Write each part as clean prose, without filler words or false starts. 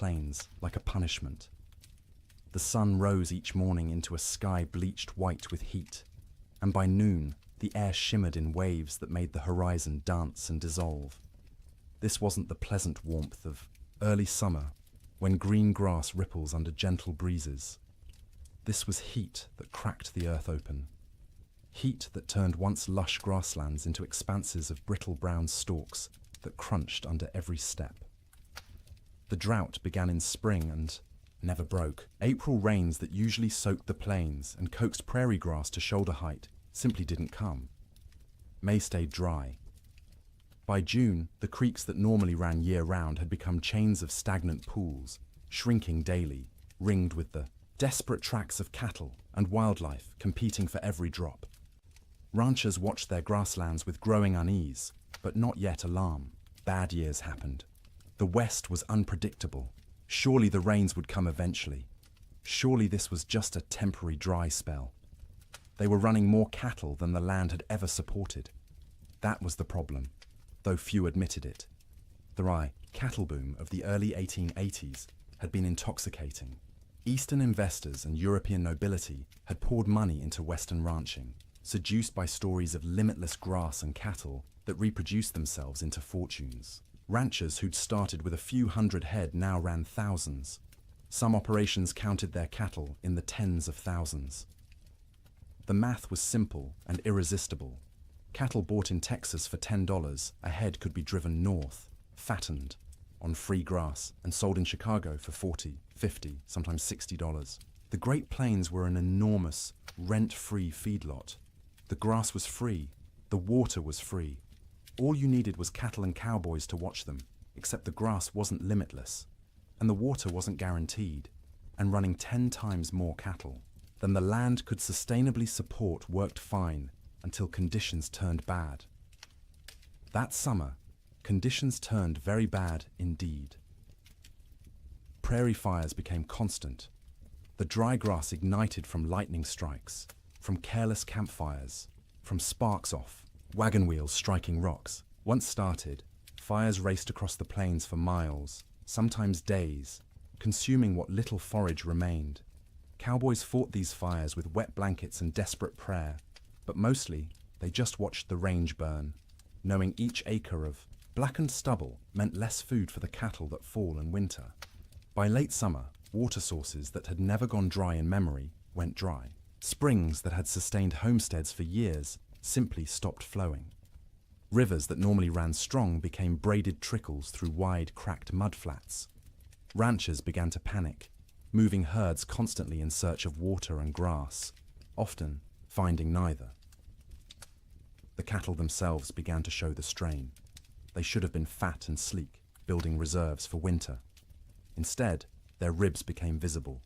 plains like a punishment. The sun rose each morning into a sky bleached white with heat, and by noon the air shimmered in waves that made the horizon dance and dissolve. This wasn't the pleasant warmth of early summer when green grass ripples under gentle breezes. This was heat that cracked the earth open. Heat that turned once lush grasslands into expanses of brittle brown stalks that crunched under every step. The drought began in spring and never broke. April rains that usually soaked the plains and coaxed prairie grass to shoulder height simply didn't come. May stayed dry. By June, the creeks that normally ran year-round had become chains of stagnant pools, shrinking daily, ringed with the desperate tracks of cattle and wildlife competing for every drop. Ranchers watched their grasslands with growing unease, but not yet alarm. Bad years happened. The West was unpredictable. Surely the rains would come eventually. Surely this was just a temporary dry spell. They were running more cattle than the land had ever supported. That was the problem, though few admitted it. The cattle boom of the early 1880s had been intoxicating. Eastern investors and European nobility had poured money into Western ranching, seduced by stories of limitless grass and cattle that reproduced themselves into fortunes. Ranchers who'd started with a few hundred head now ran thousands. Some operations counted their cattle in the tens of thousands. The math was simple and irresistible. Cattle bought in Texas for $10 a head could be driven north, fattened, on free grass, and sold in Chicago for $40, $50, sometimes $60. The Great Plains were an enormous, rent-free feedlot. The grass was free, the water was free. All you needed was cattle and cowboys to watch them, except the grass wasn't limitless, and the water wasn't guaranteed, and running 10 times more cattle than the land could sustainably support worked fine until conditions turned bad. That summer, conditions turned very bad indeed. Prairie fires became constant. The dry grass ignited from lightning strikes, from careless campfires, from sparks off wagon wheels striking rocks. Once started, fires raced across the plains for miles, sometimes days, consuming what little forage remained. Cowboys fought these fires with wet blankets and desperate prayer, but mostly they just watched the range burn, knowing each acre of blackened stubble meant less food for the cattle that fall in winter. By late summer, water sources that had never gone dry in memory went dry. Springs that had sustained homesteads for years simply stopped flowing. Rivers that normally ran strong became braided trickles through wide, cracked mudflats. Ranchers began to panic, moving herds constantly in search of water and grass, often finding neither. The cattle themselves began to show the strain. They should have been fat and sleek, building reserves for winter. Instead, their ribs became visible.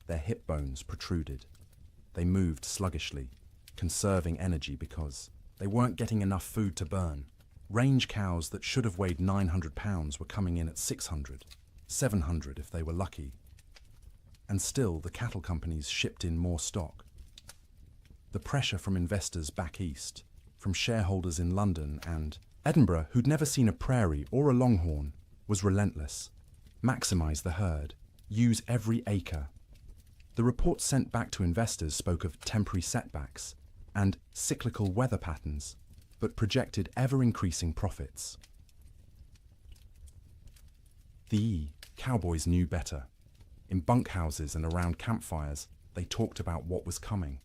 Their hip bones protruded. They moved sluggishly, conserving energy because they weren't getting enough food to burn. Range cows that should have weighed 900 pounds were coming in at 600, 700 if they were lucky. And still, the cattle companies shipped in more stock. The pressure from investors back east, from shareholders in London and Edinburgh who'd never seen a prairie or a longhorn, was relentless. Maximize the herd. Use every acre. The reports sent back to investors spoke of temporary setbacks and cyclical weather patterns, but projected ever-increasing profits. The cowboys knew better. In bunkhouses and around campfires, they talked about what was coming.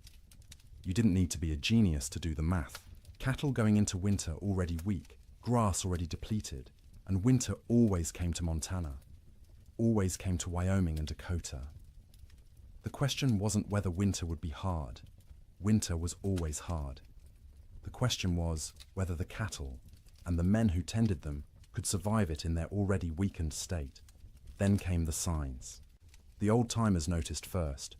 You didn't need to be a genius to do the math. Cattle going into winter already weak, grass already depleted, and winter always came to Montana, always came to Wyoming and Dakota. The question wasn't whether winter would be hard. Winter was always hard. The question was whether the cattle and the men who tended them could survive it in their already weakened state. Then came the signs. The old-timers noticed first.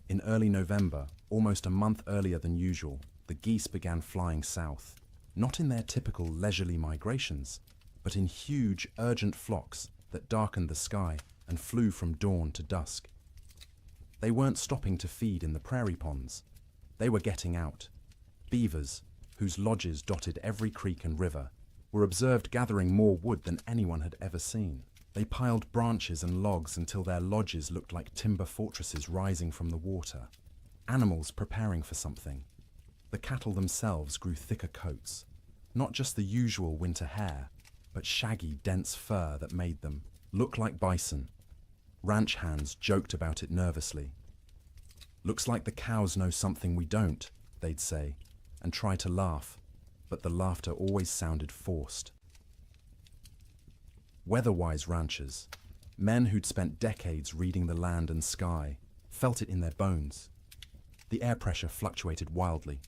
In early November, almost a month earlier than usual, the geese began flying south, not in their typical leisurely migrations, but in huge, urgent flocks that darkened the sky and flew from dawn to dusk. They weren't stopping to feed in the prairie ponds. They were getting out. Beavers, whose lodges dotted every creek and river, were observed gathering more wood than anyone had ever seen. They piled branches and logs until their lodges looked like timber fortresses rising from the water. Animals preparing for something. The cattle themselves grew thicker coats. Not just the usual winter hair, but shaggy, dense fur that made them look like bison. Ranch hands joked about it nervously. "Looks like the cows know something we don't," they'd say, and try to laugh, but the laughter always sounded forced. Weather-wise ranchers, men who'd spent decades reading the land and sky, felt it in their bones. The air pressure fluctuated wildly.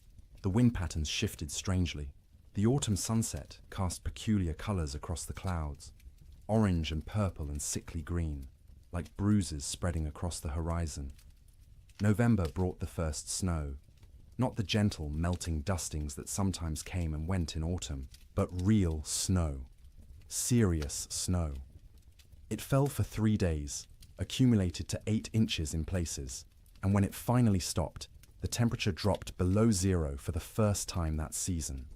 The wind patterns shifted strangely. The autumn sunset cast peculiar colors across the clouds, orange and purple and sickly green, like bruises spreading across the horizon. November brought the first snow, not the gentle, melting dustings that sometimes came and went in autumn, but real snow. Serious snow. It fell for 3 days, accumulated to 8 inches in places, and when it finally stopped, the temperature dropped below zero for the first time that season.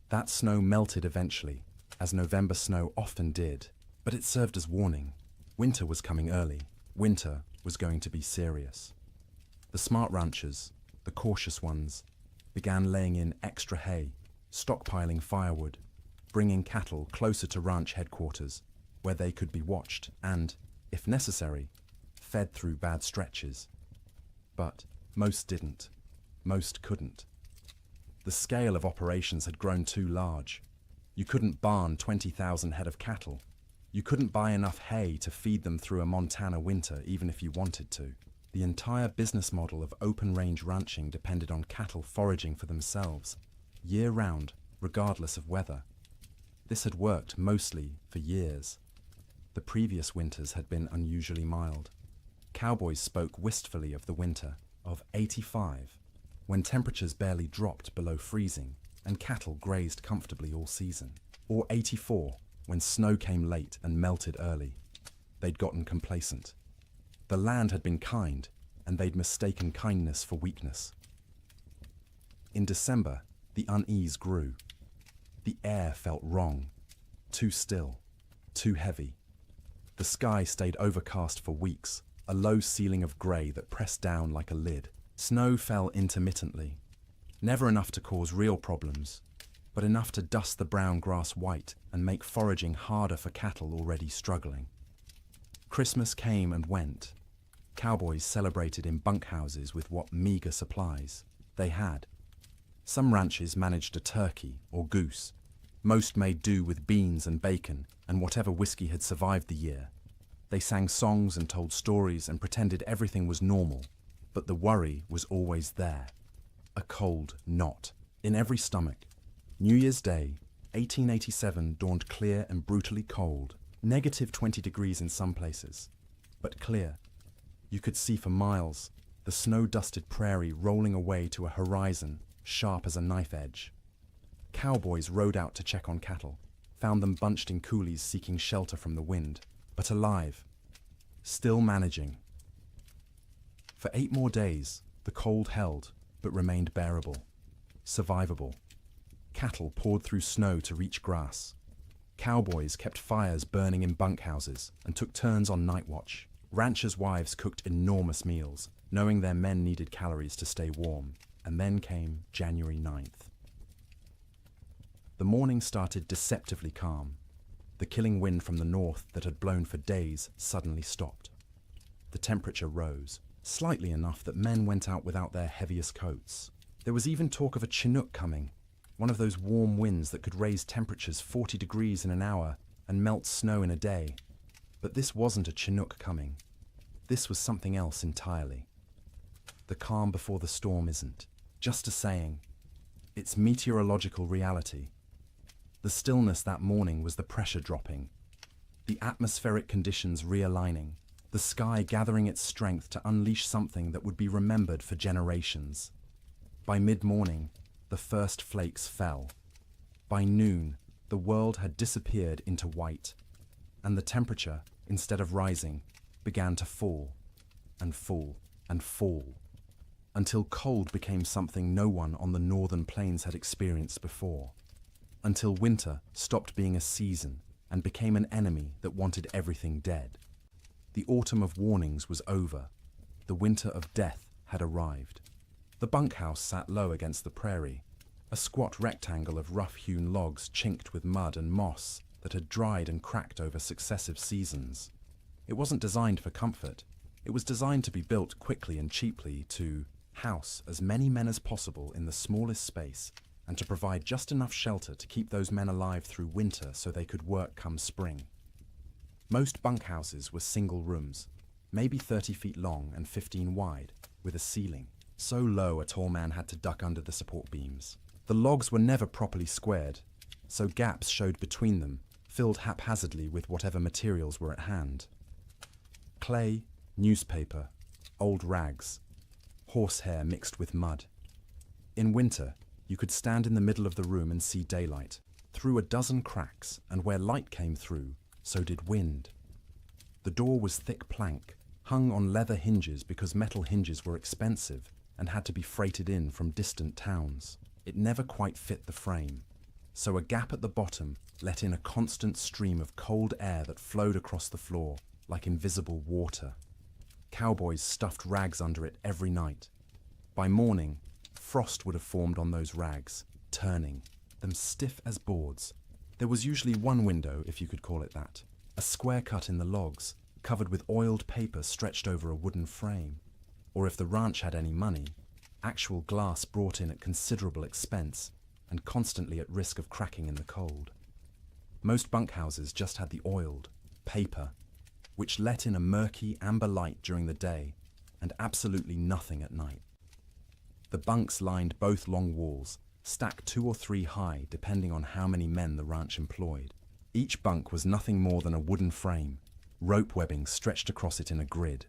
That snow melted eventually, as November snow often did, but it served as warning. Winter was coming early. Winter was going to be serious. The smart ranchers, the cautious ones, began laying in extra hay, stockpiling firewood, bringing cattle closer to ranch headquarters, where they could be watched and, if necessary, fed through bad stretches. But most didn't. Most couldn't. The scale of operations had grown too large. You couldn't barn 20,000 head of cattle. You couldn't buy enough hay to feed them through a Montana winter even if you wanted to. The entire business model of open-range ranching depended on cattle foraging for themselves, year-round, regardless of weather. This had worked mostly for years. The previous winters had been unusually mild. Cowboys spoke wistfully of the winter of '85, when temperatures barely dropped below freezing and cattle grazed comfortably all season. Or '84, when snow came late and melted early. They'd gotten complacent. The land had been kind, and they'd mistaken kindness for weakness. In December, the unease grew. The air felt wrong, too still, too heavy. The sky stayed overcast for weeks, a low ceiling of grey that pressed down like a lid. Snow fell intermittently, never enough to cause real problems, but enough to dust the brown grass white and make foraging harder for cattle already struggling. Christmas came and went. Cowboys celebrated in bunkhouses with what meager supplies they had. Some ranches managed a turkey or goose. Most made do with beans and bacon and whatever whiskey had survived the year. They sang songs and told stories and pretended everything was normal, but the worry was always there. A cold knot in every stomach. New Year's Day, 1887 dawned clear and brutally cold, negative 20 degrees in some places, but clear. You could see for miles, the snow-dusted prairie rolling away to a horizon sharp as a knife edge. Cowboys rode out to check on cattle, found them bunched in coulees seeking shelter from the wind, but alive, still managing. For 8 more days, the cold held, but remained bearable, survivable. Cattle poured through snow to reach grass. Cowboys kept fires burning in bunkhouses and took turns on night watch. Ranchers' wives cooked enormous meals, knowing their men needed calories to stay warm. And then came January 9th. The morning started deceptively calm. The killing wind from the north that had blown for days suddenly stopped. The temperature rose, slightly enough that men went out without their heaviest coats. There was even talk of a Chinook coming, one of those warm winds that could raise temperatures 40 degrees in an hour and melt snow in a day. But this wasn't a Chinook coming. This was something else entirely. The calm before the storm isn't just a saying. It's meteorological reality. The stillness that morning was the pressure dropping, the atmospheric conditions realigning, the sky gathering its strength to unleash something that would be remembered for generations. By mid-morning, the first flakes fell. By noon, the world had disappeared into white, and the temperature, instead of rising, began to fall, and fall, and fall, until cold became something no one on the northern plains had experienced before, until winter stopped being a season and became an enemy that wanted everything dead. The autumn of warnings was over. The winter of death had arrived. The bunkhouse sat low against the prairie, a squat rectangle of rough-hewn logs chinked with mud and moss that had dried and cracked over successive seasons. It wasn't designed for comfort. It was designed to be built quickly and cheaply to house as many men as possible in the smallest space and to provide just enough shelter to keep those men alive through winter so they could work come spring. Most bunkhouses were single rooms, maybe 30 feet long and 15 wide, with a ceiling, so low a tall man had to duck under the support beams. The logs were never properly squared, so gaps showed between them, filled haphazardly with whatever materials were at hand. Clay, newspaper, old rags, horsehair mixed with mud. In winter, you could stand in the middle of the room and see daylight. Through a dozen cracks, and where light came through, so did wind. The door was thick plank, hung on leather hinges because metal hinges were expensive and had to be freighted in from distant towns. It never quite fit the frame, so a gap at the bottom let in a constant stream of cold air that flowed across the floor like invisible water. Cowboys stuffed rags under it every night. By morning, frost would have formed on those rags, turning them stiff as boards. There was usually one window, if you could call it that, a square cut in the logs, covered with oiled paper stretched over a wooden frame. Or if the ranch had any money, actual glass brought in at considerable expense and constantly at risk of cracking in the cold. Most bunkhouses just had the oiled paper, which let in a murky amber light during the day and absolutely nothing at night. The bunks lined both long walls, stacked 2 or 3 high depending on how many men the ranch employed. Each bunk was nothing more than a wooden frame, rope webbing stretched across it in a grid.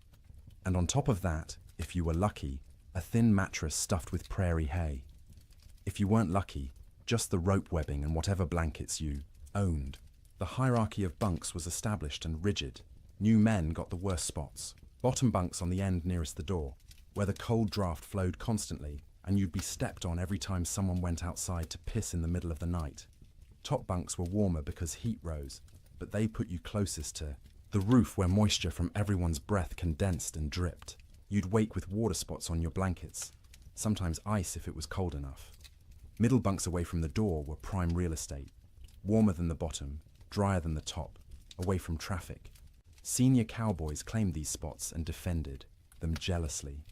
And on top of that, if you were lucky, a thin mattress stuffed with prairie hay. If you weren't lucky, just the rope webbing and whatever blankets you owned. The hierarchy of bunks was established and rigid. New men got the worst spots. Bottom bunks on the end nearest the door, where the cold draft flowed constantly and you'd be stepped on every time someone went outside to piss in the middle of the night. Top bunks were warmer because heat rose, but they put you closest to the roof where moisture from everyone's breath condensed and dripped. You'd wake with water spots on your blankets, sometimes ice if it was cold enough. Middle bunks away from the door were prime real estate, warmer than the bottom, drier than the top, away from traffic. Senior cowboys claimed these spots and defended them jealously.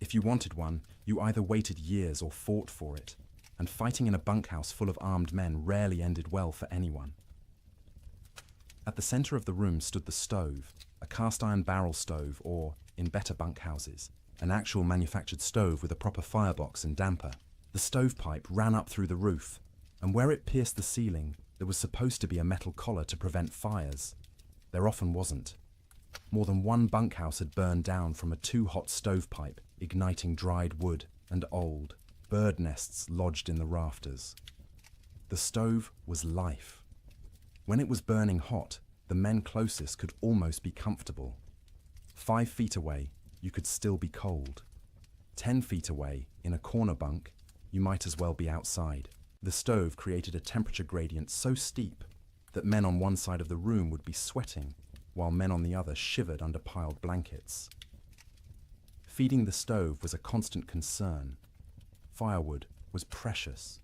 If you wanted one, you either waited years or fought for it, and fighting in a bunkhouse full of armed men rarely ended well for anyone. At the center of the room stood the stove, a cast-iron barrel stove or, in better bunkhouses, an actual manufactured stove with a proper firebox and damper. The stovepipe ran up through the roof, and where it pierced the ceiling, there was supposed to be a metal collar to prevent fires. There often wasn't. More than one bunkhouse had burned down from a too-hot stovepipe, igniting dried wood and old bird nests lodged in the rafters. The stove was life. When it was burning hot, the men closest could almost be comfortable. 5 feet away, you could still be cold. 10 feet away, in a corner bunk, you might as well be outside. The stove created a temperature gradient so steep that men on one side of the room would be sweating, while men on the other shivered under piled blankets. Feeding the stove was a constant concern. Firewood was precious.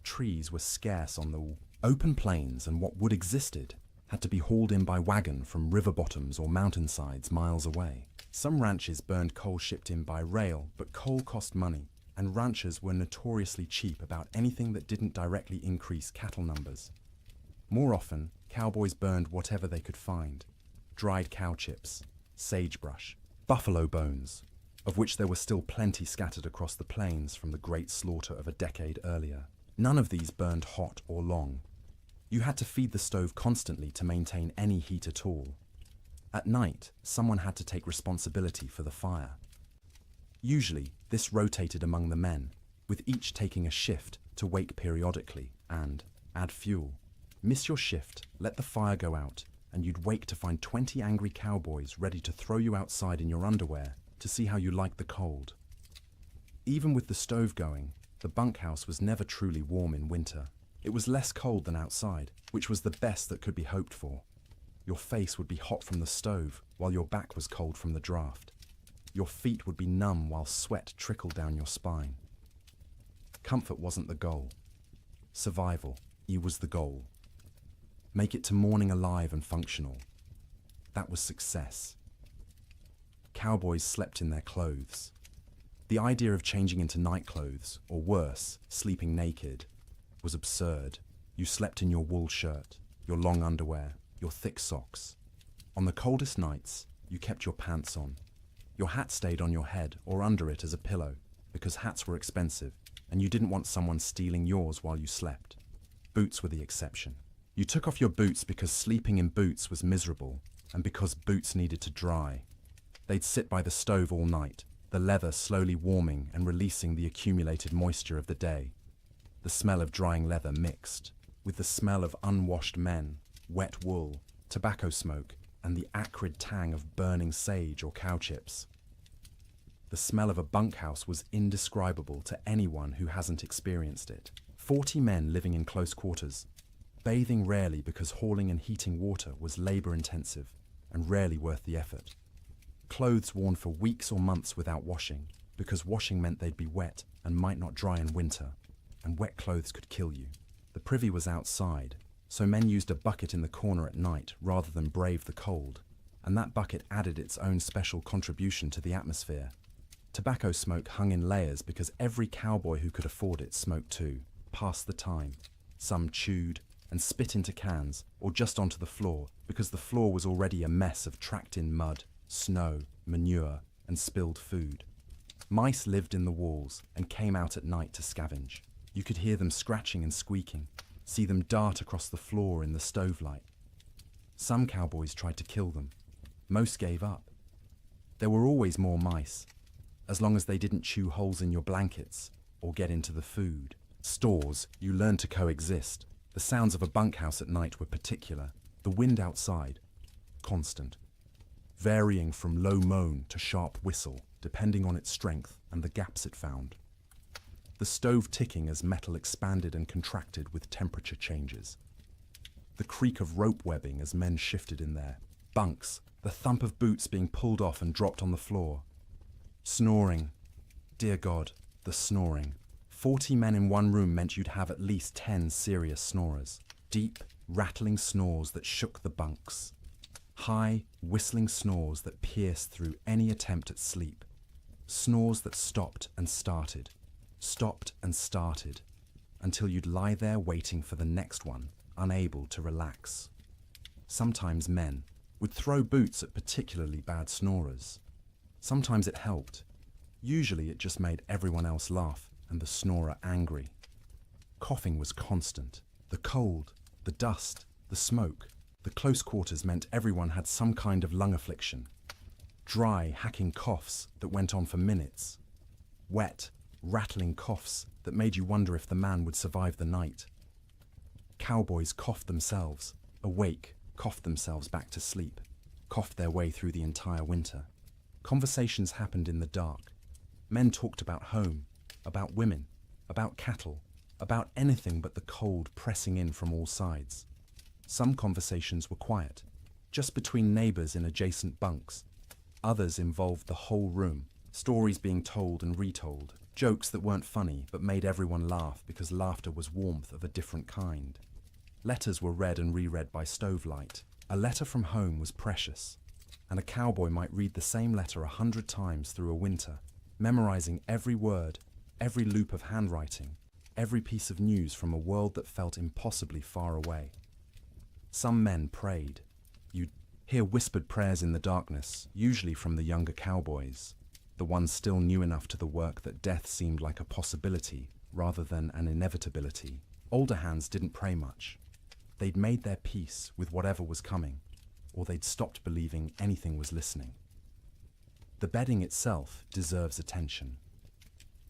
Trees were scarce on the open plains, and what wood existed had to be hauled in by wagon from river bottoms or mountainsides miles away. Some ranches burned coal shipped in by rail, but coal cost money, and ranchers were notoriously cheap about anything that didn't directly increase cattle numbers. More often, cowboys burned whatever they could find: dried cow chips, sagebrush, buffalo bones, of which there were still plenty scattered across the plains from the great slaughter of a decade earlier. None of these burned hot or long. You had to feed the stove constantly to maintain any heat at all. At night, someone had to take responsibility for the fire. Usually, this rotated among the men, with each taking a shift to wake periodically and add fuel. Miss your shift, let the fire go out, and you'd wake to find 20 angry cowboys ready to throw you outside in your underwear to see how you liked the cold. Even with the stove going, the bunkhouse was never truly warm in winter. It was less cold than outside, which was the best that could be hoped for. Your face would be hot from the stove, while your back was cold from the draft. Your feet would be numb while sweat trickled down your spine. Comfort wasn't the goal. Survival, was the goal. Make it to morning alive and functional. That was success. Cowboys slept in their clothes. The idea of changing into night clothes, or worse, sleeping naked, was absurd. You slept in your wool shirt, your long underwear, your thick socks. On the coldest nights, you kept your pants on. Your hat stayed on your head or under it as a pillow, because hats were expensive, and you didn't want someone stealing yours while you slept. Boots were the exception. You took off your boots because sleeping in boots was miserable, and because boots needed to dry. They'd sit by the stove all night, the leather slowly warming and releasing the accumulated moisture of the day. The smell of drying leather mixed with the smell of unwashed men, wet wool, tobacco smoke, and the acrid tang of burning sage or cow chips. The smell of a bunkhouse was indescribable to anyone who hasn't experienced it. 40 men living in close quarters, bathing rarely because hauling and heating water was labor-intensive and rarely worth the effort. Clothes worn for weeks or months without washing, because washing meant they'd be wet and might not dry in winter, and wet clothes could kill you. The privy was outside, so men used a bucket in the corner at night rather than brave the cold, and that bucket added its own special contribution to the atmosphere. Tobacco smoke hung in layers because every cowboy who could afford it smoked too, passed the time. Some chewed and spit into cans or just onto the floor because the floor was already a mess of tracked-in mud, snow, manure, and spilled food. Mice lived in the walls and came out at night to scavenge. You could hear them scratching and squeaking, see them dart across the floor in the stove light. Some cowboys tried to kill them. Most gave up. There were always more mice, as long as they didn't chew holes in your blankets or get into the food. Stores, you learned to coexist. The sounds of a bunkhouse at night were particular. The wind outside, constant, varying from low moan to sharp whistle, depending on its strength and the gaps it found. The stove ticking as metal expanded and contracted with temperature changes. The creak of rope webbing as men shifted in their bunks, the thump of boots being pulled off and dropped on the floor. Snoring. Dear God, the snoring. 40 men in one room meant you'd have at least 10 serious snorers. Deep, rattling snores that shook the bunks. High, whistling snores that pierced through any attempt at sleep. Snores that stopped and started, until you'd lie there waiting for the next one, unable to relax. Sometimes men would throw boots at particularly bad snorers. Sometimes it helped. Usually it just made everyone else laugh and the snorer angry. Coughing was constant. The cold, the dust, the smoke, the close quarters meant everyone had some kind of lung affliction. Dry, hacking coughs that went on for minutes. Wet, rattling coughs that made you wonder if the man would survive the night. Cowboys coughed themselves, awake, coughed themselves back to sleep, coughed their way through the entire winter. Conversations happened in the dark. Men talked about home, about women, about cattle, about anything but the cold pressing in from all sides. Some conversations were quiet, just between neighbors in adjacent bunks. Others involved the whole room, stories being told and retold, jokes that weren't funny but made everyone laugh because laughter was warmth of a different kind. Letters were read and reread by stovelight. A letter from home was precious, and a cowboy might read the same letter 100 times through a winter, memorizing every word, every loop of handwriting, every piece of news from a world that felt impossibly far away. Some men prayed. You'd hear whispered prayers in the darkness, usually from the younger cowboys, the ones still new enough to the work that death seemed like a possibility rather than an inevitability. Older hands didn't pray much. They'd made their peace with whatever was coming, or they'd stopped believing anything was listening. The bedding itself deserves attention.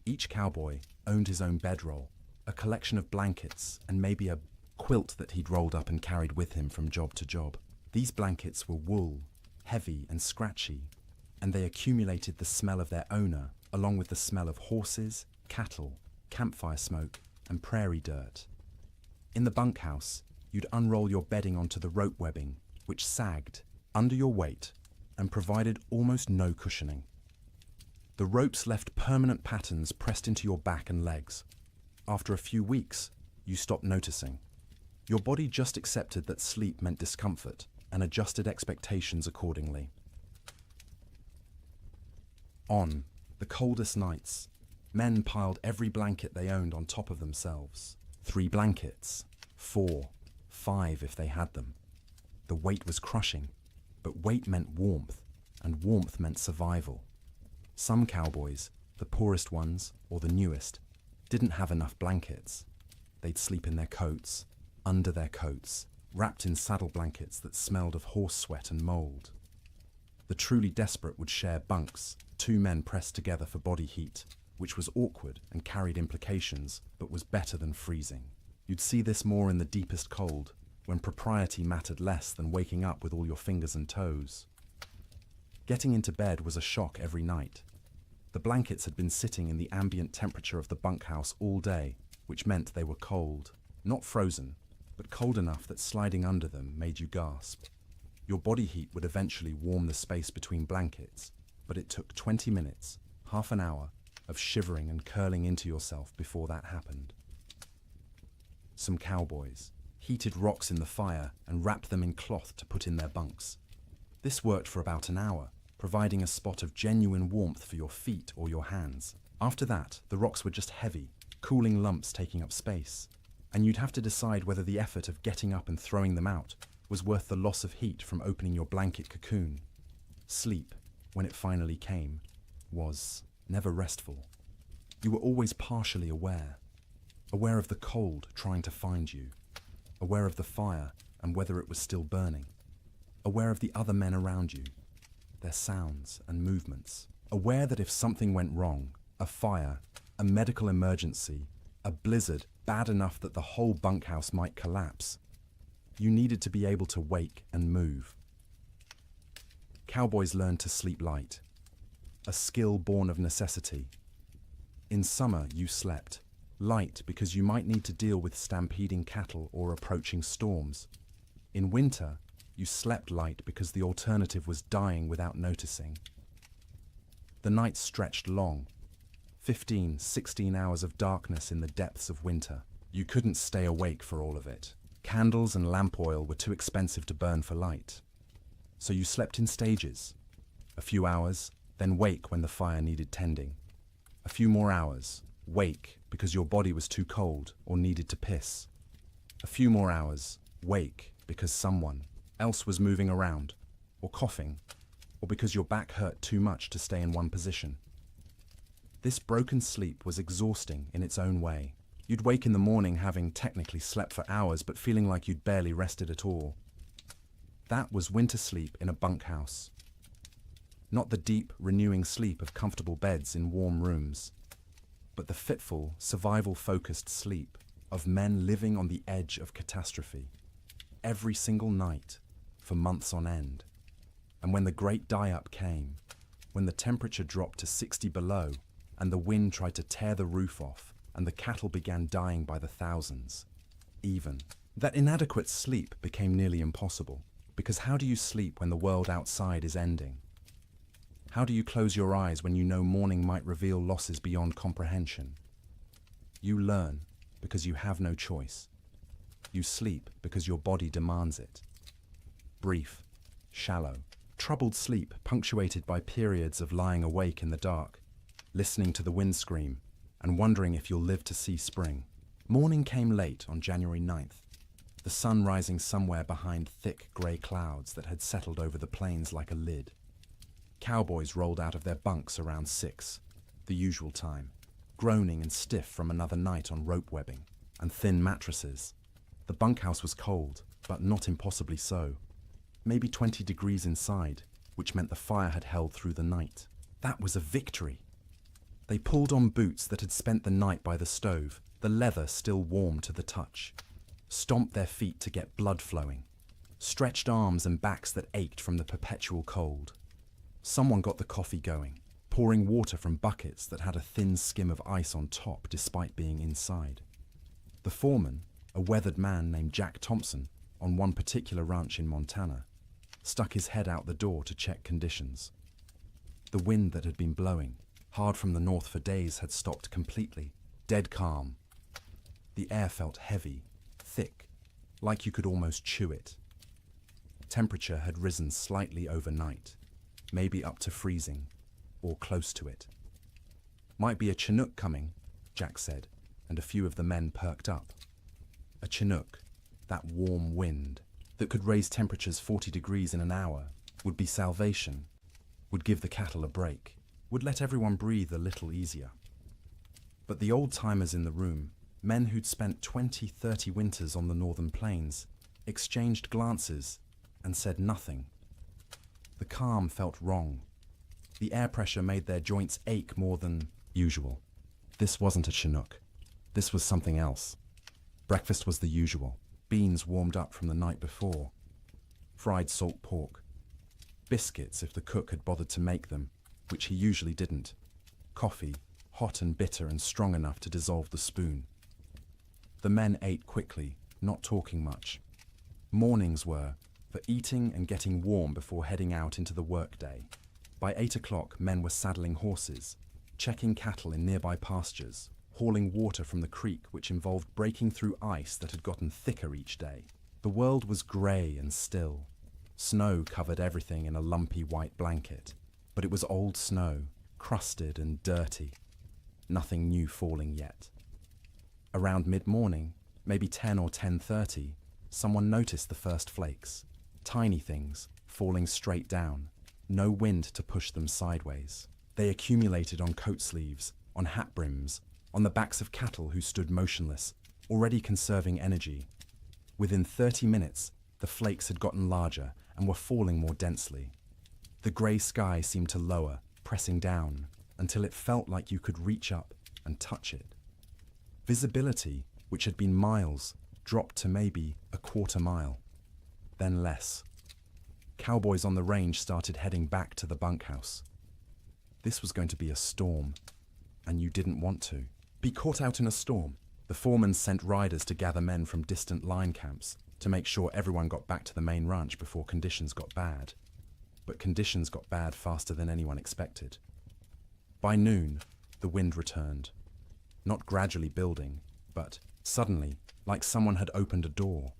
Each cowboy owned his own bedroll, a collection of blankets, and maybe a quilt that he'd rolled up and carried with him from job to job. These blankets were wool, heavy and scratchy, and they accumulated the smell of their owner, along with the smell of horses, cattle, campfire smoke, and prairie dirt. In the bunkhouse, you'd unroll your bedding onto the rope webbing, which sagged under your weight and provided almost no cushioning. The ropes left permanent patterns pressed into your back and legs. After a few weeks, you stopped noticing. Your body just accepted that sleep meant discomfort and adjusted expectations accordingly. On the coldest nights, men piled every blanket they owned on top of themselves. 3 blankets, 4, 5 if they had them. The weight was crushing, but weight meant warmth, and warmth meant survival. Some cowboys, the poorest ones or the newest, didn't have enough blankets. They'd sleep in their coats, under their coats, wrapped in saddle blankets that smelled of horse sweat and mold. The truly desperate would share bunks, 2 men pressed together for body heat, which was awkward and carried implications, but was better than freezing. You'd see this more in the deepest cold, when propriety mattered less than waking up with all your fingers and toes. Getting into bed was a shock every night. The blankets had been sitting in the ambient temperature of the bunkhouse all day, which meant they were cold. Not frozen, but cold enough that sliding under them made you gasp. Your body heat would eventually warm the space between blankets, but it took 20 minutes, half an hour, of shivering and curling into yourself before that happened. Some cowboys heated rocks in the fire and wrapped them in cloth to put in their bunks. This worked for about an hour, providing a spot of genuine warmth for your feet or your hands. After that, the rocks were just heavy, cooling lumps taking up space, and you'd have to decide whether the effort of getting up and throwing them out was worth the loss of heat from opening your blanket cocoon. Sleep, when it finally came, was never restful. You were always partially aware of the cold trying to find you, aware of the fire and whether it was still burning, aware of the other men around you, their sounds and movements, aware that if something went wrong, a fire, a medical emergency, a blizzard bad enough that the whole bunkhouse might collapse, you needed to be able to wake and move. Cowboys learned to sleep light, a skill born of necessity. In summer, you slept light because you might need to deal with stampeding cattle or approaching storms. In winter, you slept light because the alternative was dying without noticing. The nights stretched long, 15, 16 hours of darkness in the depths of winter. You couldn't stay awake for all of it. Candles and lamp oil were too expensive to burn for light. So you slept in stages. A few hours, then wake when the fire needed tending. A few more hours, wake because your body was too cold or needed to piss. A few more hours, wake because someone else was moving around, or coughing, or because your back hurt too much to stay in one position. This broken sleep was exhausting in its own way. You'd wake in the morning having technically slept for hours but feeling like you'd barely rested at all. That was winter sleep in a bunkhouse. Not the deep, renewing sleep of comfortable beds in warm rooms, but the fitful, survival-focused sleep of men living on the edge of catastrophe, every single night, for months on end. And when the great die-up came, when the temperature dropped to 60 below, and the wind tried to tear the roof off, and the cattle began dying by the thousands, that inadequate sleep became nearly impossible. Because how do you sleep when the world outside is ending? How do you close your eyes when you know morning might reveal losses beyond comprehension? You learn because you have no choice. You sleep because your body demands it. Brief, shallow, troubled sleep punctuated by periods of lying awake in the dark, listening to the wind scream, and wondering if you'll live to see spring. Morning came late on January 9th, the sun rising somewhere behind thick grey clouds that had settled over the plains like a lid. Cowboys rolled out of their bunks around 6, the usual time, groaning and stiff from another night on rope webbing and thin mattresses. The bunkhouse was cold, but not impossibly so. Maybe 20 degrees inside, which meant the fire had held through the night. That was a victory. They pulled on boots that had spent the night by the stove, the leather still warm to the touch, stomped their feet to get blood flowing, stretched arms and backs that ached from the perpetual cold. Someone got the coffee going, pouring water from buckets that had a thin skim of ice on top despite being inside. The foreman, A weathered man named Jack Thompson, on one particular ranch in Montana, stuck his head out the door to check conditions. The wind that had been blowing hard from the north for days had stopped completely, dead calm. The air felt heavy, thick, like you could almost chew it. Temperature had risen slightly overnight, maybe up to freezing, or close to it. "Might be a Chinook coming," Jack said, and a few of the men perked up. A Chinook, that warm wind that could raise temperatures 40 degrees in an hour, would be salvation, would give the cattle a break, would let everyone breathe a little easier. But the old-timers in the room, men who'd spent 20-30 winters on the northern plains, exchanged glances and said nothing. The calm felt wrong. The air pressure made their joints ache more than usual. This wasn't a Chinook. This was something else. Breakfast was the usual. Beans warmed up from the night before. Fried salt pork. Biscuits if the cook had bothered to make them, which he usually didn't. Coffee, hot and bitter and strong enough to dissolve the spoon. The men ate quickly, not talking much. Mornings were for eating and getting warm before heading out into the workday. By 8 o'clock, men were saddling horses, checking cattle in nearby pastures, hauling water from the creek, which involved breaking through ice that had gotten thicker each day. The world was grey and still. Snow covered everything in a lumpy white blanket, but it was old snow, crusted and dirty. Nothing new falling yet. Around mid-morning, maybe 10 or 10:30, someone noticed the first flakes. Tiny things, falling straight down. No wind to push them sideways. They accumulated on coat sleeves, on hat brims, on the backs of cattle who stood motionless, already conserving energy. Within 30 minutes, the flakes had gotten larger and were falling more densely. The grey sky seemed to lower, pressing down, until it felt like you could reach up and touch it. Visibility, which had been miles, dropped to maybe a quarter mile, then less. Cowboys on the range started heading back to the bunkhouse. This was going to be a storm, and you didn't want to be caught out in a storm. The foreman sent riders to gather men from distant line camps to make sure everyone got back to the main ranch before conditions got bad. But conditions got bad faster than anyone expected. By noon, the wind returned. Not gradually building, but suddenly, like someone had opened a door.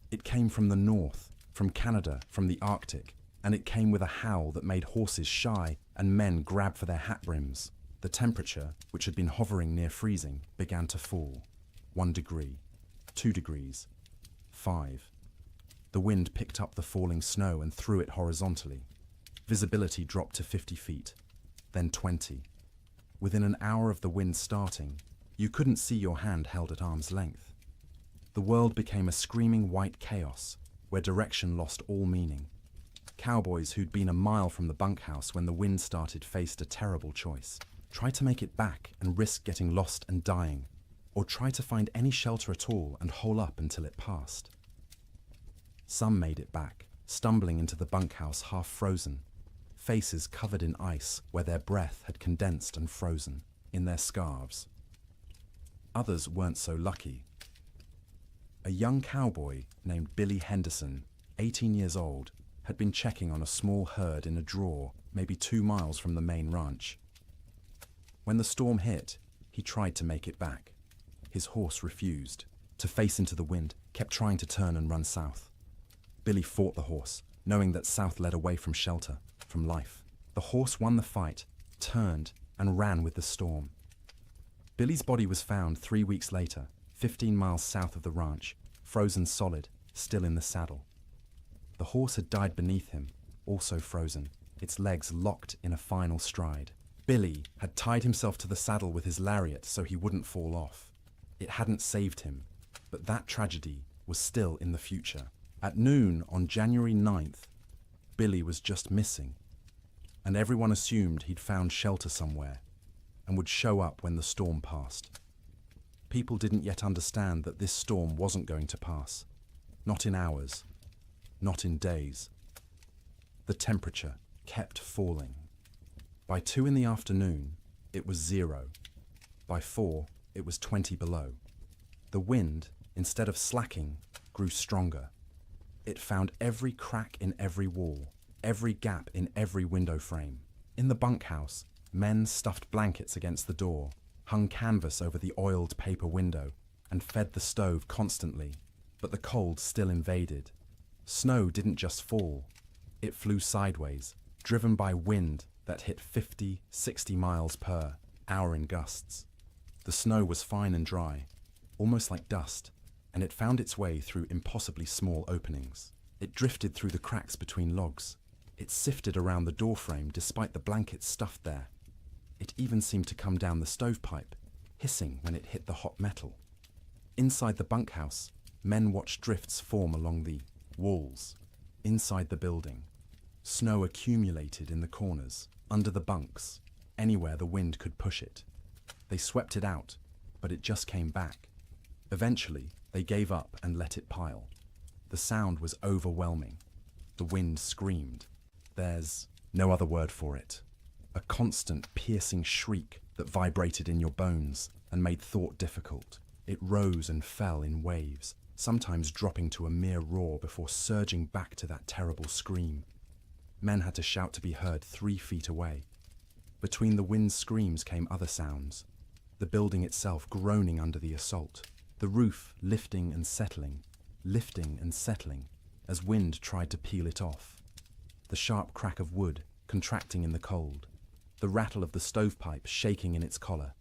It came from the north, from Canada, from the Arctic, and it came with a howl that made horses shy and men grab for their hat brims. The temperature, which had been hovering near freezing, began to fall. 1 degree, 2 degrees, 5. The wind picked up the falling snow and threw it horizontally. Visibility dropped to 50 feet, then 20. Within an hour of the wind starting, you couldn't see your hand held at arm's length. The world became a screaming white chaos, where direction lost all meaning. Cowboys who'd been a mile from the bunkhouse when the wind started faced a terrible choice. Try to make it back and risk getting lost and dying, or try to find any shelter at all and hole up until it passed. Some made it back, stumbling into the bunkhouse half frozen, faces covered in ice where their breath had condensed and frozen, in their scarves. Others weren't so lucky. A young cowboy named Billy Henderson, 18 years old, had been checking on a small herd in a draw maybe 2 miles from the main ranch. When the storm hit, he tried to make it back. His horse refused. To face into the wind, kept trying to turn and run south. Billy fought the horse, knowing that south led away from shelter, from life. The horse won the fight, turned, and ran with the storm. Billy's body was found 3 weeks later, 15 miles south of the ranch, frozen solid, still in the saddle. The horse had died beneath him, also frozen, its legs locked in a final stride. Billy had tied himself to the saddle with his lariat so he wouldn't fall off. It hadn't saved him, but that tragedy was still in the future. At noon on January 9th, Billy was just missing, and everyone assumed he'd found shelter somewhere and would show up when the storm passed. People didn't yet understand that this storm wasn't going to pass. Not in hours, not in days. The temperature kept falling. By 2 in the afternoon, it was 0. By 4, it was 20 below. The wind, instead of slacking, grew stronger. It found every crack in every wall, every gap in every window frame. In the bunkhouse, men stuffed blankets against the door, hung canvas over the oiled paper window, and fed the stove constantly. But the cold still invaded. Snow didn't just fall. It flew sideways, driven by wind that hit 50, 60 miles per hour in gusts. The snow was fine and dry, almost like dust, and it found its way through impossibly small openings. It drifted through the cracks between logs. It sifted around the doorframe despite the blankets stuffed there. It even seemed to come down the stovepipe, hissing when it hit the hot metal. Inside the bunkhouse, men watched drifts form along the walls. Inside the building, snow accumulated in the corners, under the bunks, anywhere the wind could push it. They swept it out, but it just came back. Eventually, they gave up and let it pile. The sound was overwhelming. The wind screamed. There's no other word for it. A constant, piercing shriek that vibrated in your bones and made thought difficult. It rose and fell in waves, sometimes dropping to a mere roar before surging back to that terrible scream. Men had to shout to be heard 3 feet away. Between the wind's screams came other sounds. The building itself groaning under the assault. The roof lifting and settling, as wind tried to peel it off. The sharp crack of wood contracting in the cold. The rattle of the stovepipe shaking in its collar.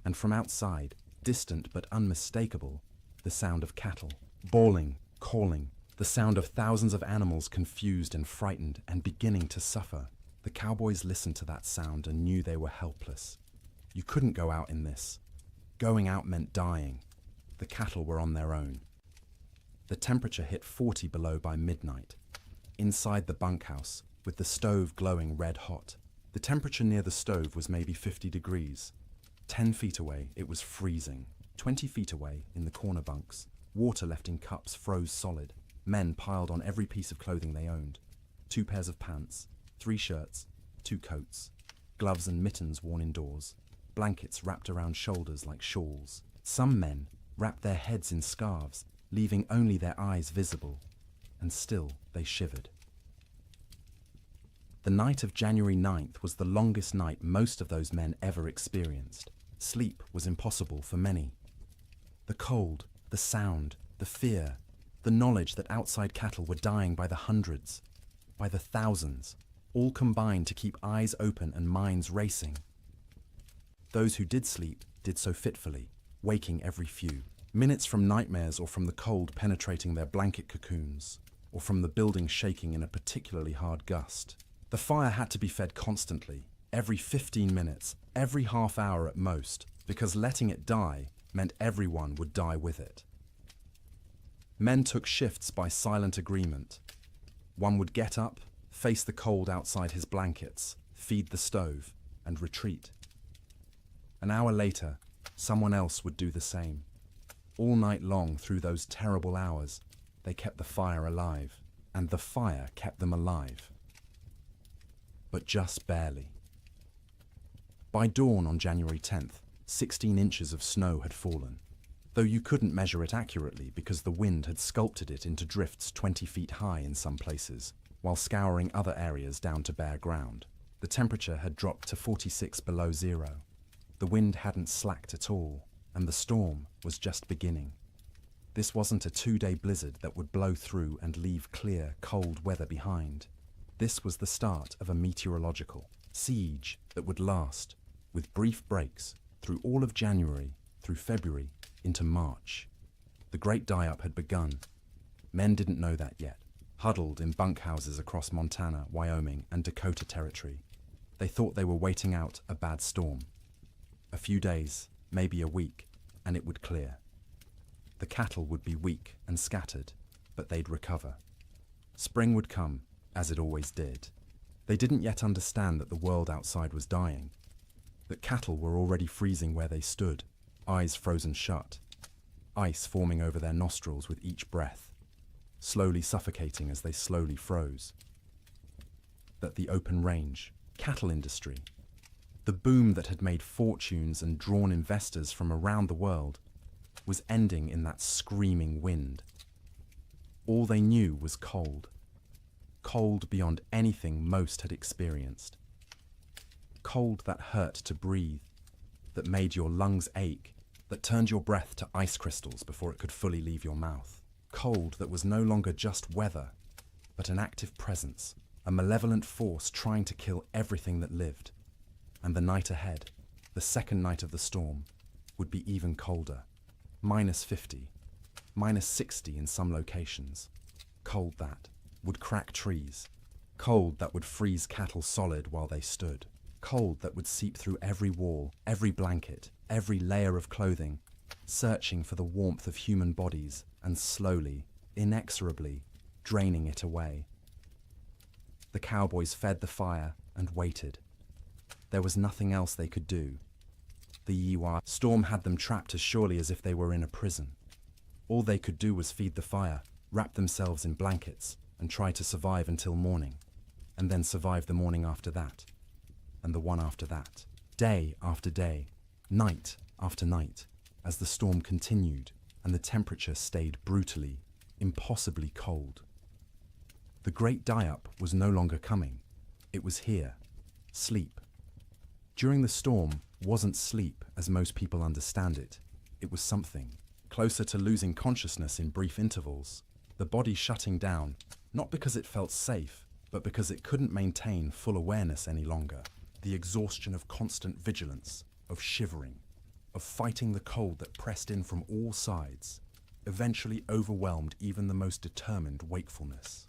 And from outside, distant but unmistakable, the sound of cattle, bawling, calling, the sound of thousands of animals confused and frightened and beginning to suffer. The cowboys listened to that sound and knew they were helpless. You couldn't go out in this. Going out meant dying. The cattle were on their own. The temperature hit 40 below by midnight. Inside the bunkhouse, with the stove glowing red hot, the temperature near the stove was maybe 50 degrees. 10 feet away, it was freezing. 20 feet away, in the corner bunks, water left in cups froze solid. Men piled on every piece of clothing they owned. 2 pairs of pants, 3 shirts, 2 coats, gloves and mittens worn indoors, blankets wrapped around shoulders like shawls. Some men wrapped their heads in scarves, leaving only their eyes visible, and still they shivered. The night of January 9th was the longest night most of those men ever experienced. Sleep was impossible for many. The cold, the sound, the fear, the knowledge that outside cattle were dying by the hundreds, by the thousands, all combined to keep eyes open and minds racing. Those who did sleep did so fitfully, waking every few minutes from nightmares or from the cold penetrating their blanket cocoons, or from the building shaking in a particularly hard gust. The fire had to be fed constantly, every 15 minutes, every half hour at most, because letting it die meant everyone would die with it. Men took shifts by silent agreement. One would get up, face the cold outside his blankets, feed the stove, and retreat. An hour later, someone else would do the same. All night long through those terrible hours, they kept the fire alive, and the fire kept them alive. But just barely. By dawn on January 10th, 16 inches of snow had fallen, though you couldn't measure it accurately because the wind had sculpted it into drifts 20 feet high in some places, while scouring other areas down to bare ground. The temperature had dropped to 46 below zero. The wind hadn't slacked at all, and the storm was just beginning. This wasn't a 2-day blizzard that would blow through and leave clear, cold weather behind. This was the start of a meteorological siege that would last, with brief breaks, through all of January, through February, into March. The great die-up had begun. Men didn't know that yet, huddled in bunkhouses across Montana, Wyoming, and Dakota Territory. They thought they were waiting out a bad storm. A few days, maybe a week, and it would clear. The cattle would be weak and scattered, but they'd recover. Spring would come, as it always did. They didn't yet understand that the world outside was dying, that cattle were already freezing where they stood, eyes frozen shut, ice forming over their nostrils with each breath, slowly suffocating as they slowly froze. That the open range, cattle industry, the boom that had made fortunes and drawn investors from around the world, was ending in that screaming wind. All they knew was cold. Cold beyond anything most had experienced. Cold that hurt to breathe, that made your lungs ache, that turned your breath to ice crystals before it could fully leave your mouth. Cold that was no longer just weather, but an active presence, a malevolent force trying to kill everything that lived. And the night ahead, the second night of the storm, would be even colder. -50, -60 in some locations. Cold that would crack trees. Cold that would freeze cattle solid while they stood. Cold that would seep through every wall, every blanket, every layer of clothing, searching for the warmth of human bodies and slowly, inexorably, draining it away. The cowboys fed the fire and waited. There was nothing else they could do. The Yiwa storm had them trapped as surely as if they were in a prison. All they could do was feed the fire, wrap themselves in blankets, and try to survive until morning, and then survive the morning after that, and the one after that, day after day, night after night, as the storm continued and the temperature stayed brutally, impossibly cold. The great die-up was no longer coming. It was here. Sleep. During the storm wasn't sleep as most people understand it. It was something closer to losing consciousness in brief intervals, the body shutting down, not because it felt safe, but because it couldn't maintain full awareness any longer. The exhaustion of constant vigilance, of shivering, of fighting the cold that pressed in from all sides, eventually overwhelmed even the most determined wakefulness.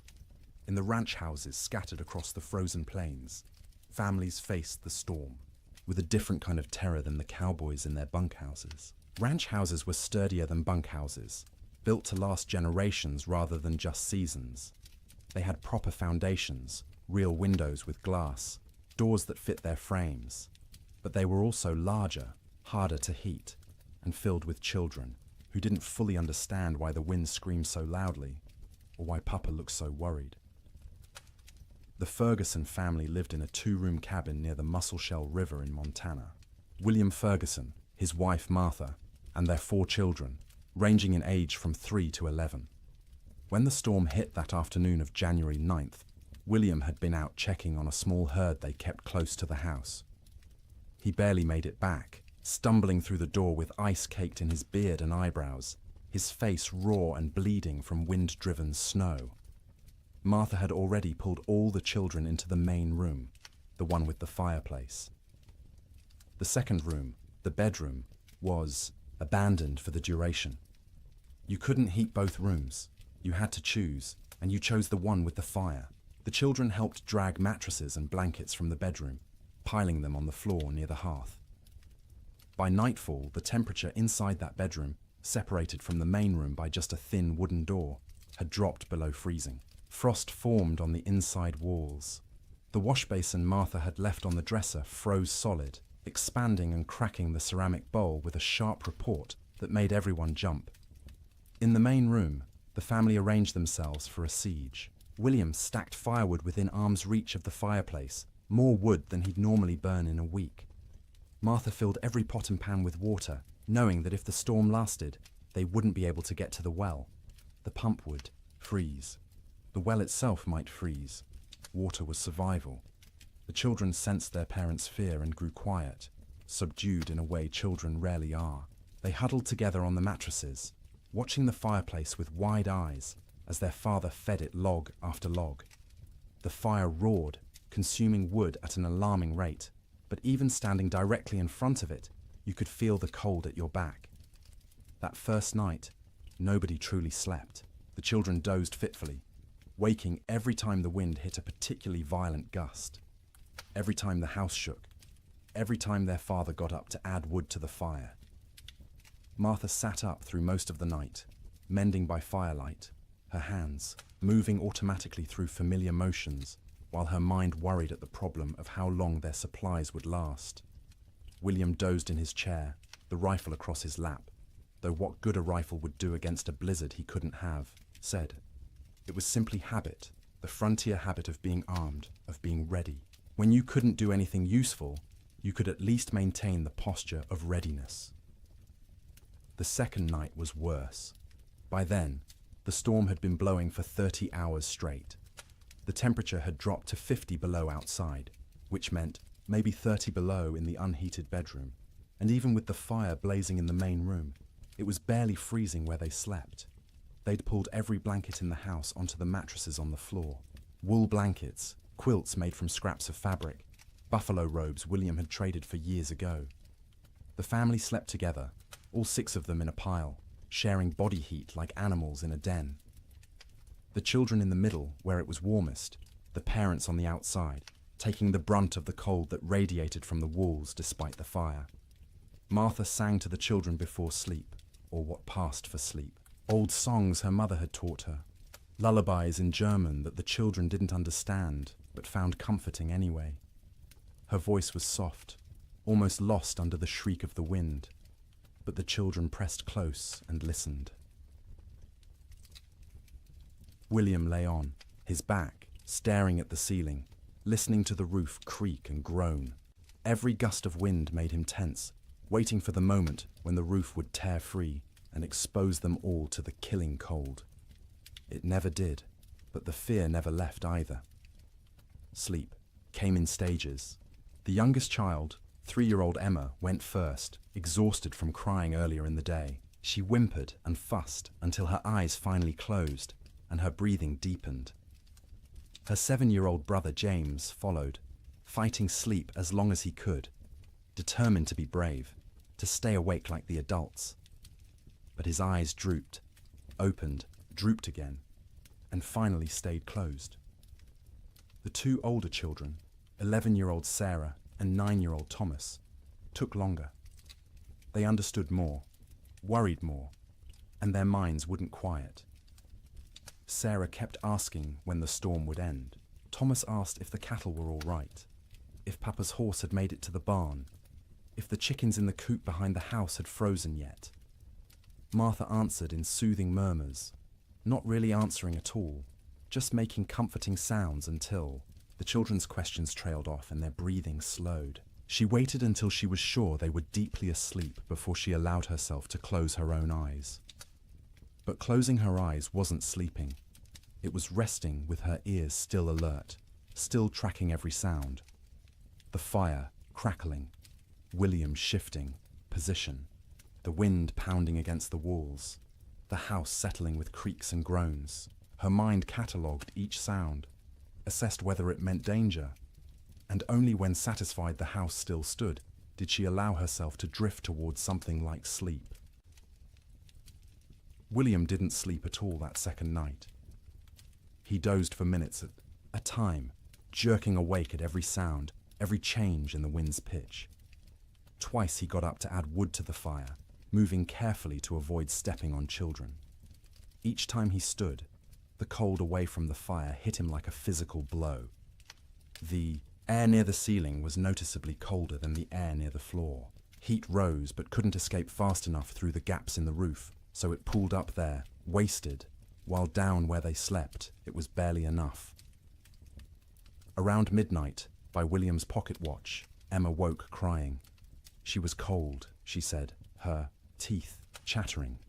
In the ranch houses scattered across the frozen plains, families faced the storm with a different kind of terror than the cowboys in their bunkhouses. Ranch houses were sturdier than bunkhouses, built to last generations rather than just seasons. They had proper foundations, real windows with glass, doors that fit their frames. But they were also larger, harder to heat, and filled with children who didn't fully understand why the wind screamed so loudly or why Papa looked so worried. The Ferguson family lived in a 2-room cabin near the Musselshell River in Montana. William Ferguson, his wife Martha, and their 4 children, ranging in age from 3 to 11. When the storm hit that afternoon of January 9th, William had been out checking on a small herd they kept close to the house. He barely made it back, stumbling through the door with ice caked in his beard and eyebrows, his face raw and bleeding from wind-driven snow. Martha had already pulled all the children into the main room, the one with the fireplace. The second room, the bedroom, was abandoned for the duration. You couldn't heat both rooms. You had to choose, and you chose the one with the fire. The children helped drag mattresses and blankets from the bedroom, piling them on the floor near the hearth. By nightfall, the temperature inside that bedroom, separated from the main room by just a thin wooden door, had dropped below freezing. Frost formed on the inside walls. The wash basin Martha had left on the dresser froze solid, expanding and cracking the ceramic bowl with a sharp report that made everyone jump. In the main room, the family arranged themselves for a siege. William stacked firewood within arm's reach of the fireplace, more wood than he'd normally burn in a week. Martha filled every pot and pan with water, knowing that if the storm lasted, they wouldn't be able to get to the well. The pump would freeze. The well itself might freeze. Water was survival. The children sensed their parents' fear and grew quiet, subdued in a way children rarely are. They huddled together on the mattresses, watching the fireplace with wide eyes as their father fed it log after log. The fire roared, consuming wood at an alarming rate, but even standing directly in front of it, you could feel the cold at your back. That first night, nobody truly slept. The children dozed fitfully, waking every time the wind hit a particularly violent gust, every time the house shook, every time their father got up to add wood to the fire. Martha sat up through most of the night, mending by firelight, her hands moving automatically through familiar motions, while her mind worried at the problem of how long their supplies would last. William dozed in his chair, the rifle across his lap, though what good a rifle would do against a blizzard he couldn't have, said. It was simply habit, the frontier habit of being armed, of being ready. When you couldn't do anything useful, you could at least maintain the posture of readiness. The second night was worse. By then, the storm had been blowing for 30 hours straight. The temperature had dropped to 50 below outside, which meant maybe 30 below in the unheated bedroom. And even with the fire blazing in the main room, it was barely freezing where they slept. They'd pulled every blanket in the house onto the mattresses on the floor. Wool blankets, quilts made from scraps of fabric, buffalo robes William had traded for years ago. The family slept together, all 6 of them in a pile, sharing body heat like animals in a den. The children in the middle, where it was warmest, the parents on the outside, taking the brunt of the cold that radiated from the walls despite the fire. Martha sang to the children before sleep, or what passed for sleep. Old songs her mother had taught her, lullabies in German that the children didn't understand, but found comforting anyway. Her voice was soft, almost lost under the shriek of the wind, but the children pressed close and listened. William lay on, his back staring at the ceiling, listening to the roof creak and groan. Every gust of wind made him tense, waiting for the moment when the roof would tear free and expose them all to the killing cold. It never did, but the fear never left either. Sleep came in stages. The youngest child, 3-year-old Emma, went first, exhausted from crying earlier in the day. She whimpered and fussed until her eyes finally closed and her breathing deepened. Her 7-year-old brother James followed, fighting sleep as long as he could, determined to be brave, to stay awake like the adults. But his eyes drooped, opened, drooped again, and finally stayed closed. The 2 older children, 11-year-old Sarah and 9-year-old Thomas, took longer. They understood more, worried more, and their minds wouldn't quiet. Sarah kept asking when the storm would end. Thomas asked if the cattle were all right, if Papa's horse had made it to the barn, if the chickens in the coop behind the house had frozen yet. Martha answered in soothing murmurs, not really answering at all, just making comforting sounds until the children's questions trailed off and their breathing slowed. She waited until she was sure they were deeply asleep before she allowed herself to close her own eyes. But closing her eyes wasn't sleeping. It was resting with her ears still alert, still tracking every sound. The fire crackling, William shifting position, the wind pounding against the walls, the house settling with creaks and groans. Her mind catalogued each sound, assessed whether it meant danger, and only when satisfied the house still stood did she allow herself to drift towards something like sleep. William didn't sleep at all that second night. He dozed for minutes at a time, jerking awake at every sound, every change in the wind's pitch. Twice he got up to add wood to the fire, moving carefully to avoid stepping on children. Each time he stood, the cold away from the fire hit him like a physical blow. The air near the ceiling was noticeably colder than the air near the floor. Heat rose but couldn't escape fast enough through the gaps in the roof, so it pooled up there, wasted, while down where they slept, it was barely enough. Around midnight, by William's pocket watch, Emma woke crying. She was cold, she said, her teeth chattering.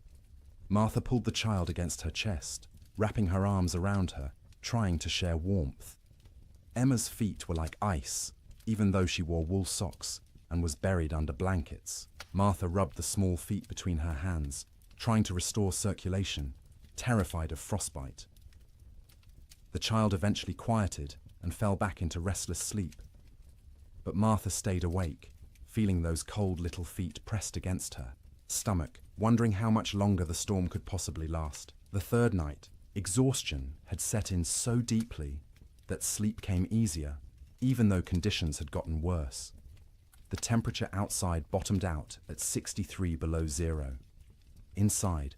Martha pulled the child against her chest, wrapping her arms around her, trying to share warmth. Emma's feet were like ice, even though she wore wool socks and was buried under blankets. Martha rubbed the small feet between her hands, trying to restore circulation, terrified of frostbite. The child eventually quieted and fell back into restless sleep. But Martha stayed awake, feeling those cold little feet pressed against her stomach, wondering how much longer the storm could possibly last. The third night, exhaustion had set in so deeply that sleep came easier, even though conditions had gotten worse. The temperature outside bottomed out at 63 below zero. Inside,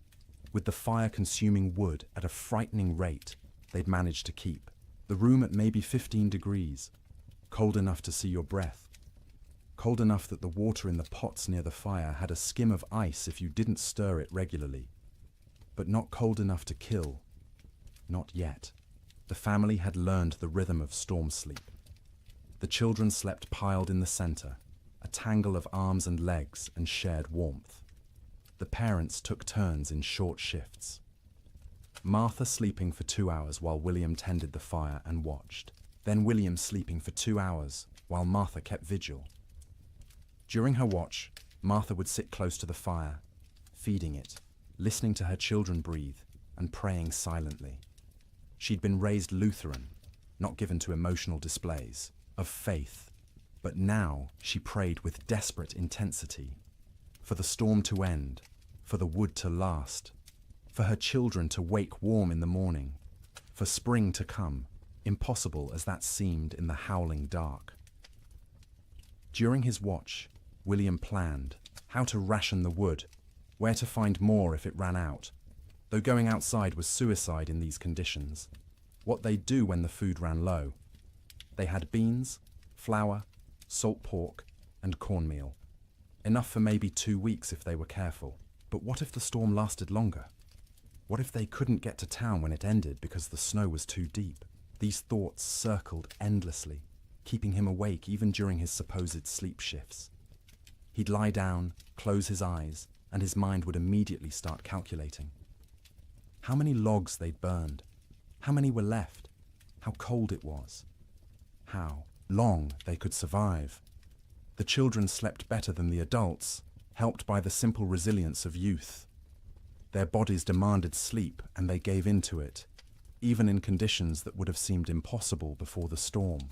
with the fire consuming wood at a frightening rate, they'd managed to keep the room at maybe 15 degrees, cold enough to see your breath, cold enough that the water in the pots near the fire had a skim of ice if you didn't stir it regularly, but not cold enough to kill. Not yet. The family had learned the rhythm of storm sleep. The children slept piled in the center, a tangle of arms and legs and shared warmth. The parents took turns in short shifts. Martha sleeping for 2 hours while William tended the fire and watched. Then William sleeping for 2 hours while Martha kept vigil. During her watch, Martha would sit close to the fire, feeding it, listening to her children breathe, and praying silently. She'd been raised Lutheran, not given to emotional displays, of faith, but now she prayed with desperate intensity. For the storm to end, for the wood to last, for her children to wake warm in the morning, for spring to come, impossible as that seemed in the howling dark. During his watch, William planned how to ration the wood, where to find more if it ran out, though going outside was suicide in these conditions. What they'd do when the food ran low. They had beans, flour, salt pork, and cornmeal. Enough for maybe 2 weeks if they were careful. But what if the storm lasted longer? What if they couldn't get to town when it ended because the snow was too deep? These thoughts circled endlessly, keeping him awake even during his supposed sleep shifts. He'd lie down, close his eyes, and his mind would immediately start calculating. How many logs they'd burned, how many were left, how cold it was, how long they could survive. The children slept better than the adults, helped by the simple resilience of youth. Their bodies demanded sleep and they gave in to it, even in conditions that would have seemed impossible before the storm.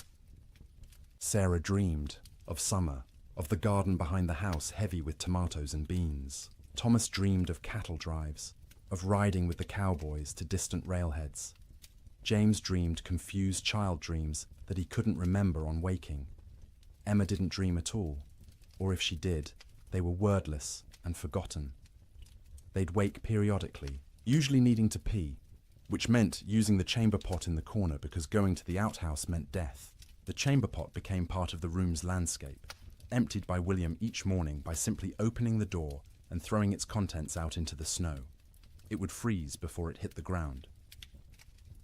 Sarah dreamed of summer, of the garden behind the house heavy with tomatoes and beans. Thomas dreamed of cattle drives, of riding with the cowboys to distant railheads. James dreamed confused child dreams that he couldn't remember on waking. Emma didn't dream at all, or if she did, they were wordless and forgotten. They'd wake periodically, usually needing to pee, which meant using the chamber pot in the corner because going to the outhouse meant death. The chamber pot became part of the room's landscape, emptied by William each morning by simply opening the door and throwing its contents out into the snow. It would freeze before it hit the ground.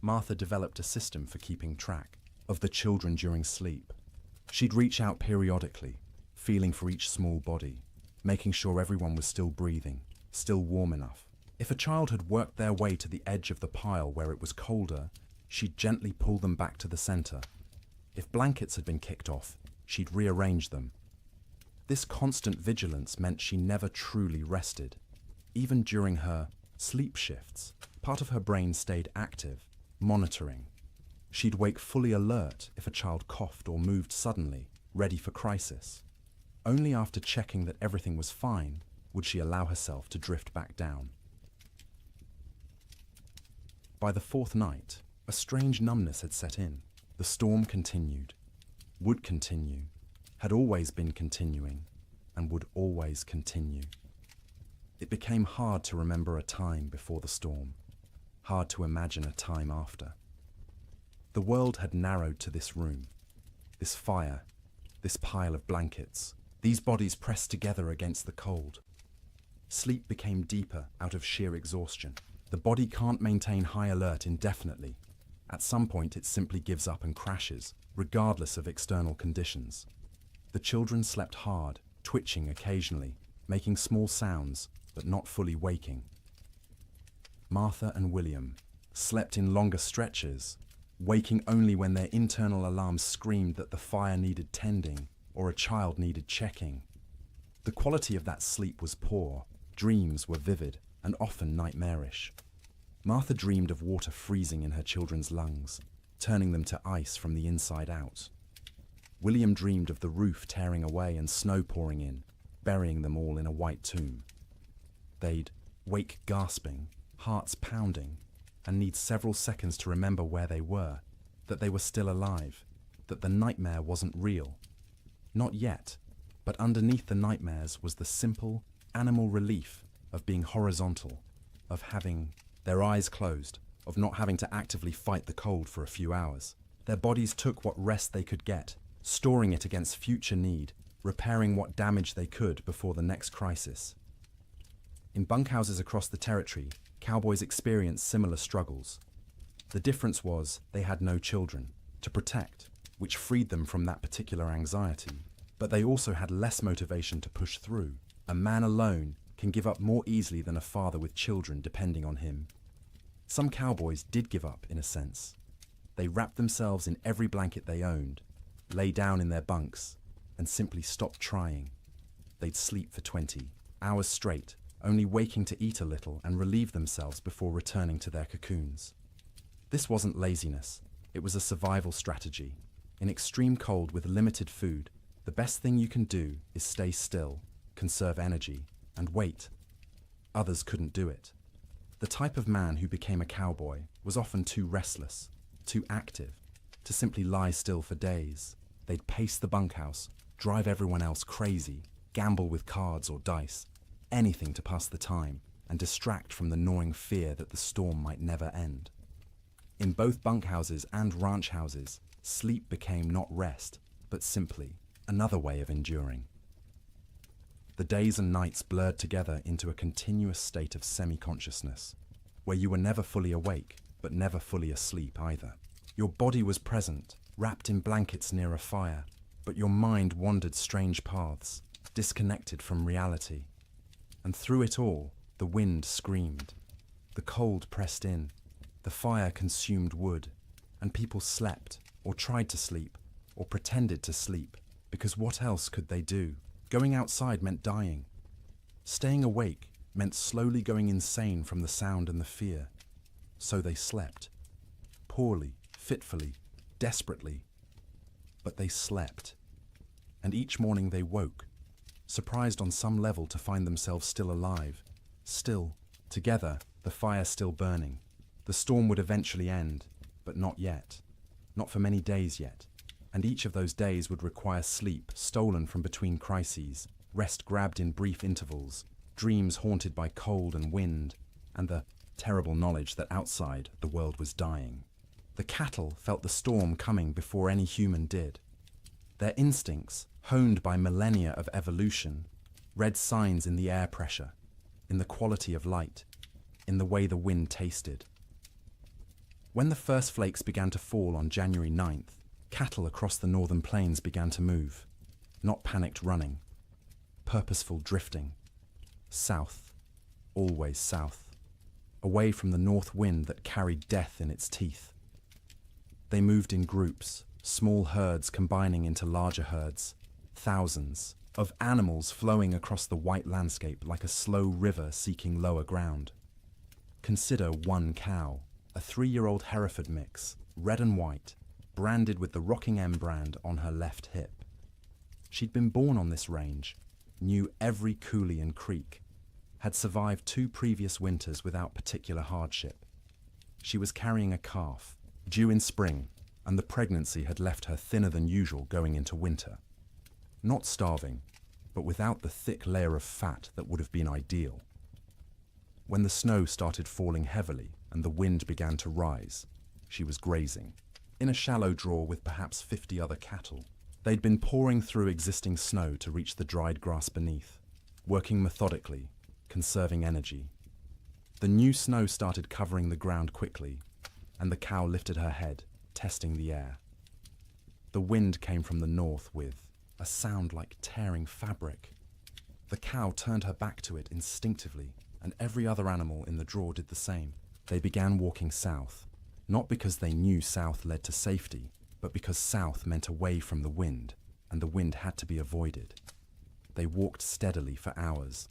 Martha developed a system for keeping track of the children during sleep. She'd reach out periodically, feeling for each small body, making sure everyone was still breathing, still warm enough. If a child had worked their way to the edge of the pile where it was colder, she'd gently pull them back to the center. If blankets had been kicked off, she'd rearrange them. This constant vigilance meant she never truly rested. Even during her sleep shifts, part of her brain stayed active, monitoring. She'd wake fully alert if a child coughed or moved suddenly, ready for crisis. Only after checking that everything was fine would she allow herself to drift back down. By the fourth night, a strange numbness had set in. The storm continued, would continue, had always been continuing, and would always continue. It became hard to remember a time before the storm, hard to imagine a time after. The world had narrowed to this room, this fire, this pile of blankets, these bodies pressed together against the cold. Sleep became deeper out of sheer exhaustion. The body can't maintain high alert indefinitely. At some point it simply gives up and crashes, regardless of external conditions. The children slept hard, twitching occasionally, making small sounds, but not fully waking. Martha and William slept in longer stretches, waking only when their internal alarms screamed that the fire needed tending or a child needed checking. The quality of that sleep was poor, dreams were vivid and often nightmarish. Martha dreamed of water freezing in her children's lungs, turning them to ice from the inside out. William dreamed of the roof tearing away and snow pouring in, burying them all in a white tomb. They'd wake gasping, hearts pounding, and need several seconds to remember where they were, that they were still alive, that the nightmare wasn't real. Not yet, but underneath the nightmares was the simple, animal relief of being horizontal, of having their eyes closed, of not having to actively fight the cold for a few hours. Their bodies took what rest they could get, storing it against future need, repairing what damage they could before the next crisis. In bunkhouses across the territory, cowboys experienced similar struggles. The difference was they had no children to protect, which freed them from that particular anxiety, but they also had less motivation to push through. A man alone can give up more easily than a father with children depending on him. Some cowboys did give up, in a sense. They wrapped themselves in every blanket they owned, lay down in their bunks, and simply stopped trying. They'd sleep for 20 hours straight, only waking to eat a little and relieve themselves before returning to their cocoons. This wasn't laziness, it was a survival strategy. In extreme cold with limited food, the best thing you can do is stay still, conserve energy, and wait. Others couldn't do it. The type of man who became a cowboy was often too restless, too active, to simply lie still for days. They'd pace the bunkhouse, drive everyone else crazy, gamble with cards or dice, anything to pass the time and distract from the gnawing fear that the storm might never end. In both bunkhouses and ranch houses, sleep became not rest, but simply another way of enduring. The days and nights blurred together into a continuous state of semi-consciousness, where you were never fully awake, but never fully asleep either. Your body was present, wrapped in blankets near a fire, but your mind wandered strange paths, disconnected from reality. And through it all, the wind screamed. The cold pressed in, the fire consumed wood, and people slept, or tried to sleep, or pretended to sleep, because what else could they do? Going outside meant dying. Staying awake meant slowly going insane from the sound and the fear. So they slept. Poorly, fitfully, desperately. But they slept. And each morning they woke, surprised on some level to find themselves still alive, still, together, the fire still burning. The storm would eventually end, but not yet. Not for many days yet. And each of those days would require sleep stolen from between crises, rest grabbed in brief intervals, dreams haunted by cold and wind, and the terrible knowledge that outside the world was dying. The cattle felt the storm coming before any human did. Their instincts, honed by millennia of evolution, read signs in the air pressure, in the quality of light, in the way the wind tasted. When the first flakes began to fall on January 9th, cattle across the northern plains began to move, not panicked running, purposeful drifting, south, always south, away from the north wind that carried death in its teeth. They moved in groups, small herds combining into larger herds, thousands of animals flowing across the white landscape like a slow river seeking lower ground. Consider one cow, a 3-year-old Hereford mix, red and white, branded with the Rocking M brand on her left hip. She'd been born on this range, knew every coulee and creek, had survived 2 previous winters without particular hardship. She was carrying a calf, due in spring, and the pregnancy had left her thinner than usual going into winter. Not starving, but without the thick layer of fat that would have been ideal. When the snow started falling heavily and the wind began to rise, she was grazing, in a shallow draw with perhaps 50 other cattle. They'd been pouring through existing snow to reach the dried grass beneath, working methodically, conserving energy. The new snow started covering the ground quickly, and the cow lifted her head, testing the air. The wind came from the north with a sound like tearing fabric. The cow turned her back to it instinctively, and every other animal in the draw did the same. They began walking south, not because they knew south led to safety, but because south meant away from the wind, and the wind had to be avoided. They walked steadily for hours.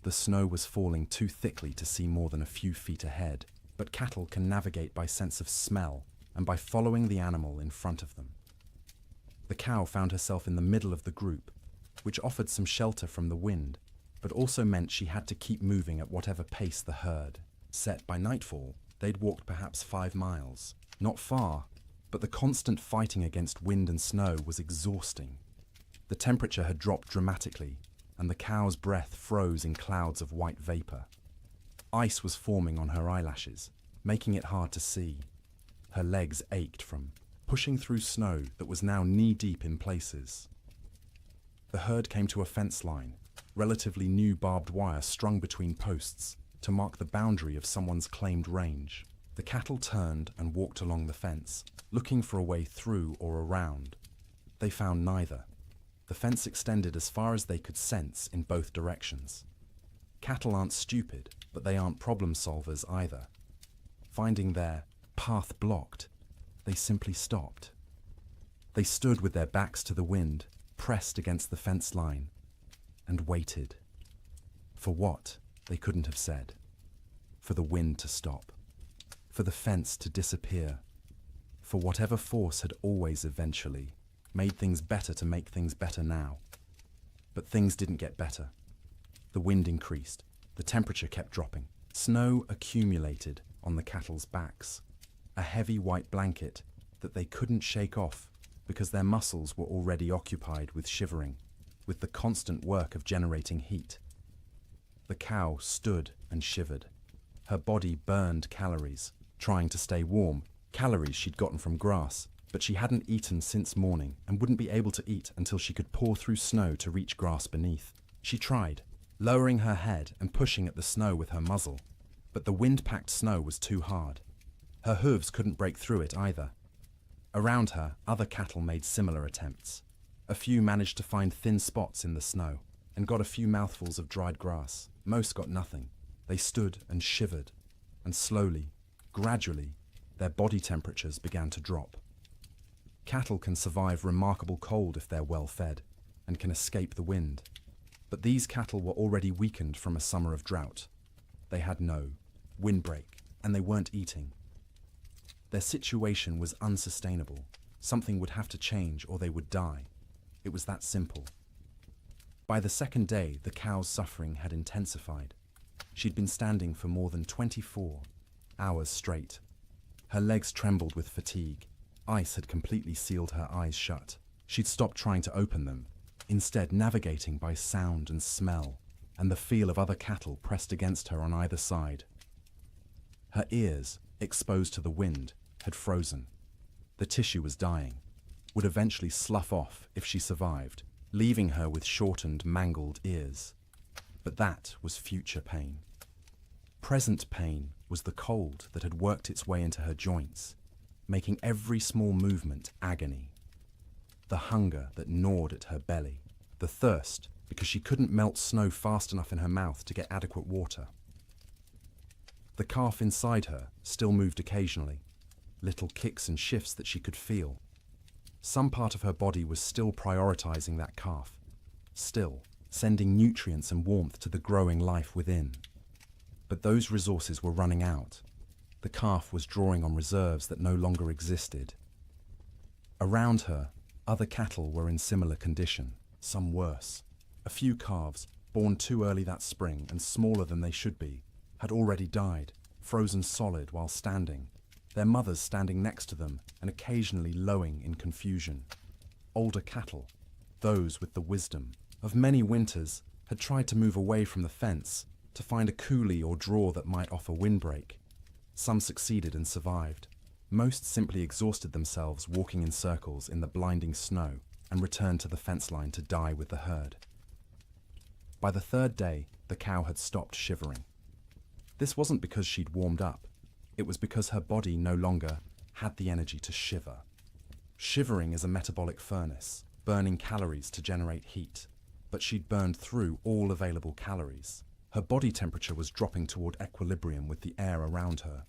The snow was falling too thickly to see more than a few feet ahead, but cattle can navigate by sense of smell and by following the animal in front of them. The cow found herself in the middle of the group, which offered some shelter from the wind, but also meant she had to keep moving at whatever pace the herd set. By nightfall, they'd walked perhaps 5 miles. Not far, but the constant fighting against wind and snow was exhausting. The temperature had dropped dramatically, and the cow's breath froze in clouds of white vapor. Ice was forming on her eyelashes, making it hard to see. Her legs ached from pushing through snow that was now knee-deep in places. The herd came to a fence line, relatively new barbed wire strung between posts to mark the boundary of someone's claimed range. The cattle turned and walked along the fence, looking for a way through or around. They found neither. The fence extended as far as they could sense in both directions. Cattle aren't stupid, but they aren't problem solvers either. Finding their path blocked, they simply stopped. They stood with their backs to the wind, pressed against the fence line, and waited. For what, they couldn't have said. For the wind to stop. For the fence to disappear. For whatever force had always eventually made things better to make things better now. But things didn't get better. The wind increased. The temperature kept dropping. Snow accumulated on the cattle's backs. A heavy white blanket that they couldn't shake off because their muscles were already occupied with shivering, with the constant work of generating heat. The cow stood and shivered. Her body burned calories, trying to stay warm, calories she'd gotten from grass, but she hadn't eaten since morning and wouldn't be able to eat until she could paw through snow to reach grass beneath. She tried, lowering her head and pushing at the snow with her muzzle, but the wind-packed snow was too hard. Her hooves couldn't break through it either. Around her, other cattle made similar attempts. A few managed to find thin spots in the snow and got a few mouthfuls of dried grass. Most got nothing. They stood and shivered, and slowly, gradually, their body temperatures began to drop. Cattle can survive remarkable cold if they're well fed and can escape the wind. But these cattle were already weakened from a summer of drought. They had no windbreak, and they weren't eating. Their situation was unsustainable. Something would have to change or they would die. It was that simple. By the second day, the cow's suffering had intensified. She'd been standing for more than 24 hours straight. Her legs trembled with fatigue. Ice had completely sealed her eyes shut. She'd stopped trying to open them, instead navigating by sound and smell, and the feel of other cattle pressed against her on either side. Her ears, exposed to the wind, had frozen. The tissue was dying, would eventually slough off if she survived, leaving her with shortened, mangled ears. But that was future pain. Present pain was the cold that had worked its way into her joints, making every small movement agony. The hunger that gnawed at her belly, the thirst because she couldn't melt snow fast enough in her mouth to get adequate water. The calf inside her still moved occasionally, little kicks and shifts that she could feel. Some part of her body was still prioritizing that calf, still sending nutrients and warmth to the growing life within. But those resources were running out. The calf was drawing on reserves that no longer existed. Around her, other cattle were in similar condition, some worse. A few calves, born too early that spring and smaller than they should be, had already died, frozen solid while standing, their mothers standing next to them and occasionally lowing in confusion. Older cattle, those with the wisdom of many winters, had tried to move away from the fence to find a coulee or draw that might offer windbreak. Some succeeded and survived. Most simply exhausted themselves walking in circles in the blinding snow and returned to the fence line to die with the herd. By the third day, the cow had stopped shivering. This wasn't because she'd warmed up. It was because her body no longer had the energy to shiver. Shivering is a metabolic furnace, burning calories to generate heat, but she'd burned through all available calories. Her body temperature was dropping toward equilibrium with the air around her.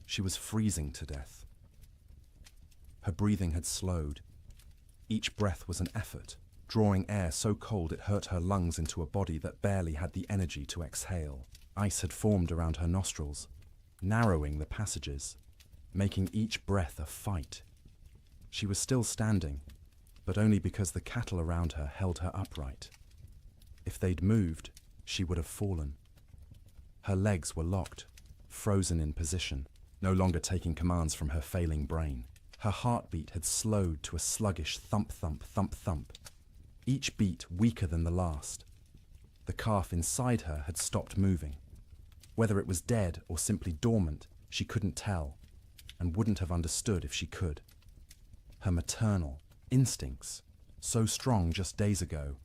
She was freezing to death. Her breathing had slowed. Each breath was an effort, drawing air so cold it hurt her lungs into a body that barely had the energy to exhale. Ice had formed around her nostrils, narrowing the passages, making each breath a fight. She was still standing, but only because the cattle around her held her upright. If they'd moved, she would have fallen. Her legs were locked, frozen in position, no longer taking commands from her failing brain. Her heartbeat had slowed to a sluggish thump, thump, thump, thump, each beat weaker than the last. The calf inside her had stopped moving. Whether it was dead or simply dormant, she couldn't tell, and wouldn't have understood if she could. Her maternal instincts, so strong just days ago,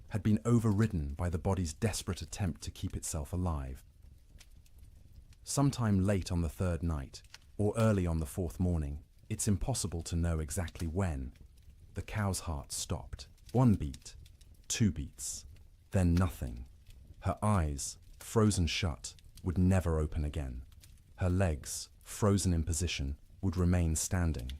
had been overridden by the body's desperate attempt to keep itself alive. Sometime late on the third night, or early on the fourth morning, it's impossible to know exactly when, the cow's heart stopped. 1 beat, 2 beats, then nothing. Her eyes, frozen shut, would never open again. Her legs, frozen in position, would remain standing.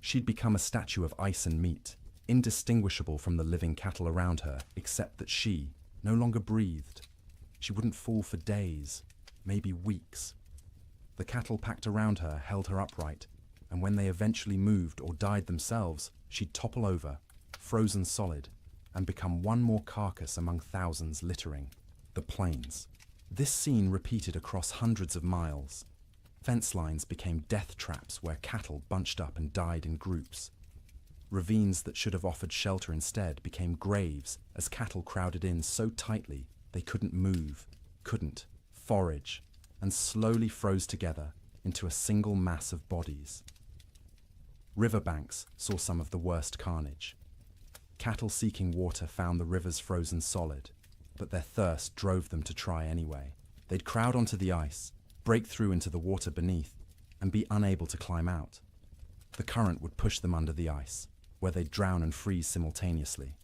She'd become a statue of ice and meat, indistinguishable from the living cattle around her, except that she no longer breathed. She wouldn't fall for days, maybe weeks. The cattle packed around her held her upright, and when they eventually moved or died themselves, she'd topple over, frozen solid, and become one more carcass among thousands littering the plains. This scene repeated across hundreds of miles. Fence lines became death traps where cattle bunched up and died in groups. Ravines that should have offered shelter instead became graves as cattle crowded in so tightly they couldn't move, couldn't forage, and slowly froze together into a single mass of bodies. Riverbanks saw some of the worst carnage. Cattle seeking water found the rivers frozen solid, but their thirst drove them to try anyway. They'd crowd onto the ice, break through into the water beneath, and be unable to climb out. The current would push them under the ice, where they'd drown and freeze simultaneously.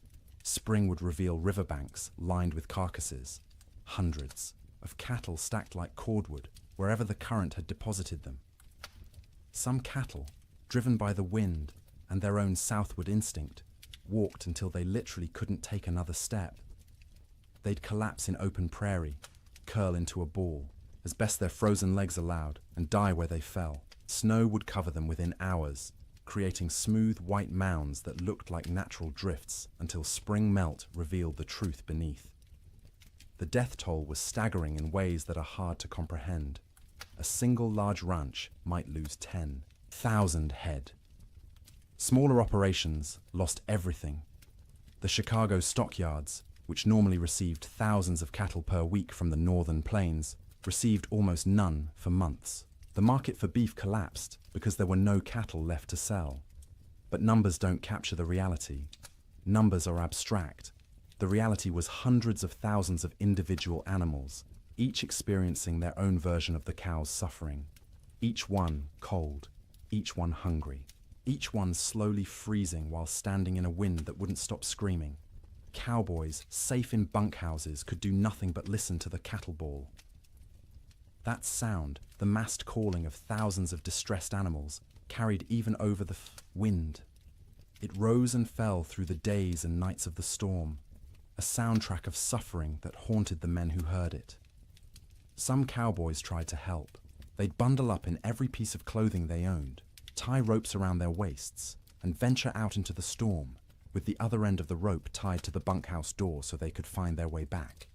Spring would reveal riverbanks lined with carcasses, hundreds of cattle stacked like cordwood wherever the current had deposited them. Some cattle, driven by the wind and their own southward instinct, walked until they literally couldn't take another step. They'd collapse in open prairie, curl into a ball, as best their frozen legs allowed, and die where they fell. Snow would cover them within hours, creating smooth white mounds that looked like natural drifts until spring melt revealed the truth beneath. The death toll was staggering in ways that are hard to comprehend. A single large ranch might lose 10,000 head. Smaller operations lost everything. The Chicago stockyards, which normally received thousands of cattle per week from the northern plains, received almost none for months. The market for beef collapsed because there were no cattle left to sell. But numbers don't capture the reality. Numbers are abstract. The reality was hundreds of thousands of individual animals, each experiencing their own version of the cow's suffering. Each one cold, each one hungry, each one slowly freezing while standing in a wind that wouldn't stop screaming. Cowboys, safe in bunkhouses, could do nothing but listen to the cattle bawl. That sound, the massed calling of thousands of distressed animals, carried even over the wind. It rose and fell through the days and nights of the storm, a soundtrack of suffering that haunted the men who heard it. Some cowboys tried to help. They'd bundle up in every piece of clothing they owned, tie ropes around their waists, and venture out into the storm, with the other end of the rope tied to the bunkhouse door so they could find their way back.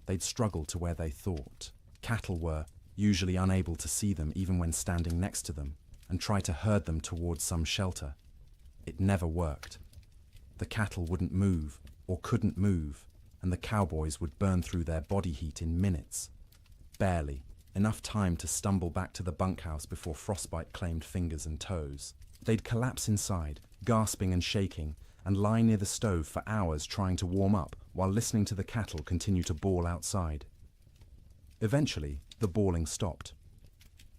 They'd struggle to where they thought. Cattle were usually unable to see them even when standing next to them, and try to herd them towards some shelter. It never worked. The cattle wouldn't move, or couldn't move, and the cowboys would burn through their body heat in minutes. Barely, enough time to stumble back to the bunkhouse before frostbite claimed fingers and toes. They'd collapse inside, gasping and shaking, and lie near the stove for hours trying to warm up while listening to the cattle continue to bawl outside. Eventually, the bawling stopped.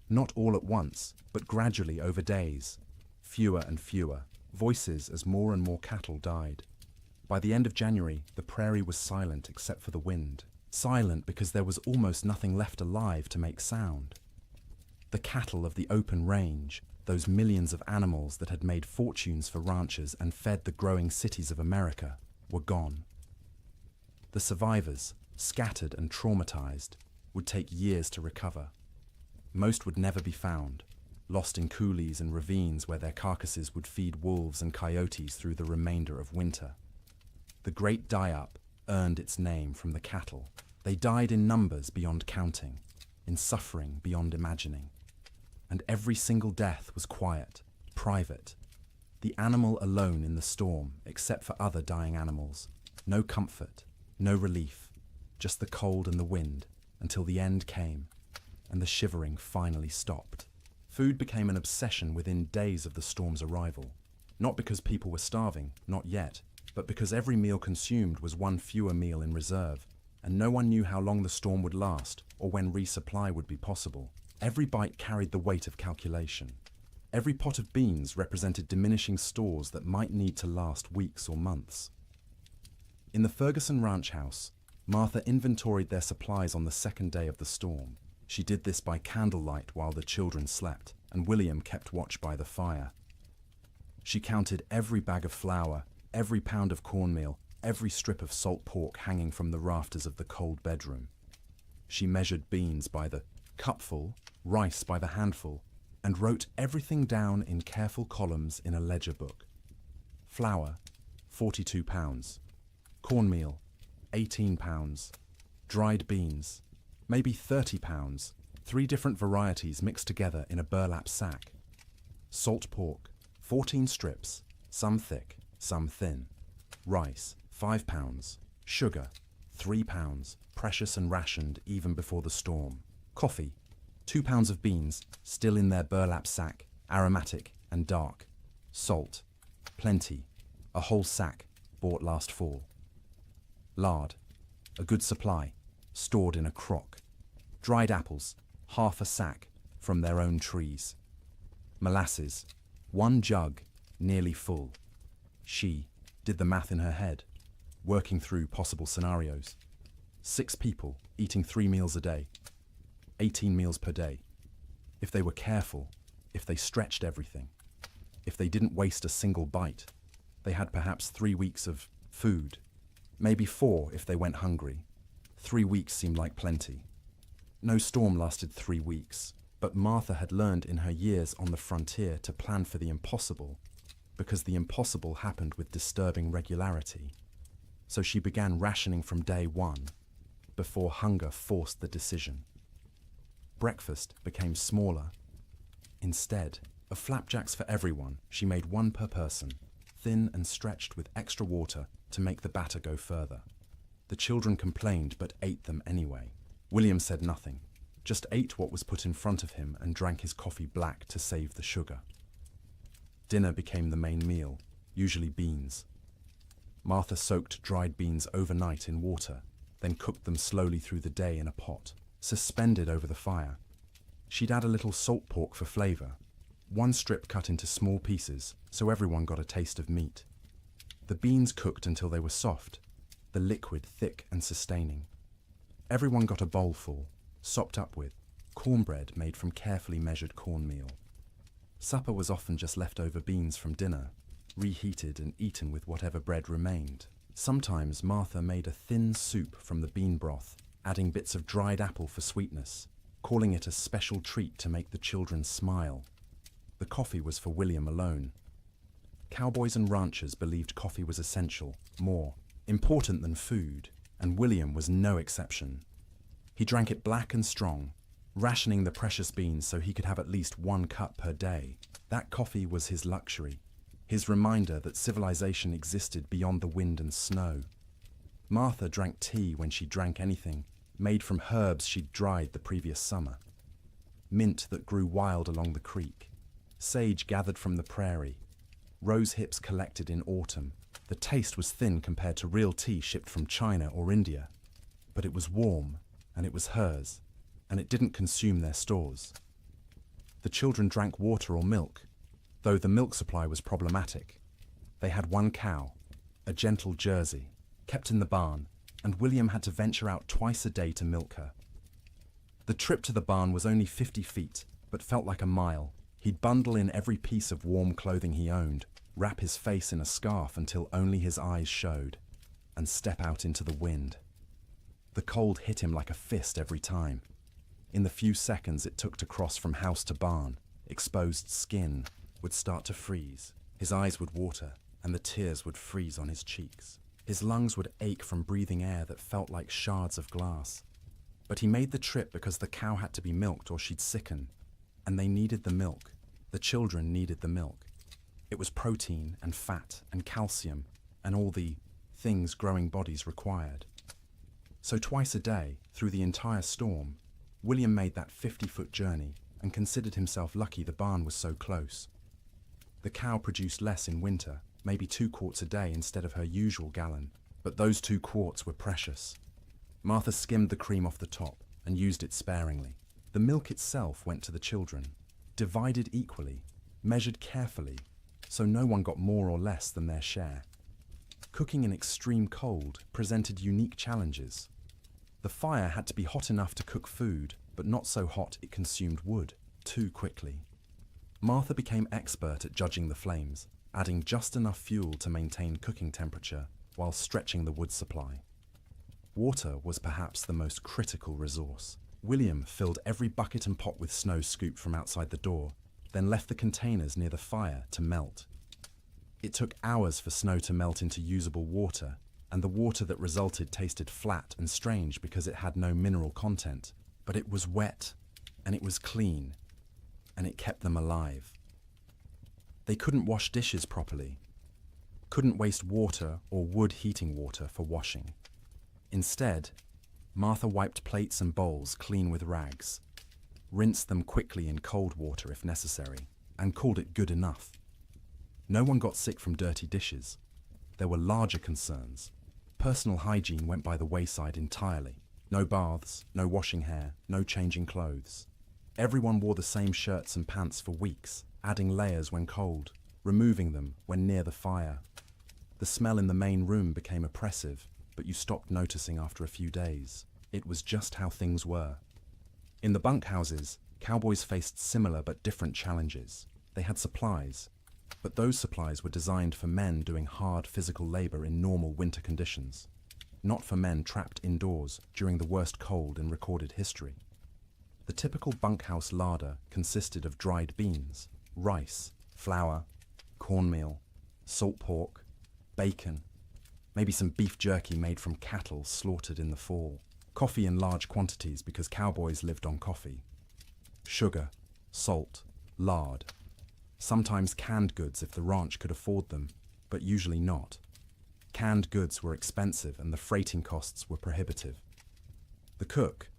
Not all at once, but gradually over days. Fewer and fewer, voices as more and more cattle died. By the end of January, the prairie was silent except for the wind. Silent because there was almost nothing left alive to make sound. The cattle of the open range, those millions of animals that had made fortunes for ranchers and fed the growing cities of America, were gone. The survivors, scattered and traumatized, would take years to recover. Most would never be found, lost in coulees and ravines where their carcasses would feed wolves and coyotes through the remainder of winter. The Great Die-Up earned its name from the cattle. They died in numbers beyond counting, in suffering beyond imagining. And every single death was quiet, private. The animal alone in the storm, except for other dying animals. No comfort, no relief, just the cold and the wind, until the end came, and the shivering finally stopped. Food became an obsession within days of the storm's arrival. Not because people were starving, not yet, but because every meal consumed was one fewer meal in reserve, and no one knew how long the storm would last or when resupply would be possible. Every bite carried the weight of calculation. Every pot of beans represented diminishing stores that might need to last weeks or months. In the Ferguson ranch house, Martha inventoried their supplies on the second day of the storm. She did this by candlelight while the children slept, and William kept watch by the fire. She counted every bag of flour, every pound of cornmeal, every strip of salt pork hanging from the rafters of the cold bedroom. She measured beans by the cupful, rice by the handful, and wrote everything down in careful columns in a ledger book. Flour, 42 pounds. Cornmeal, 18 pounds. Dried beans, maybe 30 pounds, 3 different varieties mixed together in a burlap sack. Salt pork, 14 strips, some thick, some thin. Rice, 5 pounds. Sugar, 3 pounds, precious and rationed even before the storm. Coffee, 2 pounds of beans, still in their burlap sack, aromatic and dark. Salt, plenty, a whole sack, bought last fall. Lard, a good supply, stored in a crock. Dried apples, half a sack, from their own trees. Molasses, 1 jug, nearly full. She did the math in her head, working through possible scenarios. 6 people eating 3 meals a day, 18 meals per day. If they were careful, if they stretched everything, if they didn't waste a single bite, they had perhaps 3 weeks of food, maybe 4 if they went hungry. 3 weeks seemed like plenty. No storm lasted 3 weeks, but Martha had learned in her years on the frontier to plan for the impossible, because the impossible happened with disturbing regularity. So she began rationing from day 1, before hunger forced the decision. Breakfast became smaller. Instead of flapjacks for everyone, she made 1 per person, thin and stretched with extra water to make the batter go further. The children complained but ate them anyway. William said nothing, just ate what was put in front of him and drank his coffee black to save the sugar. Dinner became the main meal, usually beans. Martha soaked dried beans overnight in water, then cooked them slowly through the day in a pot, suspended over the fire. She'd add a little salt pork for flavor, 1 strip cut into small pieces so everyone got a taste of meat. The beans cooked until they were soft, the liquid thick and sustaining. Everyone got a bowlful, sopped up with cornbread made from carefully measured cornmeal. Supper was often just leftover beans from dinner, reheated and eaten with whatever bread remained. Sometimes Martha made a thin soup from the bean broth, adding bits of dried apple for sweetness, calling it a special treat to make the children smile. The coffee was for William alone. Cowboys and ranchers believed coffee was essential, more important than food, and William was no exception. He drank it black and strong, rationing the precious beans so he could have at least 1 cup per day. That coffee was his luxury, his reminder that civilization existed beyond the wind and snow. Martha drank tea when she drank anything, made from herbs she'd dried the previous summer. Mint that grew wild along the creek, sage gathered from the prairie, rose hips collected in autumn. The taste was thin compared to real tea shipped from China or India, but it was warm, and it was hers, and it didn't consume their stores. The children drank water or milk, though the milk supply was problematic. They had 1 cow, a gentle Jersey, kept in the barn, and William had to venture out twice a day to milk her. The trip to the barn was only 50 feet, but felt like a mile. He'd bundle in every piece of warm clothing he owned, wrap his face in a scarf until only his eyes showed, and step out into the wind. The cold hit him like a fist every time. In the few seconds it took to cross from house to barn, exposed skin would start to freeze. His eyes would water, and the tears would freeze on his cheeks. His lungs would ache from breathing air that felt like shards of glass. But he made the trip because the cow had to be milked or she'd sicken, and they needed the milk. The children needed the milk. It was protein and fat and calcium and all the things growing bodies required. So twice a day, through the entire storm, William made that 50-foot journey and considered himself lucky the barn was so close. The cow produced less in winter, maybe 2 quarts a day instead of her usual gallon, but those 2 quarts were precious. Martha skimmed the cream off the top and used it sparingly. The milk itself went to the children, divided equally, measured carefully, so no one got more or less than their share. Cooking in extreme cold presented unique challenges. The fire had to be hot enough to cook food, but not so hot it consumed wood too quickly. Martha became expert at judging the flames, adding just enough fuel to maintain cooking temperature while stretching the wood supply. Water was perhaps the most critical resource. William filled every bucket and pot with snow scooped from outside the door, then left the containers near the fire to melt. It took hours for snow to melt into usable water, and the water that resulted tasted flat and strange because it had no mineral content. But it was wet, and it was clean, and it kept them alive. They couldn't wash dishes properly, couldn't waste water or wood heating water for washing. Instead, Martha wiped plates and bowls clean with rags, rinsed them quickly in cold water if necessary, and called it good enough. No one got sick from dirty dishes. There were larger concerns. Personal hygiene went by the wayside entirely. No baths, no washing hair, no changing clothes. Everyone wore the same shirts and pants for weeks, adding layers when cold, removing them when near the fire. The smell in the main room became oppressive, but you stopped noticing after a few days. It was just how things were. In the bunkhouses, cowboys faced similar but different challenges. They had supplies, but those supplies were designed for men doing hard physical labor in normal winter conditions, not for men trapped indoors during the worst cold in recorded history. The typical bunkhouse larder consisted of dried beans, rice, flour, cornmeal, salt pork, bacon, maybe some beef jerky made from cattle slaughtered in the fall, coffee in large quantities because cowboys lived on coffee, sugar, salt, lard, sometimes canned goods if the ranch could afford them, but usually not. Canned goods were expensive and the freighting costs were prohibitive. The cook,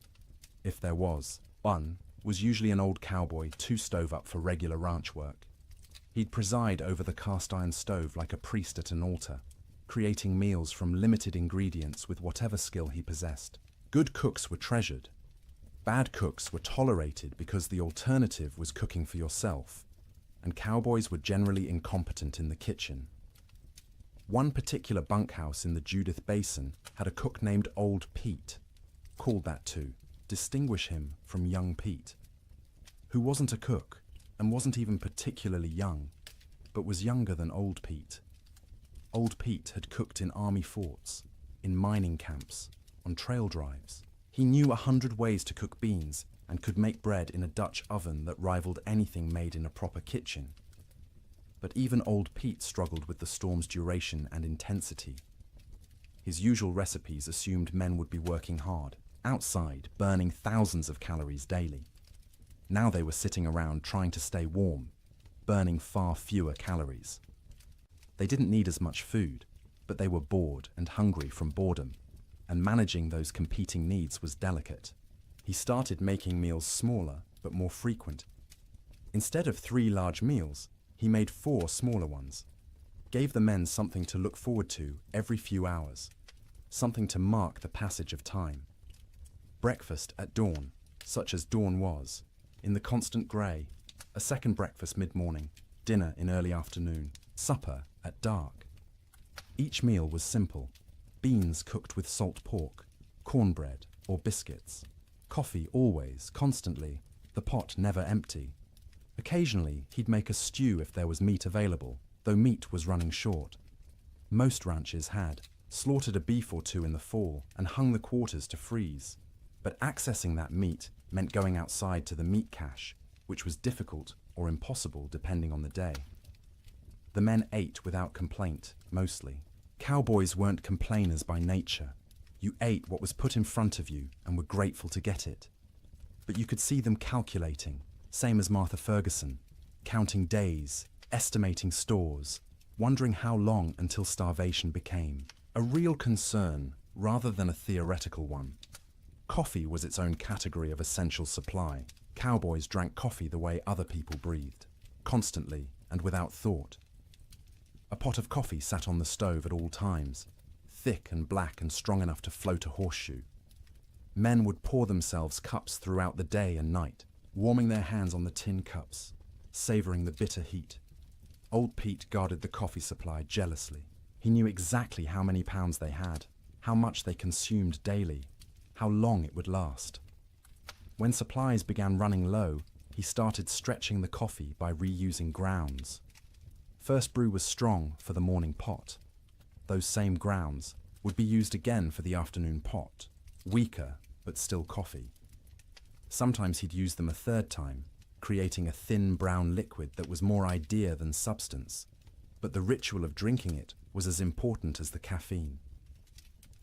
if there was one, was usually an old cowboy too stove up for regular ranch work. He'd preside over the cast iron stove like a priest at an altar, creating meals from limited ingredients with whatever skill he possessed. Good cooks were treasured. Bad cooks were tolerated because the alternative was cooking for yourself, and cowboys were generally incompetent in the kitchen. One particular bunkhouse in the Judith Basin had a cook named Old Pete, called that to distinguish him from young Pete, who wasn't a cook and wasn't even particularly young, but was younger than Old Pete. Old Pete had cooked in army forts, in mining camps, on trail drives. He knew 100 ways to cook beans and could make bread in a Dutch oven that rivaled anything made in a proper kitchen. But even Old Pete struggled with the storm's duration and intensity. His usual recipes assumed men would be working hard, outside, burning thousands of calories daily. Now they were sitting around trying to stay warm, burning far fewer calories. They didn't need as much food, but they were bored and hungry from boredom, and managing those competing needs was delicate. He started making meals smaller but more frequent. Instead of 3 large meals, he made 4 smaller ones, gave the men something to look forward to every few hours, something to mark the passage of time. Breakfast at dawn, such as dawn was, in the constant grey, a second breakfast mid-morning, dinner in early afternoon, supper at dark. Each meal was simple: beans cooked with salt pork, cornbread or biscuits, coffee always, constantly, the pot never empty. Occasionally, he'd make a stew if there was meat available, though meat was running short. Most ranches had slaughtered a beef or 2 in the fall and hung the quarters to freeze. But accessing that meat meant going outside to the meat cache, which was difficult or impossible depending on the day. The men ate without complaint, mostly. Cowboys weren't complainers by nature. You ate what was put in front of you and were grateful to get it. But you could see them calculating, same as Martha Ferguson, counting days, estimating stores, wondering how long until starvation became a real concern rather than a theoretical one. Coffee was its own category of essential supply. Cowboys drank coffee the way other people breathed, constantly and without thought. A pot of coffee sat on the stove at all times, thick and black and strong enough to float a horseshoe. Men would pour themselves cups throughout the day and night, warming their hands on the tin cups, savouring the bitter heat. Old Pete guarded the coffee supply jealously. He knew exactly how many pounds they had, how much they consumed daily, how long it would last. When supplies began running low, he started stretching the coffee by reusing grounds. First brew was strong for the morning pot. Those same grounds would be used again for the afternoon pot, weaker but still coffee. Sometimes he'd use them a third time, creating a thin brown liquid that was more idea than substance, but the ritual of drinking it was as important as the caffeine.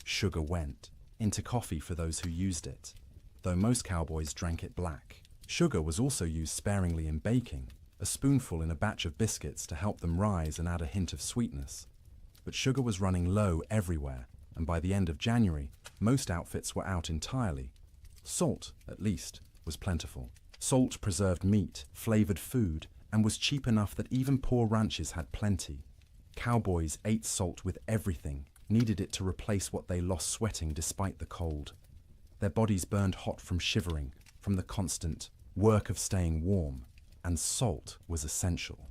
Sugar went into coffee for those who used it, though most cowboys drank it black. Sugar was also used sparingly in baking, a spoonful in a batch of biscuits to help them rise and add a hint of sweetness. But sugar was running low everywhere, and by the end of January, most outfits were out entirely. Salt, at least, was plentiful. Salt preserved meat, flavored food, and was cheap enough that even poor ranches had plenty. Cowboys ate salt with everything, needed it to replace what they lost sweating despite the cold. Their bodies burned hot from shivering, from the constant work of staying warm, and salt was essential.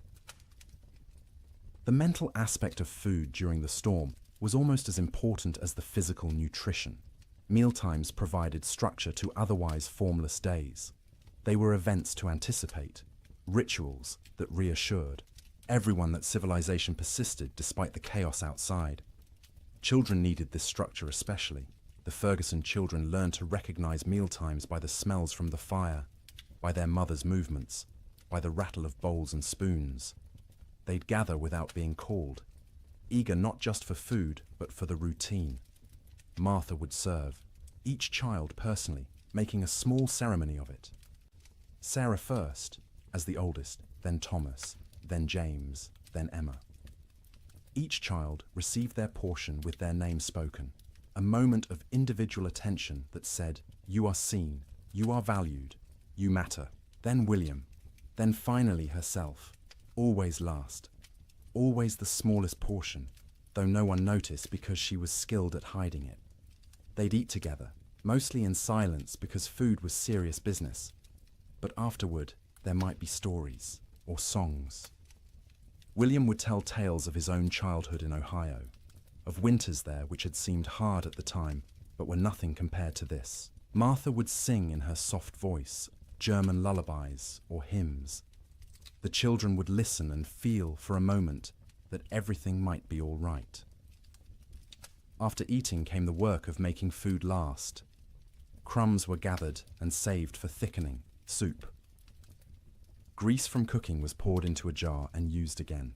The mental aspect of food during the storm was almost as important as the physical nutrition. Mealtimes provided structure to otherwise formless days. They were events to anticipate, rituals that reassured everyone that civilization persisted despite the chaos outside. Children needed this structure especially. The Ferguson children learned to recognize mealtimes by the smells from the fire, by their mother's movements, by the rattle of bowls and spoons. They'd gather without being called, eager not just for food, but for the routine. Martha would serve, each child personally, making a small ceremony of it. Sarah first, as the oldest, then Thomas, then James, then Emma. Each child received their portion with their name spoken, a moment of individual attention that said, "You are seen, you are valued, you matter." Then William, then finally herself, always last, always the smallest portion, though no one noticed because she was skilled at hiding it. They'd eat together, mostly in silence because food was serious business. But afterward, there might be stories or songs. William would tell tales of his own childhood in Ohio, of winters there which had seemed hard at the time, but were nothing compared to this. Martha would sing in her soft voice German lullabies or hymns. The children would listen and feel for a moment that everything might be all right. After eating came the work of making food last. Crumbs were gathered and saved for thickening, soup. Grease from cooking was poured into a jar and used again.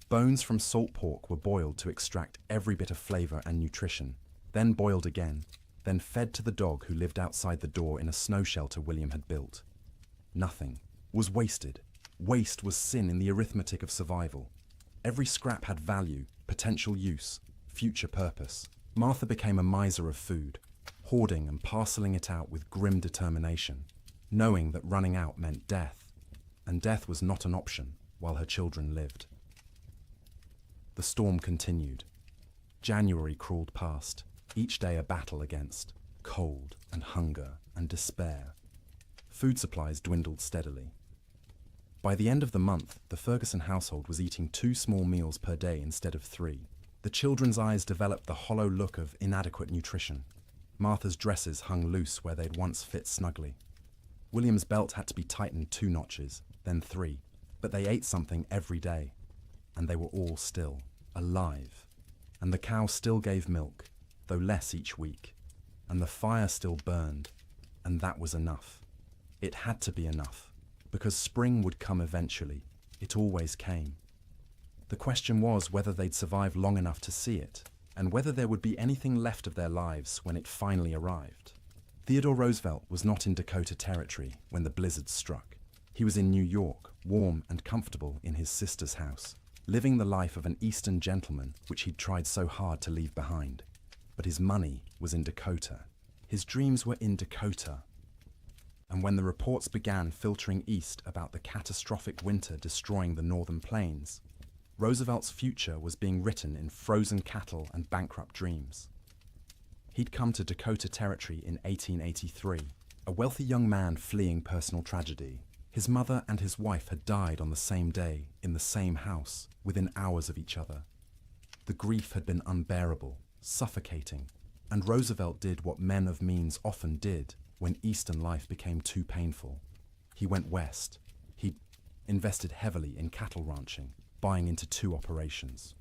Bones from salt pork were boiled to extract every bit of flavor and nutrition, then boiled again, then fed to the dog who lived outside the door in a snow shelter William had built. Nothing was wasted. Waste was sin in the arithmetic of survival. Every scrap had value, potential use, future purpose. Martha became a miser of food, hoarding and parceling it out with grim determination, knowing that running out meant death, and death was not an option while her children lived. The storm continued. January crawled past, each day a battle against cold and hunger and despair. Food supplies dwindled steadily. By the end of the month, the Ferguson household was eating 2 small meals per day instead of 3. The children's eyes developed the hollow look of inadequate nutrition. Martha's dresses hung loose where they'd once fit snugly. William's belt had to be tightened 2 notches, then 3, but they ate something every day, and they were all still alive. And the cow still gave milk, though less each week, and the fire still burned, and that was enough. It had to be enough, because spring would come eventually. It always came. The question was whether they'd survive long enough to see it, and whether there would be anything left of their lives when it finally arrived. Theodore Roosevelt was not in Dakota Territory when the blizzard struck. He was in New York, warm and comfortable in his sister's house, living the life of an Eastern gentleman which he'd tried so hard to leave behind. But his money was in Dakota. His dreams were in Dakota. And when the reports began filtering east about the catastrophic winter destroying the northern plains, Roosevelt's future was being written in frozen cattle and bankrupt dreams. He'd come to Dakota Territory in 1883, a wealthy young man fleeing personal tragedy. His mother and his wife had died on the same day, in the same house, within hours of each other. The grief had been unbearable, suffocating, and Roosevelt did what men of means often did when Eastern life became too painful. He went west. He invested heavily in cattle ranching, buying into two operations: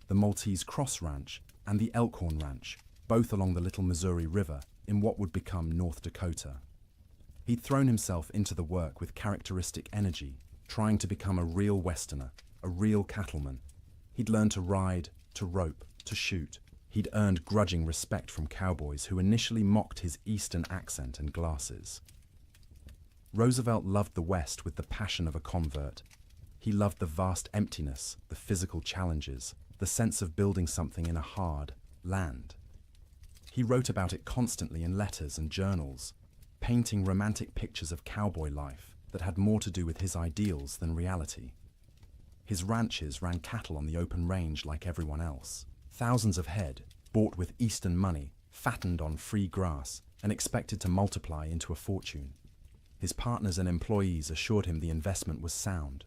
the Maltese Cross Ranch and the Elkhorn Ranch, both along the Little Missouri River in what would become North Dakota. He'd thrown himself into the work with characteristic energy, trying to become a real Westerner, a real cattleman. He'd learned to ride, to rope, to shoot. He'd earned grudging respect from cowboys who initially mocked his Eastern accent and glasses. Roosevelt loved the West with the passion of a convert. He loved the vast emptiness, the physical challenges, the sense of building something in a hard land. He wrote about it constantly in letters and journals, painting romantic pictures of cowboy life that had more to do with his ideals than reality. His ranches ran cattle on the open range like everyone else. Thousands of head, bought with Eastern money, fattened on free grass, and expected to multiply into a fortune. His partners and employees assured him the investment was sound.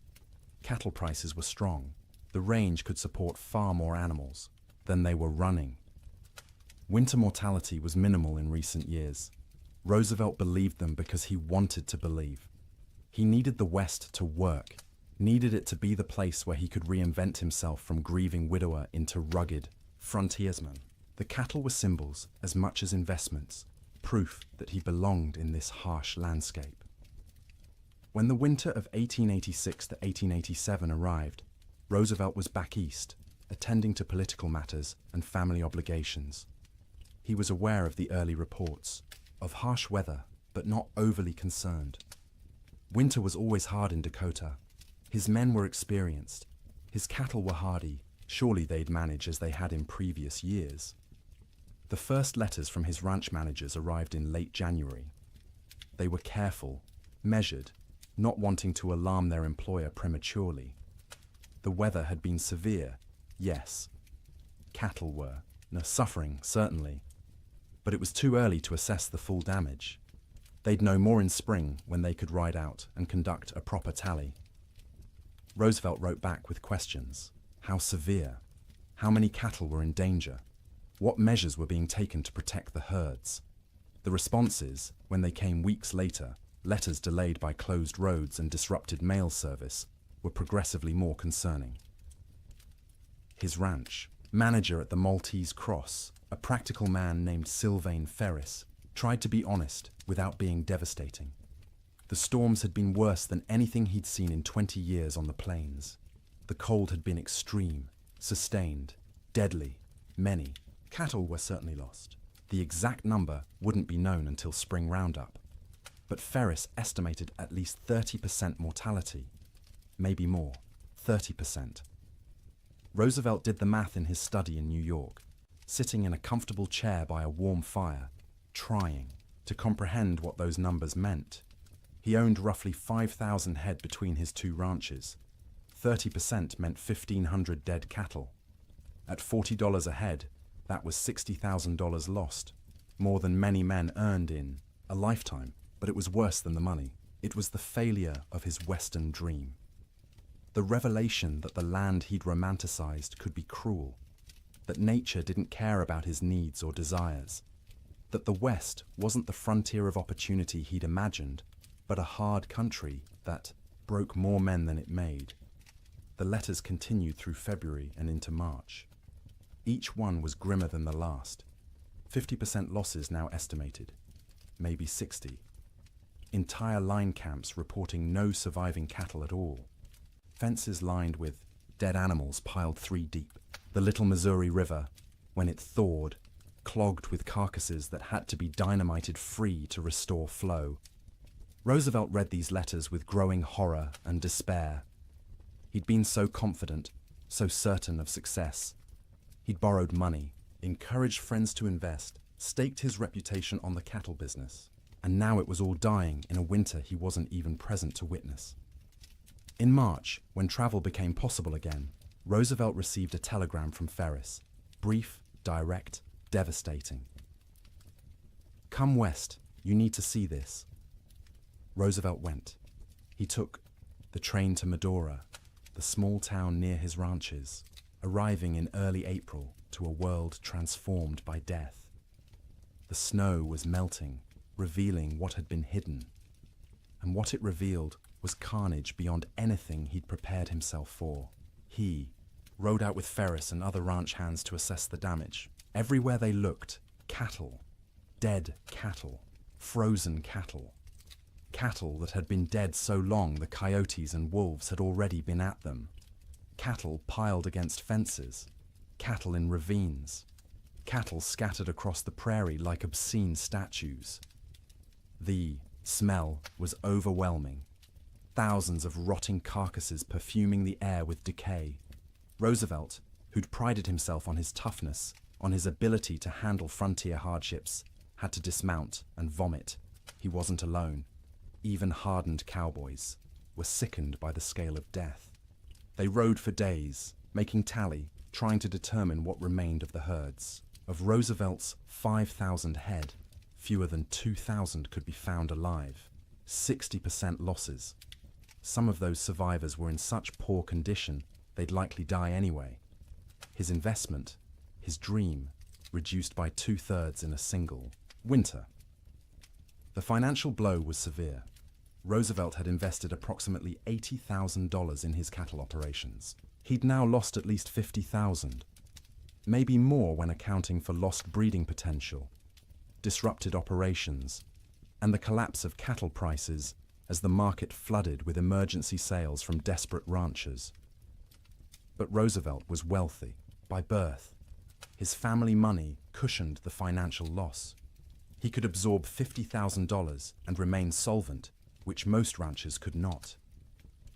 Cattle prices were strong. The range could support far more animals than they were running. Winter mortality was minimal in recent years. Roosevelt believed them because he wanted to believe. He needed the West to work, needed it to be the place where he could reinvent himself from grieving widower into rugged frontiersman. The cattle were symbols as much as investments, proof that he belonged in this harsh landscape. When the winter of 1886 to 1887 arrived, Roosevelt was back east, attending to political matters and family obligations. He was aware of the early reports, of harsh weather, but not overly concerned. Winter was always hard in Dakota. His men were experienced. His cattle were hardy. Surely they'd manage as they had in previous years. The first letters from his ranch managers arrived in late January. They were careful, measured, not wanting to alarm their employer prematurely. The weather had been severe, yes. Cattle were, suffering, certainly. But it was too early to assess the full damage. They'd know more in spring when they could ride out and conduct a proper tally. Roosevelt wrote back with questions. How severe? How many cattle were in danger? What measures were being taken to protect the herds? The responses, when they came weeks later, letters delayed by closed roads and disrupted mail service, were progressively more concerning. His ranch, manager at the Maltese Cross, a practical man named Sylvain Ferris, tried to be honest without being devastating. The storms had been worse than anything he'd seen in 20 years on the plains. The cold had been extreme, sustained, deadly, many. Cattle were certainly lost. The exact number wouldn't be known until spring roundup. But Ferris estimated at least 30% mortality. Maybe more, 30%. Roosevelt did the math in his study in New York, sitting in a comfortable chair by a warm fire, trying to comprehend what those numbers meant. He owned roughly 5,000 head between his two ranches. 30% meant 1,500 dead cattle. At $40 a head, that was $60,000 lost, more than many men earned in a lifetime. But it was worse than the money. It was the failure of his Western dream. The revelation that the land he'd romanticized could be cruel, that nature didn't care about his needs or desires, that the West wasn't the frontier of opportunity he'd imagined, but a hard country that broke more men than it made. The letters continued through February and into March. Each one was grimmer than the last. 50% losses now estimated, maybe 60. Entire line camps reporting no surviving cattle at all. Fences lined with dead animals piled 3 deep. The Little Missouri River, when it thawed, clogged with carcasses that had to be dynamited free to restore flow. Roosevelt read these letters with growing horror and despair. He'd been so confident, so certain of success. He'd borrowed money, encouraged friends to invest, staked his reputation on the cattle business. And now it was all dying in a winter he wasn't even present to witness. In March, when travel became possible again, Roosevelt received a telegram from Ferris. Brief, direct, devastating. Come west, you need to see this. Roosevelt went. He took the train to Medora, the small town near his ranches. arriving in early April to a world transformed by death. The snow was melting, revealing what had been hidden. And what it revealed was carnage beyond anything he'd prepared himself for. He rode out with Ferris and other ranch hands to assess the damage. Everywhere they looked, cattle. Dead cattle. Frozen cattle. Cattle that had been dead so long the coyotes and wolves had already been at them. Cattle piled against fences. Cattle in ravines. Cattle scattered across the prairie like obscene statues. The smell was overwhelming. Thousands of rotting carcasses perfuming the air with decay. Roosevelt, who'd prided himself on his toughness, on his ability to handle frontier hardships, had to dismount and vomit. He wasn't alone. Even hardened cowboys were sickened by the scale of death. They rode for days, making tally, trying to determine what remained of the herds. Of Roosevelt's 5,000 head, fewer than 2,000 could be found alive. 60% losses. Some of those survivors were in such poor condition they'd likely die anyway. His investment, his dream, reduced by 2/3 in a single winter. The financial blow was severe. Roosevelt had invested approximately $80,000 in his cattle operations. He'd now lost at least $50,000, maybe more when accounting for lost breeding potential, disrupted operations, and the collapse of cattle prices as the market flooded with emergency sales from desperate ranchers. But Roosevelt was wealthy by birth. His family money cushioned the financial loss. He could absorb $50,000 and remain solvent, which most ranchers could not.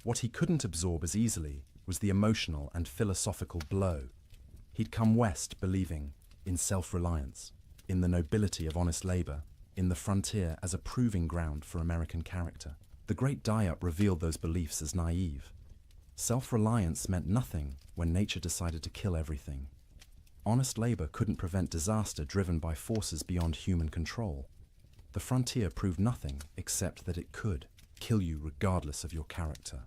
What he couldn't absorb as easily was the emotional and philosophical blow. He'd come west believing in self-reliance, in the nobility of honest labor, in the frontier as a proving ground for American character. The Great Die-Up revealed those beliefs as naive. Self-reliance meant nothing when nature decided to kill everything. Honest labor couldn't prevent disaster driven by forces beyond human control. The frontier proved nothing except that it could kill you regardless of your character.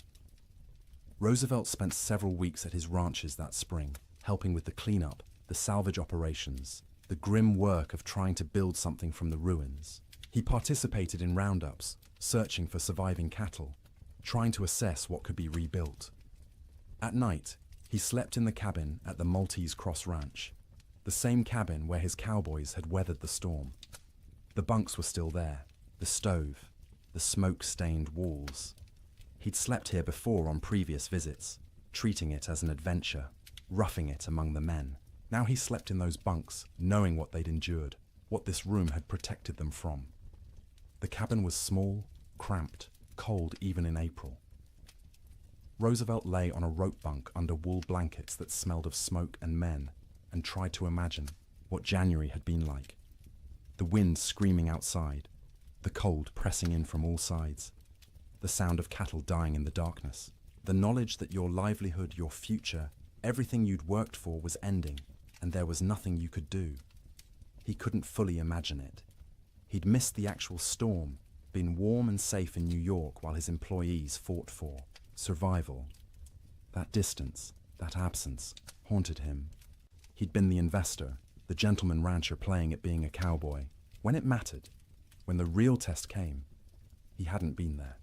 Roosevelt spent several weeks at his ranches that spring, helping with the cleanup, the salvage operations, the grim work of trying to build something from the ruins. He participated in roundups, searching for surviving cattle, trying to assess what could be rebuilt. At night, he slept in the cabin at the Maltese Cross Ranch, the same cabin where his cowboys had weathered the storm. The bunks were still there, the stove, the smoke-stained walls. He'd slept here before on previous visits, treating it as an adventure, roughing it among the men. Now he slept in those bunks, knowing what they'd endured, what this room had protected them from. The cabin was small, cramped, cold even in April. Roosevelt lay on a rope bunk under wool blankets that smelled of smoke and men, and tried to imagine what January had been like. The wind screaming outside, the cold pressing in from all sides, the sound of cattle dying in the darkness, the knowledge that your livelihood, your future, everything you'd worked for was ending, and there was nothing you could do. He couldn't fully imagine it. He'd missed the actual storm, been warm and safe in New York while his employees fought for survival. That distance, that absence, haunted him. He'd been the investor, the gentleman rancher playing at being a cowboy. When it mattered, when the real test came, he hadn't been there.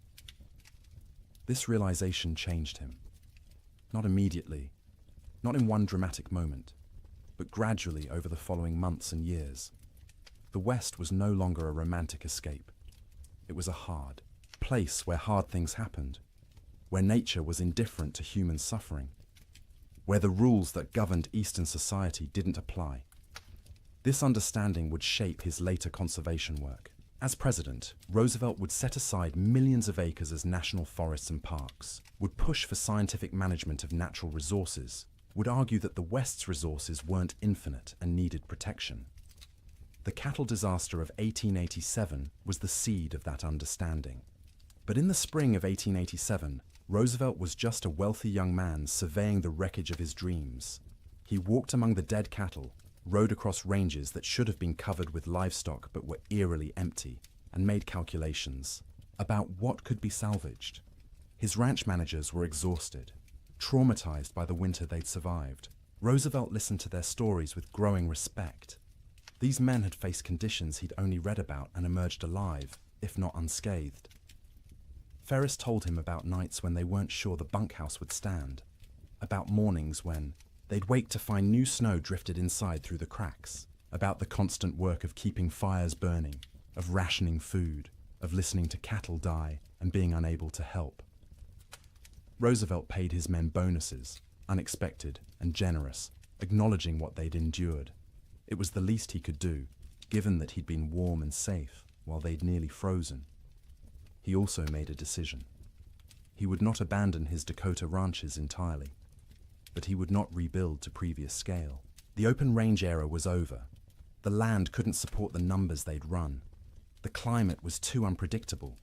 This realization changed him. Not immediately, not in one dramatic moment, but gradually over the following months and years. The West was no longer a romantic escape. It was a hard place where hard things happened, where nature was indifferent to human suffering, where the rules that governed Eastern society didn't apply. This understanding would shape his later conservation work. As president, Roosevelt would set aside millions of acres as national forests and parks, would push for scientific management of natural resources, would argue that the West's resources weren't infinite and needed protection. The cattle disaster of 1887 was the seed of that understanding. But in the spring of 1887, Roosevelt was just a wealthy young man surveying the wreckage of his dreams. He walked among the dead cattle, rode across ranges that should have been covered with livestock but were eerily empty, and made calculations about what could be salvaged. His ranch managers were exhausted, traumatized by the winter they'd survived. Roosevelt listened to their stories with growing respect. These men had faced conditions he'd only read about and emerged alive, if not unscathed. Ferris told him about nights when they weren't sure the bunkhouse would stand, about mornings when they'd wake to find new snow drifted inside through the cracks, about the constant work of keeping fires burning, of rationing food, of listening to cattle die and being unable to help. Roosevelt paid his men bonuses, unexpected and generous, acknowledging what they'd endured. It was the least he could do, given that he'd been warm and safe while they'd nearly frozen. He also made a decision. He would not abandon his Dakota ranches entirely, but he would not rebuild to previous scale. The open range era was over. The land couldn't support the numbers they'd run. The climate was too unpredictable,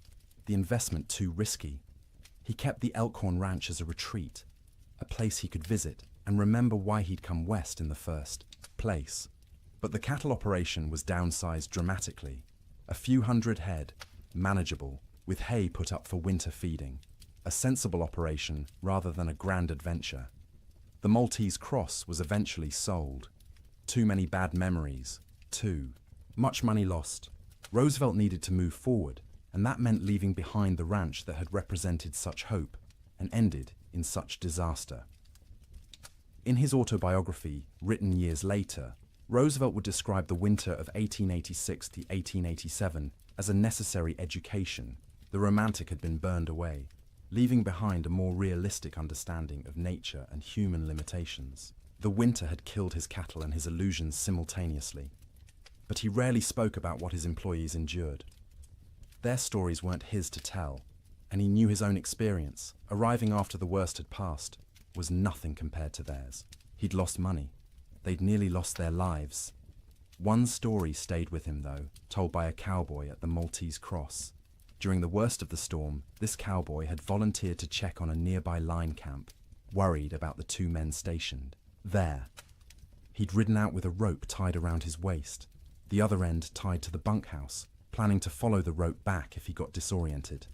the investment too risky. He kept the Elkhorn Ranch as a retreat, a place he could visit and remember why he'd come west in the first place. But the cattle operation was downsized dramatically. A few hundred head, manageable, with hay put up for winter feeding. A sensible operation rather than a grand adventure. The Maltese Cross was eventually sold. Too many bad memories. Too much money lost. Roosevelt needed to move forward, and that meant leaving behind the ranch that had represented such hope and ended in such disaster. In his autobiography, written years later, Roosevelt would describe the winter of 1886 to 1887 as a necessary education. The romantic had been burned away, leaving behind a more realistic understanding of nature and human limitations. The winter had killed his cattle and his illusions simultaneously, but he rarely spoke about what his employees endured. Their stories weren't his to tell, and he knew his own experience, arriving after the worst had passed, was nothing compared to theirs. He'd lost money. They'd nearly lost their lives. One story stayed with him, though, told by a cowboy at the Maltese Cross. During the worst of the storm, this cowboy had volunteered to check on a nearby line camp, worried about the two men stationed there. He'd ridden out with a rope tied around his waist, the other end tied to the bunkhouse, planning to follow the rope back if he got disoriented.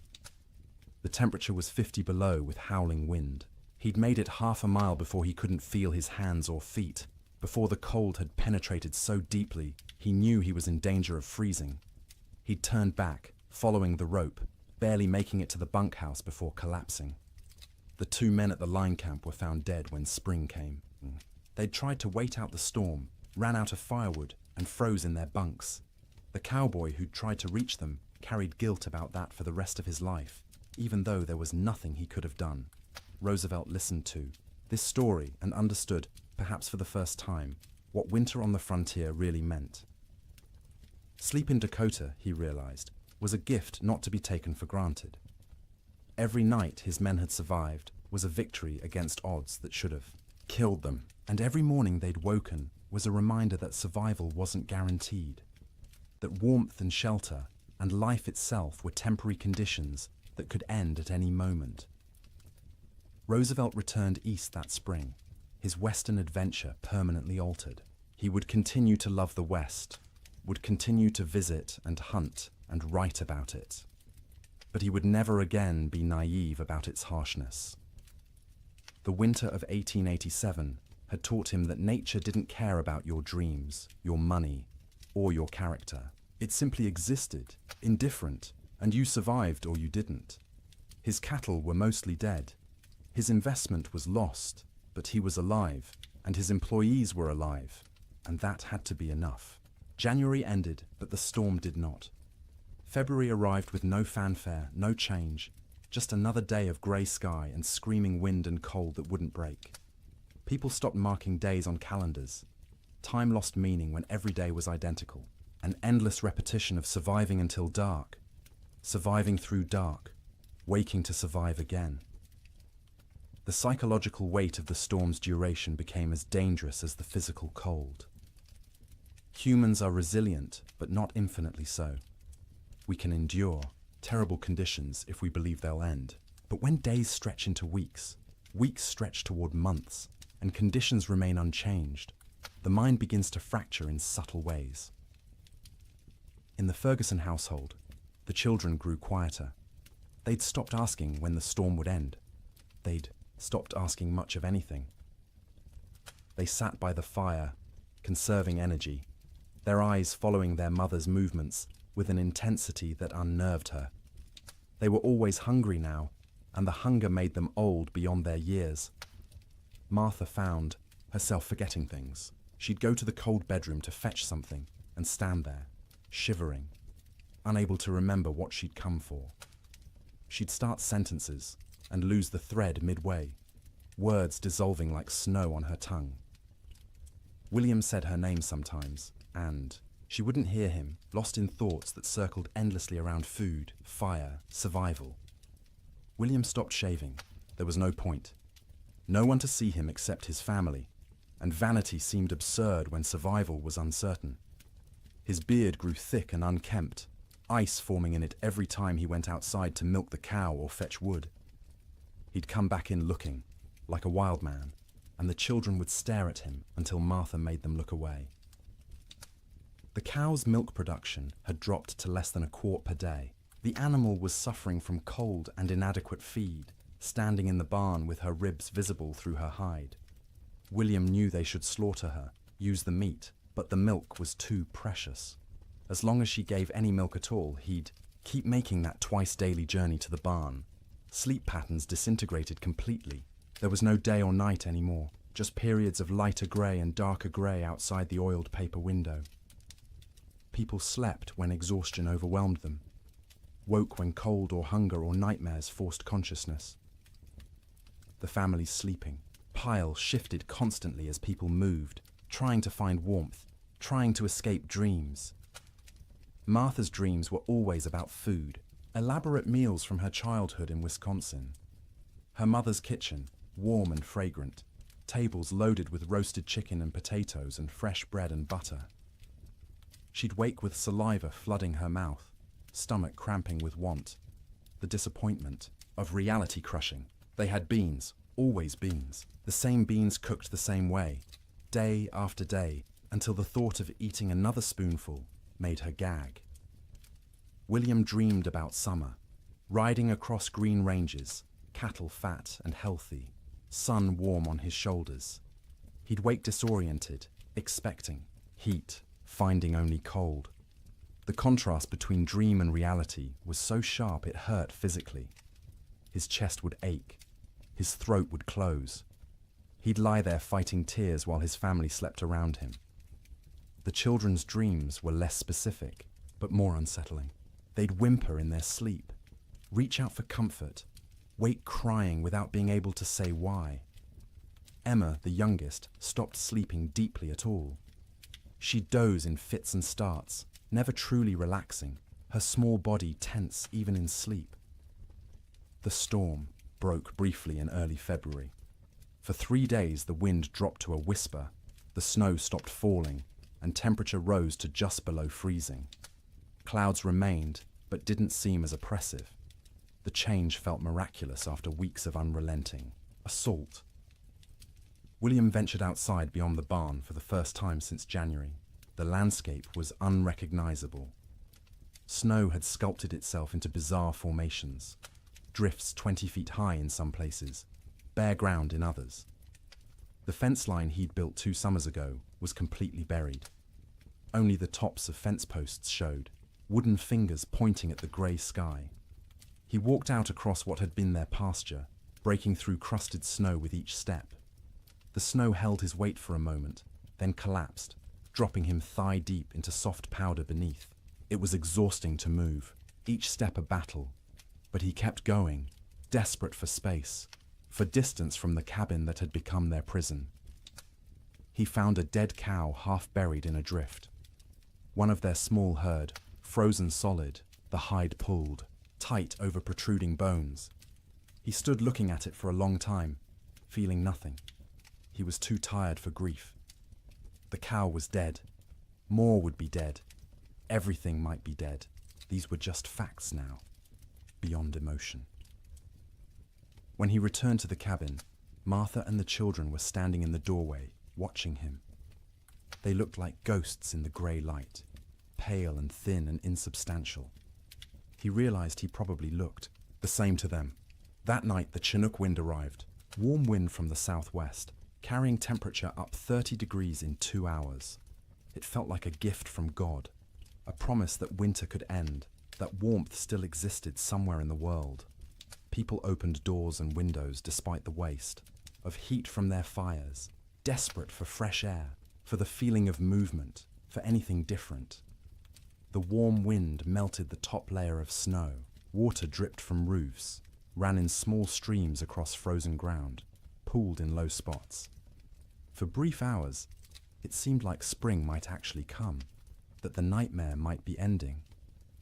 The temperature was 50 below with howling wind. He'd made it half a mile before he couldn't feel his hands or feet, before the cold had penetrated so deeply he knew he was in danger of freezing. He'd turned back, following the rope, barely making it to the bunkhouse before collapsing. The two men at the line camp were found dead when spring came. They'd tried to wait out the storm, ran out of firewood, and froze in their bunks. The cowboy who'd tried to reach them carried guilt about that for the rest of his life, even though there was nothing he could have done. Roosevelt listened to this story and understood, perhaps for the first time, what winter on the frontier really meant. Sleep in Dakota, he realized, was a gift not to be taken for granted. Every night his men had survived was a victory against odds that should have killed them, and every morning they'd woken was a reminder that survival wasn't guaranteed, that warmth and shelter and life itself were temporary conditions that could end at any moment. Roosevelt returned east that spring, his western adventure permanently altered. He would continue to love the West, would continue to visit and hunt and write about it, but he would never again be naive about its harshness. The winter of 1887 had taught him that nature didn't care about your dreams, your money, or your character. It simply existed, indifferent, and you survived or you didn't. His cattle were mostly dead. His investment was lost, but he was alive, and his employees were alive, and that had to be enough. January ended, but the storm did not. February arrived with no fanfare, no change, just another day of grey sky and screaming wind and cold that wouldn't break. People stopped marking days on calendars. Time lost meaning when every day was identical. An endless repetition of surviving until dark, surviving through dark, waking to survive again. The psychological weight of the storm's duration became as dangerous as the physical cold. Humans are resilient, but not infinitely so. We can endure terrible conditions if we believe they'll end. But when days stretch into weeks, weeks stretch toward months, and conditions remain unchanged, the mind begins to fracture in subtle ways. In the Ferguson household, the children grew quieter. They'd stopped asking when the storm would end. They'd stopped asking much of anything. They sat by the fire, conserving energy, their eyes following their mother's movements with an intensity that unnerved her. They were always hungry now, and the hunger made them old beyond their years. Martha found herself forgetting things. She'd go to the cold bedroom to fetch something and stand there, shivering, unable to remember what she'd come for. She'd start sentences and lose the thread midway, words dissolving like snow on her tongue. William said her name sometimes, and she wouldn't hear him, lost in thoughts that circled endlessly around food, fire, survival. William stopped shaving. There was no point. No one to see him except his family, and vanity seemed absurd when survival was uncertain. His beard grew thick and unkempt, ice forming in it every time he went outside to milk the cow or fetch wood. He'd come back in looking, like a wild man, and the children would stare at him until Martha made them look away. The cow's milk production had dropped to less than a quart per day. The animal was suffering from cold and inadequate feed, standing in the barn with her ribs visible through her hide. William knew they should slaughter her, use the meat, but the milk was too precious. As long as she gave any milk at all, he'd keep making that twice-daily journey to the barn. Sleep patterns disintegrated completely. There was no day or night anymore, just periods of lighter grey and darker grey outside the oiled paper window. People slept when exhaustion overwhelmed them, woke when cold or hunger or nightmares forced consciousness. The family's sleeping. Piles shifted constantly as people moved, trying to find warmth, trying to escape dreams. Martha's dreams were always about food, elaborate meals from her childhood in Wisconsin. Her mother's kitchen, warm and fragrant, tables loaded with roasted chicken and potatoes and fresh bread and butter. She'd wake with saliva flooding her mouth, stomach cramping with want, the disappointment of reality crushing. They had beans, always beans, the same beans cooked the same way, day after day, until the thought of eating another spoonful made her gag. William dreamed about summer, riding across green ranges, cattle fat and healthy, sun warm on his shoulders. He'd wake disoriented, expecting heat, finding only cold. The contrast between dream and reality was so sharp it hurt physically. His chest would ache, his throat would close. He'd lie there fighting tears while his family slept around him. The children's dreams were less specific, but more unsettling. They'd whimper in their sleep, reach out for comfort, wake crying without being able to say why. Emma, the youngest, stopped sleeping deeply at all. She'd doze in fits and starts, never truly relaxing, her small body tense even in sleep. The storm broke briefly in early February. For 3 days the wind dropped to a whisper, the snow stopped falling, and temperature rose to just below freezing. Clouds remained, but didn't seem as oppressive. The change felt miraculous after weeks of unrelenting assault. William ventured outside beyond the barn for the first time since January. The landscape was unrecognizable. Snow had sculpted itself into bizarre formations, drifts 20 feet high in some places, bare ground in others. The fence line he'd built 2 summers ago was completely buried. Only the tops of fence posts showed, wooden fingers pointing at the grey sky. He walked out across what had been their pasture, breaking through crusted snow with each step. The snow held his weight for a moment, then collapsed, dropping him thigh-deep into soft powder beneath. It was exhausting to move, each step a battle, but he kept going, desperate for space, for distance from the cabin that had become their prison. He found a dead cow half buried in a drift. One of their small herd, frozen solid, the hide pulled, tight over protruding bones. He stood looking at it for a long time, feeling nothing. He was too tired for grief. The cow was dead. More would be dead. Everything might be dead. These were just facts now, beyond emotion. When he returned to the cabin, Martha and the children were standing in the doorway, watching him. They looked like ghosts in the grey light, pale and thin and insubstantial. He realized he probably looked the same to them. That night the Chinook wind arrived, warm wind from the southwest, carrying temperature up 30 degrees in 2 hours. It felt like a gift from God, a promise that winter could end, that warmth still existed somewhere in the world. People opened doors and windows despite the waste, of heat from their fires, desperate for fresh air, for the feeling of movement, for anything different. The warm wind melted the top layer of snow, water dripped from roofs, ran in small streams across frozen ground, pooled in low spots. For brief hours, it seemed like spring might actually come, that the nightmare might be ending,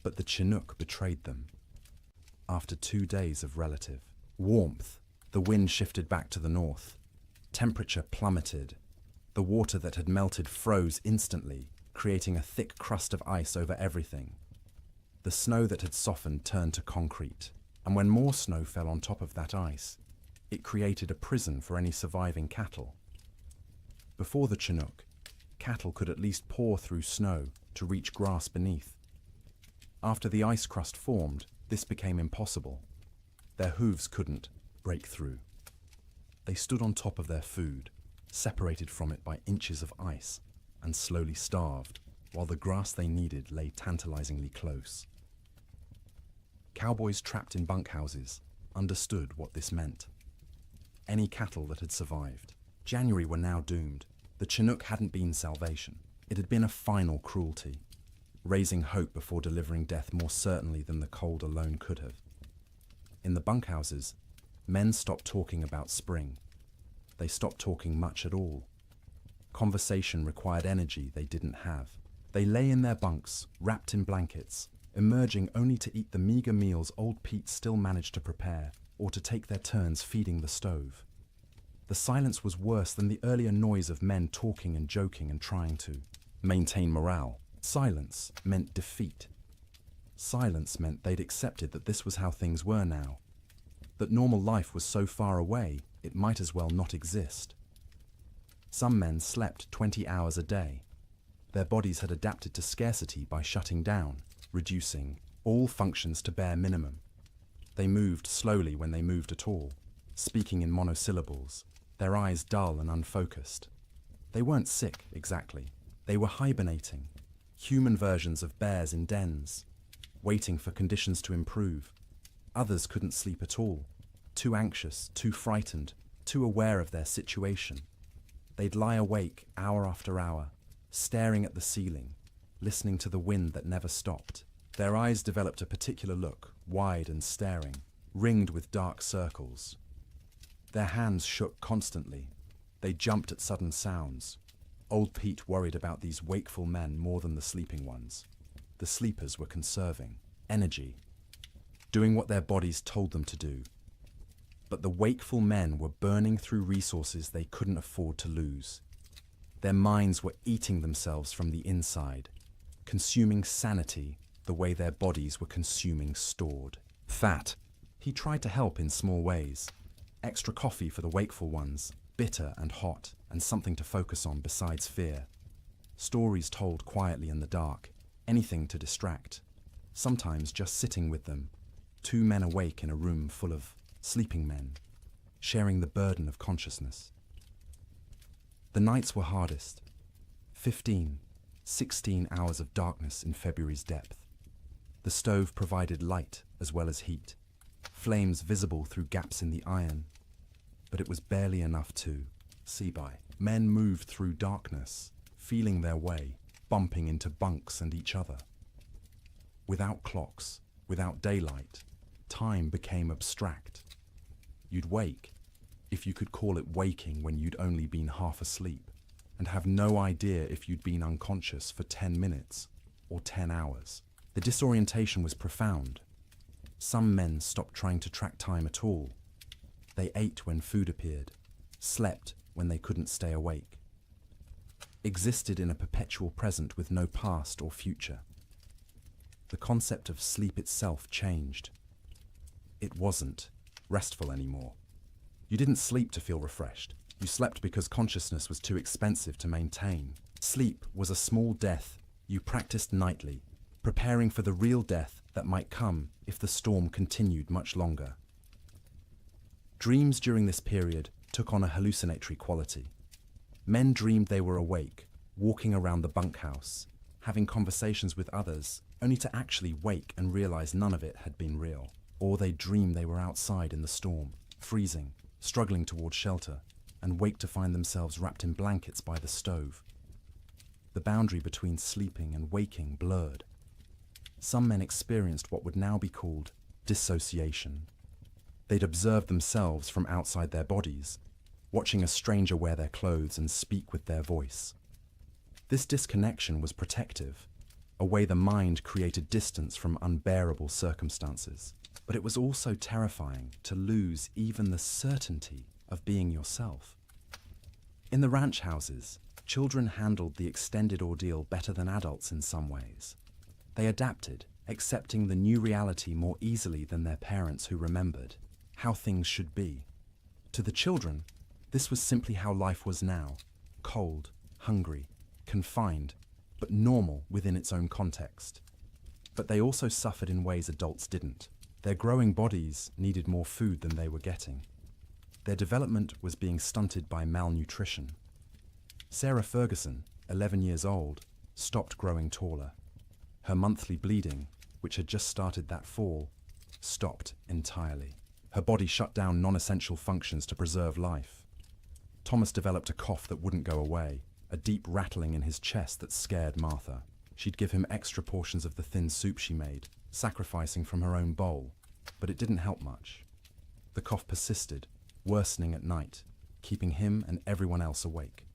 but the Chinook betrayed them. After 2 days of relative warmth, the wind shifted back to the north. Temperature plummeted. The water that had melted froze instantly, creating a thick crust of ice over everything. The snow that had softened turned to concrete, and when more snow fell on top of that ice, it created a prison for any surviving cattle. Before the Chinook, cattle could at least paw through snow to reach grass beneath. After the ice crust formed, this became impossible. Their hooves couldn't break through. They stood on top of their food, separated from it by inches of ice, and slowly starved, while the grass they needed lay tantalizingly close. Cowboys trapped in bunkhouses understood what this meant. Any cattle that had survived January were now doomed. The Chinook hadn't been salvation. It had been a final cruelty, raising hope before delivering death more certainly than the cold alone could have. In the bunkhouses, men stopped talking about spring. They stopped talking much at all. Conversation required energy they didn't have. They lay in their bunks, wrapped in blankets, emerging only to eat the meager meals old Pete still managed to prepare, or to take their turns feeding the stove. The silence was worse than the earlier noise of men talking and joking and trying to maintain morale. Silence meant defeat. Silence meant they'd accepted that this was how things were now, that normal life was so far away it might as well not exist. Some men slept 20 hours a day. Their bodies had adapted to scarcity by shutting down, reducing all functions to bare minimum. They moved slowly when they moved at all, speaking in monosyllables, their eyes dull and unfocused. They weren't sick, exactly. They were hibernating, human versions of bears in dens, waiting for conditions to improve. Others couldn't sleep at all, too anxious, too frightened, too aware of their situation. They'd lie awake hour after hour, staring at the ceiling, listening to the wind that never stopped. Their eyes developed a particular look, wide and staring, ringed with dark circles. Their hands shook constantly. They jumped at sudden sounds. Old Pete worried about these wakeful men more than the sleeping ones. The sleepers were conserving energy, doing what their bodies told them to do. But the wakeful men were burning through resources they couldn't afford to lose. Their minds were eating themselves from the inside, consuming sanity the way their bodies were consuming stored fat. He tried to help in small ways. Extra coffee for the wakeful ones, bitter and hot, and something to focus on besides fear. Stories told quietly in the dark, anything to distract. Sometimes just sitting with them, 2 men awake in a room full of sleeping men, sharing the burden of consciousness. The nights were hardest. 15, 16 hours of darkness in February's depth. The stove provided light as well as heat, flames visible through gaps in the iron, but it was barely enough to see by. Men moved through darkness, feeling their way, bumping into bunks and each other. Without clocks, without daylight, time became abstract. You'd wake, if you could call it waking when you'd only been half asleep, and have no idea if you'd been unconscious for 10 minutes or 10 hours. The disorientation was profound. Some men stopped trying to track time at all. They ate when food appeared, slept when they couldn't stay awake, existed in a perpetual present with no past or future. The concept of sleep itself changed. It wasn't restful anymore. You didn't sleep to feel refreshed. You slept because consciousness was too expensive to maintain. Sleep was a small death you practiced nightly, preparing for the real death that might come if the storm continued much longer. Dreams during this period took on a hallucinatory quality. Men dreamed they were awake, walking around the bunkhouse, having conversations with others, only to actually wake and realize none of it had been real. Or they dreamed they were outside in the storm, freezing, struggling toward shelter, and wake to find themselves wrapped in blankets by the stove. The boundary between sleeping and waking blurred. Some men experienced what would now be called dissociation. They'd observe themselves from outside their bodies, watching a stranger wear their clothes and speak with their voice. This disconnection was protective, a way the mind created distance from unbearable circumstances. But it was also terrifying to lose even the certainty of being yourself. In the ranch houses, children handled the extended ordeal better than adults in some ways. They adapted, accepting the new reality more easily than their parents who remembered how things should be. To the children, this was simply how life was now, cold, hungry, confined, but normal within its own context. But they also suffered in ways adults didn't. Their growing bodies needed more food than they were getting. Their development was being stunted by malnutrition. Sarah Ferguson, 11 years old, stopped growing taller. Her monthly bleeding, which had just started that fall, stopped entirely. Her body shut down non-essential functions to preserve life. Thomas developed a cough that wouldn't go away, a deep rattling in his chest that scared Martha. She'd give him extra portions of the thin soup she made, sacrificing from her own bowl, but it didn't help much. The cough persisted, worsening at night, keeping him and everyone else awake.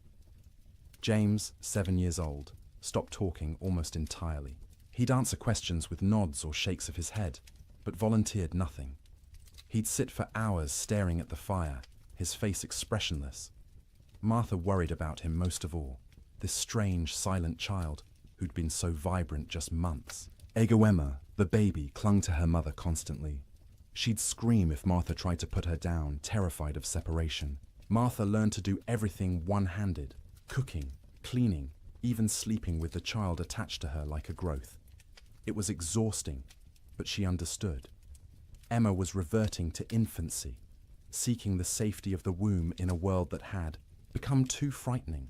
James, 7 years old, stopped talking almost entirely. He'd answer questions with nods or shakes of his head, but volunteered nothing. He'd sit for hours staring at the fire, his face expressionless. Martha worried about him most of all, this strange, silent child who'd been so vibrant just months. Emma, the baby, clung to her mother constantly. She'd scream if Martha tried to put her down, terrified of separation. Martha learned to do everything one-handed, cooking, cleaning, even sleeping with the child attached to her like a growth. It was exhausting, but she understood. Emma was reverting to infancy, seeking the safety of the womb in a world that had become too frightening.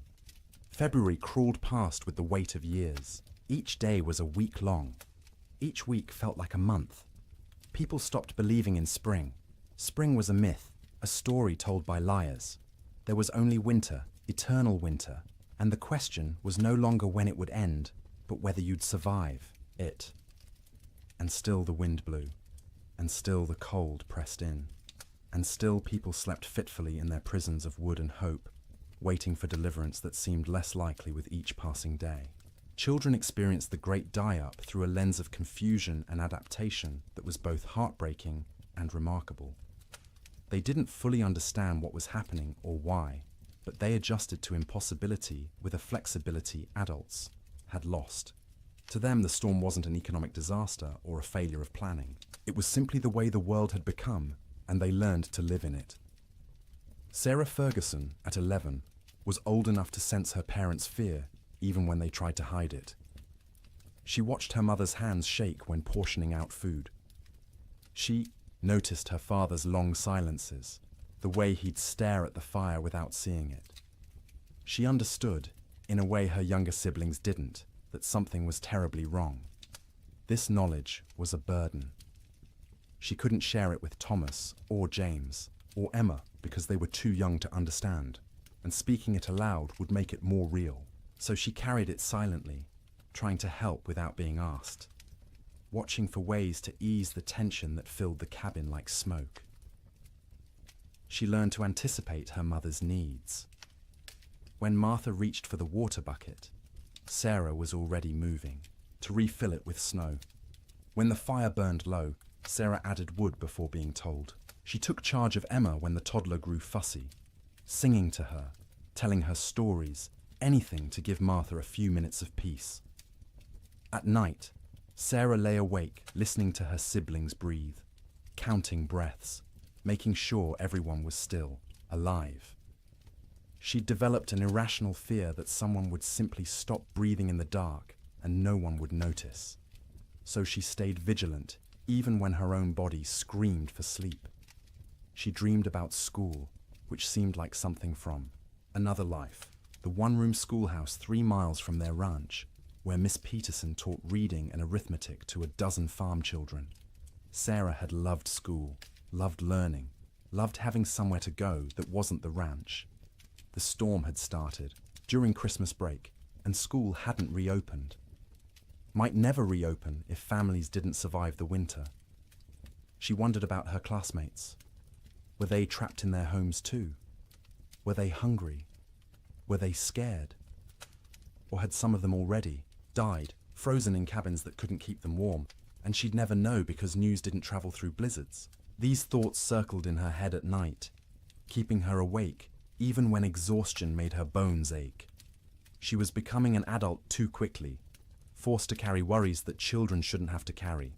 February crawled past with the weight of years. Each day was a week long. Each week felt like a month. People stopped believing in spring. Spring was a myth, a story told by liars. There was only winter, eternal winter, and the question was no longer when it would end, but whether you'd survive it. And still the wind blew, and still the cold pressed in, and still people slept fitfully in their prisons of wood and hope, waiting for deliverance that seemed less likely with each passing day. Children experienced the great die-up through a lens of confusion and adaptation that was both heartbreaking and remarkable. They didn't fully understand what was happening or why, but they adjusted to impossibility with a flexibility adults had lost. To them, the storm wasn't an economic disaster or a failure of planning. It was simply the way the world had become, and they learned to live in it. Sarah Ferguson, at 11, was old enough to sense her parents' fear, even when they tried to hide it. She watched her mother's hands shake when portioning out food. She noticed her father's long silences, the way he'd stare at the fire without seeing it. She understood, in a way her younger siblings didn't, that something was terribly wrong. This knowledge was a burden. She couldn't share it with Thomas or James or Emma because they were too young to understand, and speaking it aloud would make it more real. So she carried it silently, trying to help without being asked, watching for ways to ease the tension that filled the cabin like smoke. She learned to anticipate her mother's needs. When Martha reached for the water bucket, Sarah was already moving, to refill it with snow. When the fire burned low, Sarah added wood before being told. She took charge of Emma when the toddler grew fussy, singing to her, telling her stories, anything to give Martha a few minutes of peace. At night, Sarah lay awake, listening to her siblings breathe, counting breaths, making sure everyone was still, alive. She'd developed an irrational fear that someone would simply stop breathing in the dark and no one would notice. So she stayed vigilant, even when her own body screamed for sleep. She dreamed about school, which seemed like something from another life. the one-room schoolhouse 3 miles from their ranch, where Miss Peterson taught reading and arithmetic to a dozen farm children. Sarah had loved school, loved learning, loved having somewhere to go that wasn't the ranch. The storm had started during Christmas break, and school hadn't reopened. Might never reopen if families didn't survive the winter. She wondered about her classmates. Were they trapped in their homes too? Were they hungry? Were they scared? Or had some of them already died, frozen in cabins that couldn't keep them warm, and she'd never know because news didn't travel through blizzards? These thoughts circled in her head at night, keeping her awake even when exhaustion made her bones ache. She was becoming an adult too quickly, forced to carry worries that children shouldn't have to carry.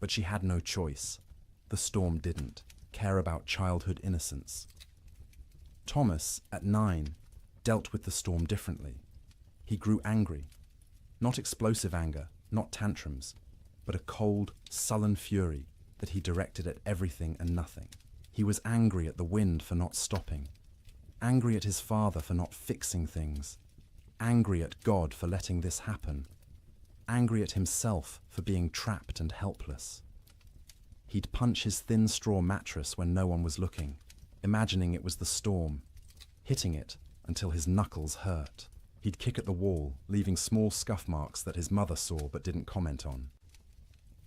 But she had no choice. The storm didn't care about childhood innocence. Thomas, at 9, dealt with the storm differently. He grew angry. Not explosive anger, not tantrums, but a cold, sullen fury that he directed at everything and nothing. He was angry at the wind for not stopping, angry at his father for not fixing things, angry at God for letting this happen, angry at himself for being trapped and helpless. He'd punch his thin straw mattress when no one was looking, imagining it was the storm, hitting it until his knuckles hurt. He'd kick at the wall, leaving small scuff marks that his mother saw but didn't comment on.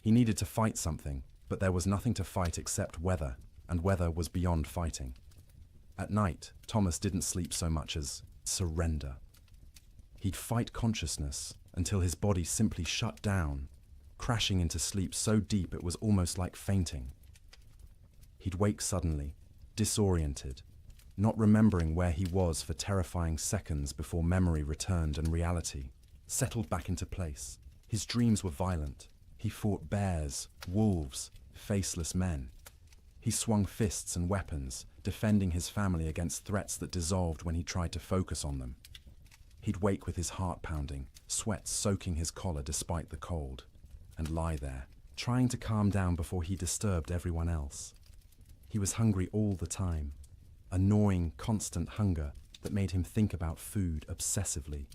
He needed to fight something, but there was nothing to fight except weather, and weather was beyond fighting. At night, Thomas didn't sleep so much as surrender. He'd fight consciousness until his body simply shut down, crashing into sleep so deep it was almost like fainting. He'd wake suddenly, disoriented, not remembering where he was for terrifying seconds before memory returned and reality settled back into place. His dreams were violent. He fought bears, wolves, faceless men. He swung fists and weapons, defending his family against threats that dissolved when he tried to focus on them. He'd wake with his heart pounding, sweat soaking his collar despite the cold, and lie there, trying to calm down before he disturbed everyone else. He was hungry all the time, a gnawing, constant hunger that made him think about food obsessively.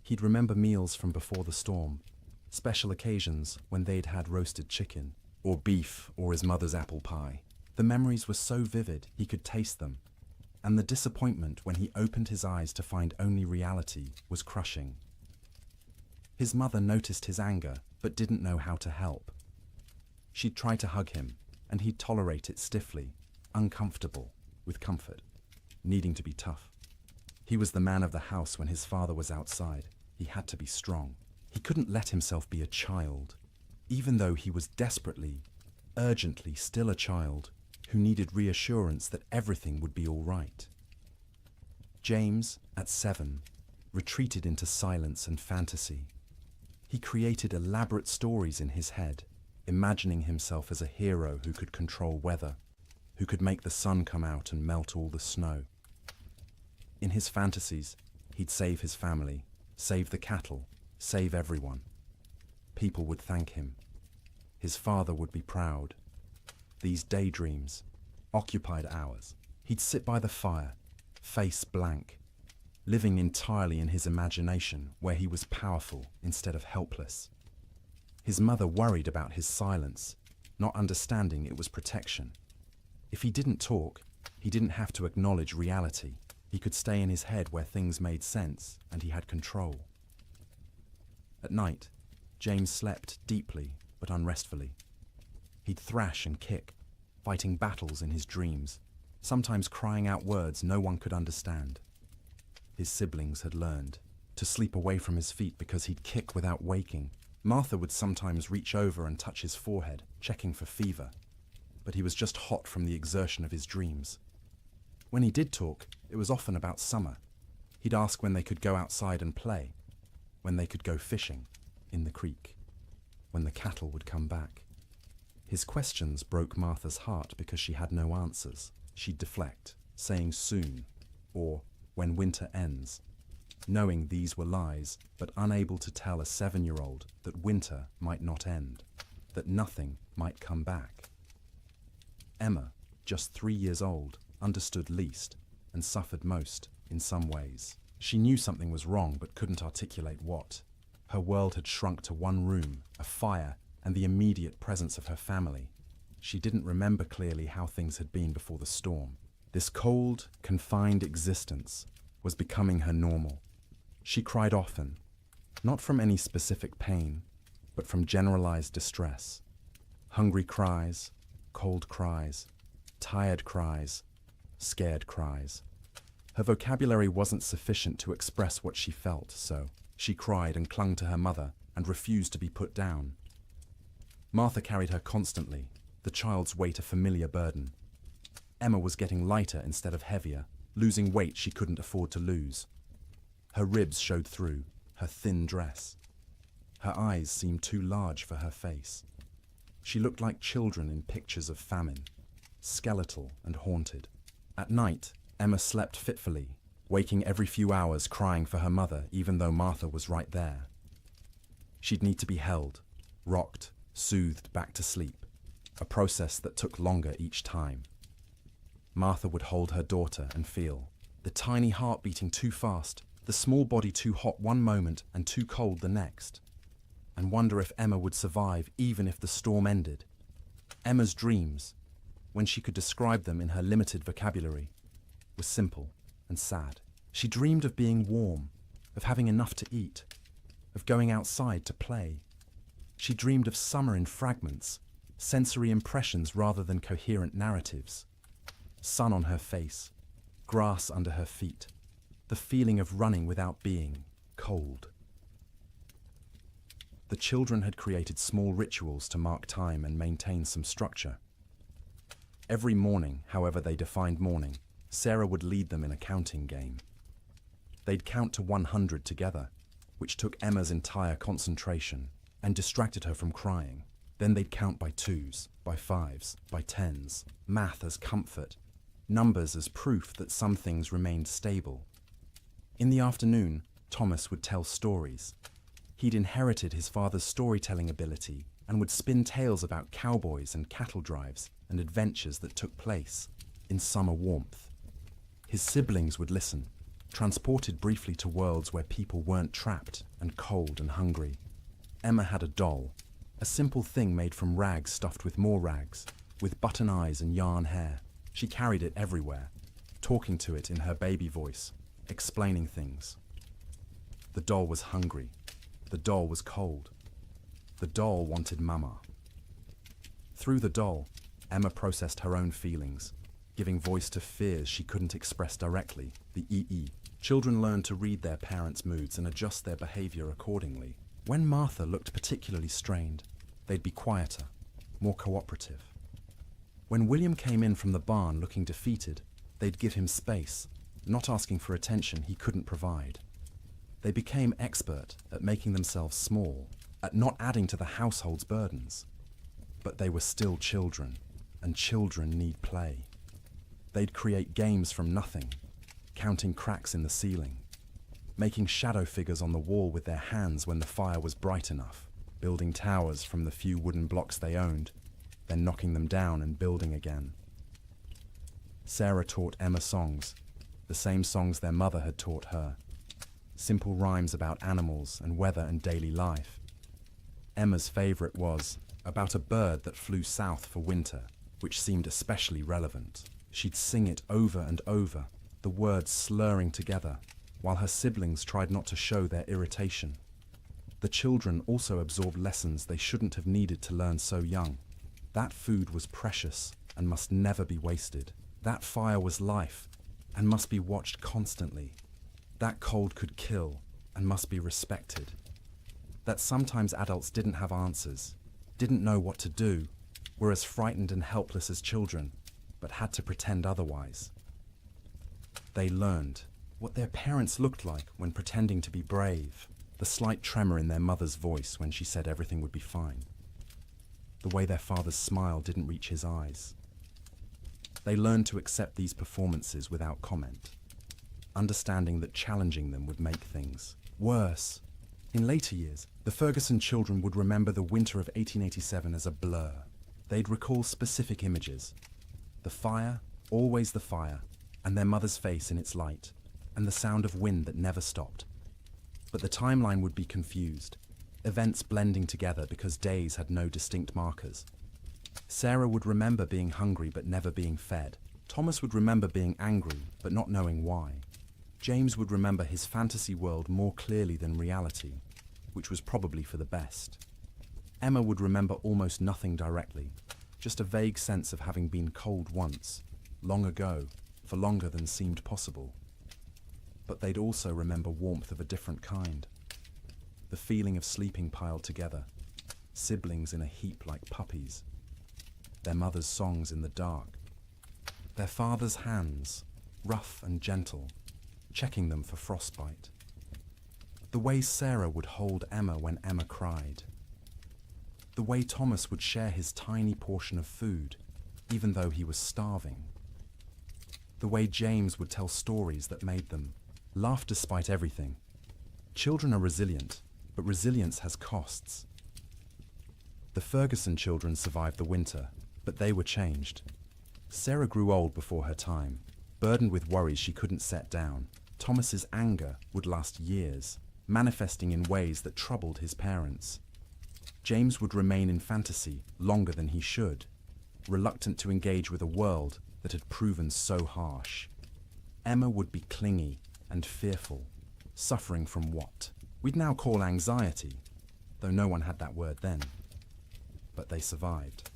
He'd remember meals from before the storm, special occasions when they'd had roasted chicken, or beef, or his mother's apple pie. The memories were so vivid he could taste them, and the disappointment when he opened his eyes to find only reality was crushing. His mother noticed his anger, but didn't know how to help. She'd try to hug him, and he'd tolerate it stiffly, uncomfortable, with comfort, needing to be tough. He was the man of the house when his father was outside. He had to be strong. He couldn't let himself be a child, even though he was desperately, urgently still a child who needed reassurance that everything would be all right. James, at 7, retreated into silence and fantasy. He created elaborate stories in his head, imagining himself as a hero who could control weather, who could make the sun come out and melt all the snow. In his fantasies, he'd save his family, save the cattle, save everyone. People would thank him. His father would be proud. These daydreams occupied hours. He'd sit by the fire, face blank, living entirely in his imagination where he was powerful instead of helpless. His mother worried about his silence, not understanding it was protection. If he didn't talk, he didn't have to acknowledge reality. He could stay in his head where things made sense and he had control. At night, James slept deeply but unrestfully. He'd thrash and kick, fighting battles in his dreams, sometimes crying out words no one could understand. His siblings had learned to sleep away from his feet because he'd kick without waking. Martha would sometimes reach over and touch his forehead, checking for fever, but he was just hot from the exertion of his dreams. When he did talk, it was often about summer. He'd ask when they could go outside and play, when they could go fishing in the creek, when the cattle would come back. His questions broke Martha's heart because she had no answers. She'd deflect, saying soon, or when winter ends, knowing these were lies, but unable to tell a 7-year-old that winter might not end, that nothing might come back. Emma, just 3 years old, understood least and suffered most in some ways. She knew something was wrong but couldn't articulate what. Her world had shrunk to one room, a fire, and the immediate presence of her family. She didn't remember clearly how things had been before the storm. This cold, confined existence was becoming her normal. She cried often, not from any specific pain, but from generalized distress. Hungry cries, cold cries, tired cries, scared cries. Her vocabulary wasn't sufficient to express what she felt, so she cried and clung to her mother and refused to be put down. Martha carried her constantly, the child's weight a familiar burden. Emma was getting lighter instead of heavier, losing weight she couldn't afford to lose. Her ribs showed through her thin dress. Her eyes seemed too large for her face. She looked like children in pictures of famine, skeletal and haunted. At night, Emma slept fitfully, waking every few hours crying for her mother even though Martha was right there. She'd need to be held, rocked, soothed back to sleep, a process that took longer each time. Martha would hold her daughter and feel the tiny heart beating too fast, the small body too hot one moment and too cold the next, and wonder if Emma would survive even if the storm ended. Emma's dreams, when she could describe them in her limited vocabulary, were simple and sad. She dreamed of being warm, of having enough to eat, of going outside to play. She dreamed of summer in fragments, sensory impressions rather than coherent narratives. Sun on her face, grass under her feet, the feeling of running without being cold. The children had created small rituals to mark time and maintain some structure. Every morning, however they defined morning, Sarah would lead them in a counting game. They'd count to 100 together, which took Emma's entire concentration and distracted her from crying. Then they'd count by twos, by fives, by tens, math as comfort, numbers as proof that some things remained stable. In the afternoon, Thomas would tell stories. He'd inherited his father's storytelling ability and would spin tales about cowboys and cattle drives and adventures that took place in summer warmth. His siblings would listen, transported briefly to worlds where people weren't trapped and cold and hungry. Emma had a doll, a simple thing made from rags stuffed with more rags, with button eyes and yarn hair. She carried it everywhere, talking to it in her baby voice, explaining things. The doll was hungry. The doll was cold. The doll wanted Mama. Through the doll, Emma processed her own feelings, giving voice to fears she couldn't express directly, the EE. Children learn to read their parents' moods and adjust their behavior accordingly. When Martha looked particularly strained, they'd be quieter, more cooperative. When William came in from the barn looking defeated, they'd give him space, not asking for attention he couldn't provide. They became expert at making themselves small, at not adding to the household's burdens. But they were still children, and children need play. They'd create games from nothing, counting cracks in the ceiling, making shadow figures on the wall with their hands when the fire was bright enough, building towers from the few wooden blocks they owned, then knocking them down and building again. Sarah taught Emma songs, the same songs their mother had taught her. Simple rhymes about animals and weather and daily life. Emma's favorite was about a bird that flew south for winter, which seemed especially relevant. She'd sing it over and over, the words slurring together, while her siblings tried not to show their irritation. The children also absorbed lessons they shouldn't have needed to learn so young. That food was precious and must never be wasted. That fire was life and must be watched constantly. That cold could kill and must be respected. That sometimes adults didn't have answers, didn't know what to do, were as frightened and helpless as children, but had to pretend otherwise. They learned what their parents looked like when pretending to be brave, the slight tremor in their mother's voice when she said everything would be fine, the way their father's smile didn't reach his eyes. They learned to accept these performances without comment, understanding that challenging them would make things worse. In later years, the Ferguson children would remember the winter of 1887 as a blur. They'd recall specific images: the fire, always the fire, and their mother's face in its light, and the sound of wind that never stopped. But the timeline would be confused, events blending together because days had no distinct markers. Sarah would remember being hungry but never being fed. Thomas would remember being angry but not knowing why. James would remember his fantasy world more clearly than reality, which was probably for the best. Emma would remember almost nothing directly, just a vague sense of having been cold once, long ago, for longer than seemed possible. But they'd also remember warmth of a different kind. The feeling of sleeping piled together, siblings in a heap like puppies, their mother's songs in the dark, their father's hands, rough and gentle, checking them for frostbite. The way Sarah would hold Emma when Emma cried. The way Thomas would share his tiny portion of food, even though he was starving. The way James would tell stories that made them laugh despite everything. Children are resilient, but resilience has costs. The Ferguson children survived the winter, but they were changed. Sarah grew old before her time, burdened with worries she couldn't set down. Thomas's anger would last years, manifesting in ways that troubled his parents. James would remain in fantasy longer than he should, reluctant to engage with a world that had proven so harsh. Emma would be clingy and fearful, suffering from what we'd now call anxiety, though no one had that word then. But they survived.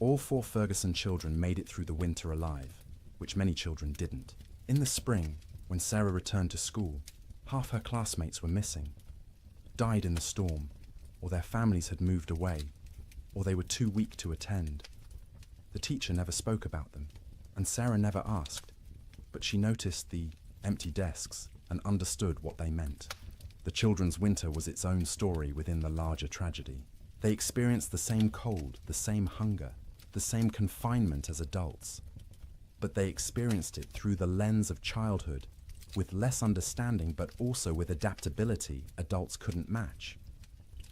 All 4 Ferguson children made it through the winter alive, which many children didn't. In the spring, when Sarah returned to school, half her classmates were missing, died in the storm, or their families had moved away, or they were too weak to attend. The teacher never spoke about them, and Sarah never asked, but she noticed the empty desks and understood what they meant. The children's winter was its own story within the larger tragedy. They experienced the same cold, the same hunger, the same confinement as adults, but they experienced it through the lens of childhood, with less understanding but also with adaptability adults couldn't match.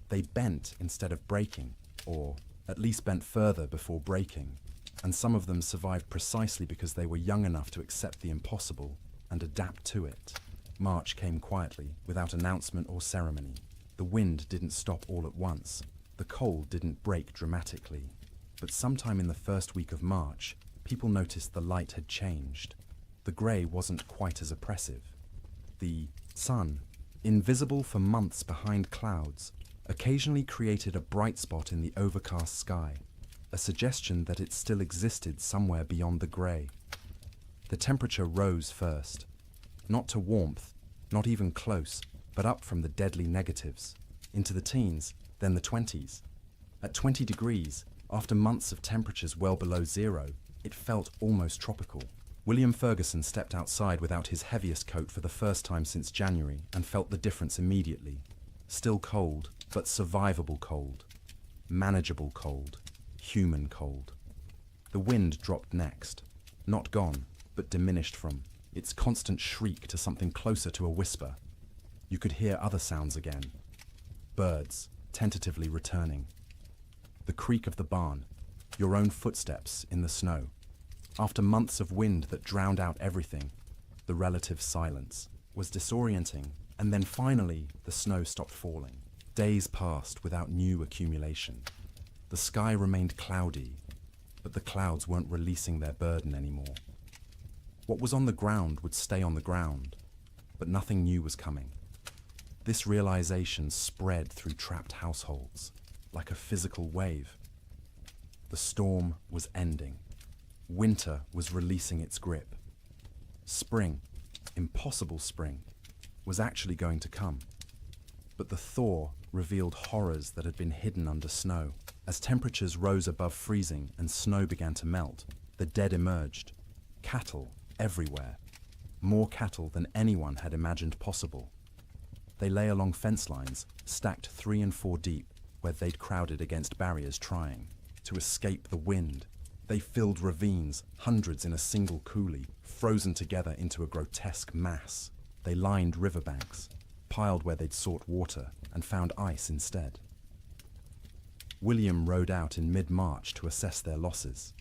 They bent instead of breaking, or at least bent further before breaking, and some of them survived precisely because they were young enough to accept the impossible and adapt to it. March came quietly, without announcement or ceremony. The wind didn't stop all at once. The cold didn't break dramatically. But sometime in the first week of March, people noticed the light had changed. The grey wasn't quite as oppressive. The sun, invisible for months behind clouds, occasionally created a bright spot in the overcast sky, a suggestion that it still existed somewhere beyond the grey. The temperature rose first, not to warmth, not even close, but up from the deadly negatives, into the teens, then the 20s. At 20 degrees, after months of temperatures well below zero, it felt almost tropical. William Ferguson stepped outside without his heaviest coat for the first time since January and felt the difference immediately. Still cold, but survivable cold. Manageable cold. Human cold. The wind dropped next. Not gone, but diminished from its constant shriek to something closer to a whisper. You could hear other sounds again. Birds, tentatively returning. The creak of the barn, your own footsteps in the snow. After months of wind that drowned out everything, the relative silence was disorienting, and then finally the snow stopped falling. Days passed without new accumulation. The sky remained cloudy, but the clouds weren't releasing their burden anymore. What was on the ground would stay on the ground, but nothing new was coming. This realization spread through trapped households, like a physical wave. The storm was ending. Winter was releasing its grip. Spring, impossible spring, was actually going to come. But the thaw revealed horrors that had been hidden under snow. As temperatures rose above freezing and snow began to melt, the dead emerged. Cattle everywhere. More cattle than anyone had imagined possible. They lay along fence lines, stacked 3 and 4 deep, where they'd crowded against barriers trying to escape the wind. They filled ravines, hundreds in a single coulee, frozen together into a grotesque mass. They lined riverbanks, piled where they'd sought water, and found ice instead. William rode out in mid-March to assess their losses.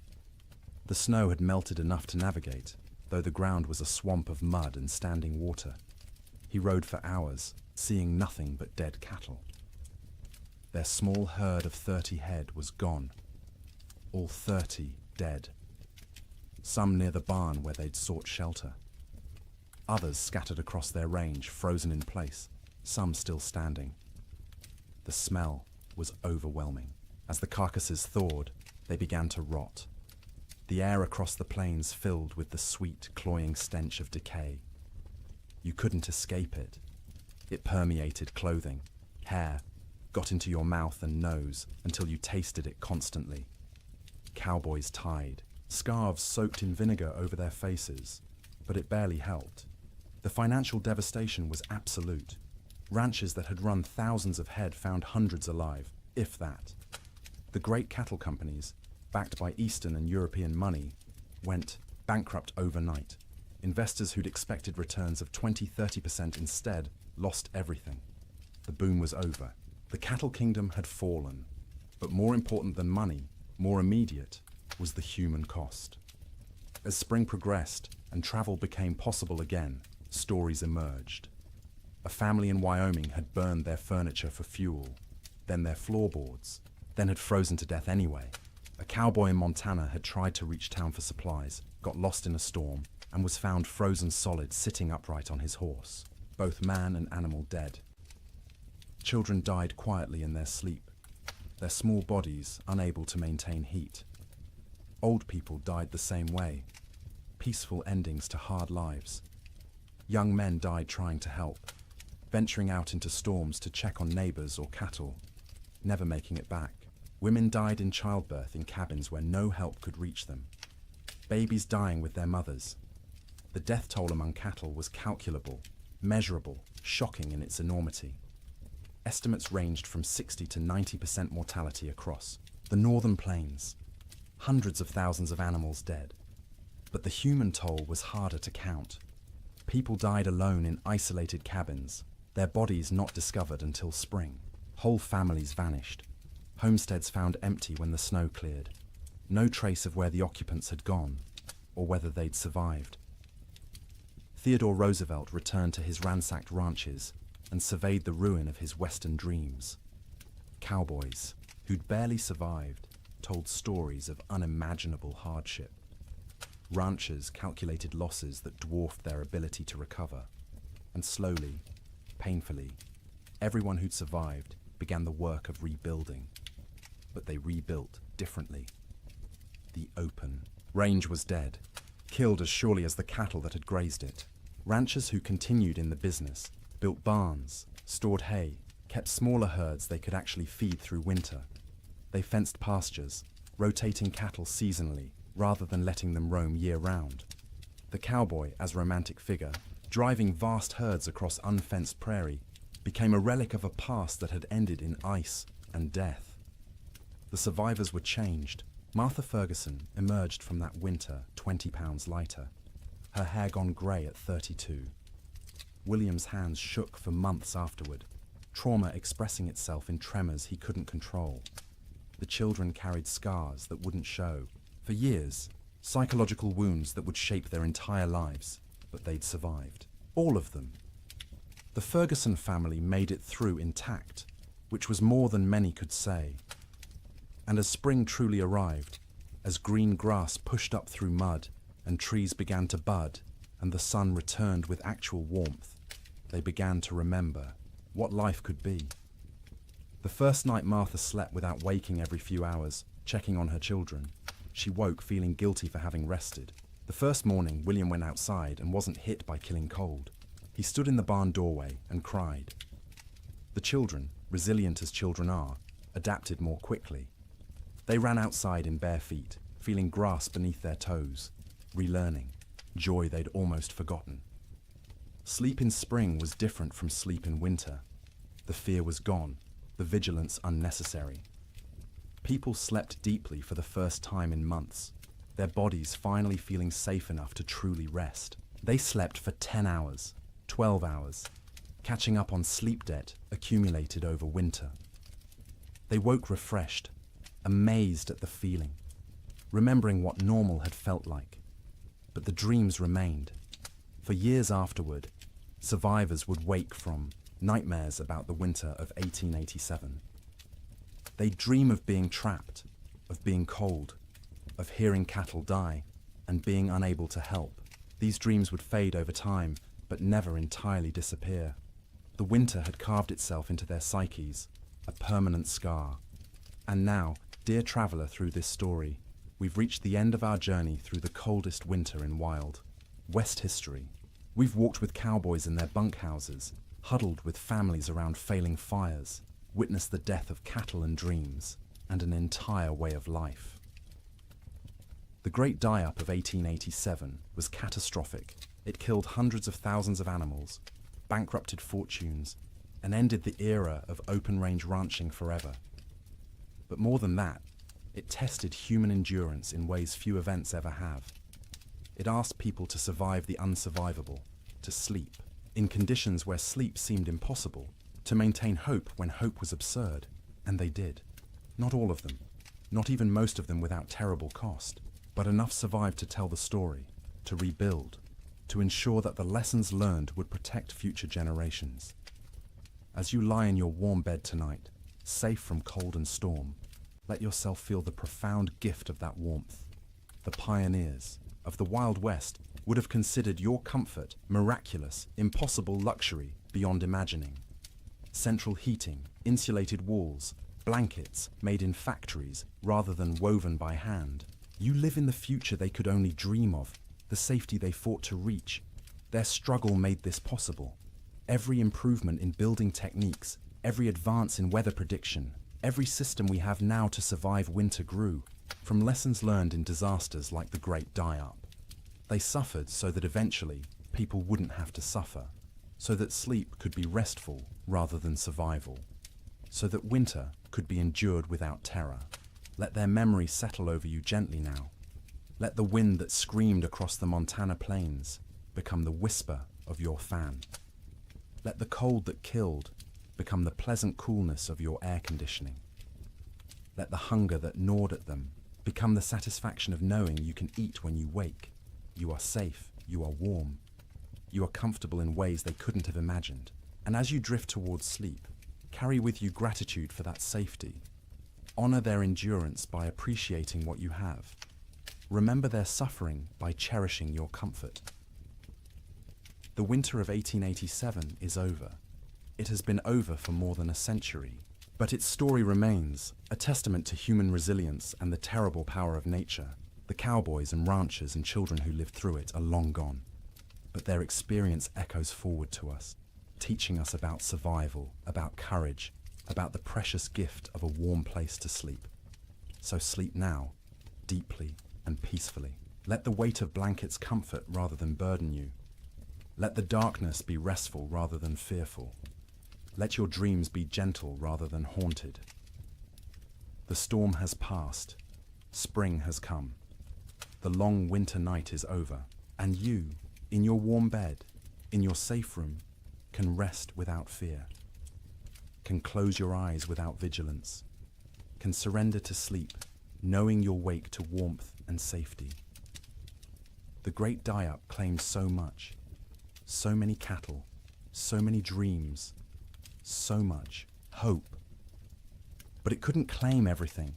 The snow had melted enough to navigate, though the ground was a swamp of mud and standing water. He rode for hours, seeing nothing but dead cattle. Their small herd of 30 head was gone, all 30 dead. Some near the barn where they'd sought shelter. Others scattered across their range, frozen in place, some still standing. The smell was overwhelming. As the carcasses thawed, they began to rot. The air across the plains filled with the sweet, cloying stench of decay. You couldn't escape it. It permeated clothing, hair, got into your mouth and nose until you tasted it constantly. Cowboys tied, scarves soaked in vinegar over their faces, but it barely helped. The financial devastation was absolute. Ranches that had run thousands of head found hundreds alive, if that. The great cattle companies, backed by Eastern and European money, went bankrupt overnight. Investors who'd expected returns of 20–30% instead lost everything. The boom was over. The cattle kingdom had fallen. But more important than money, more immediate, was the human cost. As spring progressed and travel became possible again, stories emerged. A family in Wyoming had burned their furniture for fuel, then their floorboards, then had frozen to death anyway. A cowboy in Montana had tried to reach town for supplies, got lost in a storm, and was found frozen solid sitting upright on his horse, both man and animal dead. Children died quietly in their sleep, their small bodies unable to maintain heat. Old people died the same way, peaceful endings to hard lives. Young men died trying to help, venturing out into storms to check on neighbors or cattle, never making it back. Women died in childbirth in cabins where no help could reach them. Babies dying with their mothers. The death toll among cattle was calculable, measurable, shocking in its enormity. Estimates ranged from 60 to 90% mortality across the northern plains. Hundreds of thousands of animals dead. But the human toll was harder to count. People died alone in isolated cabins, their bodies not discovered until spring. Whole families vanished. Homesteads found empty when the snow cleared. No trace of where the occupants had gone, or whether they'd survived. Theodore Roosevelt returned to his ransacked ranches and surveyed the ruin of his Western dreams. Cowboys, who'd barely survived, told stories of unimaginable hardship. Ranchers calculated losses that dwarfed their ability to recover. And slowly, painfully, everyone who'd survived began the work of rebuilding. But they rebuilt differently. The open range was dead, killed as surely as the cattle that had grazed it. Ranchers who continued in the business built barns, stored hay, kept smaller herds they could actually feed through winter. They fenced pastures, rotating cattle seasonally rather than letting them roam year-round. The cowboy, as romantic figure, driving vast herds across unfenced prairie, became a relic of a past that had ended in ice and death. The survivors were changed. Martha Ferguson emerged from that winter 20 pounds lighter, her hair gone grey at 32. William's hands shook for months afterward, trauma expressing itself in tremors he couldn't control. The children carried scars that wouldn't show. For years, psychological wounds that would shape their entire lives, but they'd survived. All of them. The Ferguson family made it through intact, which was more than many could say. And as spring truly arrived, as green grass pushed up through mud and trees began to bud and the sun returned with actual warmth, they began to remember what life could be. The first night Martha slept without waking every few hours, checking on her children. She woke feeling guilty for having rested. The first morning, William went outside and wasn't hit by killing cold. He stood in the barn doorway and cried. The children, resilient as children are, adapted more quickly. They ran outside in bare feet, feeling grass beneath their toes, relearning, joy they'd almost forgotten. Sleep in spring was different from sleep in winter. The fear was gone, the vigilance unnecessary. People slept deeply for the first time in months, their bodies finally feeling safe enough to truly rest. They slept for 10 hours, 12 hours, catching up on sleep debt accumulated over winter. They woke refreshed, amazed at the feeling, remembering what normal had felt like. but the dreams remained. For years afterward, survivors would wake from nightmares about the winter of 1887. They'd dream of being trapped, of being cold, of hearing cattle die, and being unable to help. These dreams would fade over time, but never entirely disappear. The winter had carved itself into their psyches, a permanent scar. And now, dear traveller through this story, we've reached the end of our journey through the coldest winter in wild West history. We've walked with cowboys in their bunkhouses, huddled with families around failing fires, witnessed the death of cattle and dreams, and an entire way of life. The Great Die-Up of 1887 was catastrophic. It killed hundreds of thousands of animals, bankrupted fortunes, and ended the era of open-range ranching forever. But more than that, it tested human endurance in ways few events ever have. It asked people to survive the unsurvivable, to sleep, in conditions where sleep seemed impossible, to maintain hope when hope was absurd, and they did. Not all of them, not even most of them without terrible cost, but enough survived to tell the story, to rebuild, to ensure that the lessons learned would protect future generations. As you lie in your warm bed tonight, safe from cold and storm, let yourself feel the profound gift of that warmth. The pioneers of the Wild West would have considered your comfort miraculous, impossible luxury beyond imagining. Central heating, insulated walls, blankets made in factories rather than woven by hand. You live in the future they could only dream of, the safety they fought to reach. Their struggle made this possible. Every improvement in building techniques, every advance in weather prediction, every system we have now to survive winter grew from lessons learned in disasters like the Great Die-Up. They suffered so that eventually people wouldn't have to suffer, so that sleep could be restful rather than survival, so that winter could be endured without terror. Let their memory settle over you gently now. Let the wind that screamed across the Montana plains become the whisper of your fan. Let the cold that killed become the pleasant coolness of your air conditioning. Let the hunger that gnawed at them become the satisfaction of knowing you can eat when you wake. You are safe, you are warm, you are comfortable in ways they couldn't have imagined. And as you drift towards sleep, carry with you gratitude for that safety. Honor their endurance by appreciating what you have. Remember their suffering by cherishing your comfort. The winter of 1887 is over. It has been over for more than a century, but its story remains, a testament to human resilience and the terrible power of nature. The cowboys and ranchers and children who lived through it are long gone, but their experience echoes forward to us, teaching us about survival, about courage, about the precious gift of a warm place to sleep. So sleep now, deeply and peacefully. Let the weight of blankets comfort rather than burden you. Let the darkness be restful rather than fearful. Let your dreams be gentle rather than haunted. The storm has passed. Spring has come. The long winter night is over, and you, in your warm bed, in your safe room, can rest without fear, can close your eyes without vigilance, can surrender to sleep, knowing you'll wake to warmth and safety. The Great Die-Up claimed so much, so many cattle, so many dreams, so much hope. But it couldn't claim everything.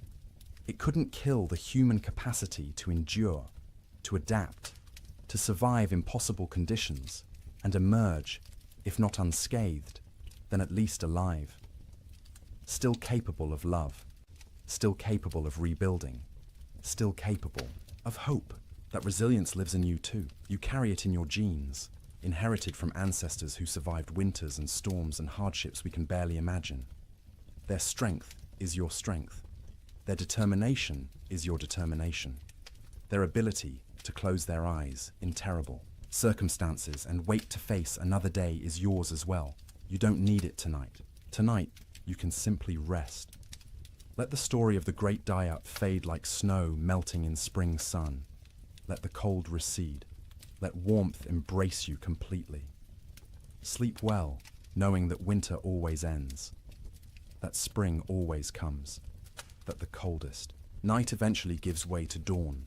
It couldn't kill the human capacity to endure, to adapt, to survive impossible conditions, and emerge, if not unscathed, then at least alive. Still capable of love, still capable of rebuilding, still capable of hope. That resilience lives in you too. You carry it in your genes, inherited from ancestors who survived winters and storms and hardships we can barely imagine. Their strength is your strength. Their determination is your determination. Their ability to close their eyes in terrible circumstances and wait to face another day is yours as well. You don't need it tonight. Tonight, you can simply rest. Let the story of the Great Die-Up fade like snow melting in spring sun. Let the cold recede. Let warmth embrace you completely. Sleep well, knowing that winter always ends, that spring always comes, that the coldest night eventually gives way to dawn.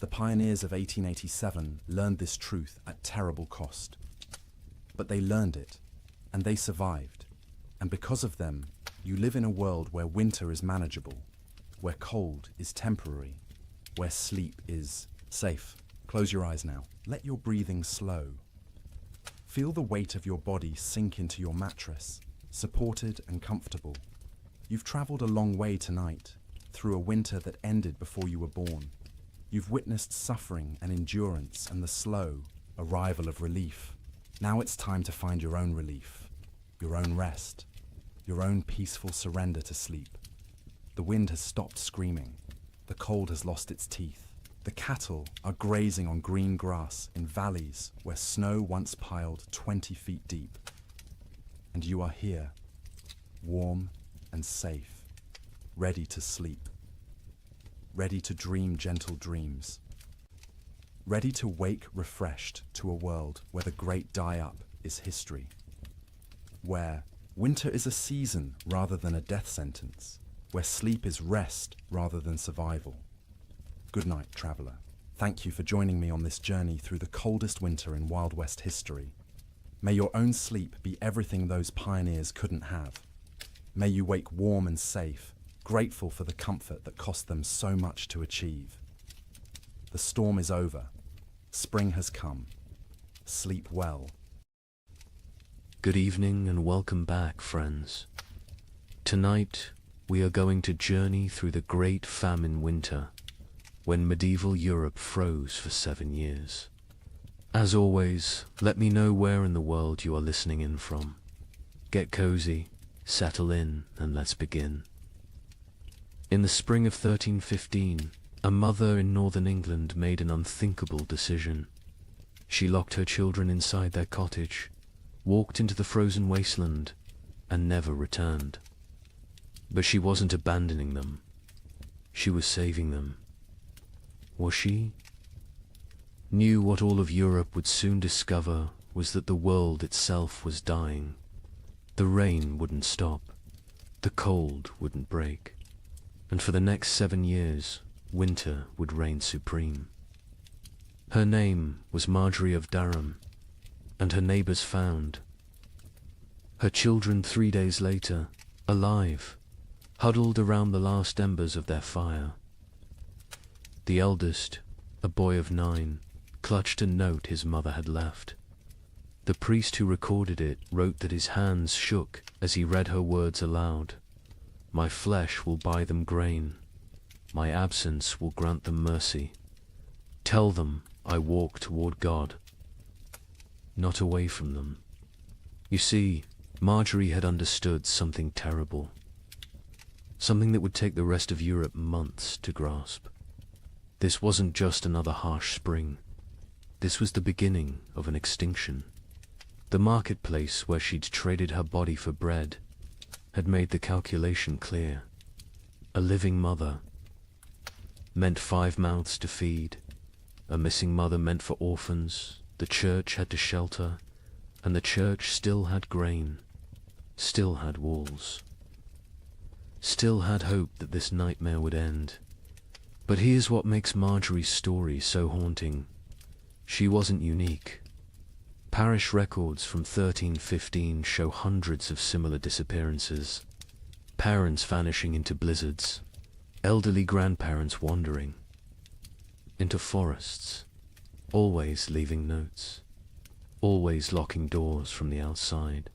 The pioneers of 1887 learned this truth at terrible cost. But they learned it, and they survived. And because of them, you live in a world where winter is manageable, where cold is temporary, where sleep is safe. Close your eyes now. Let your breathing slow. Feel the weight of your body sink into your mattress, supported and comfortable. You've traveled a long way tonight, through a winter that ended before you were born. You've witnessed suffering and endurance and the slow arrival of relief. Now it's time to find your own relief, your own rest, your own peaceful surrender to sleep. The wind has stopped screaming. The cold has lost its teeth. The cattle are grazing on green grass in valleys where snow once piled 20 feet deep. And you are here, warm and safe, ready to sleep, ready to dream gentle dreams, ready to wake refreshed to a world where the great die-up is history, where winter is a season rather than a death sentence, where sleep is rest rather than survival. Good night, traveler. Thank you for joining me on this journey through the coldest winter in Wild West history. May your own sleep be everything those pioneers couldn't have. May you wake warm and safe, grateful for the comfort that cost them so much to achieve. The storm is over. Spring has come. Sleep well. Good evening and welcome back, friends. Tonight, we are going to journey through the Great Famine Winter, when medieval Europe froze for 7 years. As always, let me know where in the world you are listening in from. Get cozy, settle in, and let's begin. In the spring of 1315, a mother in northern England made an unthinkable decision. She locked her children inside their cottage, walked into the frozen wasteland, and never returned. But she wasn't abandoning them. She was saving them. Was she? Knew what all of Europe would soon discover was that the world itself was dying. The rain wouldn't stop. The cold wouldn't break. And for the next 7 years, winter would reign supreme. Her name was Marjorie of Durham, and her neighbors found her children 3 days later, alive, huddled around the last embers of their fire. The eldest, a boy of 9, clutched a note his mother had left. The priest who recorded it wrote that his hands shook as he read her words aloud. My flesh will buy them grain. My absence will grant them mercy. Tell them I walk toward God, not away from them. You see, Marjorie had understood something terrible. Something that would take the rest of Europe months to grasp. This wasn't just another harsh spring. This was the beginning of an extinction. The marketplace where she'd traded her body for bread had made the calculation clear. A living mother meant 5 mouths to feed. A missing mother meant for orphans. The church had to shelter, and the church still had grain, still had walls, still had hope that this nightmare would end. But here's what makes Marjorie's story so haunting. She wasn't unique. Parish records from 1315 show hundreds of similar disappearances. Parents vanishing into blizzards, elderly grandparents wandering into forests, always leaving notes, always locking doors from the outside,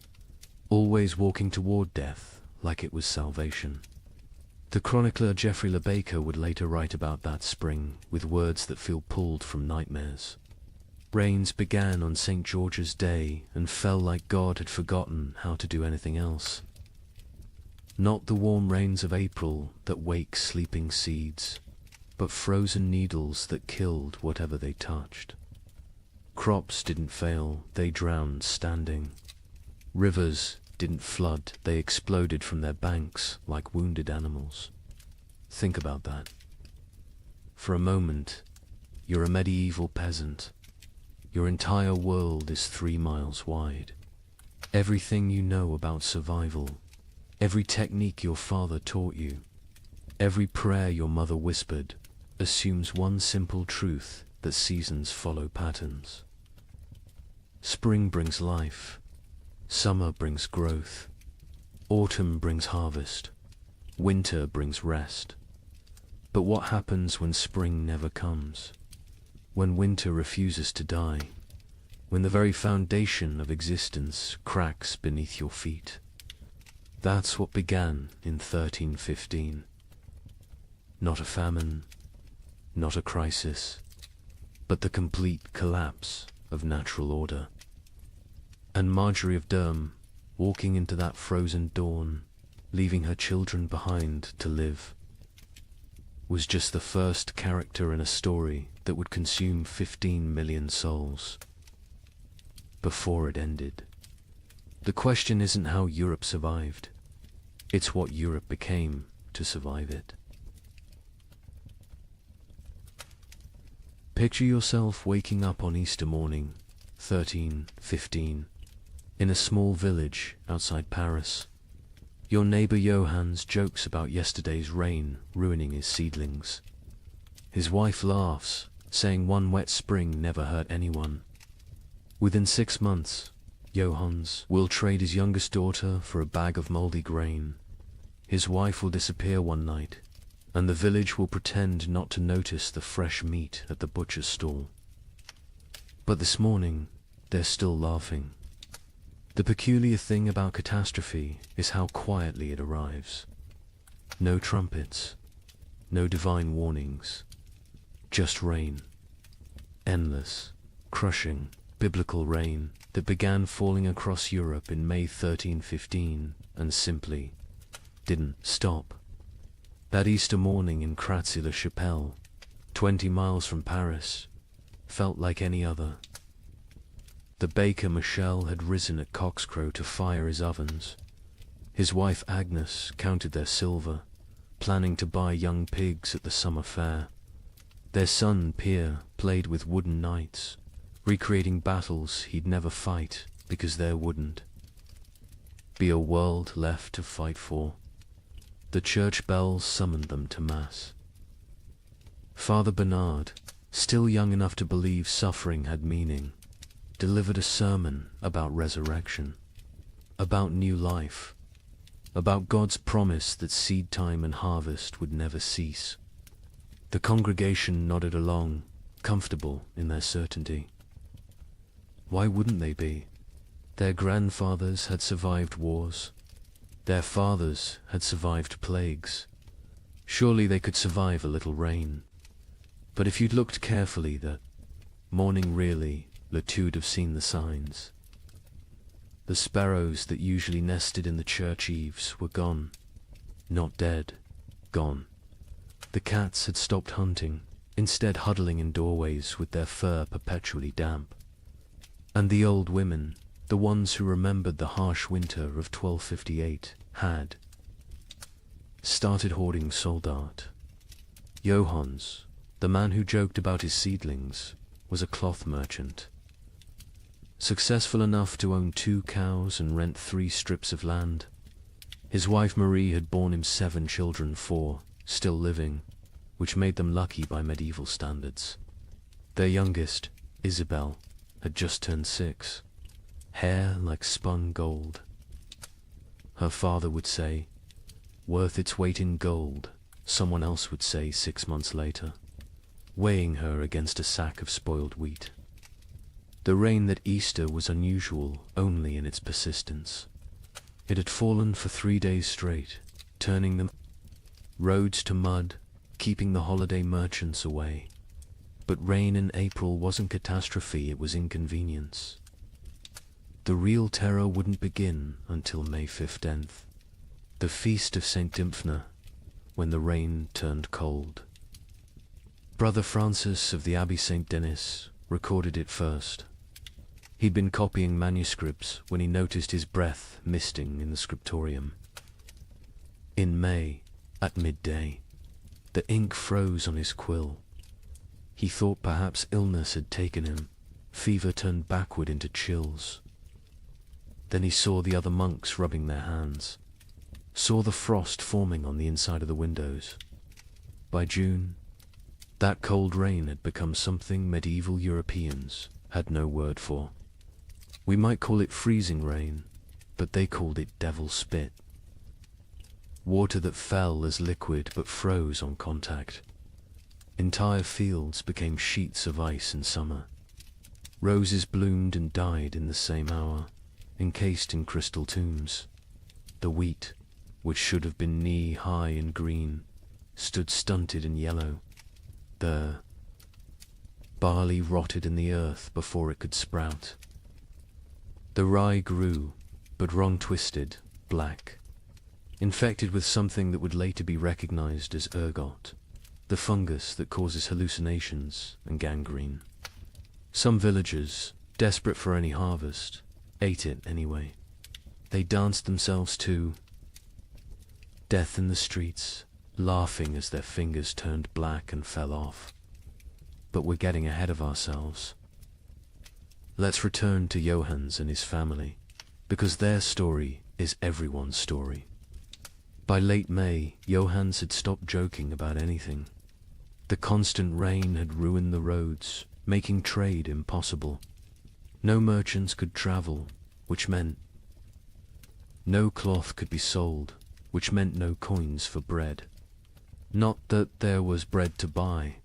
always walking toward death like it was salvation. The chronicler Geoffrey Le Baker would later write about that spring with words that feel pulled from nightmares. Rains began on St. George's Day and fell like God had forgotten how to do anything else. Not the warm rains of April that wake sleeping seeds, but frozen needles that killed whatever they touched. Crops didn't fail, they drowned standing. Rivers didn't flood, they exploded from their banks like wounded animals. Think about that. For a moment, you're a medieval peasant. Your entire world is 3 miles wide. Everything you know about survival, every technique your father taught you, every prayer your mother whispered, assumes one simple truth that seasons follow patterns. Spring brings life, summer brings growth, autumn brings harvest, winter brings rest. But what happens when spring never comes? When winter refuses to die? When the very foundation of existence cracks beneath your feet? That's what began in 1315. Not a famine, not a crisis, but the complete collapse of natural order. And Marjorie of Durham, walking into that frozen dawn, leaving her children behind to live, was just the first character in a story that would consume 15 million souls. Before it ended. The question isn't how Europe survived, it's what Europe became to survive it. Picture yourself waking up on Easter morning, 1315, in a small village outside Paris. Your neighbor Johannes jokes about yesterday's rain ruining his seedlings. His wife laughs, saying one wet spring never hurt anyone. Within 6 months, Johannes will trade his youngest daughter for a bag of moldy grain. His wife will disappear one night, and the village will pretend not to notice the fresh meat at the butcher's stall. But this morning, they're still laughing. The peculiar thing about catastrophe is how quietly it arrives. No trumpets, no divine warnings, just rain. Endless, crushing, biblical rain that began falling across Europe in May 1315 and simply didn't stop. That Easter morning in Kratzy-le-Chapelle, 20 miles from Paris, felt like any other. The baker Michel had risen at cockscrow to fire his ovens. His wife Agnes counted their silver, planning to buy young pigs at the summer fair. Their son Pierre played with wooden knights, recreating battles he'd never fight because there wouldn't be a world left to fight for. The church bells summoned them to Mass. Father Bernard, still young enough to believe suffering had meaning, delivered a sermon about resurrection, about new life, about God's promise that seed time and harvest would never cease. The congregation nodded along, comfortable in their certainty. Why wouldn't they be? Their grandfathers had survived wars. Their fathers had survived plagues. Surely they could survive a little rain. But if you'd looked carefully that morning really, Latude have seen the signs. The sparrows that usually nested in the church eaves were gone. Not dead, gone. The cats had stopped hunting, instead huddling in doorways with their fur perpetually damp. And the old women, the ones who remembered the harsh winter of 1258, had started hoarding soldat. Johannes, the man who joked about his seedlings, was a cloth merchant. Successful enough to own 2 cows and rent 3 strips of land. His wife Marie had borne him 7 children, 4 still living, which made them lucky by medieval standards. Their youngest, Isabel, had just turned 6, hair like spun gold. Her father would say, worth its weight in gold, someone else would say 6 months later, weighing her against a sack of spoiled wheat. The rain that Easter was unusual only in its persistence. It had fallen for 3 days straight, turning the roads to mud, keeping the holiday merchants away. But rain in April wasn't catastrophe, it was inconvenience. The real terror wouldn't begin until May 15th, the feast of St. Dymphna, when the rain turned cold. Brother Francis of the Abbey St. Denis recorded it first. He'd been copying manuscripts when he noticed his breath misting in the scriptorium. In May, at midday, the ink froze on his quill. He thought perhaps illness had taken him. Fever turned backward into chills. Then he saw the other monks rubbing their hands, saw the frost forming on the inside of the windows. By June, That cold rain had become something medieval Europeans had no word for. We might call it freezing rain, but they called it devil spit. Water that fell as liquid but froze on contact. Entire fields became sheets of ice in summer. Roses bloomed and died in the same hour, encased in crystal tombs. The wheat, which should have been knee-high and green, stood stunted and yellow. The barley rotted in the earth before it could sprout. The rye grew, but wrong-twisted, black, infected with something that would later be recognized as ergot, the fungus that causes hallucinations and gangrene. Some villagers, desperate for any harvest, ate it anyway. They danced themselves to death in the streets, laughing as their fingers turned black and fell off. But we're getting ahead of ourselves. Let's return to Johannes and his family, because their story is everyone's story. By late May, Johannes had stopped joking about anything. The constant rain had ruined the roads, making trade impossible. No merchants could travel, which meant no cloth could be sold, which meant no coins for bread. Not that there was bread to buy.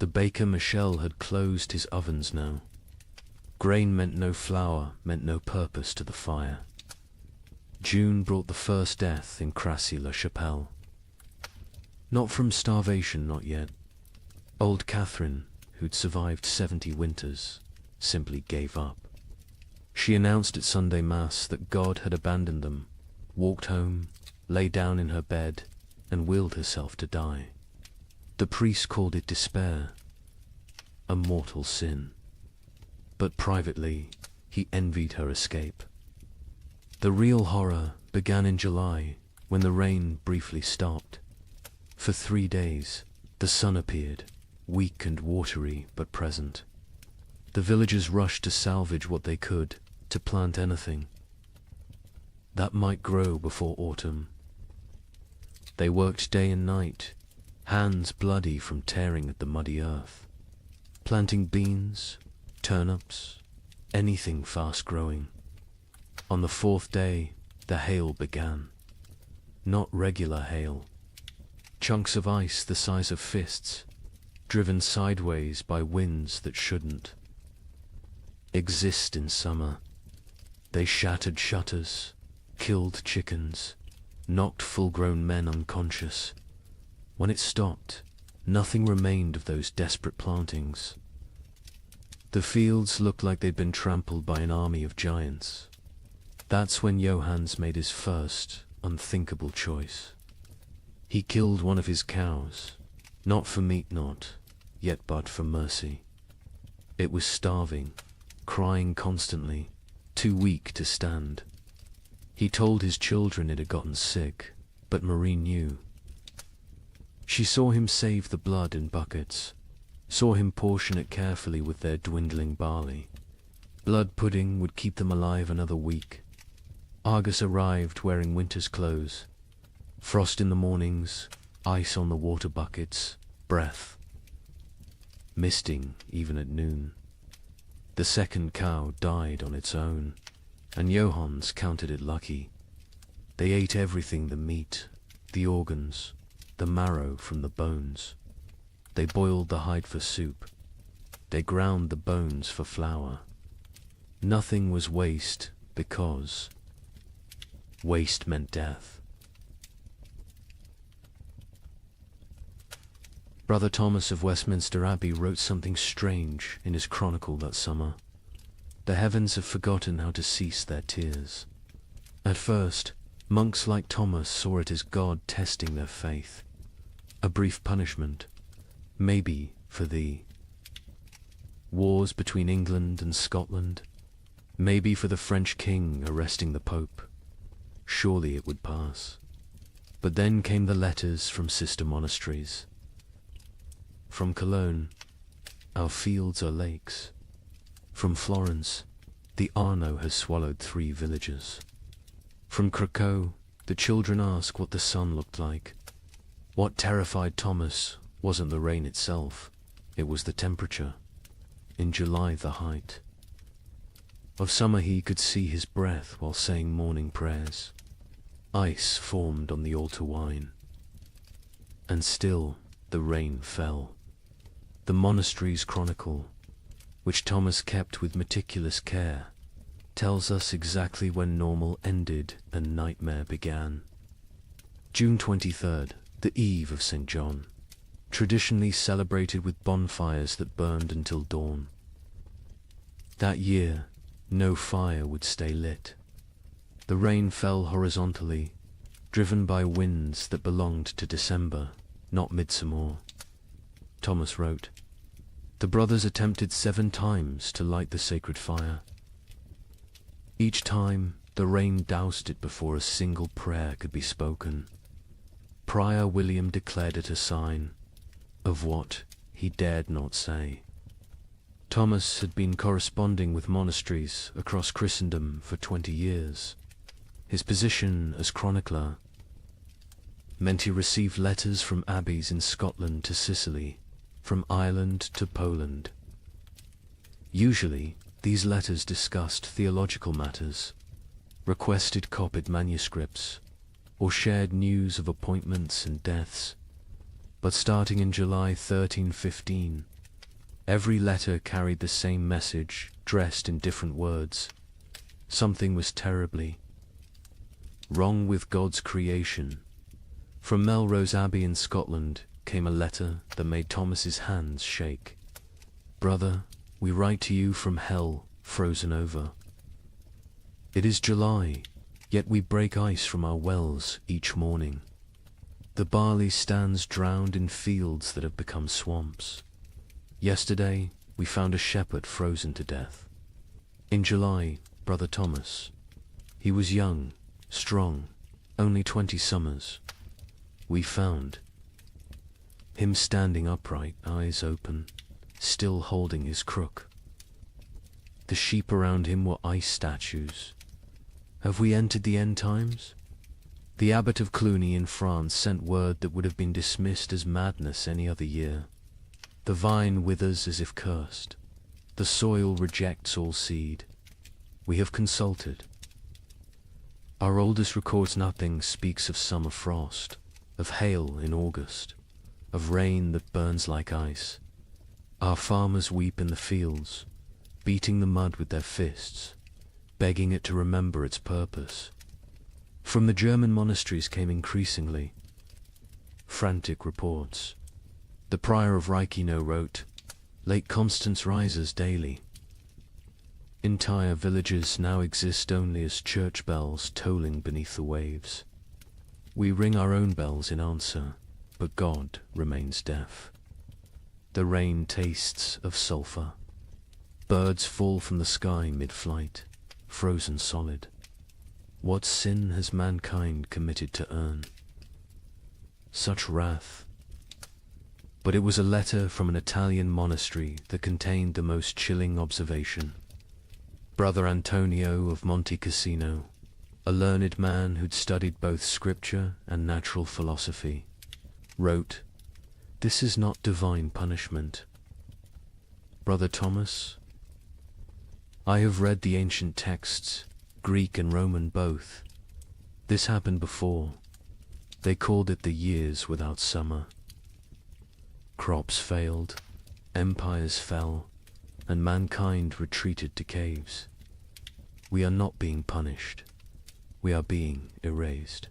The baker Michel had closed his ovens now. Grain meant no flour, meant no purpose to the fire. June brought the first death in Crassy-la-Chapelle. Not from starvation, not yet. Old Catherine, who'd survived 70 winters, simply gave up. She announced at Sunday Mass that God had abandoned them, walked home, lay down in her bed, and willed herself to die. The priest called it despair, a mortal sin. But privately, he envied her escape. The real horror began in July, when the rain briefly stopped. For 3 days, the sun appeared, weak and watery but present. The villagers rushed to salvage what they could, to plant anything that might grow before autumn. They worked day and night, hands bloody from tearing at the muddy earth, planting beans, turnips, anything fast-growing. On the 4th day, the hail began. Not regular hail. Chunks of ice the size of fists, driven sideways by winds that shouldn't exist in summer. They shattered shutters, killed chickens, knocked full-grown men unconscious. When it stopped, nothing remained of those desperate plantings. The fields looked like they'd been trampled by an army of giants. That's when Johannes made his first, unthinkable choice. He killed one of his cows, not for meat yet but for mercy. It was starving, crying constantly, too weak to stand. He told his children it had gotten sick, but Marie knew. She saw him save the blood in buckets, saw him portion it carefully with their dwindling barley. Blood pudding would keep them alive another week. Argus arrived wearing winter's clothes. Frost in the mornings, ice on the water buckets, breath misting even at noon. The second cow died on its own, and Johannes counted it lucky. They ate everything: the meat, the organs, the marrow from the bones. They boiled the hide for soup. They ground the bones for flour. Nothing was waste, because waste meant death. Brother Thomas of Westminster Abbey wrote something strange in his chronicle that summer. The heavens have forgotten how to cease their tears. At first, monks like Thomas saw it as God testing their faith. A brief punishment, maybe for thee. Wars between England and Scotland, maybe for the French king arresting the Pope. Surely it would pass. But then came the letters from sister monasteries. From Cologne, our fields are lakes. From Florence, the Arno has swallowed 3 villages. From Krakow, the children ask what the sun looked like. What terrified Thomas wasn't the rain itself, it was the temperature. In July, the height of summer, he could see his breath while saying morning prayers. Ice formed on the altar wine, and still the rain fell. The monastery's chronicle, which Thomas kept with meticulous care, tells us exactly when normal ended and nightmare began. June 23rd, the eve of St. John, traditionally celebrated with bonfires that burned until dawn. That year, no fire would stay lit. The rain fell horizontally, driven by winds that belonged to December, not midsummer. Thomas wrote, "The brothers attempted 7 times to light the sacred fire. Each time, the rain doused it before a single prayer could be spoken. Prior William declared it a sign of what he dared not say." Thomas had been corresponding with monasteries across Christendom for 20 years. His position as chronicler meant he received letters from abbeys in Scotland to Sicily, from Ireland to Poland. Usually, these letters discussed theological matters, requested copied manuscripts, or shared news of appointments and deaths. But starting in July 1315, every letter carried the same message, dressed in different words. Something was terribly wrong with God's creation. From Melrose Abbey in Scotland came a letter that made Thomas's hands shake. "Brother, we write to you from hell, frozen over. It is July, yet we break ice from our wells each morning. The barley stands drowned in fields that have become swamps. Yesterday, we found a shepherd frozen to death. In July, Brother Thomas. He was young, strong, only 20 summers. We found him standing upright, eyes open, still holding his crook. The sheep around him were ice statues. Have we entered the end times? The abbot of Cluny in France sent word that would have been dismissed as madness any other year. The vine withers as if cursed. The soil rejects all seed. We have consulted. Our oldest records nothing, speaks of summer frost, of hail in August, of rain that burns like ice. Our farmers weep in the fields, beating the mud with their fists, begging it to remember its purpose." From the German monasteries came increasingly frantic reports. The prior of Reichenau wrote, "Lake Constance rises daily. Entire villages now exist only as church bells tolling beneath the waves. We ring our own bells in answer, but God remains deaf. The rain tastes of sulphur. Birds fall from the sky mid-flight, frozen solid. What sin has mankind committed to earn such wrath?" But it was a letter from an Italian monastery that contained the most chilling observation. Brother Antonio of Monte Cassino, a learned man who'd studied both scripture and natural philosophy, wrote, "This is not divine punishment. Brother Thomas, I have read the ancient texts, Greek and Roman both. This happened before. They called it the years without summer. Crops failed, empires fell, and mankind retreated to caves. We are not being punished. We are being erased."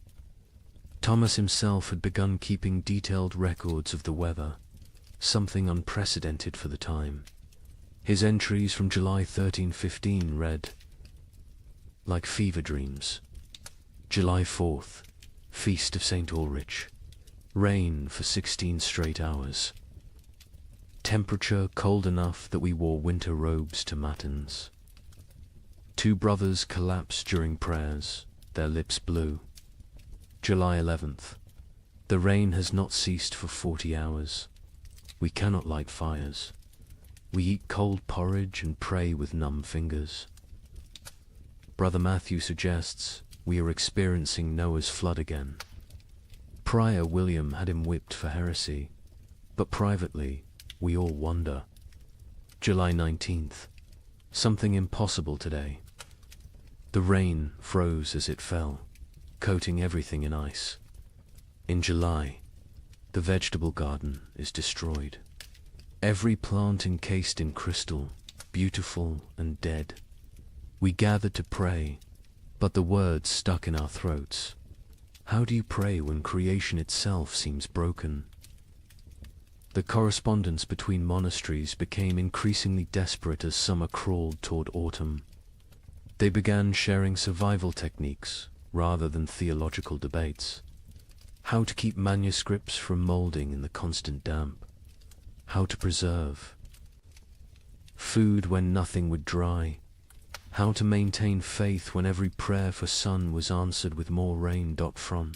Thomas himself had begun keeping detailed records of the weather, something unprecedented for the time. His entries from July 1315 read, "Like fever dreams. July 4th, Feast of St. Ulrich. Rain for 16 straight hours. Temperature cold enough that we wore winter robes to matins. 2 brothers collapsed during prayers, their lips blue. July 11th. The rain has not ceased for 40 hours. We cannot light fires. We eat cold porridge and pray with numb fingers. Brother Matthew suggests we are experiencing Noah's flood again. Prior William had him whipped for heresy. But privately, we all wonder. July 19th. Something impossible today. The rain froze as it fell, coating everything in ice. In July, the vegetable garden is destroyed. Every plant encased in crystal, beautiful and dead. We gather to pray, but the words stuck in our throats. How do you pray when creation itself seems broken? The correspondence between monasteries became increasingly desperate as summer crawled toward autumn. They began sharing survival techniques rather than theological debates. How to keep manuscripts from molding in the constant damp. How to preserve food when nothing would dry. How to maintain faith when every prayer for sun was answered with more rain. From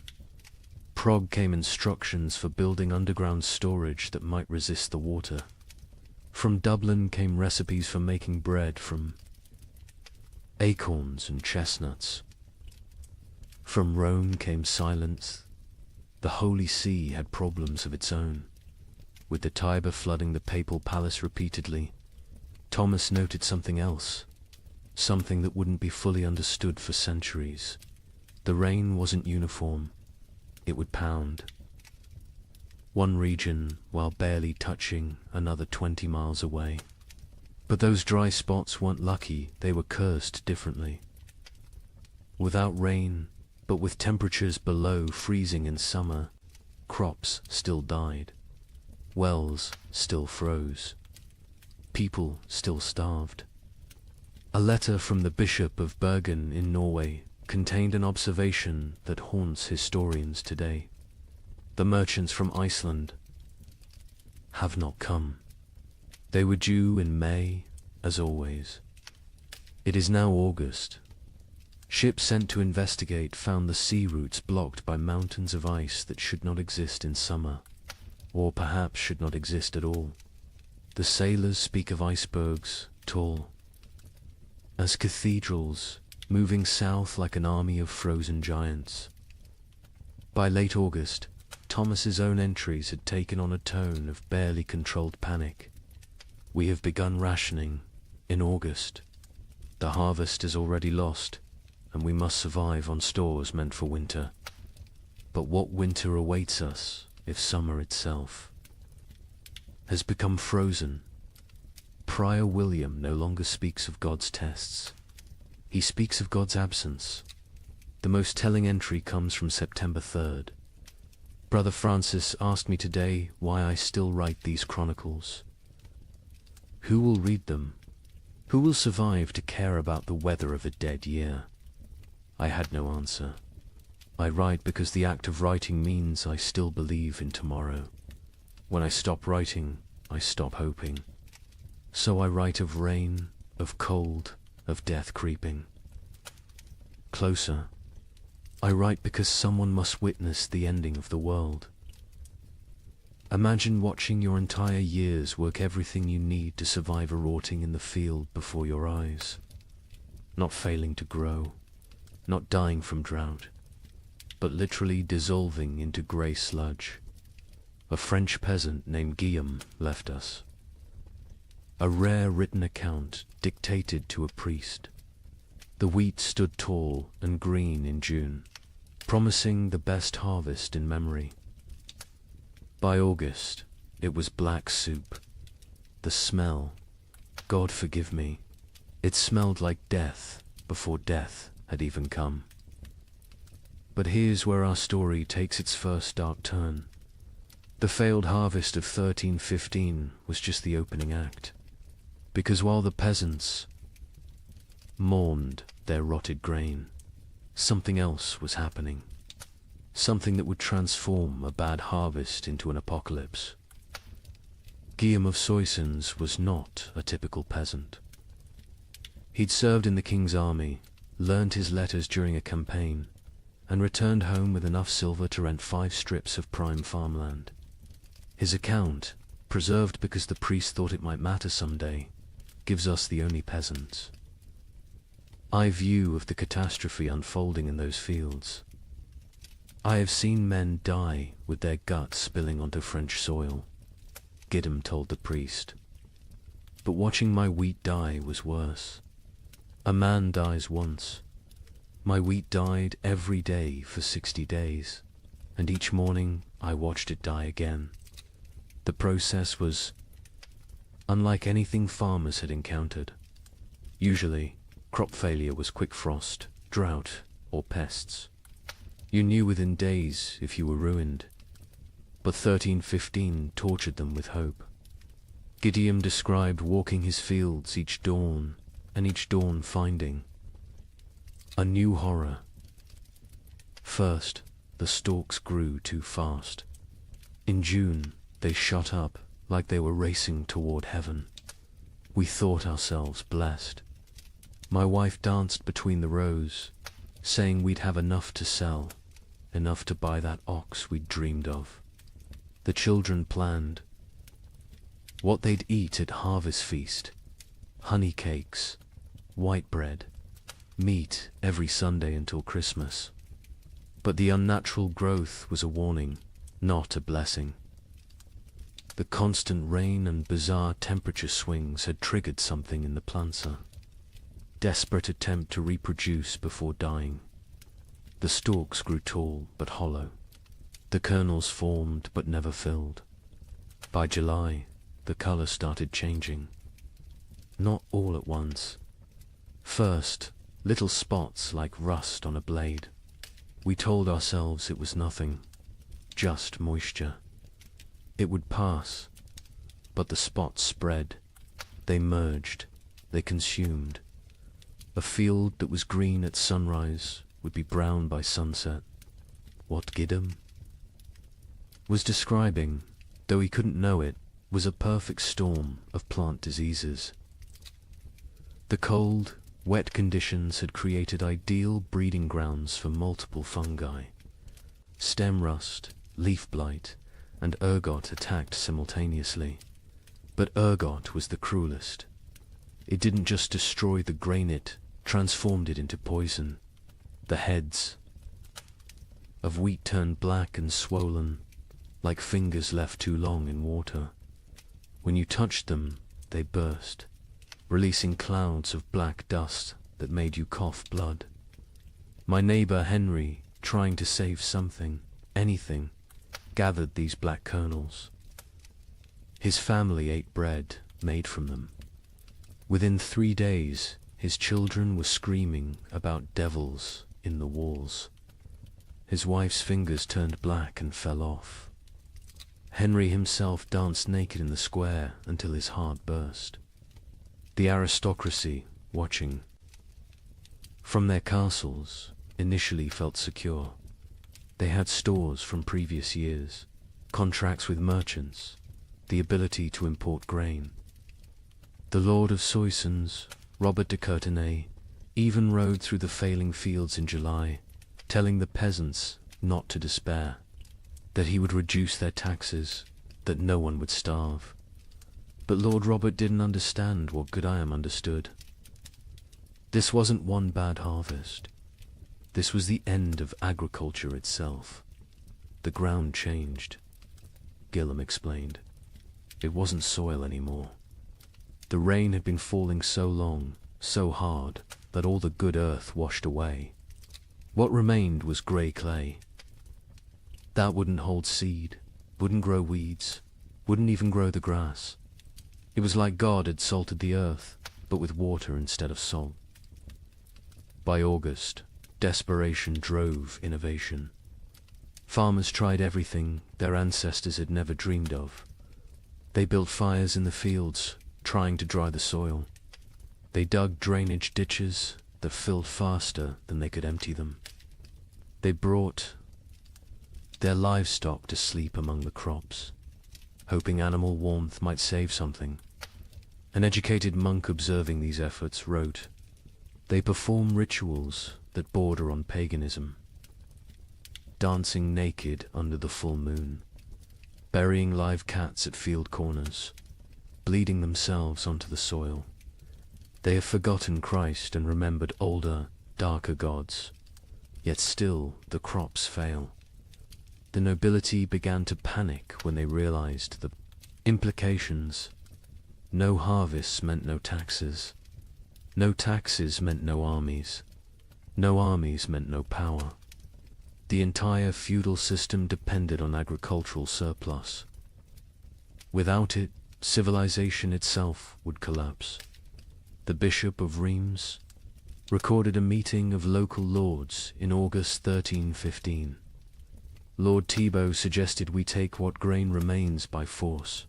Prague came instructions for building underground storage that might resist the water. From Dublin came recipes for making bread from acorns and chestnuts. From Rome came silence. The Holy See had problems of its own. With the Tiber flooding the papal palace repeatedly, Thomas noted something else, something that wouldn't be fully understood for centuries. The rain wasn't uniform. It would pound. One region while barely touching another 20 miles away. But those dry spots weren't lucky, they were cursed differently. Without rain, but with temperatures below freezing in summer, crops still died. Wells still froze. People still starved. A letter from the Bishop of Bergen in Norway contained an observation that haunts historians today. The merchants from Iceland have not come. They were due in May, as always. It is now August. Ships sent to investigate found the sea routes blocked by mountains of ice that should not exist in summer, or perhaps should not exist at all. The sailors speak of icebergs, tall as cathedrals, moving south like an army of frozen giants. By late August, Thomas's own entries had taken on a tone of barely controlled panic. We have begun rationing in August. The harvest is already lost, and we must survive on stores meant for winter. But what winter awaits us if summer itself has become frozen? Prior William no longer speaks of God's tests. He speaks of God's absence. The most telling entry comes from September 3rd. Brother Francis asked me today why I still write these chronicles. Who will read them? Who will survive to care about the weather of a dead year? I had no answer. I write because the act of writing means I still believe in tomorrow. When I stop writing, I stop hoping. So I write of rain, of cold, of death creeping closer. I write because someone must witness the ending of the world. Imagine watching your entire years work everything you need to survive a rotting in the field before your eyes. Not failing to grow, not dying from drought, but literally dissolving into grey sludge. A French peasant named Guillaume left us. A rare written account dictated to a priest. The wheat stood tall and green in June, promising the best harvest in memory. By August, it was black soup. The smell, God forgive me, it smelled like death before death had even come. But here's where our story takes its first dark turn. The failed harvest of 1315 was just the opening act. Because while the peasants mourned their rotted grain, something else was happening. Something that would transform a bad harvest into an apocalypse. Guillaume of Soissons was not a typical peasant. He'd served in the king's army, learned his letters during a campaign, and returned home with enough silver to rent 5 strips of prime farmland. His account, preserved because the priest thought it might matter someday, gives us the only peasants. I view of the catastrophe unfolding in those fields. I have seen men die with their guts spilling onto French soil. Gideon told the priest. But watching my wheat die was worse. A man dies once. My wheat died every day for 60 days, and each morning I watched it die again. The process was unlike anything farmers had encountered. Usually, crop failure was quick frost, drought, or pests. You knew within days if you were ruined. But 1315 tortured them with hope. Gideon described walking his fields each dawn, and each dawn finding a new horror. First, the stalks grew too fast. In June, they shot up like they were racing toward heaven. We thought ourselves blessed. My wife danced between the rows, saying we'd have enough to sell, enough to buy that ox we'd dreamed of. The children planned what they'd eat at harvest feast: honey cakes, white bread, meat every Sunday until Christmas. But the unnatural growth was a warning, not a blessing. The constant rain and bizarre temperature swings had triggered something in the planter. Desperate attempt to reproduce before dying. The stalks grew tall but hollow. The kernels formed but never filled. By July, the color started changing. Not all at once. First, little spots like rust on a blade. We told ourselves it was nothing, just moisture. It would pass, but the spots spread. They merged, they consumed. A field that was green at sunrise would be brown by sunset. What Gideon was describing, though he couldn't know it, was a perfect storm of plant diseases. The cold, wet conditions had created ideal breeding grounds for multiple fungi. Stem rust, leaf blight, and ergot attacked simultaneously. But ergot was the cruelest. It didn't just destroy the grain, it transformed it into poison. The heads of wheat turned black and swollen, like fingers left too long in water. When you touched them, they burst, releasing clouds of black dust that made you cough blood. My neighbor Henry, trying to save something, anything, gathered these black kernels. His family ate bread made from them. Within 3 days, his children were screaming about devils in the walls. His wife's fingers turned black and fell off. Henry himself danced naked in the square until his heart burst. The aristocracy, watching from their castles, initially felt secure. They had stores from previous years, contracts with merchants, the ability to import grain. The Lord of Soissons, Robert de Courtenay, even rode through the failing fields in July, telling the peasants not to despair, that he would reduce their taxes, that no one would starve. But Lord Robert didn't understand what Gideon understood. This wasn't one bad harvest. This was the end of agriculture itself. The ground changed. Gideon explained. It wasn't soil anymore. The rain had been falling so long, so hard, that all the good earth washed away. What remained was grey clay. That wouldn't hold seed, wouldn't grow weeds, wouldn't even grow the grass. It was like God had salted the earth, but with water instead of salt. By August, desperation drove innovation. Farmers tried everything their ancestors had never dreamed of. They built fires in the fields, trying to dry the soil. They dug drainage ditches that filled faster than they could empty them. They brought their livestock to sleep among the crops, hoping animal warmth might save something. An educated monk observing these efforts wrote, "They perform rituals that border on paganism, dancing naked under the full moon, burying live cats at field corners, bleeding themselves onto the soil. They have forgotten Christ and remembered older, darker gods, yet still the crops fail." The nobility began to panic when they realized the Implications. No harvests meant no taxes. No taxes meant no armies. No armies meant no power. The entire feudal system depended on agricultural surplus. Without it, civilization itself would collapse. The Bishop of Reims recorded a meeting of local lords in August 1315. Lord Thibaut suggested we take what grain remains by force,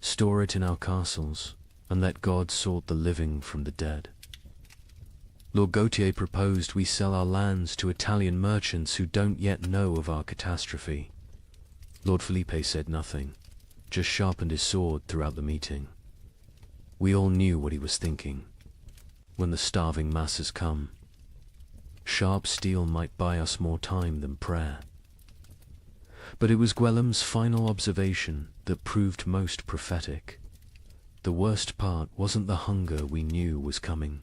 store it in our castles, and let God sort the living from the dead. Lord Gautier proposed we sell our lands to Italian merchants who don't yet know of our catastrophe. Lord Felipe said nothing, just sharpened his sword throughout the meeting. We all knew what he was thinking. When the starving masses come, sharp steel might buy us more time than prayer. But it was Gwellem's final observation that proved most prophetic. The worst part wasn't the hunger we knew was coming.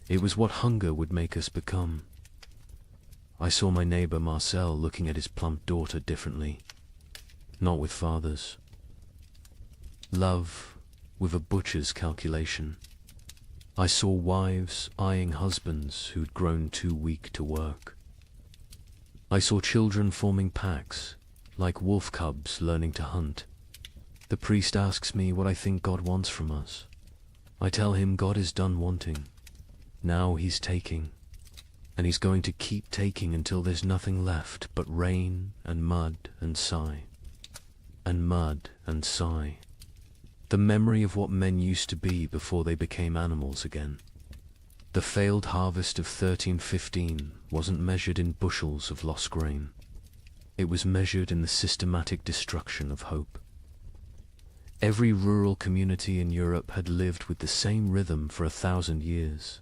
It was what hunger would make us become. I saw my neighbor Marcel looking at his plump daughter differently. Not with fathers. Love with a butcher's calculation. I saw wives eyeing husbands who'd grown too weak to work. I saw children forming packs, like wolf cubs learning to hunt. The priest asks me what I think God wants from us. I tell him God is done wanting. Now he's taking, and he's going to keep taking until there's nothing left but rain and mud and sigh. And mud and sigh. The memory of what men used to be before they became animals again. The failed harvest of 1315 wasn't measured in bushels of lost grain. It was measured in the systematic destruction of hope. Every rural community in Europe had lived with the same rhythm for 1,000 years.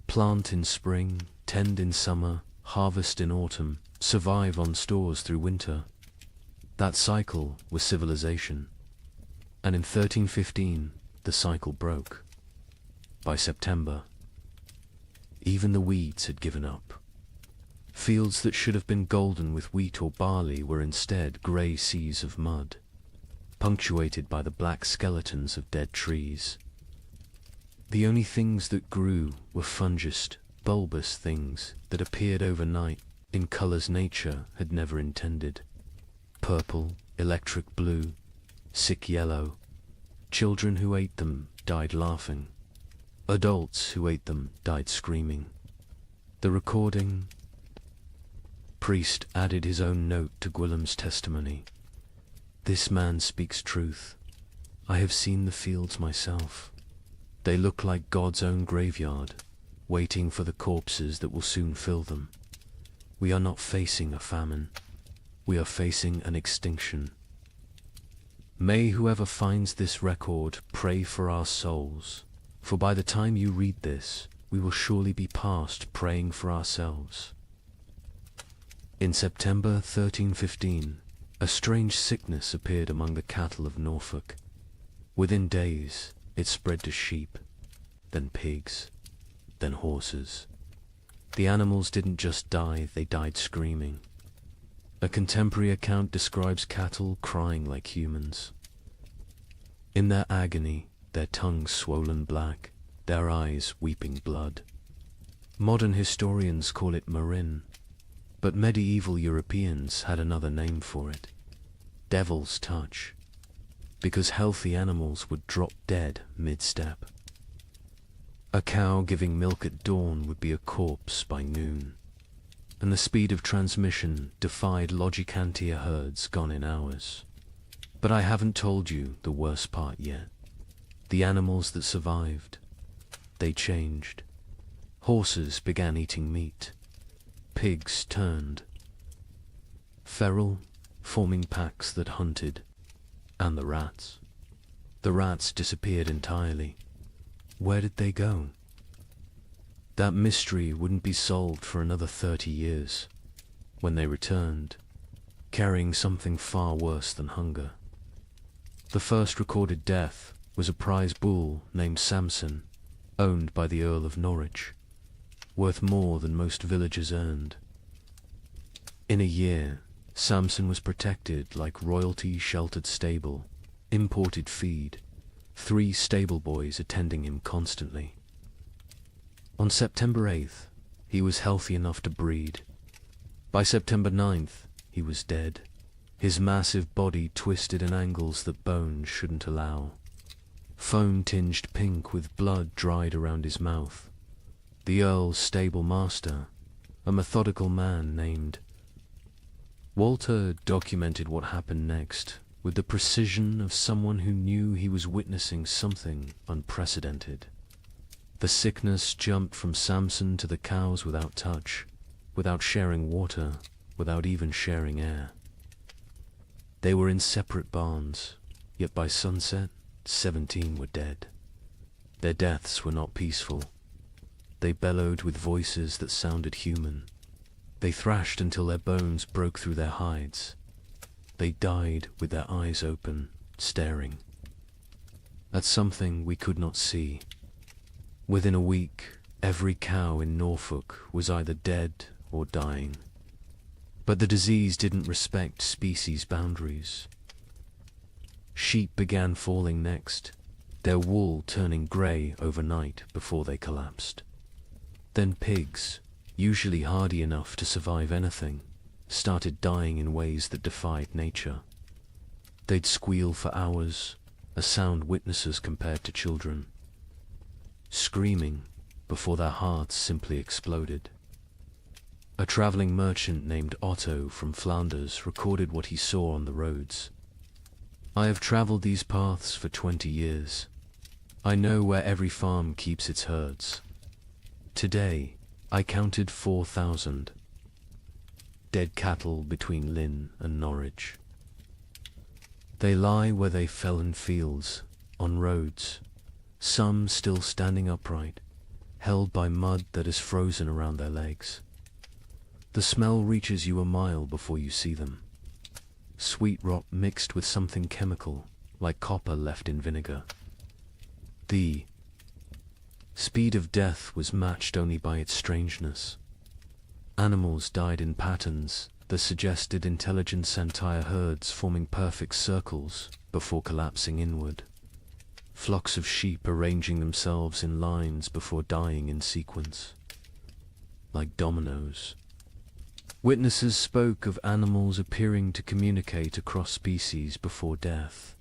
Plant in spring, tend in summer, harvest in autumn, survive on stores through winter. That cycle was civilization. And in 1315, the cycle broke. By September, even the weeds had given up. Fields that should have been golden with wheat or barley were instead grey seas of mud, punctuated by the black skeletons of dead trees. The only things that grew were fungous, bulbous things that appeared overnight in colours nature had never intended. Purple, electric blue, sick yellow. Children who ate them died laughing. Adults who ate them died screaming. The recording. Priest added his own note to Gwillem's testimony. This man speaks truth. I have seen the fields myself. They look like God's own graveyard, waiting for the corpses that will soon fill them. We are not facing a famine. We are facing an extinction. May whoever finds this record pray for our souls, for by the time you read this, we will surely be past praying for ourselves. In September 1315, a strange sickness appeared among the cattle of Norfolk. Within days, it spread to sheep, then pigs, then horses. The animals didn't just die, they died screaming. A contemporary account describes cattle crying like humans. In their agony, their tongues swollen black, their eyes weeping blood. Modern historians call it marin, but medieval Europeans had another name for it. Devil's touch, because healthy animals would drop dead mid-step. A cow giving milk at dawn would be a corpse by noon, and the speed of transmission defied Logicantia herds gone in hours. But I haven't told you the worst part yet. The animals that survived, they changed. Horses began eating meat. Pigs turned. Feral, forming packs that hunted. And the rats. The rats disappeared entirely. Where did they go? That mystery wouldn't be solved for another 30 years, when they returned, carrying something far worse than hunger. The first recorded death was a prize bull named Samson, owned by the Earl of Norwich, worth more than most villagers earned. In a year, Samson was protected like royalty-sheltered stable, imported feed, 3 stable boys attending him constantly. On September 8th, he was healthy enough to breed. By September 9th, he was dead, his massive body twisted in angles that bones shouldn't allow. Foam tinged pink with blood dried around his mouth. The Earl's stable master, a methodical man named Walter, documented what happened next with the precision of someone who knew he was witnessing something unprecedented. The sickness jumped from Samson to the cows without touch, without sharing water, without even sharing air. They were in separate barns, yet by sunset, 17 were dead. Their deaths were not peaceful. They bellowed with voices that sounded human. They thrashed until their bones broke through their hides. They died with their eyes open, staring at something we could not see. Within a week, every cow in Norfolk was either dead or dying. But the disease didn't respect species boundaries. Sheep began falling next, their wool turning grey overnight before they collapsed. Then pigs, usually hardy enough to survive anything, started dying in ways that defied nature. They'd squeal for hours, a sound witnesses compared to children, screaming before their hearts simply exploded. A traveling merchant named Otto from Flanders recorded what he saw on the roads. "I have traveled these paths for 20 years. I know where every farm keeps its herds. Today, I counted 4,000 dead cattle between Lynn and Norwich. They lie where they fell in fields, on roads, some still standing upright, held by mud that is frozen around their legs. The smell reaches you a mile before you see them. Sweet rot mixed with something chemical, like copper left in vinegar. The speed of death was matched only by its strangeness. Animals died in patterns that suggested intelligent entire herds forming perfect circles before collapsing inward. Flocks of sheep arranging themselves in lines before dying in sequence, like dominoes. Witnesses spoke of animals appearing to communicate across species before death,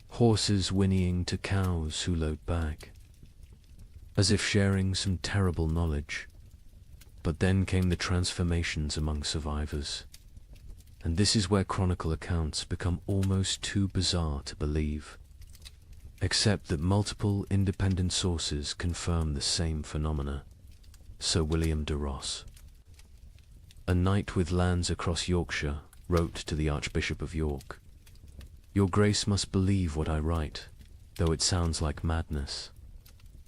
horses whinnying to cows who lowed back, as if sharing some terrible knowledge. But then came the transformations among survivors, and this is where chronicle accounts become almost too bizarre to believe, except that multiple independent sources confirm the same phenomena. Sir William de Ross, a knight with lands across Yorkshire, wrote to the Archbishop of York, "Your Grace must believe what I write, though it sounds like madness.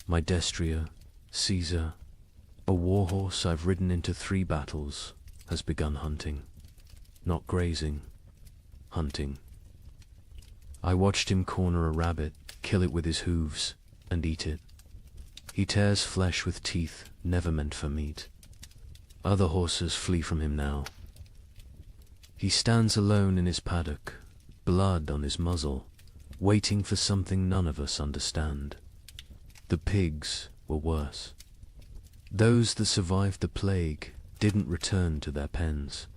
My destrier, Caesar, a warhorse I've ridden into 3 battles, has begun hunting. Not grazing, hunting. I watched him corner a rabbit, kill it with his hooves, and eat it. He tears flesh with teeth never meant for meat. Other horses flee from him now. He stands alone in his paddock, blood on his muzzle, waiting for something none of us understand. The pigs were worse. Those that survived the plague didn't return to their pens.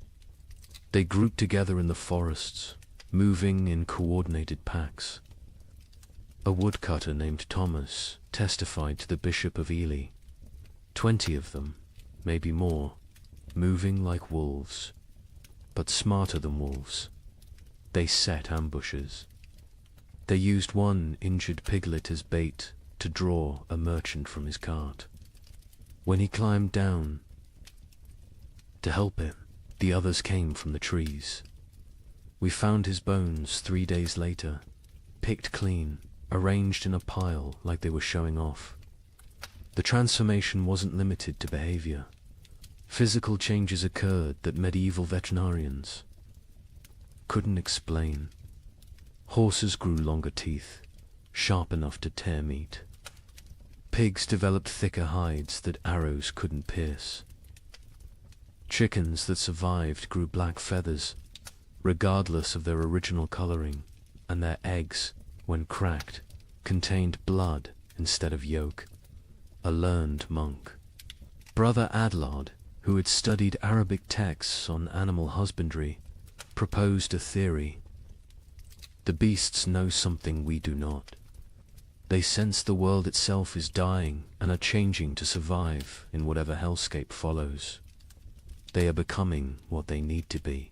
They grouped together in the forests, moving in coordinated packs. A woodcutter named Thomas testified to the Bishop of Ely. 20 of them, maybe more, moving like wolves, but smarter than wolves. They set ambushes. They used one injured piglet as bait to draw a merchant from his cart. When he climbed down to help him, the others came from the trees. We found his bones 3 days later, picked clean, arranged in a pile like they were showing off. The transformation wasn't limited to behavior. Physical changes occurred that medieval veterinarians couldn't explain. Horses grew longer teeth, sharp enough to tear meat. Pigs developed thicker hides that arrows couldn't pierce. Chickens that survived grew black feathers, regardless of their original coloring, and their eggs when cracked, contained blood instead of yolk. A learned monk, Brother Adlard, who had studied Arabic texts on animal husbandry, proposed a theory. The beasts know something we do not. They sense the world itself is dying and are changing to survive in whatever hellscape follows. They are becoming what they need to be.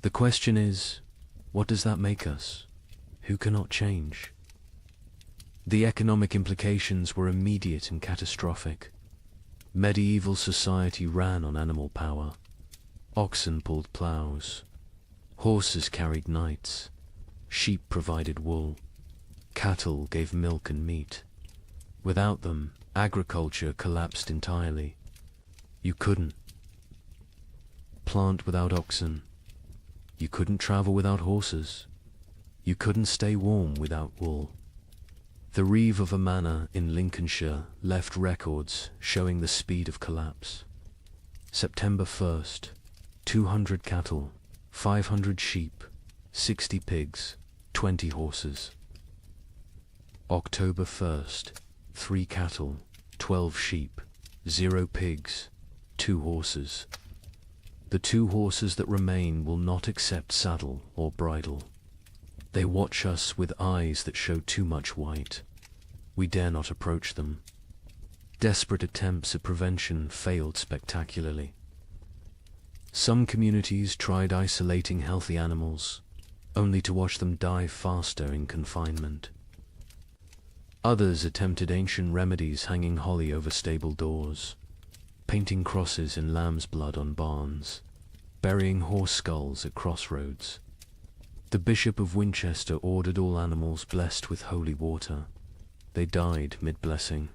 The question is, what does that make us? Who cannot change? The economic implications were immediate and catastrophic. Medieval society ran on animal power. Oxen pulled plows. Horses carried knights. Sheep provided wool. Cattle gave milk and meat. Without them, agriculture collapsed entirely. You couldn't plant without oxen. You couldn't travel without horses. You couldn't stay warm without wool. The reeve of a manor in Lincolnshire left records showing the speed of collapse. September 1st, 200 cattle, 500 sheep, 60 pigs, 20 horses. October 1st, 3 cattle, 12 sheep, 0 pigs, 2 horses. The 2 horses that remain will not accept saddle or bridle. They watch us with eyes that show too much white. We dare not approach them. Desperate attempts at prevention failed spectacularly. Some communities tried isolating healthy animals, only to watch them die faster in confinement. Others attempted ancient remedies, hanging holly over stable doors, painting crosses in lamb's blood on barns, burying horse skulls at crossroads. The Bishop of Winchester ordered all animals blessed with holy water. They died mid-blessing,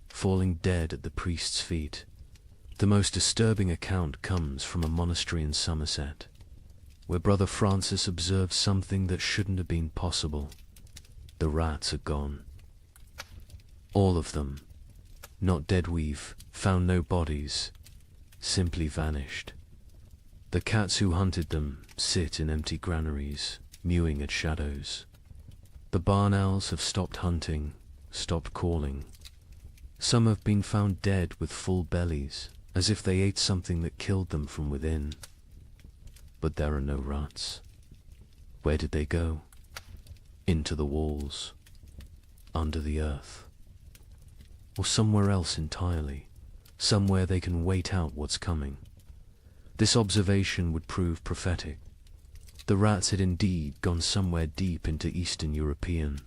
falling dead at the priest's feet. The most disturbing account comes from a monastery in Somerset, where Brother Francis observed something that shouldn't have been possible. The rats are gone. All of them. Not dead, we've found no bodies, simply vanished. The cats who hunted them sit in empty granaries, mewing at shadows. The barn owls have stopped hunting, stopped calling. Some have been found dead with full bellies, as if they ate something that killed them from within. But there are no rats. Where did they go? Into the walls, under the earth, or somewhere else entirely, somewhere they can wait out what's coming. This observation would prove prophetic. The rats had indeed gone somewhere deep into Eastern European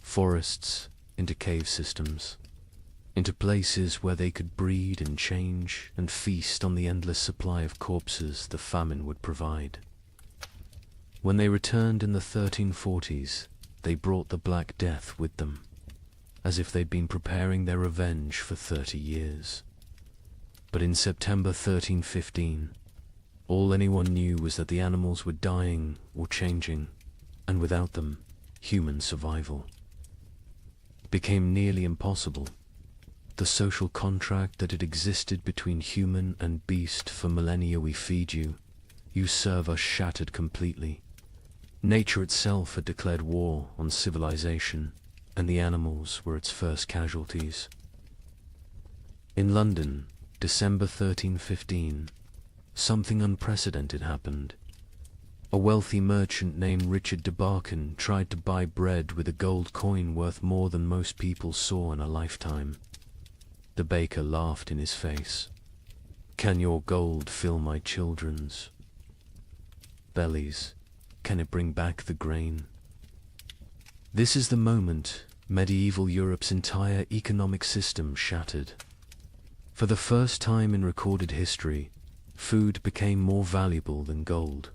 forests, into cave systems, into places where they could breed and change and feast on the endless supply of corpses the famine would provide. When they returned in the 1340s, they brought the Black Death with them, as if they'd been preparing their revenge for 30 years. But in September 1315, all anyone knew was that the animals were dying or changing, and without them, human survival became nearly impossible. The social contract that had existed between human and beast for millennia, we feed you, you serve us, shattered completely. Nature itself had declared war on civilization, and the animals were its first casualties. In London, December 1315, something unprecedented happened. A wealthy merchant named Richard de Barkin tried to buy bread with a gold coin worth more than most people saw in a lifetime. The baker laughed in his face. "Can your gold fill my children's bellies? Can it bring back the grain?" This is the moment medieval Europe's entire economic system shattered. For the first time in recorded history, food became more valuable than gold.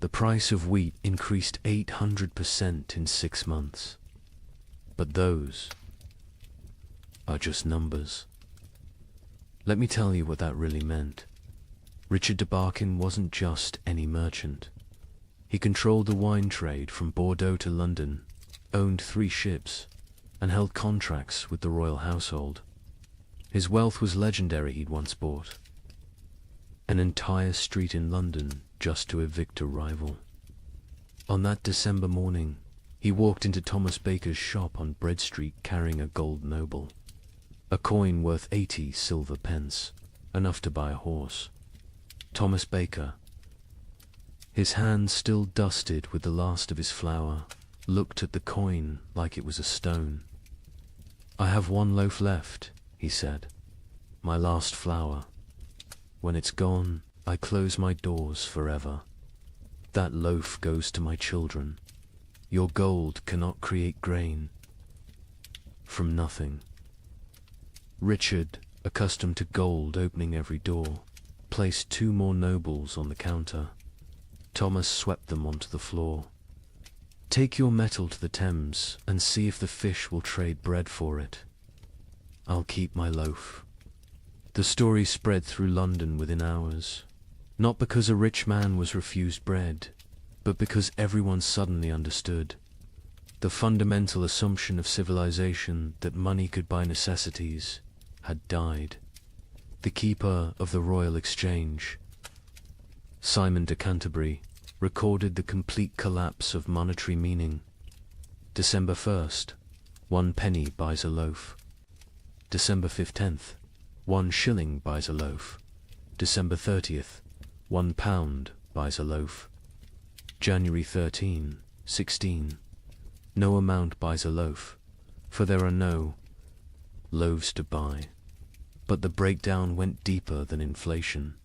The price of wheat increased 800% in 6 months. But those are just numbers. Let me tell you what that really meant. Richard de Barkin wasn't just any merchant. He controlled the wine trade from Bordeaux to London, owned 3 ships, and held contracts with the royal household. His wealth was legendary. He'd once bought an entire street in London just to evict a rival. On that December morning, he walked into Thomas Baker's shop on Bread Street carrying a gold noble, a coin worth 80 silver pence, enough to buy a horse. Thomas Baker, his hands still dusted with the last of his flour, looked at the coin like it was a stone. "I have one loaf left," he said, "my last flour. When it's gone, I close my doors forever. That loaf goes to my children. Your gold cannot create grain from nothing." Richard, accustomed to gold opening every door, placed 2 more nobles on the counter. Thomas swept them onto the floor. "Take your metal to the Thames and see if the fish will trade bread for it. I'll keep my loaf." The story spread through London within hours, not because a rich man was refused bread, but because everyone suddenly understood. The fundamental assumption of civilization that money could buy necessities had died. The keeper of the Royal Exchange, Simon de Canterbury, recorded the complete collapse of monetary meaning. December 1st, 1 penny buys a loaf. December 15th, 1 shilling buys a loaf. December 30th, 1 pound buys a loaf. January 13, 16, no amount buys a loaf, for there are no loaves to buy. But the breakdown went deeper than inflation.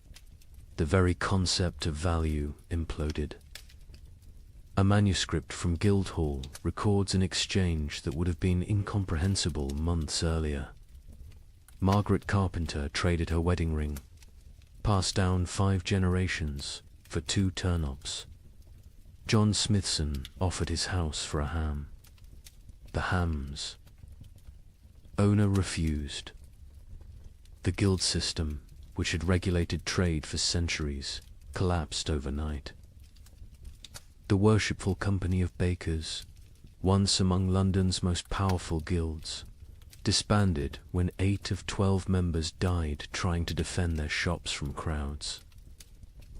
The very concept of value imploded. A manuscript from Guildhall records an exchange that would have been incomprehensible months earlier. Margaret Carpenter traded her wedding ring, passed down 5 generations, for 2 turnips. John Smithson offered his house for a ham. The hams. Owner refused. The guild system, which had regulated trade for centuries, collapsed overnight. The worshipful company of bakers, once among London's most powerful guilds, disbanded when 8 of 12 members died trying to defend their shops from crowds.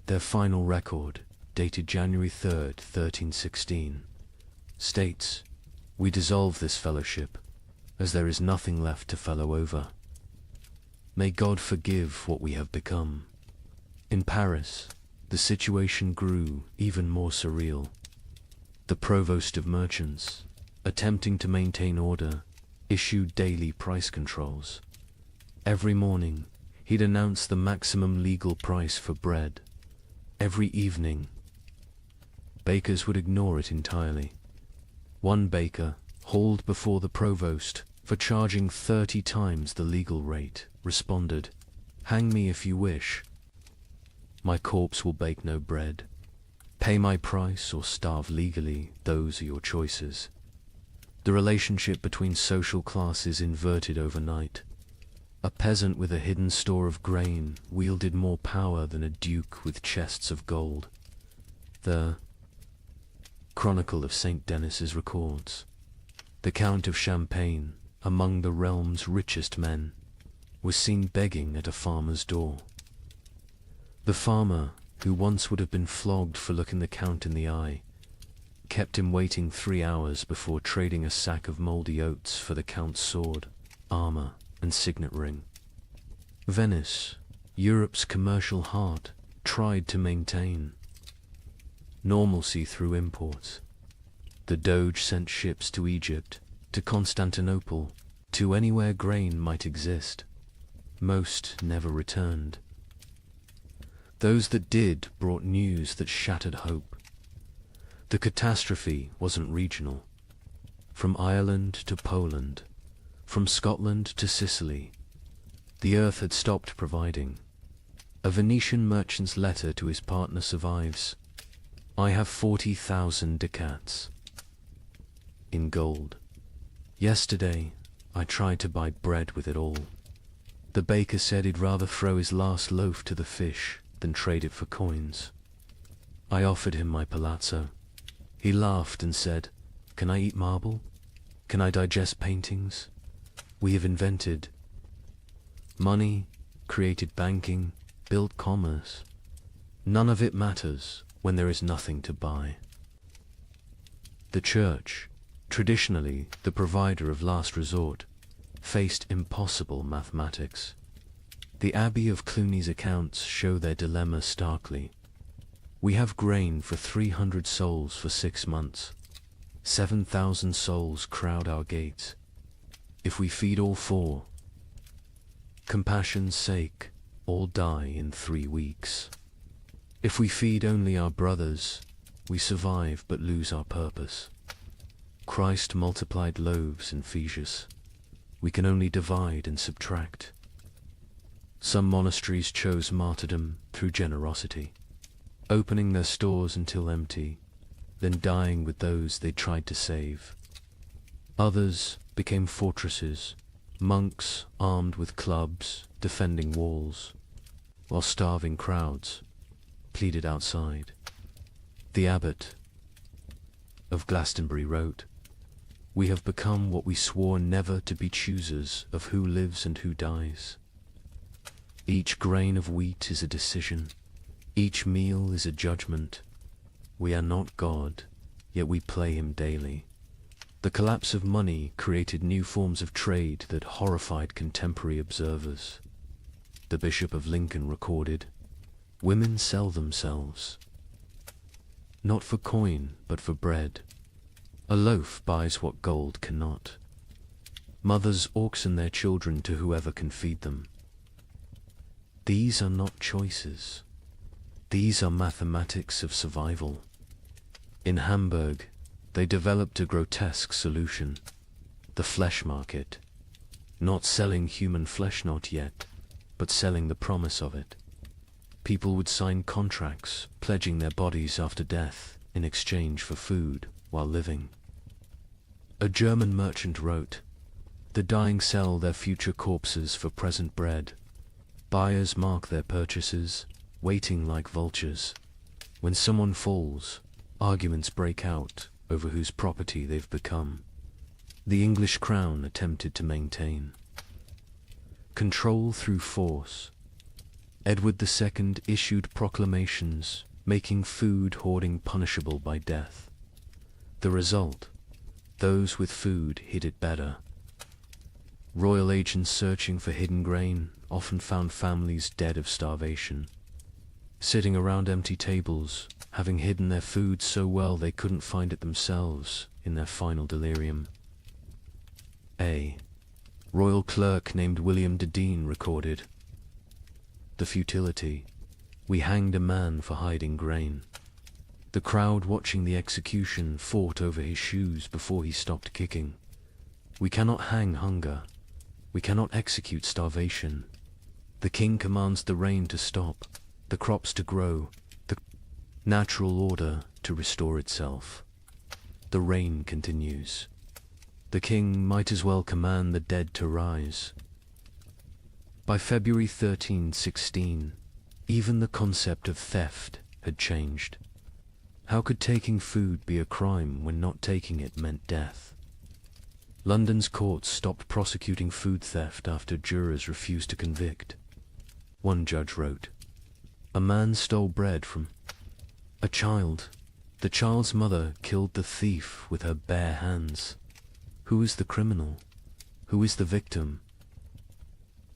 Their final record, dated January 3rd, 1316, states, "We dissolve this fellowship, as there is nothing left to fellow over. May God forgive what we have become." In Paris, the situation grew even more surreal. The provost of merchants, attempting to maintain order, issued daily price controls. Every morning, he'd announce the maximum legal price for bread. Every evening, bakers would ignore it entirely. One baker, hauled before the provost for charging 30 times the legal rate, responded, "Hang me if you wish. My corpse will bake no bread. Pay my price or starve legally, those are your choices." The relationship between social classes inverted overnight. A peasant with a hidden store of grain wielded more power than a duke with chests of gold. The Chronicle of St. Denis's records, the Count of Champagne, among the realm's richest men, was seen begging at a farmer's door. The farmer, who once would have been flogged for looking the Count in the eye, kept him waiting 3 hours before trading a sack of mouldy oats for the Count's sword, armor, and signet ring. Venice, Europe's commercial heart, tried to maintain normalcy through imports. The Doge sent ships to Egypt, to Constantinople, to anywhere grain might exist. Most never returned. Those that did brought news that shattered hope. The catastrophe wasn't regional. From Ireland to Poland, from Scotland to Sicily, the earth had stopped providing. A Venetian merchant's letter to his partner survives. "I have 40,000 ducats in gold. Yesterday, I tried to buy bread with it all. The baker said he'd rather throw his last loaf to the fish than trade it for coins. I offered him my palazzo. He laughed and said, 'Can I eat marble? Can I digest paintings? We have invented money, created banking, built commerce. None of it matters when there is nothing to buy.'" The church, traditionally the provider of last resort, faced impossible mathematics. The Abbey of Cluny's accounts show their dilemma starkly. We have grain for 300 souls for 6 months. 7,000 souls crowd our gates. If we feed all 4, compassion's sake, all die in 3 weeks. If we feed only our brothers, we survive but lose our purpose. Christ multiplied loaves in Phaesus. We can only divide and subtract. Some monasteries chose martyrdom through generosity, opening their stores until empty, then dying with those they tried to save. Others became fortresses, monks armed with clubs defending walls, while starving crowds pleaded outside. The abbot of Glastonbury wrote, "We have become what we swore never to be, choosers of who lives and who dies. Each grain of wheat is a decision. Each meal is a judgment. We are not God, yet we play him daily." The collapse of money created new forms of trade that horrified contemporary observers. The Bishop of Lincoln recorded, "Women sell themselves, not for coin, but for bread. A loaf buys what gold cannot. Mothers auction their children to whoever can feed them. These are not choices. These are mathematics of survival." In Hamburg, they developed a grotesque solution: the flesh market. Not selling human flesh not yet, but selling the promise of it. People would sign contracts pledging their bodies after death in exchange for food while living. A German merchant wrote, "The dying sell their future corpses for present bread. Buyers mark their purchases, waiting like vultures. When someone falls, arguments break out over whose property they've become." The English crown attempted to maintain control through force. Edward II issued proclamations making food hoarding punishable by death. The result: those with food hid it better. Royal agents searching for hidden grain often found families dead of starvation, sitting around empty tables, having hidden their food so well they couldn't find it themselves in their final delirium. A royal clerk named William de Dean recorded, "The futility. We hanged a man for hiding grain. The crowd watching the execution fought over his shoes before he stopped kicking. We cannot hang hunger. We cannot execute starvation. The king commands the rain to stop, the crops to grow, the natural order to restore itself. The rain continues. The king might as well command the dead to rise." By February 1316, even the concept of theft had changed. How could taking food be a crime when not taking it meant death? London's courts stopped prosecuting food theft after jurors refused to convict. One judge wrote, "A man stole bread from a child. The child's mother killed the thief with her bare hands. Who is the criminal? Who is the victim?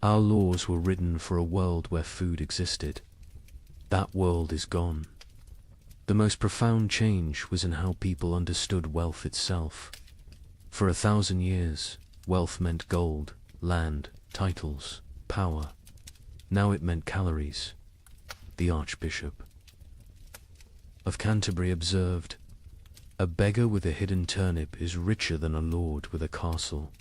Our laws were written for a world where food existed. That world is gone." The most profound change was in how people understood wealth itself. For 1,000 years, wealth meant gold, land, titles, power. Now it meant calories. The Archbishop of Canterbury observed, "A beggar with a hidden turnip is richer than a lord with a castle."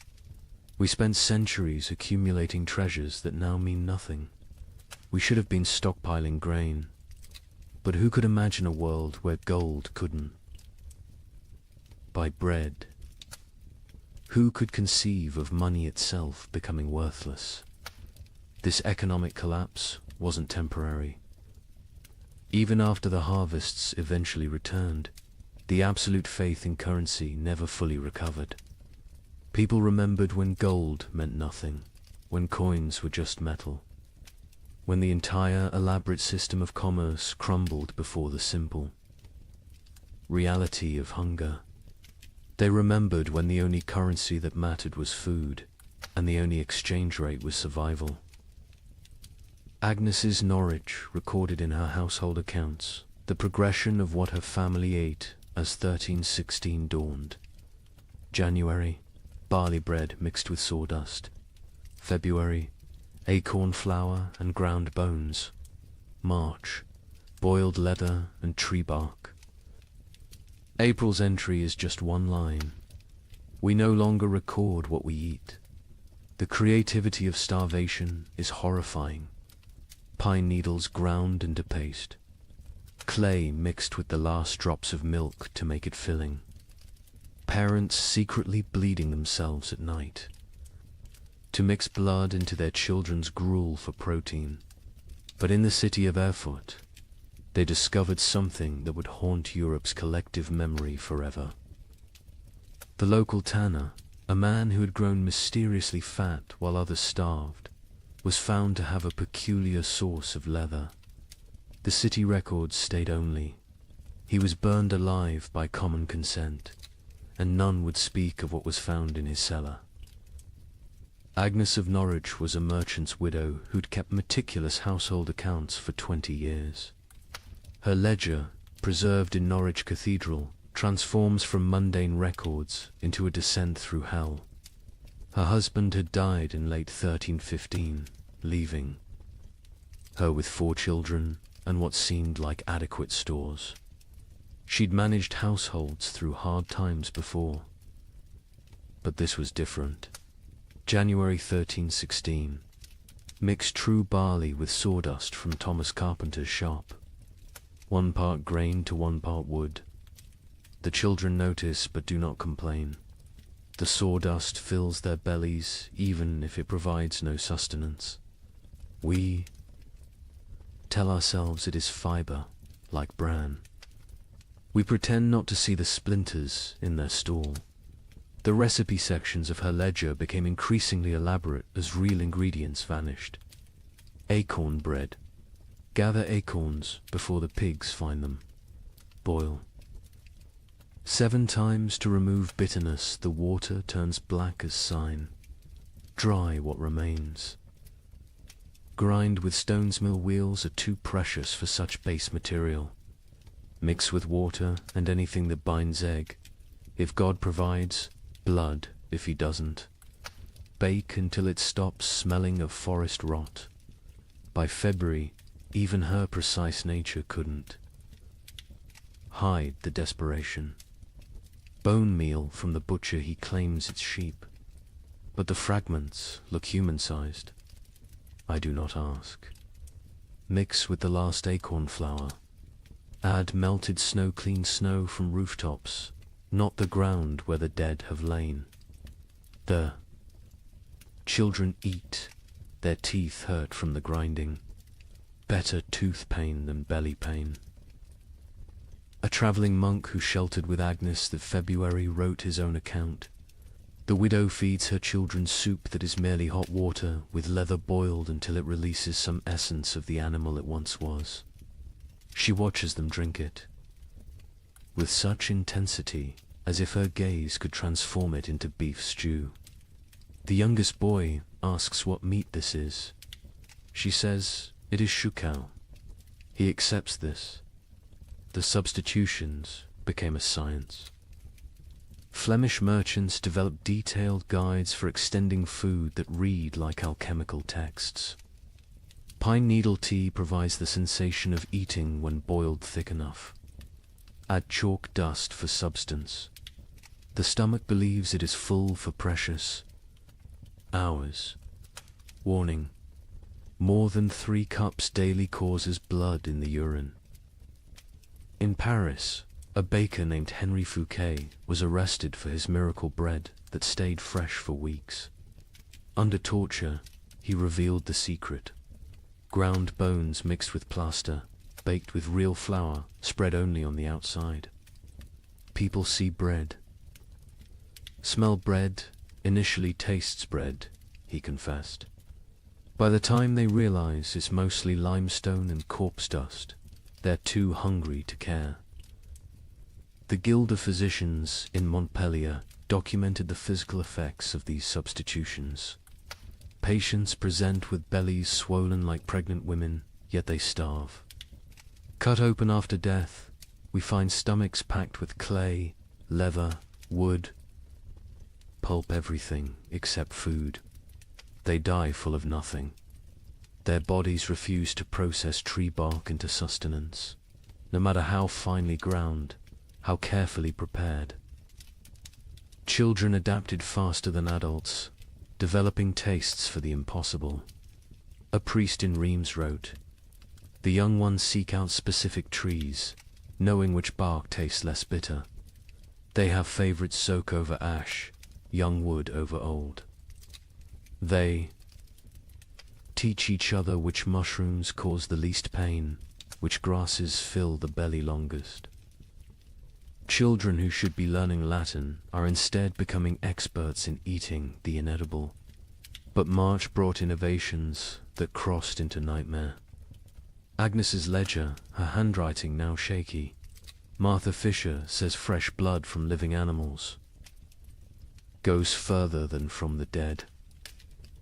We spent centuries accumulating treasures that now mean nothing. We should have been stockpiling grain. But who could imagine a world where gold couldn't buy bread? Who could conceive of money itself becoming worthless? This economic collapse wasn't temporary. Even after the harvests eventually returned, the absolute faith in currency never fully recovered. People remembered when gold meant nothing, when coins were just metal, when the entire elaborate system of commerce crumbled before the simple reality of hunger, They remembered when the only currency that mattered was food, and the only exchange rate was survival. Agnes's Norwich recorded in her household accounts the progression of what her family ate as 1316 dawned. January, barley bread mixed with sawdust. February, acorn flour and ground bones. March, boiled leather and tree bark. April's entry is just one line. We no longer record what we eat. The creativity of starvation is horrifying. Pine needles ground into paste. Clay mixed with the last drops of milk to make it filling. Parents secretly bleeding themselves at night to mix blood into their children's gruel for protein. But in the city of Erfurt, they discovered something that would haunt Europe's collective memory forever. The local tanner, a man who had grown mysteriously fat while others starved, was found to have a peculiar source of leather. The city records state only, he was burned alive by common consent, and none would speak of what was found in his cellar. Agnes of Norwich was a merchant's widow who'd kept meticulous household accounts for 20 years. Her ledger, preserved in Norwich Cathedral, transforms from mundane records into a descent through hell. Her husband had died in late 1315, leaving her with 4 children and what seemed like adequate stores. She'd managed households through hard times before. But this was different. January 1316. Mix true barley with sawdust from Thomas Carpenter's shop. 1 part grain to 1 part wood. The children notice but do not complain. The sawdust fills their bellies even if it provides no sustenance. We tell ourselves it is fiber, like bran. We pretend not to see the splinters in their stall. The recipe sections of her ledger became increasingly elaborate as real ingredients vanished. Acorn bread. Gather acorns before the pigs find them. Boil. 7 times to remove bitterness, the water turns black as sign. Dry what remains. Grind with stone's mill wheels are too precious for such base material. Mix with water and anything that binds egg. If God provides, blood if he doesn't. Bake until it stops smelling of forest rot. By February, even her precise nature couldn't hide the desperation. Bone meal from the butcher, he claims it's sheep, but the fragments look human-sized. I do not ask. Mix with the last acorn flour. Add melted snow-clean snow from rooftops, not the ground where the dead have lain. The children eat, their teeth hurt from the grinding. Better tooth pain than belly pain. A travelling monk who sheltered with Agnes that February wrote his own account. The widow feeds her children soup that is merely hot water with leather boiled until it releases some essence of the animal it once was. She watches them drink it with such intensity as if her gaze could transform it into beef stew. The youngest boy asks what meat this is. She says it is shukau. He accepts this. The substitutions became a science. Flemish merchants developed detailed guides for extending food that read like alchemical texts. Pine needle tea provides the sensation of eating when boiled thick enough. Add chalk dust for substance. The stomach believes it is full for precious hours. Warning: more than 3 cups daily causes blood in the urine. In Paris, a baker named Henri Fouquet was arrested for his miracle bread that stayed fresh for weeks. Under torture, he revealed the secret. Ground bones mixed with plaster, baked with real flour, spread only on the outside. People see bread. Smell bread, initially tastes bread, he confessed. By the time they realize it's mostly limestone and corpse dust, they're too hungry to care. The Guild of Physicians in Montpellier documented the physical effects of these substitutions. Patients present with bellies swollen like pregnant women, yet they starve. Cut open after death, we find stomachs packed with clay, leather, wood, pulp, everything except food. They die full of nothing. Their bodies refuse to process tree bark into sustenance, no matter how finely ground, how carefully prepared. Children adapted faster than adults, developing tastes for the impossible. A priest in Reims wrote, "The young ones seek out specific trees, knowing which bark tastes less bitter. They have favorites: oak over ash, young wood over old. They teach each other which mushrooms cause the least pain, which grasses fill the belly longest." Children who should be learning Latin are instead becoming experts in eating the inedible. But March brought innovations that crossed into nightmare. Agnes's ledger, her handwriting now shaky. Martha Fisher says fresh blood from living animals goes further than from the dead.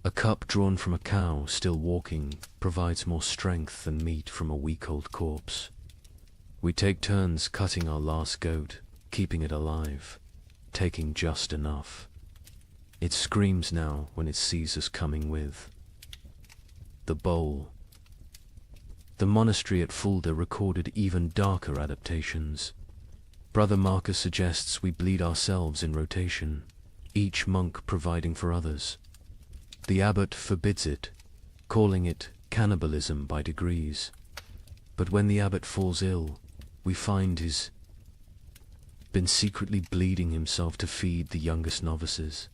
A cup drawn from a cow still walking provides more strength than meat from a week-old corpse. We take turns cutting our last goat, keeping it alive, taking just enough. It screams now when it sees us coming with the bowl. The monastery at Fulda recorded even darker adaptations. Brother Marcus suggests we bleed ourselves in rotation, each monk providing for others. The abbot forbids it, calling it cannibalism by degrees. But when the abbot falls ill, we find he's been secretly bleeding himself to feed the youngest novices.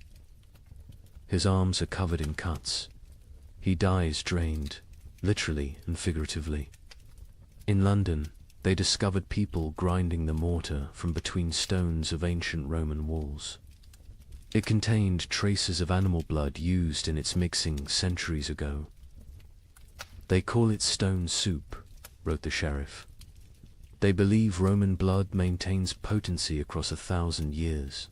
His arms are covered in cuts. He dies drained, literally and figuratively. In London, they discovered people grinding the mortar from between stones of ancient Roman walls. It contained traces of animal blood used in its mixing centuries ago. "They call it stone soup," wrote the sheriff. "They believe Roman blood maintains potency across 1,000 years.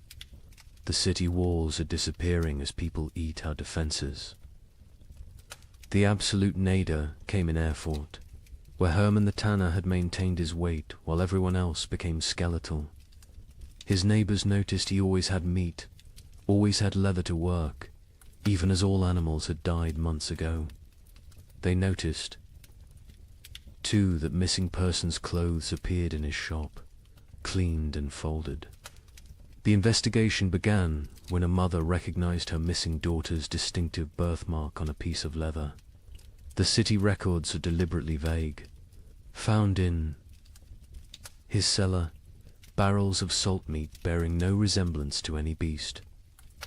The city walls are disappearing as people eat our defenses." The absolute nadir came in Erfurt, where Hermann the Tanner had maintained his weight while everyone else became skeletal. His neighbors noticed he always had meat, always had leather to work, even as all animals had died months ago. They noticed, too, that missing persons' clothes appeared in his shop, cleaned and folded. The investigation began when a mother recognized her missing daughter's distinctive birthmark on a piece of leather. The city records are deliberately vague. Found in his cellar, barrels of salt meat bearing no resemblance to any beast,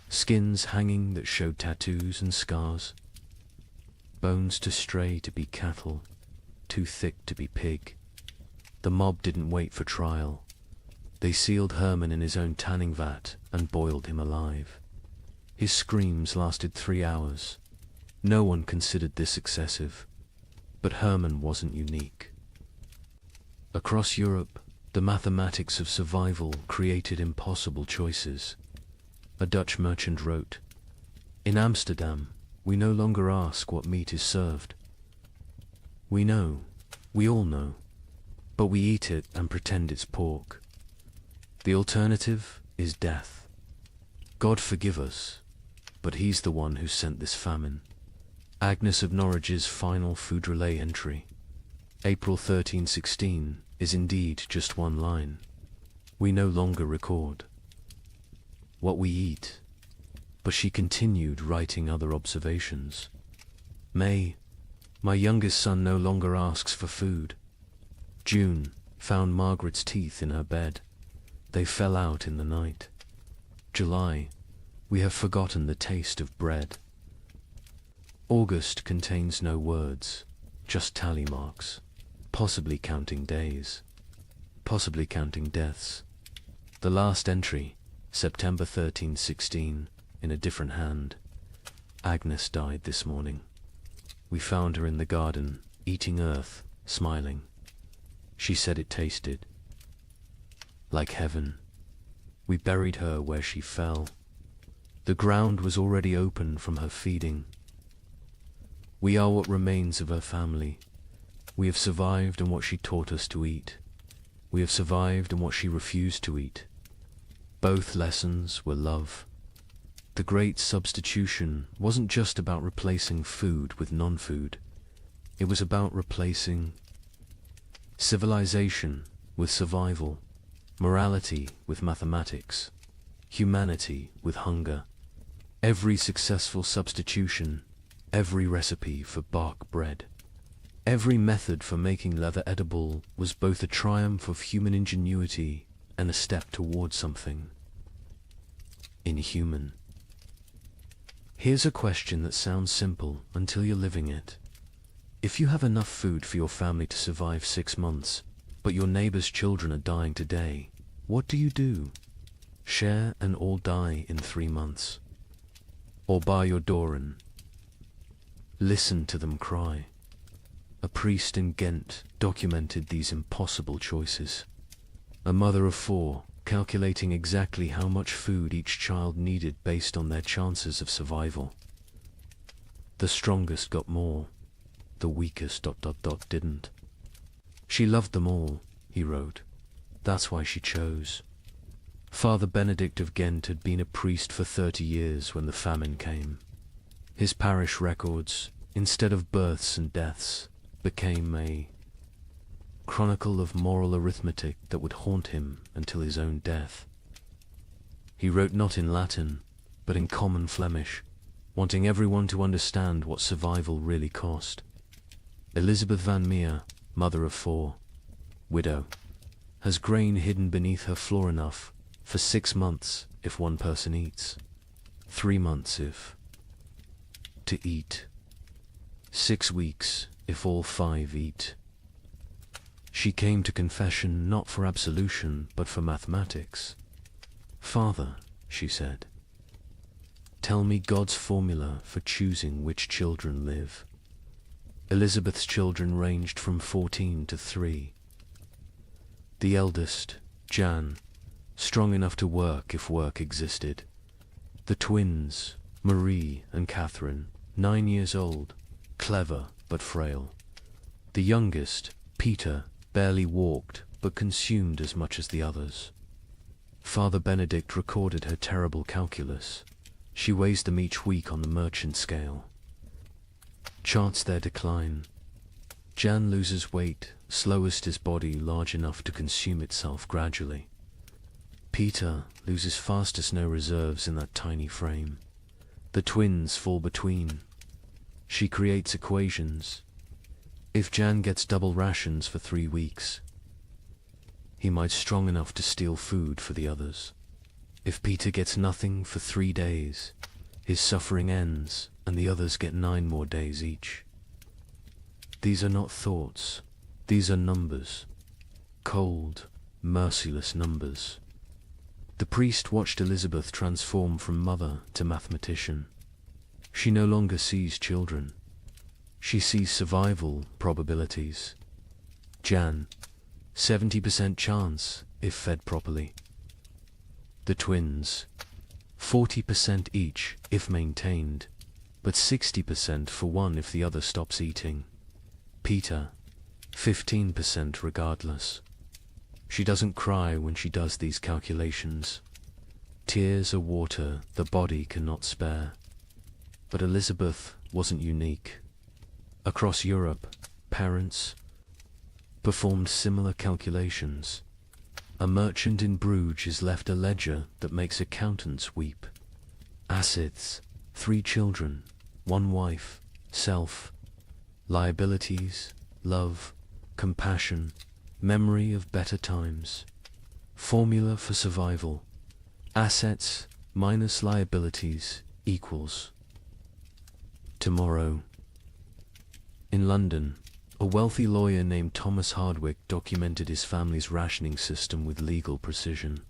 skins hanging that showed tattoos and scars, bones too stray to be cattle, too thick to be pig. The mob didn't wait for trial. They sealed Hermann in his own tanning vat and boiled him alive. His screams lasted 3 hours. No one considered this excessive, but Hermann wasn't unique. Across Europe, the mathematics of survival created impossible choices. A Dutch merchant wrote, "In Amsterdam, we no longer ask what meat is served. We know, we all know, but we eat it and pretend it's pork. The alternative is death. God forgive us, but he's the one who sent this famine." Agnes of Norwich's final food relay entry, April 1316, is indeed just one line. We no longer record what we eat, but she continued writing other observations. May, my youngest son no longer asks for food. June, found Margaret's teeth in her bed. They fell out in the night. July, we have forgotten the taste of bread. August contains no words, just tally marks, possibly counting days, possibly counting deaths. The last entry, September 1316, in a different hand. Agnes died this morning. We found her in the garden, eating earth, smiling. She said it tasted like heaven. We buried her where she fell. The ground was already open from her feeding. We are what remains of her family. We have survived on what she taught us to eat. We have survived on what she refused to eat. Both lessons were love. The great substitution wasn't just about replacing food with non-food. It was about replacing civilization with survival, morality with mathematics, humanity with hunger. Every successful substitution, every recipe for bark bread, every method for making leather edible was both a triumph of human ingenuity and a step toward something inhuman. Here's a question that sounds simple until you're living it. If you have enough food for your family to survive 6 months, but your neighbor's children are dying today, what do? Share and all die in 3 months? Or bar your door and listen to them cry? A priest in Ghent documented these impossible choices. A mother of 4, calculating exactly how much food each child needed based on their chances of survival. The strongest got more, the weakest ... didn't. She loved them all, he wrote. That's why she chose. Father Benedict of Ghent had been a priest for 30 years when the famine came. His parish records, instead of births and deaths, became a chronicle of moral arithmetic that would haunt him until his own death. He wrote not in Latin, but in common Flemish, wanting everyone to understand what survival really cost. Elizabeth van Meer, mother of 4, widow, has grain hidden beneath her floor enough for 6 months if one person eats, 3 months if to eat, 6 weeks if all 5 eat. She came to confession not for absolution, but for mathematics. Father, she said, tell me God's formula for choosing which children live. Elizabeth's children ranged from 14 to 3. The eldest, Jan, strong enough to work if work existed. The twins, Marie and Catherine, 9 years old, clever but frail. The youngest, Peter, barely walked, but consumed as much as the others. Father Benedict recorded her terrible calculus. She weighs them each week on the merchant scale. Charts their decline. Jan loses weight, slowest his body large enough to consume itself gradually. Peter loses fastest, no reserves in that tiny frame. The twins fall between. She creates equations. If Jan gets double rations for 3 weeks, he might strong enough to steal food for the others. If Peter gets nothing for 3 days, his suffering ends and the others get 9 more days each. These are not thoughts, these are numbers. Cold, merciless numbers. The priest watched Elizabeth transform from mother to mathematician. She no longer sees children. She sees survival probabilities. Jan, 70% chance if fed properly. The twins, 40% each if maintained, but 60% for one if the other stops eating. Peter, 15% regardless. She doesn't cry when she does these calculations. Tears are water the body cannot spare. But Elizabeth wasn't unique. Across Europe, parents performed similar calculations. A merchant in Bruges is left a ledger that makes accountants weep. Assets, 3 children, 1 wife, self, liabilities, love, compassion, memory of better times. Formula for survival. Assets minus liabilities equals tomorrow. In London, a wealthy lawyer named Thomas Hardwick documented his family's rationing system with legal precision.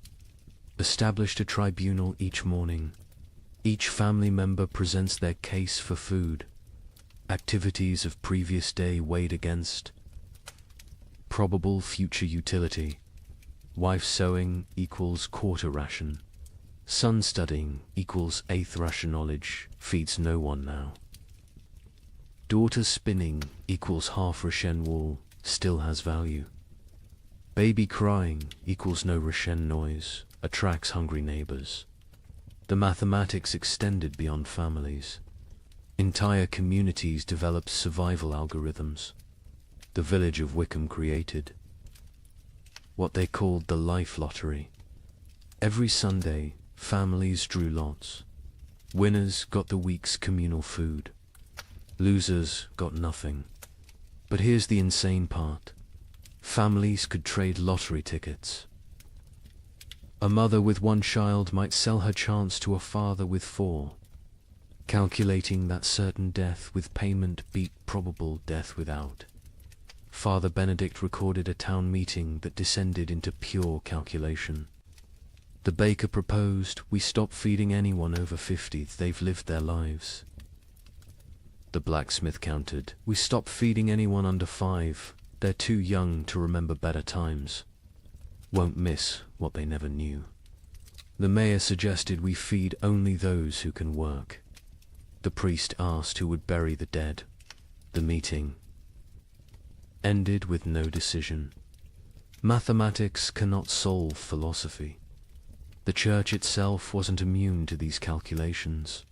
Established a tribunal each morning. Each family member presents their case for food. Activities of previous day weighed against probable future utility. Wife sewing equals quarter ration. Son studying equals eighth ration. Knowledge feeds no one now. Daughter spinning equals half ration. Wool still has value. Baby crying equals no ration. Noise attracts hungry neighbors. The mathematics extended beyond families. Entire communities developed survival algorithms. The village of Wickham created what they called the life lottery. Every Sunday, families drew lots. Winners got the week's communal food. Losers got nothing. But here's the insane part. Families could trade lottery tickets. A mother with one child might sell her chance to a father with four, calculating that certain death with payment beat probable death without. Father Benedict recorded a town meeting that descended into pure calculation. The baker proposed we stop feeding anyone over 50, they've lived their lives. The blacksmith countered, we stop feeding anyone under 5, they're too young to remember better times. Won't miss what they never knew. The mayor suggested we feed only those who can work. The priest asked who would bury the dead. The meeting ended with no decision. Mathematics cannot solve philosophy. The church itself wasn't immune to these calculations.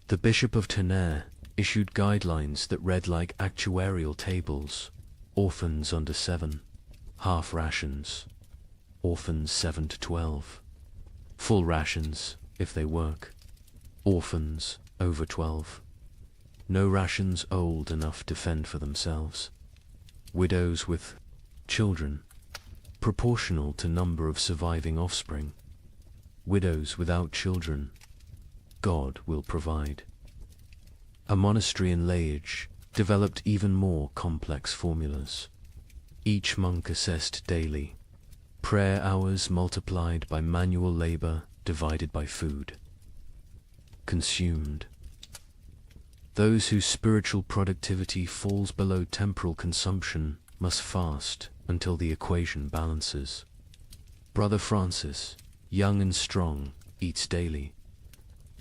The Bishop of Tonnerre issued guidelines that read like actuarial tables. Orphans under 7, half rations, orphans 7 to 12, full rations if they work, orphans over 12, no rations old enough to fend for themselves, widows with children, proportional to number of surviving offspring, widows without children, God will provide. A monastery in Liège developed even more complex formulas. Each monk assessed daily, prayer hours multiplied by manual labor divided by food consumed. Those whose spiritual productivity falls below temporal consumption must fast until the equation balances. Brother Francis, young and strong, eats daily.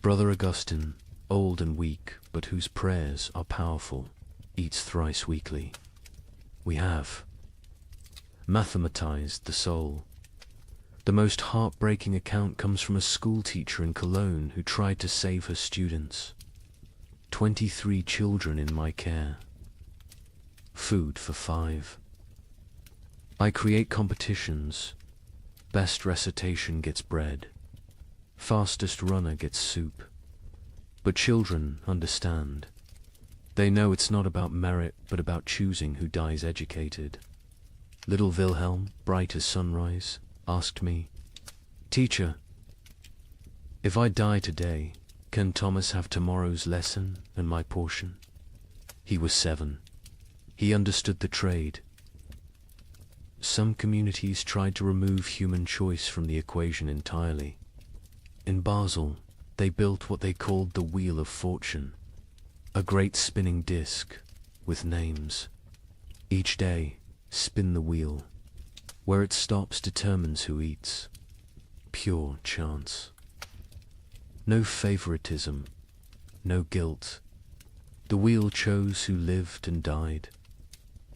Brother Augustine, old and weak, but whose prayers are powerful, eats thrice weekly. We have mathematized the soul. The most heartbreaking account comes from a school teacher in Cologne who tried to save her students. 23 children in my care. Food for 5. I create competitions. Best recitation gets bread. Fastest runner gets soup. But children understand. They know it's not about merit, but about choosing who dies educated. Little Wilhelm, bright as sunrise, asked me, Teacher, if I die today, can Thomas have tomorrow's lesson and my portion? He was 7. He understood the trade. Some communities tried to remove human choice from the equation entirely. In Basel, they built what they called the Wheel of Fortune, a great spinning disc with names. Each day, spin the wheel. Where it stops determines who eats. Pure chance. No favoritism, no guilt. The wheel chose who lived and died.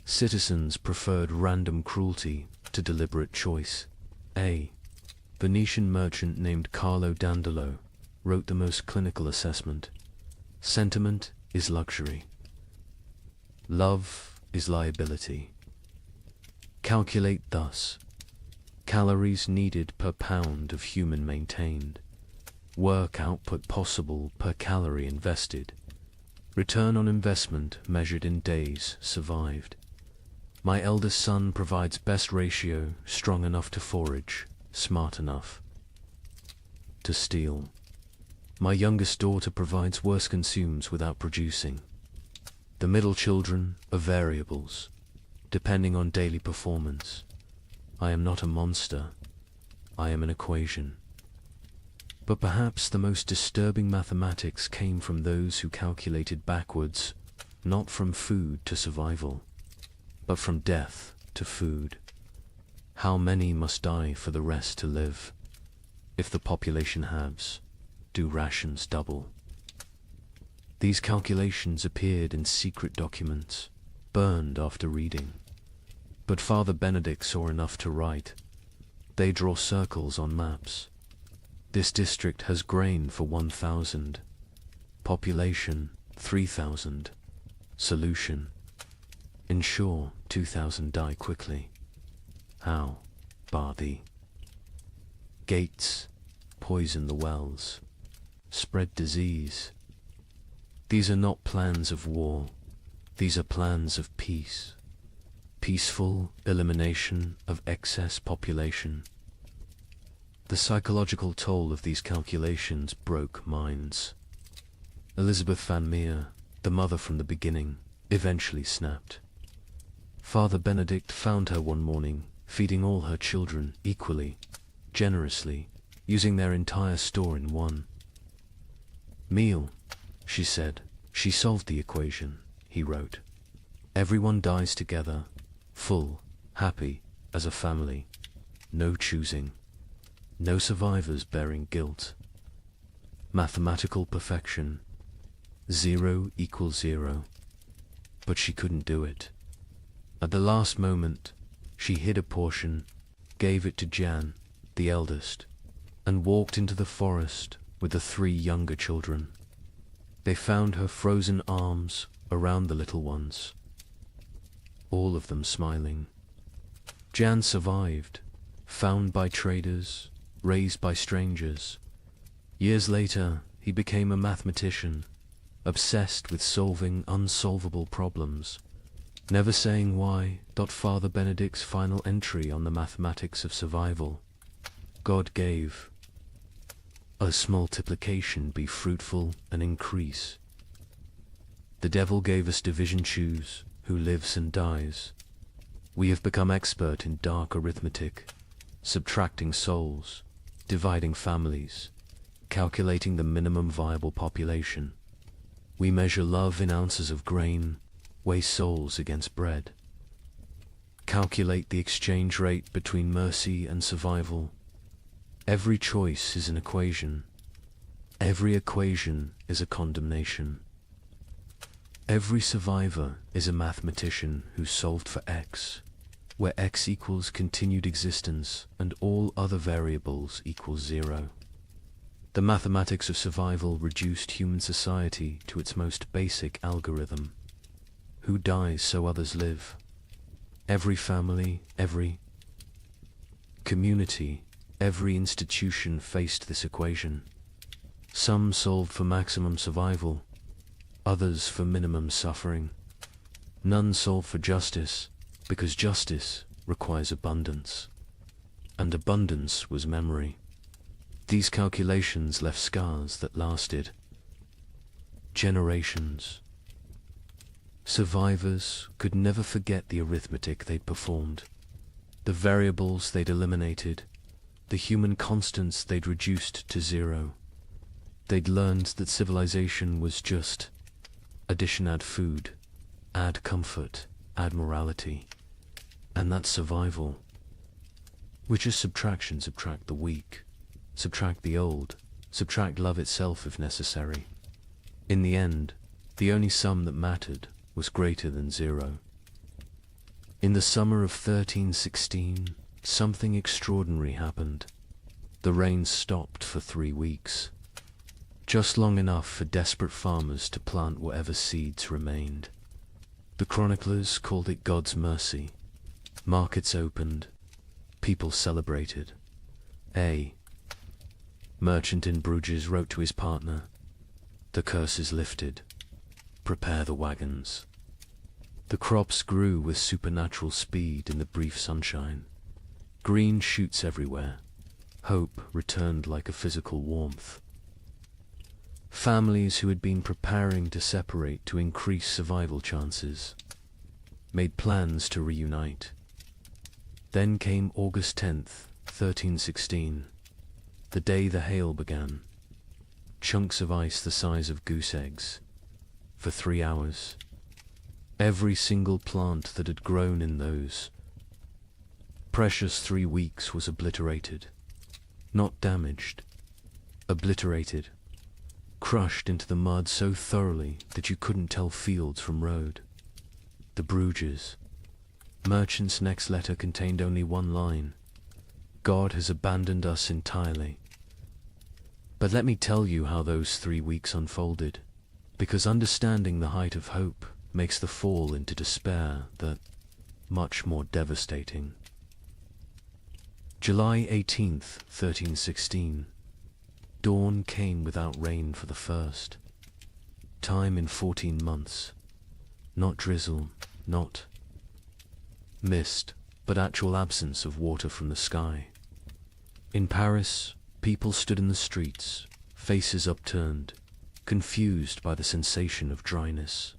Citizens preferred random cruelty to deliberate choice. A Venetian merchant named Carlo Dandolo wrote the most clinical assessment. Sentiment is luxury. Love is liability. Calculate thus. Calories needed per pound of human maintained. Work output possible per calorie invested. Return on investment measured in days survived. My eldest son provides best ratio, strong enough to forage, smart enough to steal. My youngest daughter provides worse, consumes without producing. The middle children are variables, depending on daily performance. I am not a monster, I am an equation. But perhaps the most disturbing mathematics came from those who calculated backwards, not from food to survival, but from death to food. How many must die for the rest to live? If the population halves, do rations double? These calculations appeared in secret documents, burned after reading. But Father Benedict saw enough to write. They draw circles on maps. This district has grain for 1,000. Population 3,000. Solution: ensure 2,000 die quickly. How? Bar thee. Gates: poison the wells. Spread disease. These are not plans of war. These are plans of peace. Peaceful elimination of excess population. The psychological toll of these calculations broke minds. Elizabeth Van Meer, the mother from the beginning, eventually snapped. Father Benedict found her one morning, feeding all her children equally, generously, using their entire store in one meal. She said. She solved the equation, he wrote. Everyone dies together, full, happy, as a family. No choosing. No survivors bearing guilt. Mathematical perfection. 0 equals 0. But she couldn't do it. At the last moment, she hid a portion, gave it to Jan, the eldest, and walked into the forest with the 3 younger children. They found her frozen arms around the little ones, all of them smiling. Jan survived, found by traders, raised by strangers. Years later, he became a mathematician, obsessed with solving unsolvable problems, never saying why. Father Benedict's final entry on the mathematics of survival: God gave us multiplication be fruitful and increase. The devil gave us division, choose who lives and dies. We have become expert in dark arithmetic, subtracting souls, dividing families, calculating the minimum viable population. We measure love in ounces of grain, weigh souls against bread. Calculate the exchange rate between mercy and survival. Every choice is an equation. Every equation is a condemnation. Every survivor is a mathematician who solved for x, where x equals continued existence and all other variables equals 0. The mathematics of survival reduced human society to its most basic algorithm. Who dies so others live? Every family, every community, every institution faced this equation. Some solved for maximum survival, others for minimum suffering. None solved for justice, because justice requires abundance, and abundance was memory. These calculations left scars that lasted generations. Survivors could never forget the arithmetic they'd performed, the variables they'd eliminated, the human constants they'd reduced to 0. They'd learned that civilization was just addition, add food, add comfort, add morality, and that's survival, which is subtraction. Subtract the weak, subtract the old, subtract love itself if necessary. In the end, the only sum that mattered was greater than 0. In the summer of 1316, something extraordinary happened. The rain stopped for 3 weeks, just long enough for desperate farmers to plant whatever seeds remained. The chroniclers called it God's mercy. Markets opened, people celebrated. A merchant in Bruges wrote to his partner, "The curse is lifted. Prepare the wagons." The crops grew with supernatural speed in the brief sunshine. Green shoots everywhere. Hope returned like a physical warmth. Families who had been preparing to separate to increase survival chances made plans to reunite. Then came August 10th, 1316, the day the hail began. Chunks of ice the size of goose eggs. For 3 hours, every single plant that had grown in those precious 3 weeks was obliterated. Not damaged. Obliterated. Crushed into the mud so thoroughly that you couldn't tell fields from road. The Bruges. Merchant's next letter contained only one line. God has abandoned us entirely. But let me tell you how those 3 weeks unfolded, because understanding the height of hope makes the fall into despair that much more devastating. July 18th, 1316. Dawn came without rain for the first time in 14 months. Not drizzle, not mist, but actual absence of water from the sky. In Paris, people stood in the streets, faces upturned, confused by the sensation of dryness.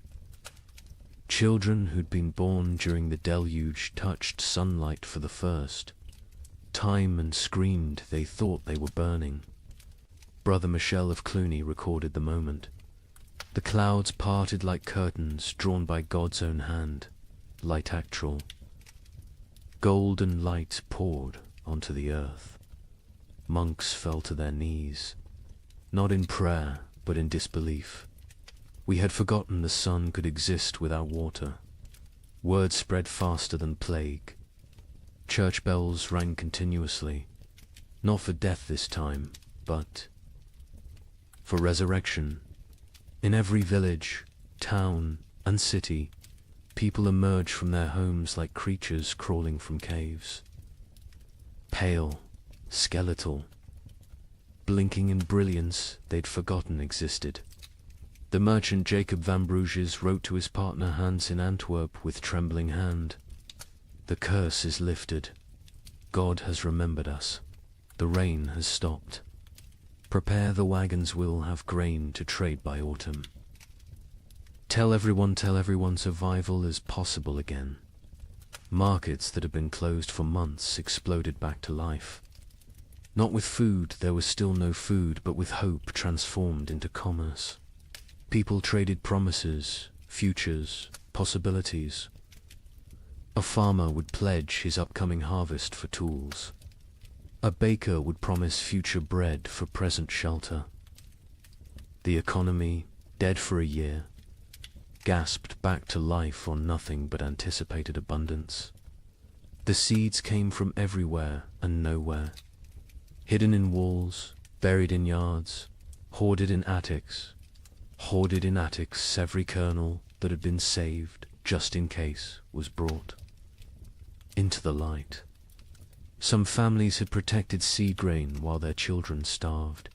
Children who'd been born during the deluge touched sunlight for the first time and screamed they thought they were burning. Brother Michel of Cluny recorded the moment. The clouds parted like curtains drawn by God's own hand, light actual. Golden light poured onto the earth. Monks fell to their knees, not in prayer, but in disbelief. We had forgotten the sun could exist without water. Word spread faster than plague. Church bells rang continuously, not for death this time, but for resurrection. In every village, town, and city, people emerged from their homes like creatures crawling from caves. Pale, skeletal, blinking in brilliance they'd forgotten existed. The merchant Jacob van Bruges wrote to his partner Hans in Antwerp with trembling hand. The curse is lifted. God has remembered us. The rain has stopped. Prepare, the wagons will have grain to trade by autumn. Tell everyone survival is possible again. Markets that had been closed for months exploded back to life. Not with food, there was still no food, but with hope transformed into commerce. People traded promises, futures, possibilities. A farmer would pledge his upcoming harvest for tools. A baker would promise future bread for present shelter. The economy, dead for a year, gasped back to life on nothing but anticipated abundance. The seeds came from everywhere and nowhere, hidden in walls, buried in yards, hoarded in attics. Every kernel that had been saved, just in case, was brought into the light. Some families had protected seed grain while their children starved,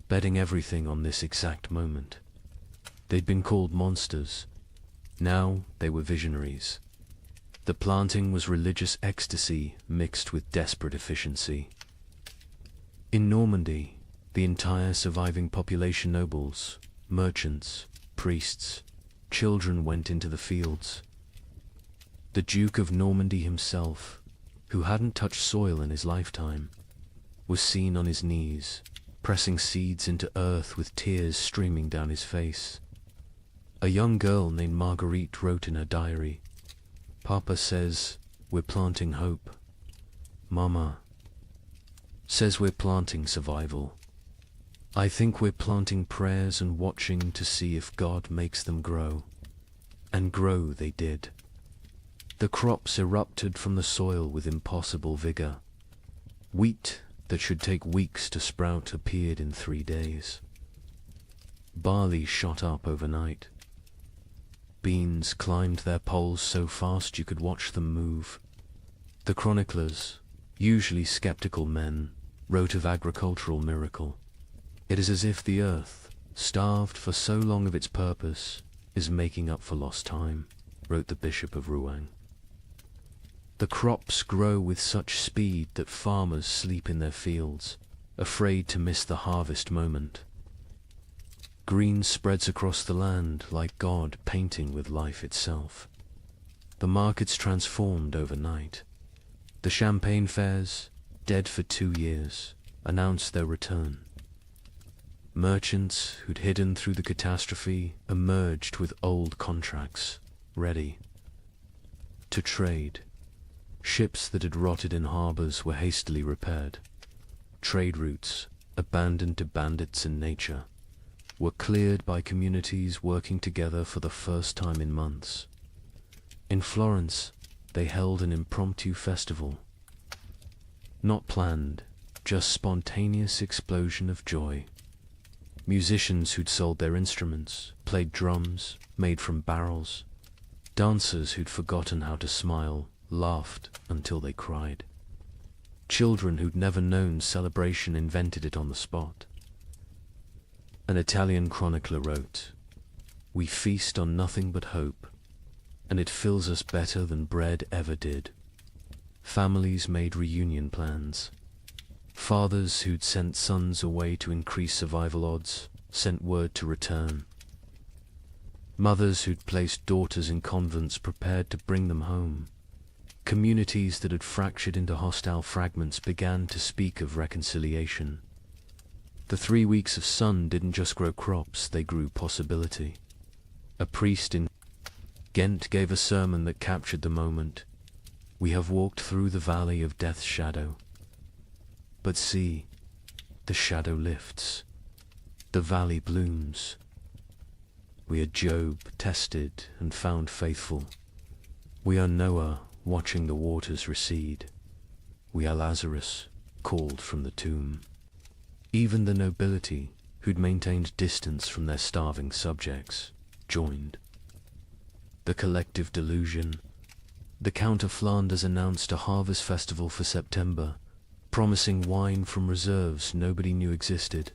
betting everything on this exact moment. They'd been called monsters. Now they were visionaries. The planting was religious ecstasy mixed with desperate efficiency. In Normandy, the entire surviving population, nobles, merchants, priests, children, went into the fields. The Duke of Normandy himself, who hadn't touched soil in his lifetime, was seen on his knees, pressing seeds into earth with tears streaming down his face. A young girl named Marguerite wrote in her diary, "Papa says we're planting hope. Mama says we're planting survival. I think we're planting prayers and watching to see if God makes them grow." And grow they did. The crops erupted from the soil with impossible vigor. Wheat that should take weeks to sprout appeared in 3 days. Barley shot up overnight. Beans climbed their poles so fast you could watch them move. The chroniclers, usually skeptical men, wrote of agricultural miracle. It is as if the earth, starved for so long of its purpose, is making up for lost time, wrote the Bishop of Rouen. The crops grow with such speed that farmers sleep in their fields, afraid to miss the harvest moment. Green spreads across the land like God painting with life itself. The markets transformed overnight. The champagne fairs, dead for 2 years, announced their return. Merchants who'd hidden through the catastrophe emerged with old contracts, ready to trade. Ships that had rotted in harbors were hastily repaired. Trade routes, abandoned to bandits and nature, were cleared by communities working together for the first time in months. In Florence, they held an impromptu festival. Not planned, just spontaneous explosion of joy. Musicians who'd sold their instruments, played drums, made from barrels. Dancers who'd forgotten how to smile, laughed until they cried. Children who'd never known celebration invented it on the spot. An Italian chronicler wrote, "We feast on nothing but hope, and it fills us better than bread ever did." Families made reunion plans. Fathers who'd sent sons away to increase survival odds sent word to return. Mothers who'd placed daughters in convents prepared to bring them home. Communities that had fractured into hostile fragments began to speak of reconciliation. The 3 weeks of sun didn't just grow crops, they grew possibility. A priest in Ghent gave a sermon that captured the moment. "We have walked through the valley of death's shadow. But see, the shadow lifts. The valley blooms. We are Job, tested and found faithful. We are Noah, watching the waters recede. We are Lazarus, called from the tomb." Even the nobility, who'd maintained distance from their starving subjects, joined. The collective delusion. The Count of Flanders announced a harvest festival for September, promising wine from reserves nobody knew existed.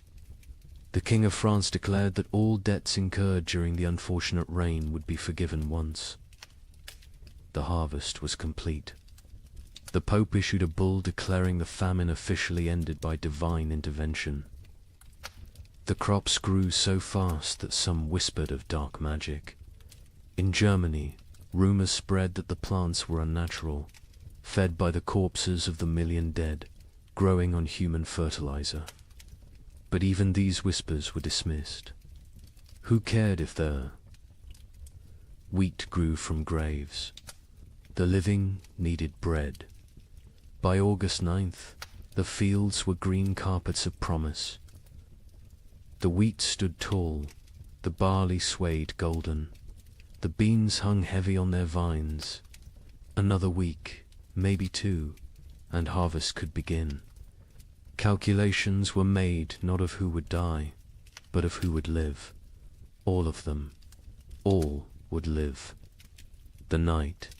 The King of France declared that all debts incurred during the unfortunate rain would be forgiven once. The harvest was complete. The Pope issued a bull declaring the famine officially ended by divine intervention. The crops grew so fast that some whispered of dark magic. In Germany, rumors spread that the plants were unnatural, fed by the corpses of the million dead, growing on human fertilizer. But even these whispers were dismissed. Who cared if the wheat grew from graves? The living needed bread. By August 9th, the fields were green carpets of promise. The wheat stood tall, the barley swayed golden, the beans hung heavy on their vines. Another week, maybe 2, and harvest could begin. Calculations were made not of who would die, but of who would live. All of them. All would live. The night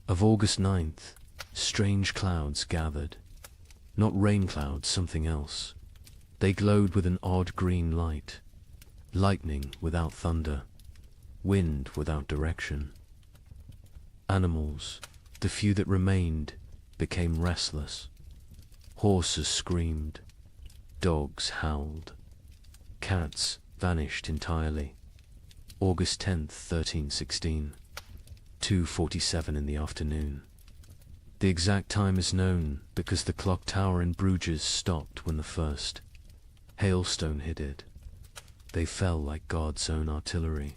of August 9th, strange clouds gathered. Not rain clouds, something else. They glowed with an odd green light. Lightning without thunder. Wind without direction. Animals, the few that remained, became restless. Horses screamed. Dogs howled. Cats vanished entirely. August 10th, 1316. 2:47 in the afternoon. The exact time is known because the clock tower in Bruges stopped when the first hailstone hit it. They fell like God's own artillery.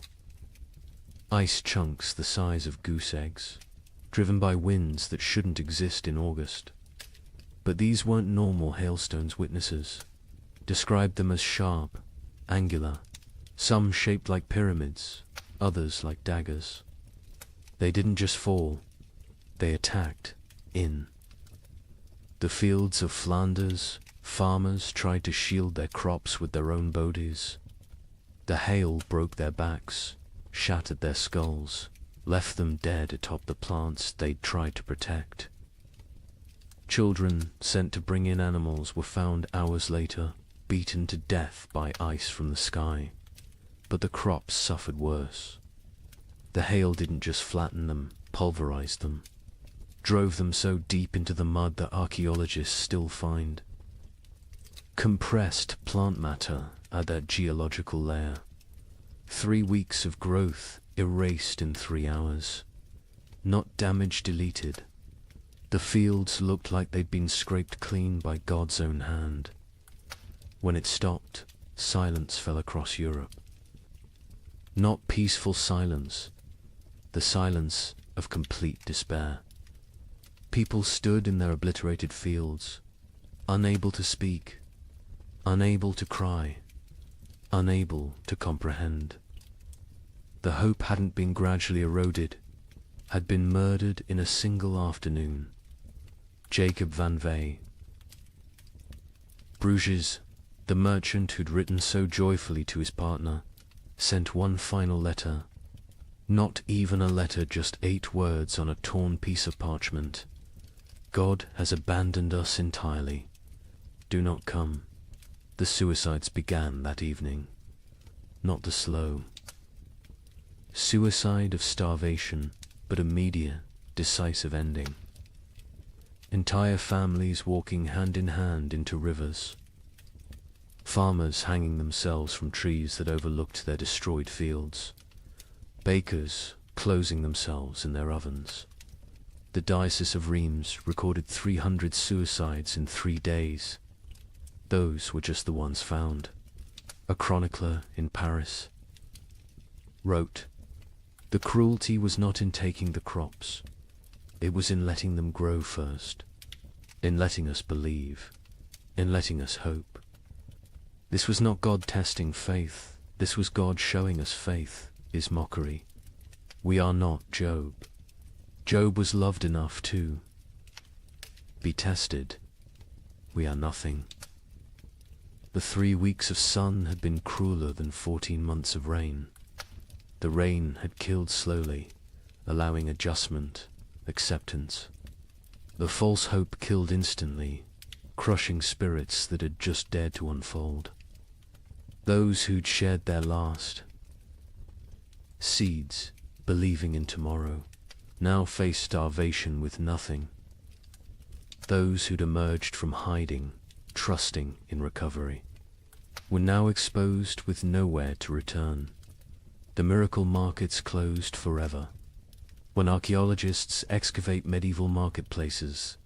Ice chunks the size of goose eggs, driven by winds that shouldn't exist in August. But these weren't normal hailstones. Witnesses described them as sharp, angular, some shaped like pyramids, others like daggers. They didn't just fall, they attacked in. The fields of Flanders, farmers tried to shield their crops with their own bodies. The hail broke their backs, shattered their skulls, left them dead atop the plants they'd tried to protect. Children sent to bring in animals were found hours later, beaten to death by ice from the sky. But the crops suffered worse. The hail didn't just flatten them, pulverized them, drove them so deep into the mud that archaeologists still find compressed plant matter at that geological layer. 3 weeks of growth erased in 3 hours. Not damage deleted. The fields looked like they'd been scraped clean by God's own hand. When it stopped, silence fell across Europe. Not peaceful silence, the silence of complete despair. People stood in their obliterated fields, unable to speak, unable to cry, unable to comprehend. The hope hadn't been gradually eroded, had been murdered in a single afternoon. Jacob van Vey. Bruges, the merchant who'd written so joyfully to his partner, sent one final letter. Not even a letter, just 8 words on a torn piece of parchment. God has abandoned us entirely. Do not come. The suicides began that evening. Not the slow suicide of starvation, but immediate, decisive ending. Entire families walking hand in hand into rivers. Farmers hanging themselves from trees that overlooked their destroyed fields. Bakers closing themselves in their ovens. The Diocese of Reims recorded 300 suicides in 3 days. Those were just the ones found. A chronicler in Paris wrote, "The cruelty was not in taking the crops. It was in letting them grow first, in letting us believe, in letting us hope. This was not God testing faith. This was God showing us faith is mockery. We are not Job. Job was loved enough to be tested. We are nothing." The 3 weeks of sun had been crueler than 14 months of rain. The rain had killed slowly, allowing adjustment, acceptance. The false hope killed instantly, crushing spirits that had just dared to unfold. Those who'd shared their last seeds, believing in tomorrow, now faced starvation with nothing. Those who'd emerged from hiding, trusting in recovery, were now exposed with nowhere to return. The miracle markets closed forever. When archaeologists excavate medieval marketplaces,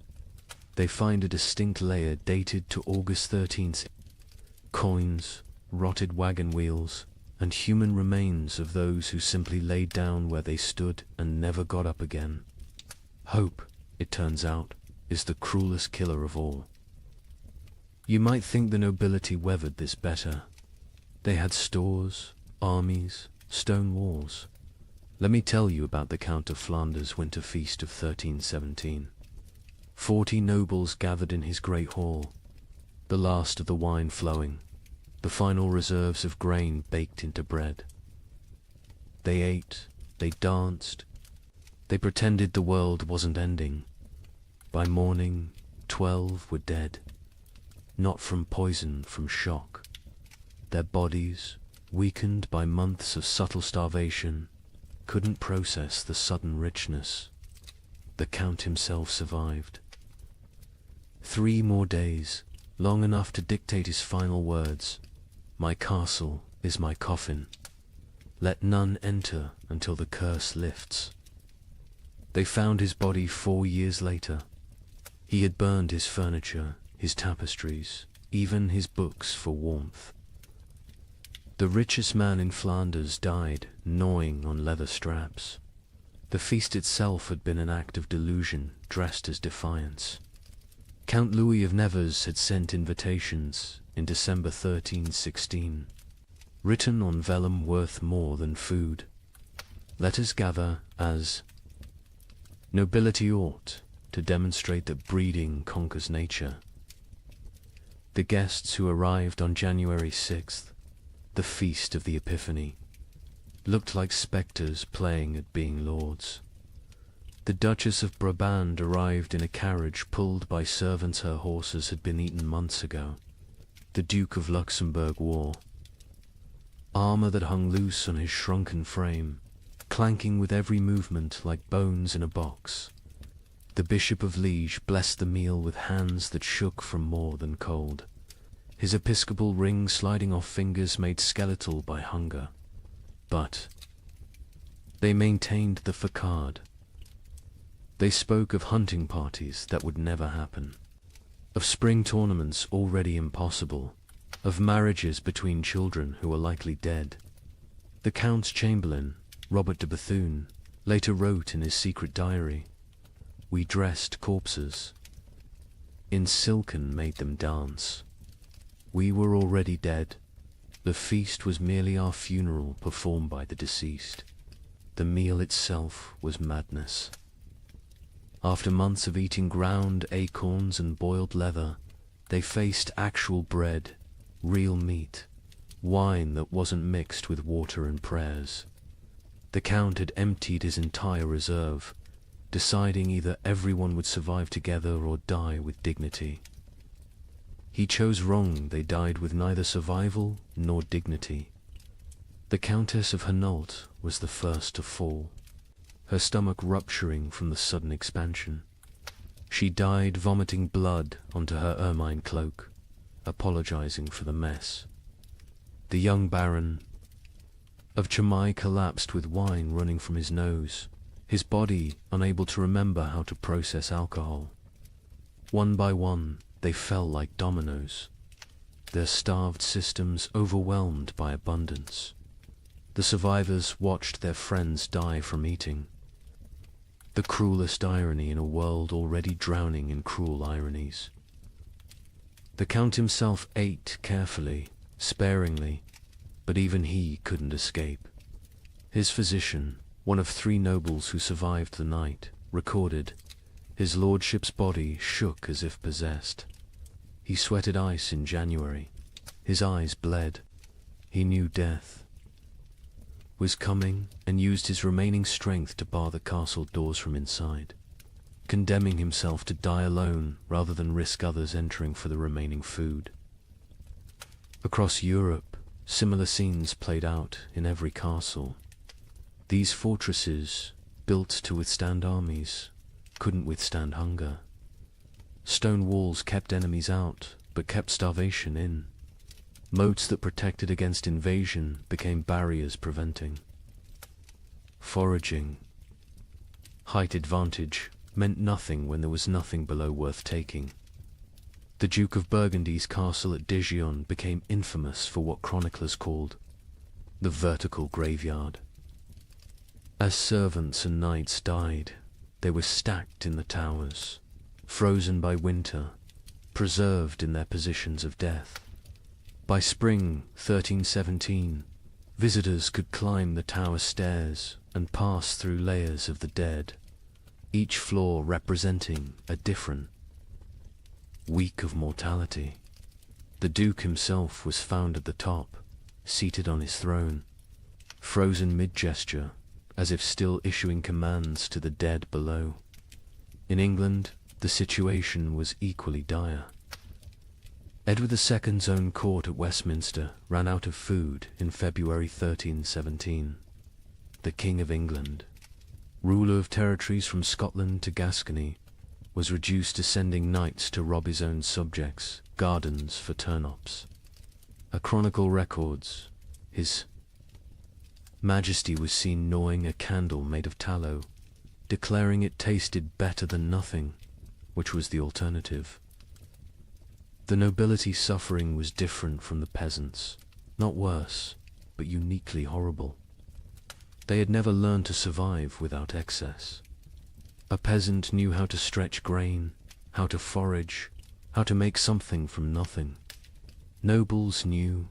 they find a distinct layer dated to August 13th. Coins, rotted wagon wheels, and human remains of those who simply laid down where they stood and never got up again. Hope, it turns out, is the cruelest killer of all. You might think the nobility weathered this better. They had stores, armies, stone walls. Let me tell you about the Count of Flanders' winter feast of 1317. 40 nobles gathered in his great hall, the last of the wine flowing, the final reserves of grain baked into bread. They ate, they danced, they pretended the world wasn't ending. By morning, 12 were dead, not from poison, from shock. Their bodies, weakened by months of subtle starvation, couldn't process the sudden richness. The Count himself survived. 3 more days, long enough to dictate his final words. "My castle is my coffin. Let none enter until the curse lifts." They found his body 4 years later. He had burned his furniture, his tapestries, even his books for warmth. The richest man in Flanders died gnawing on leather straps. The feast itself had been an act of delusion dressed as defiance. Count Louis of Nevers had sent invitations in December 1316, written on vellum worth more than food. "Let us gather as nobility ought, to demonstrate that breeding conquers nature." The guests who arrived on January 6th, the feast of the Epiphany, looked like spectres playing at being lords. The Duchess of Brabant arrived in a carriage pulled by servants her horses had been eaten months ago. The Duke of Luxembourg wore armor that hung loose on his shrunken frame, clanking with every movement like bones in a box. The Bishop of Liege blessed the meal with hands that shook from more than cold, his episcopal ring sliding off fingers made skeletal by hunger. But they maintained the facade. They spoke of hunting parties that would never happen, of spring tournaments already impossible, of marriages between children who were likely dead. The Count's chamberlain, Robert de Bethune, later wrote in his secret diary, we dressed corpses in silk and made them dance. We were already dead. The feast was merely our funeral performed by the deceased. The meal itself was madness. After months of eating ground acorns and boiled leather, they faced actual bread, real meat, wine that wasn't mixed with water and prayers. The Count had emptied his entire reserve, deciding either everyone would survive together or die with dignity. He chose wrong. They died with neither survival nor dignity. The Countess of Hainault was the first to fall, her stomach rupturing from the sudden expansion. She died vomiting blood onto her ermine cloak, apologizing for the mess. The young Baron of Chimay collapsed with wine running from his nose, his body unable to remember how to process alcohol. One by one, they fell like dominoes, their starved systems overwhelmed by abundance. The survivors watched their friends die from eating. The cruelest irony in a world already drowning in cruel ironies. The Count himself ate carefully, sparingly, but even he couldn't escape. His physician, one of 3 nobles who survived the night, recorded, his lordship's body shook as if possessed. He sweated ice in January. His eyes bled. He knew death was coming and used his remaining strength to bar the castle doors from inside, condemning himself to die alone rather than risk others entering for the remaining food. Across Europe, similar scenes played out in every castle. These fortresses, built to withstand armies, couldn't withstand hunger. Stone walls kept enemies out, but kept starvation in. Moats that protected against invasion became barriers preventing. Foraging. Height advantage meant nothing when there was nothing below worth taking. The Duke of Burgundy's castle at Dijon became infamous for what chroniclers called the vertical graveyard. As servants and knights died, they were stacked in the towers, frozen by winter, preserved in their positions of death. By spring 1317, visitors could climb the tower stairs and pass through layers of the dead, each floor representing a different week of mortality. The Duke himself was found at the top, seated on his throne, frozen mid-gesture, as if still issuing commands to the dead below. In England, the situation was equally dire. Edward II's own court at Westminster ran out of food in February 1317. The King of England, ruler of territories from Scotland to Gascony, was reduced to sending knights to rob his own subjects' gardens for turnips. A chronicle records, His Majesty was seen gnawing a candle made of tallow, declaring it tasted better than nothing, which was the alternative. The nobility's suffering was different from the peasants, not worse, but uniquely horrible. They had never learned to survive without excess. A peasant knew how to stretch grain, how to forage, how to make something from nothing. Nobles knew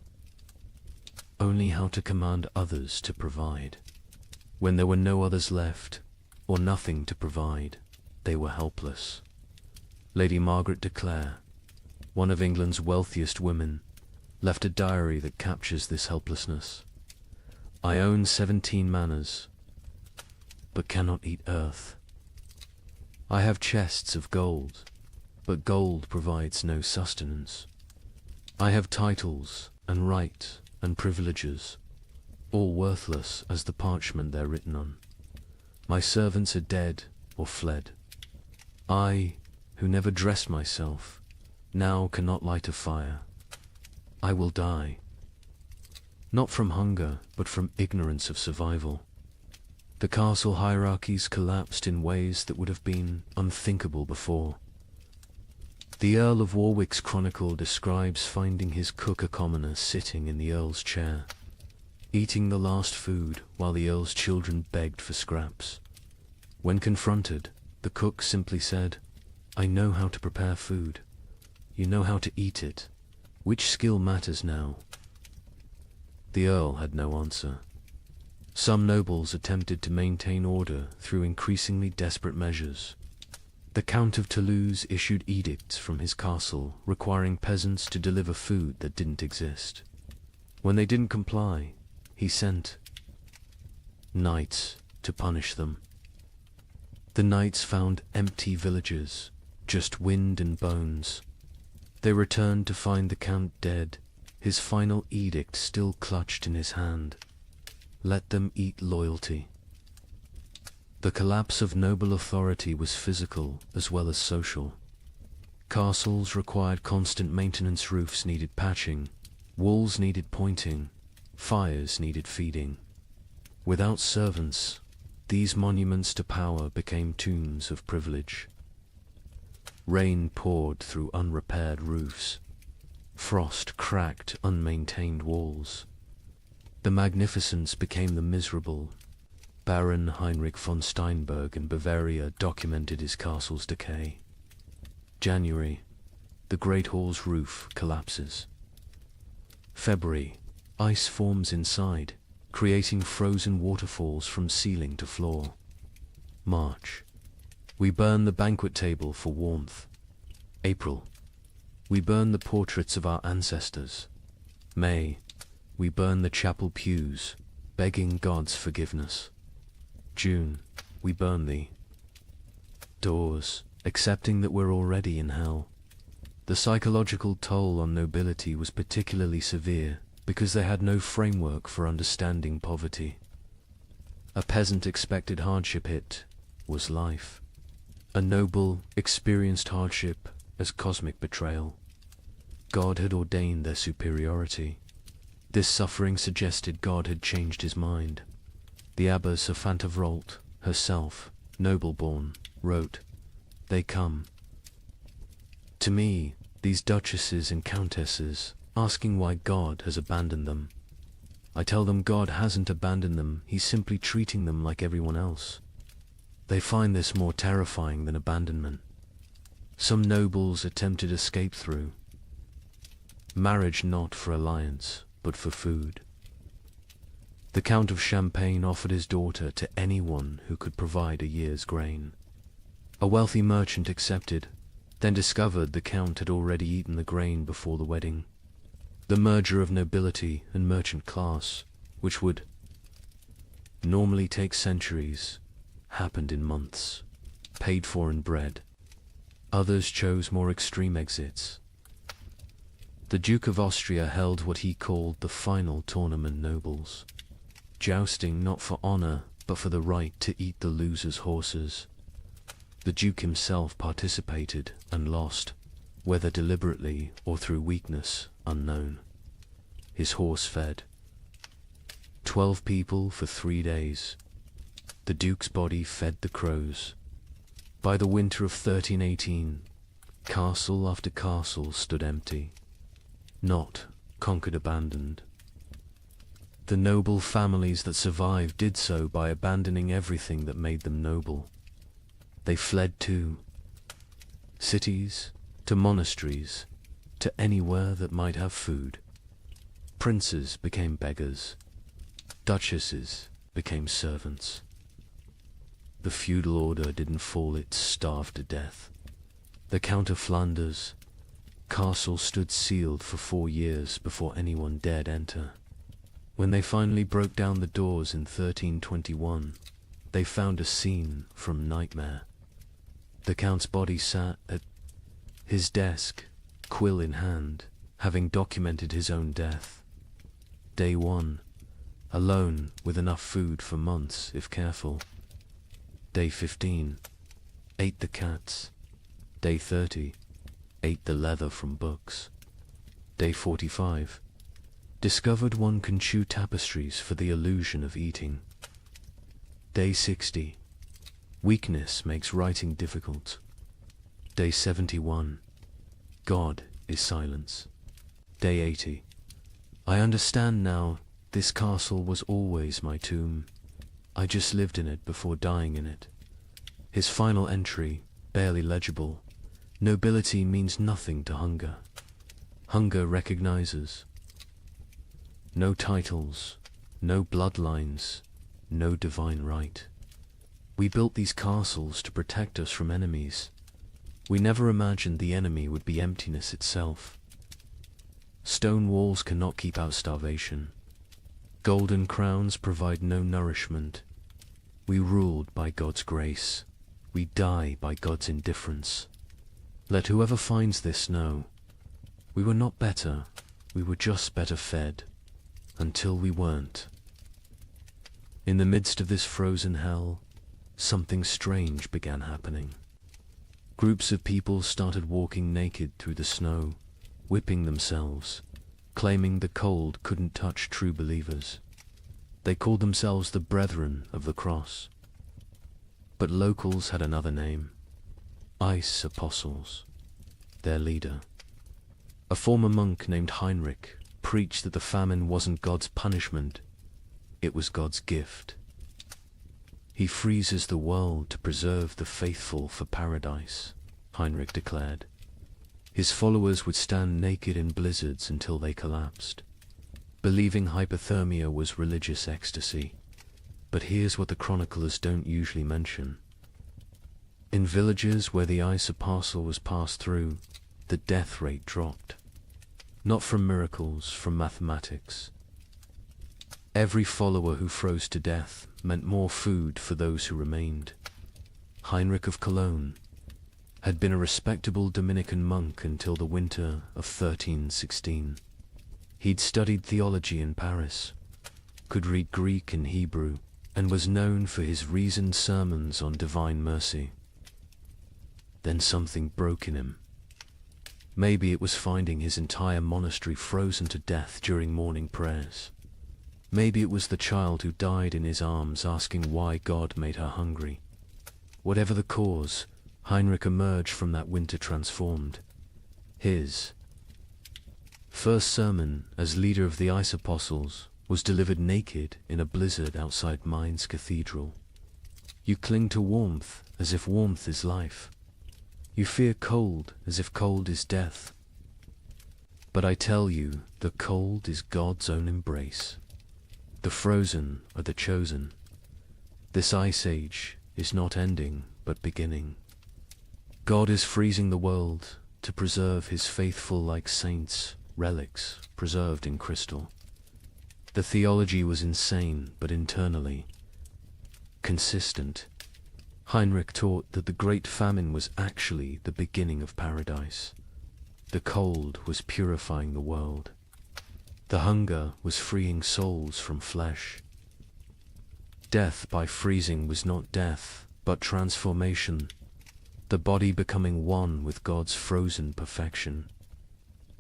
only how to command others to provide. When there were no others left, or nothing to provide, they were helpless. Lady Margaret de Clare, one of England's wealthiest women, left a diary that captures this helplessness. I own 17 manors, but cannot eat earth. I have chests of gold, but gold provides no sustenance. I have titles and right and privileges, all worthless as the parchment they're written on. My servants are dead or fled. I, who never dressed myself, now cannot light a fire. I will die. Not from hunger, but from ignorance of survival. The castle hierarchies collapsed in ways that would have been unthinkable before. The Earl of Warwick's chronicle describes finding his cook a commoner sitting in the Earl's chair, eating the last food while the Earl's children begged for scraps. When confronted, The cook simply said, "I know how to prepare food. You know how to eat it. Which skill matters now?" The Earl had no answer. Some nobles attempted to maintain order through increasingly desperate measures. The Count of Toulouse issued edicts from his castle requiring peasants to deliver food that didn't exist. When they didn't comply, he sent knights to punish them. The knights found empty villages, just wind and bones. They returned to find the Count dead, his final edict still clutched in his hand. Let them eat loyalty. The collapse of noble authority was physical as well as social. Castles required constant maintenance, roofs needed patching, walls needed pointing, fires needed feeding. Without servants, these monuments to power became tombs of privilege. Rain poured through unrepaired roofs. Frost cracked unmaintained walls. The magnificence became the miserable. Baron Heinrich von Steinberg in Bavaria documented his castle's decay. January, the Great Hall's roof collapses. February, ice forms inside, creating frozen waterfalls from ceiling to floor. March, we burn the banquet table for warmth. April, we burn the portraits of our ancestors. May, we burn the chapel pews, begging God's forgiveness. June, we burn the doors, accepting that we're already in hell. The psychological toll on nobility was particularly severe because they had no framework for understanding poverty. A peasant expected hardship, it was life. A noble experienced hardship as cosmic betrayal. God had ordained their superiority. This suffering suggested God had changed his mind. The Abbess of Fantevrolt, herself, noble-born, wrote, "They come to me, these duchesses and countesses, asking why God has abandoned them. I tell them God hasn't abandoned them, he's simply treating them like everyone else. They find this more terrifying than abandonment. Some nobles attempted escape through marriage, not for alliance, but for food. The Count of Champagne offered his daughter to anyone who could provide a year's grain. A wealthy merchant accepted, then discovered the Count had already eaten the grain before the wedding. The merger of nobility and merchant class, which would normally take centuries, happened in months, paid for in bread. Others chose more extreme exits. The Duke of Austria held what he called the final tournament nobles, jousting not for honor, but for the right to eat the loser's horses. The Duke himself participated and lost, whether deliberately or through weakness, unknown. His horse fed 12 people for 3 days. The Duke's body fed the crows. By the winter of 1318, castle after castle stood empty, not conquered, abandoned. The noble families that survived did so by abandoning everything that made them noble. They fled to cities, to monasteries, to anywhere that might have food. Princes became beggars. Duchesses became servants. The feudal order didn't fall, it starved to death. The Count of Flanders' castle stood sealed for 4 years before anyone dared enter. When they finally broke down the doors in 1321, they found a scene from nightmare. The Count's body sat at his desk, quill in hand, having documented his own death. Day 1, alone with enough food for months if careful. Day 15, ate the cats. Day 30, ate the leather from books. Day 45, discovered one can chew tapestries for the illusion of eating. Day 60, weakness makes writing difficult. Day 71, God is silence. Day 80, I understand now, this castle was always my tomb. I just lived in it before dying in it. His final entry, barely legible, nobility means nothing to hunger. Hunger recognizes no titles, no bloodlines, no divine right. We built these castles to protect us from enemies. We never imagined the enemy would be emptiness itself. Stone walls cannot keep out starvation. Golden crowns provide no nourishment. We ruled by God's grace. We die by God's indifference. Let whoever finds this know, we were not better, we were just better fed, until we weren't. In the midst of this frozen hell, something strange began happening. Groups of people started walking naked through the snow, whipping themselves, claiming the cold couldn't touch true believers. They called themselves the Brethren of the Cross. But locals had another name, Ice Apostles, their leader. A former monk named Heinrich preached that the famine wasn't God's punishment, it was God's gift. He freezes the world to preserve the faithful for paradise, Heinrich declared. His followers would stand naked in blizzards until they collapsed, believing hypothermia was religious ecstasy. But here's what the chroniclers don't usually mention. In villages where the ice apostle was passed through, the death rate dropped. Not from miracles, from mathematics. Every follower who froze to death meant more food for those who remained. Heinrich of Cologne had been a respectable Dominican monk until the winter of 1316. He'd studied theology in Paris, could read Greek and Hebrew, and was known for his reasoned sermons on divine mercy. Then something broke in him. Maybe it was finding his entire monastery frozen to death during morning prayers. Maybe it was the child who died in his arms asking why God made her hungry. Whatever the cause, Heinrich emerged from that winter transformed. His first sermon as leader of the Ice Apostles was delivered naked in a blizzard outside Mainz Cathedral. You cling to warmth as if warmth is life. You fear cold as if cold is death. But I tell you, the cold is God's own embrace. The frozen are the chosen. This ice age is not ending, but beginning. God is freezing the world to preserve his faithful like saints, relics preserved in crystal. The theology was insane, but internally consistent. Heinrich taught that the great famine was actually the beginning of paradise. The cold was purifying the world. The hunger was freeing souls from flesh. Death by freezing was not death, but transformation, the body becoming one with God's frozen perfection.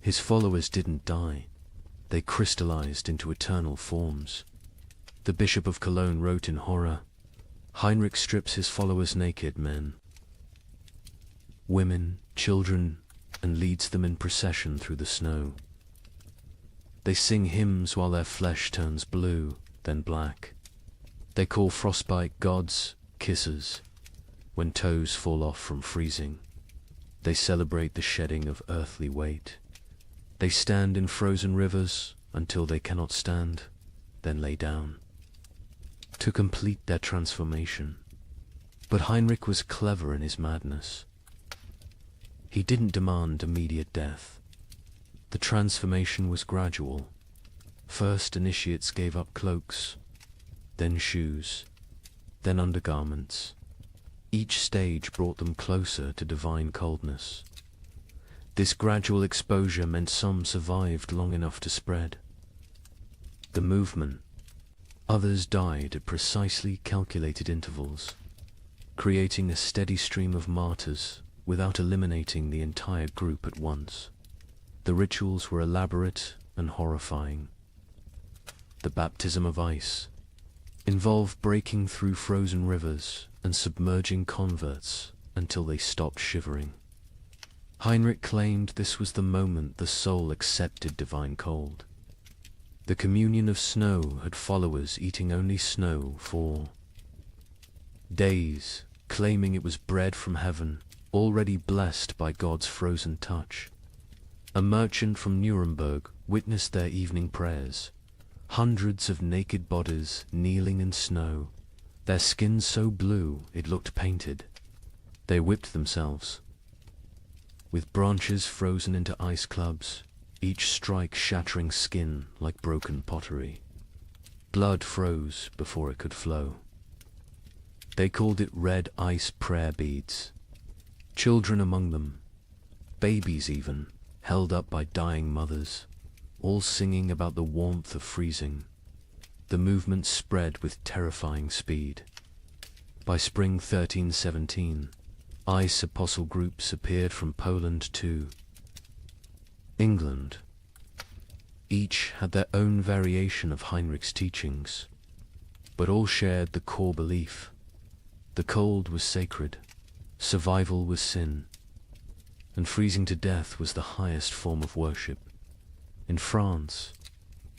His followers didn't die. They crystallized into eternal forms. The Bishop of Cologne wrote in horror, Heinrich strips his followers naked, men, women, children, and leads them in procession through the snow. They sing hymns while their flesh turns blue, then black. They call frostbite gods kisses when toes fall off from freezing. They celebrate the shedding of earthly weight. They stand in frozen rivers until they cannot stand, then lay down, to complete their transformation. But Heinrich was clever in his madness. He didn't demand immediate death. The transformation was gradual. First, initiates gave up cloaks, then shoes, then undergarments. Each stage brought them closer to divine coldness. This gradual exposure meant some survived long enough to spread the movement. Others died at precisely calculated intervals, creating a steady stream of martyrs without eliminating the entire group at once. The rituals were elaborate and horrifying. The baptism of ice involved breaking through frozen rivers and submerging converts until they stopped shivering. Heinrich claimed this was the moment the soul accepted divine cold. The communion of snow had followers eating only snow for days, claiming it was bread from heaven, already blessed by God's frozen touch. A merchant from Nuremberg witnessed their evening prayers. Hundreds of naked bodies kneeling in snow, their skins so blue it looked painted. They whipped themselves. With branches frozen into ice clubs, each strike shattering skin like broken pottery. Blood froze before it could flow. They called it red ice prayer beads. Children among them, babies even, held up by dying mothers, all singing about the warmth of freezing. The movement spread with terrifying speed. By spring 1317, ice apostle groups appeared from Poland to England. Each had their own variation of Heinrich's teachings, but all shared the core belief. The cold was sacred, survival was sin, and freezing to death was the highest form of worship. In France,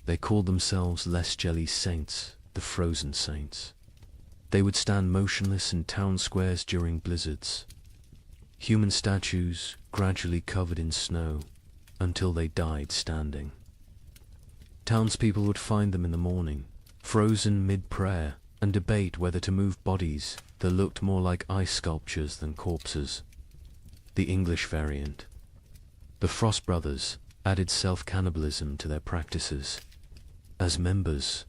they called themselves Les Gellies Saints, the frozen saints. They would stand motionless in town squares during blizzards, human statues gradually covered in snow until they died standing. Townspeople would find them in the morning, frozen mid-prayer, and debate whether to move bodies that looked more like ice sculptures than corpses. The English variant. The Frost Brothers added self-cannibalism to their practices. As members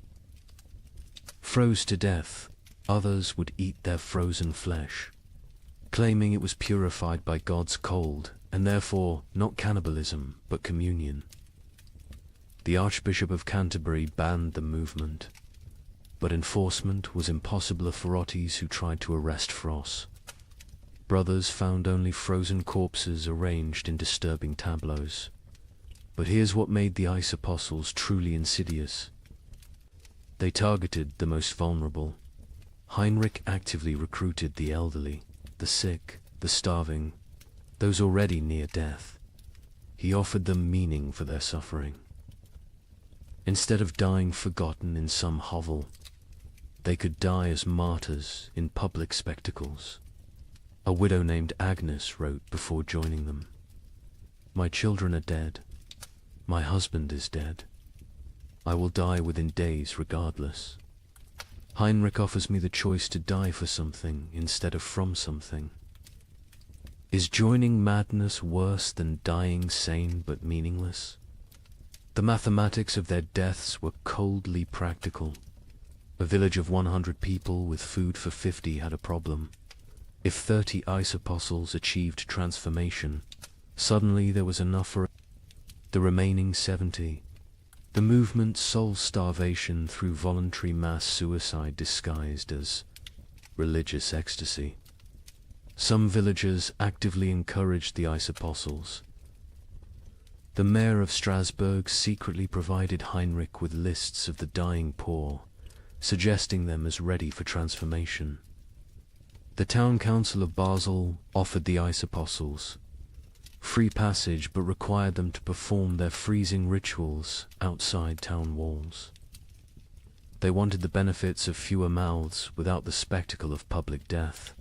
froze to death, others would eat their frozen flesh, claiming it was purified by God's cold, and therefore not cannibalism, but communion. The Archbishop of Canterbury banned the movement, but enforcement was impossible for authorities who tried to arrest Frost. Brothers found only frozen corpses arranged in disturbing tableaus. But here's what made the ice apostles truly insidious. They targeted the most vulnerable. Heinrich actively recruited the elderly, the sick, the starving, those already near death. He offered them meaning for their suffering. Instead of dying forgotten in some hovel, they could die as martyrs in public spectacles. A widow named Agnes wrote before joining them, "My children are dead. My husband is dead. I will die within days regardless. Heinrich offers me the choice to die for something instead of from something. Is joining madness worse than dying sane but meaningless?" The mathematics of their deaths were coldly practical. A village of 100 people with food for 50 had a problem. If 30 ice apostles achieved transformation, suddenly there was enough for the remaining 70. The movement solved starvation through voluntary mass suicide disguised as religious ecstasy. Some villagers actively encouraged the ice apostles. The mayor of Strasbourg secretly provided Heinrich with lists of the dying poor, suggesting them as ready for transformation. The town council of Basel offered the ice apostles free passage but required them to perform their freezing rituals outside town walls. They wanted the benefits of fewer mouths without the spectacle of public death.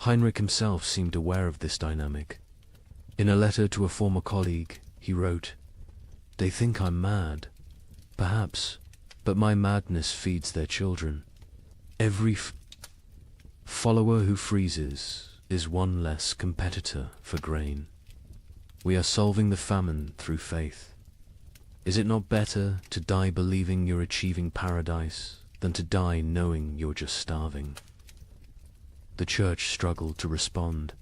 Heinrich himself seemed aware of this dynamic. In a letter to a former colleague, he wrote, "They think I'm mad, perhaps, but my madness feeds their children. Every follower who freezes is one less competitor for grain. We are solving the famine through faith. Is it not better to die believing you're achieving paradise than to die knowing you're just starving?" The church struggled to respond.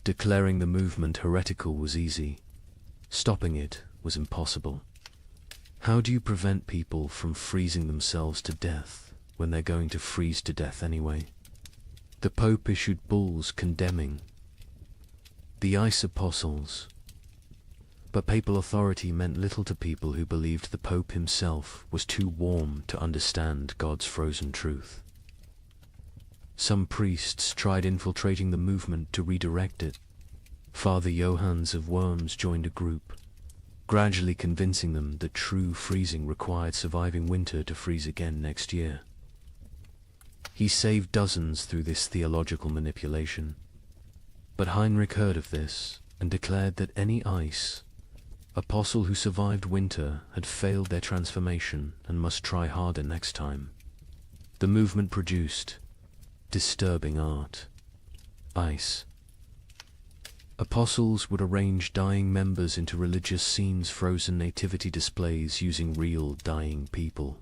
Declaring the movement heretical was easy. Stopping it was impossible. How do you prevent people from freezing themselves to death when they're going to freeze to death anyway? The Pope issued bulls condemning the ice apostles. But papal authority meant little to people who believed the Pope himself was too warm to understand God's frozen truth. Some priests tried infiltrating the movement to redirect it. Father Johannes of Worms joined a group, gradually convincing them that true freezing required surviving winter to freeze again next year. He saved dozens through this theological manipulation. But Heinrich heard of this and declared that any apostle who survived winter had failed their transformation and must try harder next time. The movement produced disturbing art. Ice. Apostles would arrange dying members into religious scenes, frozen nativity displays using real dying people,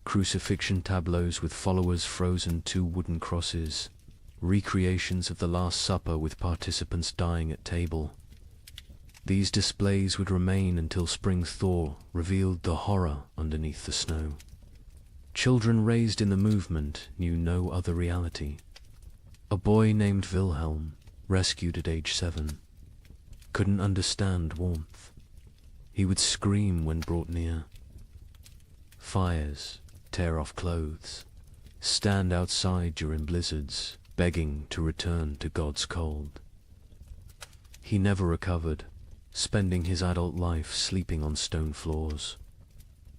crucifixion tableaus with followers frozen to wooden crosses, recreations of the Last Supper with participants dying at table. These displays would remain until spring thaw revealed the horror underneath the snow. Children raised in the movement knew no other reality. A boy named Wilhelm, rescued at age 7, couldn't understand warmth. He would scream when brought near. Fires, tear off clothes, stand outside during blizzards, begging to return to God's cold. He never recovered, spending his adult life sleeping on stone floors,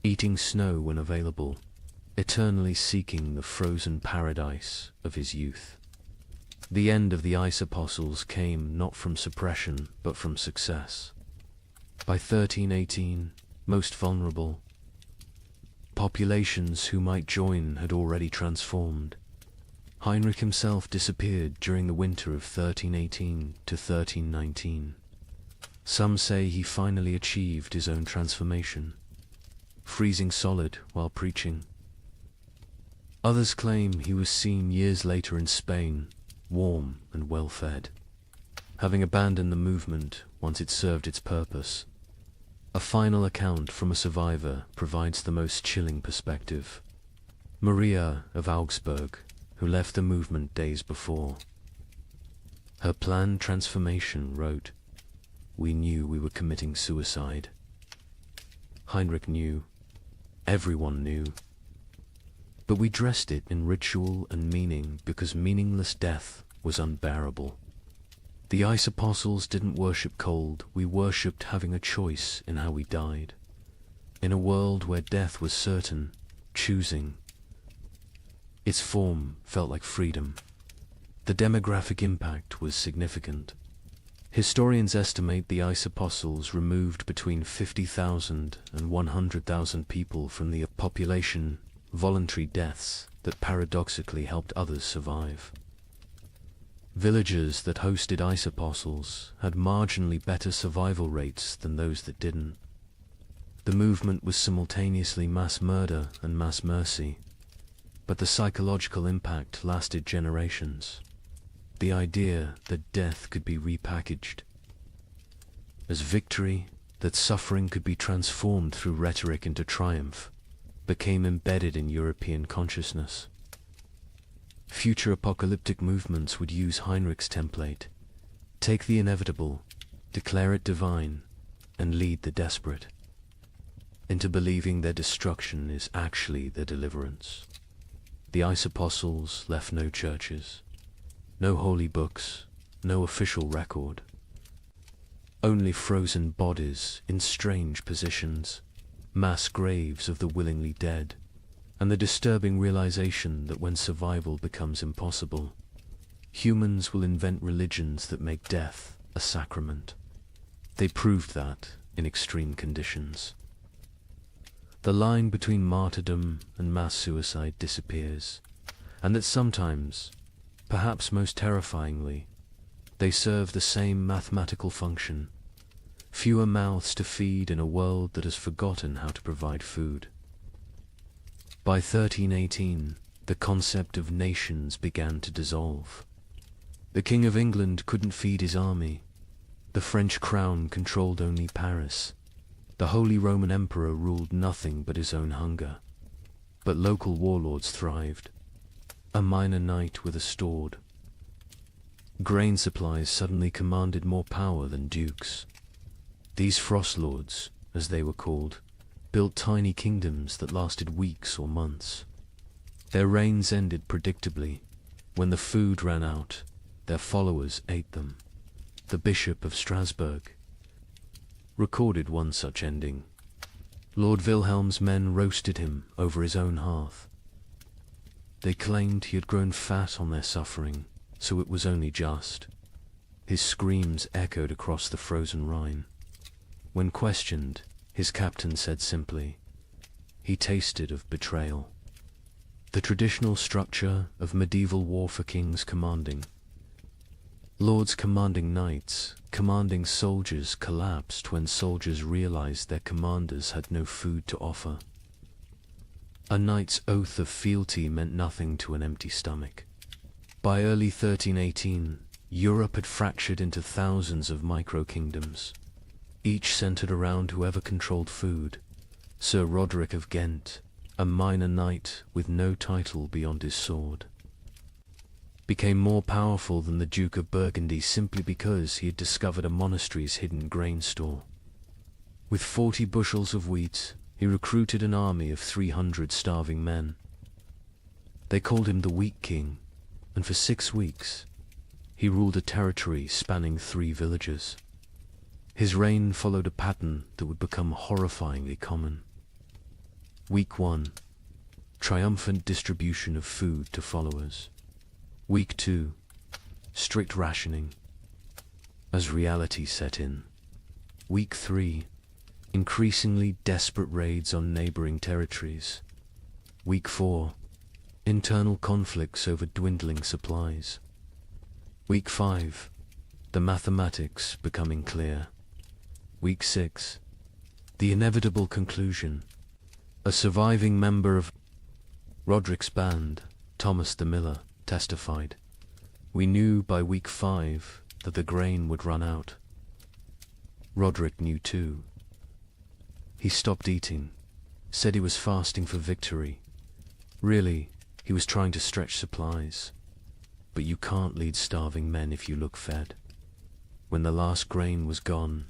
eating snow when available, eternally seeking the frozen paradise of his youth. The end of the ice apostles came not from suppression, but from success. By 1318, most vulnerable, populations who might join had already transformed. Heinrich himself disappeared during the winter of 1318 to 1319. Some say he finally achieved his own transformation, freezing solid while preaching. Others claim he was seen years later in Spain, warm and well-fed, having abandoned the movement once it served its purpose. A final account from a survivor provides the most chilling perspective. Maria of Augsburg, who left the movement days before. Her planned transformation wrote, "We knew we were committing suicide." Heinrich knew. Everyone knew. But we dressed it in ritual and meaning because meaningless death was unbearable. The ice apostles didn't worship cold, we worshipped having a choice in how we died. In a world where death was certain, choosing. Its form felt like freedom. The demographic impact was significant. Historians estimate the ice apostles removed between 50,000 and 100,000 people from the population, voluntary deaths that paradoxically helped others survive. Villages that hosted ice apostles had marginally better survival rates than those that didn't. The movement was simultaneously mass murder and mass mercy, but the psychological impact lasted generations. The idea that death could be repackaged as victory, that suffering could be transformed through rhetoric into triumph, became embedded in European consciousness. Future apocalyptic movements would use Heinrich's template: take the inevitable, declare it divine, and lead the desperate into believing their destruction is actually their deliverance. The ice apostles left no churches, no holy books, no official record. Only frozen bodies in strange positions, mass graves of the willingly dead, and the disturbing realization that when survival becomes impossible, humans will invent religions that make death a sacrament. They proved that in extreme conditions. The line between martyrdom and mass suicide disappears, and that sometimes, perhaps most terrifyingly, they serve the same mathematical function: fewer mouths to feed in a world that has forgotten how to provide food. By 1318, the concept of nations began to dissolve. The King of England couldn't feed his army. The French crown controlled only Paris. The Holy Roman Emperor ruled nothing but his own hunger. But local warlords thrived. A minor knight with a sword. Grain supplies suddenly commanded more power than dukes. These frost lords, as they were called, built tiny kingdoms that lasted weeks or months. Their reigns ended predictably. When the food ran out, their followers ate them. The Bishop of Strasbourg recorded one such ending. Lord Wilhelm's men roasted him over his own hearth. They claimed he had grown fat on their suffering, so it was only just. His screams echoed across the frozen Rhine. When questioned, his captain said simply, "He tasted of betrayal." The traditional structure of medieval war for kings commanding. Lords commanding knights, commanding soldiers collapsed when soldiers realized their commanders had no food to offer. A knight's oath of fealty meant nothing to an empty stomach. By early 1318, Europe had fractured into thousands of micro-kingdoms, each centered around whoever controlled food. Sir Roderick of Ghent, a minor knight with no title beyond his sword, became more powerful than the Duke of Burgundy simply because he had discovered a monastery's hidden grain store. With 40 bushels of wheat, he recruited an army of 300 starving men. They called him the Wheat King, and for 6 weeks, he ruled a territory spanning 3 villages. His reign followed a pattern that would become horrifyingly common. Week 1. Triumphant distribution of food to followers. Week 2. Strict rationing. As reality set in. Week 3. Increasingly desperate raids on neighboring territories. Week 4. Internal conflicts over dwindling supplies. Week 5. The mathematics becoming clear. Week 6. The inevitable conclusion. A surviving member of Roderick's band, Thomas the Miller, testified, "We knew by week 5 that the grain would run out." Roderick knew too. He stopped eating, said he was fasting for victory. Really, he was trying to stretch supplies. But you can't lead starving men if you look fed. When the last grain was gone,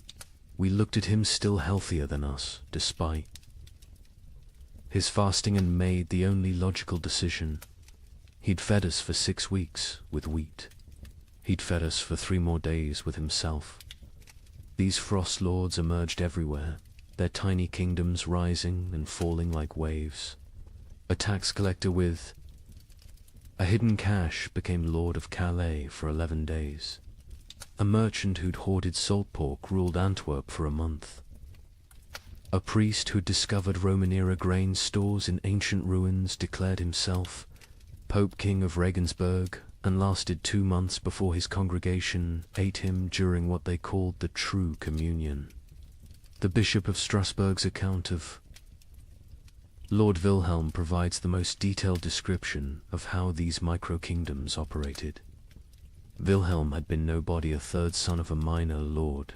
we looked at him still healthier than us, despite his fasting, and made the only logical decision. He'd fed us for 6 weeks with wheat. He'd fed us for 3 more days with himself. These frost lords emerged everywhere, their tiny kingdoms rising and falling like waves. A tax collector with a hidden cache became Lord of Calais for 11 days. A merchant who'd hoarded salt pork ruled Antwerp for a month. A priest who'd discovered Roman-era grain stores in ancient ruins declared himself Pope King of Regensburg, and lasted 2 months before his congregation ate him during what they called the True Communion. The Bishop of Strasbourg's account of Lord Wilhelm provides the most detailed description of how these micro-kingdoms operated. Wilhelm had been nobody, a third son of a minor lord,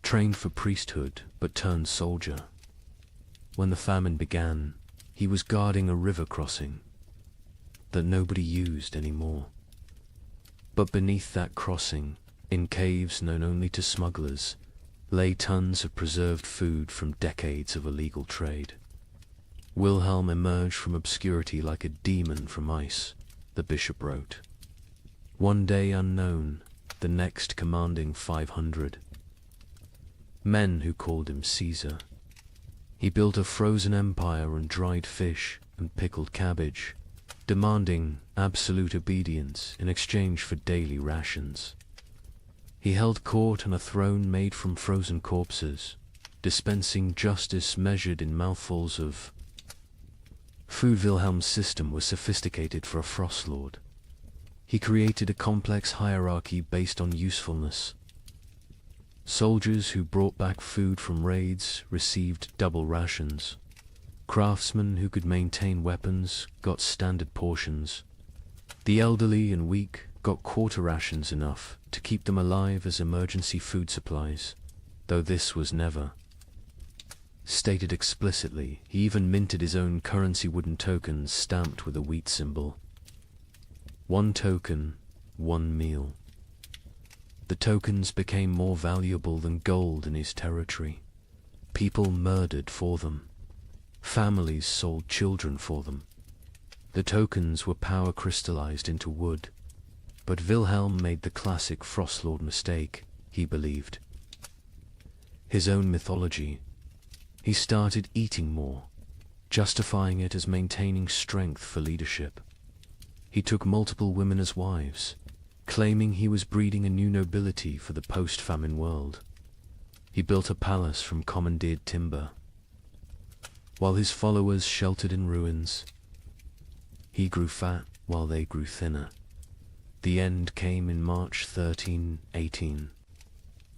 trained for priesthood but turned soldier. When the famine began, he was guarding a river crossing that nobody used anymore. But beneath that crossing, in caves known only to smugglers, lay tons of preserved food from decades of illegal trade. Wilhelm emerged from obscurity like a demon from ice, the bishop wrote. One day unknown, the next commanding 500. Men who called him Caesar. He built a frozen empire on dried fish and pickled cabbage, demanding absolute obedience in exchange for daily rations. He held court on a throne made from frozen corpses, dispensing justice measured in mouthfuls of food. Wilhelm's system was sophisticated for a frost lord. He created a complex hierarchy based on usefulness. Soldiers who brought back food from raids received double rations. Craftsmen who could maintain weapons got standard portions. The elderly and weak got quarter rations, enough to keep them alive as emergency food supplies, though this was never stated explicitly. He even minted his own currency, wooden tokens stamped with a wheat symbol. 1 token, 1 meal. The tokens became more valuable than gold in his territory. People murdered for them. Families sold children for them. The tokens were power crystallized into wood. But Wilhelm made the classic Frostlord mistake, he believed. His own mythology. He started eating more, justifying it as maintaining strength for leadership. He took multiple women as wives, claiming he was breeding a new nobility for the post-famine world. He built a palace from commandeered timber. While his followers sheltered in ruins, he grew fat while they grew thinner. The end came in March 1318.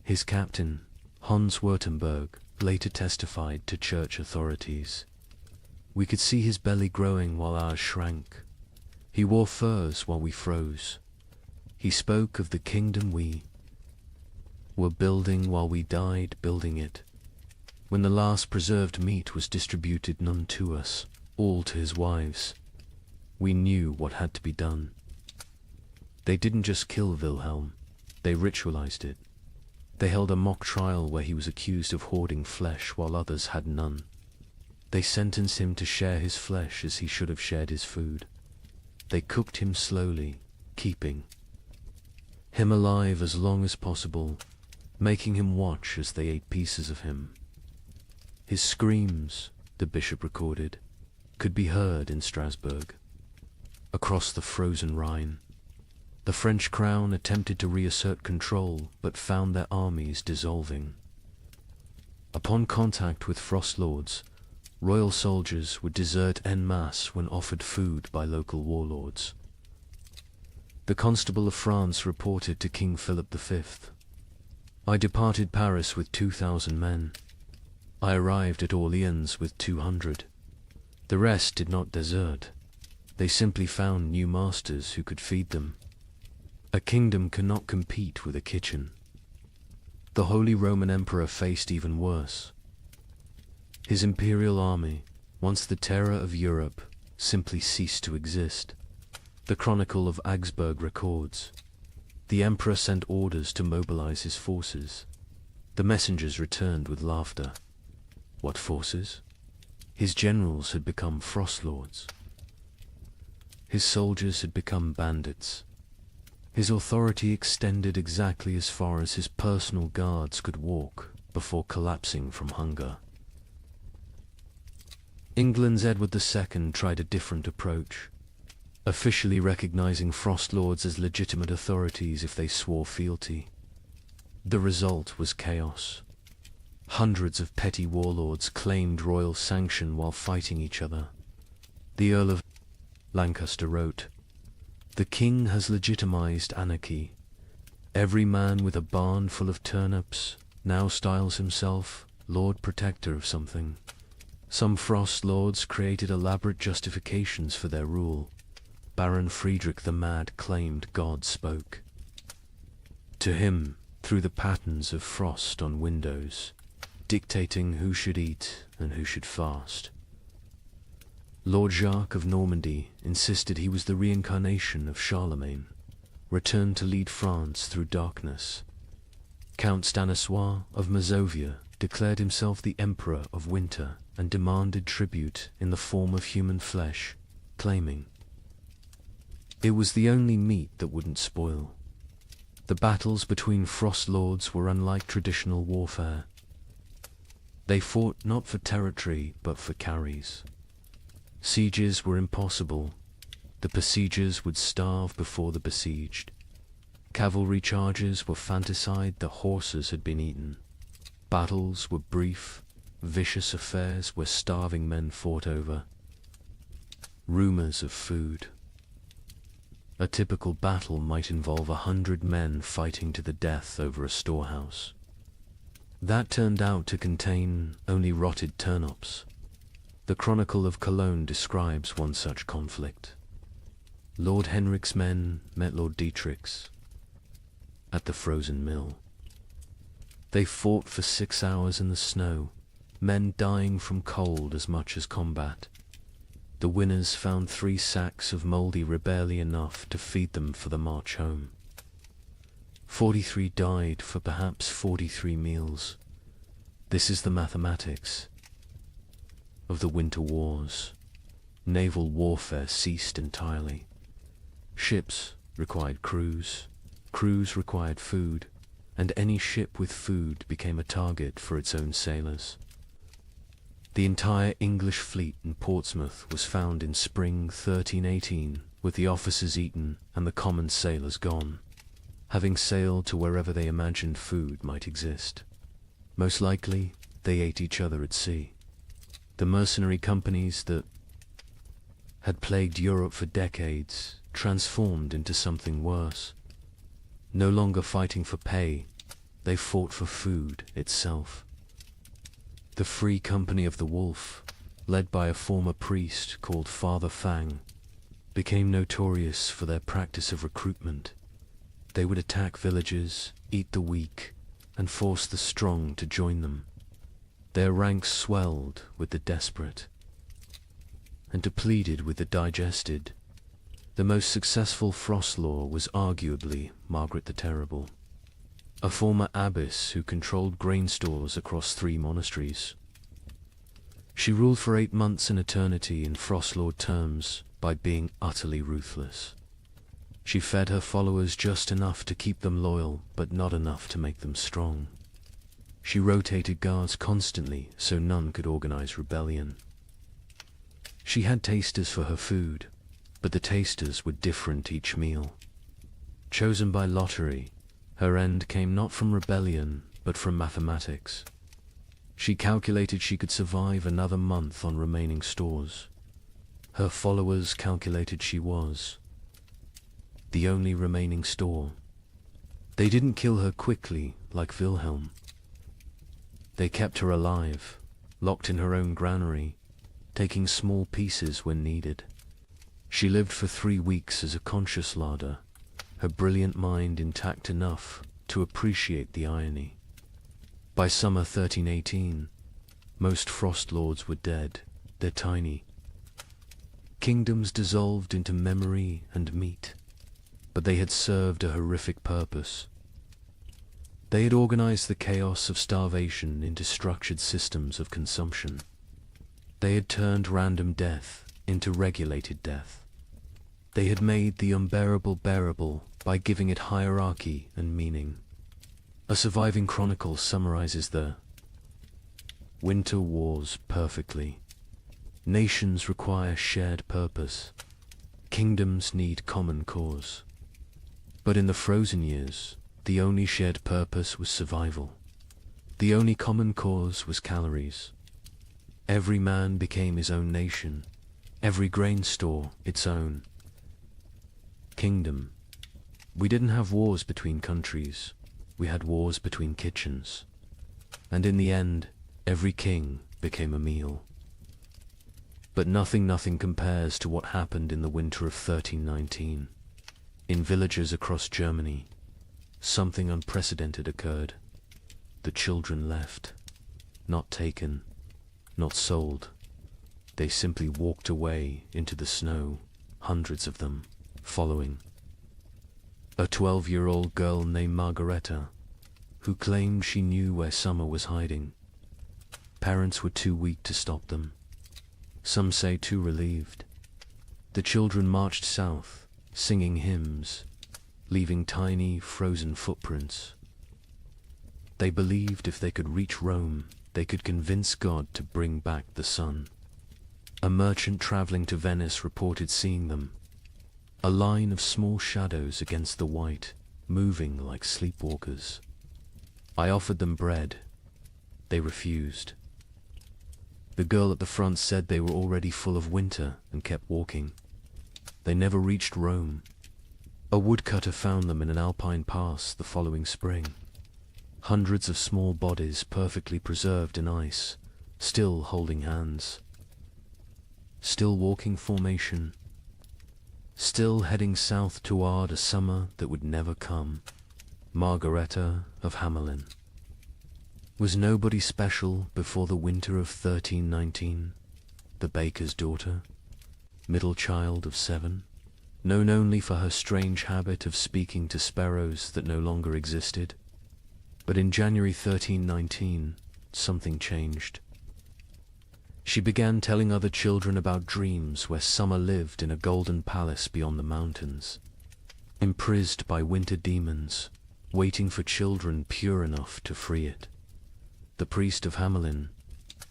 His captain, Hans Württemberg, later testified to church authorities. We could see his belly growing while ours shrank. He wore furs while we froze. He spoke of the kingdom we were building while we died building it. When the last preserved meat was distributed, none to us, all to his wives, we knew what had to be done. They didn't just kill Wilhelm, they ritualized it. They held a mock trial where he was accused of hoarding flesh while others had none. They sentenced him to share his flesh as he should have shared his food. They cooked him slowly, keeping him alive as long as possible, making him watch as they ate pieces of him. His screams, the bishop recorded, could be heard in Strasbourg. Across the frozen Rhine, the French crown attempted to reassert control but found their armies dissolving. Upon contact with frost lords, royal soldiers would desert en masse when offered food by local warlords. The Constable of France reported to King Philip V, "I departed Paris with 2,000 men. I arrived at Orleans with 200. The rest did not desert. They simply found new masters who could feed them. A kingdom cannot compete with a kitchen." The Holy Roman Emperor faced even worse. His imperial army, once the terror of Europe, simply ceased to exist. The Chronicle of Augsburg records, "The emperor sent orders to mobilize his forces. The messengers returned with laughter." What forces? His generals had become frost lords. His soldiers had become bandits. His authority extended exactly as far as his personal guards could walk before collapsing from hunger. England's Edward II tried a different approach, officially recognizing frost lords as legitimate authorities if they swore fealty. The result was chaos. Hundreds of petty warlords claimed royal sanction while fighting each other. The Earl of Lancaster wrote, "The king has legitimized anarchy. Every man with a barn full of turnips now styles himself Lord Protector of something. Some frost lords created elaborate justifications for their rule. Baron Friedrich the Mad claimed God spoke to him through the patterns of frost on windows, dictating who should eat and who should fast. Lord Jacques of Normandy insisted he was the reincarnation of Charlemagne, returned to lead France through darkness. Count Stanislaus of Mazovia declared himself the Emperor of Winter and demanded tribute in the form of human flesh, claiming it was the only meat that wouldn't spoil. The battles between frost lords were unlike traditional warfare. They fought not for territory but for carries. Sieges were impossible. The besiegers would starve before the besieged. Cavalry charges were fantaside the horses had been eaten. Battles were brief, vicious affairs where starving men fought over rumors of food. A typical battle might involve 100 men fighting to the death over a storehouse. That turned out to contain only rotted turnips. The Chronicle of Cologne describes one such conflict. Lord Henrik's men met Lord Dietrich's at the frozen mill. They fought for 6 hours in the snow, men dying from cold as much as combat. The winners found 3 sacks of mouldy barely enough to feed them for the march home. 43 died for perhaps 43 meals. This is the mathematics of the winter wars. Naval warfare ceased entirely. Ships required crews, crews required food, and any ship with food became a target for its own sailors. The entire English fleet in Portsmouth was found in spring 1318 with the officers eaten and the common sailors gone, having sailed to wherever they imagined food might exist. Most likely, they ate each other at sea. The mercenary companies that had plagued Europe for decades transformed into something worse. No longer fighting for pay, they fought for food itself. The Free Company of the Wolf, led by a former priest called Father Fang, became notorious for their practice of recruitment. They would attack villages, eat the weak, and force the strong to join them. Their ranks swelled with the desperate and depleted with the digested. The most successful Frost Lord was arguably Margaret the Terrible, a former abbess who controlled grain stores across 3 monasteries. She ruled for 8 months in eternity in Frost Lord terms by being utterly ruthless. She fed her followers just enough to keep them loyal, but not enough to make them strong. She rotated guards constantly so none could organize rebellion. She had tasters for her food, but the tasters were different each meal. Chosen by lottery, her end came not from rebellion, but from mathematics. She calculated she could survive another month on remaining stores. Her followers calculated she was the only remaining store. They didn't kill her quickly like Wilhelm. They kept her alive, locked in her own granary, taking small pieces when needed. She lived for 3 weeks as a conscious larder, her brilliant mind intact enough to appreciate the irony. By summer 1318, most Frost Lords were dead. They're tiny. Kingdoms dissolved into memory and meat, but they had served a horrific purpose. They had organized the chaos of starvation into structured systems of consumption. They had turned random death into regulated death. They had made the unbearable bearable by giving it hierarchy and meaning. A surviving chronicle summarizes the winter wars perfectly. Nations require shared purpose. Kingdoms need common cause. But in the frozen years, the only shared purpose was survival. The only common cause was calories. Every man became his own nation, every grain store its own kingdom. We didn't have wars between countries, we had wars between kitchens. And in the end, every king became a meal. But nothing compares to what happened in the winter of 1319. In villages across Germany, something unprecedented occurred. The children left, not taken, not sold. They simply walked away into the snow, hundreds of them, following. A 12-year-old girl named Margareta, who claimed she knew where summer was hiding. Parents were too weak to stop them. Some say too relieved. The children marched south, singing hymns, leaving tiny, frozen footprints. They believed if they could reach Rome, they could convince God to bring back the sun. A merchant traveling to Venice reported seeing them, a line of small shadows against the white, moving like sleepwalkers. I offered them bread. They refused. The girl at the front said they were already full of winter and kept walking. They never reached Rome. A woodcutter found them in an alpine pass the following spring. Hundreds of small bodies perfectly preserved in ice, still holding hands. Still walking formation. Still heading south toward a summer that would never come. Margareta of Hamelin. Was nobody special before the winter of 1319? The baker's daughter? Middle child of 7, known only for her strange habit of speaking to sparrows that no longer existed. But in January 1319, something changed. She began telling other children about dreams where summer lived in a golden palace beyond the mountains, imprisoned by winter demons, waiting for children pure enough to free it. The priest of Hamelin,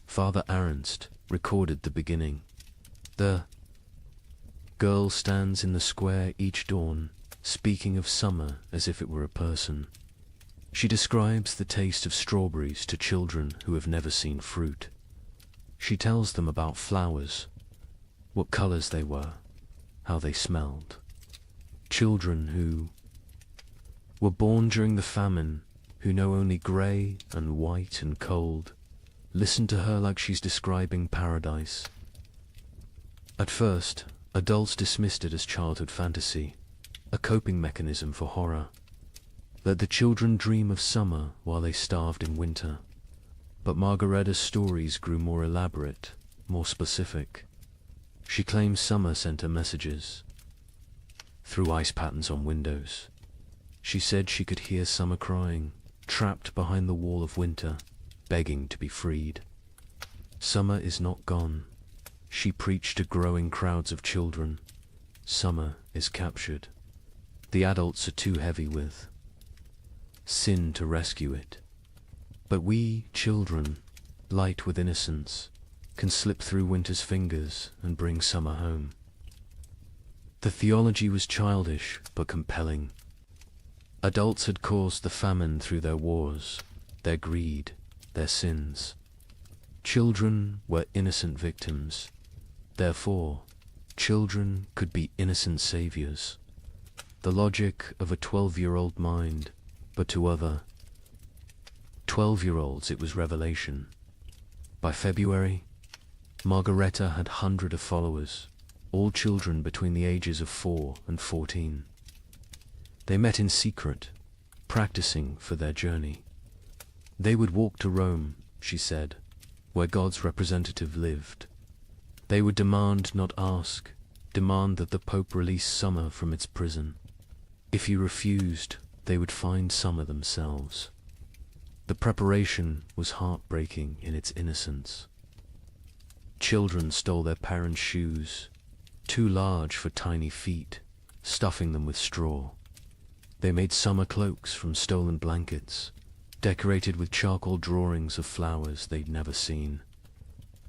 Father Ernst, recorded the beginning. The girl stands in the square each dawn, speaking of summer as if it were a person. She describes the taste of strawberries to children who have never seen fruit. She tells them about flowers, what colors they were, how they smelled. Children who were born during the famine, who know only grey and white and cold, listen to her like she's describing paradise. At first, adults dismissed it as childhood fantasy, a coping mechanism for horror. Let the children dream of summer while they starved in winter. But Margaretta's stories grew more elaborate, more specific. She claims summer sent her messages through ice patterns on windows. She said she could hear summer crying, trapped behind the wall of winter, begging to be freed. Summer is not gone, she preached to growing crowds of children. Summer is captured. The adults are too heavy with sin to rescue it. But we, children, light with innocence, can slip through winter's fingers and bring summer home. The theology was childish but compelling. Adults had caused the famine through their wars, their greed, their sins. Children were innocent victims. Therefore, children could be innocent saviors. The logic of a 12-year-old mind, but to other 12-year-olds it was revelation. By February, Margaretta had hundreds of followers, all children between the ages of 4 and 14. They met in secret, practicing for their journey. They would walk to Rome, she said, where God's representative lived. They would demand, not ask, demand that the Pope release summer from its prison. If he refused, they would find summer themselves. The preparation was heartbreaking in its innocence. Children stole their parents' shoes, too large for tiny feet, stuffing them with straw. They made summer cloaks from stolen blankets, decorated with charcoal drawings of flowers they'd never seen.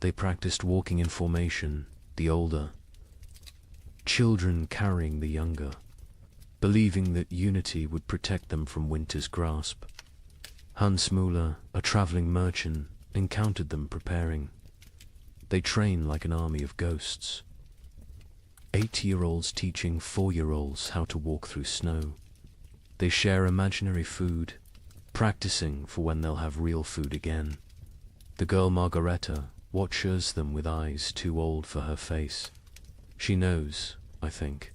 They practiced walking in formation, the older children carrying the younger, believing that unity would protect them from winter's grasp. Hans Müller, a traveling merchant, encountered them preparing. They train like an army of ghosts. 8-year-olds teaching 4-year-olds how to walk through snow. They share imaginary food, practicing for when they'll have real food again. The girl Margaretta watches them with eyes too old for her face. She knows, I think.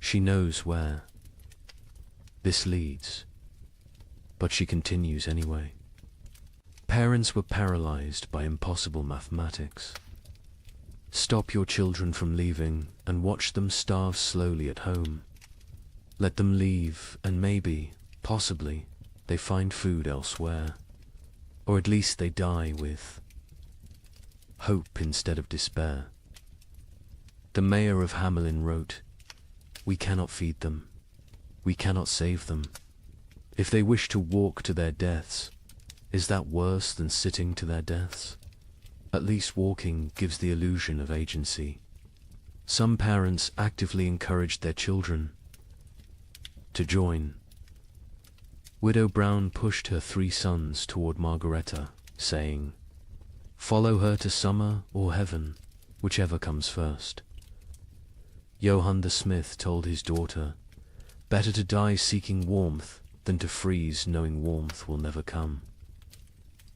She knows where this leads. But she continues anyway. Parents were paralyzed by impossible mathematics. Stop your children from leaving and watch them starve slowly at home. Let them leave and maybe, possibly, they find food elsewhere. Or at least they die with hope instead of despair. The mayor of Hamelin wrote, "We cannot feed them. We cannot save them. If they wish to walk to their deaths, is that worse than sitting to their deaths? At least walking gives the illusion of agency." Some parents actively encouraged their children to join. Widow Brown pushed her 3 sons toward Margaretta, saying, "Follow her to summer or heaven, whichever comes first." Johann the smith told his daughter, "Better to die seeking warmth than to freeze knowing warmth will never come."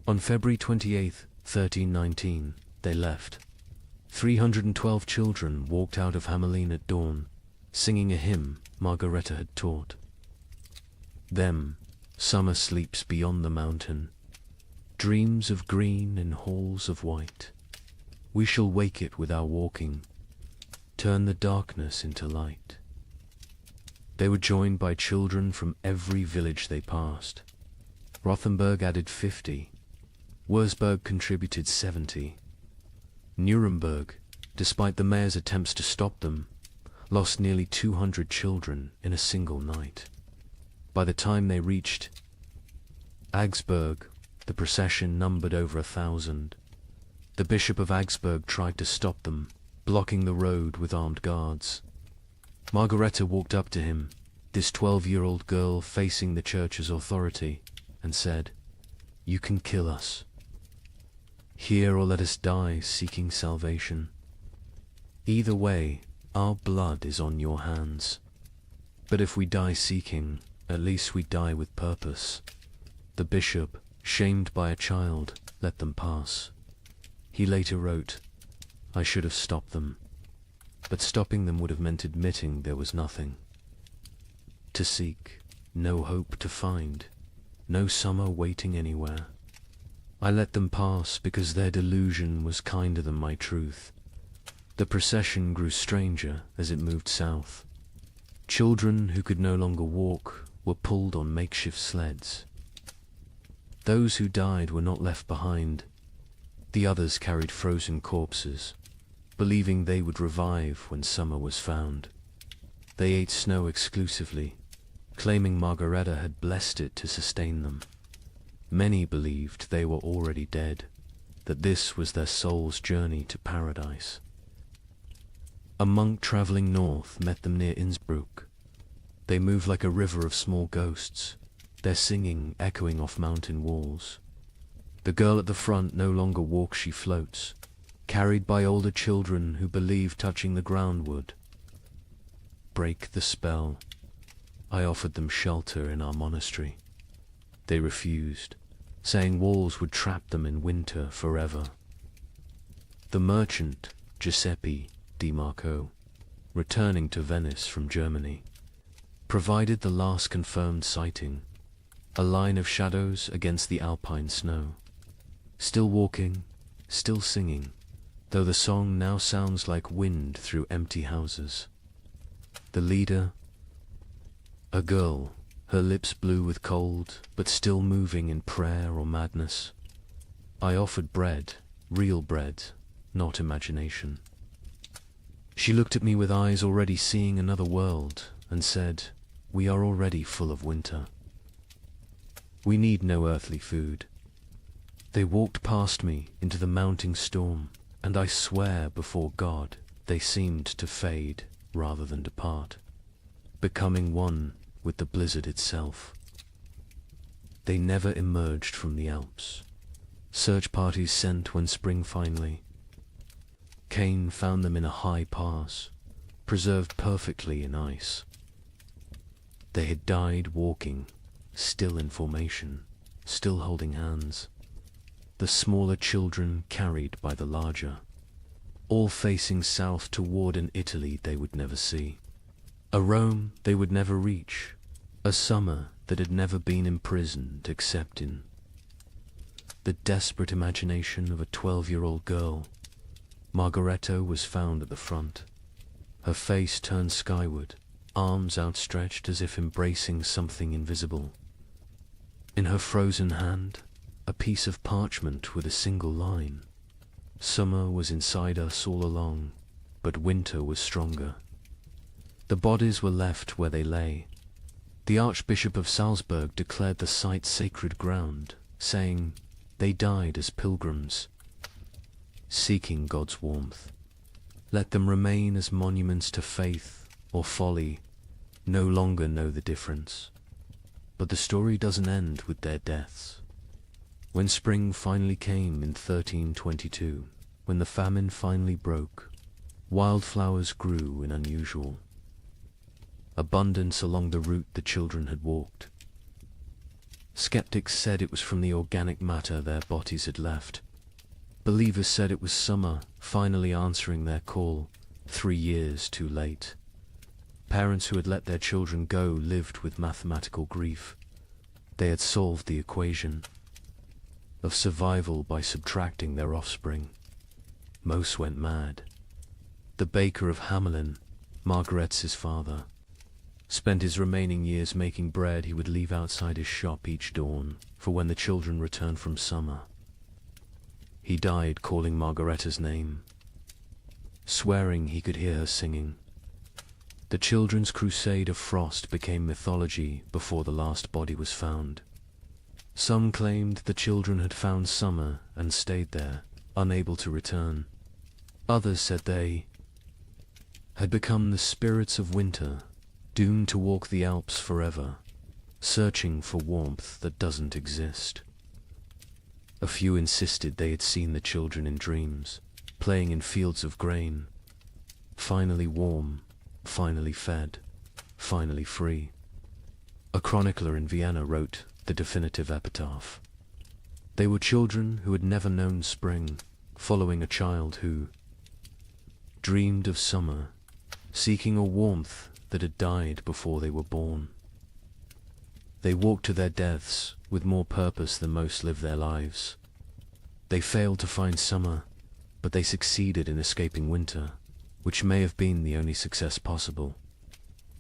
On February 28, 1319, they left. 312 children walked out of Hamelin at dawn, singing a hymn Margaretta had taught. Them, summer sleeps beyond the mountain, dreams of green in halls of white. We shall wake it with our walking, turn the darkness into light. They were joined by children from every village they passed. Rothenburg added 50. Wurzburg contributed 70. Nuremberg, despite the mayor's attempts to stop them, lost nearly 200 children in a single night. By the time they reached Augsburg, the procession numbered over 1,000. The Bishop of Augsburg tried to stop them, blocking the road with armed guards. Margareta walked up to him, this 12-year-old girl facing the church's authority, and said, "You can kill us. Here or let us die seeking salvation. Either way, our blood is on your hands. But if we die seeking, at least we die with purpose." The bishop, shamed by a child, let them pass. He later wrote, "I should have stopped them. But stopping them would have meant admitting there was nothing to seek, no hope to find, no summer waiting anywhere. I let them pass because their delusion was kinder than my truth." The procession grew stranger as it moved south. Children who could no longer walk were pulled on makeshift sleds. Those who died were not left behind. The others carried frozen corpses, believing they would revive when summer was found. They ate snow exclusively, claiming Margareta had blessed it to sustain them. Many believed they were already dead, that this was their soul's journey to paradise. A monk traveling north met them near Innsbruck. They moved like a river of small ghosts, their singing echoing off mountain walls. The girl at the front no longer walks, she floats, carried by older children who believe touching the ground would break the spell. I offered them shelter in our monastery. They refused, saying walls would trap them in winter forever. The merchant, Giuseppe Di Marco, returning to Venice from Germany, provided the last confirmed sighting, a line of shadows against the alpine snow. Still walking, still singing, though the song now sounds like wind through empty houses. The leader, a girl, her lips blue with cold, but still moving in prayer or madness. I offered bread, real bread, not imagination. She looked at me with eyes already seeing another world, and said, "We are already full of winter. We need no earthly food." They walked past me into the mounting storm, and I swear before God they seemed to fade rather than depart, becoming one with the blizzard itself. They never emerged from the Alps. Search parties sent when spring finally came found them in a high pass, preserved perfectly in ice. They had died walking, still in formation, still holding hands. The smaller children carried by the larger, all facing south toward an Italy they would never see, a Rome they would never reach, a summer that had never been imprisoned except in the desperate imagination of a 12-year-old girl. Margareta was found at the front, her face turned skyward, arms outstretched as if embracing something invisible. In her frozen hand, a piece of parchment with a single line. Summer was inside us all along, but winter was stronger. The bodies were left where they lay. The Archbishop of Salzburg declared the site sacred ground, saying, "They died as pilgrims, seeking God's warmth. Let them remain as monuments to faith or folly, no longer know the difference." But the story doesn't end with their deaths. When spring finally came in 1322, when the famine finally broke, wildflowers grew in unusual abundance along the route the children had walked. Skeptics said it was from the organic matter their bodies had left. Believers said it was summer finally answering their call, 3 years too late. Parents who had let their children go lived with mathematical grief. They had solved the equation of survival by subtracting their offspring. Most went mad. The baker of Hamelin, Margaret's father, spent his remaining years making bread he would leave outside his shop each dawn for when the children returned from summer. He died calling Margareta's name, swearing he could hear her singing. The children's crusade of frost became mythology before the last body was found. Some claimed the children had found summer and stayed there, unable to return. Others said they had become the spirits of winter, doomed to walk the Alps forever, searching for warmth that doesn't exist. A few insisted they had seen the children in dreams, playing in fields of grain, finally warm, finally fed, finally free. A chronicler in Vienna wrote the definitive epitaph. They were children who had never known spring, following a child who dreamed of summer, seeking a warmth that had died before they were born. They walked to their deaths with more purpose than most live their lives. They failed to find summer, but they succeeded in escaping winter, which may have been the only success possible.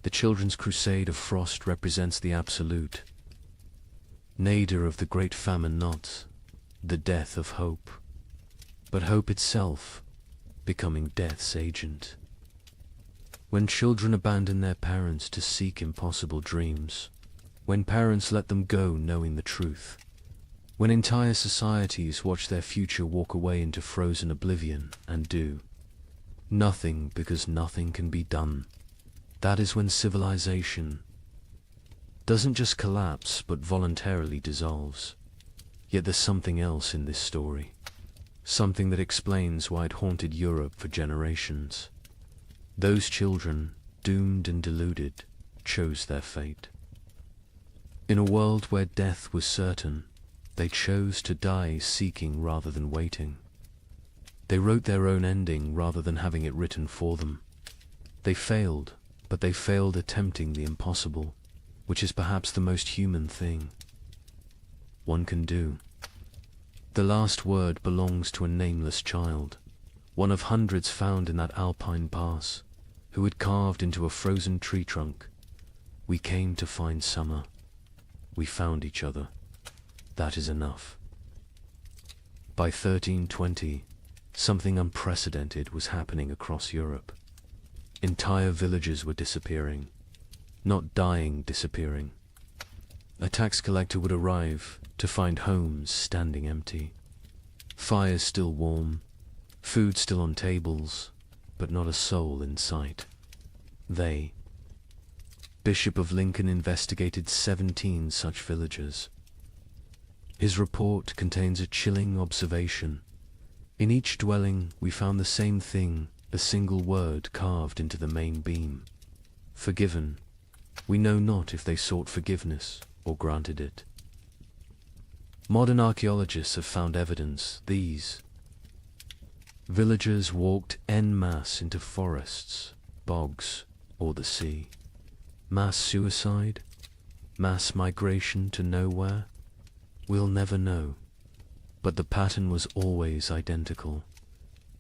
The children's crusade of frost represents the absolute, nadir of the great famine, not the death of hope, but hope itself becoming death's agent. When children abandon their parents to seek impossible dreams, when parents let them go knowing the truth, when entire societies watch their future walk away into frozen oblivion and do nothing because nothing can be done, that is when civilization doesn't just collapse but voluntarily dissolves. Yet there's something else in this story, something that explains why it haunted Europe for generations. Those children, doomed and deluded, chose their fate. In a world where death was certain, they chose to die seeking rather than waiting. They wrote their own ending rather than having it written for them. They failed, but they failed attempting the impossible, which is perhaps the most human thing one can do. The last word belongs to a nameless child, one of hundreds found in that alpine pass, who had carved into a frozen tree trunk. We came to find summer. We found each other. That is enough. By 1320, something unprecedented was happening across Europe. Entire villages were disappearing, not dying, disappearing. A tax collector would arrive to find homes standing empty, fires still warm, food still on tables, but not a soul in sight. Bishop of Lincoln investigated 17 such villages. His report contains a chilling observation. In each dwelling we found the same thing, a single word carved into the main beam. Forgiven. We know not if they sought forgiveness or granted it. Modern archaeologists have found evidence these villagers walked en masse into forests, bogs, or the sea. Mass suicide? Mass migration to nowhere? We'll never know. But the pattern was always identical.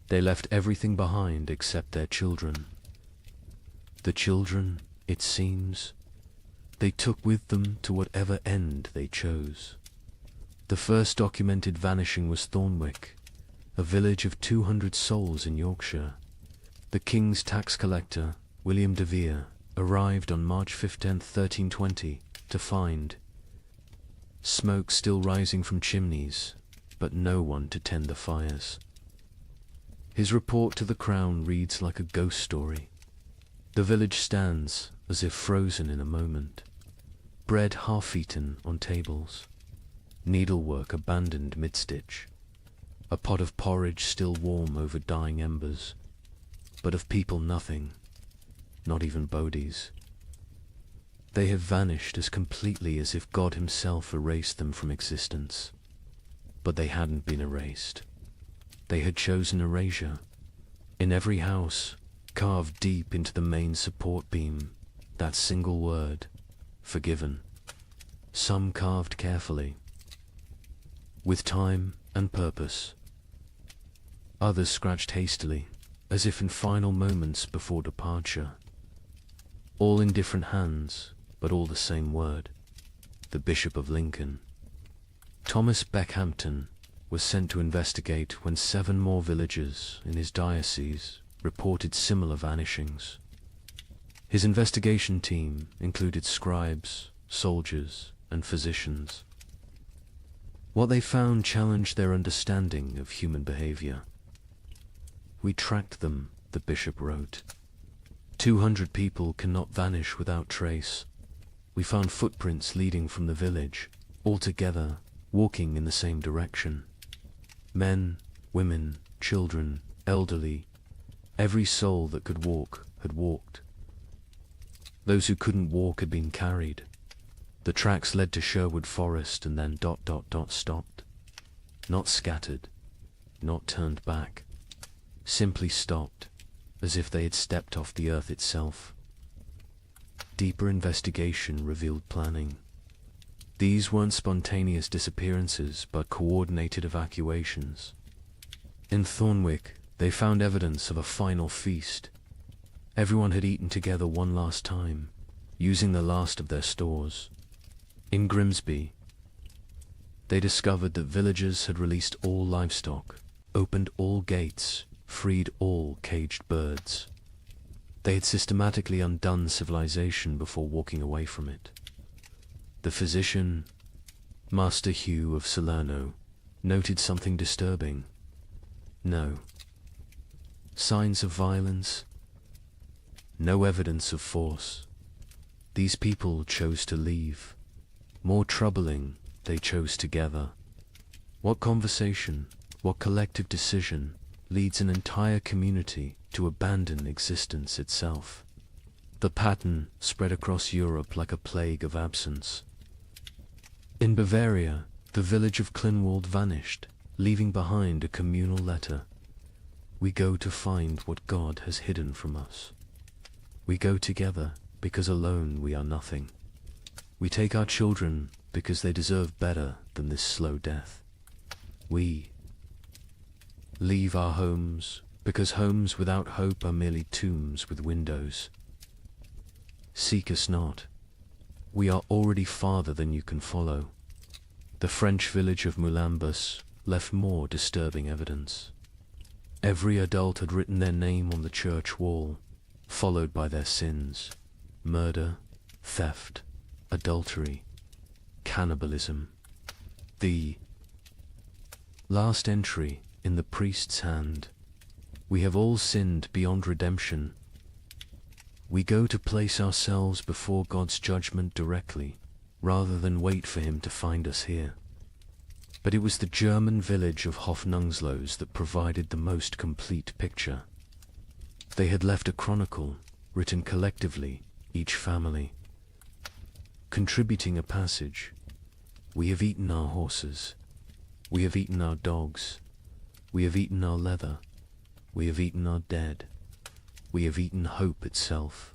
They left everything behind except their children. The children, it seems, they took with them to whatever end they chose. The first documented vanishing was Thornwick, a village of 200 souls in Yorkshire. The king's tax collector, William de Vere, arrived on March 15, 1320, to find smoke still rising from chimneys, but no one to tend the fires. His report to the crown reads like a ghost story. The village stands as if frozen in a moment, bread half-eaten on tables, needlework abandoned mid-stitch, a pot of porridge still warm over dying embers, but of people nothing, not even bodies. They have vanished as completely as if God himself erased them from existence. But they hadn't been erased. They had chosen erasure. In every house, carved deep into the main support beam, that single word, forgiven. Some carved carefully, with time and purpose. Others scratched hastily, as if in final moments before departure. All in different hands, but all the same word, the Bishop of Lincoln. Thomas Beckhampton was sent to investigate when 7 more villagers in his diocese reported similar vanishings. His investigation team included scribes, soldiers, and physicians. What they found challenged their understanding of human behavior. We tracked them, the bishop wrote. 200 people cannot vanish without trace. We found footprints leading from the village, all together, walking in the same direction. Men, women, children, elderly, every soul that could walk had walked. Those who couldn't walk had been carried. The tracks led to Sherwood Forest and then ... stopped. Not scattered, not turned back, simply stopped, as if they had stepped off the earth itself. Deeper investigation revealed planning. These weren't spontaneous disappearances, but coordinated evacuations. In Thornwick, they found evidence of a final feast. Everyone had eaten together one last time, using the last of their stores. In Grimsby, they discovered that villagers had released all livestock, opened all gates, freed all caged birds. They had systematically undone civilization before walking away from it. The physician, Master Hugh of Salerno, noted something disturbing. No signs of violence, no evidence of force. These people chose to leave. More troubling, they chose together. What conversation, what collective decision leads an entire community to abandon existence itself? The pattern spread across Europe like a plague of absence. In Bavaria, the village of Klinwald vanished, leaving behind a communal letter. We go to find what God has hidden from us. We go together because alone we are nothing. We take our children because they deserve better than this slow death. We leave our homes because homes without hope are merely tombs with windows. Seek us not. We are already farther than you can follow. The French village of Moulambus left more disturbing evidence. Every adult had written their name on the church wall, followed by their sins: murder, theft, adultery, cannibalism. The last entry in the priest's hand: we have all sinned beyond redemption. We go to place ourselves before God's judgment directly, rather than wait for him to find us here. But it was the German village of Hofnungslos that provided the most complete picture. They had left a chronicle, written collectively, each family, contributing a passage. We have eaten our horses. We have eaten our dogs. We have eaten our leather. We have eaten our dead. We have eaten hope itself.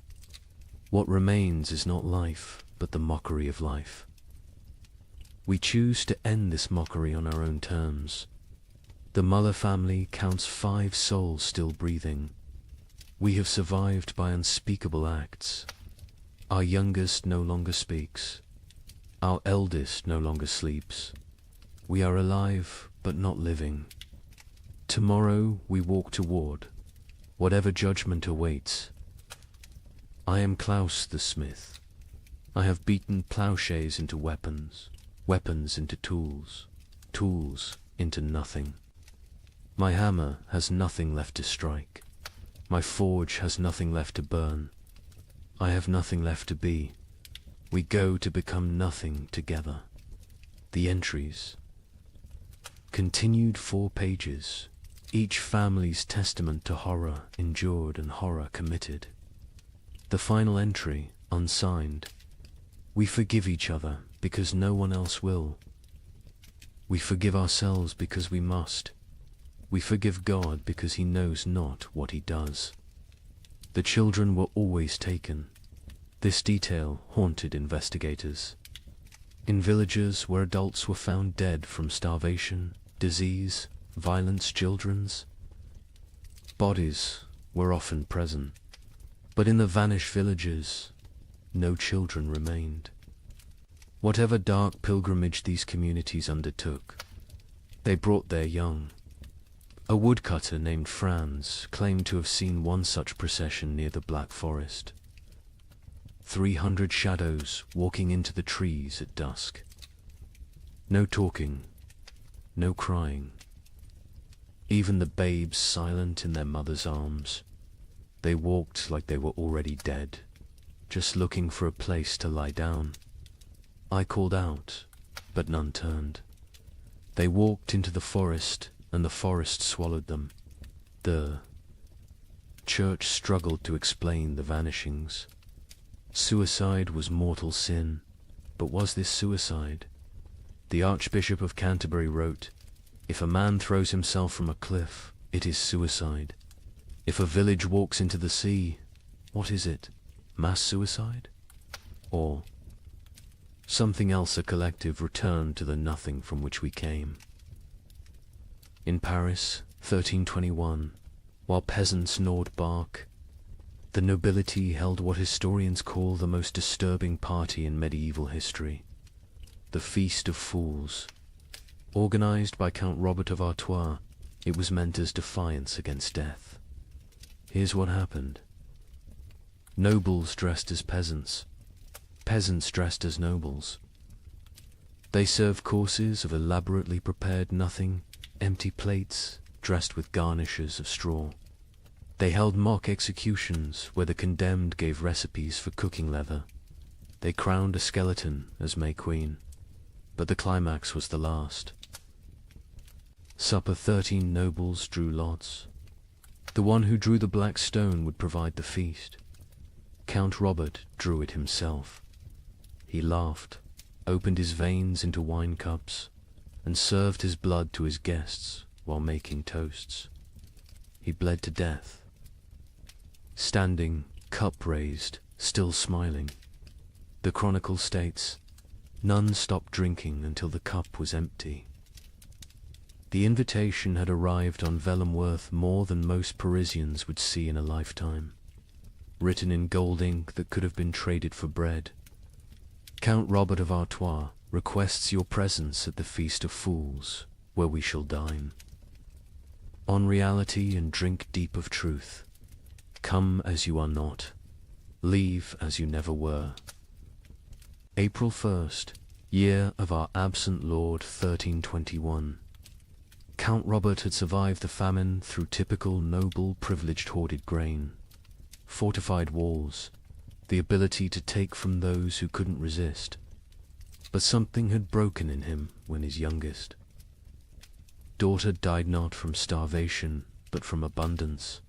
What remains is not life, but the mockery of life. We choose to end this mockery on our own terms. The Muller family counts 5 souls still breathing. We have survived by unspeakable acts. Our youngest no longer speaks. Our eldest no longer sleeps. We are alive, but not living. Tomorrow we walk toward whatever judgment awaits. I am Klaus the smith. I have beaten plowshares into weapons, weapons into tools, tools into nothing. My hammer has nothing left to strike. My forge has nothing left to burn. I have nothing left to be. We go to become nothing together. The entries. Continued 4 pages. Each family's testament to horror endured and horror committed. The final entry, unsigned. We forgive each other because no one else will. We forgive ourselves because we must. We forgive God because he knows not what he does. The children were always taken. This detail haunted investigators. In villages where adults were found dead from starvation, disease, violence, children's bodies were often present. But in the vanished villages, no children remained. Whatever dark pilgrimage these communities undertook, they brought their young. A woodcutter named Franz claimed to have seen one such procession near the Black Forest. 300 shadows walking into the trees at dusk. No talking, no crying. Even the babes silent in their mother's arms. They walked like they were already dead, just looking for a place to lie down. I called out, but none turned. They walked into the forest, and the forest swallowed them. The church struggled to explain the vanishings. Suicide was mortal sin, but was this suicide? The Archbishop of Canterbury wrote, "If a man throws himself from a cliff, it is suicide. If a village walks into the sea, what is it? Mass suicide? Or something else, a collective return to the nothing from which we came?" In Paris, 1321, while peasants gnawed bark, the nobility held what historians call the most disturbing party in medieval history, the Feast of Fools. Organized by Count Robert of Artois, it was meant as defiance against death. Here's what happened. Nobles dressed as peasants, peasants dressed as nobles. They served courses of elaborately prepared nothing, empty plates dressed with garnishes of straw. They held mock executions where the condemned gave recipes for cooking leather. They crowned a skeleton as May Queen, but the climax was the last. Supper 13 nobles drew lots. The one who drew the black stone would provide the feast. Count Robert drew it himself. He laughed, opened his veins into wine cups, and served his blood to his guests while making toasts. He bled to death. Standing, cup raised, still smiling. The chronicle states, none stopped drinking until the cup was empty. The invitation had arrived on vellum worth more than most Parisians would see in a lifetime, written in gold ink that could have been traded for bread. Count Robert of Artois requests your presence at the Feast of Fools, where we shall dine. On reality and drink deep of truth. Come as you are not. Leave as you never were. April 1st, year of our absent Lord 1321. Count Robert had survived the famine through typical noble privileged hoarded grain, fortified walls, the ability to take from those who couldn't resist. But something had broken in him when his youngest daughter died not from starvation, but from abundance.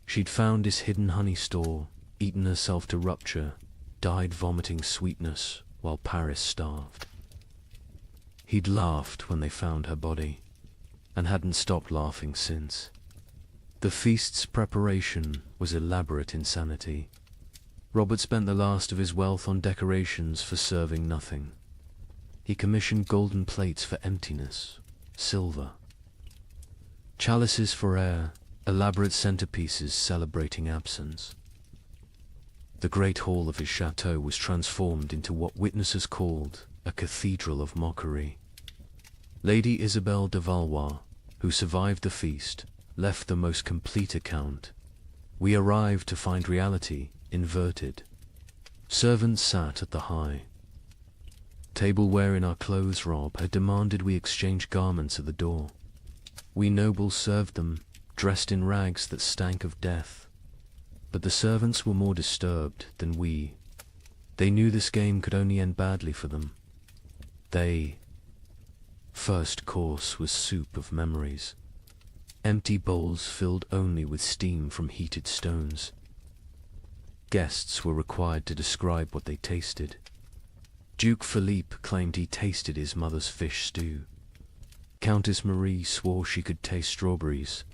She'd found his hidden honey store, eaten herself to rupture, died vomiting sweetness while Paris starved. He'd laughed when they found her body, and hadn't stopped laughing since. The feast's preparation was elaborate insanity. Robert spent the last of his wealth on decorations for serving nothing. He commissioned golden plates for emptiness, silver, chalices for air, elaborate centerpieces celebrating absence. The great hall of his chateau was transformed into what witnesses called a cathedral of mockery. Lady Isabelle de Valois, who survived the feast, left the most complete account. We arrived to find reality inverted. Servants sat at the high tableware in our clothes rob had demanded we exchange garments at the door. We nobles served them, dressed in rags that stank of death. But the servants were more disturbed than we. They knew this game could only end badly for them. First course was soup of memories. Empty bowls filled only with steam from heated stones. Guests were required to describe what they tasted. Duke Philippe claimed he tasted his mother's fish stew. Countess Marie swore she could taste strawberries.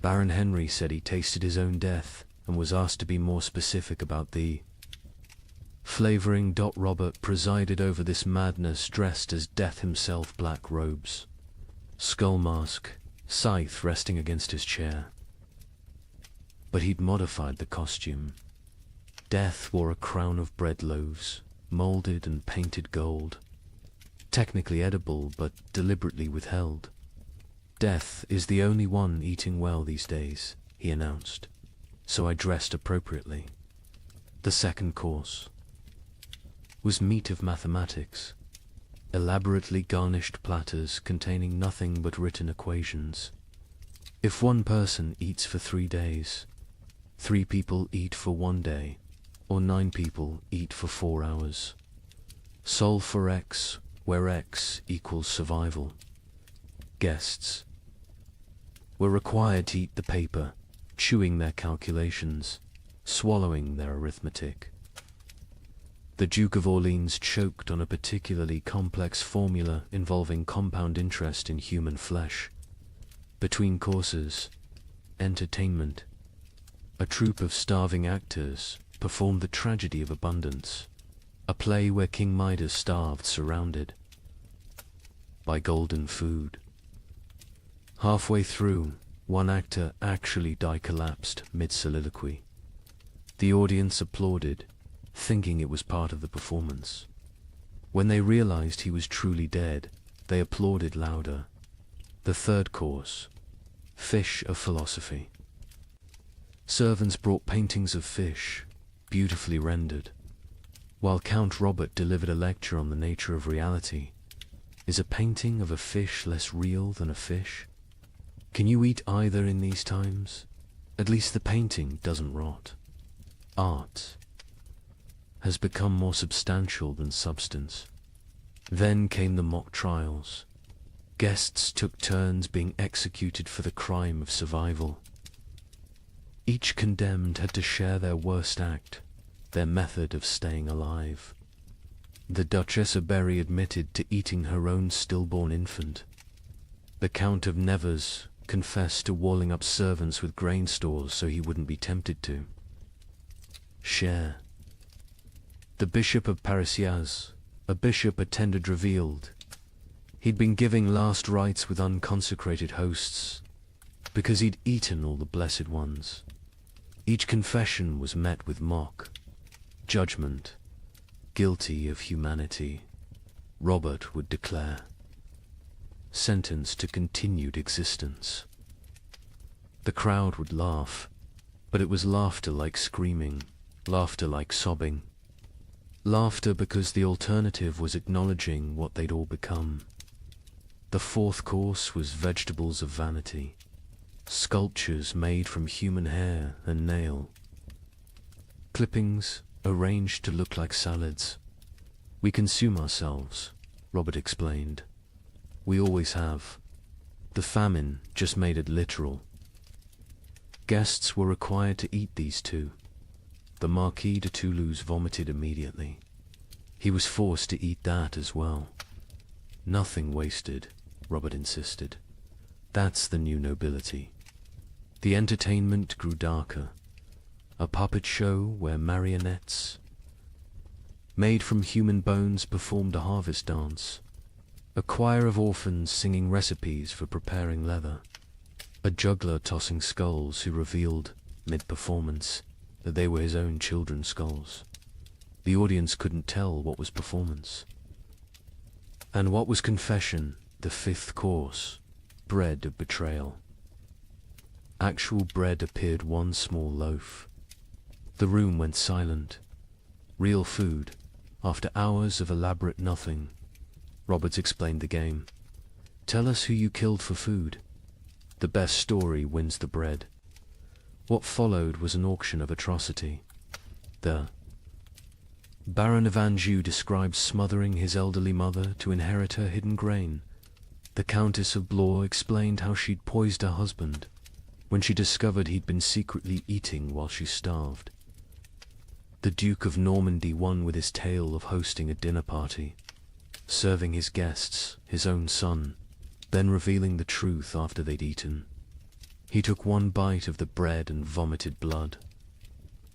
Baron Henry said he tasted his own death and was asked to be more specific about the flavoring. Robert presided over this madness dressed as Death himself, black robes, skull mask, scythe resting against his chair. But he'd modified the costume. Death wore a crown of bread loaves, molded and painted gold, technically edible but deliberately withheld. Death is the only one eating well these days, he announced, so I dressed appropriately. The second course was meat of mathematics, elaborately garnished platters containing nothing but written equations. If one person eats for 3 days, 3 people eat for 1 day, or 9 people eat for 4 hours. Solve for X, where X equals survival. Guests were required to eat the paper, chewing their calculations, swallowing their arithmetic. The Duke of Orleans choked on a particularly complex formula involving compound interest in human flesh. Between courses, entertainment, a troupe of starving actors performed the tragedy of abundance, a play where King Midas starved surrounded by golden food. Halfway through, one actor actually collapsed mid-soliloquy. The audience applauded, thinking it was part of the performance. When they realized he was truly dead, they applauded louder. The third course, fish of philosophy. Servants brought paintings of fish, beautifully rendered, while Count Robert delivered a lecture on the nature of reality. Is a painting of a fish less real than a fish? Can you eat either in these times? At least the painting doesn't rot. Art has become more substantial than substance. Then came the mock trials. Guests took turns being executed for the crime of survival. Each condemned had to share their worst act, their method of staying alive. The Duchess of Berry admitted to eating her own stillborn infant. The Count of Nevers confessed to walling up servants with grain stores so he wouldn't be tempted to share. The Bishop of Parisiaz, a bishop attended, revealed he'd been giving last rites with unconsecrated hosts because he'd eaten all the blessed ones. Each confession was met with mock judgment. Guilty of humanity, Robert would declare. Sentenced to continued existence. The crowd would laugh, but it was laughter like screaming, laughter like sobbing. Laughter because the alternative was acknowledging what they'd all become. The fourth course was vegetables of vanity, sculptures made from human hair and nail. Clippings arranged to look like salads. We consume ourselves, Robert explained. We always have. The famine just made it literal. Guests were required to eat these too. The Marquis de Toulouse vomited immediately. He was forced to eat that as well. Nothing wasted, Robert insisted. That's the new nobility. The entertainment grew darker. A puppet show where marionettes made from human bones performed a harvest dance. A choir of orphans singing recipes for preparing leather. A juggler tossing skulls who revealed, mid-performance, that they were his own children's skulls. The audience couldn't tell what was performance and what was confession. The fifth course, bread of betrayal. Actual bread appeared, one small loaf. The room went silent. Real food, after hours of elaborate nothing. Roberts explained the game. Tell us who you killed for food. The best story wins the bread. What followed was an auction of atrocity. The Baron of Anjou describes smothering his elderly mother to inherit her hidden grain. The Countess of Blois explained how she'd poisoned her husband when she discovered he'd been secretly eating while she starved. The Duke of Normandy won with his tale of hosting a dinner party, serving his guests his own son, then revealing the truth after they'd eaten. He took one bite of the bread and vomited blood.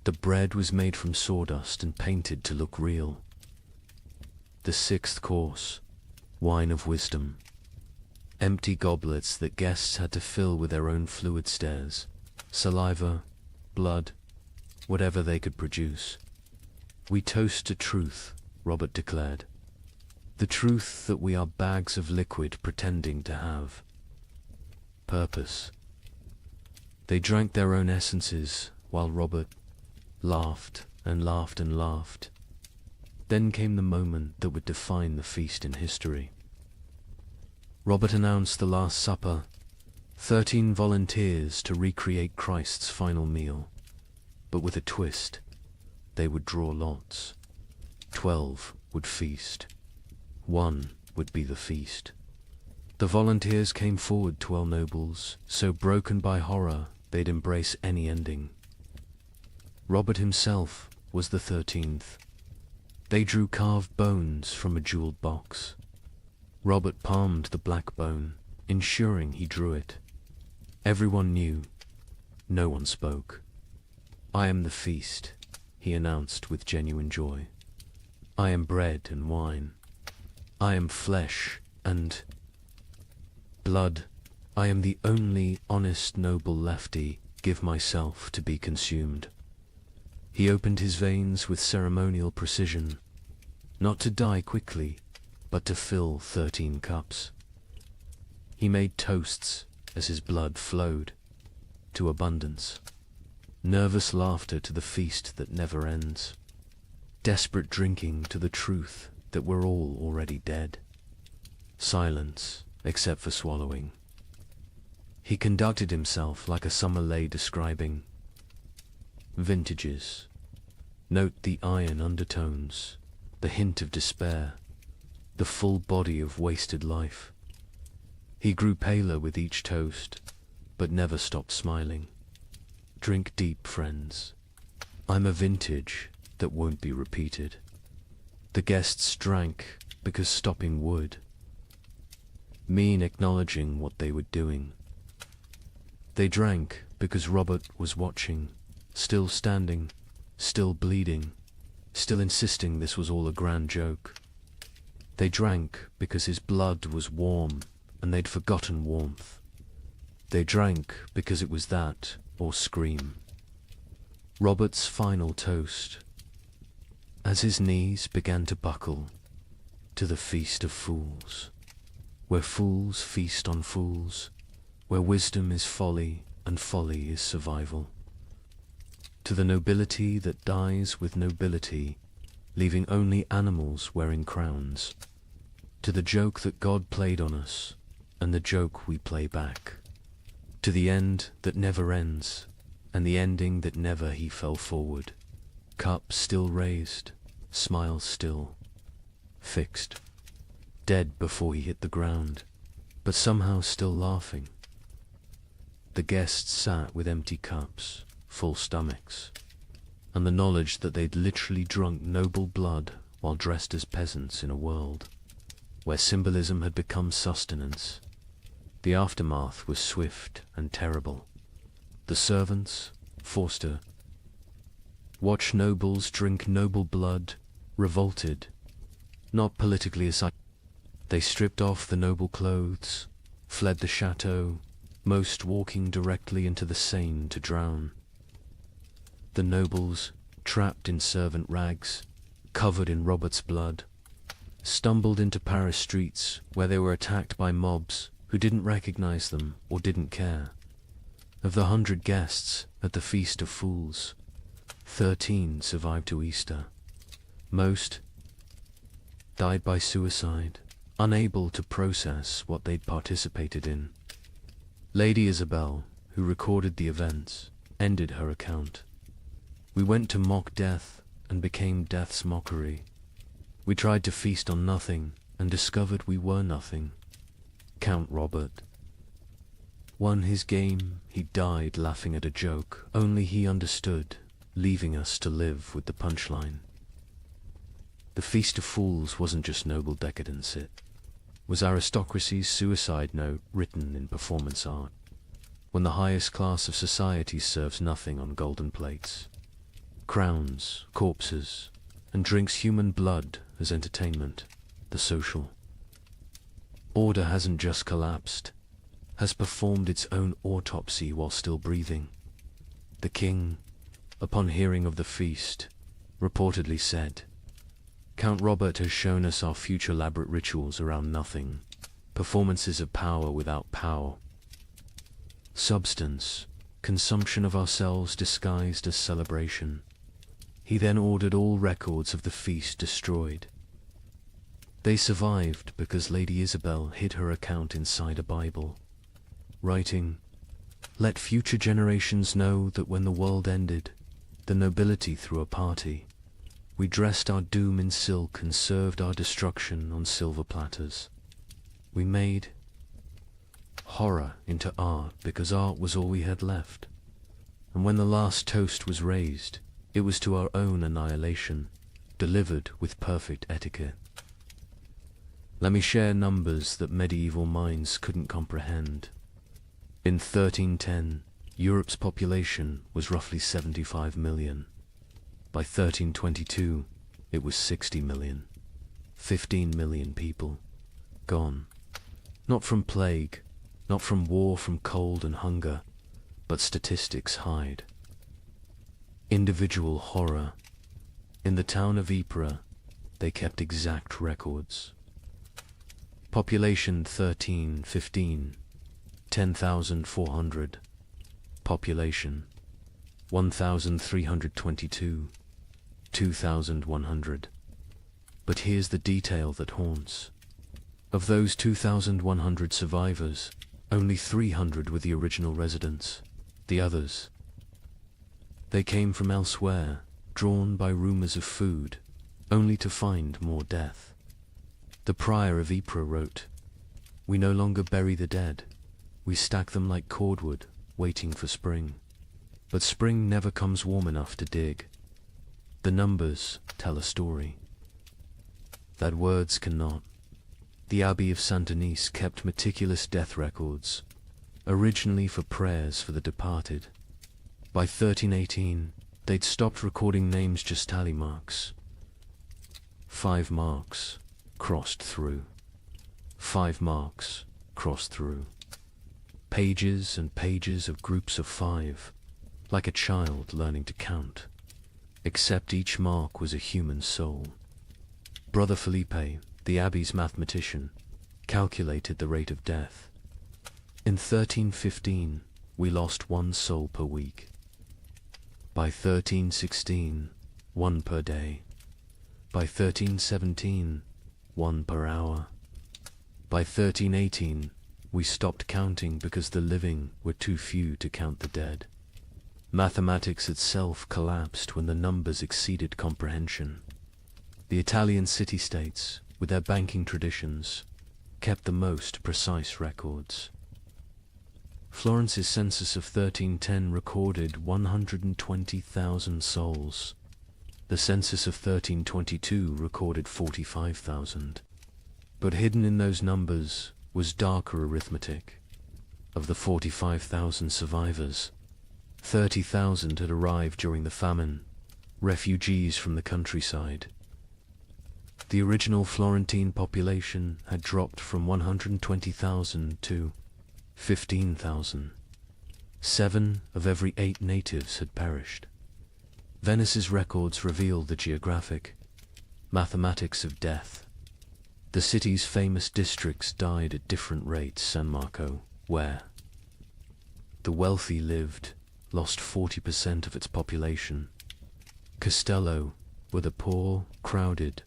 The bread was made from sawdust and painted to look real. The sixth course, wine of wisdom. Empty goblets that guests had to fill with their own fluid stares, saliva, blood, whatever they could produce. We toast to truth, Robert declared. The truth that we are bags of liquid pretending to have purpose. They drank their own essences while Robert laughed and laughed and laughed. Then came the moment that would define the feast in history. Robert announced the Last Supper, 13 volunteers to recreate Christ's final meal. but with a twist. They would draw lots. 12 would feast. 1 would be the feast. The volunteers came forward, 12 nobles, so broken by horror they'd embrace any ending. Robert himself was the 13th. They drew carved bones from a jeweled box. Robert palmed the black bone, ensuring he drew it. Everyone knew. No one spoke. "I am the feast," he announced with genuine joy. "I am bread and wine. I am flesh and blood. I am the only honest noble lefty. Give myself to be consumed." He opened his veins with ceremonial precision, not to die quickly, but to fill 13 cups. He made toasts as his blood flowed, to abundance. Nervous laughter to the feast that never ends. Desperate drinking to the truth that we're all already dead. Silence, except for swallowing. He conducted himself like a sommelier describing vintages. Note the iron undertones, the hint of despair, the full body of wasted life. He grew paler with each toast, but never stopped smiling. Drink deep, friends. I'm a vintage that won't be repeated. The guests drank because stopping would mean acknowledging what they were doing. They drank because Robert was watching, still standing, still bleeding, still insisting this was all a grand joke. They drank because his blood was warm and they'd forgotten warmth. They drank because it was that or scream. Robert's final toast, as his knees began to buckle, to the feast of fools, where fools feast on fools, where wisdom is folly and folly is survival. To the nobility that dies with nobility, leaving only animals wearing crowns. To the joke that God played on us, and the joke we play back. To the end that never ends, and the ending that never he fell forward. Cup still raised, smile still, fixed. Dead before he hit the ground, but somehow still laughing. The guests sat with empty cups, full stomachs, and the knowledge that they'd literally drunk noble blood while dressed as peasants in a world where symbolism had become sustenance. The aftermath was swift and terrible. The servants, forced to watch nobles drink noble blood, revolted, not politically aside. They stripped off the noble clothes, fled the chateau, most walking directly into the Seine to drown. The nobles, trapped in servant rags, covered in Robert's blood, stumbled into Paris streets where they were attacked by mobs who didn't recognize them or didn't care. Of the 100 guests at the Feast of Fools, 13 survived to Easter. Most died by suicide, unable to process what they'd participated in. Lady Isabel, who recorded the events, ended her account. "We went to mock death and became death's mockery. We tried to feast on nothing and discovered we were nothing." Count Robert won his game. He died laughing at a joke only he understood, leaving us to live with the punchline. The Feast of Fools wasn't just noble decadence, it was aristocracy's suicide note written in performance art, when the highest class of society serves nothing on golden plates, crowns, corpses, and drinks human blood as entertainment, the social order hasn't just collapsed, has performed its own autopsy while still breathing. The king, upon hearing of the feast, reportedly said, "Count Robert has shown us our future elaborate rituals around nothing, performances of power without power. Substance, consumption of ourselves disguised as celebration." He then ordered all records of the feast destroyed. They survived because Lady Isabel hid her account inside a Bible, writing, "Let future generations know that when the world ended, the nobility threw a party. We dressed our doom in silk and served our destruction on silver platters. We made horror into art because art was all we had left. And when the last toast was raised, it was to our own annihilation, delivered with perfect etiquette. Let me share numbers that medieval minds couldn't comprehend. In 1310, Europe's population was roughly 75 million. By 1322, it was 60 million. 15 million people gone. Not from plague, not from war, from cold and hunger, but statistics hide. Individual horror. In the town of Ypres, they kept exact records. Population 1315, 10,400. Population 1,322, 2,100. But here's the detail that haunts. Of those 2,100 survivors, only 300 were the original residents. The others, they came from elsewhere, drawn by rumors of food, only to find more death. The prior of Ypres wrote, "We no longer bury the dead. We stack them like cordwood, waiting for spring. But spring never comes warm enough to dig. The numbers tell a story that words cannot." The Abbey of Saint-Denis kept meticulous death records, originally for prayers for the departed. By 1318, they'd stopped recording names, just tally marks. 5 marks crossed through. 5 marks crossed through. Pages and pages of groups of 5, like a child learning to count, except each mark was a human soul. Brother Felipe, the abbey's mathematician, calculated the rate of death. In 1315, we lost 1 soul per week. By 1316, 1 per day. By 1317, 1 per hour. By 1318, we stopped counting because the living were too few to count the dead. Mathematics itself collapsed when the numbers exceeded comprehension. The Italian city-states, with their banking traditions, kept the most precise records. Florence's census of 1310 recorded 120,000 souls. The census of 1322 recorded 45,000. But hidden in those numbers was darker arithmetic. Of the 45,000 survivors, 30,000 had arrived during the famine, refugees from the countryside. The original Florentine population had dropped from 120,000 to 15,000. 7 of every 8 natives had perished. Venice's records reveal the geographic mathematics of death. The city's famous districts died at different rates. San Marco, where the wealthy lived, lost 40% of its population. Castello, where the poor, crowded,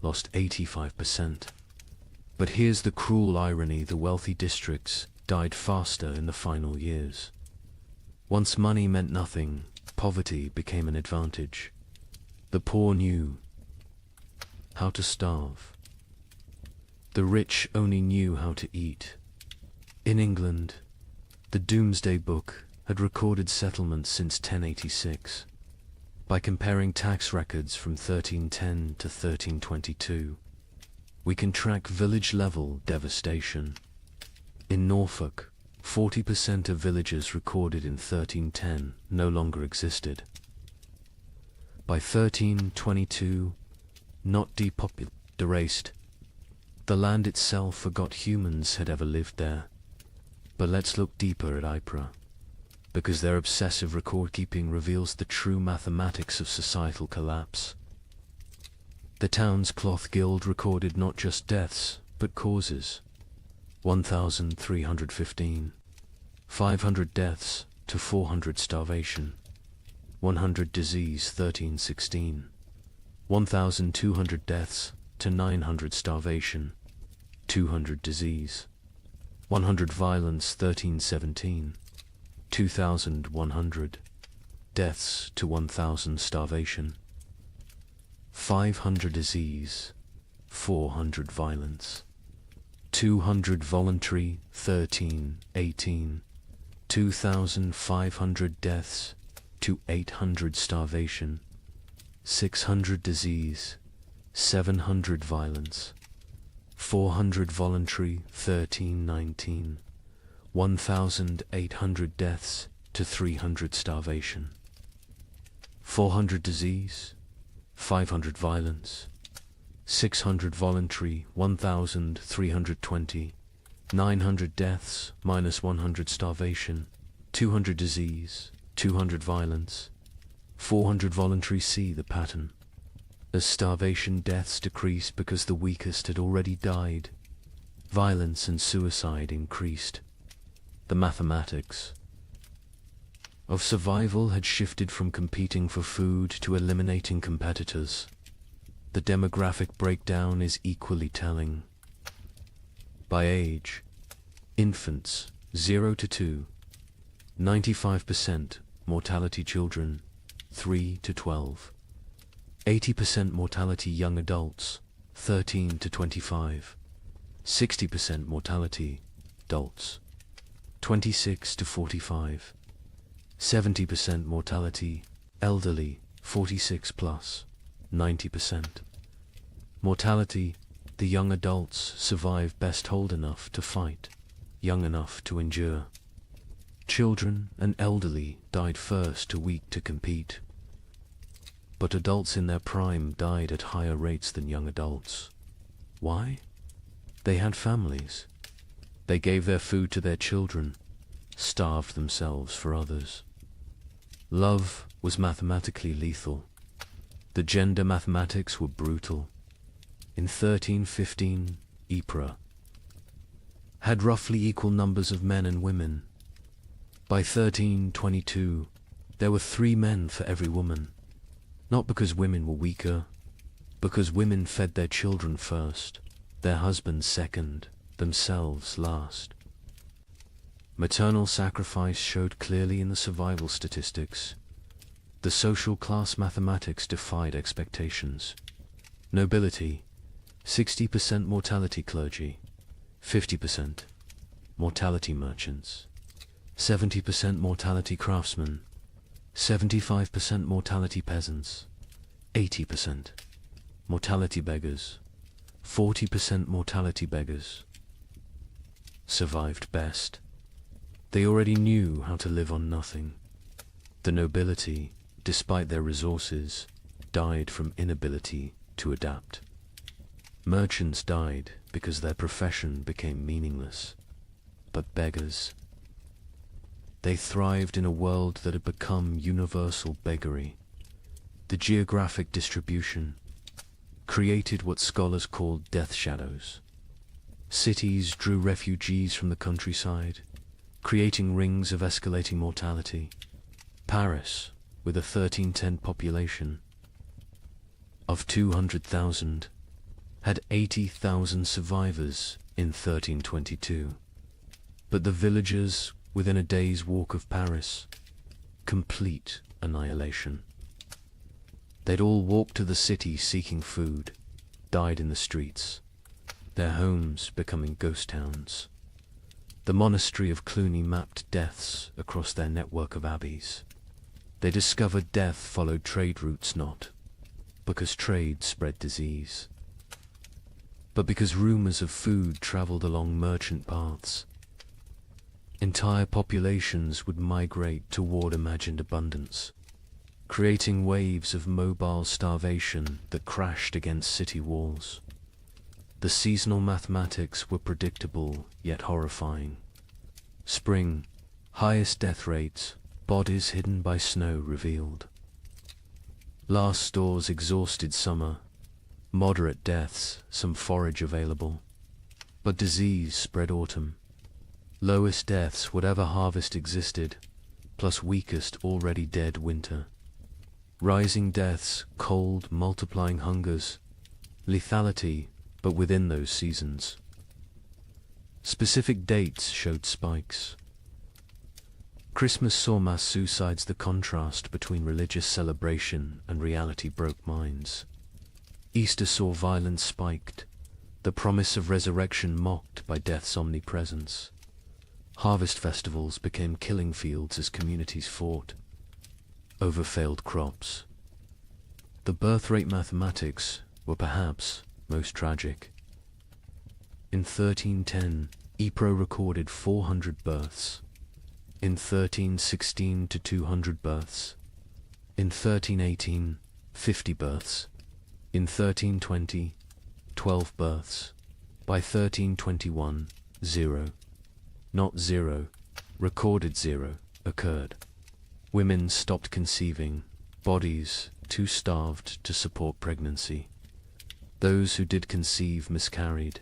lost 85%. But here's the cruel irony: the wealthy districts died faster in the final years. Once money meant nothing, poverty became an advantage. The poor knew how to starve. The rich only knew how to eat. In England, the Domesday Book had recorded settlements since 1086. By comparing tax records from 1310 to 1322, we can track village-level devastation. In Norfolk, 40% of villages recorded in 1310 no longer existed. By 1322, not depopulated, erased. The land itself forgot humans had ever lived there. But let's look deeper at Ypres, because their obsessive record-keeping reveals the true mathematics of societal collapse. The town's cloth guild recorded not just deaths, but causes. 1,315. 500 deaths to 400 starvation. 100 disease 1316. 1,200 deaths to 900 starvation. 200 disease. 100 violence 1317. 2,100. deaths to 1,000 starvation, 500 disease, 400 violence, 200 voluntary, 18, 2,500 deaths to 800 starvation, 600 disease, 700 violence, 400 voluntary, 19, 1,800 deaths to 300 starvation, 400 disease, 500 violence, 600 voluntary, 1,320, 900 deaths minus 100 starvation, 200 disease, 200 violence, 400 voluntary. See the pattern. As starvation deaths decreased because the weakest had already died, violence and suicide increased. The mathematics of survival had shifted from competing for food to eliminating competitors. The demographic breakdown is equally telling. By age, infants 0 to 2, 95% mortality children 3 to 12, 80% mortality young adults 13 to 25, 60% mortality adults 26 to 45, 70% mortality elderly 46 plus, 90%. Mortality, the young adults survive best old enough to fight, young enough to endure. Children and elderly died first, too weak to compete. But adults in their prime died at higher rates than young adults. Why? They had families. They gave their food to their children, starved themselves for others. Love was mathematically lethal. The gender mathematics were brutal. In 1315, Ypres had roughly equal numbers of men and women. By 1322, there were 3 men for every woman. Not because women were weaker, because women fed their children first, their husbands second, themselves last. Maternal sacrifice showed clearly in the survival statistics. The social class mathematics defied expectations. Nobility, 60% mortality clergy, 50% mortality merchants, 70% mortality craftsmen, 75% mortality peasants, 80% mortality beggars, 40% mortality beggars. Survived best. They already knew how to live on nothing. The nobility, despite their resources, died from inability to adapt. Merchants died because their profession became meaningless. But beggars, they thrived in a world that had become universal beggary. The geographic distribution created what scholars called death shadows. Cities drew refugees from the countryside, creating rings of escalating mortality. Paris, with a 1310 population of 200,000, had 80,000 survivors in 1322. But the villagers within a day's walk of Paris, complete annihilation. They'd all walked to the city seeking food, died in the streets, their homes becoming ghost towns. The monastery of Cluny mapped deaths across their network of abbeys. They discovered death followed trade routes not because trade spread disease, but because rumors of food traveled along merchant paths. Entire populations would migrate toward imagined abundance, creating waves of mobile starvation that crashed against city walls. The seasonal mathematics were predictable yet horrifying. Spring, highest death rates, bodies hidden by snow revealed. Last stores exhausted summer, moderate deaths, some forage available. But disease spread autumn. Lowest deaths, whatever harvest existed, plus weakest already dead winter. Rising deaths, cold, multiplying hungers, lethality, but within those seasons. Specific dates showed spikes. Christmas saw mass suicides. The contrast between religious celebration and reality broke minds. Easter saw violence spiked, the promise of resurrection mocked by death's omnipresence. Harvest festivals became killing fields as communities fought over failed crops. The birth rate mathematics were perhaps most tragic. In 1310, Ypres recorded 400 births. In 1316 to 200 births. In 1318, 50 births. In 1320, 12 births. By 1321, 0. Not 0, recorded 0, occurred. Women stopped conceiving, bodies too starved to support pregnancy. Those who did conceive miscarried,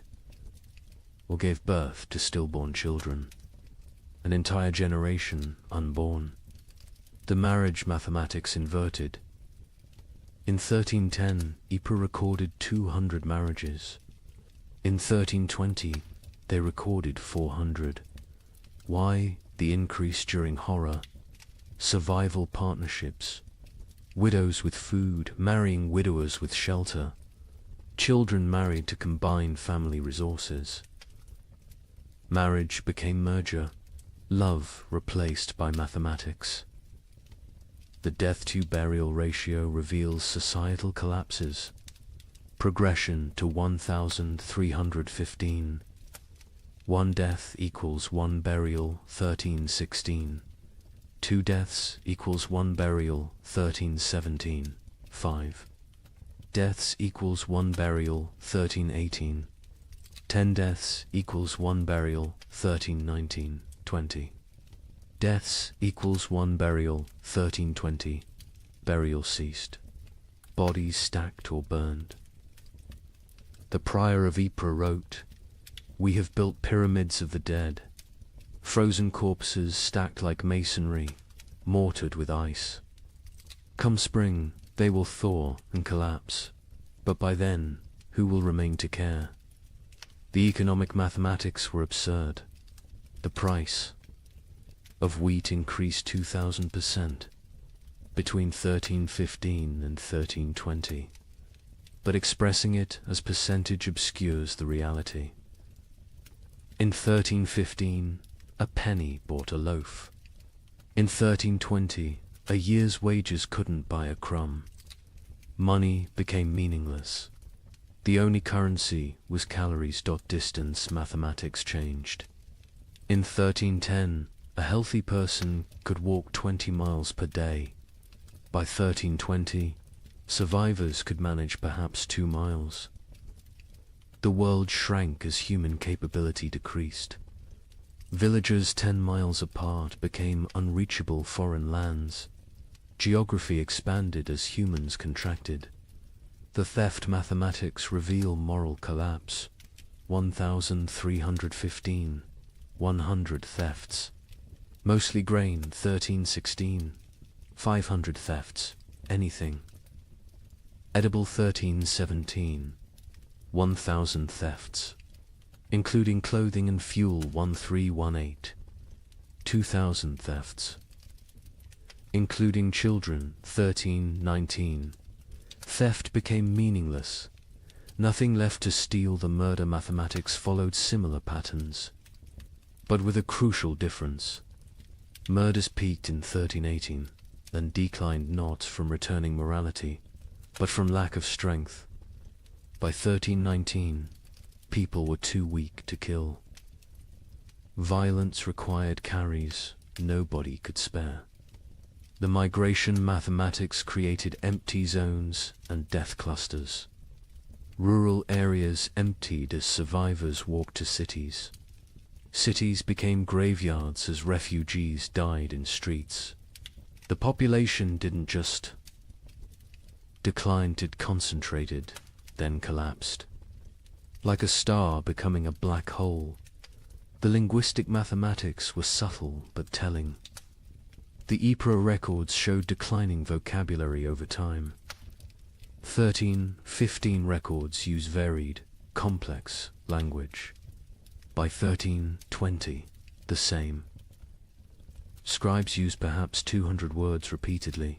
or gave birth to stillborn children. An entire generation unborn. The marriage mathematics inverted. In 1310, Ypres recorded 200 marriages. In 1320, they recorded 400. Why the increase during horror? Survival partnerships. Widows with food, marrying widowers with shelter. Children married to combine family resources. Marriage became merger. Love replaced by mathematics. The death-to-burial ratio reveals societal collapses. Progression to 1,315. One death equals one burial, 1316. Two deaths equals one burial, 1317. 5 deaths equals one burial, 1318. 10 deaths equals one burial, 1319. 20 deaths equals one burial, 1320. Burial ceased. Bodies stacked or burned. The prior of Ypres wrote, "We have built pyramids of the dead, frozen corpses stacked like masonry, mortared with ice. Come spring, they will thaw and collapse, but by then, who will remain to care?" The economic mathematics were absurd. The price of wheat increased 2,000% between 1315 and 1320, but expressing it as percentage obscures the reality. In 1315, a penny bought a loaf. In 1320, a year's wages couldn't buy a crumb. Money became meaningless. The only currency was calories. Distance mathematics changed. In 1310, a healthy person could walk 20 miles per day. By 1320, survivors could manage perhaps 2 miles. The world shrank as human capability decreased. Villages 10 miles apart became unreachable foreign lands. Geography expanded as humans contracted. The theft mathematics reveal moral collapse. 1,315. 100 thefts. Mostly grain, 1316. 500 thefts. Anything. Edible, 1317. 1,000 thefts. Including clothing and fuel, 1318. 2,000 thefts. Including children, 1319. Theft became meaningless. Nothing left to steal. The murder mathematics followed similar patterns, but with a crucial difference. Murders peaked in 1318, then declined not from returning morality, but from lack of strength. By 1319, people were too weak to kill. Violence required carries nobody could spare. The migration mathematics created empty zones and death clusters. Rural areas emptied as survivors walked to cities. Cities became graveyards as refugees died in streets. The population didn't just decline, it concentrated, then collapsed. Like a star becoming a black hole, the linguistic mathematics were subtle but telling. The Ypres records showed declining vocabulary over time. 1315 records use varied, complex language. By 1320, the same. Scribes used perhaps 200 words repeatedly.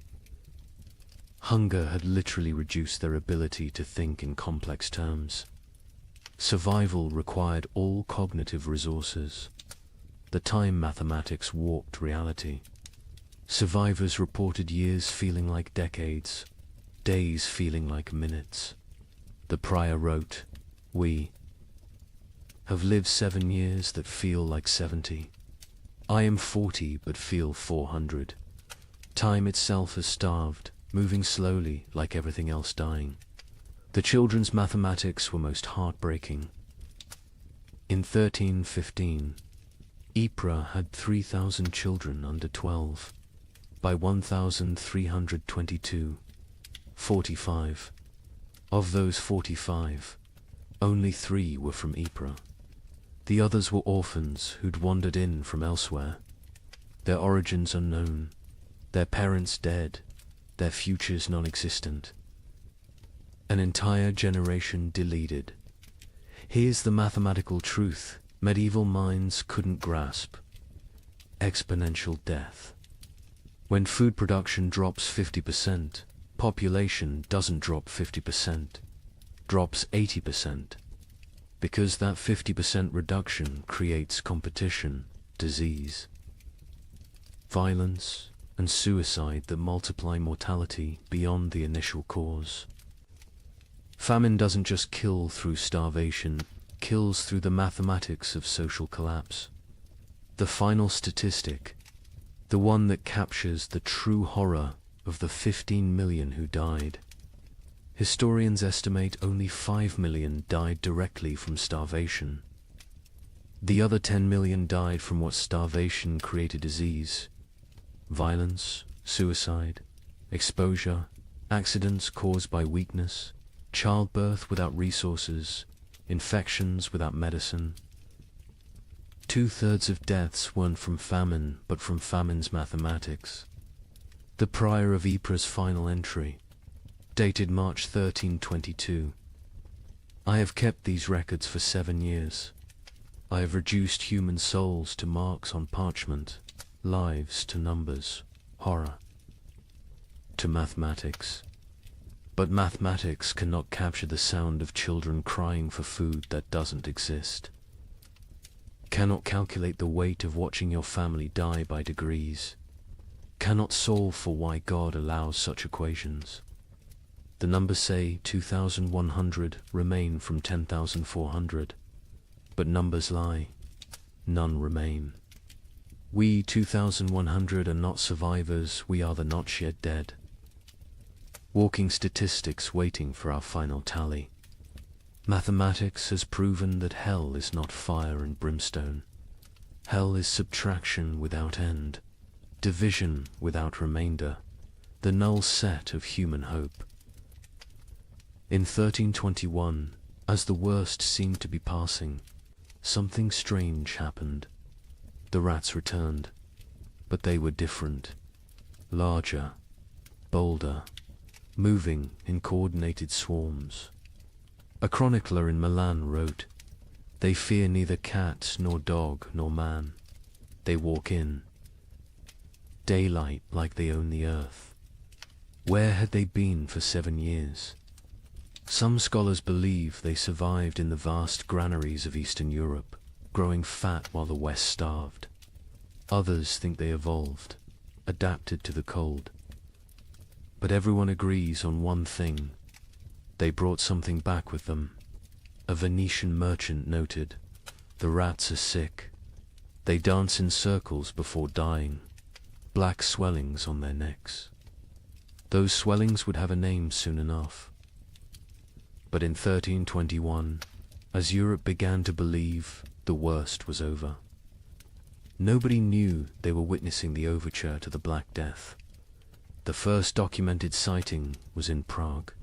Hunger had literally reduced their ability to think in complex terms. Survival required all cognitive resources. The time mathematics warped reality. Survivors reported years feeling like decades, days feeling like minutes. The prior wrote, "We have lived 7 years that feel like 70. I am 40 but feel 400. Time itself has starved, moving slowly like everything else dying." The children's mathematics were most heartbreaking. In 1315, Ypres had 3,000 children under 12. By 1322, 45. Of those 45, only 3 were from Ypres. The others were orphans who'd wandered in from elsewhere. Their origins unknown, their parents dead, their futures non-existent. An entire generation deleted. Here's the mathematical truth medieval minds couldn't grasp. Exponential death. When food production drops 50%, population doesn't drop 50%, drops 80%. Because that 50% reduction creates competition, disease, violence, and suicide that multiply mortality beyond the initial cause. Famine doesn't just kill through starvation, kills through the mathematics of social collapse. The final statistic, the one that captures the true horror of the 15 million who died. Historians estimate only 5 million died directly from starvation. The other 10 million died from what starvation created: disease, violence, suicide, exposure, accidents caused by weakness, childbirth without resources, infections without medicine. 2/3 of deaths weren't from famine, but from famine's mathematics. The prior of Ypres' final entry, dated March 1322. I have kept these records for 7 years. I have reduced human souls to marks on parchment, lives to numbers, horror to mathematics. But mathematics cannot capture the sound of children crying for food that doesn't exist. Cannot calculate the weight of watching your family die by degrees. Cannot solve for why God allows such equations. The numbers say 2,100 remain from 10,400. But numbers lie. None remain. We 2,100 are not survivors, we are the not yet dead. Walking statistics waiting for our final tally. Mathematics has proven that hell is not fire and brimstone. Hell is subtraction without end, division without remainder, the null set of human hope. In 1321, as the worst seemed to be passing, something strange happened. The rats returned, but they were different, larger, bolder, moving in coordinated swarms. A chronicler in Milan wrote, "They fear neither cat nor dog nor man. They walk in daylight like they own the earth." Where had they been for 7 years? Some scholars believe they survived in the vast granaries of Eastern Europe, growing fat while the West starved. Others think they evolved, adapted to the cold. But everyone agrees on one thing. They brought something back with them. A Venetian merchant noted, "The rats are sick. They dance in circles before dying, black swellings on their necks." Those swellings would have a name soon enough. But in 1321, as Europe began to believe, the worst was over. Nobody knew they were witnessing the overture to the Black Death. The first documented sighting was in Prague,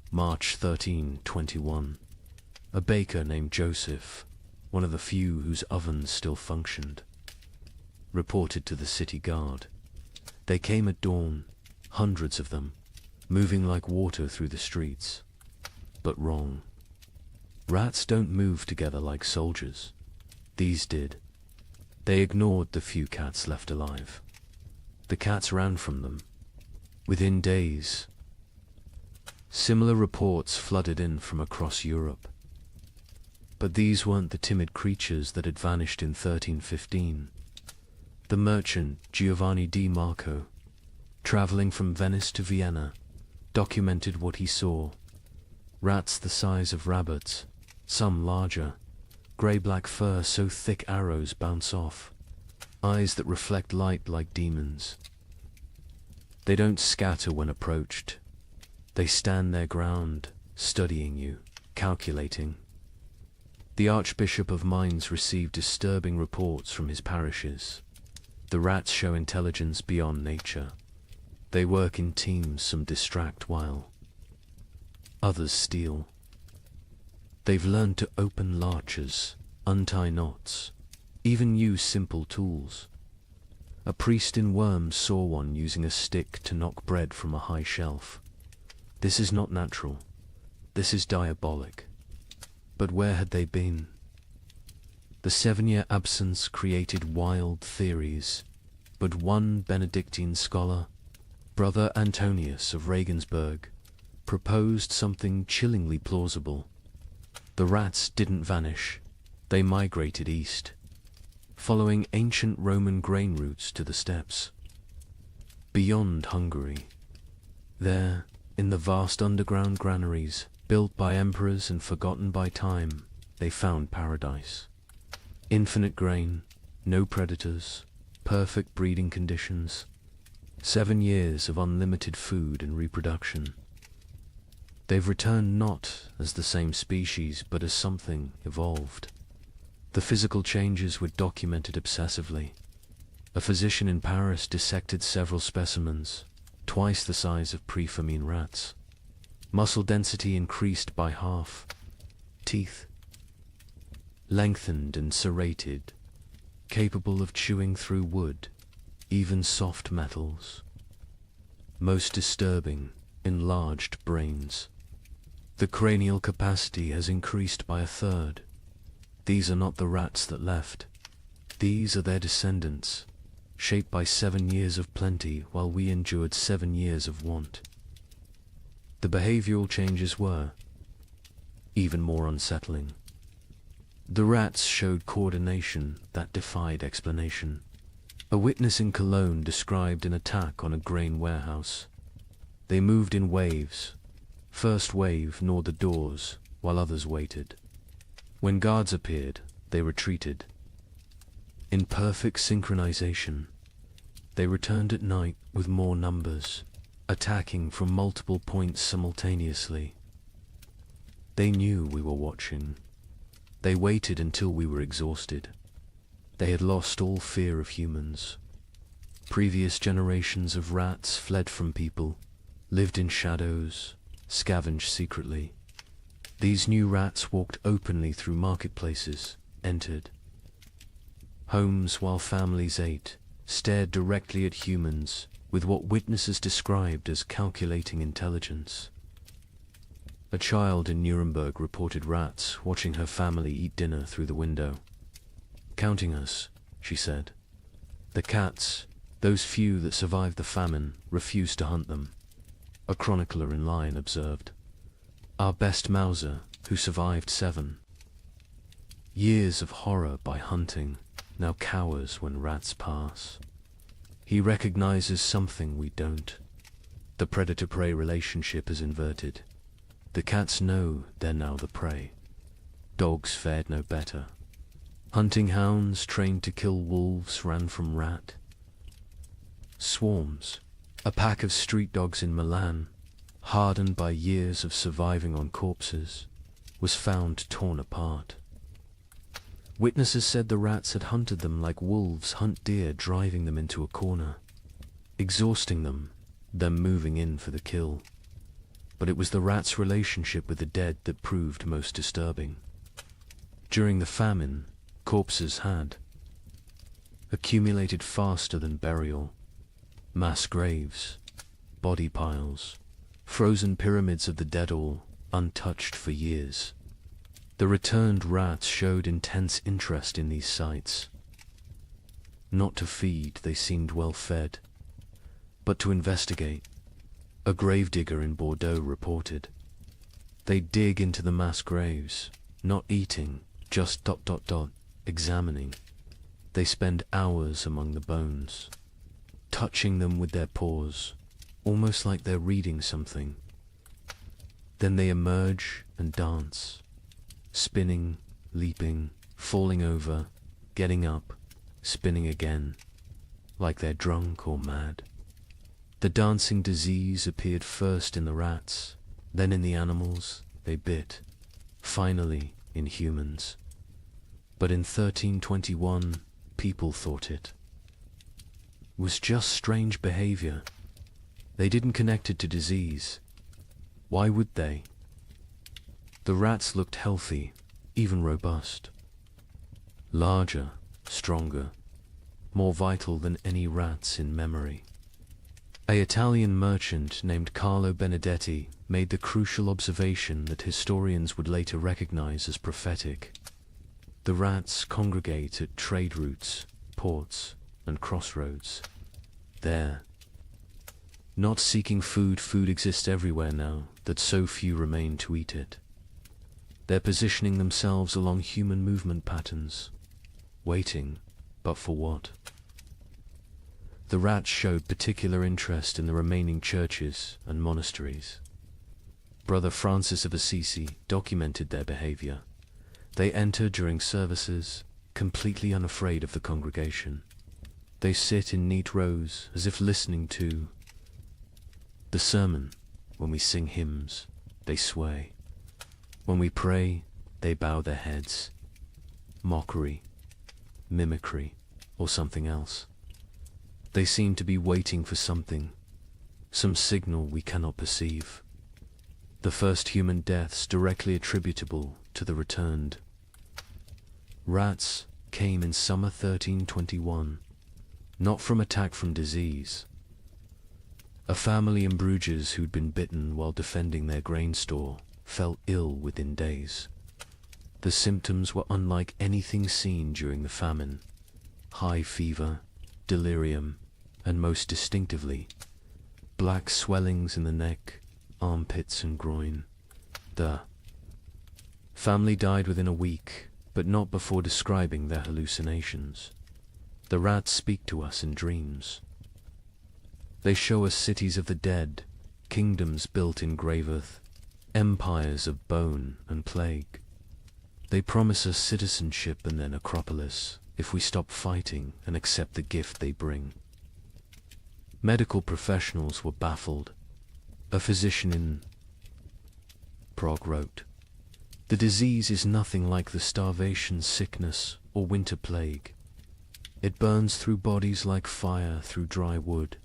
March 1321. A baker named Joseph, one of the few whose ovens still functioned, reported to the city guard. They came at dawn, hundreds of them, moving like water through the streets. But wrong. Rats don't move together like soldiers. These did. They ignored the few cats left alive. The cats ran from them. Within days, similar reports flooded in from across Europe. But these weren't the timid creatures that had vanished in 1315. The merchant Giovanni di Marco, traveling from Venice to Vienna, documented what he saw. Rats the size of rabbits, some larger, grey-black fur so thick arrows bounce off, eyes that reflect light like demons. They don't scatter when approached. They stand their ground, studying you, calculating. The Archbishop of Mainz received disturbing reports from his parishes. The rats show intelligence beyond nature. They work in teams, some distract while others steal. They've learned to open larches, untie knots, even use simple tools. A priest in Worms saw one using a stick to knock bread from a high shelf. This is not natural. This is diabolic. But where had they been? The 7-year absence created wild theories, but one Benedictine scholar, Brother Antonius of Regensburg, proposed something chillingly plausible. The rats didn't vanish. They migrated east, following ancient Roman grain routes to the steppes. Beyond Hungary, there, in the vast underground granaries, built by emperors and forgotten by time, they found paradise. Infinite grain, no predators, perfect breeding conditions, 7 years of unlimited food and reproduction. They've returned not as the same species, but as something evolved. The physical changes were documented obsessively. A physician in Paris dissected several specimens, twice the size of pre-famine rats. Muscle density increased by half. Teeth lengthened and serrated, capable of chewing through wood, even soft metals. Most disturbing, enlarged brains. The cranial capacity has increased by 1/3. These are not the rats that left. These are their descendants, shaped by 7 years of plenty while we endured 7 years of want. The behavioral changes were even more unsettling. The rats showed coordination that defied explanation. A witness in Cologne described an attack on a grain warehouse. They moved in waves. First wave gnawed the doors, while others waited. When guards appeared, they retreated. In perfect synchronization, they returned at night with more numbers, attacking from multiple points simultaneously. They knew we were watching. They waited until we were exhausted. They had lost all fear of humans. Previous generations of rats fled from people, lived in shadows, scavenged secretly. These new rats walked openly through marketplaces, entered homes while families ate, stared directly at humans with what witnesses described as calculating intelligence. A child in Nuremberg reported rats watching her family eat dinner through the window. "Counting us," she said. "The cats, those few that survived the famine, refused to hunt them." A chronicler in line observed. "Our best Mauser, who survived 7 years of horror by hunting, now cowers when rats pass. He recognizes something we don't. The predator-prey relationship is inverted. The cats know they're now the prey. Dogs fared no better. Hunting hounds trained to kill wolves ran from rat. Swarms. A pack of street dogs in Milan, hardened by years of surviving on corpses, was found torn apart. Witnesses said the rats had hunted them like wolves hunt deer, driving them into a corner, exhausting them, then moving in for the kill. But it was the rats' relationship with the dead that proved most disturbing. During the famine, corpses had accumulated faster than burial. Mass graves, body piles, frozen pyramids of the dead, all untouched for years. The returned rats showed intense interest in these sites. Not to feed, they seemed well fed, but to investigate. A gravedigger in Bordeaux reported. They dig into the mass graves, not eating, just examining. They spend hours among the bones, touching them with their paws, almost like they're reading something. Then they emerge and dance, spinning, leaping, falling over, getting up, spinning again, like they're drunk or mad. The dancing disease appeared first in the rats, then in the animals they bit, finally in humans. But in 1321, people thought it was just strange behavior. They didn't connect it to disease. Why would they? The rats looked healthy, even robust. Larger, stronger, more vital than any rats in memory. An Italian merchant named Carlo Benedetti made the crucial observation that historians would later recognize as prophetic. The rats congregate at trade routes, ports, and crossroads. There, not seeking food, food exists everywhere now, that so few remain to eat it. They're positioning themselves along human movement patterns, waiting, but for what? The rats showed particular interest in the remaining churches and monasteries. Brother Francis of Assisi documented their behavior. They enter during services, completely unafraid of the congregation. They sit in neat rows as if listening to the sermon. When we sing hymns, they sway. When we pray, they bow their heads. Mockery, mimicry, or something else. They seem to be waiting for something, some signal we cannot perceive. The first human deaths directly attributable to the returned. Rats came in summer 1321, not from attack from disease. A family in Bruges who'd been bitten while defending their grain store fell ill within days. The symptoms were unlike anything seen during the famine. High fever, delirium, and most distinctively, black swellings in the neck, armpits and groin. The family died within a week, but not before describing their hallucinations. The rats speak to us in dreams. They show us cities of the dead, kingdoms built in grave earth, empires of bone and plague. They promise us citizenship and then Acropolis if we stop fighting and accept the gift they bring. Medical professionals were baffled. A physician in Prague wrote, "The disease is nothing like the starvation, sickness, or winter plague. It burns through bodies like fire through dry wood.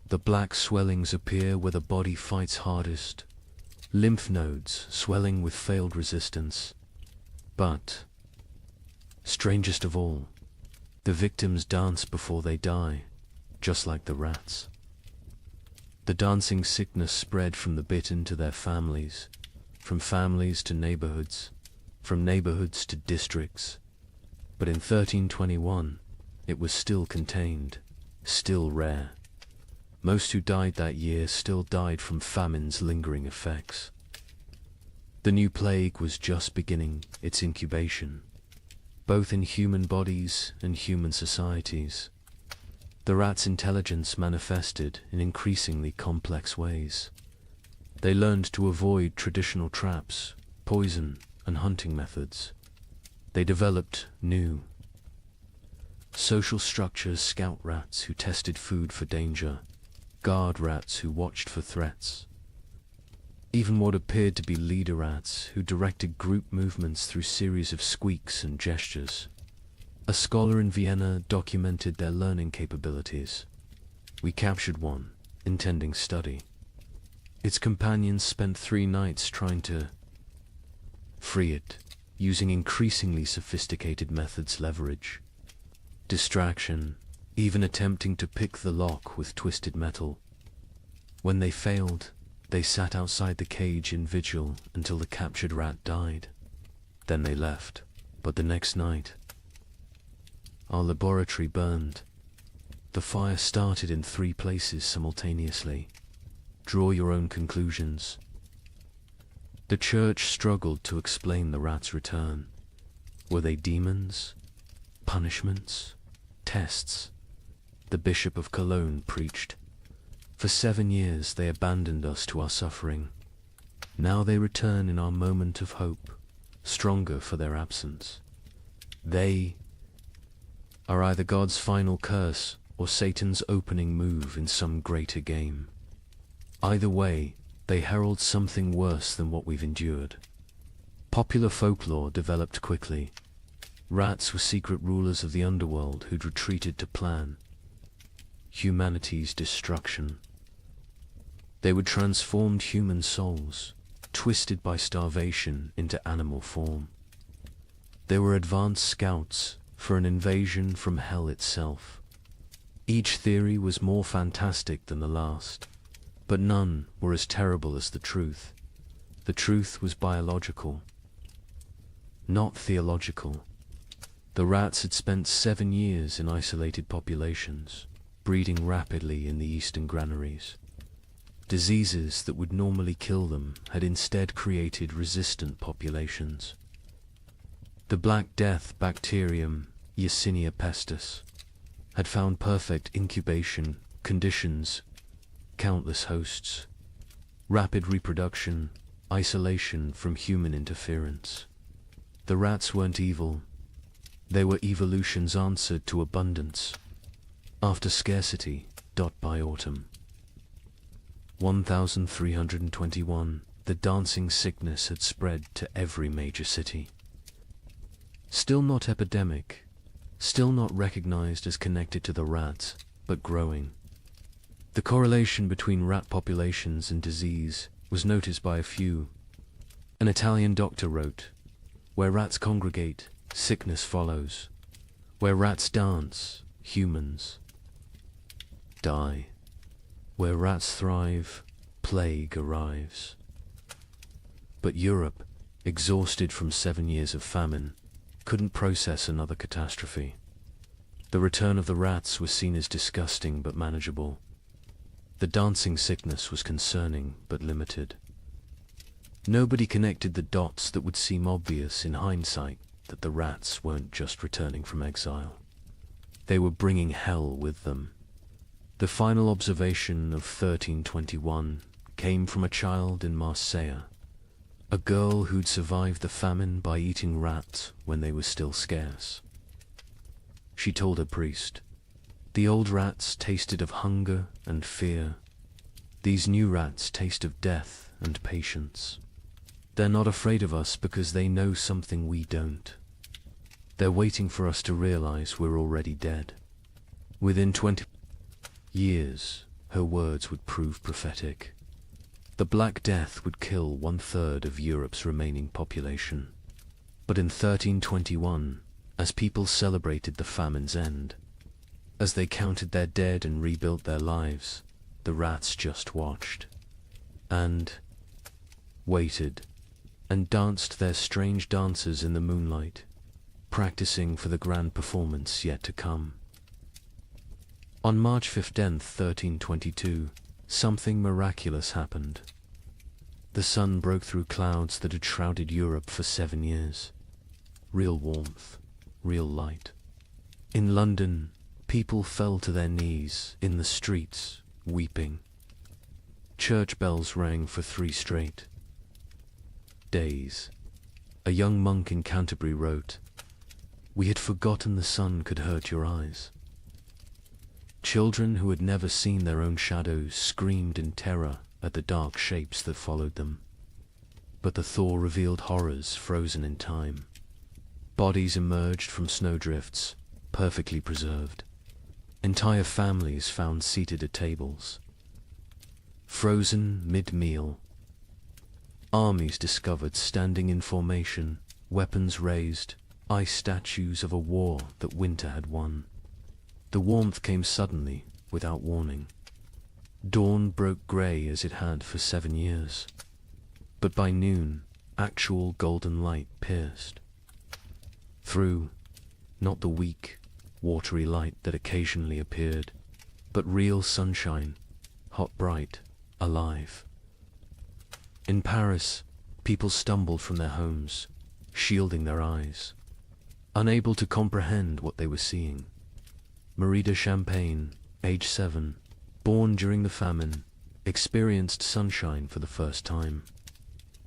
The black swellings appear where the body fights hardest, lymph nodes swelling with failed resistance. But, strangest of all, the victims dance before they die, just like the rats." The dancing sickness spread from the bitten to their families, from families to neighborhoods, from neighborhoods to districts. But in 1321, it was still contained, still rare. Most who died that year still died from famine's lingering effects. The new plague was just beginning its incubation, both in human bodies and human societies. The rats' intelligence manifested in increasingly complex ways. They learned to avoid traditional traps, poison, and hunting methods. They developed new social structures: scout rats who tested food for danger, guard rats who watched for threats, even what appeared to be leader rats who directed group movements through series of squeaks and gestures. A scholar in Vienna documented their learning capabilities. We captured one, intending study. Its companions spent 3 nights trying to free it, using increasingly sophisticated methods: leverage, distraction, even attempting to pick the lock with twisted metal. When they failed, they sat outside the cage in vigil until the captured rat died. Then they left. But the next night, our laboratory burned. The fire started in 3 places simultaneously. Draw your own conclusions. The church struggled to explain the rats' return. Were they demons? Punishments? Tests? The Bishop of Cologne preached. For 7 years they abandoned us to our suffering. Now they return in our moment of hope, stronger for their absence. They are either God's final curse or Satan's opening move in some greater game. Either way, they herald something worse than what we've endured. Popular folklore developed quickly. Rats were secret rulers of the underworld who'd retreated to plan humanity's destruction. They would transform human souls, twisted by starvation, into animal form. They were advanced scouts for an invasion from hell itself. Each theory was more fantastic than the last, but none were as terrible as the truth. The truth was biological, not theological. The rats had spent 7 years in isolated populations, breeding rapidly in the eastern granaries. Diseases that would normally kill them had instead created resistant populations. The Black Death bacterium, Yersinia pestis, had found perfect incubation conditions, countless hosts, rapid reproduction, isolation from human interference. The rats weren't evil. They were evolution's answer to abundance. After scarcity, by autumn. 1321, the dancing sickness had spread to every major city. Still not epidemic, still not recognized as connected to the rats, but growing. The correlation between rat populations and disease was noticed by a few. An Italian doctor wrote, "Where rats congregate, sickness follows. Where rats dance, humans die. Where rats thrive, plague arrives." But Europe, exhausted from 7 years of famine, couldn't process another catastrophe. The return of the rats was seen as disgusting but manageable. The dancing sickness was concerning but limited. Nobody connected the dots that would seem obvious in hindsight, that the rats weren't just returning from exile. They were bringing hell with them. The final observation of 1321 came from a child in Marseille, a girl who'd survived the famine by eating rats when they were still scarce. She told her priest, "The old rats tasted of hunger and fear. These new rats taste of death and patience. They're not afraid of us because they know something we don't. They're waiting for us to realize we're already dead." Within 20 years, her words would prove prophetic. The Black Death would kill 1/3 of Europe's remaining population. But in 1321, as people celebrated the famine's end, as they counted their dead and rebuilt their lives, the rats just watched, and waited, and danced their strange dances in the moonlight, practicing for the grand performance yet to come. On March 15th, 1322, something miraculous happened. The sun broke through clouds that had shrouded Europe for 7 years. Real warmth, real light. In London, people fell to their knees in the streets, weeping. Church bells rang for 3 straight days. A young monk in Canterbury wrote, "We had forgotten the sun could hurt your eyes." Children who had never seen their own shadows screamed in terror at the dark shapes that followed them. But the thaw revealed horrors frozen in time. Bodies emerged from snowdrifts, perfectly preserved. Entire families found seated at tables. Frozen mid-meal. Armies discovered standing in formation, weapons raised, ice statues of a war that winter had won. The warmth came suddenly, without warning. Dawn broke grey as it had for 7 years. But by noon, actual golden light pierced through, not the weak, watery light that occasionally appeared, but real sunshine, hot, bright, alive. In Paris, people stumbled from their homes, shielding their eyes, unable to comprehend what they were seeing. Marie de Champagne, age 7, born during the famine, experienced sunshine for the first time.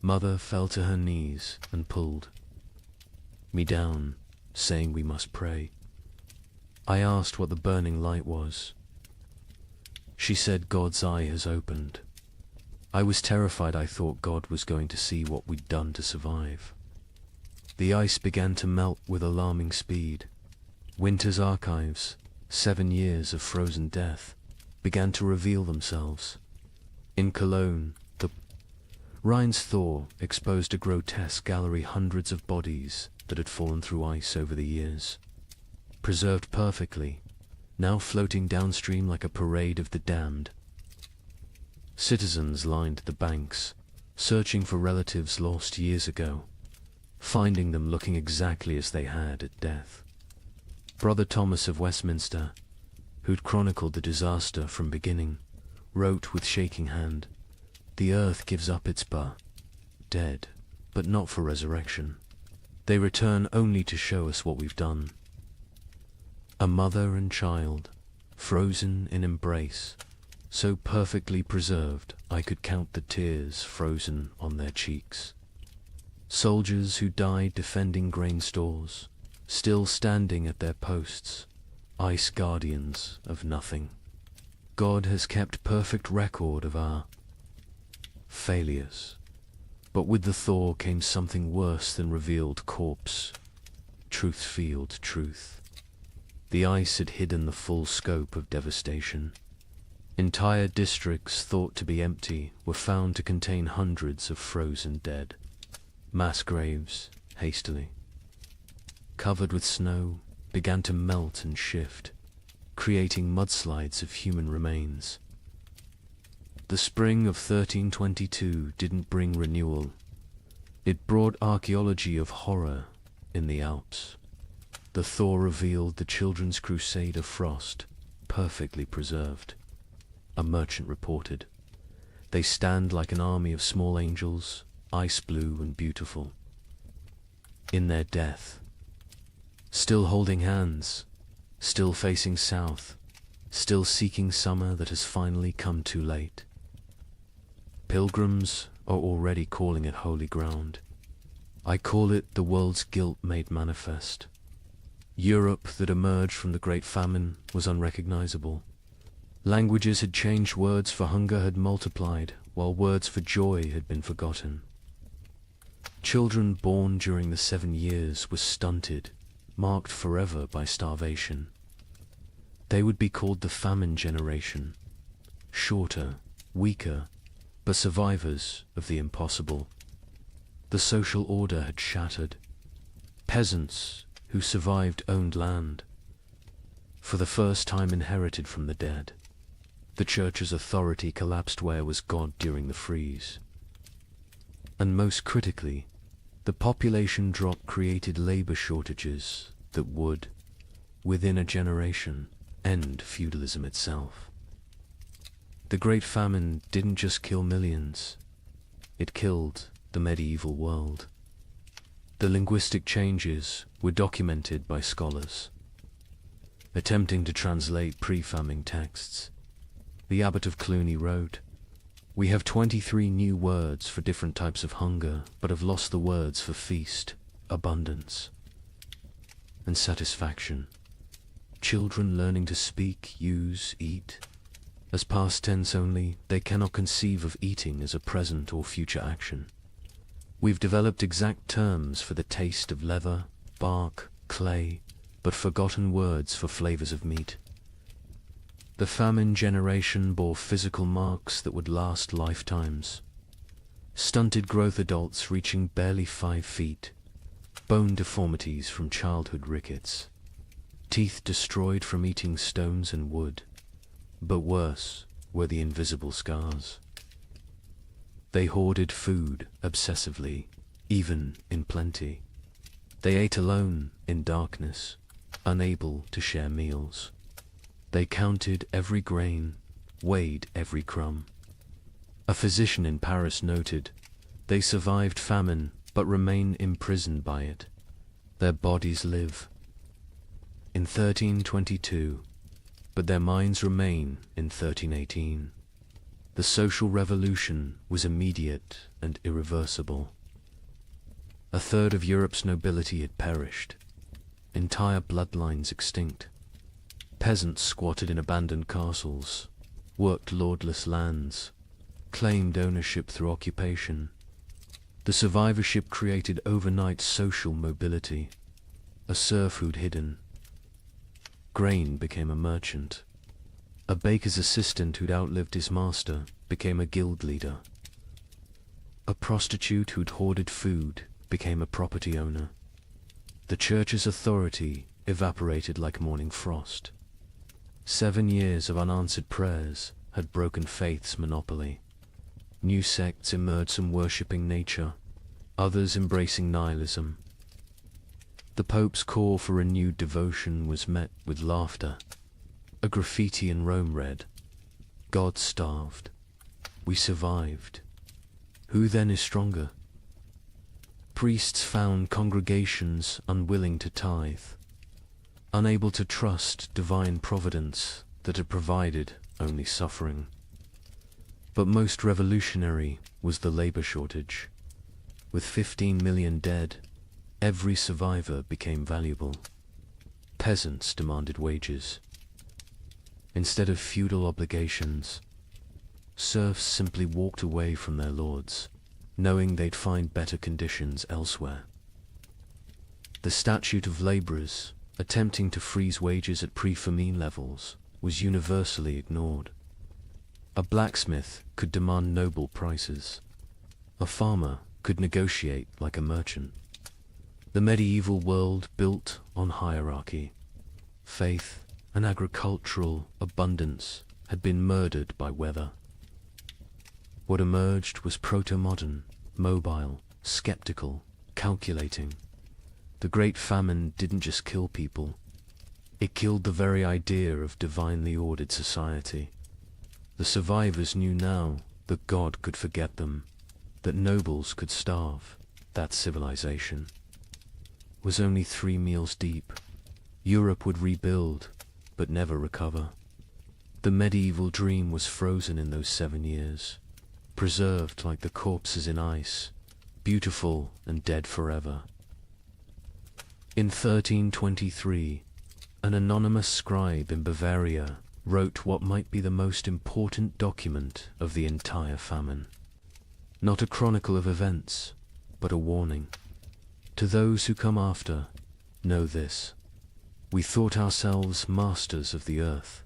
Mother fell to her knees and pulled me down, saying we must pray. I asked what the burning light was. She said God's eye has opened. I was terrified. I thought God was going to see what we'd done to survive. The ice began to melt with alarming speed. Winter's archives, 7 years of frozen death, began to reveal themselves. In Cologne, the Rhine's thaw exposed a grotesque gallery, hundreds of bodies that had fallen through ice over the years, preserved perfectly, now floating downstream like a parade of the damned. Citizens lined the banks, searching for relatives lost years ago, finding them looking exactly as they had at death. Brother Thomas of Westminster, who'd chronicled the disaster from beginning, wrote with shaking hand, "The earth gives up its dead, but not for resurrection. They return only to show us what we've done." A mother and child, frozen in embrace, so perfectly preserved I could count the tears frozen on their cheeks. Soldiers who died defending grain stores, still standing at their posts, ice guardians of nothing. God has kept perfect record of our failures, but with the thaw came something worse than revealed corpse, truth-field truth. The ice had hidden the full scope of devastation. Entire districts thought to be empty were found to contain hundreds of frozen dead. Mass graves, hastily covered with snow, began to melt and shift, creating mudslides of human remains. The spring of 1322 didn't bring renewal. It brought archaeology of horror in the Alps. The thaw revealed the children's crusade of frost, perfectly preserved. A merchant reported, "They stand like an army of small angels, ice blue and beautiful. In their death, still holding hands, still facing south, still seeking summer that has finally come too late. Pilgrims are already calling it holy ground. I call it the world's guilt made manifest. Europe that emerged from the Great Famine was unrecognizable. Languages had changed, words for hunger had multiplied, while words for joy had been forgotten. Children born during the 7 years were stunted, marked forever by starvation. They would be called the famine generation, shorter, weaker, but survivors of the impossible. The social order had shattered. Peasants who survived owned land, for the first time inherited from the dead. The church's authority collapsed. Where was God during the freeze? And most critically, the population drop created labor shortages that would, within a generation, end feudalism itself. The Great Famine didn't just kill millions, it killed the medieval world. The linguistic changes were documented by scholars, attempting to translate pre-famine texts. The abbot of Cluny wrote, "We have 23 new words for different types of hunger, but have lost the words for feast, abundance, and satisfaction. Children learning to speak, use, eat, as past tense only, they cannot conceive of eating as a present or future action. We've developed exact terms for the taste of leather, bark, clay, but forgotten words for flavors of meat. The famine generation bore physical marks that would last lifetimes. Stunted growth, adults reaching barely 5 feet, bone deformities from childhood rickets, teeth destroyed from eating stones and wood, but worse were the invisible scars. They hoarded food obsessively, even in plenty. They ate alone in darkness, unable to share meals. They counted every grain, weighed every crumb. A physician in Paris noted, "They survived famine, but remain imprisoned by it. Their bodies live in 1322, but their minds remain in 1318. The social revolution was immediate and irreversible. A third of Europe's nobility had perished, entire bloodlines extinct. Peasants squatted in abandoned castles, worked lordless lands, claimed ownership through occupation. The survivorship created overnight social mobility. A serf who'd hidden grain became a merchant. A baker's assistant who'd outlived his master became a guild leader. A prostitute who'd hoarded food became a property owner. The church's authority evaporated like morning frost. 7 years of unanswered prayers had broken faith's monopoly. New sects emerged, some worshipping nature, others embracing nihilism. The Pope's call for renewed devotion was met with laughter. A graffiti in Rome read, "God starved. We survived. Who then is stronger?" Priests found congregations unwilling to tithe, unable to trust divine providence that had provided only suffering. But most revolutionary was the labor shortage. With 15 million dead, every survivor became valuable. Peasants demanded wages. Instead of feudal obligations, serfs simply walked away from their lords, knowing they'd find better conditions elsewhere. The statute of laborers, attempting to freeze wages at pre-famine levels, was universally ignored. A blacksmith could demand noble prices. A farmer could negotiate like a merchant. The medieval world built on hierarchy. Faith and agricultural abundance had been murdered by weather. What emerged was proto-modern, mobile, skeptical, calculating. The Great Famine didn't just kill people. It killed the very idea of divinely ordered society. The survivors knew now that God could forget them, that nobles could starve, that civilization was only 3 meals deep. Europe would rebuild, but never recover. The medieval dream was frozen in those 7 years, preserved like the corpses in ice, beautiful and dead forever. In 1323, an anonymous scribe in Bavaria wrote what might be the most important document of the entire famine. Not a chronicle of events, but a warning. To those who come after, know this. We thought ourselves masters of the earth.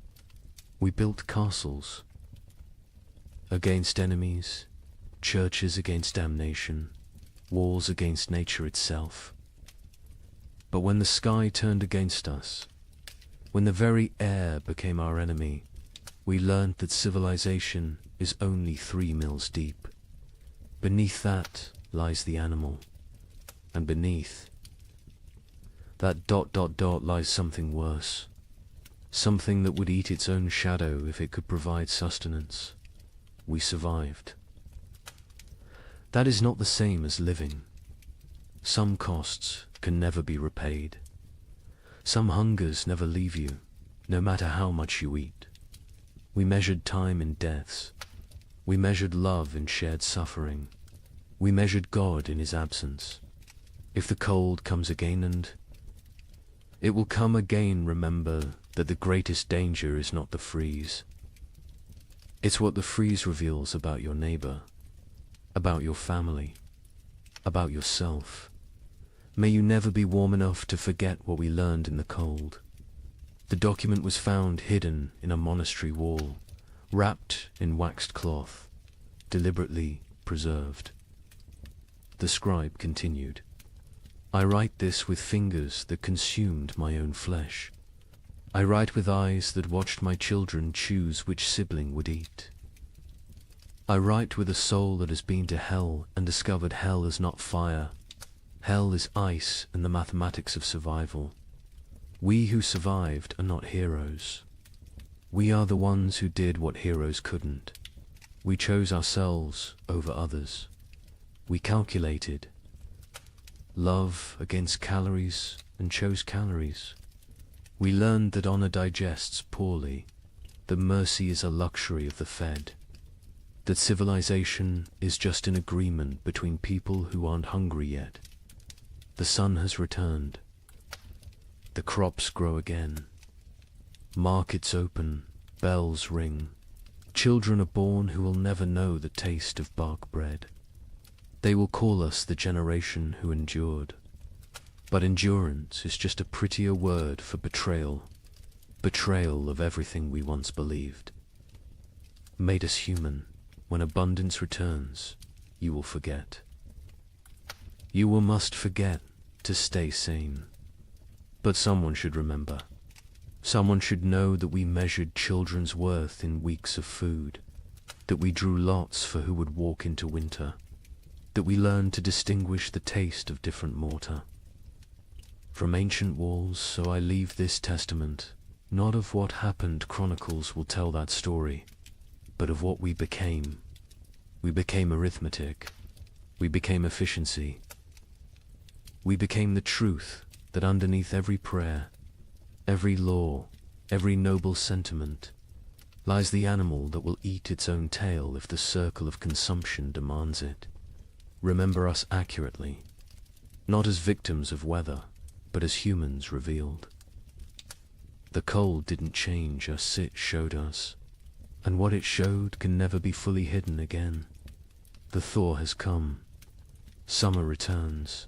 We built castles against enemies, churches against damnation, walls against nature itself. But when the sky turned against us, when the very air became our enemy, we learned that civilization is only 3 mills deep. Beneath that lies the animal, and beneath that ... lies something worse, something that would eat its own shadow if it could provide sustenance. We survived. That is not the same as living. Some costs can never be repaid. Some hungers never leave you, no matter how much you eat. We measured time in deaths. We measured love in shared suffering. We measured God in his absence. If the cold comes again, and it will come again, remember that the greatest danger is not the freeze. It's what the freeze reveals about your neighbor, about your family, about yourself. May you never be warm enough to forget what we learned in the cold. The document was found hidden in a monastery wall, wrapped in waxed cloth, deliberately preserved. The scribe continued, "I write this with fingers that consumed my own flesh. I write with eyes that watched my children choose which sibling would eat. I write with a soul that has been to hell and discovered hell is not fire. Hell is ice and the mathematics of survival. We who survived are not heroes. We are the ones who did what heroes couldn't. We chose ourselves over others. We calculated love against calories and chose calories. We learned that honor digests poorly, that mercy is a luxury of the fed, that civilization is just an agreement between people who aren't hungry yet. The sun has returned. The crops grow again. Markets open, bells ring. Children are born who will never know the taste of bark bread. They will call us the generation who endured. But endurance is just a prettier word for betrayal. Betrayal of everything we once believed. Made us human. When abundance returns, you will forget. You will must forget to stay sane. But someone should remember. Someone should know that we measured children's worth in weeks of food, that we drew lots for who would walk into winter, that we learned to distinguish the taste of different mortar. From ancient walls, so I leave this testament, not of what happened chronicles will tell that story, but of what we became. We became arithmetic. We became efficiency. We became the truth that underneath every prayer, every law, every noble sentiment, lies the animal that will eat its own tail if the circle of consumption demands it. Remember us accurately, not as victims of weather, but as humans revealed. The cold didn't change us, it showed us, and what it showed can never be fully hidden again. The thaw has come. Summer returns.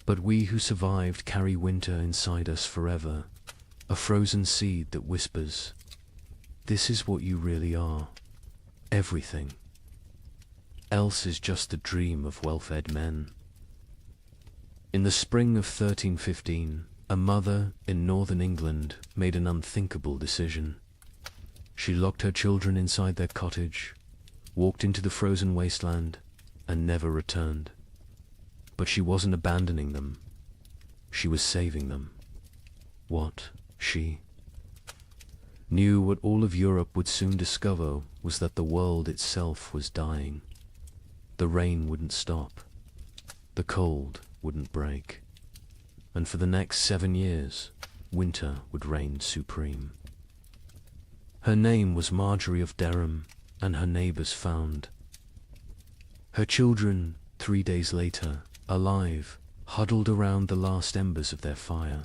But we who survived carry winter inside us forever, a frozen seed that whispers, "This is what you really are. Everything. Else is just the dream of well-fed men." In the spring of 1315, a mother in northern England made an unthinkable decision. She locked her children inside their cottage, walked into the frozen wasteland, and never returned. But she wasn't abandoning them. She was saving them. What, she knew what all of Europe would soon discover was that the world itself was dying. The rain wouldn't stop. The cold wouldn't break. And for the next 7 years, winter would reign supreme. Her name was Marjorie of Dereham, and her neighbors found her children 3 days later, alive, huddled around the last embers of their fire.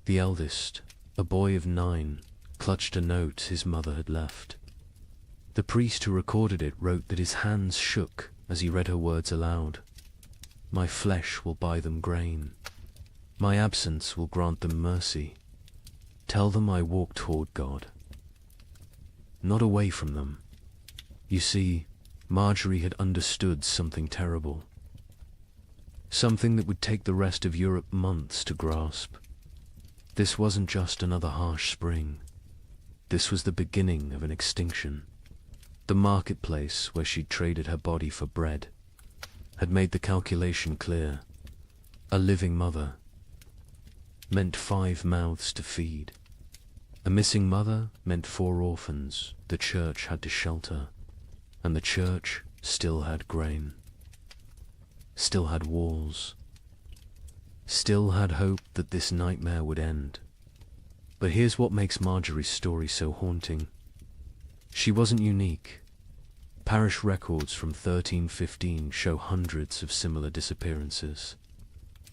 The eldest, a boy of 9, clutched a note his mother had left. The priest who recorded it wrote that his hands shook as he read her words aloud. "My flesh will buy them grain. My absence will grant them mercy. Tell them I walk toward God." Not away from them. You see, Marjorie had understood something terrible. Something that would take the rest of Europe months to grasp. This wasn't just another harsh spring. This was the beginning of an extinction. The marketplace where she'd traded her body for bread had made the calculation clear. A living mother meant 5 mouths to feed. A missing mother meant 4 orphans the church had to shelter, and the church still had grain, still had walls, still had hope that this nightmare would end. But here's what makes Marjorie's story so haunting. She wasn't unique. Parish records from 1315 show hundreds of similar disappearances.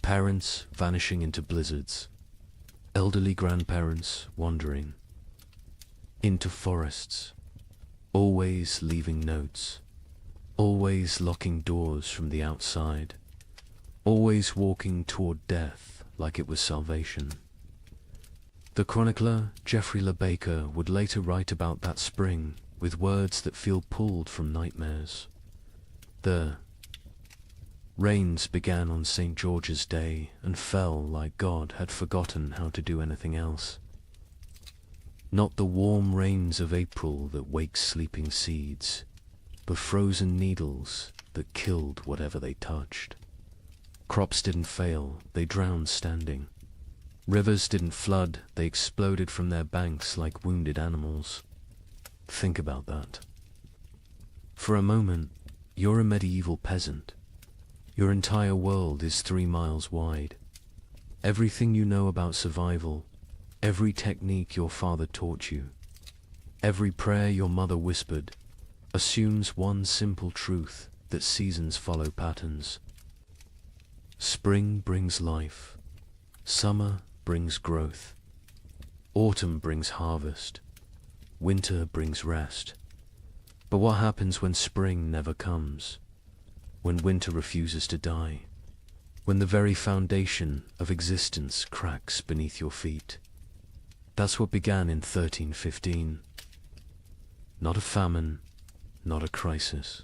Parents vanishing into blizzards, elderly grandparents wandering into forests, always leaving notes, always locking doors from the outside, always walking toward death like it was salvation. The chronicler Geoffrey Le Baker would later write about that spring with words that feel pulled from nightmares. The rains began on St. George's Day and fell like God had forgotten how to do anything else. Not the warm rains of April that wakes sleeping seeds, but frozen needles that killed whatever they touched. Crops didn't fail, they drowned standing. Rivers didn't flood, they exploded from their banks like wounded animals. Think about that. For a moment, you're a medieval peasant. Your entire world is 3 miles wide. Everything you know about survival, every technique your father taught you, every prayer your mother whispered, assumes one simple truth, that seasons follow patterns. Spring brings life. Summer brings growth. Autumn brings harvest. Winter brings rest. But what happens when spring never comes? When winter refuses to die? When the very foundation of existence cracks beneath your feet? That's what began in 1315. Not a famine, not a crisis,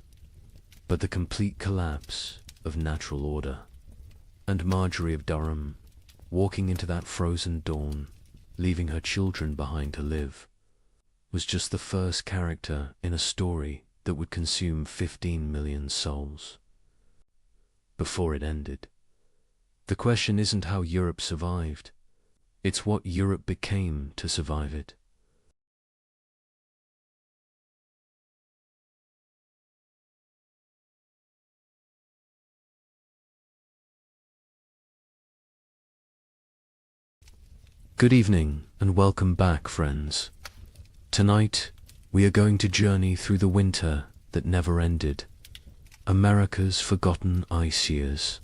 but the complete collapse of natural order. And Marjorie of Durham, walking into that frozen dawn, leaving her children behind to live, was just the first character in a story that would consume 15 million souls. Before it ended, the question isn't how Europe survived, it's what Europe became to survive it. Good evening and welcome back, friends. Tonight, we are going to journey through the winter that never ended, America's forgotten ice years.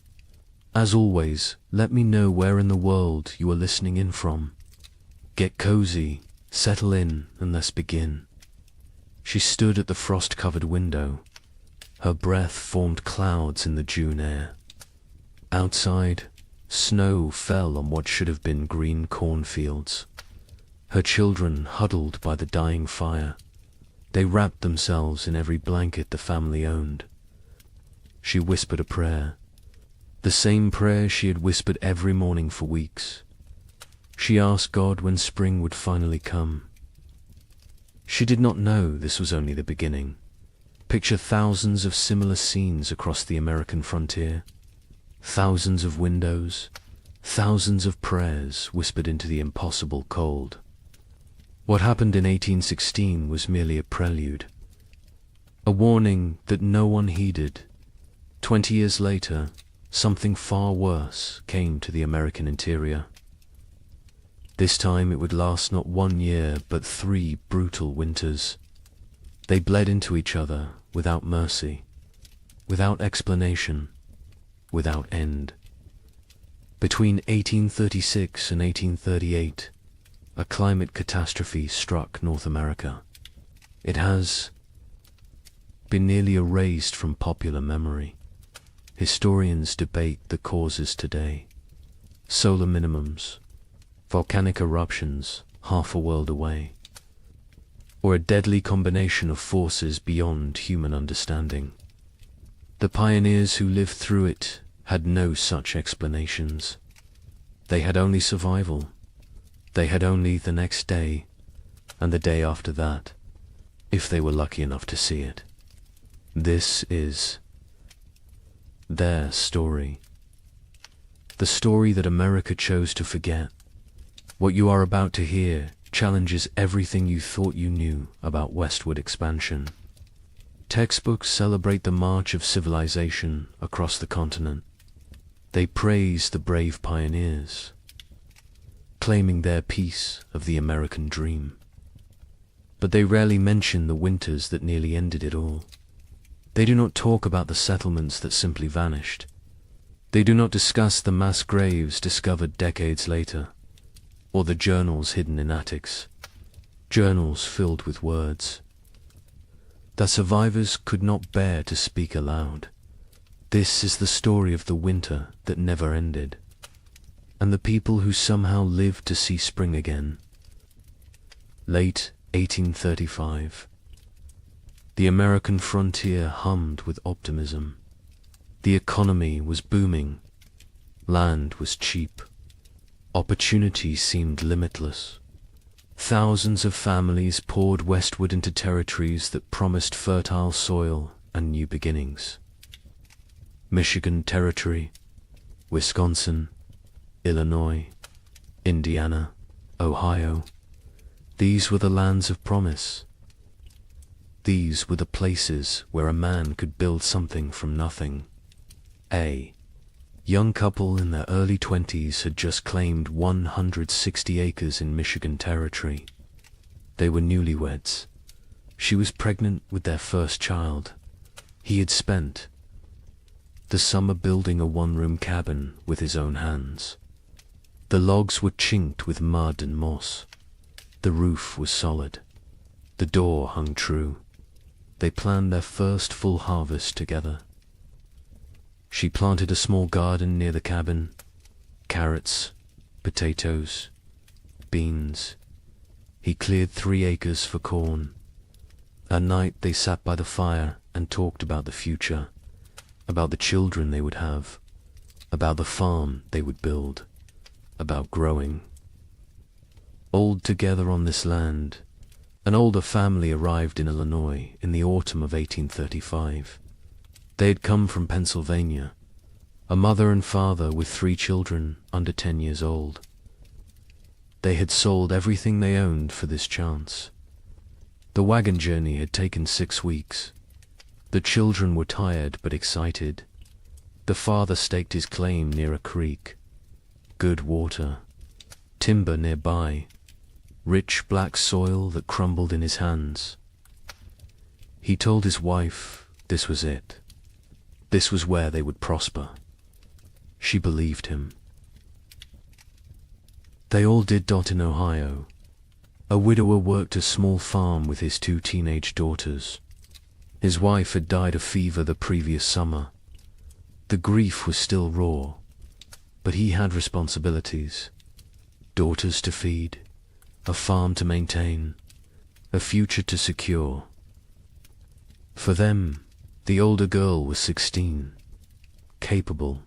As always, let me know where in the world you are listening in from. Get cozy, settle in, and let's begin. She stood at the frost-covered window. Her breath formed clouds in the June air. Outside, snow fell on what should have been green cornfields. Her children huddled by the dying fire. They wrapped themselves in every blanket the family owned. She whispered a prayer, the same prayer she had whispered every morning for weeks. She asked God when spring would finally come. She did not know this was only the beginning. Picture thousands of similar scenes across the American frontier. Thousands of windows, thousands of prayers whispered into the impossible cold. What happened in 1816 was merely a prelude, a warning that no one heeded. 20 years later, something far worse came to the American interior. This time it would last not 1 year, but 3 brutal winters. They bled into each other without mercy, without explanation, without end. Between 1836 and 1838, a climate catastrophe struck North America. It has been nearly erased from popular memory. Historians debate the causes today. Solar minimums, volcanic eruptions half a world away, or a deadly combination of forces beyond human understanding. The pioneers who lived through it had no such explanations. They had only survival. They had only the next day, and the day after that, if they were lucky enough to see it. This is their story. The story that America chose to forget. What you are about to hear challenges everything you thought you knew about westward expansion. Textbooks celebrate the march of civilization across the continent. They praise the brave pioneers, claiming their piece of the American dream. But they rarely mention the winters that nearly ended it all. They do not talk about the settlements that simply vanished. They do not discuss the mass graves discovered decades later, or the journals hidden in attics, journals filled with words that survivors could not bear to speak aloud. This is the story of the winter that never ended, and the people who somehow lived to see spring again. Late 1835. The American frontier hummed with optimism. The economy was booming. Land was cheap. Opportunity seemed limitless. Thousands of families poured westward into territories that promised fertile soil and new beginnings. Michigan Territory, Wisconsin, Illinois, Indiana, Ohio. These were the lands of promise. These were the places where a man could build something from nothing. A young couple in their early 20s had just claimed 160 acres in Michigan Territory. They were newlyweds. She was pregnant with their first child. He had spent the summer building a one-room cabin with his own hands. The logs were chinked with mud and moss. The roof was solid. The door hung true. They planned their first full harvest together. She planted a small garden near the cabin. Carrots, potatoes, beans. He cleared 3 acres for corn. At night they sat by the fire and talked about the future, about the children they would have, about the farm they would build, about growing. Old together on this land, an older family arrived in Illinois in the autumn of 1835. They had come from Pennsylvania, a mother and father with 3 children under 10 years old. They had sold everything they owned for this chance. The wagon journey had taken 6 weeks. The children were tired but excited. The father staked his claim near a creek. Good water, timber nearby, rich black soil that crumbled in his hands. He told his wife this was it. This was where they would prosper. She believed him. They all did dot in Ohio. A widower worked a small farm with his 2 teenage daughters. His wife had died of fever the previous summer. The grief was still raw, but he had responsibilities. Daughters to feed, a farm to maintain, a future to secure. For them, the older girl was 16, capable,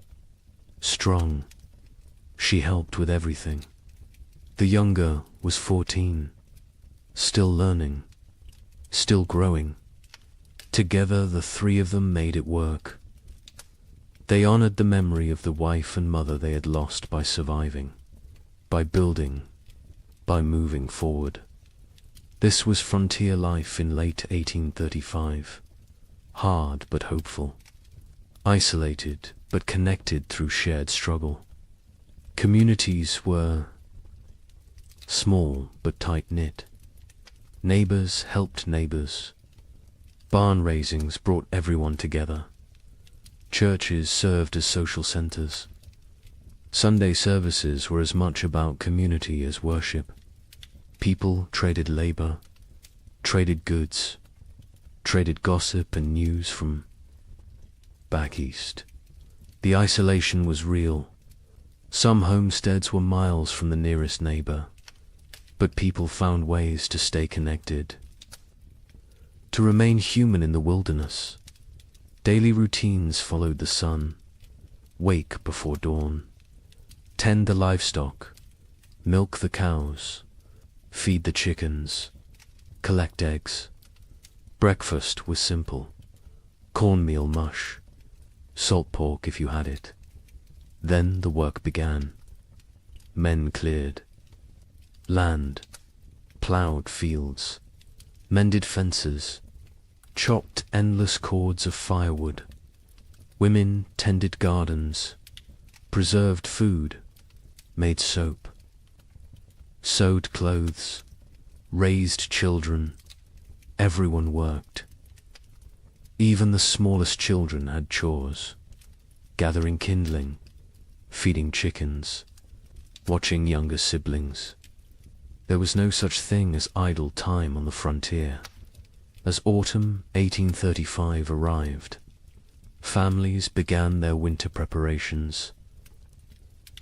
strong. She helped with everything. The younger was 14, still learning, still growing. Together the 3 of them made it work. They honored the memory of the wife and mother they had lost by surviving, by building, by moving forward. This was frontier life in late 1835, hard but hopeful, isolated but connected through shared struggle. Communities were small but tight-knit. Neighbors helped neighbors. Barn raisings brought everyone together. Churches served as social centers. Sunday services were as much about community as worship. People traded labor, traded goods, traded gossip and news from back east. The isolation was real. Some homesteads were miles from the nearest neighbor, but people found ways to stay connected, to remain human in the wilderness. Daily routines followed the sun. Wake before dawn, tend the livestock, milk the cows, feed the chickens, collect eggs. Breakfast was simple: cornmeal mush, salt pork if you had it. Then the work began. Men cleared land, ploughed fields, mended fences, chopped endless cords of firewood. Women tended gardens, preserved food, made soap, sewed clothes, raised children. Everyone worked. Even the smallest children had chores: gathering kindling, feeding chickens, watching younger siblings. There was no such thing as idle time on the frontier. As autumn 1835 arrived, families began their winter preparations.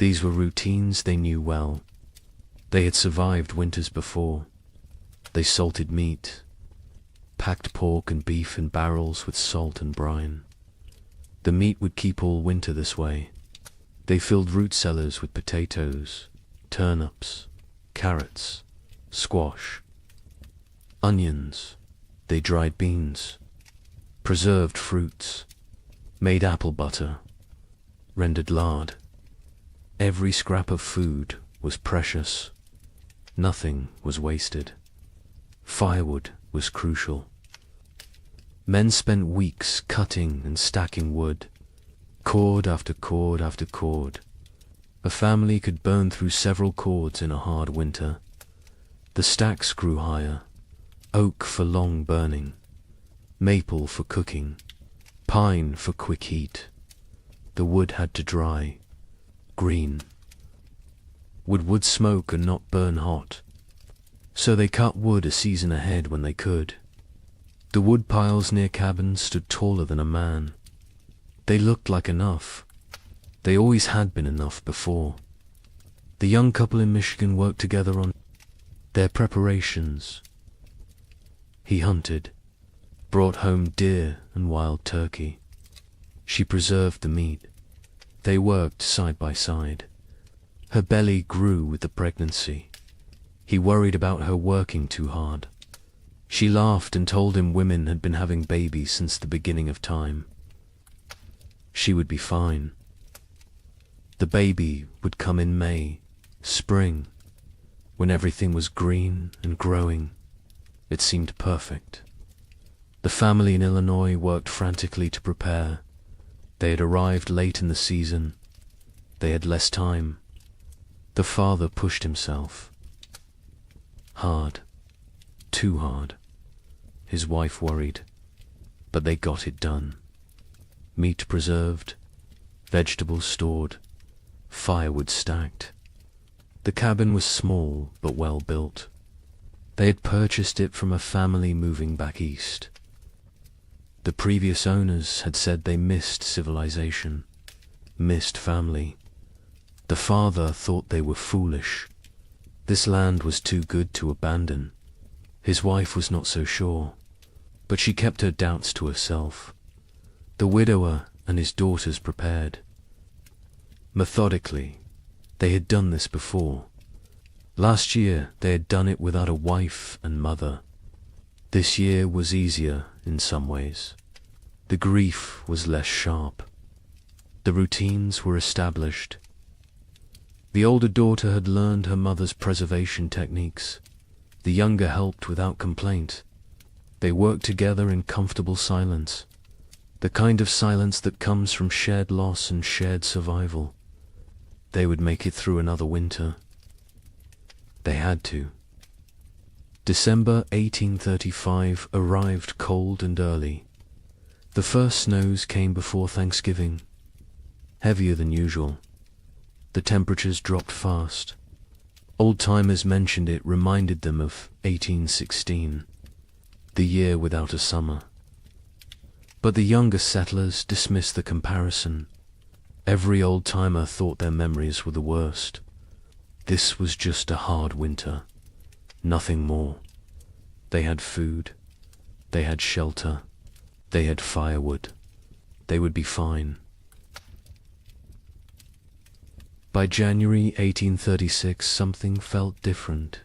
These were routines they knew well. They had survived winters before. They salted meat, packed pork and beef in barrels with salt and brine. The meat would keep all winter this way. They filled root cellars with potatoes, turnips, carrots, squash, onions. They dried beans, preserved fruits, made apple butter, rendered lard. Every scrap of food was precious. Nothing was wasted. Firewood was crucial. Men spent weeks cutting and stacking wood, cord after cord after cord. A family could burn through several cords in a hard winter. The stacks grew higher, oak for long burning, maple for cooking, pine for quick heat. The wood had to dry, green. Would wood smoke and not burn hot? So they cut wood a season ahead when they could. The wood piles near cabins stood taller than a man. They looked like enough. They always had been enough before. The young couple in Michigan worked together on their preparations. He hunted, brought home deer and wild turkey. She preserved the meat. They worked side by side. Her belly grew with the pregnancy. He worried about her working too hard. She laughed and told him women had been having babies since the beginning of time. She would be fine. The baby would come in May, spring, when everything was green and growing. It seemed perfect. The family in Illinois worked frantically to prepare. They had arrived late in the season. They had less time. The father pushed himself. Hard. Too hard. His wife worried. But they got it done. Meat preserved, vegetables stored, firewood stacked. The cabin was small but well built. They had purchased it from a family moving back east. The previous owners had said they missed civilization, missed family. The father thought they were foolish. This land was too good to abandon. His wife was not so sure, but she kept her doubts to herself. The widower and his daughters prepared. Methodically, they had done this before. Last year they had done it without a wife and mother. This year was easier in some ways. The grief was less sharp. The routines were established. The older daughter had learned her mother's preservation techniques. The younger helped without complaint. They worked together in comfortable silence, the kind of silence that comes from shared loss and shared survival. They would make it through another winter. They had to. December 1835 arrived cold and early. The first snows came before Thanksgiving, heavier than usual. The temperatures dropped fast. Old-timers mentioned it reminded them of 1816, the year without a summer. But the younger settlers dismissed the comparison. Every old-timer thought their memories were the worst. This was just a hard winter, nothing more. They had food, they had shelter, they had firewood. They would be fine. By January 1836, something felt different.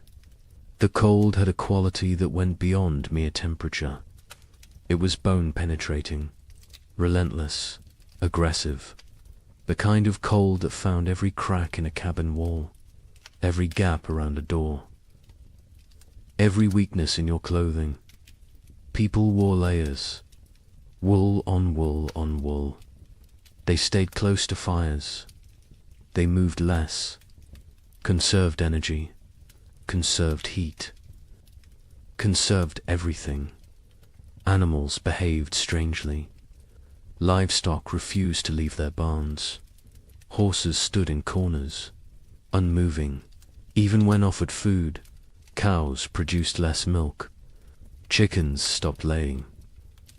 The cold had a quality that went beyond mere temperature. It was bone-penetrating, relentless, aggressive, the kind of cold that found every crack in a cabin wall, every gap around a door, every weakness in your clothing. People wore layers, wool on wool on wool. They stayed close to fires. They moved less, conserved energy, conserved heat, conserved everything. Animals behaved strangely. Livestock refused to leave their barns. Horses stood in corners, unmoving. Even when offered food, cows produced less milk. Chickens stopped laying.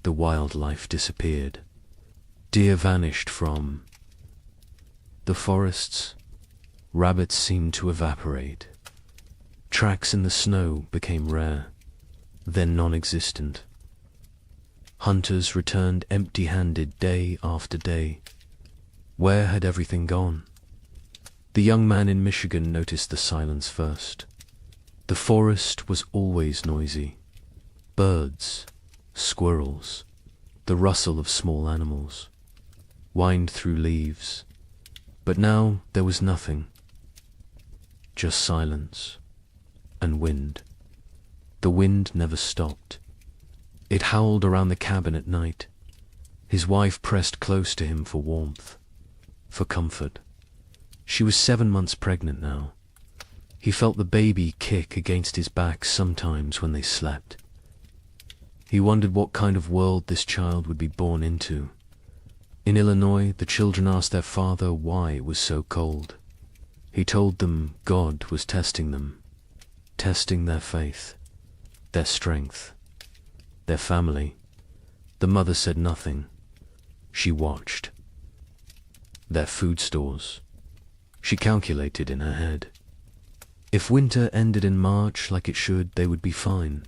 The wildlife disappeared. Deer vanished from the forests. Rabbits seemed to evaporate. Tracks in the snow became rare, then non-existent. Hunters returned empty-handed day after day. Where had everything gone? The young man in Michigan noticed the silence first. The forest was always noisy. Birds, squirrels, the rustle of small animals, whined through leaves. But now there was nothing. just silence and wind. The wind never stopped. It howled around the cabin at night. His wife pressed close to him for warmth, for comfort. She was 7 months pregnant now. He felt the baby kick against his back sometimes when they slept. He wondered what kind of world this child would be born into. In Illinois, the children asked their father why it was so cold. He told them God was testing them, testing their faith, their strength, their family. The mother said nothing. She watched. Their food stores. She calculated in her head. If winter ended in March like it should, they would be fine.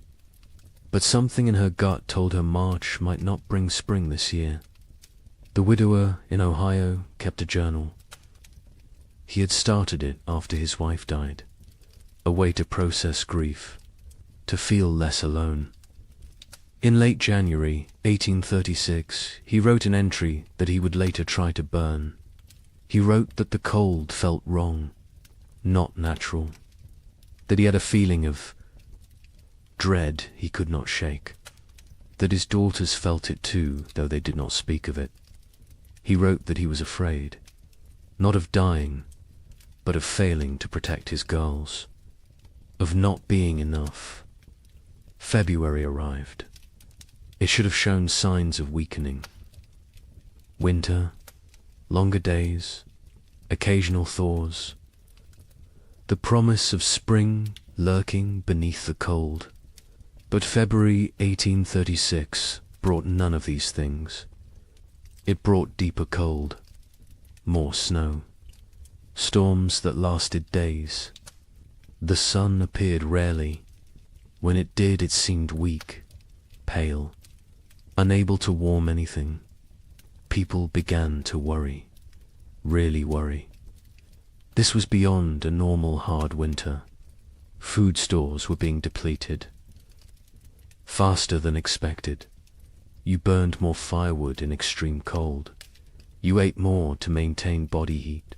But something in her gut told her March might not bring spring this year. The widower in Ohio kept a journal. He had started it after his wife died, a way to process grief, to feel less alone. In late January 1836, he wrote an entry that he would later try to burn. He wrote that the cold felt wrong, not natural, that he had a feeling of dread he could not shake, that his daughters felt it too, though they did not speak of it. He wrote that he was afraid, not of dying, but of failing to protect his girls, of not being enough. February arrived. It should have shown signs of weakening. Winter, longer days, occasional thaws, the promise of spring lurking beneath the cold. But February 1836 brought none of these things. It brought deeper cold, more snow, storms that lasted days. The sun appeared rarely. When it did, it seemed weak, pale, unable to warm anything. People began to worry, really worry. This was beyond a normal hard winter. Food stores were being depleted. Faster than expected. You burned more firewood in extreme cold. You ate more to maintain body heat.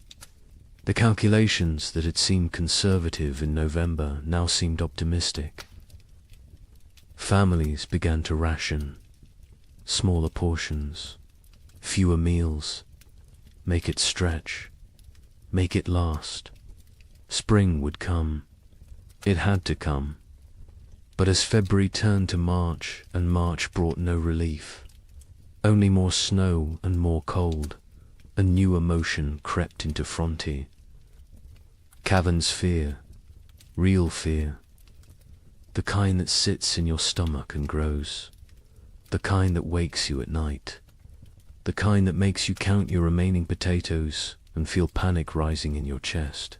The calculations that had seemed conservative in November now seemed optimistic. Families began to ration. Smaller portions, fewer meals. Make it stretch. Make it last. Spring would come. It had to come. But as February turned to March, and March brought no relief, only more snow and more cold, a new emotion crept into Frontier. Caverns fear, real fear, the kind that sits in your stomach and grows, the kind that wakes you at night, the kind that makes you count your remaining potatoes and feel panic rising in your chest,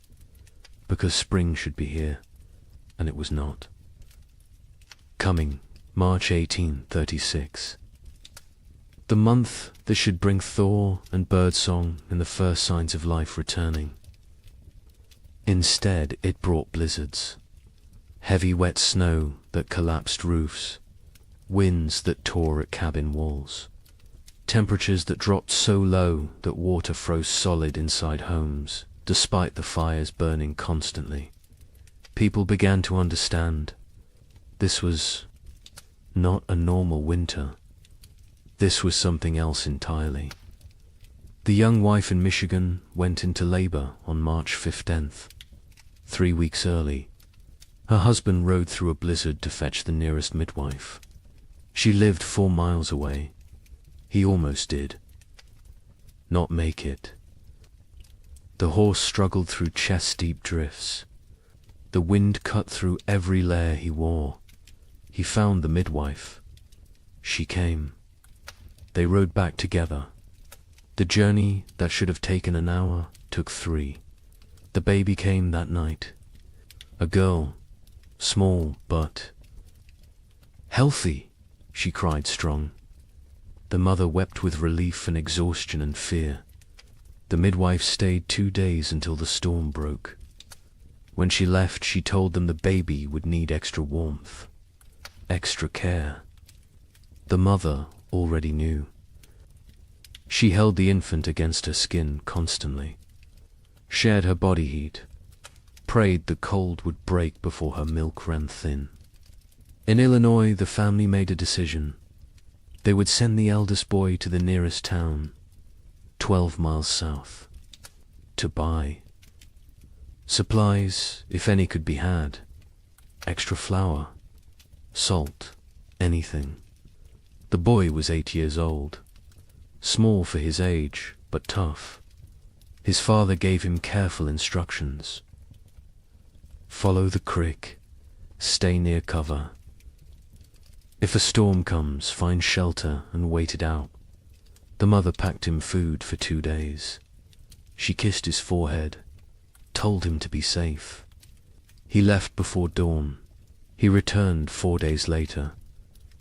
because spring should be here, and it was not. Coming, March 1836. The month that should bring thaw and birdsong and the first signs of life returning. Instead, it brought blizzards, heavy wet snow that collapsed roofs, winds that tore at cabin walls, temperatures that dropped so low that water froze solid inside homes, despite the fires burning constantly. People began to understand. This was not a normal winter. This was something else entirely. The young wife in Michigan went into labor on March 15th, 3 weeks early. Her husband rode through a blizzard to fetch the nearest midwife. She lived 4 miles away. He almost did not make it. The horse struggled through chest-deep drifts. The wind cut through every layer he wore. He found the midwife. She came. They rode back together. The journey that should have taken an hour took 3. The baby came that night. A girl, small but healthy, she cried strong. The mother wept with relief and exhaustion and fear. The midwife stayed 2 days until the storm broke. When she left, she told them the baby would need extra warmth, extra care. The mother already knew. She held the infant against her skin constantly, shared her body heat, prayed the cold would break before her milk ran thin. In Illinois, the family made a decision. They would send the eldest boy to the nearest town, 12 miles south, to buy supplies, if any could be had, extra flour, salt, anything. The boy was 8 years old, small for his age, but tough. His father gave him careful instructions. Follow the creek, stay near cover. If a storm comes, find shelter and wait it out. The mother packed him food for 2 days. She kissed his forehead, told him to be safe. He left before dawn. He returned 4 days later,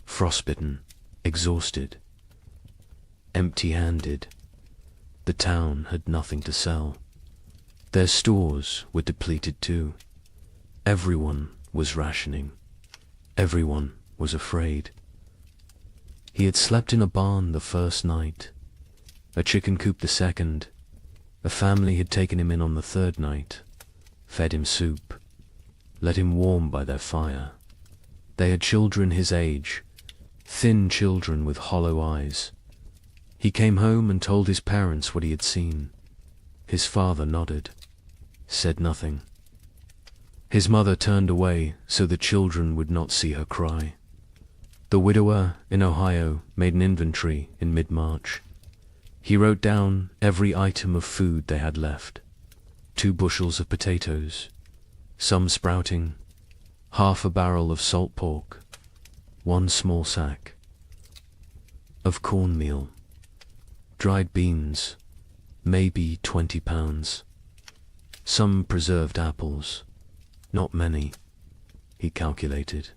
frostbitten, exhausted, empty-handed. The town had nothing to sell. Their stores were depleted too. Everyone was rationing. Everyone was afraid. He had slept in a barn the first night, a chicken coop the second. A family had taken him in on the third night, fed him soup, let him warm by their fire. They had children his age, thin children with hollow eyes. He came home and told his parents what he had seen. His father nodded, said nothing. His mother turned away so the children would not see her cry. The widower in Ohio made an inventory in mid-March. He wrote down every item of food they had left. 2 bushels of potatoes, some sprouting, half a barrel of salt pork, 1 small sack of cornmeal, dried beans, maybe 20 pounds, some preserved apples, not many, he calculated.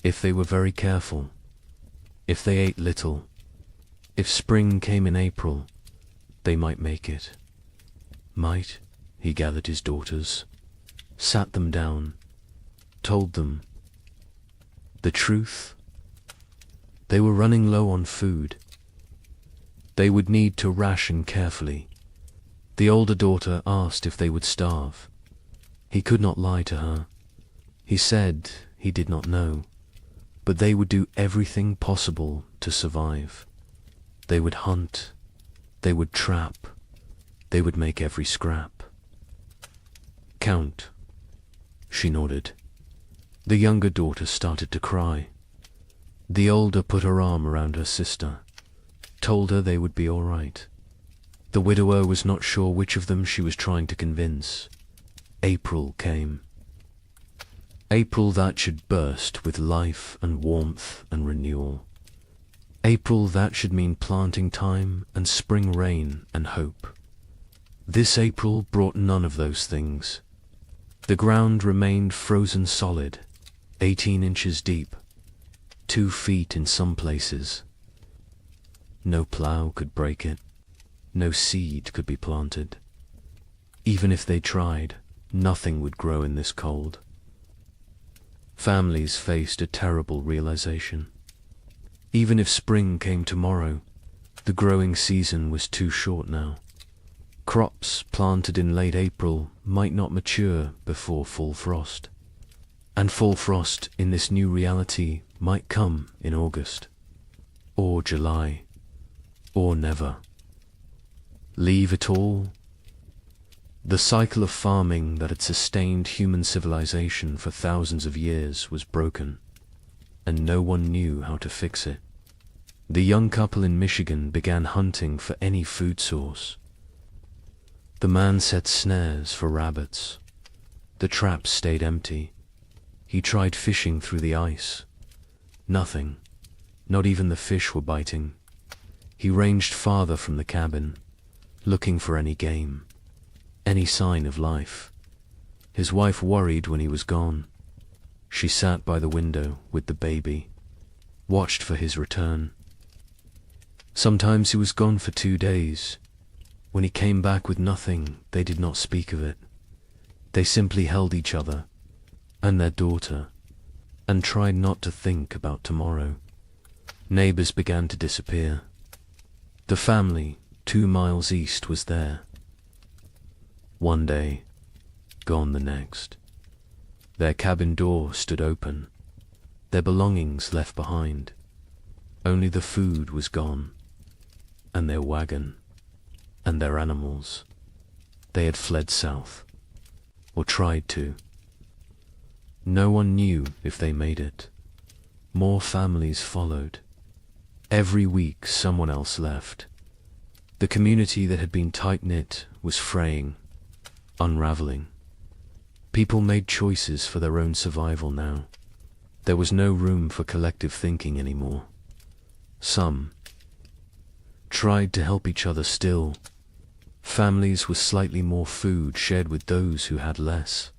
If they were very careful, if they ate little, if spring came in April, they might make it. Might, he gathered his daughters, sat them down, told them the truth. They were running low on food. They would need to ration carefully. The older daughter asked if they would starve. He could not lie to her. He said he did not know, but they would do everything possible to survive. They would hunt, they would trap, they would make every scrap. Count, she nodded. The younger daughter started to cry. The older put her arm around her sister, told her they would be all right. The widower was not sure which of them she was trying to convince. April came. April that should burst with life and warmth and renewal. April that should mean planting time and spring rain and hope. This April brought none of those things. The ground remained frozen solid, 18 inches deep, 2 feet in some places. No plow could break it. No seed could be planted. Even if they tried, nothing would grow in this cold. Families faced a terrible realization. Even if spring came tomorrow, the growing season was too short now. Crops planted in late April might not mature before full frost. And full frost in this new reality might come in August, or July, or never. Leave it all? The cycle of farming that had sustained human civilization for thousands of years was broken, and no one knew how to fix it. The young couple in Michigan began hunting for any food source. The man set snares for rabbits. The traps stayed empty. He tried fishing through the ice. Nothing. Not even the fish were biting. He ranged farther from the cabin, looking for any game, any sign of life. His wife worried when he was gone. She sat by the window with the baby, watched for his return. Sometimes he was gone for 2 days. When he came back with nothing, they did not speak of it. They simply held each other and their daughter and tried not to think about tomorrow. Neighbors began to disappear. The family 2 miles east was there. One day, gone the next. Their cabin door stood open, their belongings left behind. Only the food was gone, and their wagon, and their animals. They had fled south, or tried to. No one knew if they made it. More families followed. Every week someone else left. The community that had been tight-knit was fraying, unraveling. People made choices for their own survival now. There was no room for collective thinking anymore. Some tried to help each other still. Families with slightly more food shared with those who had less.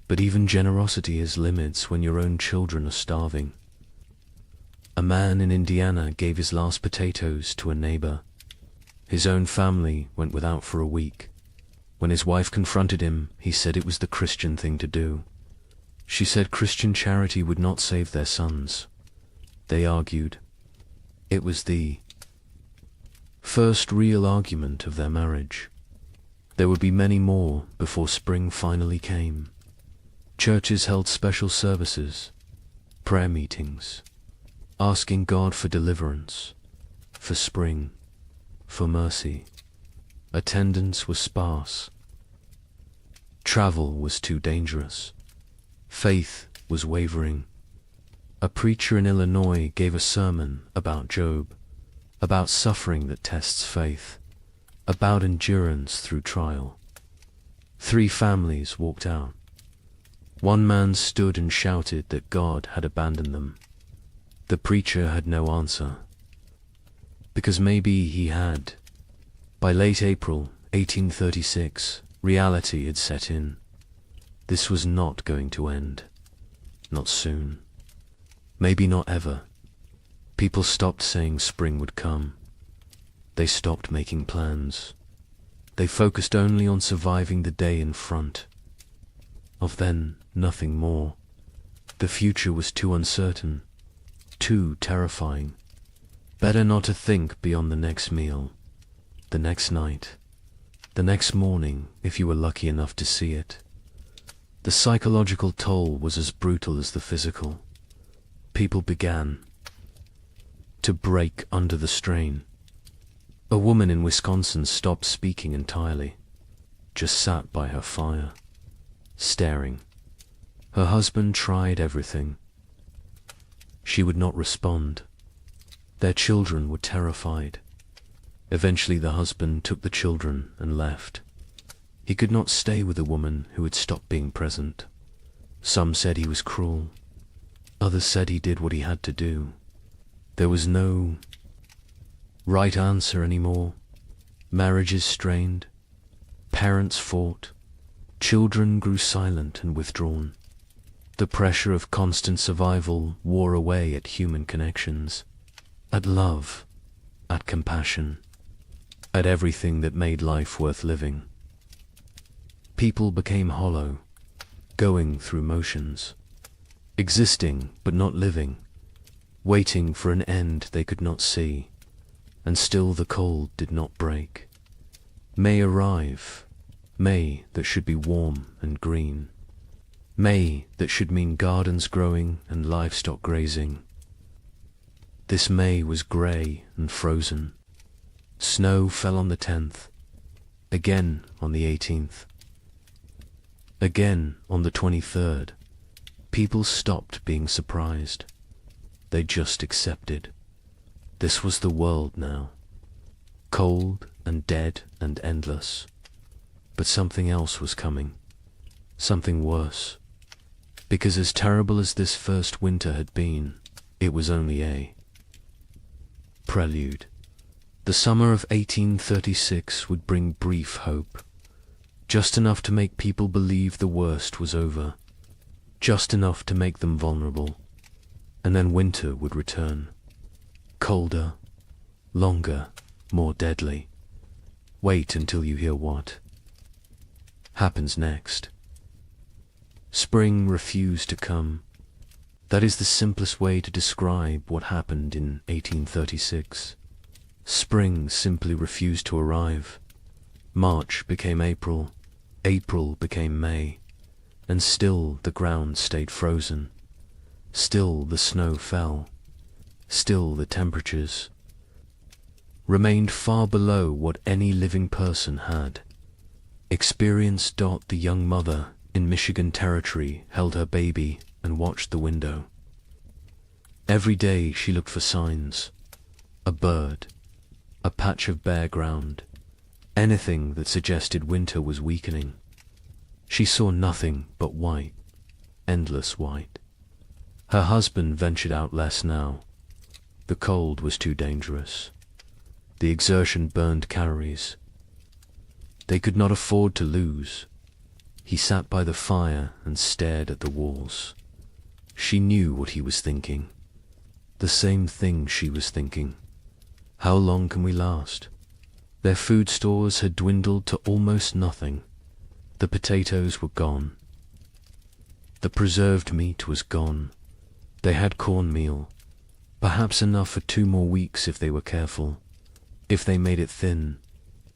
But even generosity has limits when your own children are starving. A man in Indiana gave his last potatoes to a neighbor. His own family went without for a week. When his wife confronted him, he said it was the Christian thing to do. She said Christian charity would not save their sons. They argued. It was the first real argument of their marriage. There would be many more before spring finally came. Churches held special services, prayer meetings, asking God for deliverance, for spring, for mercy. Attendance was sparse. Travel was too dangerous. Faith was wavering. A preacher in Illinois gave a sermon about Job, about suffering that tests faith, about endurance through trial. 3 families walked out. One man stood and shouted that God had abandoned them. The preacher had no answer, because maybe he had. By late April 1836, reality had set in. This was not going to end. Not soon. Maybe not ever. People stopped saying spring would come. They stopped making plans. They focused only on surviving the day in front. Of then, nothing more. The future was too uncertain, too terrifying. Better not to think beyond the next meal, the next night, the next morning if you were lucky enough to see it. The psychological toll was as brutal as the physical. People began to break under the strain. A woman in Wisconsin stopped speaking entirely, just sat by her fire, staring. Her husband tried everything. She would not respond. Their children were terrified. Eventually the husband took the children and left. He could not stay with a woman who had stopped being present. Some said he was cruel. Others said he did what he had to do. There was no right answer anymore. Marriages strained. Parents fought. Children grew silent and withdrawn. The pressure of constant survival wore away at human connections, at love, at compassion, at everything that made life worth living. People became hollow, going through motions, existing but not living, waiting for an end they could not see, and still the cold did not break. May arrive, May that should be warm and green, May that should mean gardens growing and livestock grazing. This May was grey and frozen. Snow fell on the 10th, again on the 18th, again on the 23rd. People stopped being surprised. They just accepted. This was the world now. Cold and dead and endless. But something else was coming. Something worse. Because as terrible as this first winter had been, it was only a prelude. The summer of 1836 would bring brief hope. Just enough to make people believe the worst was over. Just enough to make them vulnerable. And then winter would return. Colder, longer, more deadly. Wait until you hear what happens next. Spring refused to come. That is the simplest way to describe what happened in 1836. Spring simply refused to arrive. March became April. April became May, and still the ground stayed frozen. Still the snow fell. Still the temperatures remained far below what any living person had. Experienced Dot, the young mother in Michigan Territory, held her baby and watched the window. Every day she looked for signs. A bird, a patch of bare ground, anything that suggested winter was weakening. She saw nothing but white, endless white. Her husband ventured out less now. The cold was too dangerous. The exertion burned calories. They could not afford to lose. He sat by the fire and stared at the walls. She knew what he was thinking. The same thing she was thinking. How long can we last? Their food stores had dwindled to almost nothing. The potatoes were gone. The preserved meat was gone. They had cornmeal, perhaps enough for 2 more weeks if they were careful, if they made it thin,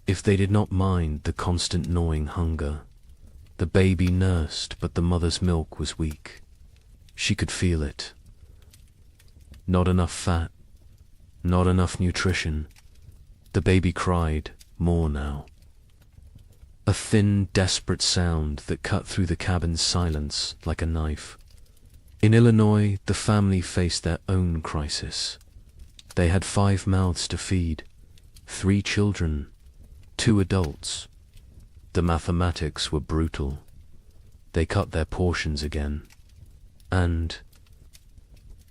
if they did not mind the constant gnawing hunger. The baby nursed, but the mother's milk was weak. She could feel it. Not enough fat, not enough nutrition. The baby cried, more now. A thin, desperate sound that cut through the cabin's silence like a knife. In Illinois, the family faced their own crisis. They had 5 mouths to feed, 3 children, 2 adults. The mathematics were brutal. They cut their portions again. And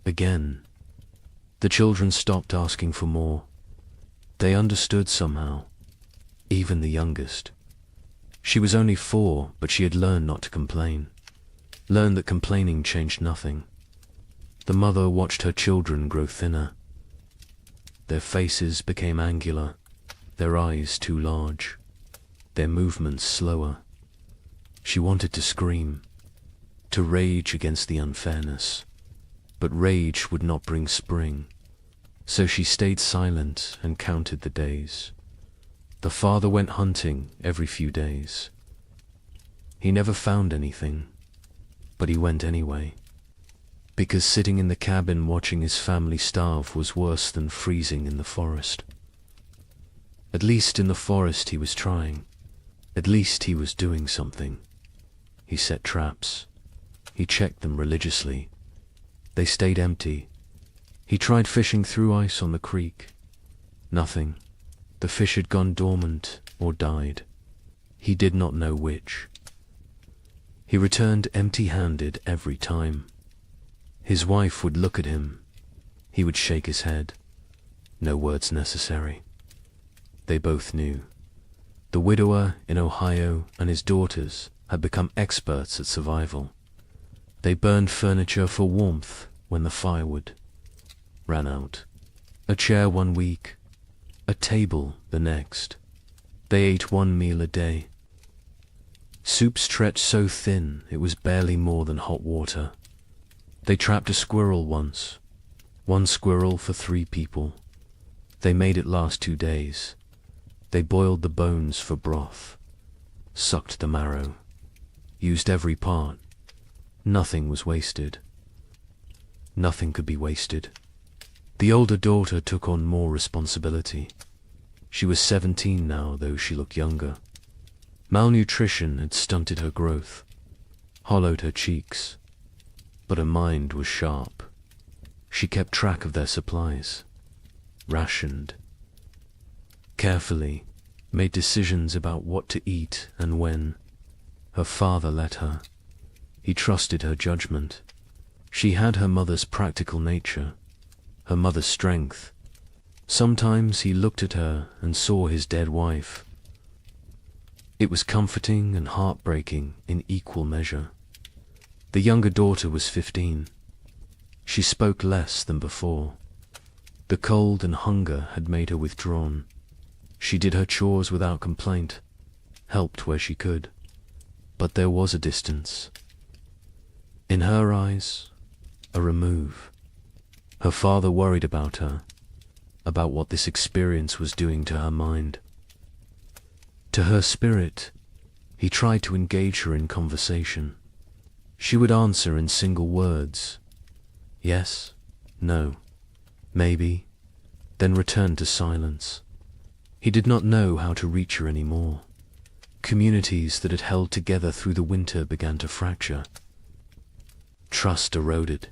again. The children stopped asking for more. They understood somehow, even the youngest. She was only 4, but she had learned not to complain, learned that complaining changed nothing. The mother watched her children grow thinner. Their faces became angular, their eyes too large, their movements slower. She wanted to scream, to rage against the unfairness, but rage would not bring spring. So she stayed silent and counted the days. The father went hunting every few days. He never found anything, but he went anyway, because sitting in the cabin watching his family starve was worse than freezing in the forest. At least in the forest he was trying. At least he was doing something. He set traps. He checked them religiously. They stayed empty. He tried fishing through ice on the creek. Nothing. The fish had gone dormant or died. He did not know which. He returned empty-handed every time. His wife would look at him. He would shake his head. No words necessary. They both knew. The widower in Ohio and his daughters had become experts at survival. They burned furniture for warmth when the firewood ran out. A chair 1 week, a table the next. They ate 1 meal a day. Soup stretched so thin it was barely more than hot water. They trapped a squirrel once. 1 squirrel for 3 people. They made it last 2 days. They boiled the bones for broth, sucked the marrow, used every part. Nothing was wasted. Nothing could be wasted. The older daughter took on more responsibility. She was 17 now, though she looked younger. Malnutrition had stunted her growth, hollowed her cheeks, but her mind was sharp. She kept track of their supplies, rationed, carefully, made decisions about what to eat and when. Her father let her. He trusted her judgment. She had her mother's practical nature, her mother's strength. Sometimes he looked at her and saw his dead wife. It was comforting and heartbreaking in equal measure. The younger daughter was 15. She spoke less than before. The cold and hunger had made her withdrawn. She did her chores without complaint, helped where she could. But there was a distance. In her eyes, a remove. Her father worried about her, about what this experience was doing to her mind. To her spirit, He tried to engage her in conversation. She would answer in single words. Yes, no, maybe, then return to silence. He did not know how to reach her anymore. Communities that had held together through the winter began to fracture. Trust eroded.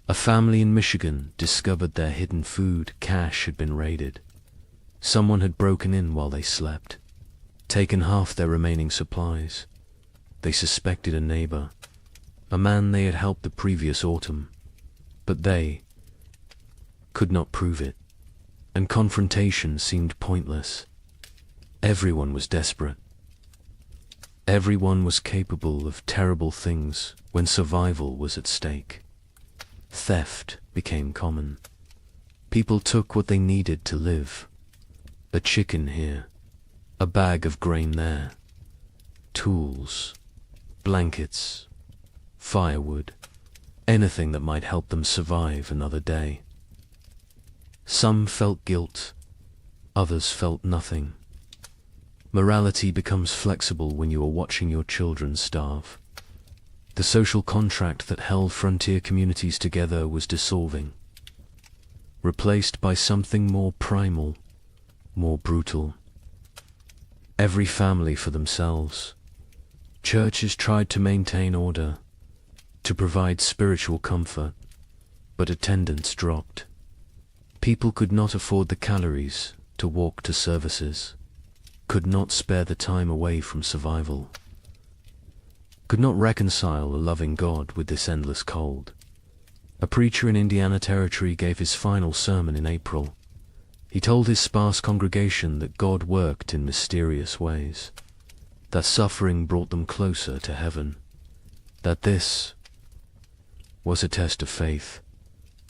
A family in Michigan discovered their hidden food cache had been raided. Someone had broken in while they slept, taken half their remaining supplies. They suspected a neighbor, a man they had helped the previous autumn, but they could not prove it, and confrontation seemed pointless. Everyone was desperate. Everyone was capable of terrible things when survival was at stake. Theft became common. People took what they needed to live. A chicken here, a bag of grain there, tools, blankets, firewood, anything that might help them survive another day. Some felt guilt, others felt nothing. Morality becomes flexible when you are watching your children starve. The social contract that held frontier communities together was dissolving, replaced by something more primal, more brutal. Every family for themselves. Churches tried to maintain order, to provide spiritual comfort, but attendance dropped. People could not afford the calories to walk to services, could not spare the time away from survival, could not reconcile a loving God with this endless cold. A preacher in Indiana Territory gave his final sermon in April. He told his sparse congregation that God worked in mysterious ways, that suffering brought them closer to heaven, that this was a test of faith.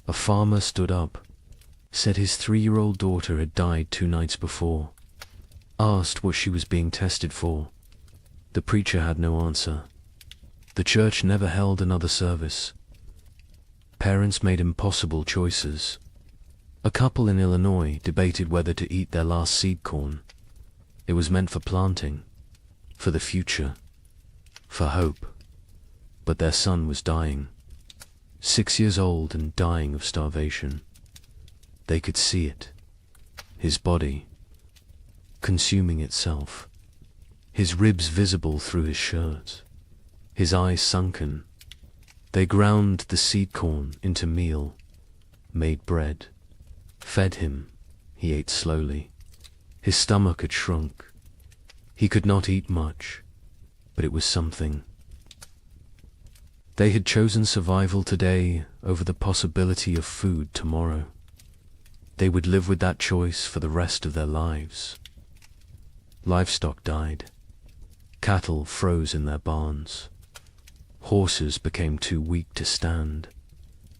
A farmer stood up, said his 3-year-old daughter had died 2 nights before, asked what she was being tested for. The preacher had no answer. The church never held another service. Parents made impossible choices. A couple in Illinois debated whether to eat their last seed corn. It was meant for planting, for the future, for hope. But their son was dying, 6 years old and dying of starvation. They could see it, his body consuming itself, his ribs visible through his shirt, his eyes sunken. They ground the seed corn into meal, made bread, fed him. He ate slowly. His stomach had shrunk. He could not eat much, but it was something. They had chosen survival today over the possibility of food tomorrow. They would live with that choice for the rest of their lives. Livestock died. Cattle froze in their barns. Horses became too weak to stand.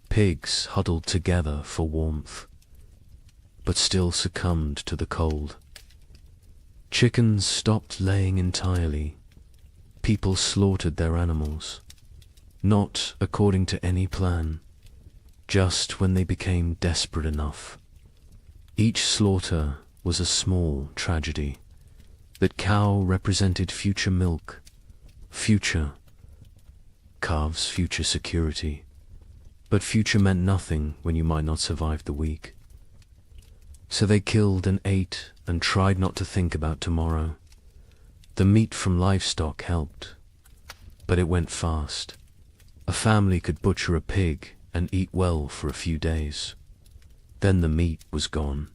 Pigs huddled together for warmth, but still succumbed to the cold. Chickens stopped laying entirely. People slaughtered their animals, not according to any plan, just when they became desperate enough. Each slaughter was a small tragedy. That cow represented future milk, future. Calves, future security. But future meant nothing when you might not survive the week. So they killed and ate and tried not to think about tomorrow. The meat from livestock helped, but it went fast. A family could butcher a pig and eat well for a few days. Then the meat was gone,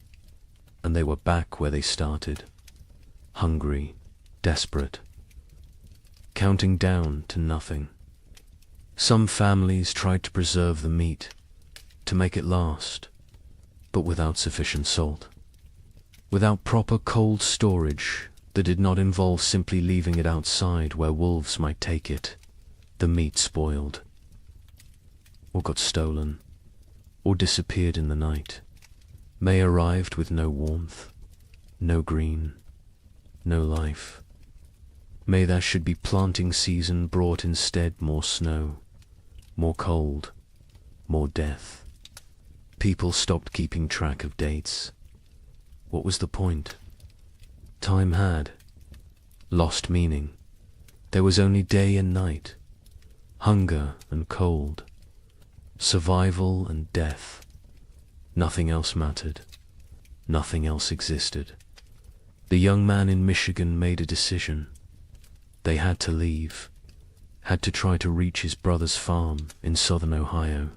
and they were back where they started. Hungry, desperate, counting down to nothing. Some families tried to preserve the meat, to make it last, but without sufficient salt. Without proper cold storage that did not involve simply leaving it outside where wolves might take it, the meat spoiled, or got stolen, or disappeared in the night. May arrived with no warmth, no green, no life. May there should be planting season brought instead more snow, more cold, more death. People stopped keeping track of dates. What was the point? Time had lost meaning. There was only day and night, hunger and cold, survival and death. Nothing else mattered. Nothing else existed. The young man in Michigan made a decision. They had to leave, had to try to reach his brother's farm in southern Ohio.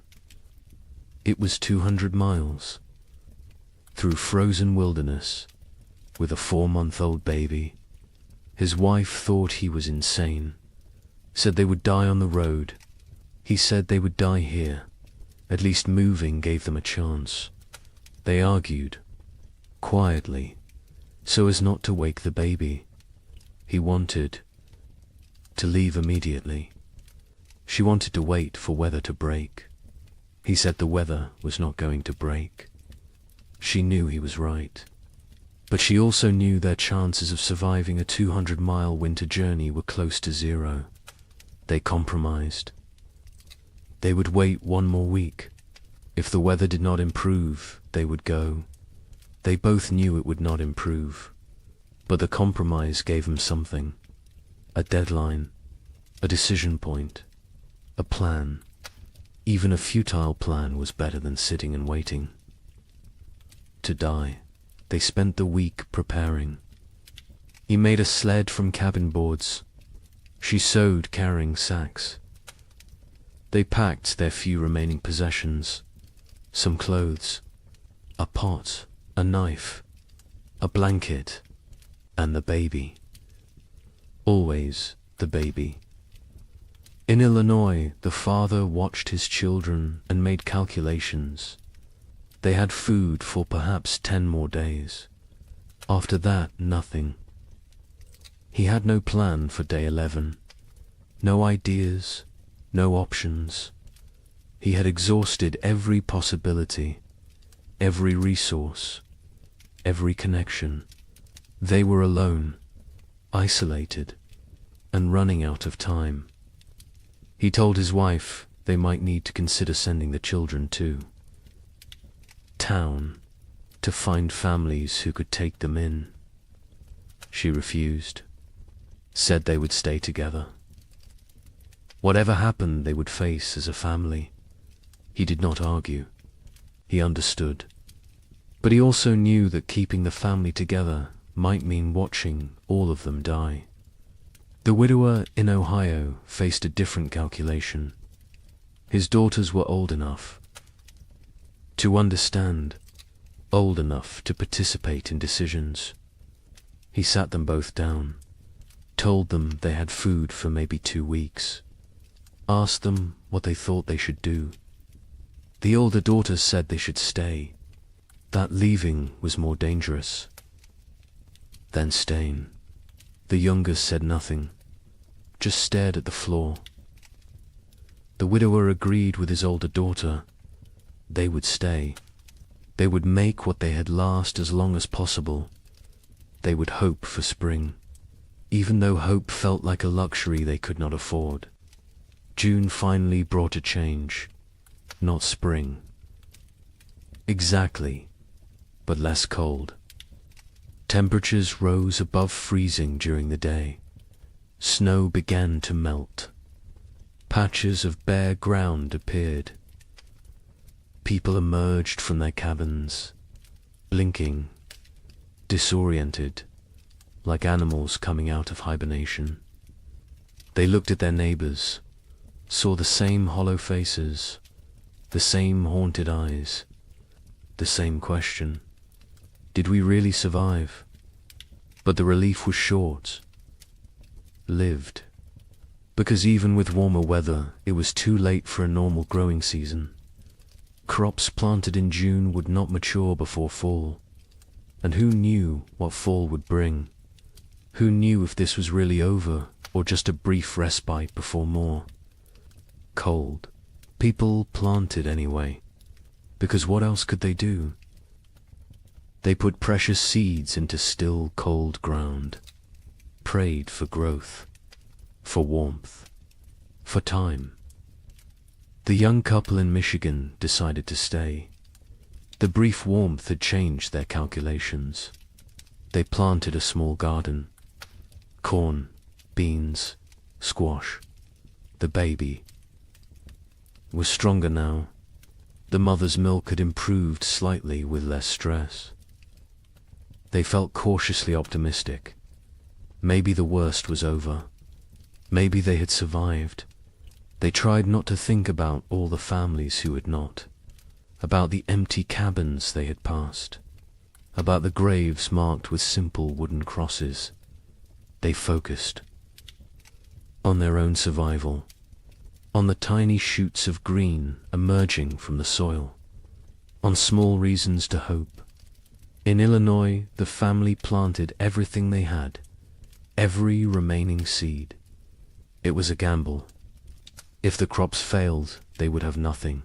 It was 200 miles, through frozen wilderness, with a 4-month-old baby. His wife thought he was insane, said they would die on the road. He said they would die here. At least moving gave them a chance. They argued, quietly, so as not to wake the baby. He wanted to leave immediately. She wanted to wait for weather to break. He said the weather was not going to break. She knew he was right. But she also knew their chances of surviving a 200-mile winter journey were close to zero. They compromised. They would wait 1 more week. If the weather did not improve, they would go. They both knew it would not improve. But the compromise gave them something. A deadline, a decision point, a plan. Even a futile plan was better than sitting and waiting. To die. They spent the week preparing. He made a sled from cabin boards. She sewed carrying sacks. They packed their few remaining possessions, some clothes, a pot, a knife, a blanket, and the baby. Always the baby. In Illinois, the father watched his children and made calculations. They had food for perhaps 10 more days. After that, nothing. He had no plan for day 11. No ideas, no options. He had exhausted every possibility, every resource, every connection. They were alone, isolated, and running out of time. He told his wife they might need to consider sending the children too. Town, to find families who could take them in. She refused, said they would stay together. Whatever happened, they would face as a family. He did not argue. He understood. But he also knew that keeping the family together might mean watching all of them die. The widower in Ohio faced a different calculation. His daughters were old enough to understand, old enough to participate in decisions. He sat them both down, told them they had food for maybe 2 weeks, asked them what they thought they should do. The older daughters said they should stay, that leaving was more dangerous than staying. The youngest said nothing, just stared at the floor. The widower agreed with his older daughter. They would stay. They would make what they had last as long as possible. They would hope for spring, even though hope felt like a luxury they could not afford. June finally brought a change, not spring. Exactly, but less cold. Temperatures rose above freezing during the day. Snow began to melt. Patches of bare ground appeared. People emerged from their cabins, blinking, disoriented, like animals coming out of hibernation. They looked at their neighbors, saw the same hollow faces, the same haunted eyes, the same question. Did we really survive? But the relief was short. Lived. Because even with warmer weather, it was too late for a normal growing season. Crops planted in June would not mature before fall. And who knew what fall would bring? Who knew if this was really over, or just a brief respite before more? Cold. People planted anyway, because what else could they do? They put precious seeds into still, cold ground, prayed for growth, for warmth, for time. The young couple in Michigan decided to stay. The brief warmth had changed their calculations. They planted a small garden. Corn, beans, squash. The baby was stronger now. The mother's milk had improved slightly with less stress. They felt cautiously optimistic. Maybe the worst was over. Maybe they had survived. They tried not to think about all the families who had not, about the empty cabins they had passed, about the graves marked with simple wooden crosses. They focused on their own survival, on the tiny shoots of green emerging from the soil, on small reasons to hope. In Illinois, the family planted everything they had, every remaining seed. It was a gamble. If the crops failed, they would have nothing.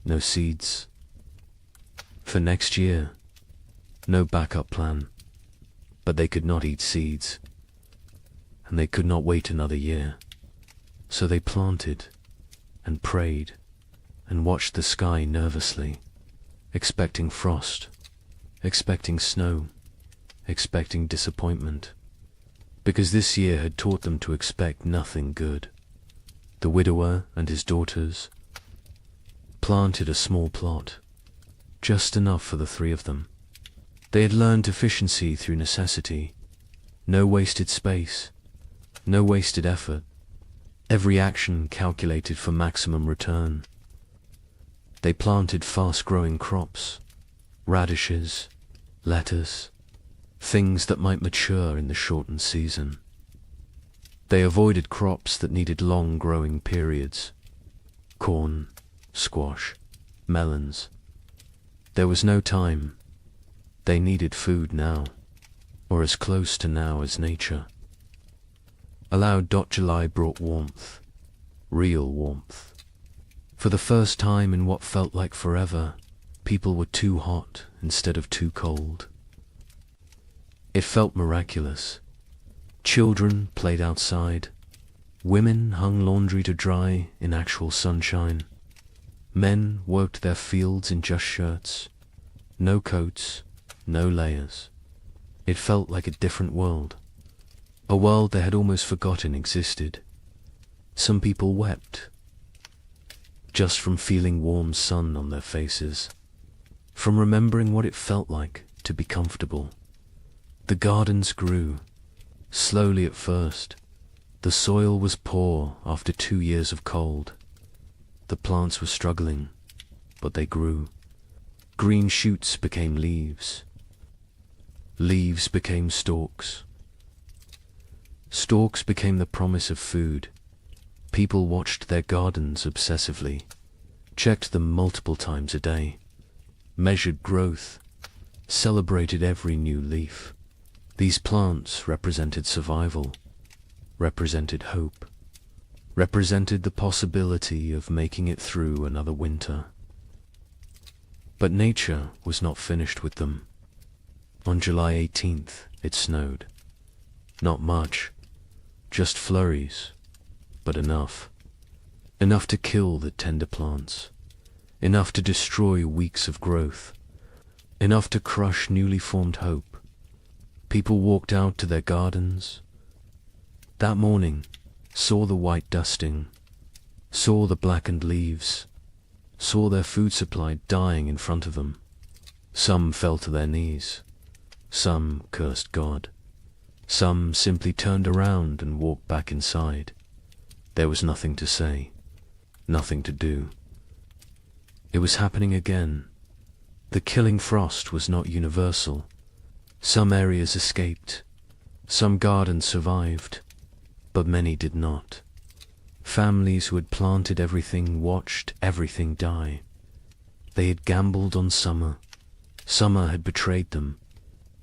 No seeds. For next year, no backup plan. But they could not eat seeds, and they could not wait another year. So they planted and prayed and watched the sky nervously, expecting frost, expecting snow, expecting disappointment, because this year had taught them to expect nothing good. The widower and his daughters planted a small plot, just enough for the three of them. They had learned efficiency through necessity, no wasted space, no wasted effort, every action calculated for maximum return. They planted fast-growing crops, radishes, lettuce, things that might mature in the shortened season. They avoided crops that needed long growing periods, corn, squash, melons. There was no time. They needed food now, or as close to now as nature. July brought warmth, real warmth. For the first time in what felt like forever, people were too hot instead of too cold. It felt miraculous. Children played outside. Women hung laundry to dry in actual sunshine. Men worked their fields in just shirts. No coats, no layers. It felt like a different world. A world they had almost forgotten existed. Some people wept, just from feeling warm sun on their faces, from remembering what it felt like to be comfortable. The gardens grew, slowly at first. The soil was poor after 2 years of cold. The plants were struggling, but they grew. Green shoots became leaves. Leaves became stalks. Stalks became the promise of food. People watched their gardens obsessively, checked them multiple times a day, measured growth, celebrated every new leaf. These plants represented survival, represented hope, represented the possibility of making it through another winter. But nature was not finished with them. On July 18th, it snowed. Not much, just flurries, but enough. Enough to kill the tender plants, enough to destroy weeks of growth, enough to crush newly formed hope. People walked out to their gardens that morning, saw the white dusting, saw the blackened leaves, saw their food supply dying in front of them. Some fell to their knees, some cursed God, some simply turned around and walked back inside. There was nothing to say, nothing to do. It was happening again. The killing frost was not universal. Some areas escaped, some gardens survived, but many did not. Families who had planted everything watched everything die. They had gambled on summer. Summer had betrayed them.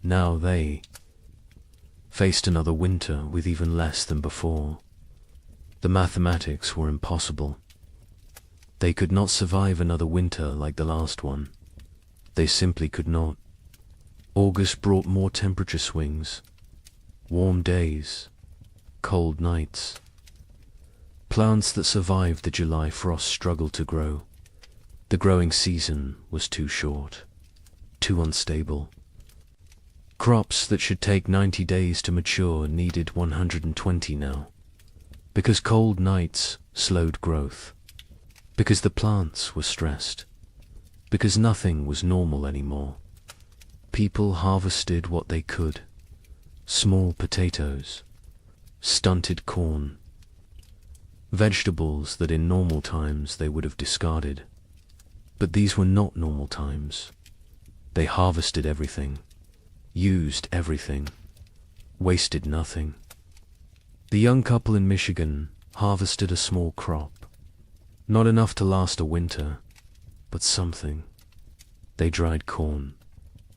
Now they faced another winter with even less than before. The mathematics were impossible. They could not survive another winter like the last one. They simply could not. August brought more temperature swings, warm days, cold nights. Plants that survived the July frost struggled to grow. The growing season was too short, too unstable. Crops that should take 90 days to mature needed 120 now. because cold nights slowed growth, because the plants were stressed, because nothing was normal anymore. People harvested what they could: small potatoes, stunted corn, vegetables that in normal times they would have discarded. But these were not normal times. They harvested everything, used everything, wasted nothing. The young couple in Michigan harvested a small crop, not enough to last a winter, but something. They dried corn,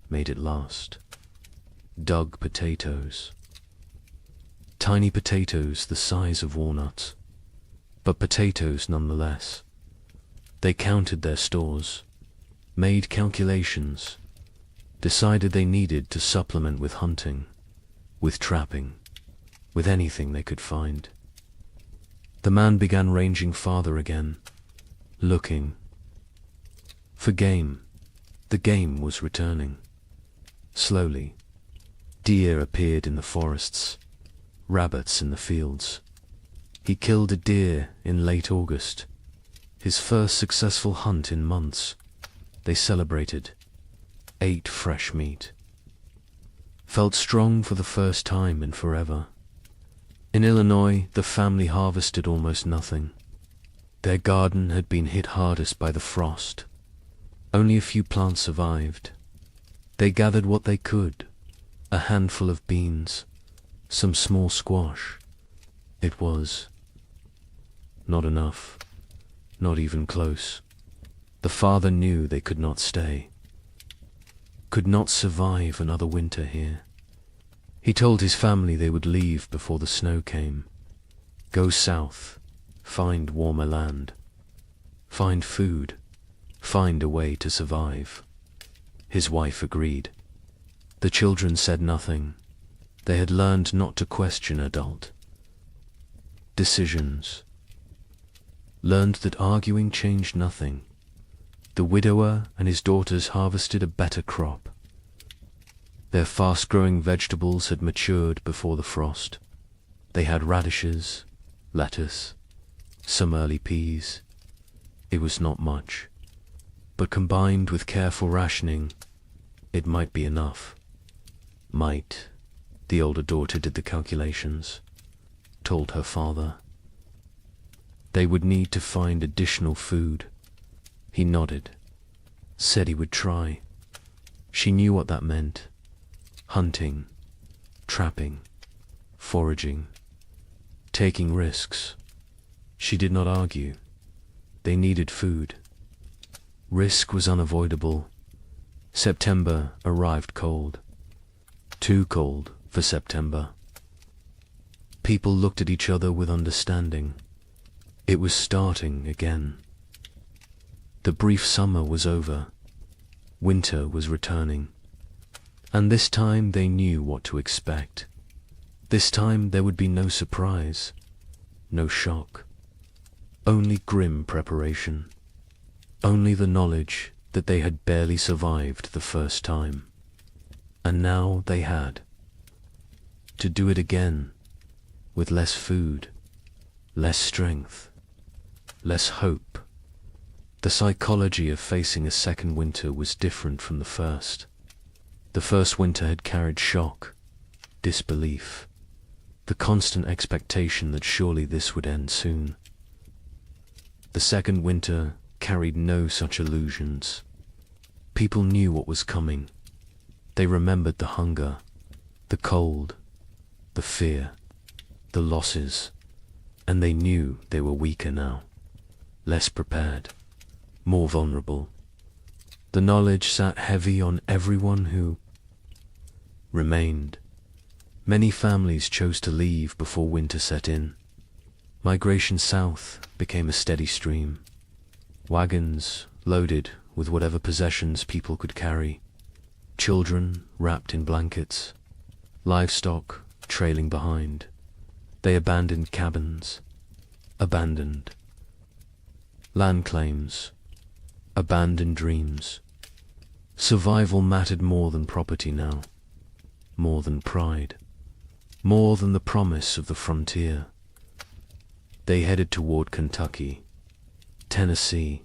made it last. Dug potatoes. Tiny potatoes the size of walnuts, but potatoes nonetheless. They counted their stores, made calculations, decided they needed to supplement with hunting, with trapping, with anything they could find. The man began ranging farther again, looking for game. The game was returning. Slowly, deer appeared in the forests, rabbits in the fields. He killed a deer in late August, his first successful hunt in months. They celebrated, ate fresh meat, felt strong for the first time in forever. In Illinois, the family harvested almost nothing. Their garden had been hit hardest by the frost. Only a few plants survived. They gathered what they could: a handful of beans, some small squash. It was not enough, not even close. The father knew they could not stay, could not survive another winter here. He told his family they would leave before the snow came, go south, find warmer land, find food, find a way to survive. His wife agreed. The children said nothing. They had learned not to question adult decisions, learned that arguing changed nothing. The widower and his daughters harvested a better crop. Their fast-growing vegetables had matured before the frost. They had radishes, lettuce, some early peas. It was not much, but combined with careful rationing, it might be enough. Might. The older daughter did the calculations, told her father. They would need to find additional food. He nodded, said he would try. She knew what that meant: hunting, trapping, foraging, taking risks. She did not argue. They needed food. Risk was unavoidable. September arrived cold. Too cold for September. People looked at each other with understanding. It was starting again. The brief summer was over. Winter was returning. And this time they knew what to expect. This time there would be no surprise, no shock. Only grim preparation. Only the knowledge that they had barely survived the first time. And now they had to do it again, with less food, less strength, less hope. The psychology of facing a second winter was different from the first. The first winter had carried shock, disbelief, the constant expectation that surely this would end soon. The second winter carried no such illusions. People knew what was coming. They remembered the hunger, the cold, the fear, the losses, and they knew they were weaker now, less prepared, more vulnerable. The knowledge sat heavy on everyone who remained. Many families chose to leave before winter set in. Migration south became a steady stream. Wagons loaded with whatever possessions people could carry. Children wrapped in blankets. Livestock trailing behind. They abandoned cabins. Abandoned land claims. Abandoned dreams. Survival mattered more than property now. More than pride. More than the promise of the frontier. They headed toward Kentucky, Tennessee,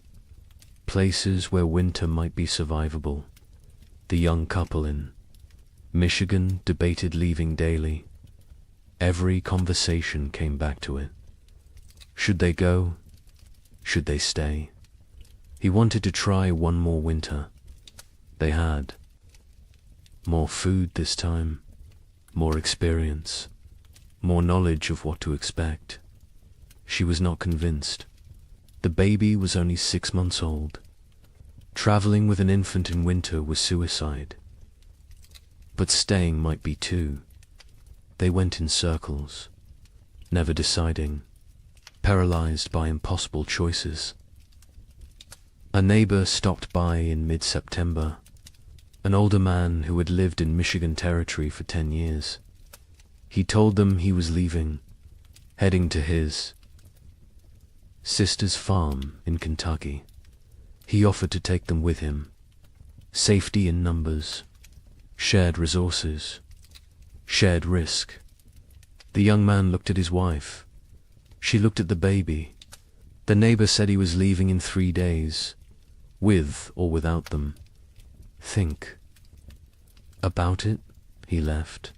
places where winter might be survivable. The young couple in Michigan debated leaving daily. Every conversation came back to it. Should they go? Should they stay? He wanted to try one more winter. They had more food this time, more experience, more knowledge of what to expect. She was not convinced. The baby was only 6 months old. Traveling with an infant in winter was suicide. But staying might be too. They went in circles, never deciding, paralyzed by impossible choices. A neighbor stopped by in mid-September, an older man who had lived in Michigan Territory for 10 years. He told them he was leaving, heading to his sister's farm in Kentucky. He offered to take them with him. Safety in numbers, shared resources, shared risk. The young man looked at his wife. She looked at the baby. The neighbor said he was leaving in 3 days, with or without them. Think about it. He left.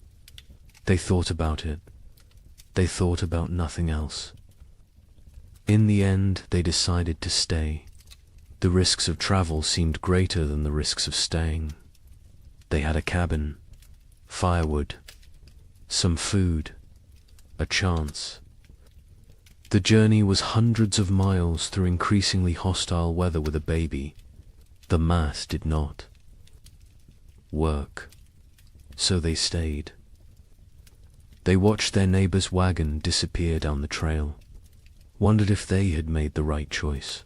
They thought about it. They thought about nothing else. In the end, they decided to stay. The risks of travel seemed greater than the risks of staying. They had a cabin, firewood, some food, a chance. The journey was hundreds of miles through increasingly hostile weather with a baby. The math did not work, so they stayed. They watched their neighbor's wagon disappear down the trail, wondered if they had made the right choice,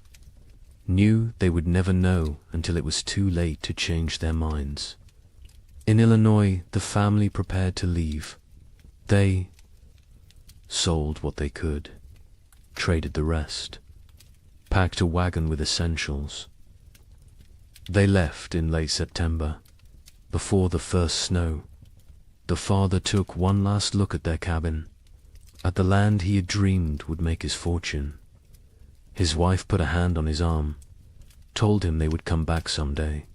knew they would never know until it was too late to change their minds. In Illinois, the family prepared to leave. They sold what they could, traded the rest, packed a wagon with essentials. They left in late September, before the first snow. The father took one last look at their cabin, at the land he had dreamed would make his fortune. His wife put a hand on his arm, told him they would come back someday.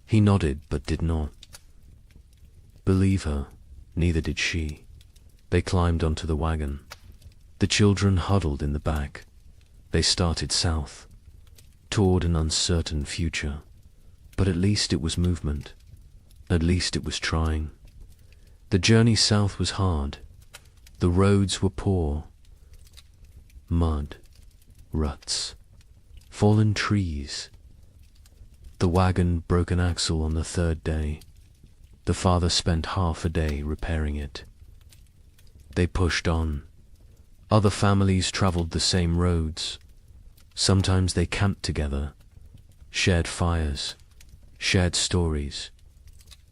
He nodded but did not believe her, neither did she. They climbed onto the wagon. The children huddled in the back. They started south, toward an uncertain future. But at least it was movement. At least it was trying. The journey south was hard. The roads were poor. Mud, ruts, fallen trees. The wagon broke an axle on the 3rd day. The father spent half a day repairing it. They pushed on. Other families traveled the same roads. Sometimes they camped together, shared fires, shared stories.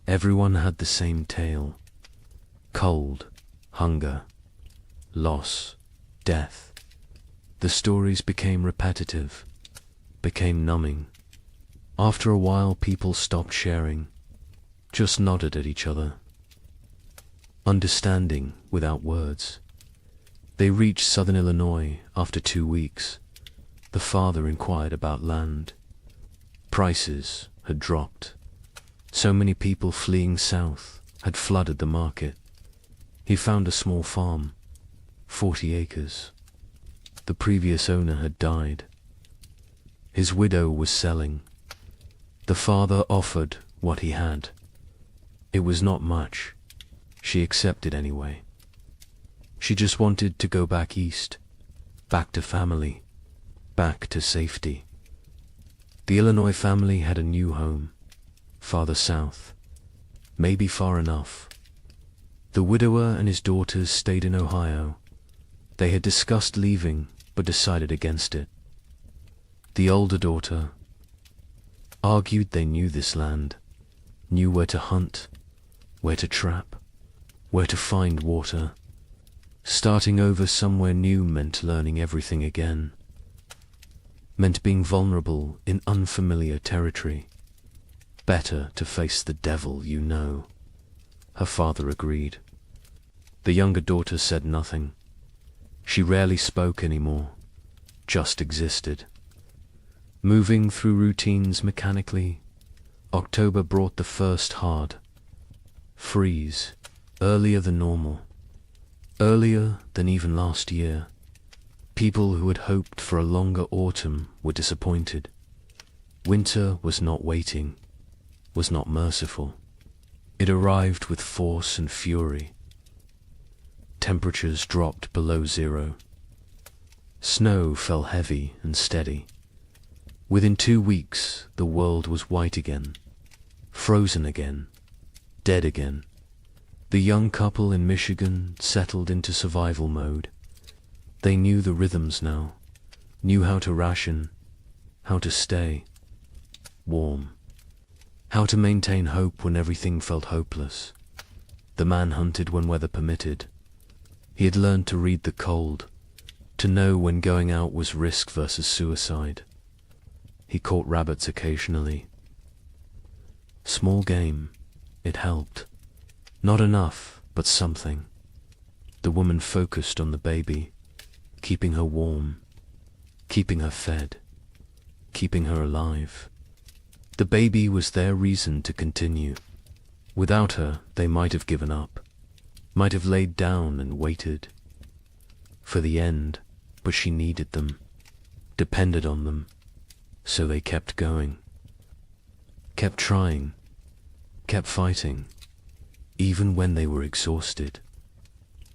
Everyone had the same tale. Cold, hunger, loss, death. The stories became repetitive, became numbing. After a while, people stopped sharing, just nodded at each other, understanding without words. They reached southern Illinois after 2 weeks. The father inquired about land. Prices had dropped. So many people fleeing south had flooded the market. He found a small farm, 40 acres. The previous owner had died. His widow was selling. The father offered what he had. It was not much. She accepted anyway. She just wanted to go back east, back to family, back to safety. The Illinois family had a new home, farther south, maybe far enough. The widower and his daughters stayed in Ohio. They had discussed leaving, but decided against it. The older daughter argued they knew this land, knew where to hunt, where to trap, where to find water. Starting over somewhere new meant learning everything again, meant being vulnerable in unfamiliar territory. Better to face the devil you know. Her father agreed. The younger daughter said nothing. She rarely spoke anymore, just existed. Moving through routines mechanically, October brought the first hard freeze, earlier than normal, earlier than even last year. People who had hoped for a longer autumn were disappointed. Winter was not waiting, was not merciful. It arrived with force and fury. Temperatures dropped below zero. Snow fell heavy and steady. Within 2 weeks, the world was white again, frozen again, dead again. The young couple in Michigan settled into survival mode. They knew the rhythms now, knew how to ration, how to stay warm, how to maintain hope when everything felt hopeless. The man hunted when weather permitted. He had learned to read the cold, to know when going out was risk versus suicide. He caught rabbits occasionally. Small game, it helped. Not enough, but something. The woman focused on the baby, keeping her warm, keeping her fed, keeping her alive. The baby was their reason to continue. Without her, they might have given up, might have laid down and waited for the end, but she needed them, depended on them, so they kept going, kept trying, kept fighting, even when they were exhausted,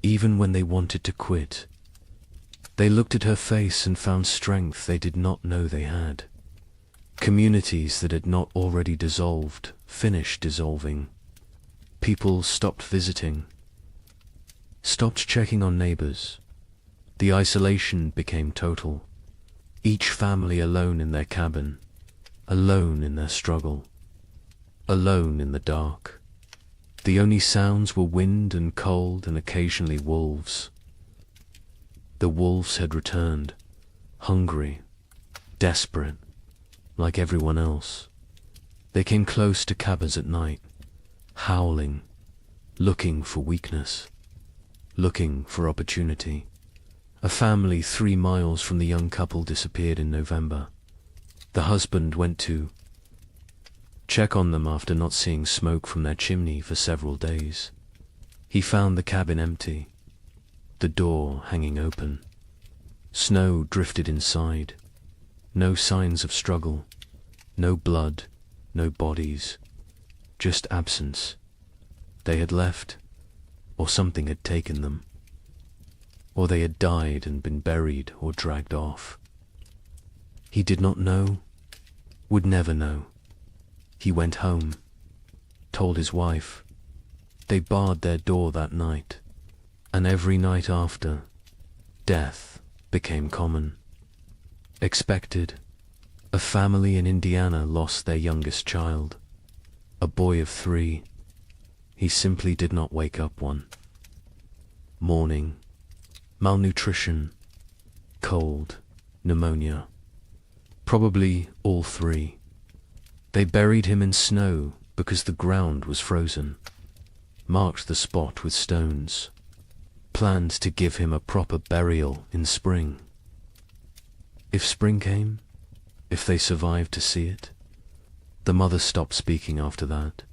even when they wanted to quit. They looked at her face and found strength they did not know they had. Communities that had not already dissolved finished dissolving. People stopped visiting, stopped checking on neighbors. The isolation became total. Each family alone in their cabin, alone in their struggle, alone in the dark. The only sounds were wind and cold and occasionally wolves. The wolves had returned, hungry, desperate, like everyone else. They came close to cabins at night, howling, looking for weakness, looking for opportunity. A family 3 miles from the young couple disappeared in November. The husband went to check on them after not seeing smoke from their chimney for several days. He found the cabin empty, the door hanging open. Snow drifted inside. No signs of struggle, no blood, no bodies, just absence. They had left, or something had taken them, or they had died and been buried or dragged off. He did not know, would never know. He went home, told his wife. They barred their door that night, and every night after, death became common. Expected. A family in Indiana lost their youngest child, a boy of 3. He simply did not wake up one. Mourning, malnutrition, cold, pneumonia. Probably all 3. They buried him in snow because the ground was frozen, marked the spot with stones, planned to give him a proper burial in spring. If spring came, if they survived to see it. The mother stopped speaking after that,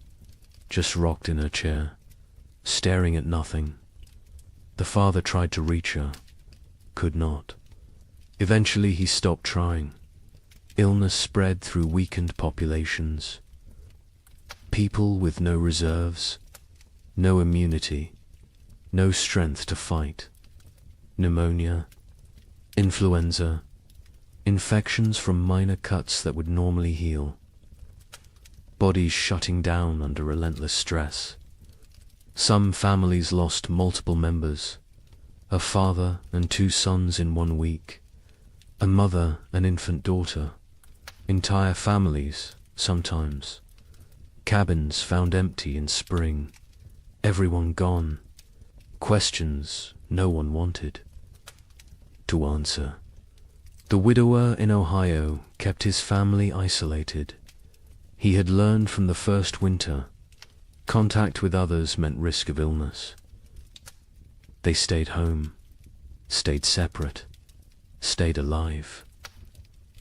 just rocked in her chair, staring at nothing. The father tried to reach her, could not. Eventually he stopped trying. Illness spread through weakened populations. People with no reserves, no immunity, no strength to fight. Pneumonia, influenza, infections from minor cuts that would normally heal. Bodies shutting down under relentless stress. Some families lost multiple members, a father and 2 sons in 1 week, a mother and infant daughter, entire families, sometimes. Cabins found empty in spring, everyone gone, questions no one wanted to answer. The widower in Ohio kept his family isolated. He had learned from the first winter, contact with others meant risk of illness. They stayed home, stayed separate, stayed alive.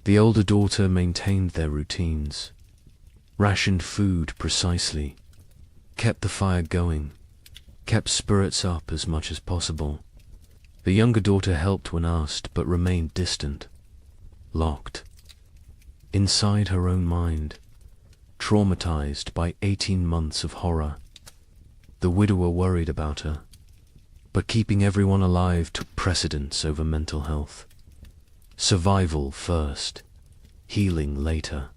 The older daughter maintained their routines, rationed food precisely, kept the fire going, kept spirits up as much as possible. The younger daughter helped when asked, but remained distant, locked, inside her own mind, traumatized by 18 months of horror. The widower worried about her, but keeping everyone alive took precedence over mental health. Survival first, healing later.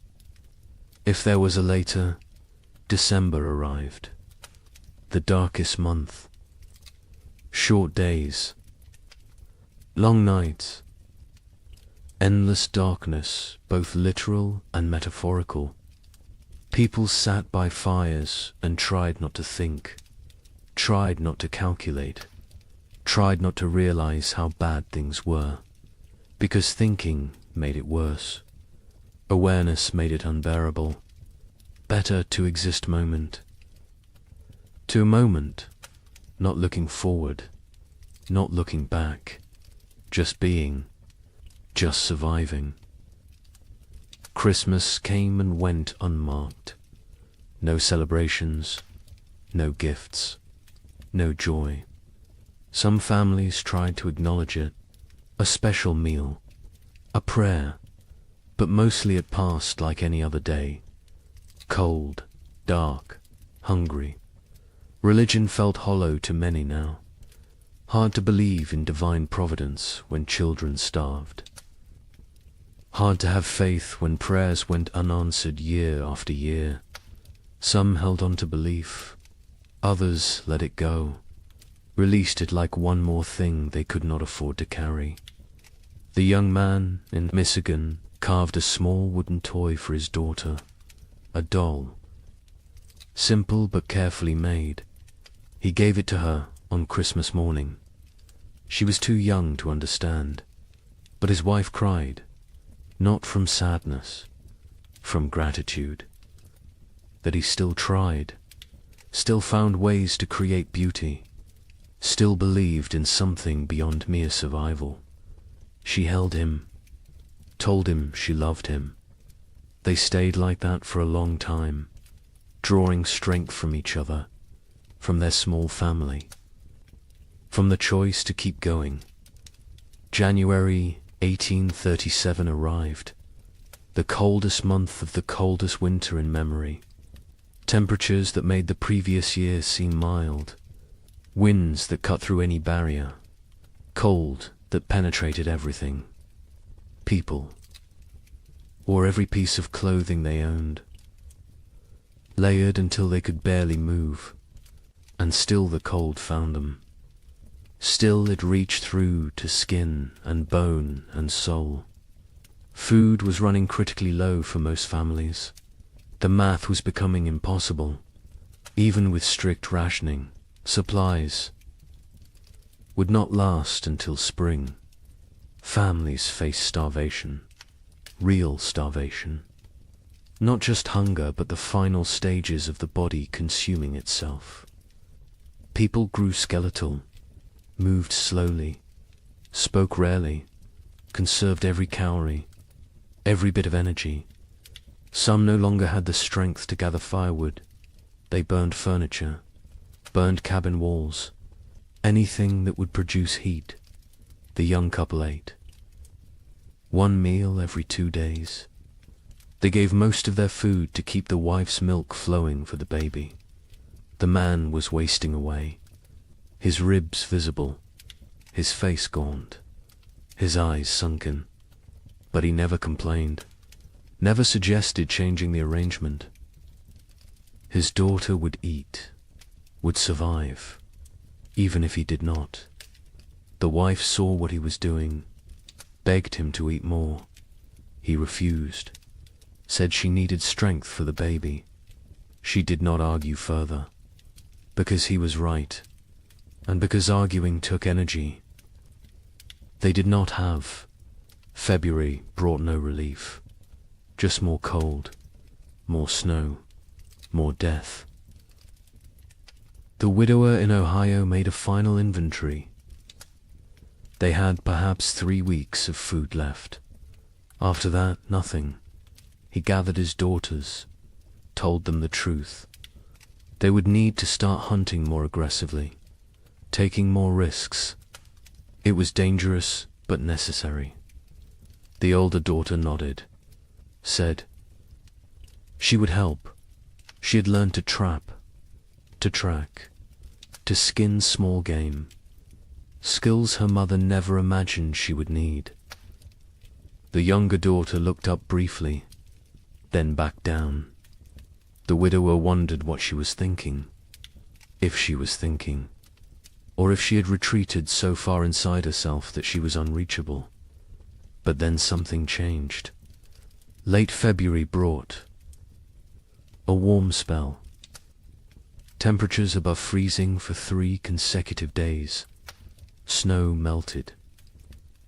If there was a later, December arrived. The darkest month. Short days. Long nights. Endless darkness, both literal and metaphorical. People sat by fires and tried not to think, tried not to calculate, tried not to realize how bad things were, because thinking made it worse. Awareness made it unbearable. Better to exist moment to moment, not looking forward, not looking back, just being, just surviving. Christmas came and went unmarked. No celebrations, no gifts, no joy. Some families tried to acknowledge it, a special meal, a prayer, but mostly it passed like any other day. Cold, dark, hungry. Religion felt hollow to many now. Hard to believe in divine providence when children starved. Hard to have faith when prayers went unanswered year after year. Some held on to belief, others let it go, released it like one more thing they could not afford to carry. The young man in Michigan carved a small wooden toy for his daughter, a doll. Simple but carefully made. He gave it to her on Christmas morning. She was too young to understand, but his wife cried, not from sadness, from gratitude, that he still tried, still found ways to create beauty, still believed in something beyond mere survival. She held him, told him she loved him. They stayed like that for a long time, drawing strength from each other, from their small family, from the choice to keep going. January 1837 arrived, the coldest month of the coldest winter in memory. Temperatures that made the previous year seem mild, winds that cut through any barrier, cold that penetrated everything. People wore every piece of clothing they owned, layered until they could barely move, and still the cold found them. Still it reached through to skin and bone and soul. Food was running critically low for most families. The math was becoming impossible. Even with strict rationing, supplies would not last until spring. Families faced starvation, real starvation. Not just hunger, but the final stages of the body consuming itself. People grew skeletal, moved slowly, spoke rarely, conserved every calorie, every bit of energy. Some no longer had the strength to gather firewood. They burned furniture, burned cabin walls, anything that would produce heat. The young couple ate. One meal every 2 days. They gave most of their food to keep the wife's milk flowing for the baby. The man was wasting away, his ribs visible, his face gaunt, his eyes sunken. But he never complained, never suggested changing the arrangement. His daughter would eat, would survive, even if he did not. The wife saw what he was doing, begged him to eat more. He refused, said she needed strength for the baby. She did not argue further, because he was right, and because arguing took energy. They did not have. February brought no relief, just more cold, more snow, more death. The widower in Ohio made a final inventory. They had perhaps 3 weeks of food left. After that, nothing. He gathered his daughters, told them the truth. They would need to start hunting more aggressively, taking more risks. It was dangerous, but necessary. The older daughter nodded, said she would help. She had learned to trap, to track, to skin small game, skills her mother never imagined she would need. The younger daughter looked up briefly, then back down. The widower wondered what she was thinking, if she was thinking, or if she had retreated so far inside herself that she was unreachable. But then something changed. Late February brought a warm spell. Temperatures above freezing for 3 consecutive days. Snow melted.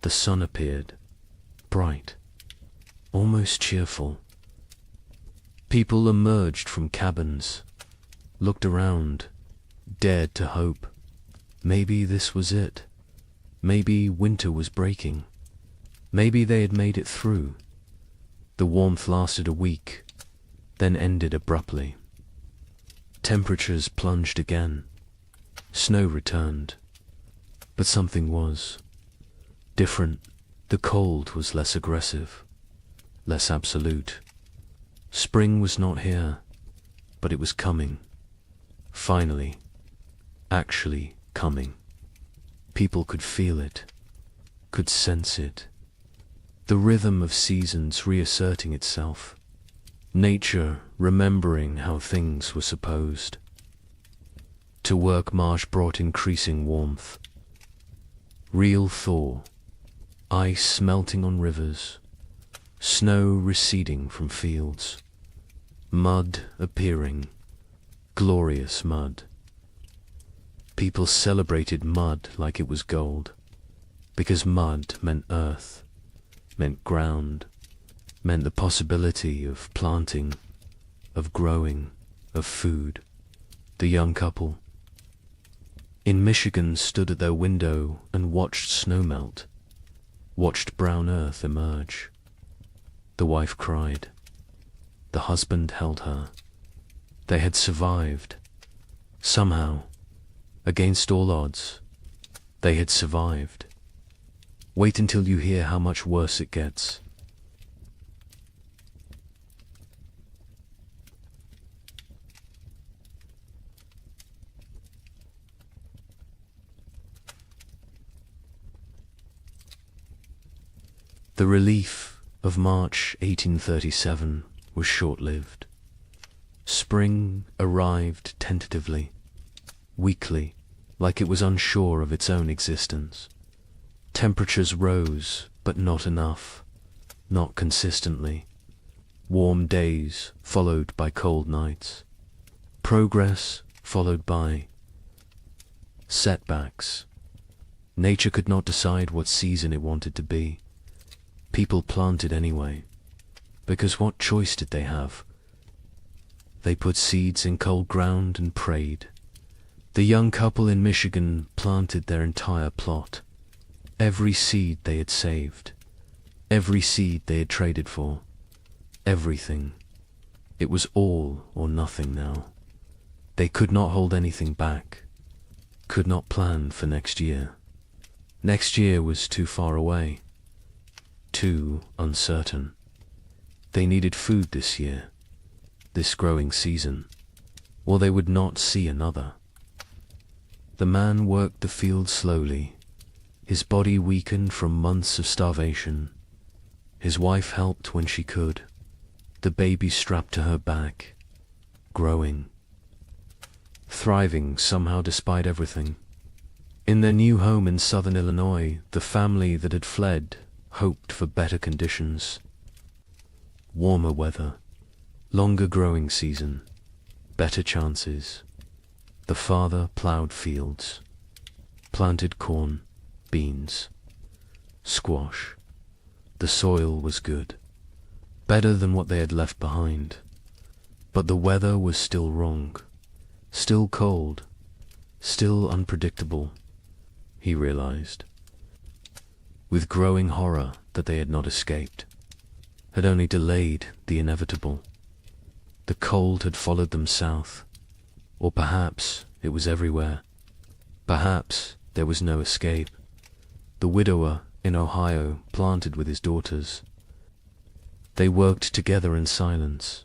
The sun appeared, bright, almost cheerful. People emerged from cabins, looked around, dared to hope. Maybe this was it. Maybe winter was breaking. Maybe they had made it through. The warmth lasted a week, then ended abruptly. Temperatures plunged again. Snow returned. But something was different. The cold was less aggressive, less absolute. Spring was not here, but it was coming. Finally, actually coming. People could feel it, could sense it. The rhythm of seasons reasserting itself. Nature remembering how things were supposed. To work marsh brought increasing warmth. Real thaw. Ice melting on rivers. Snow receding from fields. Mud appearing. Glorious mud. People celebrated mud like it was gold, because mud meant earth, meant ground, meant the possibility of planting, of growing, of food. The young couple in Michigan stood at their window and watched snow melt, watched brown earth emerge. The wife cried. The husband held her. They had survived. Somehow, against all odds, they had survived. Wait until you hear how much worse it gets. The relief of March 1837 was short-lived. Spring arrived tentatively, weakly, like it was unsure of its own existence. Temperatures rose, but not enough, not consistently. Warm days followed by cold nights. Progress followed by setbacks. Nature could not decide what season it wanted to be. People planted anyway, because what choice did they have? They put seeds in cold ground and prayed. The young couple in Michigan planted their entire plot. Every seed they had saved, every seed they had traded for, everything. It was all or nothing now. They could not hold anything back, could not plan for next year. Next year was too far away, too uncertain. They needed food this year, this growing season, or they would not see another. The man worked the field slowly, his body weakened from months of starvation. His wife helped when she could, the baby strapped to her back, growing, thriving somehow despite everything. In their new home in southern Illinois, the family that had fled hoped for better conditions. Warmer weather, longer growing season, better chances. The father plowed fields, planted corn, beans, squash. The soil was good, better than what they had left behind. But the weather was still wrong, still cold, still unpredictable, he realized. with growing horror that they had not escaped, had only delayed the inevitable. The cold had followed them south, or perhaps it was everywhere. Perhaps there was no escape. The widower in Ohio planted with his daughters. They worked together in silence.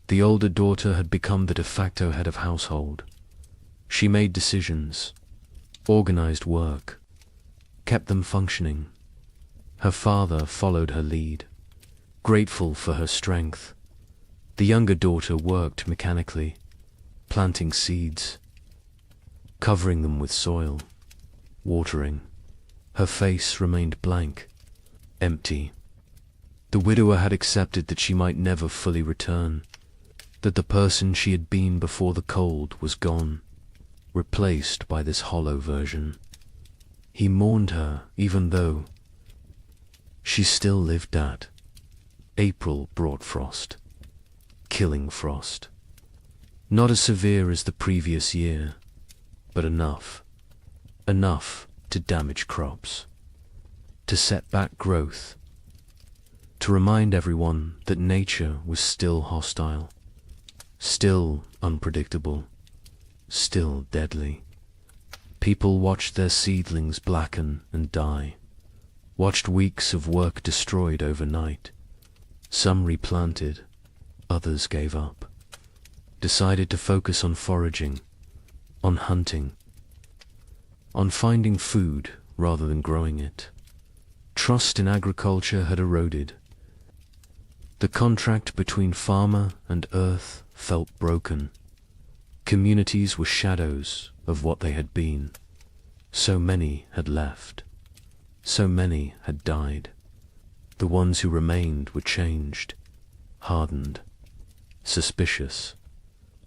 The older daughter had become the de facto head of household. She made decisions, organized work, kept them functioning. Her father followed her lead, grateful for her strength. The younger daughter worked mechanically, planting seeds, covering them with soil, watering. Her face remained blank, empty. The widower had accepted that she might never fully return, that the person she had been before the cold was gone, replaced by this hollow version. He mourned her even though she still lived at. April brought frost, killing frost. Not as severe as the previous year, but enough to damage crops, to set back growth, to remind everyone that nature was still hostile, still unpredictable, still deadly. People watched their seedlings blacken and die, watched weeks of work destroyed overnight. Some replanted, others gave up, decided to focus on foraging, on hunting, on finding food rather than growing it. Trust in agriculture had eroded. The contract between farmer and earth felt broken. Communities were shadows of what they had been. So many had left. So many had died. The ones who remained were changed, hardened, suspicious.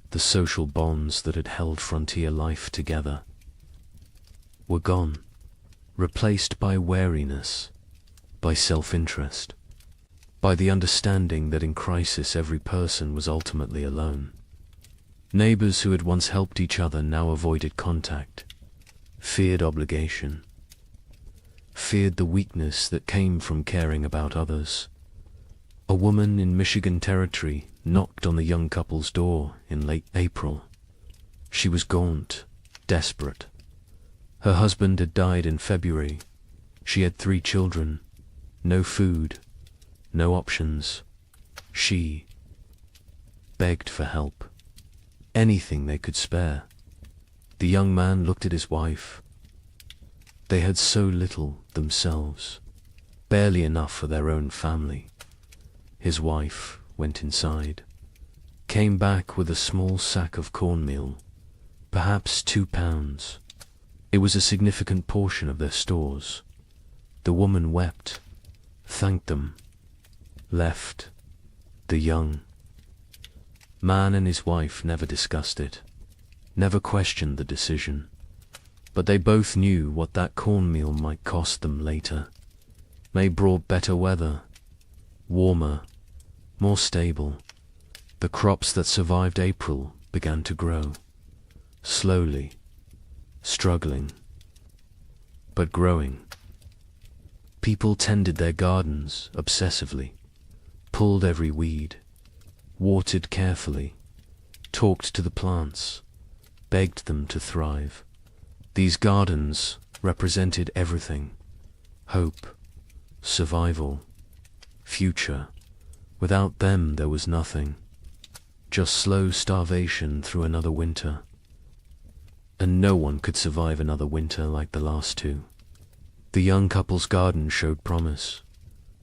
The social bonds that had held frontier life together were gone, replaced by wariness, by self-interest, by the understanding that in crisis every person was ultimately alone. Neighbors who had once helped each other now avoided contact, feared obligation, feared the weakness that came from caring about others. A woman in Michigan Territory knocked on the young couple's door in late April. She was gaunt, desperate. Her husband had died in February. She had 3 children, no food, no options. She begged for help, anything they could spare. The young man looked at his wife. They had so little themselves, barely enough for their own family. His wife went inside, came back with a small sack of cornmeal, perhaps 2 pounds. It was a significant portion of their stores. The woman wept, thanked them, left. The young man and his wife never discussed it, never questioned the decision, but they both knew what that cornmeal might cost them later. May brought better weather, warmer, more stable. The crops that survived April began to grow, slowly, struggling, but growing. People tended their gardens obsessively, pulled every weed, watered carefully, talked to the plants, begged them to thrive. These gardens represented everything: hope, survival, future. Without them there was nothing, just slow starvation through another winter. And no one could survive another winter like the last 2. The young couple's garden showed promise.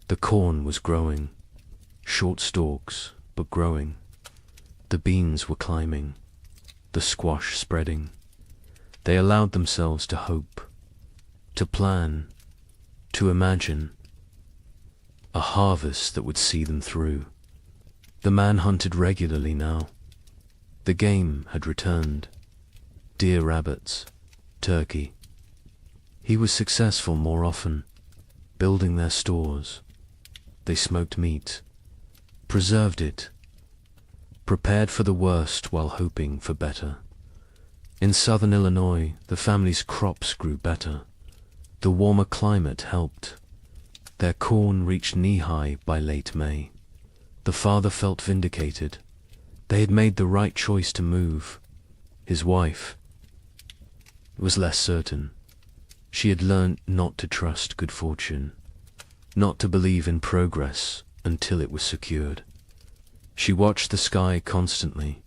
The corn was growing, short stalks, but growing. The beans were climbing, the squash spreading. They allowed themselves to hope, to plan, to imagine a harvest that would see them through. The man hunted regularly now. The game had returned. Deer, rabbits, turkey. He was successful more often, building their stores. They smoked meat, preserved it, prepared for the worst while hoping for better. In southern Illinois, the family's crops grew better. The warmer climate helped. Their corn reached knee-high by late May. The father felt vindicated. They had made the right choice to move. His wife was less certain. She had learned not to trust good fortune, not to believe in progress until it was secured. She watched the sky constantly,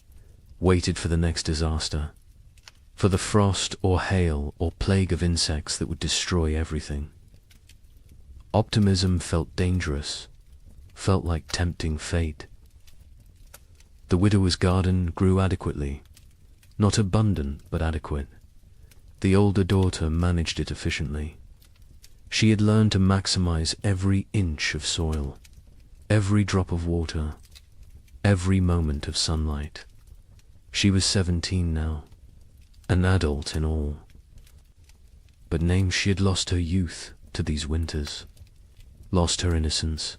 waited for the next disaster, for the frost or hail or plague of insects that would destroy everything. Optimism felt dangerous, felt like tempting fate. The widower's garden grew adequately, not abundant but adequate. The older daughter managed it efficiently. She had learned to maximize every inch of soil, every drop of water, every moment of sunlight. She was 17 now, an adult in all. But names she had lost her youth to these winters, lost her innocence,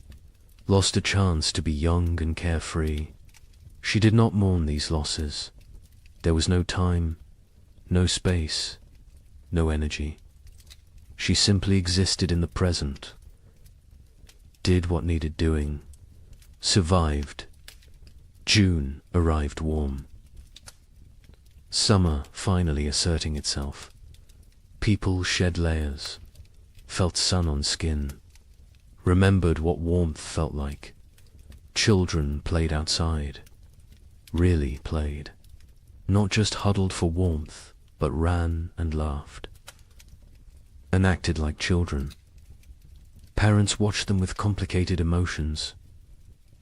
lost a chance to be young and carefree. She did not mourn these losses. There was no time, no space, no energy. She simply existed in the present, did what needed doing, survived. June arrived warm. Summer finally asserting itself. People shed layers, felt sun on skin, remembered what warmth felt like. Children played outside, really played, not just huddled for warmth, but ran and laughed, and acted like children. Parents watched them with complicated emotions,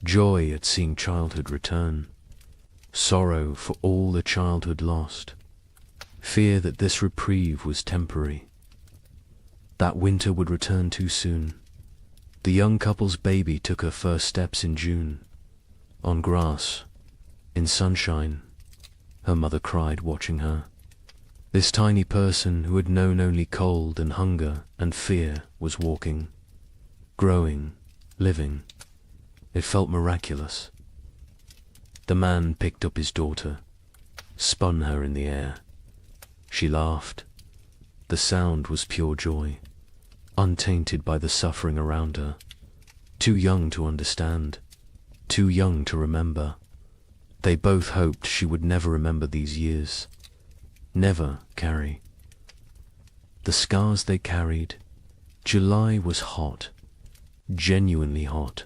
joy at seeing childhood return, sorrow for all the childhood lost, fear that this reprieve was temporary, that winter would return too soon. The young couple's baby took her first steps in June, on grass, in sunshine. Her mother cried watching her. This tiny person who had known only cold and hunger and fear was walking, growing, living. It felt miraculous. The man picked up his daughter, spun her in the air. She laughed. The sound was pure joy, untainted by the suffering around her. Too young to understand, too young to remember. They both hoped she would never remember these years, never carry the scars they carried. July was hot, genuinely hot.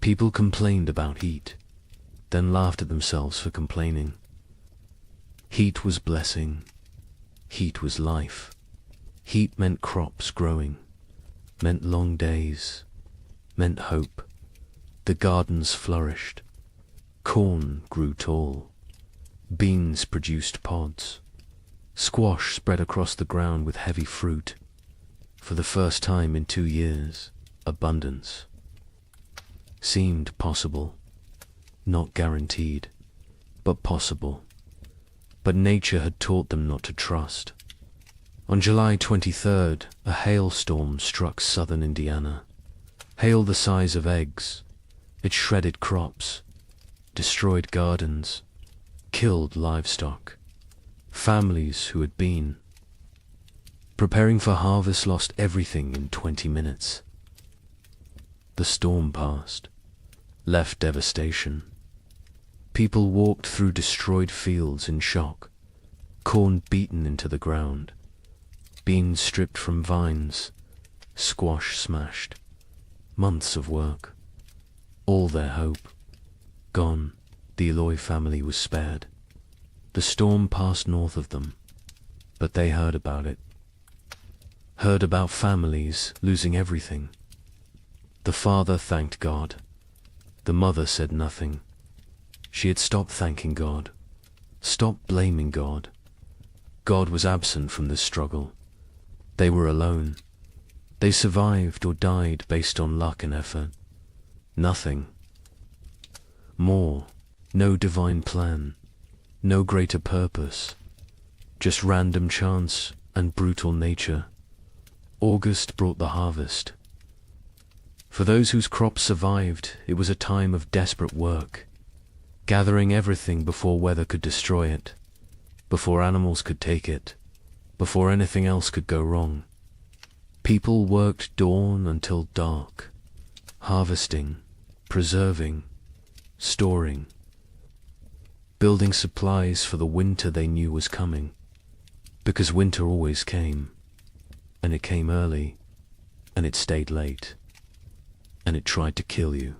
People complained about heat, then laughed at themselves for complaining. Heat was blessing. Heat was life. Heat meant crops growing, meant long days, meant hope. The gardens flourished. Corn grew tall. Beans produced pods. Squash spread across the ground with heavy fruit. For the first time in 2 years, abundance seemed possible. Not guaranteed, but possible. But nature had taught them not to trust. On July 23rd, a hailstorm struck southern Indiana. Hail the size of eggs. It shredded crops, destroyed gardens, killed livestock. Families who had been preparing for harvest lost everything in 20 minutes. The storm passed, left devastation. People walked through destroyed fields in shock, corn beaten into the ground, beans stripped from vines, squash smashed. Months of work, all their hope, gone. The Eloy family was spared. The storm passed north of them, but they heard about it. Heard about families losing everything. The father thanked God. The mother said nothing. She had stopped thanking God, stopped blaming God. God was absent from this struggle. They were alone. They survived or died based on luck and effort. Nothing more, no divine plan, no greater purpose, just random chance and brutal nature. August brought the harvest. For those whose crops survived, it was a time of desperate work, gathering everything before weather could destroy it, before animals could take it, before anything else could go wrong. People worked dawn until dark, harvesting, preserving, storing, building supplies for the winter they knew was coming, because winter always came, and it came early, and it stayed late, and it tried to kill you.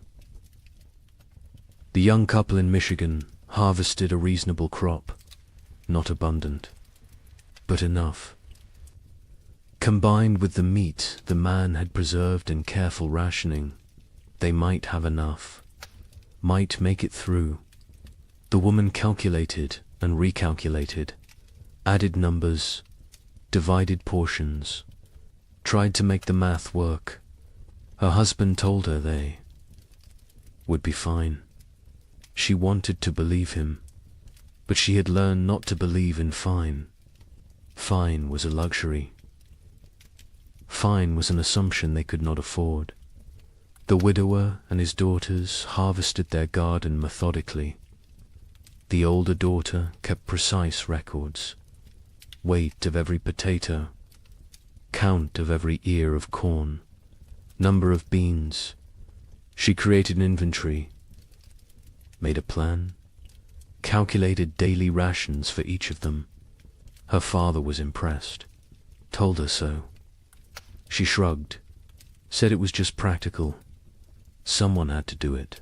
The young couple in Michigan harvested a reasonable crop, not abundant, but enough. Combined with the meat the man had preserved in careful rationing, they might have enough, might make it through. The woman calculated and recalculated, added numbers, divided portions, tried to make the math work. Her husband told her they would be fine. She wanted to believe him, but she had learned not to believe in fine. Fine was a luxury. Fine was an assumption they could not afford. The widower and his daughters harvested their garden methodically. The older daughter kept precise records, weight of every potato, count of every ear of corn, number of beans. She created an inventory, made a plan, calculated daily rations for each of them. Her father was impressed, told her so. She shrugged, said it was just practical. Someone had to do it.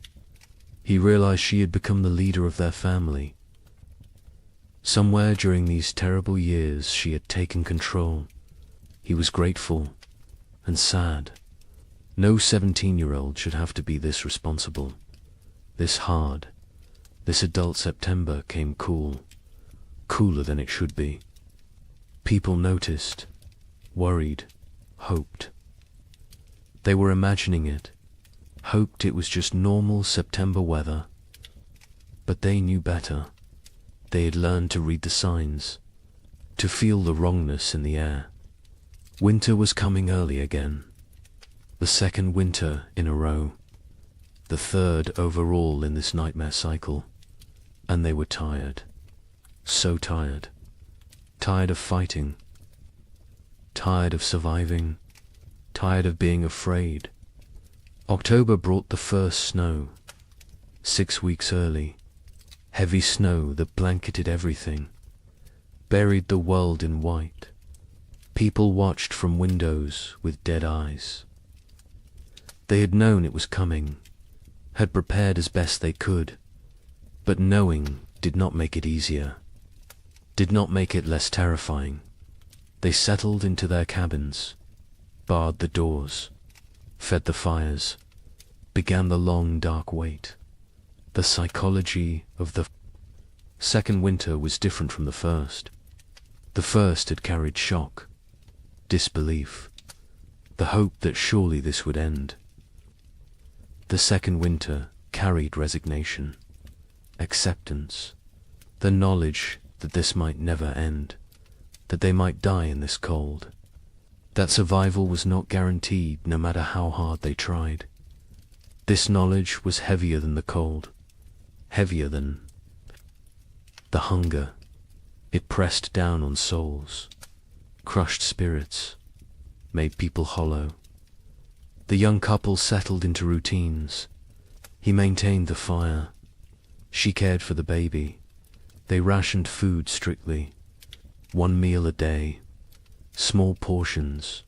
He realized she had become the leader of their family. Somewhere during these terrible years she had taken control. He was grateful and sad. No 17-year-old should have to be this responsible, this hard. This adult September came cool, cooler than it should be. People noticed, worried, hoped. They were imagining it, hoped it was just normal September weather. But they knew better. They had learned to read the signs, to feel the wrongness in the air. Winter was coming early again. The second winter in a row. The third overall in this nightmare cycle. And they were tired. So tired. Tired of fighting. Tired of surviving. Tired of being afraid. October brought the first snow. 6 weeks early. Heavy snow that blanketed everything. Buried the world in white. People watched from windows with dead eyes. They had known it was coming, had prepared as best they could, but knowing did not make it easier, did not make it less terrifying. They settled into their cabins, barred the doors, fed the fires, began the long dark wait. The psychology of the second winter was different from the first. The first had carried shock, disbelief, the hope that surely this would end. The second winter carried resignation, acceptance, the knowledge that this might never end, that they might die in this cold, that survival was not guaranteed no matter how hard they tried. This knowledge was heavier than the cold, heavier than the hunger. It pressed down on souls, crushed spirits, made people hollow. The young couple settled into routines. He maintained the fire. She cared for the baby. They rationed food strictly. 1 meal a day. Small portions.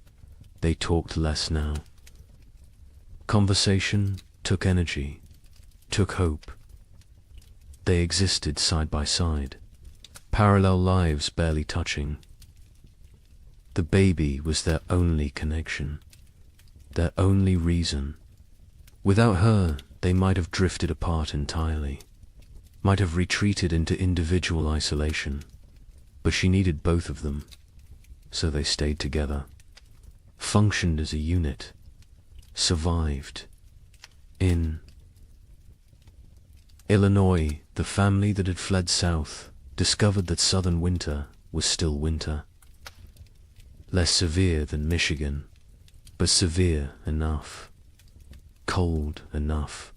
They talked less now. Conversation took energy, took hope. They existed side by side, parallel lives barely touching. The baby was their only connection, their only reason. Without her, they might have drifted apart entirely, might have retreated into individual isolation, but she needed both of them, so they stayed together, functioned as a unit, survived. In Illinois, the family that had fled south discovered that southern winter was still winter. Less severe than Michigan, but severe enough. Cold enough.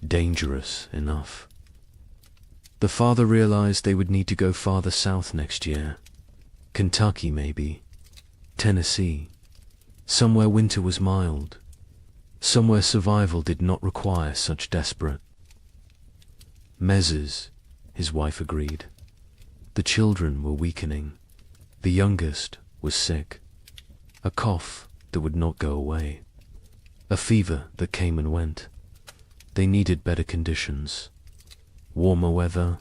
Dangerous enough. The father realized they would need to go farther south next year. Kentucky, maybe. Tennessee. Somewhere winter was mild. Somewhere survival did not require such desperate measures, his wife agreed. The children were weakening. The youngest was sick. A cough that would not go away. A fever that came and went. They needed better conditions. Warmer weather,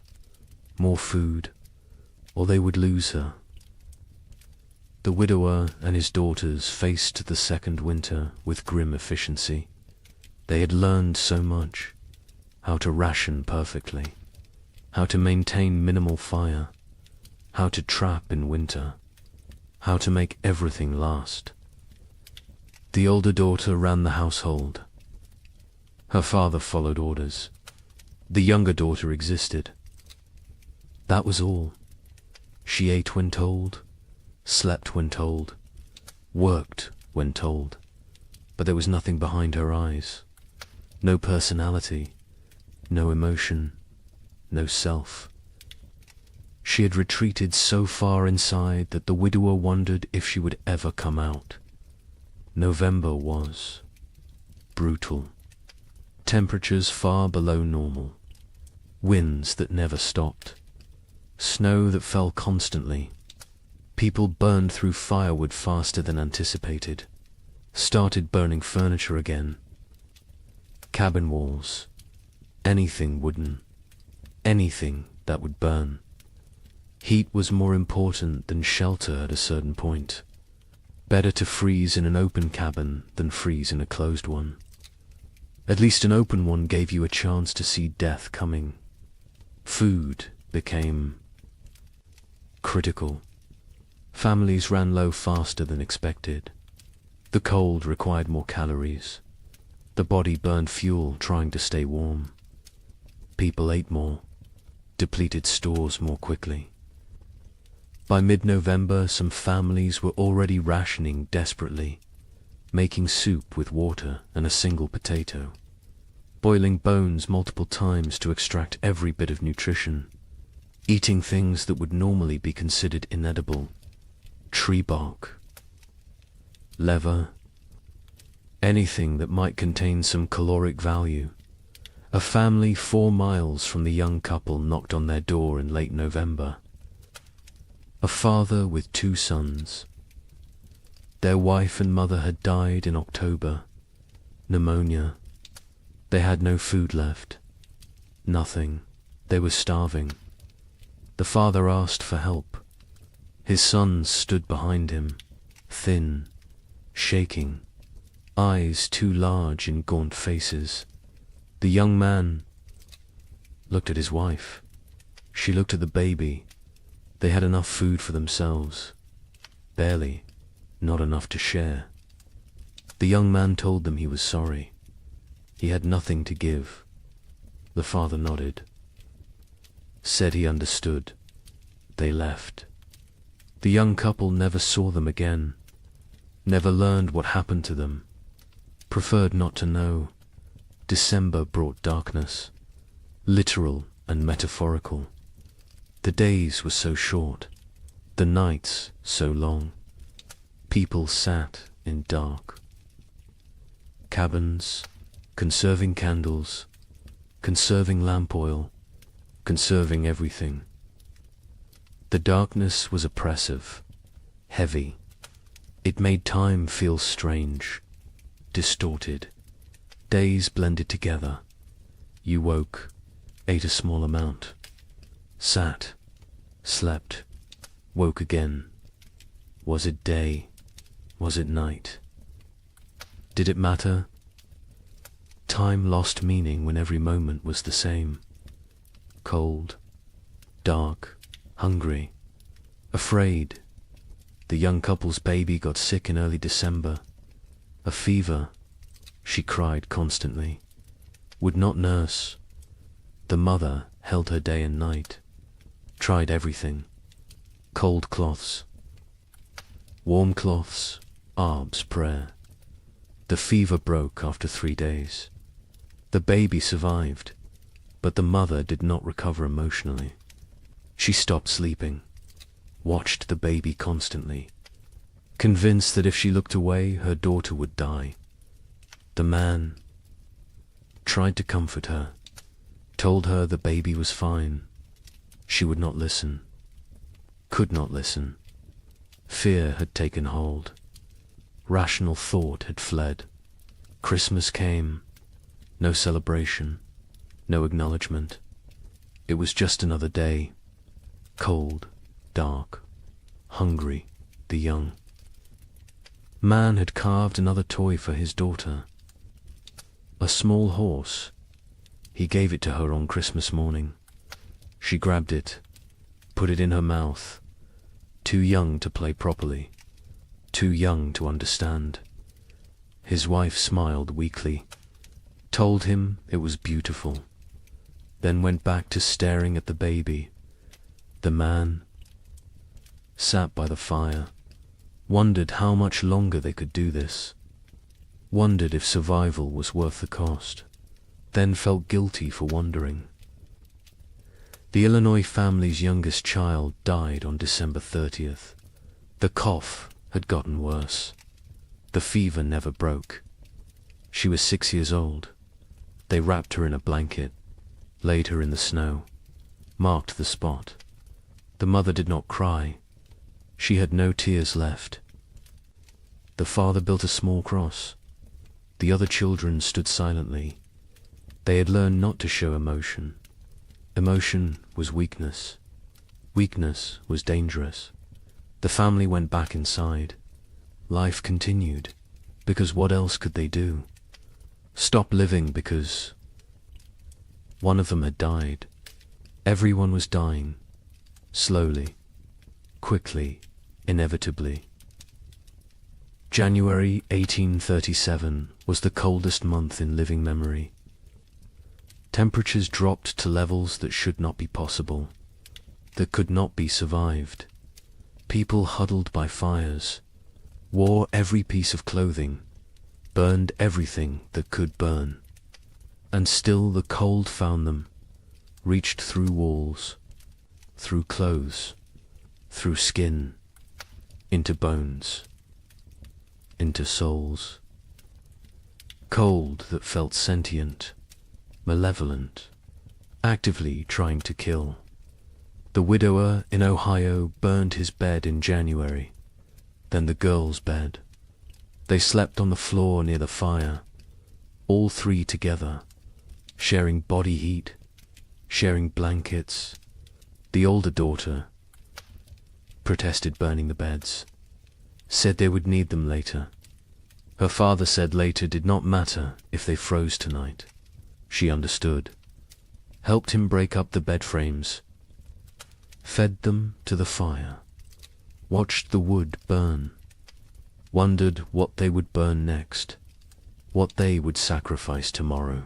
more food, or they would lose her. The widower and his daughters faced the second winter with grim efficiency. They had learned so much. How to ration perfectly. How to maintain minimal fire. How to trap in winter. How to make everything last. The older daughter ran the household. Her father followed orders. The younger daughter existed. That was all. She ate when told, slept when told, worked when told, but there was nothing behind her eyes. No personality, no emotion, no self. She had retreated so far inside that the widower wondered if she would ever come out. November was brutal. Temperatures far below normal. Winds that never stopped. Snow that fell constantly. People burned through firewood faster than anticipated. Started burning furniture again. Cabin walls. Anything wooden. Anything that would burn. Heat was more important than shelter at a certain point. Better to freeze in an open cabin than freeze in a closed one. At least an open one gave you a chance to see death coming. Food became critical. Families ran low faster than expected. The cold required more calories. The body burned fuel trying to stay warm. People ate more, depleted stores more quickly. By mid-November, some families were already rationing desperately, making soup with water and a single potato, boiling bones multiple times to extract every bit of nutrition, eating things that would normally be considered inedible, tree bark, leather, anything that might contain some caloric value. A family 4 miles from the young couple knocked on their door in late November. A father with 2 sons. Their wife and mother had died in October. Pneumonia. They had no food left. Nothing. They were starving. The father asked for help. His sons stood behind him, thin, shaking, eyes too large in gaunt faces. The young man looked at his wife. She looked at the baby. They had enough food for themselves. Barely. Not enough to share. The young man told them he was sorry. He had nothing to give. The father nodded. Said he understood. They left. The young couple never saw them again. Never learned what happened to them. Preferred not to know. December brought darkness. Literal and metaphorical. The days were so short. The nights so long. People sat in dark. Cabins, conserving candles, conserving lamp oil, conserving everything. The darkness was oppressive, heavy. It made time feel strange, distorted. Days blended together. You woke, ate a small amount, sat, slept, woke again. Was it day? Was it night? Did it matter? Time lost meaning when every moment was the same. Cold, dark, hungry, afraid. The young couple's baby got sick in early December. A fever. She cried constantly. Would not nurse. The mother held her day and night. Tried everything. Cold cloths. Warm cloths. Arb's prayer. The fever broke after 3 days. The baby survived, but the mother did not recover emotionally. She stopped sleeping. Watched the baby constantly. convinced that if she looked away, her daughter would die. The man tried to comfort her, told her the baby was fine. She would not listen, could not listen. Fear had taken hold. Rational thought had fled. Christmas came. No celebration, no acknowledgement. It was just another day. Cold, dark, hungry, the young. Man had carved another toy for his daughter. A small horse. He gave it to her on Christmas morning. She grabbed it, put it in her mouth. Too young to play properly, too young to understand. His wife smiled weakly, told him it was beautiful, then went back to staring at the baby. The man sat by the fire, wondered how much longer they could do this, wondered if survival was worth the cost, then felt guilty for wondering. The Illinois family's youngest child died on December 30th. The cough had gotten worse. The fever never broke. She was 6 years old. They wrapped her in a blanket, laid her in the snow, marked the spot. The mother did not cry. She had no tears left. The father built a small cross. The other children stood silently. They had learned not to show emotion. Emotion was weakness. Weakness was dangerous. The family went back inside. Life continued, because what else could they do? Stop living because one of them had died. Everyone was dying, slowly, quickly, inevitably. January 1837 was the coldest month in living memory. Temperatures dropped to levels that should not be possible, that could not be survived. People huddled by fires, wore every piece of clothing, burned everything that could burn. And still the cold found them, reached through walls, through clothes, through skin, into bones, into souls. Cold that felt sentient, malevolent, actively trying to kill. The widower in Ohio burned his bed in January, then the girl's bed. They slept on the floor near the fire, all three together, sharing body heat, sharing blankets. The older daughter protested burning the beds, said they would need them later. Her father said later did not matter if they froze tonight. She understood, helped him break up the bed frames, fed them to the fire, watched the wood burn, wondered what they would burn next, what they would sacrifice tomorrow.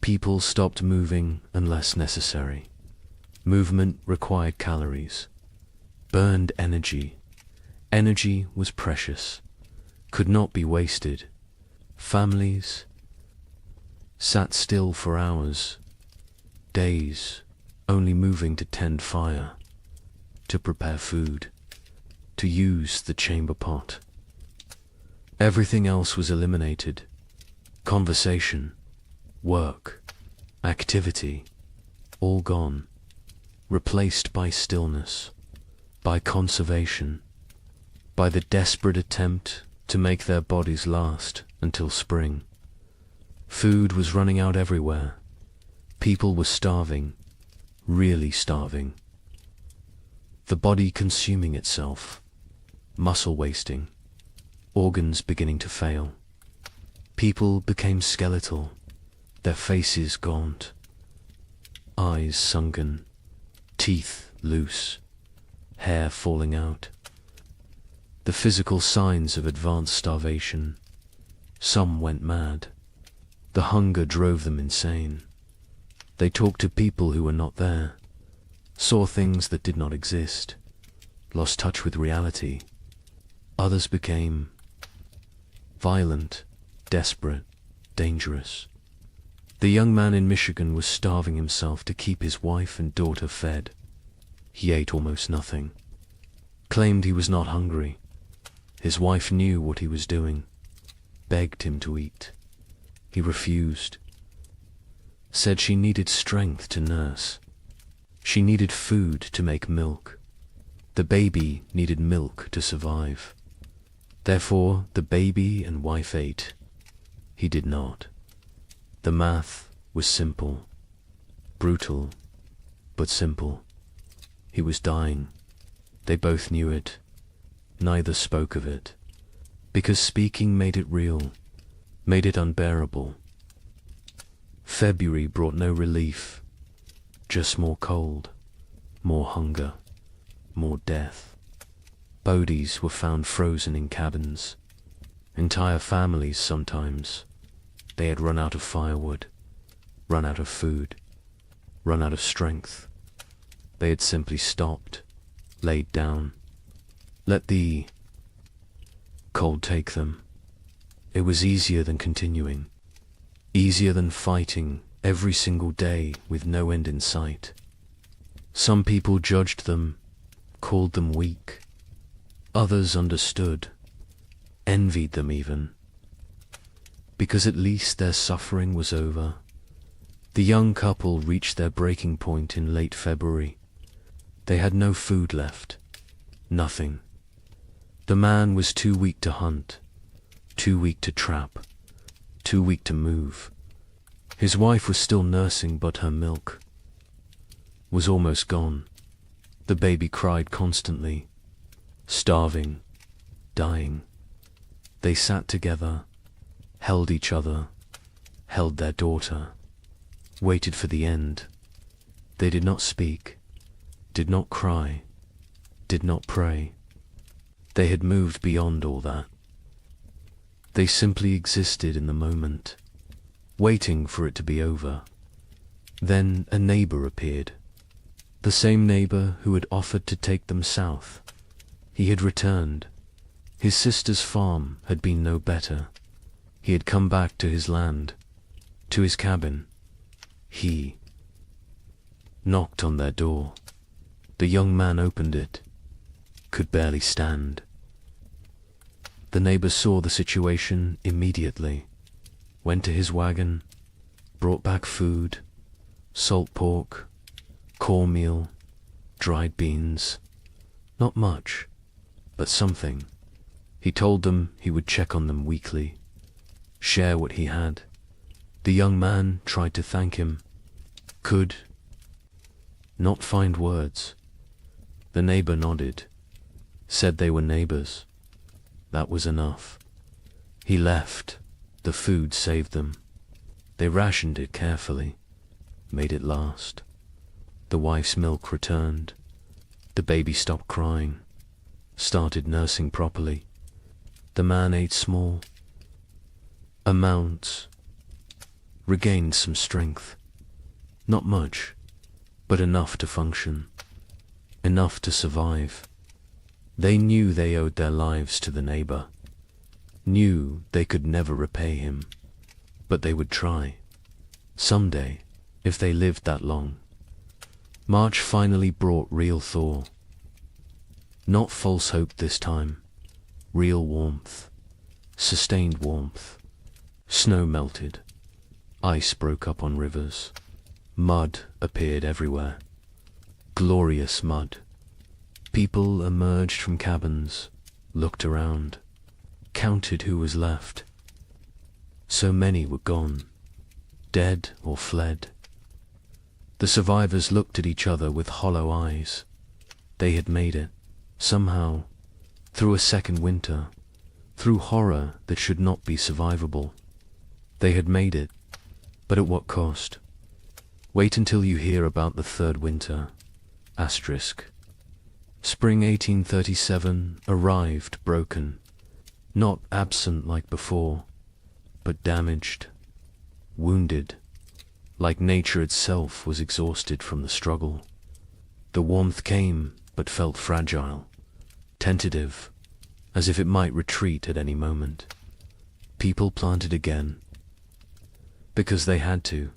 People stopped moving unless necessary. Movement required calories, burned energy. Energy was precious, could not be wasted. Families sat still for hours, days, only moving to tend fire, to prepare food, to use the chamber pot. Everything else was eliminated. Conversation, work, activity, all gone, replaced by stillness, by conservation, by the desperate attempt to make their bodies last until spring. Food was running out everywhere. People were starving, really starving. The body consuming itself, muscle wasting, organs beginning to fail. People became skeletal, their faces gaunt, eyes sunken, teeth loose, hair falling out. The physical signs of advanced starvation. Some went mad. The hunger drove them insane. They talked to people who were not there, saw things that did not exist, lost touch with reality. Others became violent, desperate, dangerous. The young man in Michigan was starving himself to keep his wife and daughter fed. He ate almost nothing, claimed he was not hungry, His wife knew what he was doing, begged him to eat. He refused, said she needed strength to nurse. She needed food to make milk. The baby needed milk to survive. Therefore, the baby and wife ate. He did not. The math was simple, brutal, but simple. He was dying. They both knew it. Neither spoke of it, because speaking made it real, made it unbearable. February brought no relief, just more cold, more hunger, more death. Bodies were found frozen in cabins. Entire families sometimes. They had run out of firewood, run out of food, run out of strength. They had simply stopped, laid down, let the cold take them. It was easier than continuing, easier than fighting every single day with no end in sight. Some people judged them, called them weak. Others understood, envied them even, because at least their suffering was over. The young couple reached their breaking point in late February. They had no food left, nothing. The man was too weak to hunt, too weak to trap, too weak to move. His wife was still nursing, but her milk was almost gone. The baby cried constantly, starving, dying. They sat together, held each other, held their daughter, waited for the end. They did not speak, did not cry, did not pray. They had moved beyond all that. They simply existed in the moment, waiting for it to be over. Then a neighbor appeared, the same neighbor who had offered to take them south. He had returned. His sister's farm had been no better. He had come back to his land, to his cabin. He knocked on their door. The young man opened it, could barely stand. The neighbor saw the situation immediately, went to his wagon, brought back food, salt pork, cornmeal, dried beans. Not much, but something. He told them he would check on them weekly, share what he had. The young man tried to thank him, could not find words. The neighbor nodded, said they were neighbors. That was enough. He left. The food saved them. They rationed it carefully, made it last. The wife's milk returned. The baby stopped crying, started nursing properly. The man ate small amounts, regained some strength. Not much, but enough to function, enough to survive. They knew they owed their lives to the neighbor, knew they could never repay him, but they would try, someday, if they lived that long. March finally brought real thaw. Not false hope this time, real warmth, sustained warmth. Snow melted, ice broke up on rivers, mud appeared everywhere, glorious mud. People emerged from cabins, looked around, counted who was left. So many were gone, dead or fled. The survivors looked at each other with hollow eyes. They had made it, somehow, through a second winter, through horror that should not be survivable. They had made it, but at what cost? Wait until you hear about the third winter. Asterisk. Spring 1837 arrived broken, not absent like before, but damaged, wounded, like nature itself was exhausted from the struggle. The warmth came, but felt fragile, tentative, as if it might retreat at any moment. People planted again, because they had to,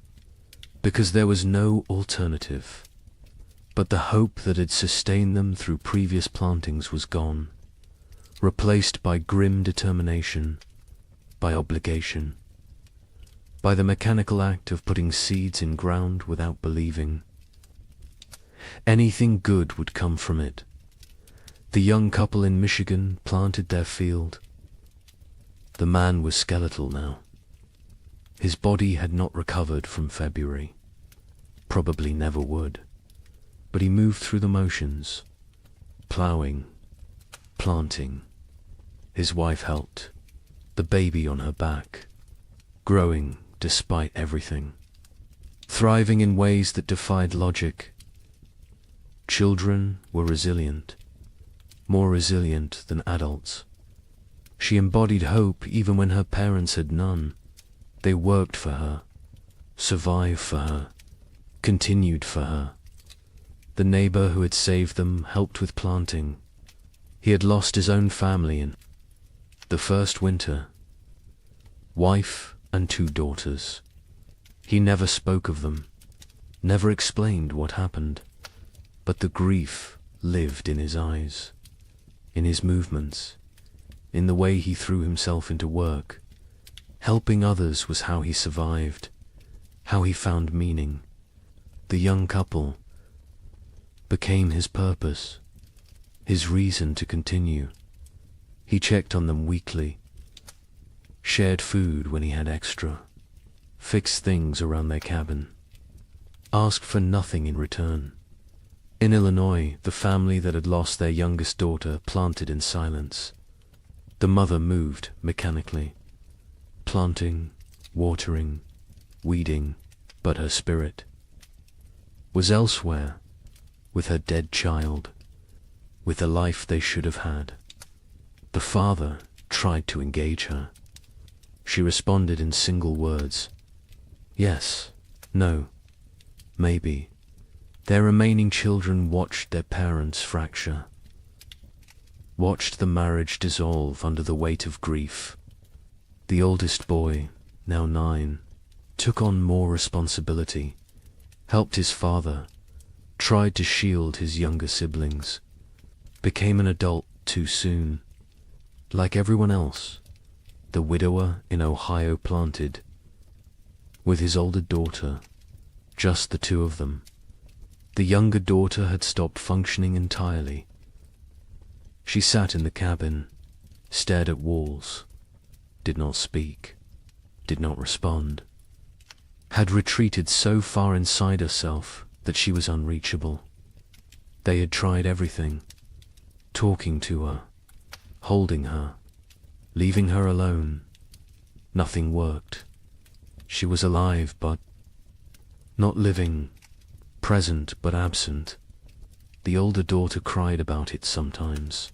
because there was no alternative. But the hope that had sustained them through previous plantings was gone. replaced by grim determination, by obligation, by the mechanical act of putting seeds in ground without believing. Anything good would come from it. The young couple in Michigan planted their field. The man was skeletal now. His body had not recovered from February, probably never would, but he moved through the motions, ploughing, planting. His wife helped, the baby on her back, growing despite everything, thriving in ways that defied logic. Children were resilient, more resilient than adults. She embodied hope even when her parents had none. They worked for her, survived for her, continued for her. The neighbor who had saved them helped with planting. He had lost his own family in the first winter. Wife and 2 daughters. He never spoke of them, never explained what happened, but the grief lived in his eyes, in his movements, in the way he threw himself into work. Helping others was how he survived, how he found meaning. The young couple became his purpose, his reason to continue. He checked on them weekly, shared food when he had extra, fixed things around their cabin, asked for nothing in return. In Illinois, the family that had lost their youngest daughter planted in silence. The mother moved mechanically, planting, watering, weeding, but her spirit was elsewhere, with her dead child, with the life they should have had. The father tried to engage her. She responded in single words. Yes, no, maybe. Their remaining children watched their parents fracture, watched the marriage dissolve under the weight of grief. The oldest boy, now 9, took on more responsibility, helped his father, tried to shield his younger siblings, became an adult too soon. Like everyone else, the widower in Ohio planted, with his older daughter, just the 2 of them. The younger daughter had stopped functioning entirely. She sat in the cabin, stared at walls, did not speak, did not respond, had retreated so far inside herself that she was unreachable. They had tried everything, talking to her, holding her, leaving her alone. Nothing worked. She was alive but not living, present but absent. The older daughter cried about it sometimes,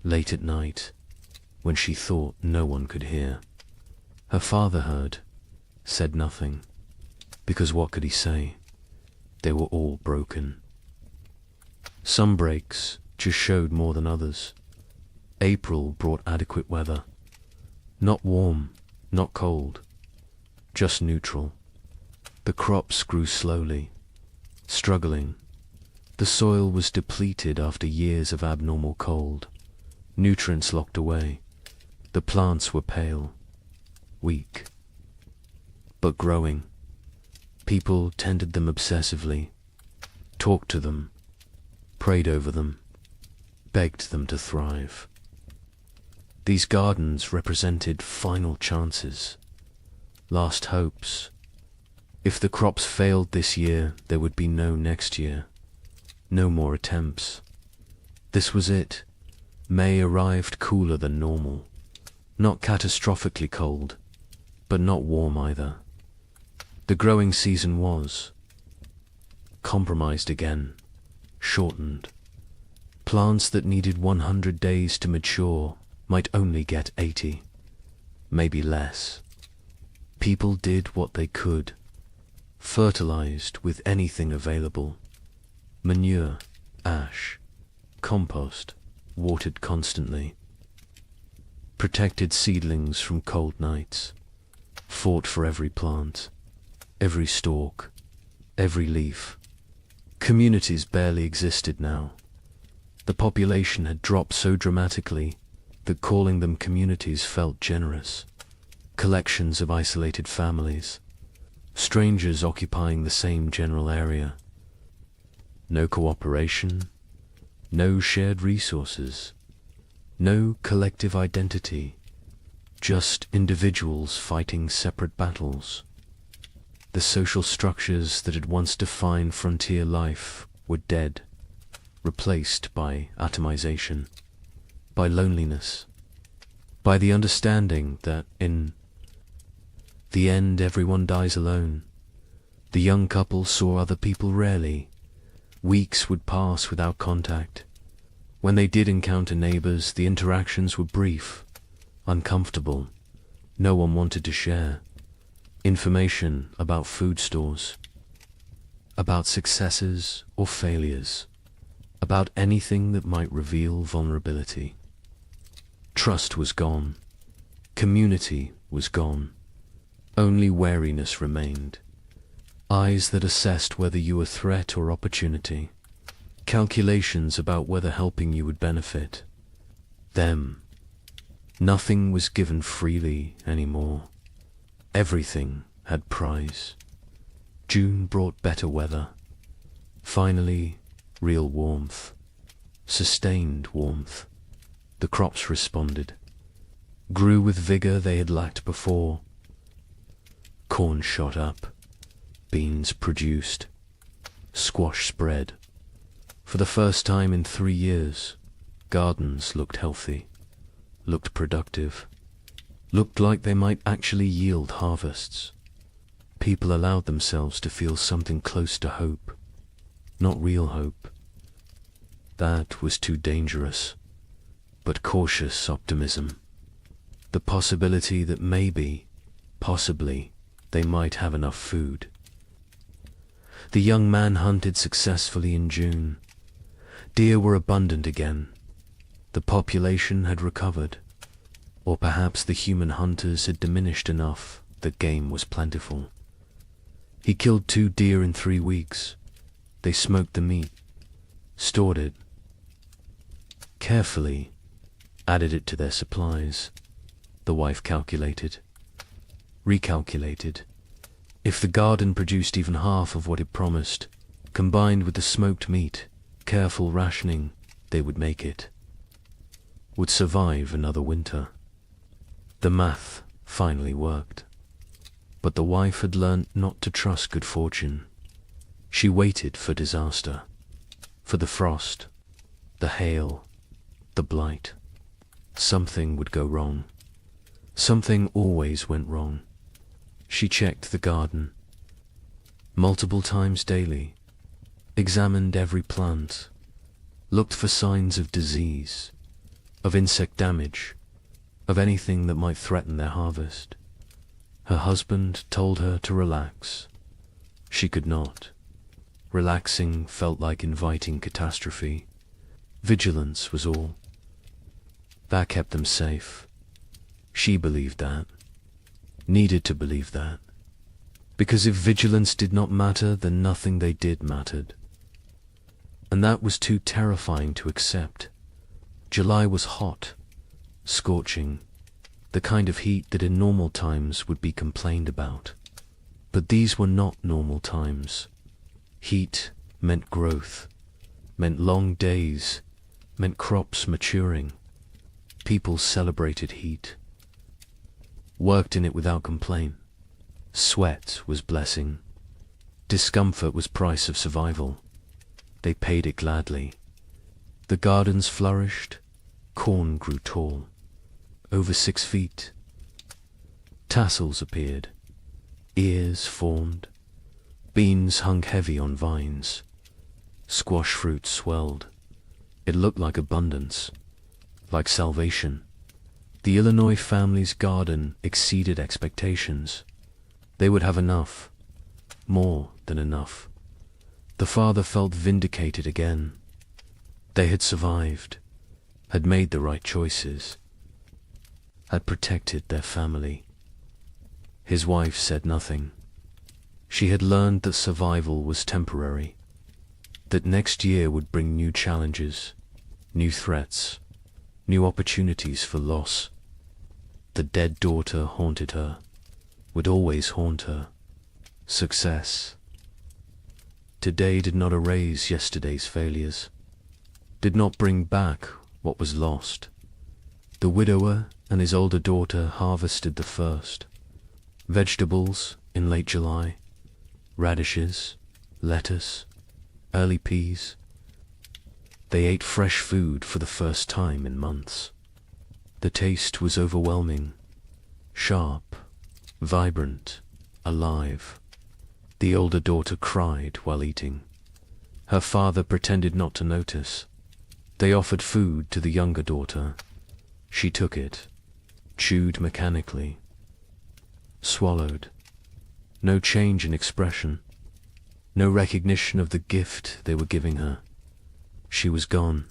late at night, when she thought no one could hear. Her father heard, said nothing, because what could he say? They were all broken. Some breaks just showed more than others. April brought adequate weather. Not warm, not cold, just neutral. The crops grew slowly, struggling. The soil was depleted after years of abnormal cold. Nutrients locked away. The plants were pale, weak, but growing. People tended them obsessively, talked to them, prayed over them, begged them to thrive. These gardens represented final chances, last hopes. If the crops failed this year, there would be no next year, no more attempts. This was it. May arrived cooler than normal, not catastrophically cold, but not warm either. The growing season was compromised again, shortened. Plants that needed 100 days to mature might only get 80, maybe less. People did what they could, fertilized with anything available. Manure, ash, compost, watered constantly. Protected seedlings from cold nights, fought for every plant, every stalk, every leaf. Communities barely existed now. The population had dropped so dramatically, that calling them communities felt generous. Collections of isolated families, strangers occupying the same general area. No cooperation, no shared resources, no collective identity, just individuals fighting separate battles. The social structures that had once defined frontier life were dead, replaced by atomization, by loneliness, by the understanding that in the end everyone dies alone. The young couple saw other people rarely. Weeks would pass without contact. When they did encounter neighbors, the interactions were brief, uncomfortable. No one wanted to share information about food stores, about successes or failures, about anything that might reveal vulnerability. Trust was gone. Community was gone. Only wariness remained. Eyes that assessed whether you were threat or opportunity. Calculations about whether helping you would benefit them. Nothing was given freely anymore. Everything had price. June brought better weather. Finally, real warmth. Sustained warmth. The crops responded. Grew with vigor they had lacked before. Corn shot up. Beans produced. Squash spread. For the first time in 3 years, gardens looked healthy, looked productive, looked like they might actually yield harvests. People allowed themselves to feel something close to hope, not real hope. That was too dangerous, but cautious optimism. The possibility that maybe, possibly, they might have enough food. The young man hunted successfully in June. Deer were abundant again. The population had recovered, or perhaps the human hunters had diminished enough that game was plentiful. He killed 2 deer in 3 weeks. They smoked the meat, stored it carefully, added it to their supplies. The wife calculated, recalculated. If the garden produced even half of what it promised, combined with the smoked meat, careful rationing, they would make it. Would survive another winter. The math finally worked. But the wife had learnt not to trust good fortune. She waited for disaster, for the frost, the hail, the blight. Something would go wrong. Something always went wrong. She checked the garden multiple times daily, examined every plant, looked for signs of disease, of insect damage, of anything that might threaten their harvest. Her husband told her to relax. She could not. Relaxing felt like inviting catastrophe. Vigilance was all. That kept them safe. She believed that. Needed to believe that. Because if vigilance did not matter, then nothing they did mattered. And that was too terrifying to accept. July was hot, scorching, the kind of heat that in normal times would be complained about. But these were not normal times. Heat meant growth, meant long days, meant crops maturing. People celebrated heat, worked in it without complaint. Sweat was blessing. Discomfort was price of survival. They paid it gladly. The gardens flourished. Corn grew tall, over 6 feet. Tassels appeared. Ears formed. Beans hung heavy on vines. Squash fruit swelled. It looked like abundance, like salvation. The Illinois family's garden exceeded expectations. They would have enough, more than enough. The father felt vindicated again. They had survived, had made the right choices, had protected their family. His wife said nothing. She had learned that survival was temporary, that next year would bring new challenges, new threats, new opportunities for loss. The dead daughter haunted her, would always haunt her. Success. Today did not erase yesterday's failures, did not bring back what was lost. The widower and his older daughter harvested the first. Vegetables in late July, radishes, lettuce, early peas. They ate fresh food for the first time in months. The taste was overwhelming, sharp, vibrant, alive. The older daughter cried while eating. Her father pretended not to notice. They offered food to the younger daughter. She took it, chewed mechanically, swallowed. No change in expression, no recognition of the gift they were giving her. She was gone.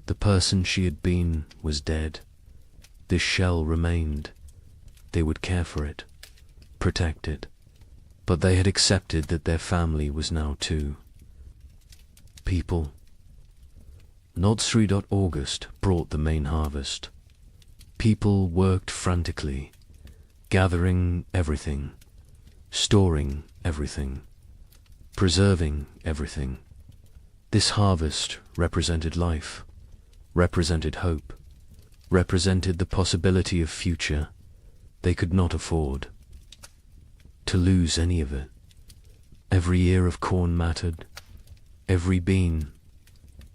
The person she had been was dead. This shell remained. They would care for it, protect it. But they had accepted that their family was now too. People. August brought the main harvest. People worked frantically, gathering everything, storing everything, preserving everything. This harvest represented life, represented hope, represented the possibility of future they could not afford to lose any of it. Every ear of corn mattered, every bean,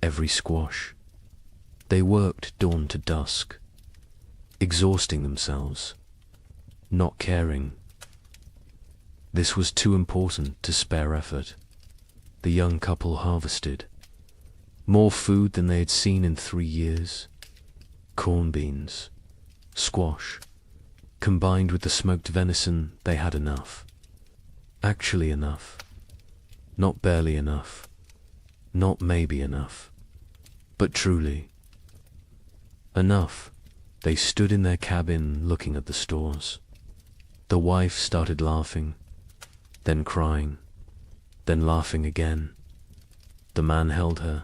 every squash. They worked dawn to dusk, exhausting themselves, not caring. This was too important to spare effort. The young couple harvested more food than they had seen in 3 years. Corn beans, squash, combined with the smoked venison, they had enough. Actually enough. Not barely enough. Not maybe enough. But truly enough. They stood in their cabin looking at the stores. The wife started laughing, then crying, then laughing again. The man held her.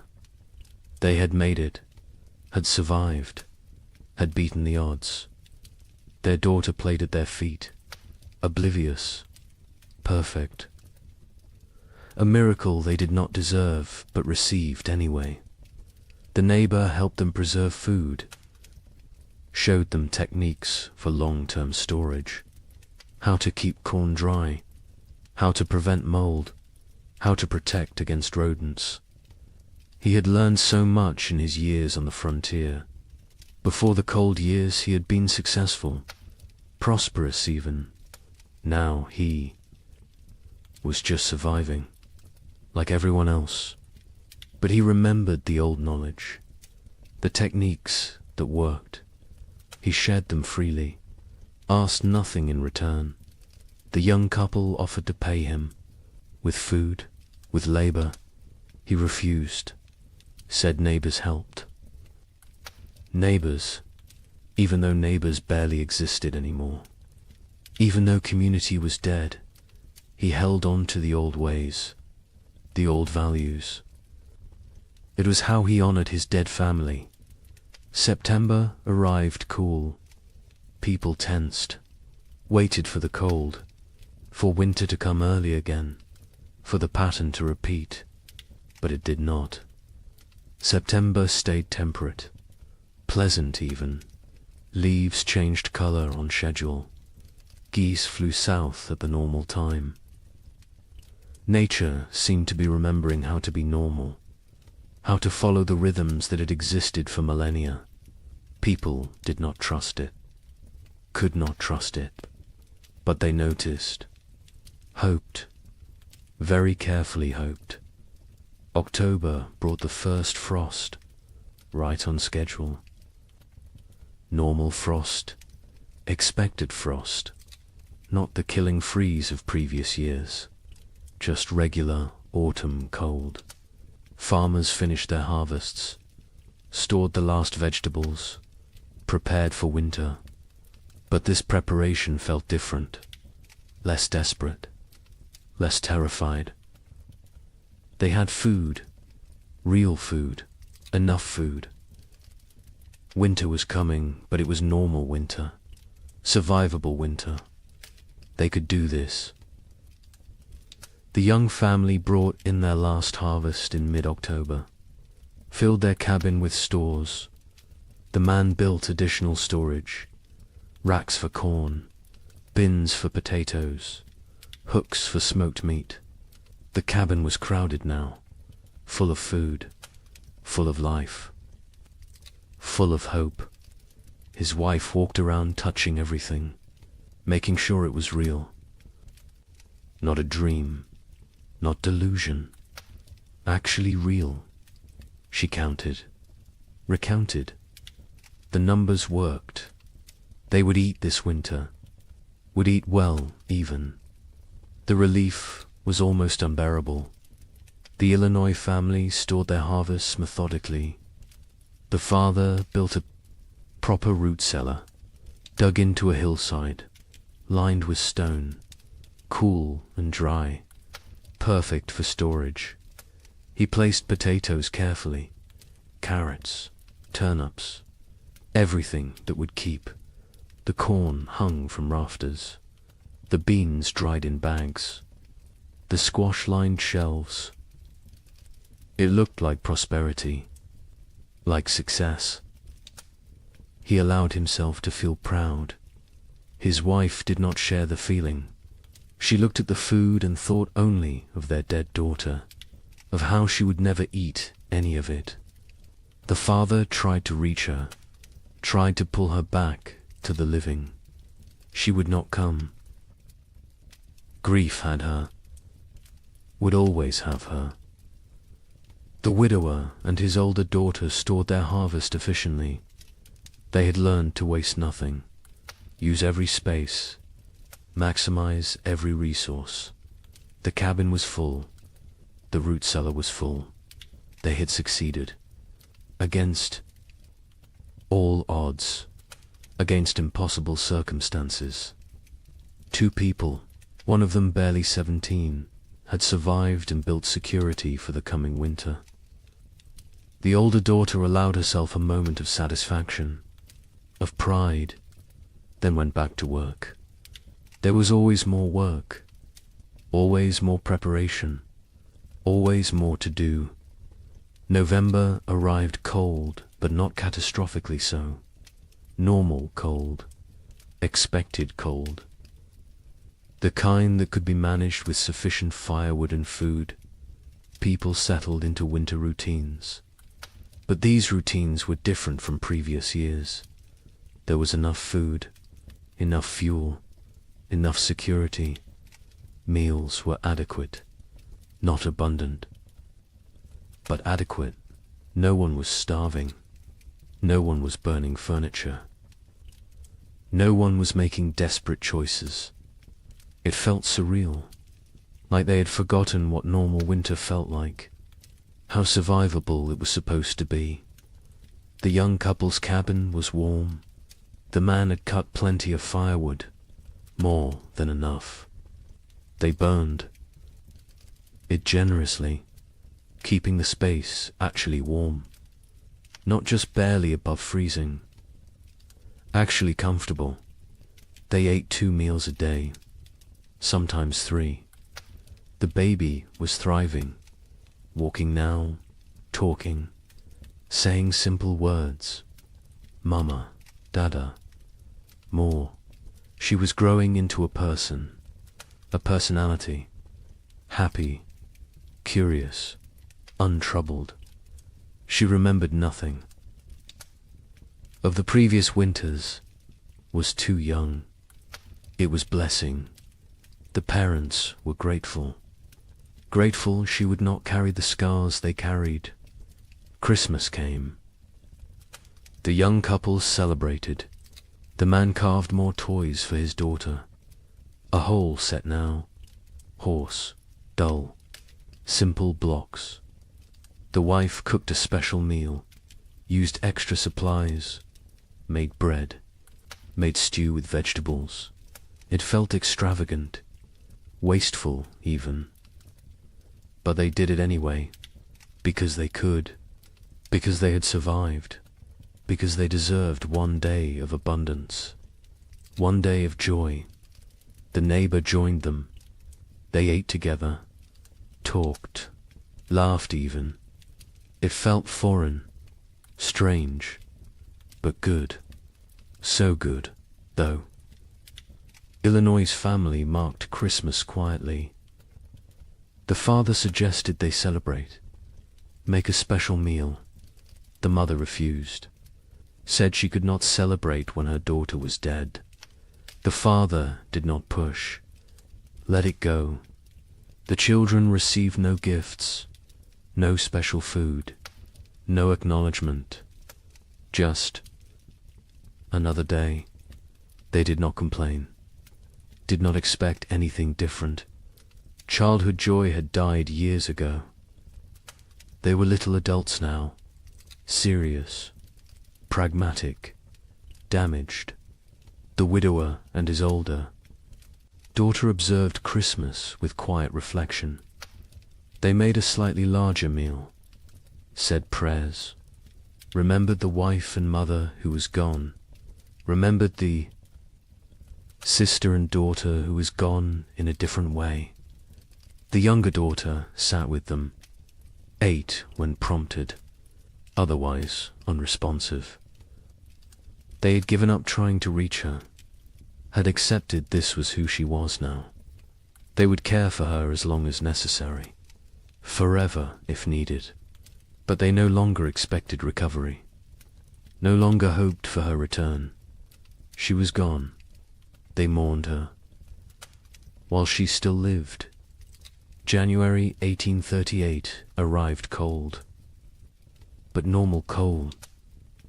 They had made it, had survived, had beaten the odds. Their daughter played at their feet, oblivious, perfect. A miracle they did not deserve, but received anyway. The neighbor helped them preserve food, showed them techniques for long-term storage, how to keep corn dry, how to prevent mold, how to protect against rodents. He had learned so much in his years on the frontier. Before the cold years he had been successful, prosperous even. Now he was just surviving, like everyone else. But he remembered the old knowledge, the techniques that worked. He shared them freely, asked nothing in return. The young couple offered to pay him, with food, with labor. He refused, said neighbors helped. Neighbors, even though neighbors barely existed anymore. Even though community was dead, he held on to the old ways, the old values. It was how he honored his dead family. September arrived cool. People tensed, waited for the cold, for winter to come early again, for the pattern to repeat, but it did not. September stayed temperate, pleasant even. Leaves changed color on schedule. Geese flew south at the normal time. Nature seemed to be remembering how to be normal, how to follow the rhythms that had existed for millennia. People did not trust it, could not trust it, but they noticed, hoped, very carefully hoped. October brought the first frost, right on schedule. Normal frost, expected frost, not the killing freeze of previous years, just regular autumn cold. Farmers finished their harvests, stored the last vegetables, prepared for winter. But this preparation felt different, less desperate, less terrified. They had food, real food, enough food. Winter was coming, but it was normal winter. Survivable winter. They could do this. The young family brought in their last harvest in mid-October, filled their cabin with stores. The man built additional storage, racks for corn, bins for potatoes, hooks for smoked meat. The cabin was crowded now, full of food, full of life, full of hope. His wife walked around touching everything, making sure it was real. Not a dream, not delusion, actually real. She counted, recounted. The numbers worked. They would eat this winter, would eat well even. The relief was almost unbearable. The Illinois family stored their harvests methodically. The father built a proper root cellar, dug into a hillside, lined with stone, cool and dry, perfect for storage. He placed potatoes carefully, carrots, turnips, everything that would keep. The corn hung from rafters, the beans dried in bags, the squash lined shelves. It looked like prosperity, like success. He allowed himself to feel proud. His wife did not share the feeling. She looked at the food and thought only of their dead daughter, of how she would never eat any of it. The father tried to reach her, tried to pull her back to the living. She would not come. Grief had her, would always have her. The widower and his older daughter stored their harvest efficiently. They had learned to waste nothing, use every space, maximize every resource. The cabin was full. The root cellar was full. They had succeeded. Against all odds, against impossible circumstances. 2 people, one of them barely 17, had survived and built security for the coming winter. The older daughter allowed herself a moment of satisfaction, of pride, then went back to work. There was always more work, always more preparation, always more to do. November arrived cold, but not catastrophically so. Normal cold, expected cold. The kind that could be managed with sufficient firewood and food. People settled into winter routines. But these routines were different from previous years. There was enough food, enough fuel, enough security. Meals were adequate, not abundant, but adequate. No one was starving. No one was burning furniture. No one was making desperate choices. It felt surreal, like they had forgotten what normal winter felt like, how survivable it was supposed to be. The young couple's cabin was warm. The man had cut plenty of firewood, more than enough. They burned it generously, keeping the space actually warm, not just barely above freezing, actually comfortable. They ate 2 meals a day, sometimes 3. The baby was thriving, walking now, talking, saying simple words. Mama, Dada, more. She was growing into a person, a personality, happy, curious, untroubled. She remembered nothing of the previous winters, was too young. It was blessing. The parents were grateful. Grateful she would not carry the scars they carried. Christmas came. The young couple celebrated. The man carved more toys for his daughter. A whole set now. Horse, dull, simple blocks. The wife cooked a special meal, used extra supplies, made bread, made stew with vegetables. It felt extravagant, wasteful even. But they did it anyway, because they could, because they had survived. because they deserved one day of abundance, one day of joy. The neighbor joined them. They ate together, talked, laughed even. It felt foreign, strange, but good. So good, though. Illinois' family marked Christmas quietly. The father suggested they celebrate, make a special meal. The mother refused, said she could not celebrate when her daughter was dead. The father did not push, let it go. The children received no gifts, no special food, no acknowledgement, just another day. They did not complain, did not expect anything different. Childhood joy had died years ago. They were little adults now, serious, pragmatic, damaged. The widower and his older daughter observed Christmas with quiet reflection. They made a slightly larger meal, said prayers, remembered the wife and mother who was gone, remembered the sister and daughter who was gone in a different way. The younger daughter sat with them, ate when prompted, otherwise unresponsive. They had given up trying to reach her, had accepted this was who she was now. They would care for her as long as necessary, forever if needed, but they no longer expected recovery, no longer hoped for her return. She was gone. They mourned her, while she still lived. January 1838 arrived cold, but normal cold,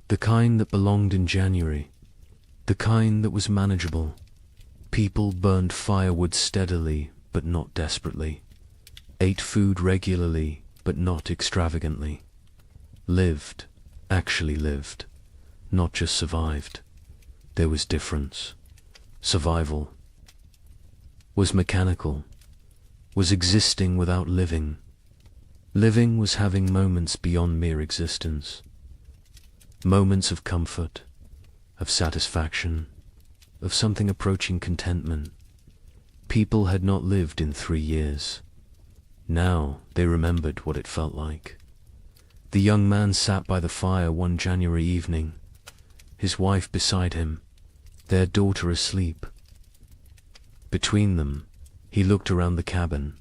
the kind that belonged in January, the kind that was manageable. People burned firewood steadily but not desperately, ate food regularly but not extravagantly, lived, actually lived, not just survived. There was difference. Survival was mechanical, was existing without living. Living was having moments beyond mere existence, moments of comfort, of satisfaction, of something approaching contentment. People had not lived in 3 years. Now they remembered what it felt like. The young man sat by the fire one January evening, his wife beside him, their daughter asleep. Between them, he looked around the cabin,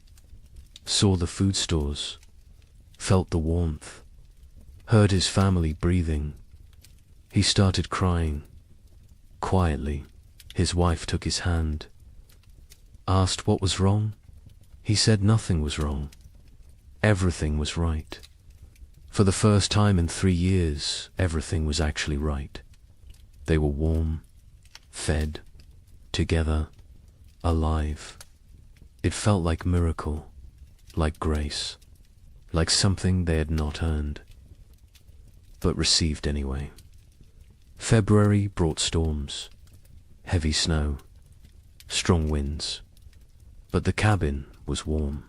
saw the food stores, felt the warmth, heard his family breathing. He started crying. Quietly, his wife took his hand, asked what was wrong. He said nothing was wrong. Everything was right. For the first time in 3 years, everything was actually right. They were warm, fed, together, alive. It felt like miracle, like grace, like something they had not earned, but received anyway. February brought storms, heavy snow, strong winds, but the cabin was warm.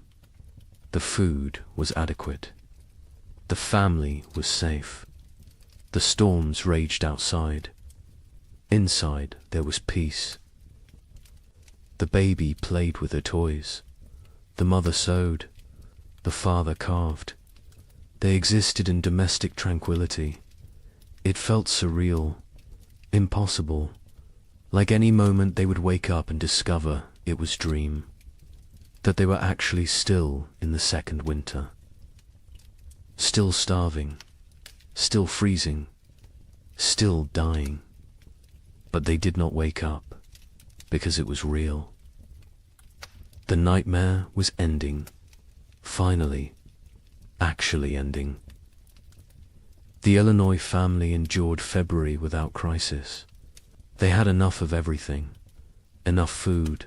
The food was adequate. The family was safe. The storms raged outside. Inside there was peace. The baby played with her toys. The mother sewed. The father carved. They existed in domestic tranquility. It felt surreal, impossible, like any moment they would wake up and discover it was dream, that they were actually still in the second winter, still starving, still freezing, still dying. But they did not wake up, because it was real. The nightmare was ending, finally, actually ending. The Illinois family endured February without crisis. They had enough of everything, enough food,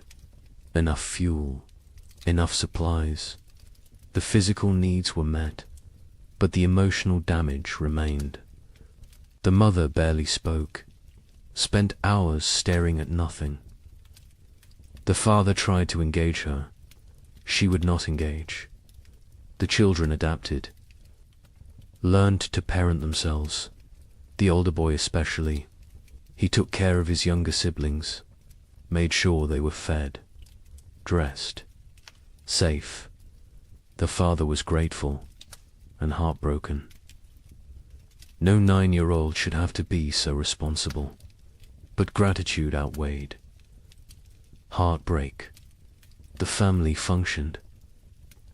enough fuel, enough supplies. The physical needs were met, but the emotional damage remained. The mother barely spoke, spent hours staring at nothing. The father tried to engage her. She would not engage. The children adapted, learned to parent themselves, The older boy especially. He took care of his younger siblings, made sure they were fed, dressed, safe. The father was grateful and heartbroken. No 9-year-old should have to be so responsible, but gratitude outweighed. Heartbreak. The family functioned.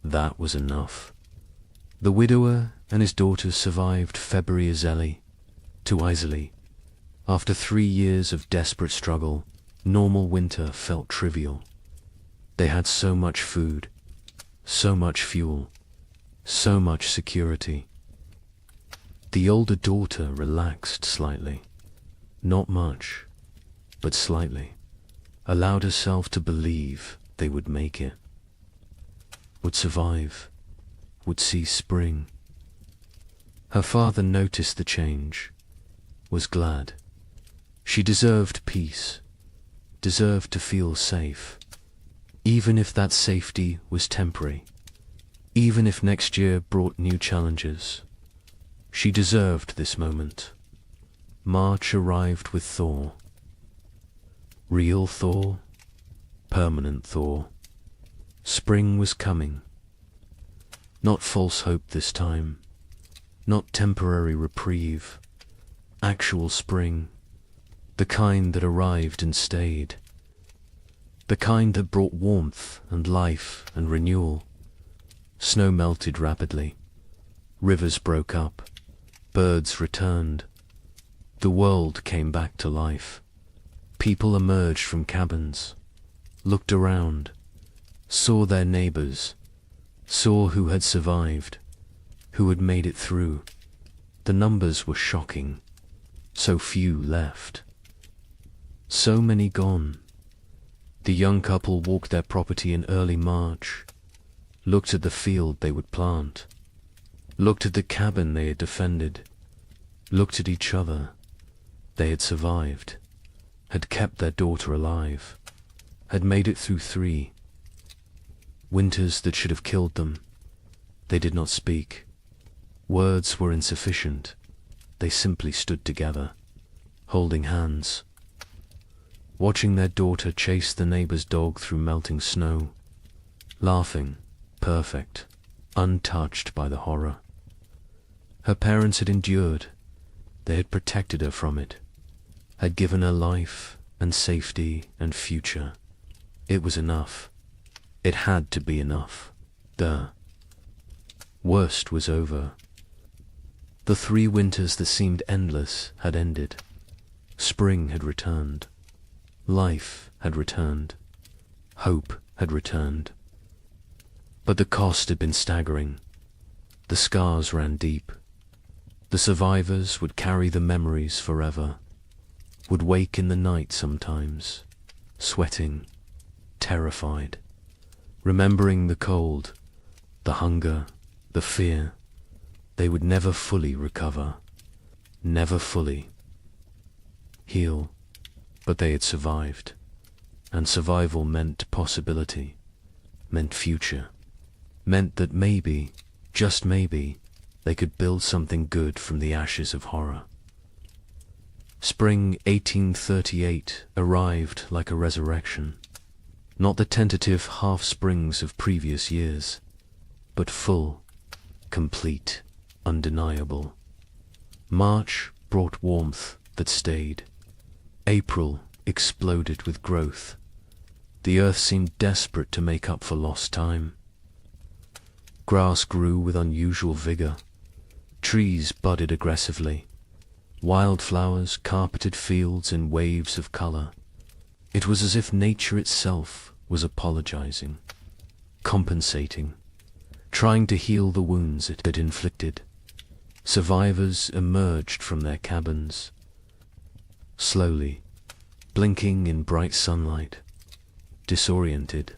That was enough. The widower and his daughters survived February too easily. After 3 years of desperate struggle, normal winter felt trivial. They had so much food, so much fuel, so much security. The older daughter relaxed slightly. Not much, but slightly. Allowed herself to believe they would make it, would survive, would see spring. Her father noticed the change, was glad. She deserved peace, deserved to feel safe, even if that safety was temporary, even if next year brought new challenges. She deserved this moment. March arrived with thaw. Real thaw, permanent thaw. Spring was coming. Not false hope this time, not temporary reprieve, actual spring, the kind that arrived and stayed, the kind that brought warmth and life and renewal. Snow melted rapidly, rivers broke up, birds returned, the world came back to life. People emerged from cabins, looked around, saw their neighbors, saw who had survived, who had made it through. The numbers were shocking. So few left. So many gone. The young couple walked their property in early March, looked at the field they would plant, looked at the cabin they had defended, looked at each other. They had survived, had kept their daughter alive, had made it through 3 winters that should have killed them. They did not speak. Words were insufficient. They simply stood together, holding hands, watching their daughter chase the neighbor's dog through melting snow, laughing, perfect, untouched by the horror. Her parents had endured. They had protected her from it, had given her life and safety and future. It was enough. It had to be enough. The worst was over. The 3 winters that seemed endless had ended. Spring had returned. Life had returned. Hope had returned. But the cost had been staggering. The scars ran deep. The survivors would carry the memories forever, would wake in the night sometimes, sweating, terrified, remembering the cold, the hunger, the fear. They would never fully recover, never fully heal, but they had survived, and survival meant possibility, meant future, meant that maybe, just maybe, they could build something good from the ashes of horror. Spring 1838 arrived like a resurrection, not the tentative half-springs of previous years, but full, complete, undeniable. March brought warmth that stayed. April exploded with growth. The earth seemed desperate to make up for lost time. Grass grew with unusual vigor. Trees budded aggressively. Wildflowers carpeted fields in waves of color. It was as if nature itself was apologizing, compensating, trying to heal the wounds it had inflicted. Survivors emerged from their cabins, slowly, blinking in bright sunlight, disoriented,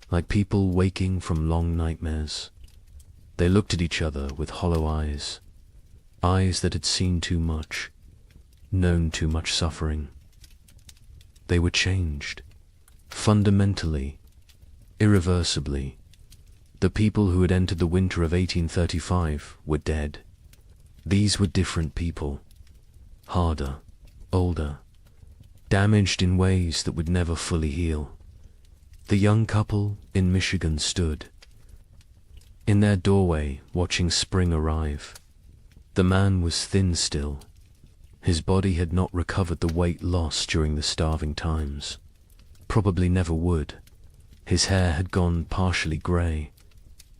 like people waking from long nightmares. They looked at each other with hollow eyes, eyes that had seen too much, known too much suffering. They were changed, fundamentally, irreversibly. The people who had entered the winter of 1835 were dead. These were different people, harder, older, damaged in ways that would never fully heal. The young couple in Michigan stood in their doorway watching spring arrive. The man was thin still. His body had not recovered the weight lost during the starving times. Probably never would. His hair had gone partially grey.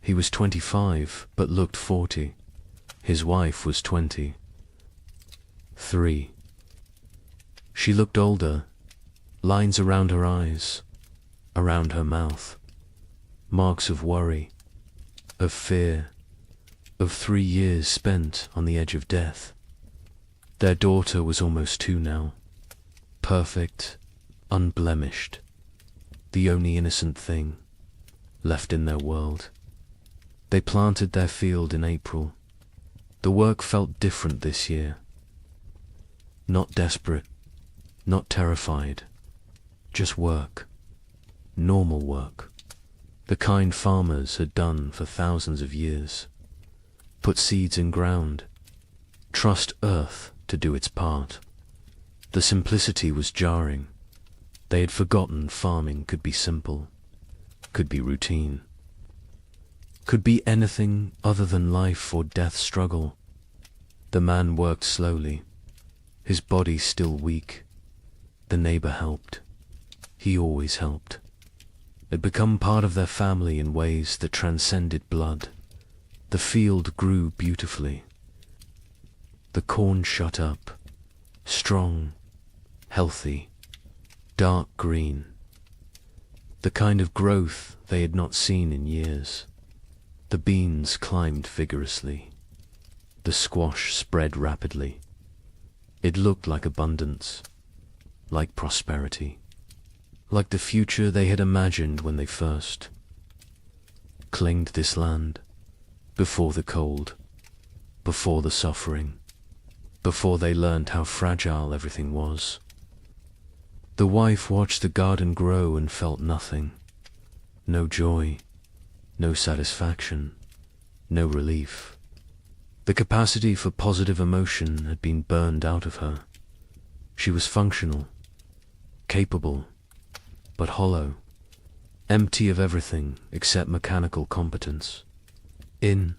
He was 25, but looked 40. His wife was 23. She looked older, lines around her eyes, around her mouth, marks of worry, of fear, of 3 years spent on the edge of death. Their daughter was almost 2 now, perfect, unblemished, the only innocent thing left in their world. They planted their field in April. The work felt different this year. Not desperate, not terrified, just work, normal work, the kind farmers had done for thousands of years. Put seeds in ground, trust earth to do its part. The simplicity was jarring. They had forgotten farming could be simple, could be routine, could be anything other than life or death struggle. The man worked slowly, his body still weak. The neighbor helped. He always helped. Had become part of their family in ways that transcended blood. The field grew beautifully. The corn shut up, strong, healthy, dark green. The kind of growth they had not seen in years. The beans climbed vigorously. The squash spread rapidly. It looked like abundance, like prosperity, like the future they had imagined when they first claimed this land, before the cold, before the suffering, before they learned how fragile everything was. The wife watched the garden grow and felt nothing, no joy, no satisfaction, no relief. The capacity for positive emotion had been burned out of her. She was functional, capable, but hollow, empty of everything except mechanical competence. In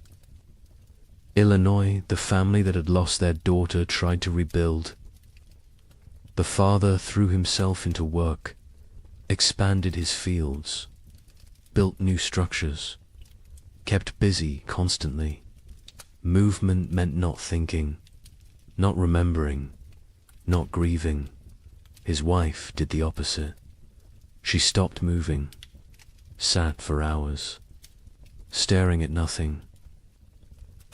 Illinois, the family that had lost their daughter tried to rebuild. The father threw himself into work, expanded his fields, built new structures, kept busy constantly. Movement meant not thinking, not remembering, not grieving. His wife did the opposite. She stopped moving, sat for hours, staring at nothing.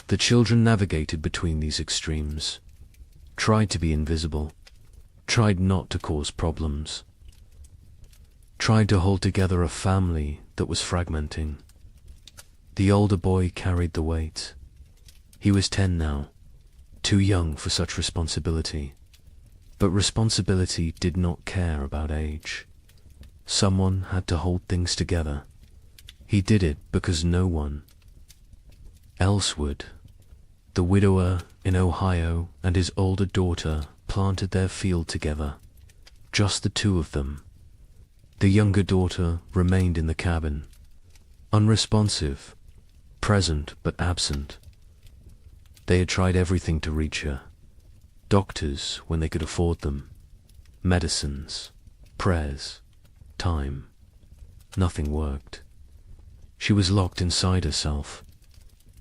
The children navigated between these extremes, tried to be invisible, tried not to cause problems, tried to hold together a family that was fragmenting. The older boy carried the weight. He was 10 now, too young for such responsibility. But responsibility did not care about age. Someone had to hold things together. He did it because no one else would. The widower in Ohio and his older daughter planted their field together, just the 2 of them. The younger daughter remained in the cabin, unresponsive, present but absent. They had tried everything to reach her. Doctors when they could afford them, medicines, prayers, time. Nothing worked. She was locked inside herself,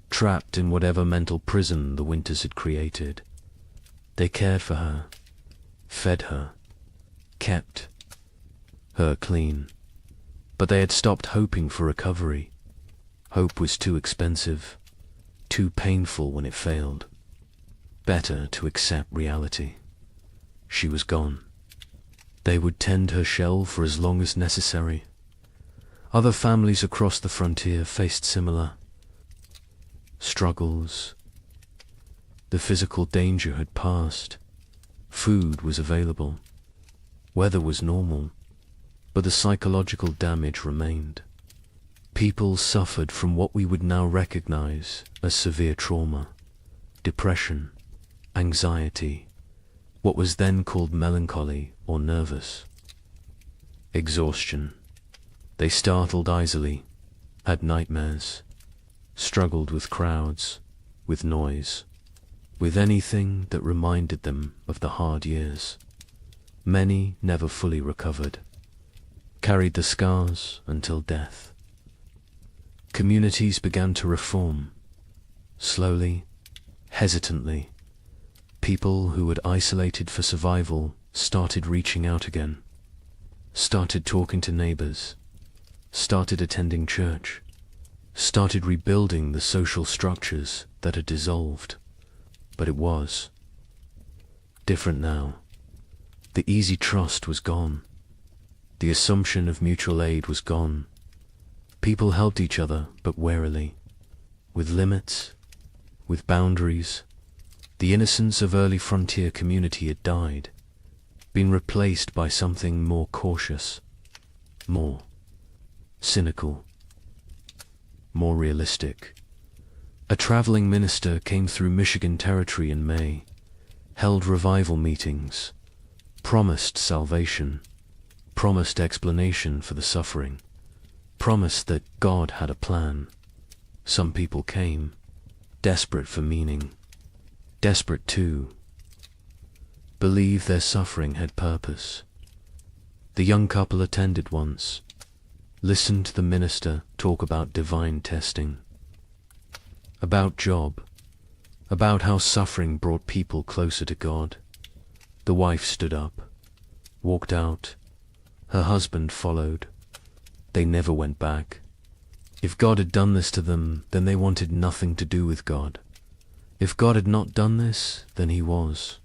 trapped in whatever mental prison the winters had created. They cared for her, fed her, kept her clean, but they had stopped hoping for recovery. Hope was too expensive, too painful when it failed. Better to accept reality. She was gone. They would tend her shell for as long as necessary. Other families across the frontier faced similar struggles. The physical danger had passed. Food was available. Weather was normal, but the psychological damage remained. People suffered from what we would now recognize as severe trauma, depression, anxiety, what was then called melancholy or nervous. Exhaustion. They startled easily, had nightmares, struggled with crowds, with noise, with anything that reminded them of the hard years. Many never fully recovered, carried the scars until death. Communities began to reform, slowly, hesitantly. People who had isolated for survival started reaching out again, started talking to neighbors, started attending church, started rebuilding the social structures that had dissolved. But it was different now. The easy trust was gone. The assumption of mutual aid was gone. People helped each other, but warily, with limits, with boundaries. The innocence of early frontier community had died, been replaced by something more cautious, more cynical, more realistic. A traveling minister came through Michigan territory in May, held revival meetings, promised salvation, promised explanation for the suffering, promised that God had a plan. Some people came, desperate for meaning, desperate to believe their suffering had purpose. The young couple attended once, listened to the minister talk about divine testing, about Job, about how suffering brought people closer to God. The wife stood up, walked out. Her husband followed. They never went back. If God had done this to them, then they wanted nothing to do with God. If God had not done this, then he was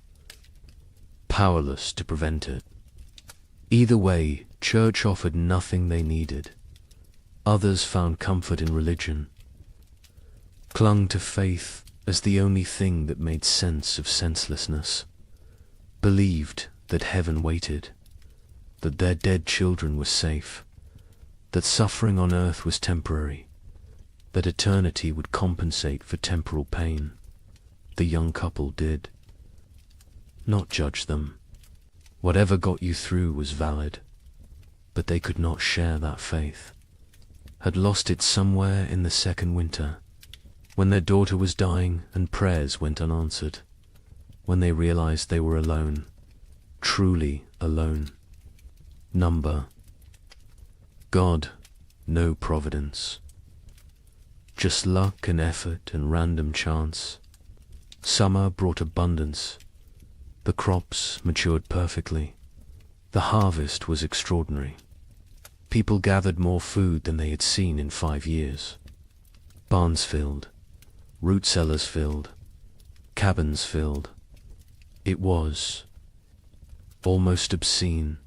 powerless to prevent it. Either way, church offered nothing they needed. Others found comfort in religion, clung to faith as the only thing that made sense of senselessness, believed that heaven waited, that their dead children were safe, that suffering on earth was temporary, that eternity would compensate for temporal pain. The young couple did not judge them. Whatever got you through was valid, but they could not share that faith, had lost it somewhere in the second winter, when their daughter was dying and prayers went unanswered, when they realized they were alone, truly alone. Number. God, no providence. Just luck and effort and random chance. Summer brought abundance. The crops matured perfectly. The harvest was extraordinary. People gathered more food than they had seen in 5 years. Barns filled, root cellars filled, cabins filled. It was almost obscene,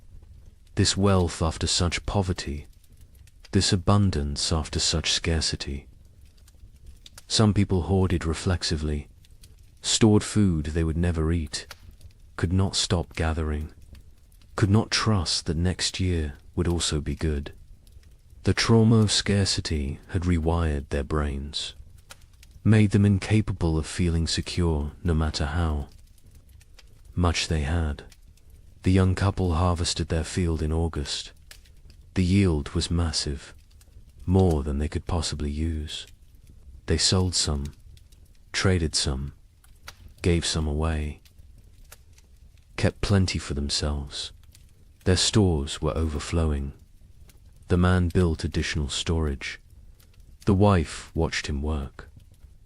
this wealth after such poverty, this abundance after such scarcity. Some people hoarded reflexively, stored food they would never eat, could not stop gathering, could not trust that next year would also be good. The trauma of scarcity had rewired their brains, made them incapable of feeling secure no matter how much they had. The young couple harvested their field in August. The yield was massive, more than they could possibly use. They sold some, traded some, gave some away, kept plenty for themselves. Their stores were overflowing. The man built additional storage. The wife watched him work,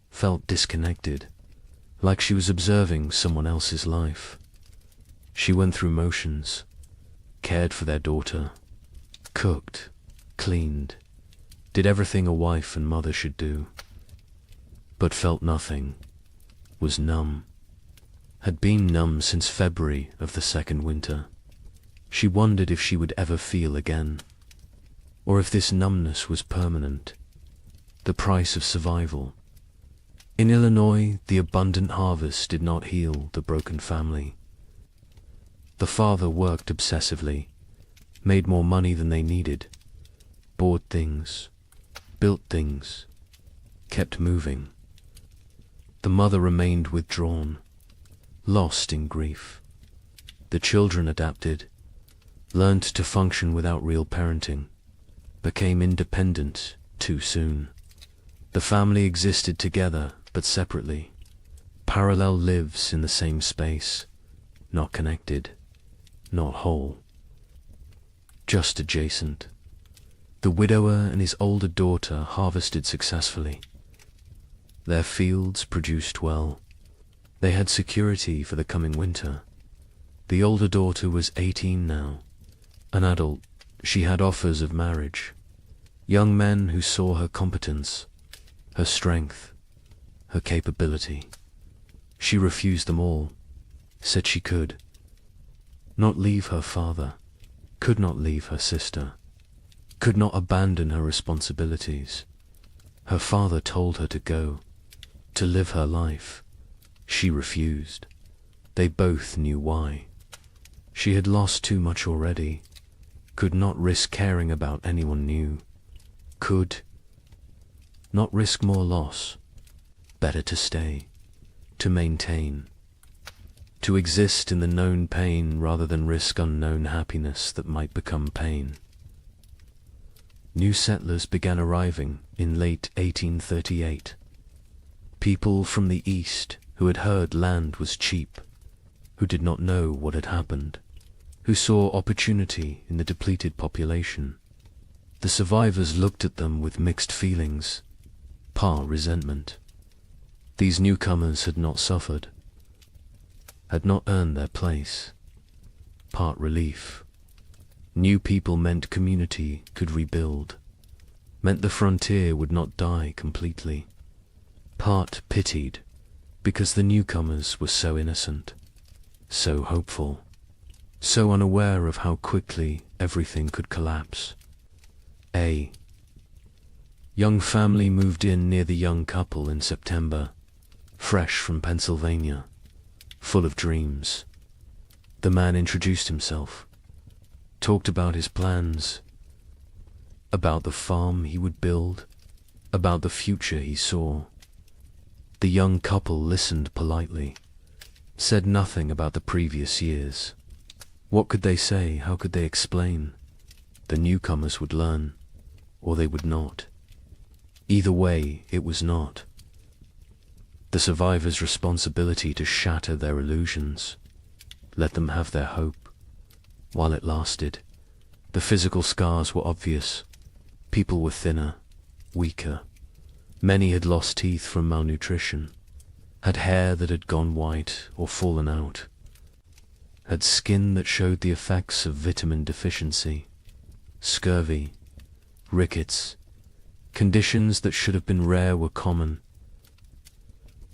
felt disconnected, like she was observing someone else's life. She went through motions, cared for their daughter, cooked, cleaned, did everything a wife and mother should do, but felt nothing, was numb, had been numb since February of the second winter. She wondered if she would ever feel again, or if this numbness was permanent, the price of survival. In Illinois, the abundant harvest did not heal the broken family. The father worked obsessively, made more money than they needed, bought things, built things, kept moving. The mother remained withdrawn, lost in grief, The children adapted, learned to function without real parenting, became independent too soon. The family existed together but separately, parallel lives in the same space, not connected, not whole, just adjacent. The widower and his older daughter harvested successfully. Their fields produced well. They had security for the coming winter. The older daughter was 18 now. An adult, she had offers of marriage. Young men who saw her competence, her strength, her capability. She refused them all, said she could not leave her father, could not leave her sister, could not abandon her responsibilities. Her father told her to go, to live her life. She refused. They both knew why. She had lost too much already, could not risk caring about anyone new, could not risk more loss. Better to stay, to maintain, to exist in the known pain rather than risk unknown happiness that might become pain. New settlers began arriving in late 1838. People from the east who had heard land was cheap, who did not know what had happened, who saw opportunity in the depleted population. The survivors looked at them with mixed feelings, part resentment. These newcomers had not suffered, had not earned their place, part relief. New people meant community could rebuild, meant the frontier would not die completely. Part pitied, because the newcomers were so innocent, so hopeful, so unaware of how quickly everything could collapse. A young family moved in near the young couple in September, fresh from Pennsylvania, full of dreams. The man introduced himself, talked about his plans, about the farm he would build, about the future he saw. The young couple listened politely, said nothing about the previous years. What could they say? How could they explain? The newcomers would learn, or they would not. Either way, it was not the survivors' responsibility to shatter their illusions, let them have their hope, while it lasted. The physical scars were obvious. People were thinner, weaker. Many had lost teeth from malnutrition, had hair that had gone white or fallen out, had skin that showed the effects of vitamin deficiency, scurvy, rickets. Conditions that should have been rare were common.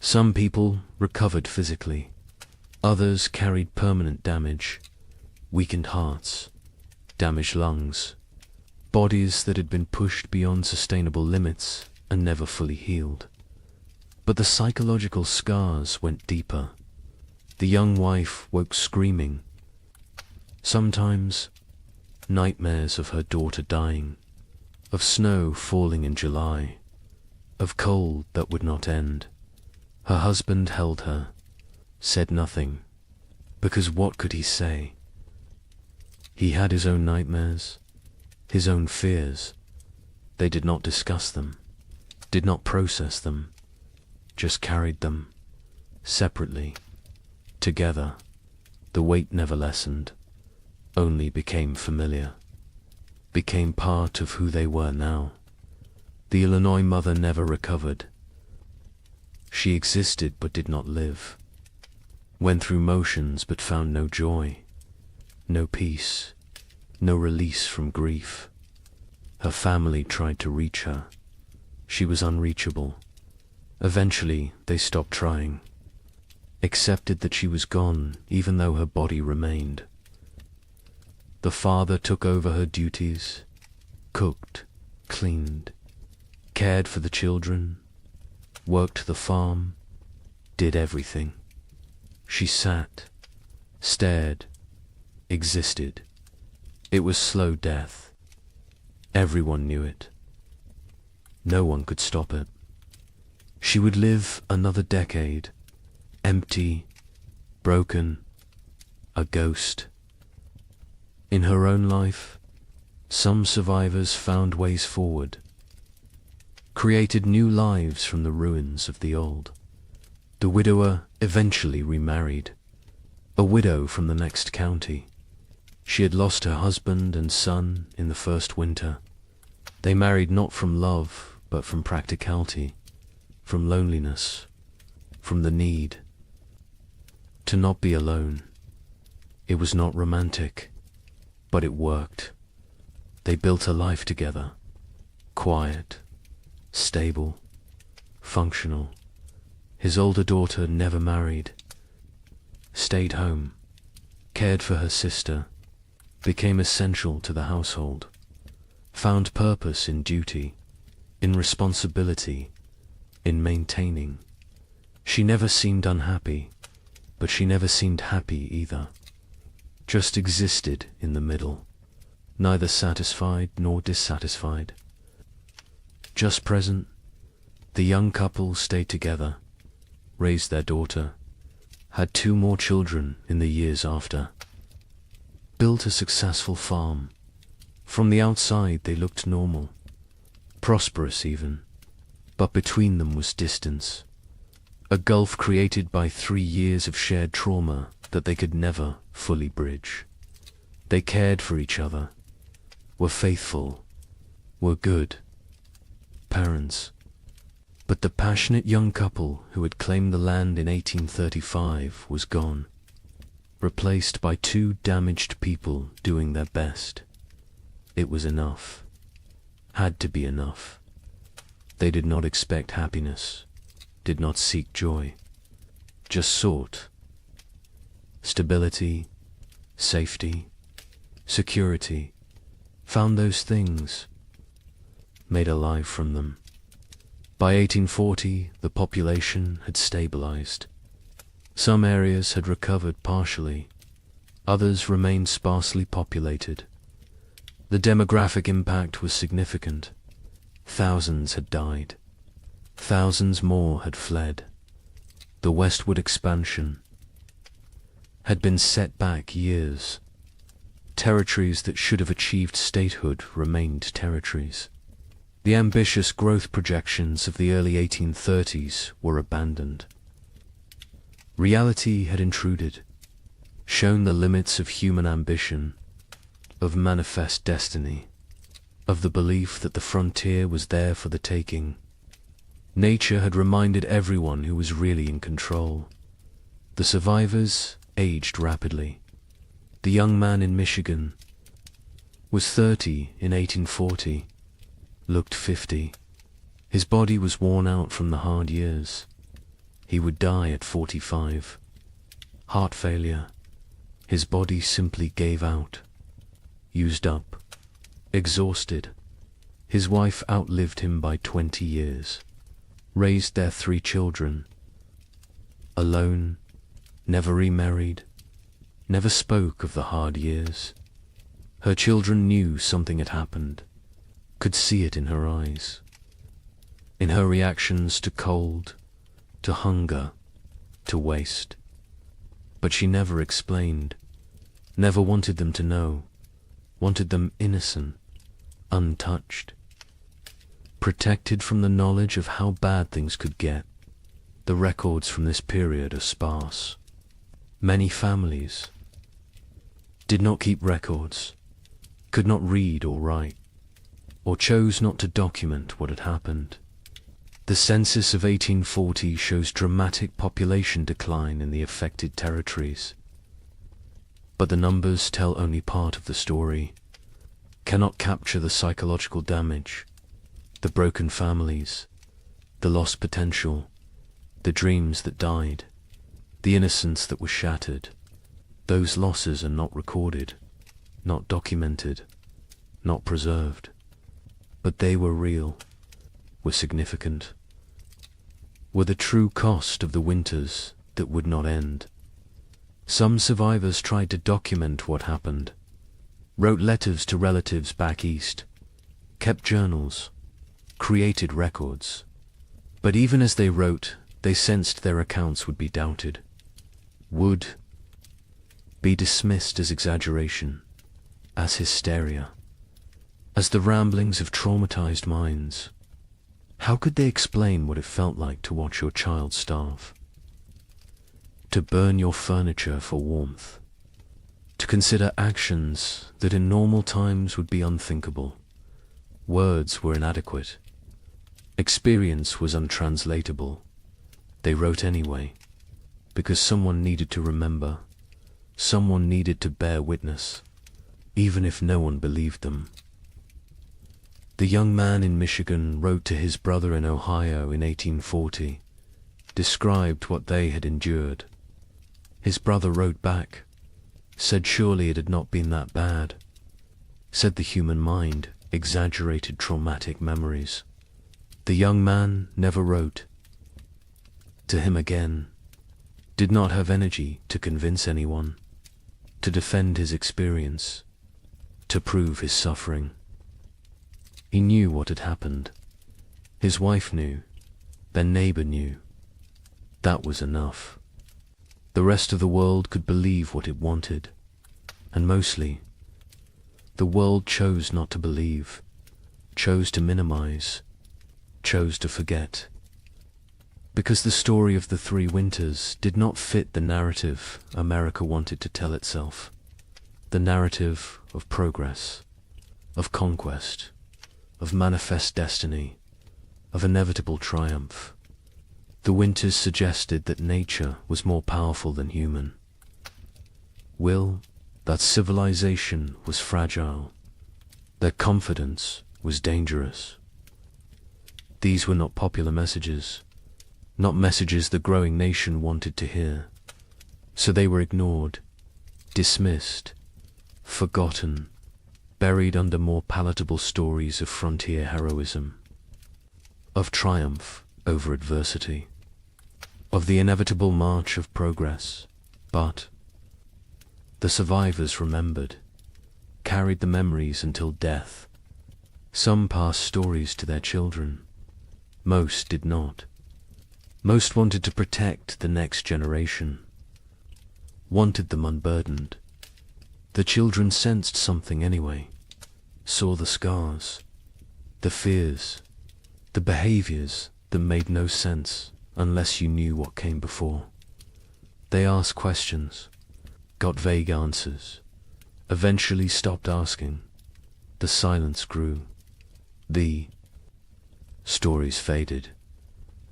Some people recovered physically, others carried permanent damage, weakened hearts, damaged lungs, bodies that had been pushed beyond sustainable limits and never fully healed. But the psychological scars went deeper. The young wife woke screaming. Sometimes nightmares of her daughter dying, of snow falling in July, of cold that would not end. Her husband held her, said nothing, because what could he say? He had his own nightmares, his own fears. They did not discuss them, did not process them, just carried them, separately, together. The weight never lessened, only became familiar, became part of who they were now. The Illinois mother never recovered. She existed but did not live, went through motions but found no joy, no peace, no release from grief. Her family tried to reach her. She was unreachable. Eventually, they stopped trying, accepted that she was gone even though her body remained. The father took over her duties, cooked, cleaned, cared for the children, worked the farm, did everything. She sat, stared, existed. It was slow death. Everyone knew it. No one could stop it. She would live another decade, empty, broken, a ghost. In her own life, some survivors found ways forward, created new lives from the ruins of the old. The widower eventually remarried, a widow from the next county. She had lost her husband and son in the first winter. They married not from love, but from practicality, from loneliness, from the need to not be alone. It was not romantic, but it worked. They built a life together, quiet, stable, functional. His older daughter never married, stayed home, cared for her sister, became essential to the household, found purpose in duty, in responsibility, in maintaining. She never seemed unhappy, but she never seemed happy either. Just existed in the middle, neither satisfied nor dissatisfied. Just present, the young couple stayed together, raised their daughter, had 2 more children in the years after, built a successful farm. From the outside they looked normal, prosperous even, but between them was distance, a gulf created by 3 years of shared trauma that they could never fully bridge. They cared for each other, were faithful, were good parents. But the passionate young couple who had claimed the land in 1835 was gone, replaced by 2 damaged people doing their best. It was enough, had to be enough. They did not expect happiness, did not seek joy, just sought stability, safety, security, found those things, made a life from them. By 1840, the population had stabilized. Some areas had recovered partially, others remained sparsely populated. The demographic impact was significant. Thousands had died. Thousands more had fled. The westward expansion had been set back years. Territories that should have achieved statehood remained territories. The ambitious growth projections of the early 1830s were abandoned. Reality had intruded, shown the limits of human ambition, of manifest destiny, of the belief that the frontier was there for the taking. Nature had reminded everyone who was really in control. The survivors aged rapidly. The young man in Michigan was 30 in 1840, looked 50. His body was worn out from the hard years. He would die at 45. Heart failure. His body simply gave out. Used up. Exhausted. His wife outlived him by 20 years. Raised their 3 children. Alone. Never remarried. Never spoke of the hard years. Her children knew something had happened. Could see it in her eyes. In her reactions to cold, to hunger, to waste. But she never explained. Never wanted them to know. Wanted them innocent, untouched. Protected from the knowledge of how bad things could get. The records from this period are sparse. Many families did not keep records, could not read or write, or chose not to document what had happened. The census of 1840 shows dramatic population decline in the affected territories. But the numbers tell only part of the story, cannot capture the psychological damage, the broken families, the lost potential, the dreams that died, the innocence that was shattered. Those losses are not recorded, not documented, not preserved. But they were real, were significant, were the true cost of the winters that would not end. Some survivors tried to document what happened, wrote letters to relatives back east, kept journals, created records. But even as they wrote, they sensed their accounts would be doubted. Would be dismissed as exaggeration, as hysteria, as the ramblings of traumatized minds. How could they explain what it felt like to watch your child starve? To burn your furniture for warmth? To consider actions that in normal times would be unthinkable? Words were inadequate. Experience was untranslatable. They wrote anyway, because someone needed to remember, someone needed to bear witness, even if no one believed them. The young man in Michigan wrote to his brother in Ohio in 1840, described what they had endured. His brother wrote back, said surely it had not been that bad, said the human mind exaggerated traumatic memories. The young man never wrote to him again, did not have energy to convince anyone, to defend his experience, to prove his suffering. He knew what had happened. His wife knew. Their neighbor knew. That was enough. The rest of the world could believe what it wanted, and mostly, the world chose not to believe, chose to minimize, chose to forget. Because the story of the three winters did not fit the narrative America wanted to tell itself. The narrative of progress, of conquest, of manifest destiny, of inevitable triumph. The winters suggested that nature was more powerful than human. That civilization was fragile, that confidence was dangerous. These were not popular messages, not messages the growing nation wanted to hear. So they were ignored, dismissed, forgotten, buried under more palatable stories of frontier heroism, of triumph over adversity, of the inevitable march of progress. But the survivors remembered, carried the memories until death. Some passed stories to their children. Most did not. Most wanted to protect the next generation, wanted them unburdened. The children sensed something anyway, saw the scars, the fears, the behaviors that made no sense unless you knew what came before. They asked questions, got vague answers, eventually stopped asking. The silence grew. The stories faded.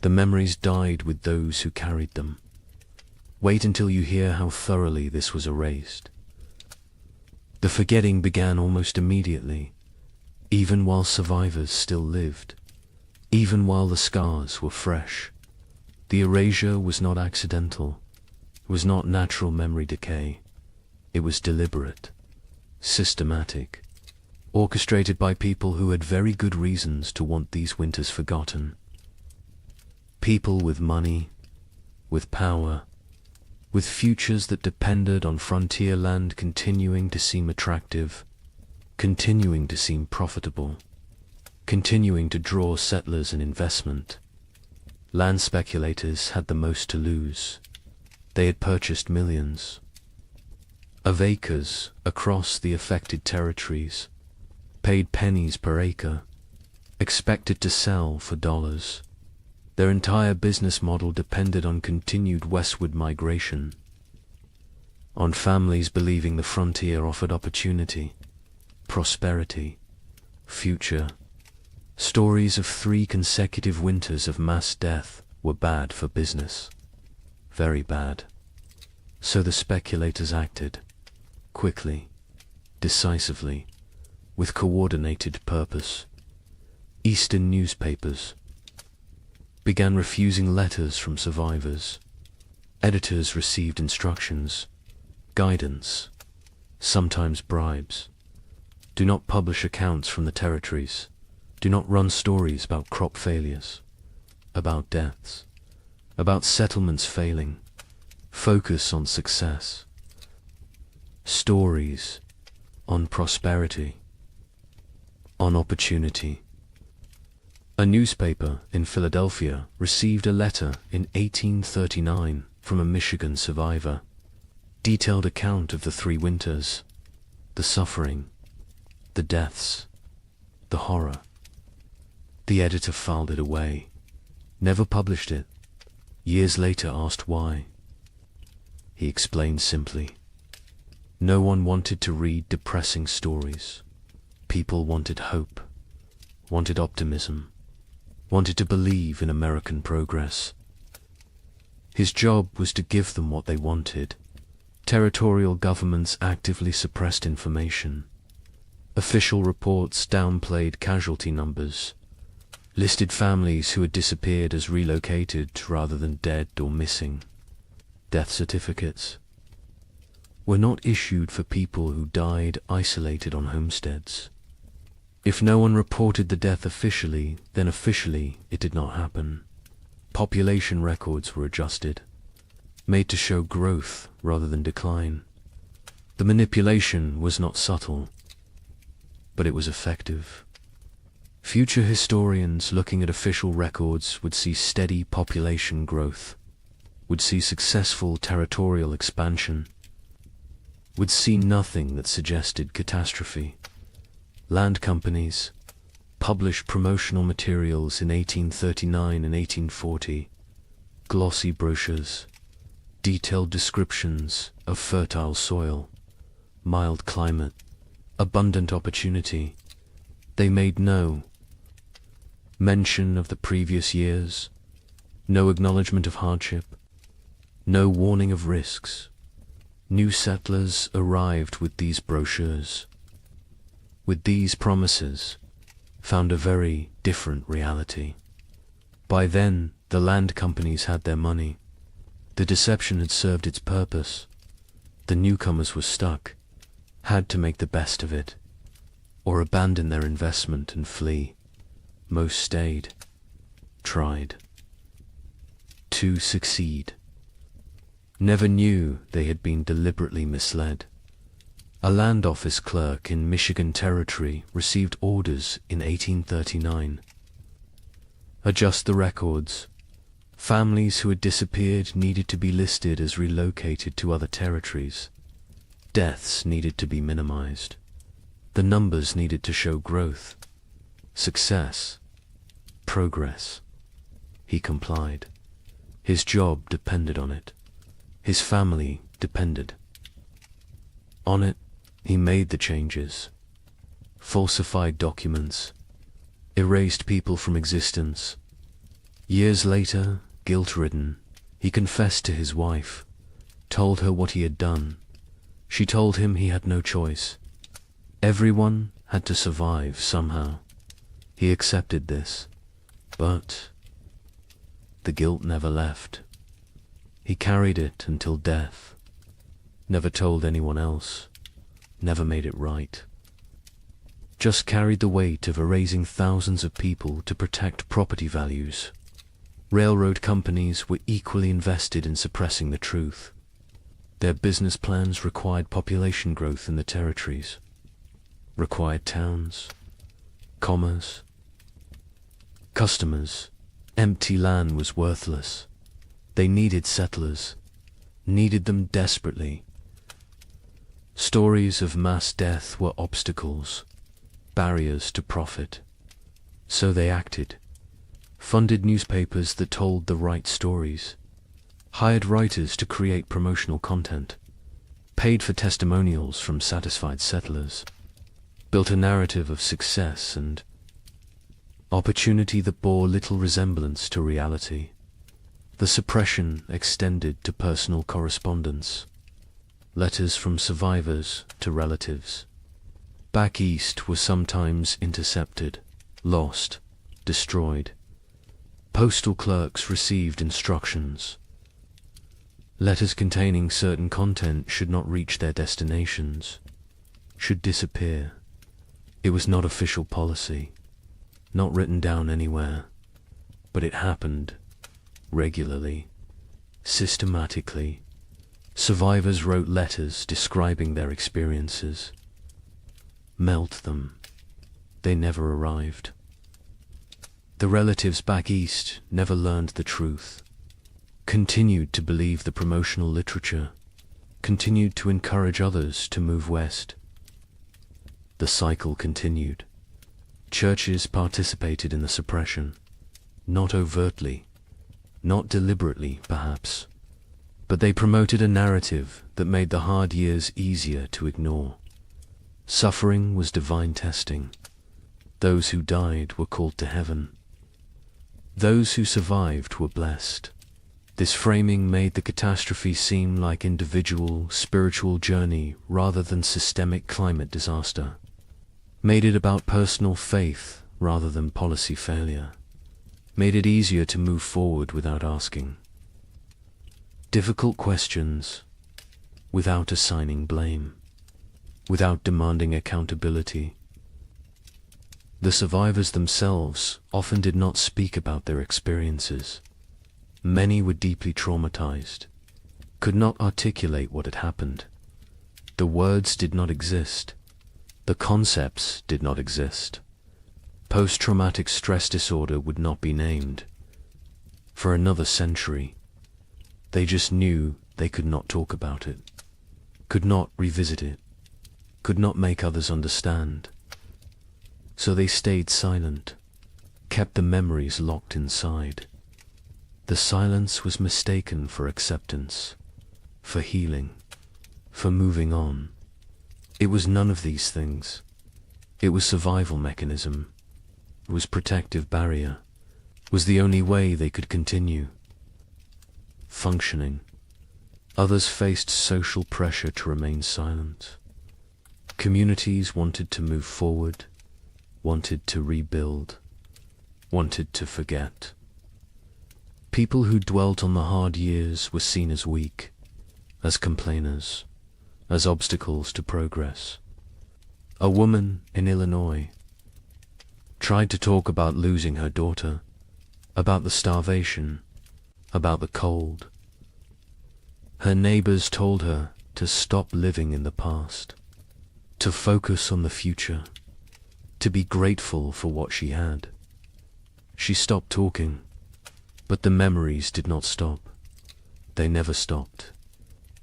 The memories died with those who carried them. Wait until you hear how thoroughly this was erased. The forgetting began almost immediately, even while survivors still lived, even while the scars were fresh. The erasure was not accidental, it was not natural memory decay. It was deliberate, systematic, orchestrated by people who had very good reasons to want these winters forgotten. People with money, with power, with futures that depended on frontier land continuing to seem attractive, continuing to seem profitable, continuing to draw settlers and investment. Land speculators had the most to lose. They had purchased millions of acres across the affected territories, paid pennies per acre, expected to sell for dollars. Their entire business model depended on continued westward migration, on families believing the frontier offered opportunity, prosperity, future. Stories of 3 consecutive winters of mass death were bad for business, very bad. So the speculators acted, quickly, decisively, with coordinated purpose. Eastern newspapers began refusing letters from survivors. Editors received instructions, guidance, sometimes bribes. Do not publish accounts from the territories. Do not run stories about crop failures, about deaths, about settlements failing. Focus on success. Stories on prosperity, on opportunity. A newspaper in Philadelphia received a letter in 1839 from a Michigan survivor. Detailed account of the 3 winters, the suffering, the deaths, the horror. The editor filed it away, never published it. Years later asked why. He explained simply, no one wanted to read depressing stories. People wanted hope, wanted optimism, wanted to believe in American progress. His job was to give them what they wanted. Territorial governments actively suppressed information. Official reports downplayed casualty numbers, listed families who had disappeared as relocated rather than dead or missing. Death certificates were not issued for people who died isolated on homesteads. If no one reported the death officially, then officially it did not happen. Population records were adjusted, made to show growth rather than decline. The manipulation was not subtle, but it was effective. Future historians looking at official records would see steady population growth, would see successful territorial expansion, would see nothing that suggested catastrophe. Land companies published promotional materials in 1839 and 1840, glossy brochures, detailed descriptions of fertile soil, mild climate, abundant opportunity. They made no mention of the previous years, no acknowledgement of hardship, no warning of risks. New settlers arrived with these brochures, with these promises, found a very different reality. By then, the land companies had their money. The deception had served its purpose. The newcomers were stuck, had to make the best of it, or abandon their investment and flee. Most stayed, tried to succeed. Never knew they had been deliberately misled. A land office clerk in Michigan Territory received orders in 1839. Adjust the records. Families who had disappeared needed to be listed as relocated to other territories. Deaths needed to be minimized. The numbers needed to show growth, success, progress. He complied. His job depended on it. His family depended on it. He made the changes, falsified documents, erased people from existence. Years later, guilt-ridden, he confessed to his wife, told her what he had done. She told him he had no choice. Everyone had to survive somehow. He accepted this, but the guilt never left. He carried it until death, never told anyone else, never made it right. Just carried the weight of erasing thousands of people to protect property values. Railroad companies were equally invested in suppressing the truth. Their business plans required population growth in the territories, required towns, commerce, customers. Empty land was worthless. They needed settlers, needed them desperately. Stories of mass death were obstacles, barriers to profit. So they acted, funded newspapers that told the right stories, hired writers to create promotional content, paid for testimonials from satisfied settlers, built a narrative of success and opportunity that bore little resemblance to reality. The suppression extended to personal correspondence, letters from survivors to relatives. Back east were sometimes intercepted, lost, destroyed. Postal clerks received instructions. Letters containing certain content should not reach their destinations, should disappear. It was not official policy, not written down anywhere, but it happened regularly, systematically. Survivors wrote letters describing their experiences. Melt them. They never arrived. The relatives back east never learned the truth, continued to believe the promotional literature, continued to encourage others to move west. The cycle continued. Churches participated in the suppression, not overtly, not deliberately, perhaps, but they promoted a narrative that made the hard years easier to ignore. Suffering was divine testing. Those who died were called to heaven. Those who survived were blessed. This framing made the catastrophe seem like individual, spiritual journey rather than systemic climate disaster. Made it about personal faith rather than policy failure. Made it easier to move forward without asking difficult questions, without assigning blame, without demanding accountability. The survivors themselves often did not speak about their experiences. Many were deeply traumatized, could not articulate what had happened. The words did not exist. The concepts did not exist. Post-traumatic stress disorder would not be named. For another century, they just knew they could not talk about it, could not revisit it, could not make others understand. So they stayed silent, kept the memories locked inside. The silence was mistaken for acceptance, for healing, for moving on. It was none of these things. It was survival mechanism. It was protective barrier. It was the only way they could continue functioning. Others faced social pressure to remain silent. Communities wanted to move forward, wanted to rebuild, wanted to forget. People who dwelt on the hard years were seen as weak, as complainers, as obstacles to progress. A woman in Illinois tried to talk about losing her daughter, about the starvation, about the cold. Her neighbors told her to stop living in the past, to focus on the future, to be grateful for what she had. She stopped talking, but the memories did not stop. They never stopped.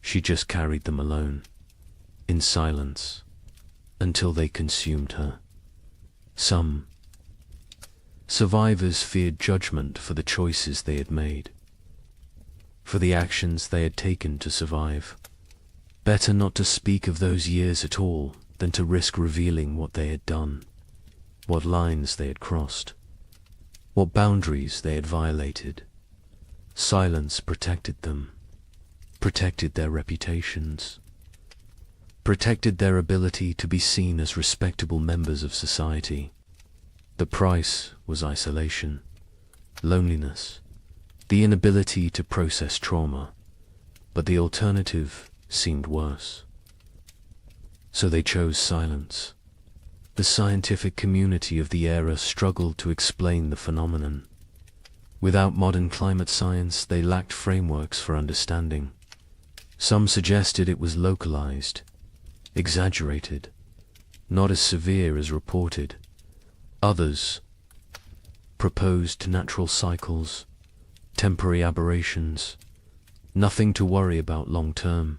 She just carried them alone, in silence, until they consumed her. Some survivors feared judgment for the choices they had made, for the actions they had taken to survive. Better not to speak of those years at all than to risk revealing what they had done, what lines they had crossed, what boundaries they had violated. Silence protected them, protected their reputations, protected their ability to be seen as respectable members of society. The price was isolation, loneliness, the inability to process trauma, but the alternative seemed worse. So they chose silence. The scientific community of the era struggled to explain the phenomenon. Without modern climate science, they lacked frameworks for understanding. Some suggested it was localized, exaggerated, not as severe as reported. Others proposed natural cycles, temporary aberrations, nothing to worry about long term.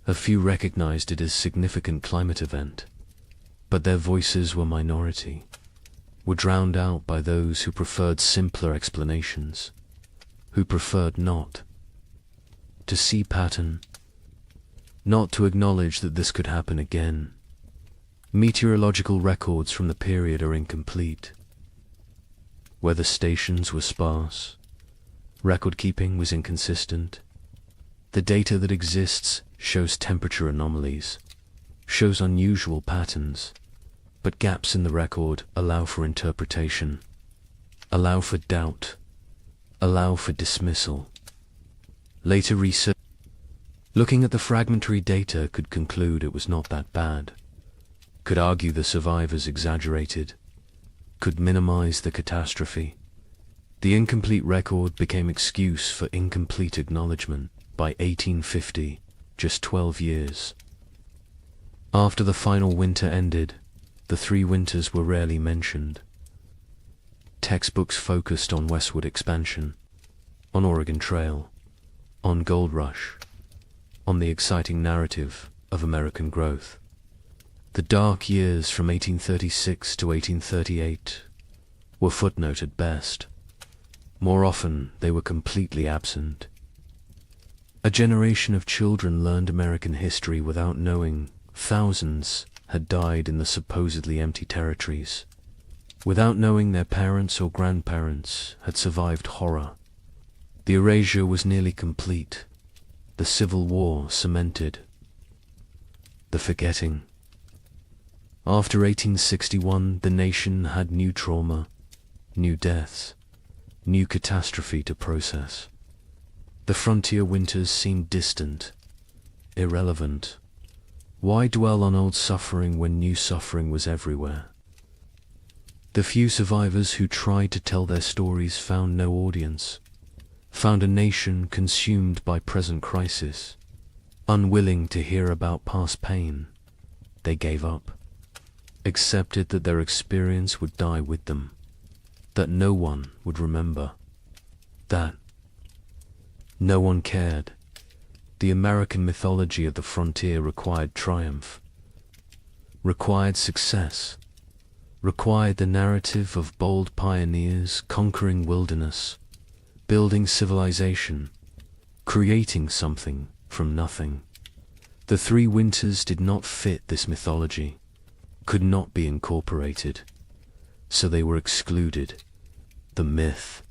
A few recognized it as significant climate event, but their voices were minority, were drowned out by those who preferred simpler explanations, who preferred not to see pattern, not to acknowledge that this could happen again. Meteorological records from the period are incomplete. Weather stations were sparse. Record keeping was inconsistent. The data that exists shows temperature anomalies, shows unusual patterns, but gaps in the record allow for interpretation, allow for doubt, allow for dismissal. Later research, looking at the fragmentary data, could conclude it was not that bad, could argue the survivors exaggerated, could minimize the catastrophe. The incomplete record became excuse for incomplete acknowledgement. By 1850, just 12 years after the final winter ended, the 3 winters were rarely mentioned. Textbooks focused on westward expansion, on Oregon Trail, on Gold Rush, on the exciting narrative of American growth. The dark years from 1836 to 1838 were footnote at best. More often, they were completely absent. A generation of children learned American history without knowing thousands had died in the supposedly empty territories, without knowing their parents or grandparents had survived horror. The erasure was nearly complete. The Civil War cemented. The forgetting. After 1861, the nation had new trauma, new deaths, new catastrophe to process. The frontier winters seemed distant, irrelevant. Why dwell on old suffering when new suffering was everywhere? The few survivors who tried to tell their stories found no audience, found a nation consumed by present crisis. Unwilling to hear about past pain, they gave up, accepted that their experience would die with them, that no one would remember, that no one cared. The American mythology of the frontier required triumph, required success, required the narrative of bold pioneers conquering wilderness, building civilization, creating something from nothing. The three winters did not fit this mythology, could not be incorporated, so they were excluded. The myth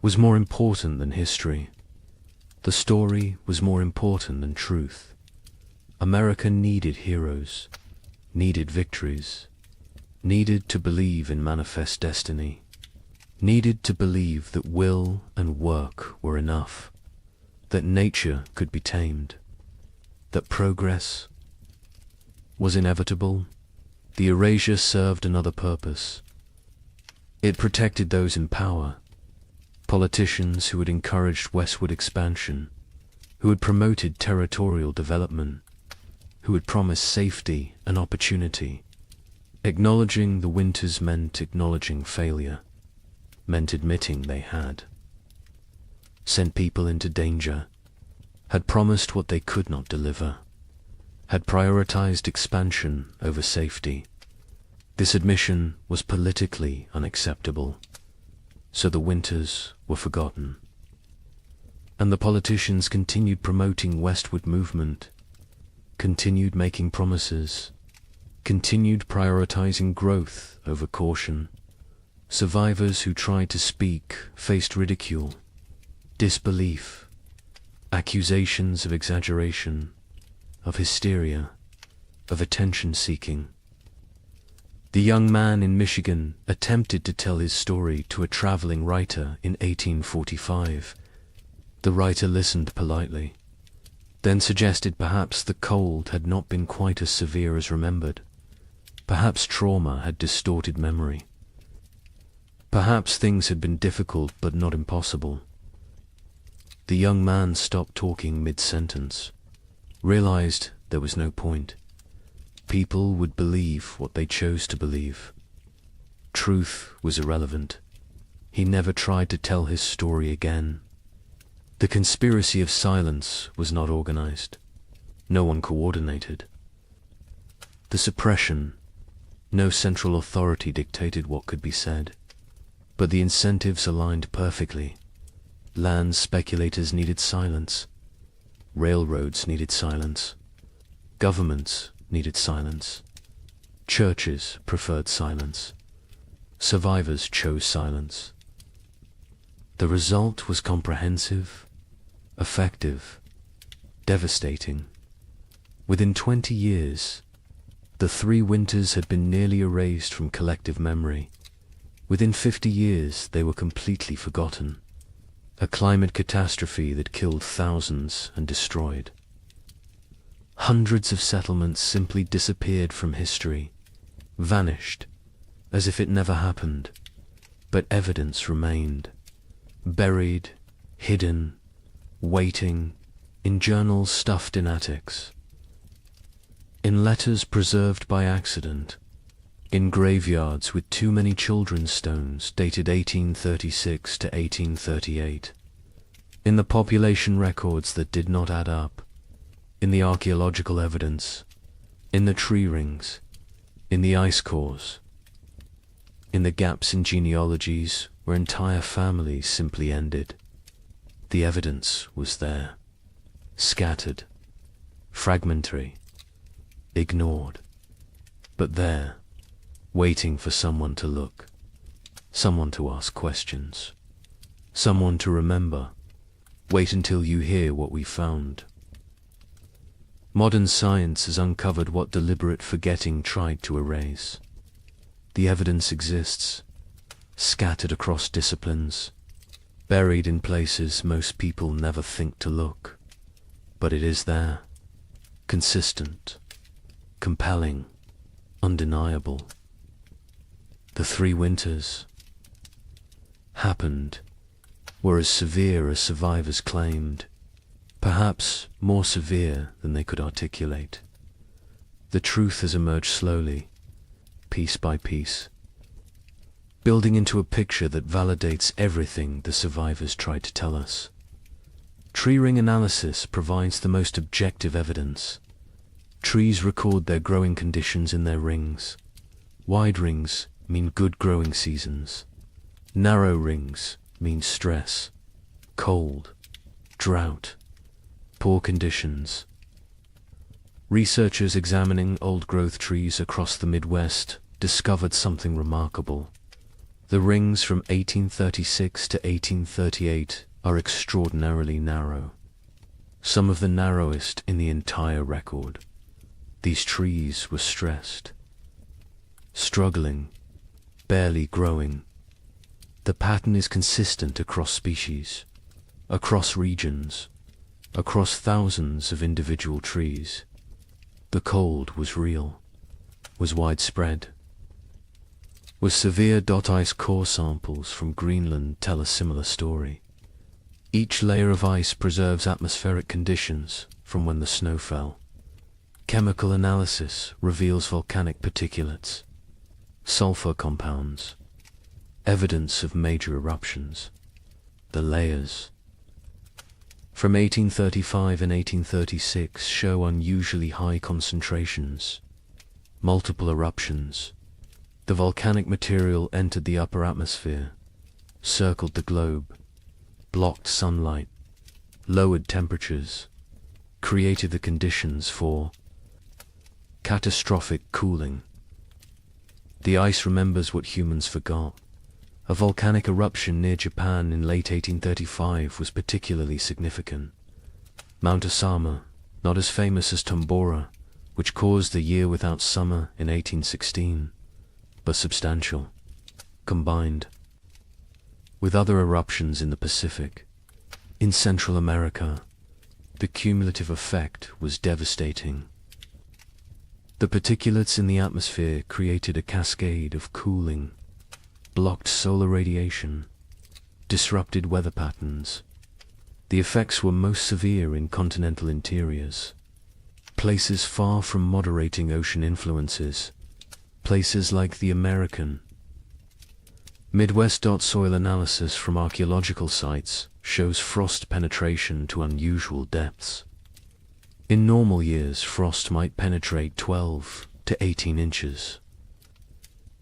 was more important than history. The story was more important than truth. America needed heroes, needed victories, needed to believe in manifest destiny, needed to believe that will and work were enough, that nature could be tamed, that progress was inevitable. The erasure served another purpose. It protected those in power, politicians who had encouraged westward expansion, who had promoted territorial development, who had promised safety and opportunity. Acknowledging the winters meant acknowledging failure, meant admitting they had. Sent people into danger, had promised what they could not deliver, had prioritized expansion over safety. This admission was politically unacceptable, so the winters were forgotten. And the politicians continued promoting westward movement, continued making promises, continued prioritizing growth over caution. Survivors who tried to speak faced ridicule, disbelief, accusations of exaggeration, of hysteria, of attention-seeking. The young man in Michigan attempted to tell his story to a traveling writer in 1845. The writer listened politely, then suggested perhaps the cold had not been quite as severe as remembered. Perhaps trauma had distorted memory. Perhaps things had been difficult but not impossible. The young man stopped talking mid-sentence, realized there was no point. People would believe what they chose to believe. Truth was irrelevant. He never tried to tell his story again. The conspiracy of silence was not organized. No one coordinated. The suppression, no central authority dictated what could be said. But the incentives aligned perfectly. Land speculators needed silence. Railroads needed silence. Governments needed silence. Churches preferred silence. Survivors chose silence. The result was comprehensive, effective, devastating. Within 20 years, the three winters had been nearly erased from collective memory. Within 50 years, they were completely forgotten. A climate catastrophe that killed thousands and destroyed. Hundreds of settlements simply disappeared from history, vanished, as if it never happened. But evidence remained, buried, hidden, waiting, in journals stuffed in attics, in letters preserved by accident, in graveyards with too many children's stones dated 1836 to 1838, In the population records that did not add up, in the archaeological evidence, in the tree rings, in the ice cores, in the gaps in genealogies where entire families simply ended. The evidence was there, scattered, fragmentary, ignored, but there, waiting for someone to look, someone to ask questions, someone to remember. Wait until you hear what we found. Modern science has uncovered what deliberate forgetting tried to erase. The evidence exists, scattered across disciplines, buried in places most people never think to look. But it is there, consistent, compelling, undeniable. The 3 winters happened, were as severe as survivors claimed, perhaps more severe than they could articulate. The truth has emerged slowly, piece by piece, building into a picture that validates everything the survivors tried to tell us. Tree ring analysis provides the most objective evidence. Trees record their growing conditions in their rings. Wide rings mean good growing seasons. Narrow rings mean stress, cold, drought, poor conditions. Researchers examining old-growth trees across the Midwest discovered something remarkable. The rings from 1836 to 1838 are extraordinarily narrow, some of the narrowest in the entire record. These trees were stressed, struggling, barely growing. The pattern is consistent across species, across regions, across thousands of individual trees. The cold was real, was widespread. With severe ice core samples from Greenland tell a similar story. Each layer of ice preserves atmospheric conditions from when the snow fell. Chemical analysis reveals volcanic particulates, sulfur compounds, evidence of major eruptions. The layers from 1835 and 1836 show unusually high concentrations, multiple eruptions. The volcanic material entered the upper atmosphere, circled the globe, blocked sunlight, lowered temperatures, created the conditions for catastrophic cooling. The ice remembers what humans forgot. A volcanic eruption near Japan in late 1835 was particularly significant. Mount Osama, not as famous as Tambora, which caused a year without summer in 1816, but substantial, combined with other eruptions in the Pacific. In Central America, the cumulative effect was devastating. The particulates in the atmosphere created a cascade of cooling, blocked solar radiation, disrupted weather patterns. The effects were most severe in continental interiors, places far from moderating ocean influences, places like the American. Midwest soil analysis from archaeological sites shows frost penetration to unusual depths. In normal years, frost might penetrate 12 to 18 inches.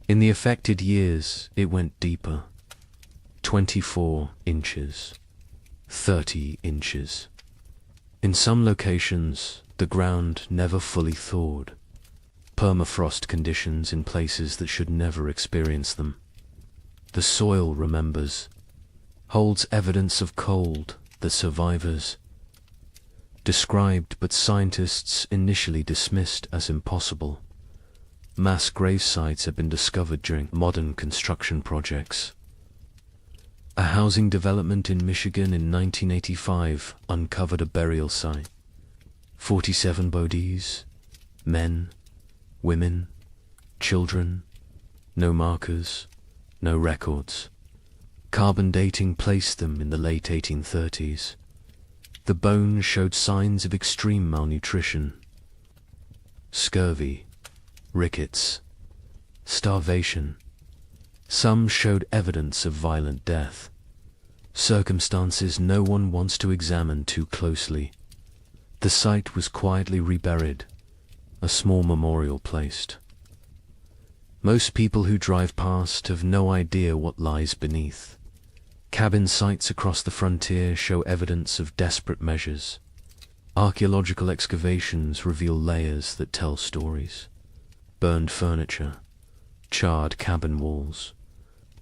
In the affected years, it went deeper, 24 inches, 30 inches. In some locations, the ground never fully thawed. Permafrost conditions in places that should never experience them. The soil remembers, holds evidence of cold that survivors described but scientists initially dismissed as impossible. Mass grave sites have been discovered during modern construction projects. A housing development in Michigan in 1985 uncovered a burial site. 47 bodies, men, women, children, no markers, no records. Carbon dating placed them in the late 1830s. The bones showed signs of extreme malnutrition, scurvy, rickets, starvation. Some showed evidence of violent death. Circumstances no one wants to examine too closely. The site was quietly reburied, a small memorial placed. Most people who drive past have no idea what lies beneath. Cabin sites across the frontier show evidence of desperate measures. Archaeological excavations reveal layers that tell stories. Burned furniture, charred cabin walls,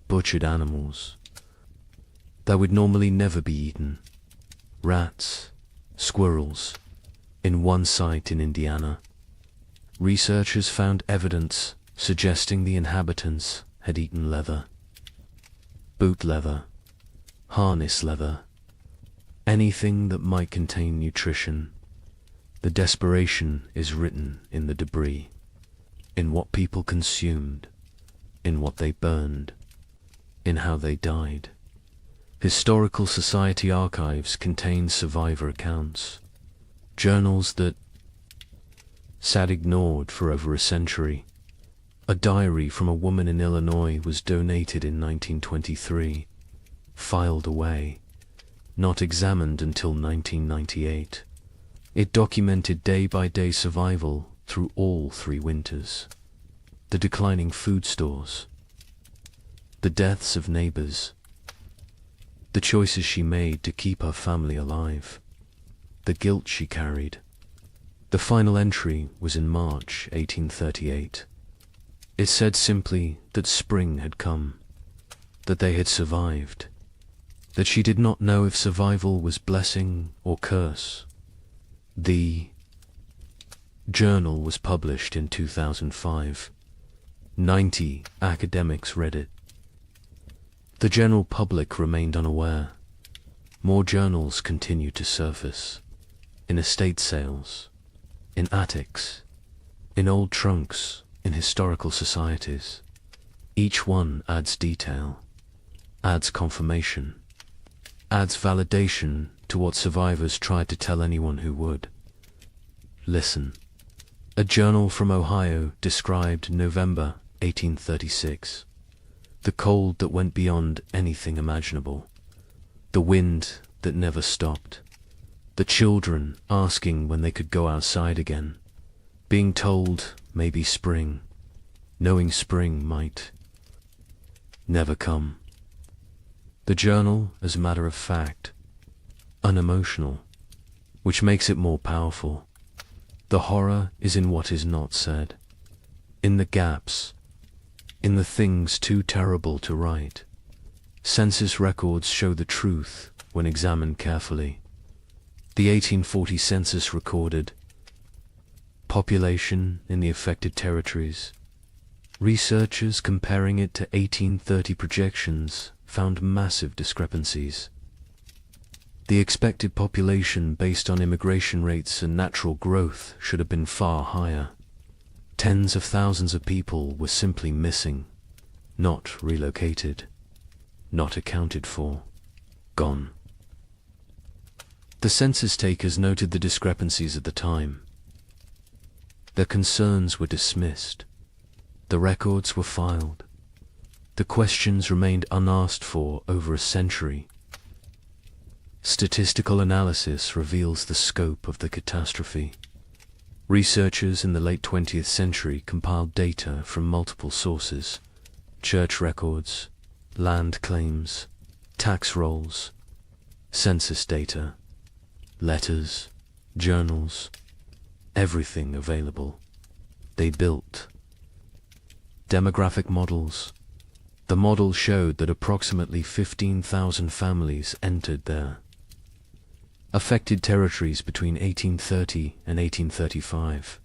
butchered animals that would normally never be eaten. Rats, squirrels. In one site in Indiana, researchers found evidence suggesting the inhabitants had eaten leather. Boot leather, harness leather, anything that might contain nutrition. The desperation is written in the debris, in what people consumed, in what they burned, in how they died. Historical Society archives contain survivor accounts, journals that sat ignored for over a century. A diary from a woman in Illinois was donated in 1923, filed away, not examined until 1998. It documented day-by-day survival through all 3 winters, the declining food stores, the deaths of neighbors, the choices she made to keep her family alive, the guilt she carried. The final entry was in March 1838. It said simply that spring had come, that they had survived, that she did not know if survival was blessing or curse. The journal was published in 2005. 90 academics read it. The general public remained unaware. More journals continued to surface, in estate sales, in attics, in old trunks, in historical societies. Each one adds detail, adds confirmation, adds validation to what survivors tried to tell anyone who would. Listen. A journal from Ohio described November 1836. The cold that went beyond anything imaginable. The wind that never stopped. The children asking when they could go outside again. Being told maybe spring, knowing spring might never come. The journal, as a matter of fact, unemotional, which makes it more powerful. The horror is in what is not said, in the gaps, in the things too terrible to write. Census records show the truth when examined carefully. The 1840 census recorded population in the affected territories. Researchers comparing it to 1830 projections found massive discrepancies. The expected population based on immigration rates and natural growth should have been far higher. Tens of thousands of people were simply missing, not relocated, not accounted for, gone. The census takers noted the discrepancies at the time. Their concerns were dismissed. The records were filed. The questions remained unasked for over a century. Statistical analysis reveals the scope of the catastrophe. Researchers in the late 20th century compiled data from multiple sources: church records, land claims, tax rolls, census data, letters, journals, everything available. They built demographic models. The model showed that approximately 15,000 families entered there. Affected territories between 1830 and 1835.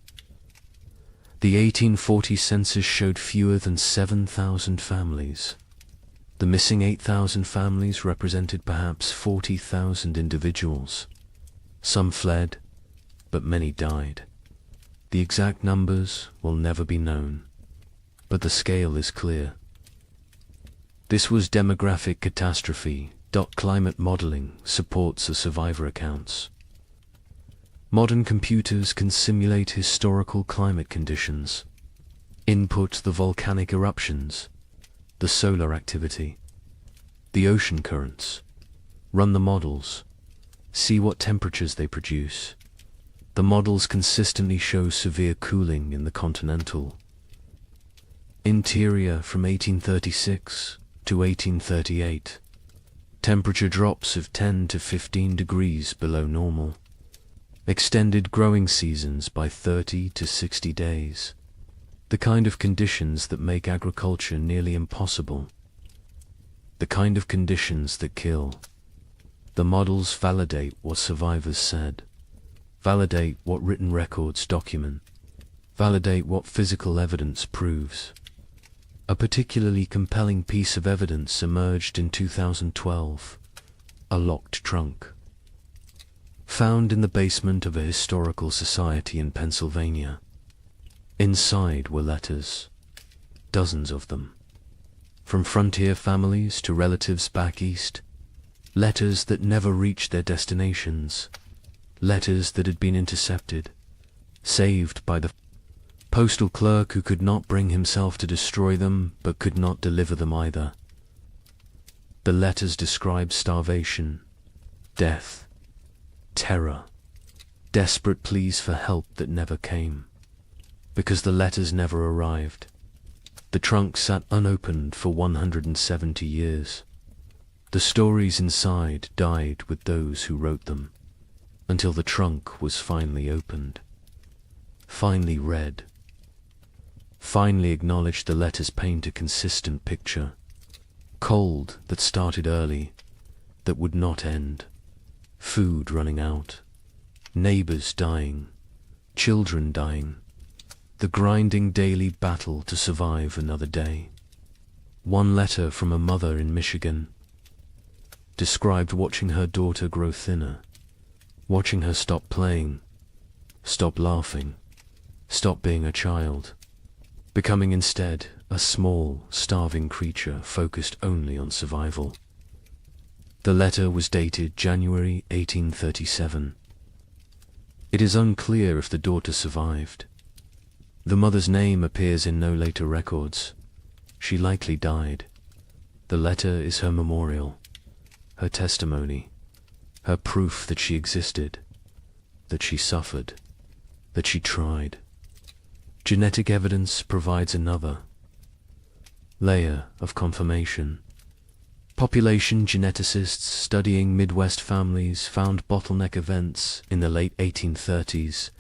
The 1840 census showed fewer than 7,000 families. The missing 8,000 families represented perhaps 40,000 individuals. Some fled, but many died. The exact numbers will never be known, but the scale is clear. This was demographic catastrophe. Climate modeling supports the survivor accounts. Modern computers can simulate historical climate conditions, input the volcanic eruptions, the solar activity, the ocean currents, Run the models. See what temperatures they produce. The models consistently show severe cooling in the continental interior from 1836 to 1838. Temperature drops of 10 to 15 degrees below normal. Extended growing seasons by 30 to 60 days. The kind of conditions that make agriculture nearly impossible. The kind of conditions that kill. The models validate what survivors said. Validate what written records document. Validate what physical evidence proves. A particularly compelling piece of evidence emerged in 2012. A locked trunk. Found in the basement of a historical society in Pennsylvania. Inside were letters. Dozens of them. From frontier families to relatives back east. Letters that never reached their destinations. Letters that had been intercepted. Saved by the postal clerk who could not bring himself to destroy them, but could not deliver them either. The letters described starvation, death, terror, desperate pleas for help that never came. Because the letters never arrived. The trunk sat unopened for 170 years. The stories inside died with those who wrote them, until the trunk was finally opened, finally read, finally acknowledged. The letters paint a consistent picture. Cold that started early, that would not end. Food running out. Neighbors dying. Children dying. The grinding daily battle to survive another day. One letter from a mother in Michigan described watching her daughter grow thinner, watching her stop playing, stop laughing, stop being a child, becoming instead a small, starving creature focused only on survival. The letter was dated January 1837. It is unclear if the daughter survived. The mother's name appears in no later records. She likely died. The letter is her memorial, her testimony, her proof that she existed, that she suffered, that she tried. Genetic evidence provides another layer of confirmation. Population geneticists studying Midwest families found bottleneck events in the late 1830s.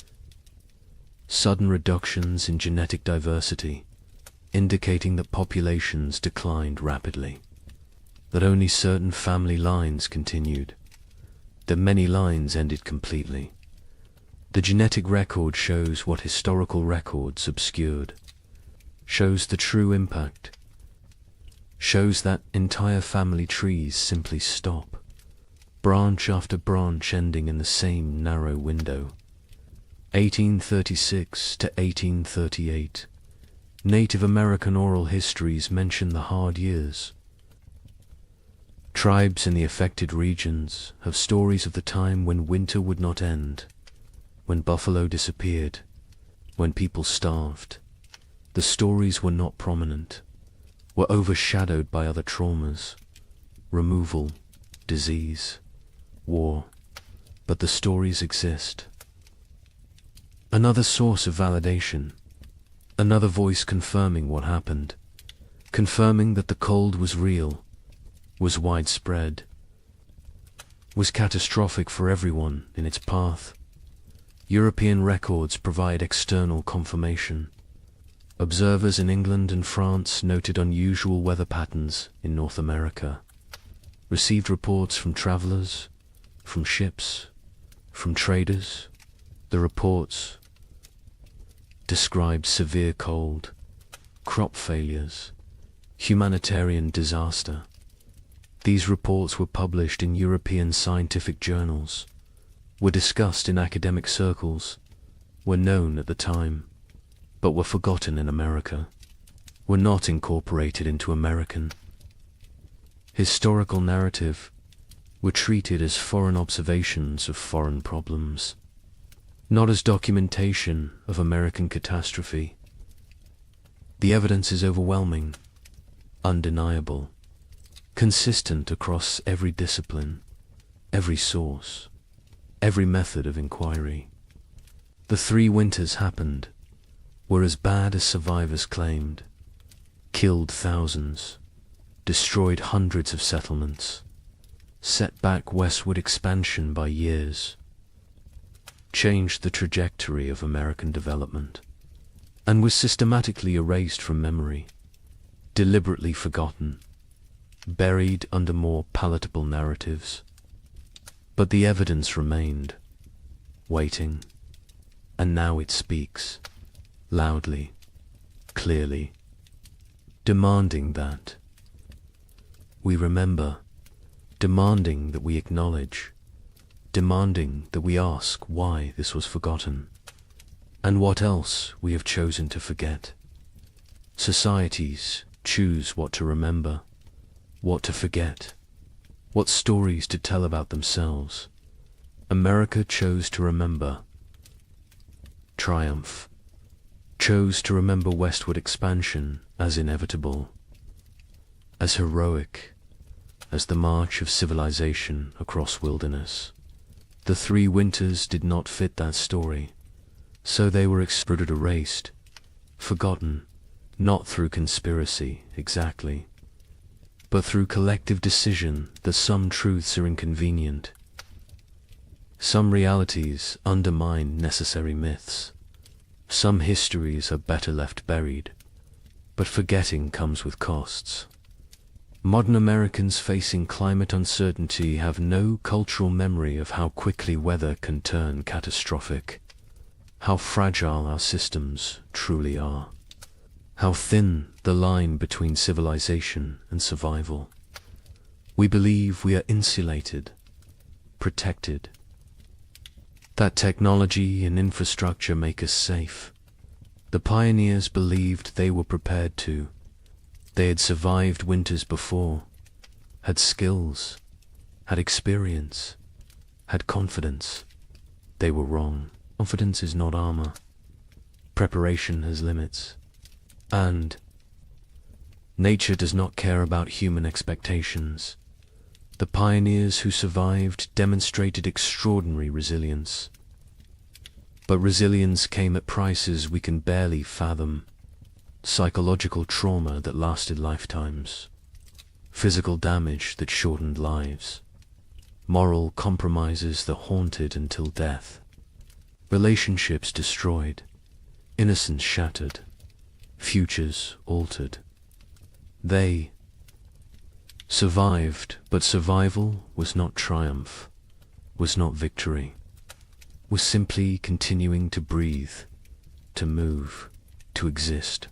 Sudden reductions in genetic diversity, indicating that populations declined rapidly, that only certain family lines continued, that many lines ended completely. The genetic record shows what historical records obscured, shows the true impact, shows that entire family trees simply stop, branch after branch ending in the same narrow window. 1836 to 1838. Native American oral histories mention the hard years. Tribes in the affected regions have stories of the time when winter would not end, when buffalo disappeared, when people starved. The stories were not prominent, were overshadowed by other traumas, removal, disease, war, but the stories exist. Another source of validation, another voice confirming what happened, confirming that the cold was real, was widespread, was catastrophic for everyone in its path. European records provide external confirmation. Observers in England and France noted unusual weather patterns in North America, received reports from travelers, from ships, from traders. The reports described severe cold, crop failures, humanitarian disaster. These reports were published in European scientific journals, were discussed in academic circles, were known at the time, but were forgotten in America, were not incorporated into American historical narrative, were treated as foreign observations of foreign problems, not as documentation of American catastrophe. The evidence is overwhelming, undeniable, consistent across every discipline. every source, every method of inquiry. The 3 winters happened, were as bad as survivors claimed, killed thousands, destroyed hundreds of settlements, set back westward expansion by years, changed the trajectory of American development, and was systematically erased from memory, deliberately forgotten, buried under more palatable narratives. But the evidence remained, waiting, and now it speaks, loudly, clearly, demanding that we remember, demanding that we acknowledge, demanding that we ask why this was forgotten, and what else we have chosen to forget. Societies choose what to remember, what to forget, what stories to tell about themselves. America chose to remember triumph, chose to remember westward expansion as inevitable, as heroic as the march of civilization across wilderness. The 3 winters did not fit that story, so they were exploded, erased, forgotten, not through conspiracy exactly, but through collective decision that some truths are inconvenient. Some realities undermine necessary myths. Some histories are better left buried, but forgetting comes with costs. Modern Americans facing climate uncertainty have no cultural memory of how quickly weather can turn catastrophic, how fragile our systems truly are, how thin the line between civilization and survival. We believe we are insulated, protected, that technology and infrastructure make us safe. The pioneers believed they were prepared to. They had survived winters before, had skills, had experience, had confidence. They were wrong. Confidence is not armor. Preparation has limits. And nature does not care about human expectations. The pioneers who survived demonstrated extraordinary resilience. But resilience came at prices we can barely fathom. Psychological trauma that lasted lifetimes. Physical damage that shortened lives. Moral compromises that haunted until death. Relationships destroyed. Innocence shattered. Futures altered. They survived, but survival was not triumph, was not victory, was simply continuing to breathe, to move, to exist.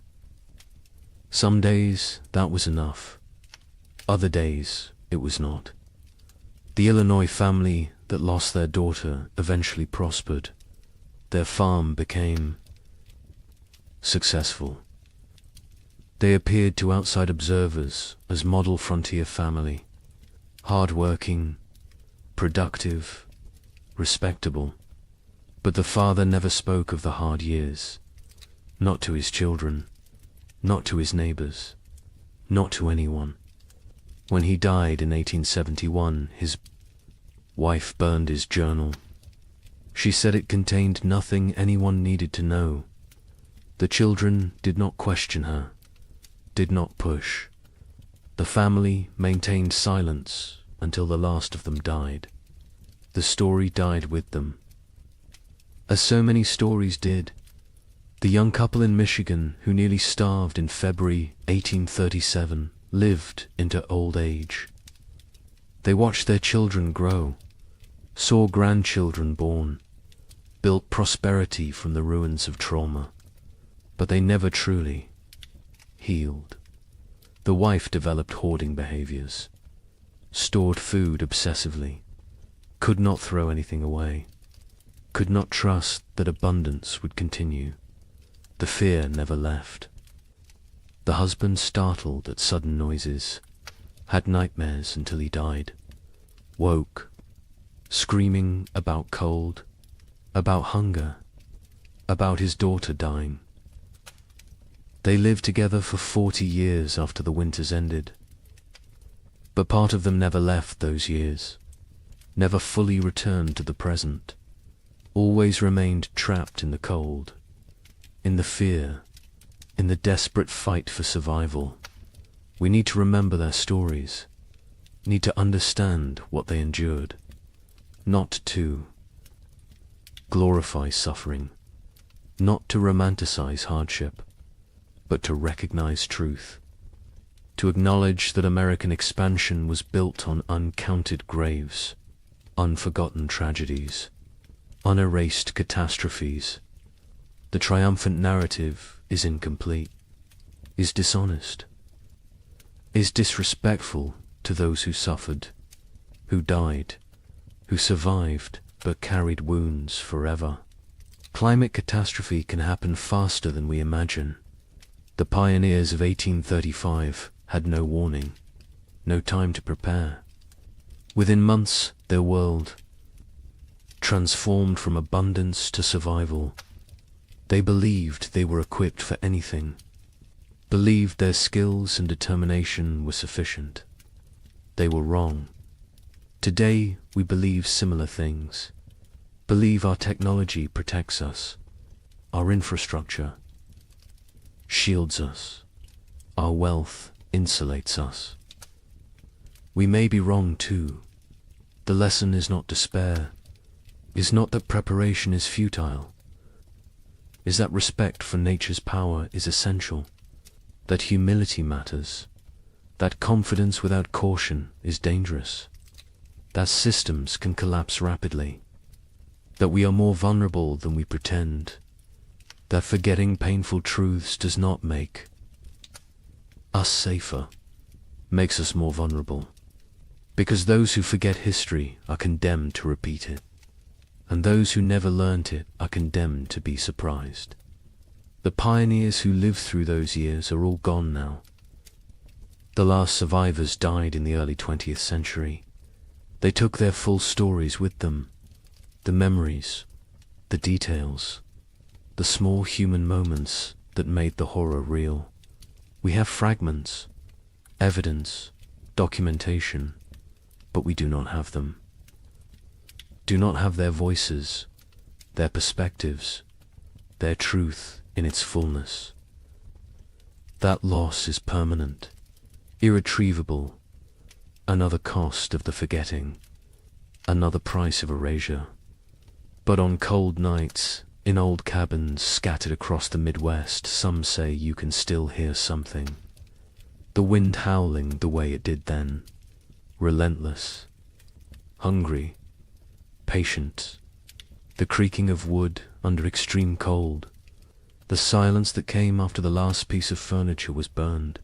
Some days that was enough. Other days it was not. The Illinois family that lost their daughter eventually prospered. Their farm became successful. They appeared to outside observers as model frontier family, hard-working, productive, respectable. But the father never spoke of the hard years, not to his children, not to his neighbors, not to anyone. When he died in 1871, his wife burned his journal. She said it contained nothing anyone needed to know. The children did not question her, did not push. The family maintained silence until the last of them died. The story died with them. As so many stories did, the young couple in Michigan who nearly starved in February 1837 lived into old age. They watched their children grow, saw grandchildren born, built prosperity from the ruins of trauma, but they never truly healed. The wife developed hoarding behaviors, stored food obsessively, could not throw anything away, could not trust that abundance would continue. The fear never left. The husband, startled at sudden noises, had nightmares until he died, woke, screaming about cold, about hunger, about his daughter dying. They lived together for 40 years after the winters ended, but part of them never left those years. never fully returned to the present, always remained trapped in the cold, in the fear, in the desperate fight for survival. We need to remember their stories, need to understand what they endured, not to glorify suffering, not to romanticize hardship, but to recognize truth, to acknowledge that American expansion was built on uncounted graves, unforgotten tragedies, unerased catastrophes. The triumphant narrative is incomplete, is dishonest, is disrespectful to those who suffered, who died, who survived but carried wounds forever. Climate catastrophe can happen faster than we imagine. The pioneers of 1835 had no warning, no time to prepare. Within months, their world transformed from abundance to survival. They believed they were equipped for anything, believed their skills and determination were sufficient. They were wrong. Today, we believe similar things, believe our technology protects us, our infrastructure shields us, our wealth insulates us. We may be wrong too. The lesson is not despair, is not that preparation is futile, is that respect for nature's power is essential, that humility matters, that confidence without caution is dangerous, that systems can collapse rapidly, that we are more vulnerable than we pretend, that forgetting painful truths does not make us safer, makes us more vulnerable, because those who forget history are condemned to repeat it, and those who never learnt it are condemned to be surprised. The pioneers who lived through those years are all gone now. The last survivors died in the early 20th century. They took their full stories with them, the memories, the details, the small human moments that made the horror real. We have fragments, evidence, documentation, but we do not have them. Do not have their voices, their perspectives, their truth in its fullness. That loss is permanent, irretrievable, another cost of the forgetting, another price of erasure. But on cold nights, in old cabins scattered across the Midwest, some say you can still hear something. The wind howling the way it did then, relentless, hungry, patient, the creaking of wood under extreme cold, the silence that came after the last piece of furniture was burned,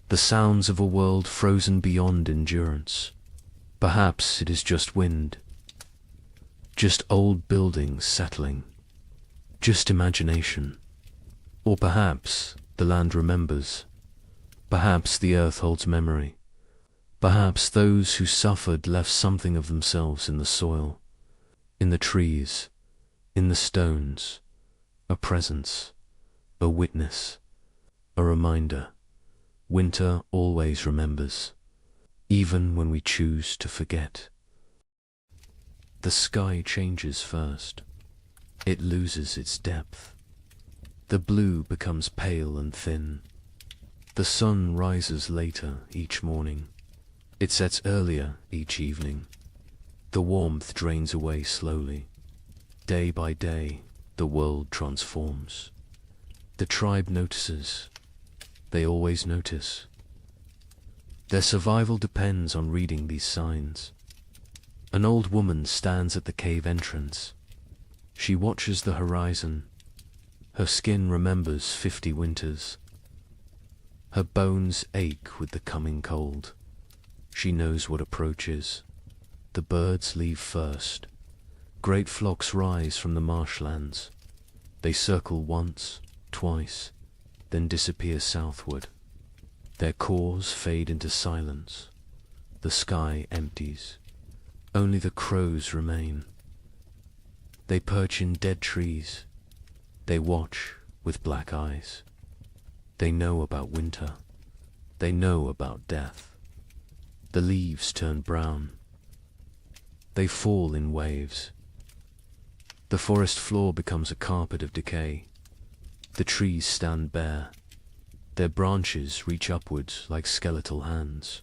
the sounds of a world frozen beyond endurance. Perhaps it is just wind, just old buildings settling, just imagination. Or perhaps the land remembers, perhaps the earth holds memory, perhaps those who suffered left something of themselves in the soil, in the trees, in the stones, a presence, a witness, a reminder. Winter always remembers, even when we choose to forget. The sky changes first. It loses its depth. The blue becomes pale and thin. The sun rises later each morning. It sets earlier each evening. The warmth drains away slowly. Day by day, the world transforms. The tribe notices. They always notice. Their survival depends on reading these signs. An old woman stands at the cave entrance. She watches the horizon. Her skin remembers 50 winters. Her bones ache with the coming cold. She knows what approaches. The birds leave first. Great flocks rise from the marshlands. They circle once, twice, then disappear southward. Their cores fade into silence. The sky empties. Only the crows remain. They perch in dead trees. They watch with black eyes. They know about winter. They know about death. The leaves turn brown. They fall in waves. The forest floor becomes a carpet of decay. The trees stand bare. Their branches reach upwards like skeletal hands.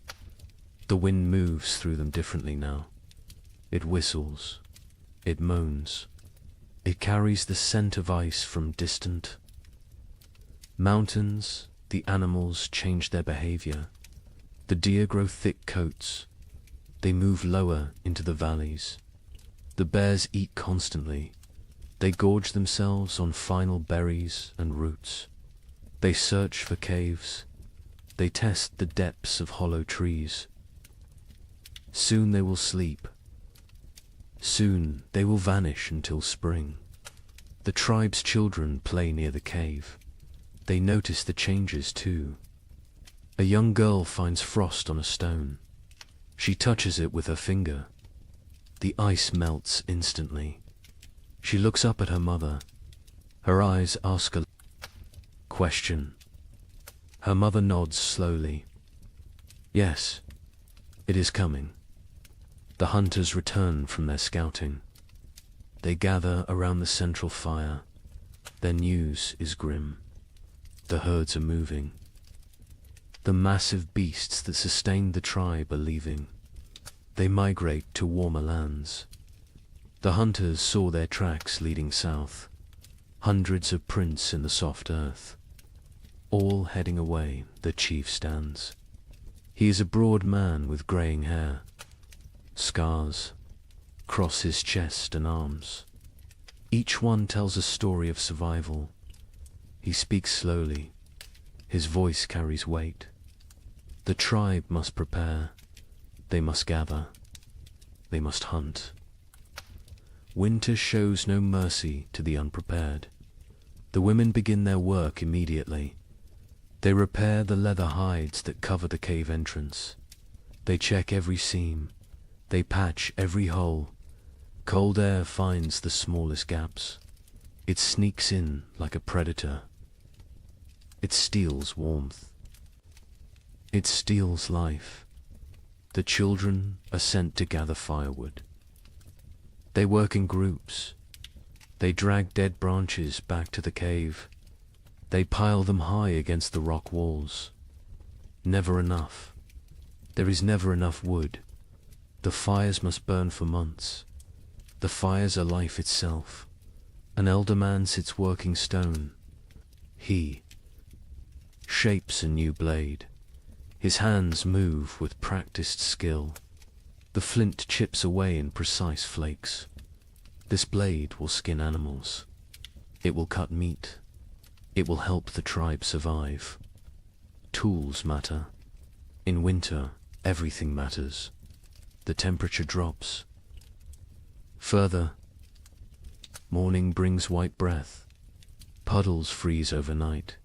The wind moves through them differently now. It whistles. It moans. It carries the scent of ice from distant mountains. The animals change their behavior. The deer grow thick coats. They move lower into the valleys. The bears eat constantly. They gorge themselves on final berries and roots. They search for caves. They test the depths of hollow trees. Soon they will sleep. Soon they will vanish until spring. The tribe's children play near the cave. They notice the changes too. A young girl finds frost on a stone. She touches it with her finger. The ice melts instantly. She looks up at her mother. Her eyes ask a question. Her mother nods slowly. Yes, it is coming. The hunters return from their scouting. They gather around the central fire. Their news is grim. The herds are moving. The massive beasts that sustained the tribe are leaving. They migrate to warmer lands. The hunters saw their tracks leading south. Hundreds of prints in the soft earth. All heading away, the chief stands. He is a broad man with greying hair. Scars cross his chest and arms. Each one tells a story of survival. He speaks slowly. His voice carries weight. The tribe must prepare. They must gather. They must hunt. Winter shows no mercy to the unprepared. The women begin their work immediately. They repair the leather hides that cover the cave entrance. They check every seam. They patch every hole. Cold air finds the smallest gaps. It sneaks in like a predator. It steals warmth. It steals life. The children are sent to gather firewood. They work in groups. They drag dead branches back to the cave. They pile them high against the rock walls. Never enough. There is never enough wood. The fires must burn for months. The fires are life itself. An elder man sits working stone. He shapes a new blade. His hands move with practiced skill. The flint chips away in precise flakes. This blade will skin animals. It will cut meat. It will help the tribe survive. Tools matter. In winter, everything matters. The temperature drops. Further, morning brings white breath. Puddles freeze overnight.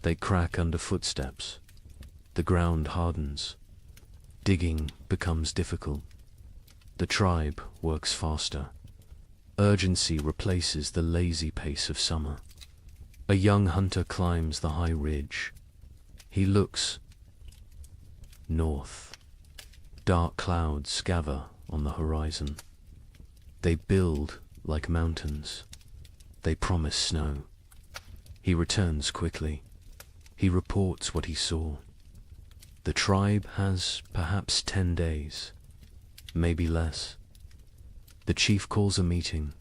They crack under footsteps. The ground hardens. Digging becomes difficult. The tribe works faster. Urgency replaces the lazy pace of summer. A young hunter climbs the high ridge. He looks north. Dark clouds gather on the horizon. They build like mountains. They promise snow. He returns quickly. He reports what he saw. The tribe has perhaps 10 days, maybe less. The chief calls a meeting.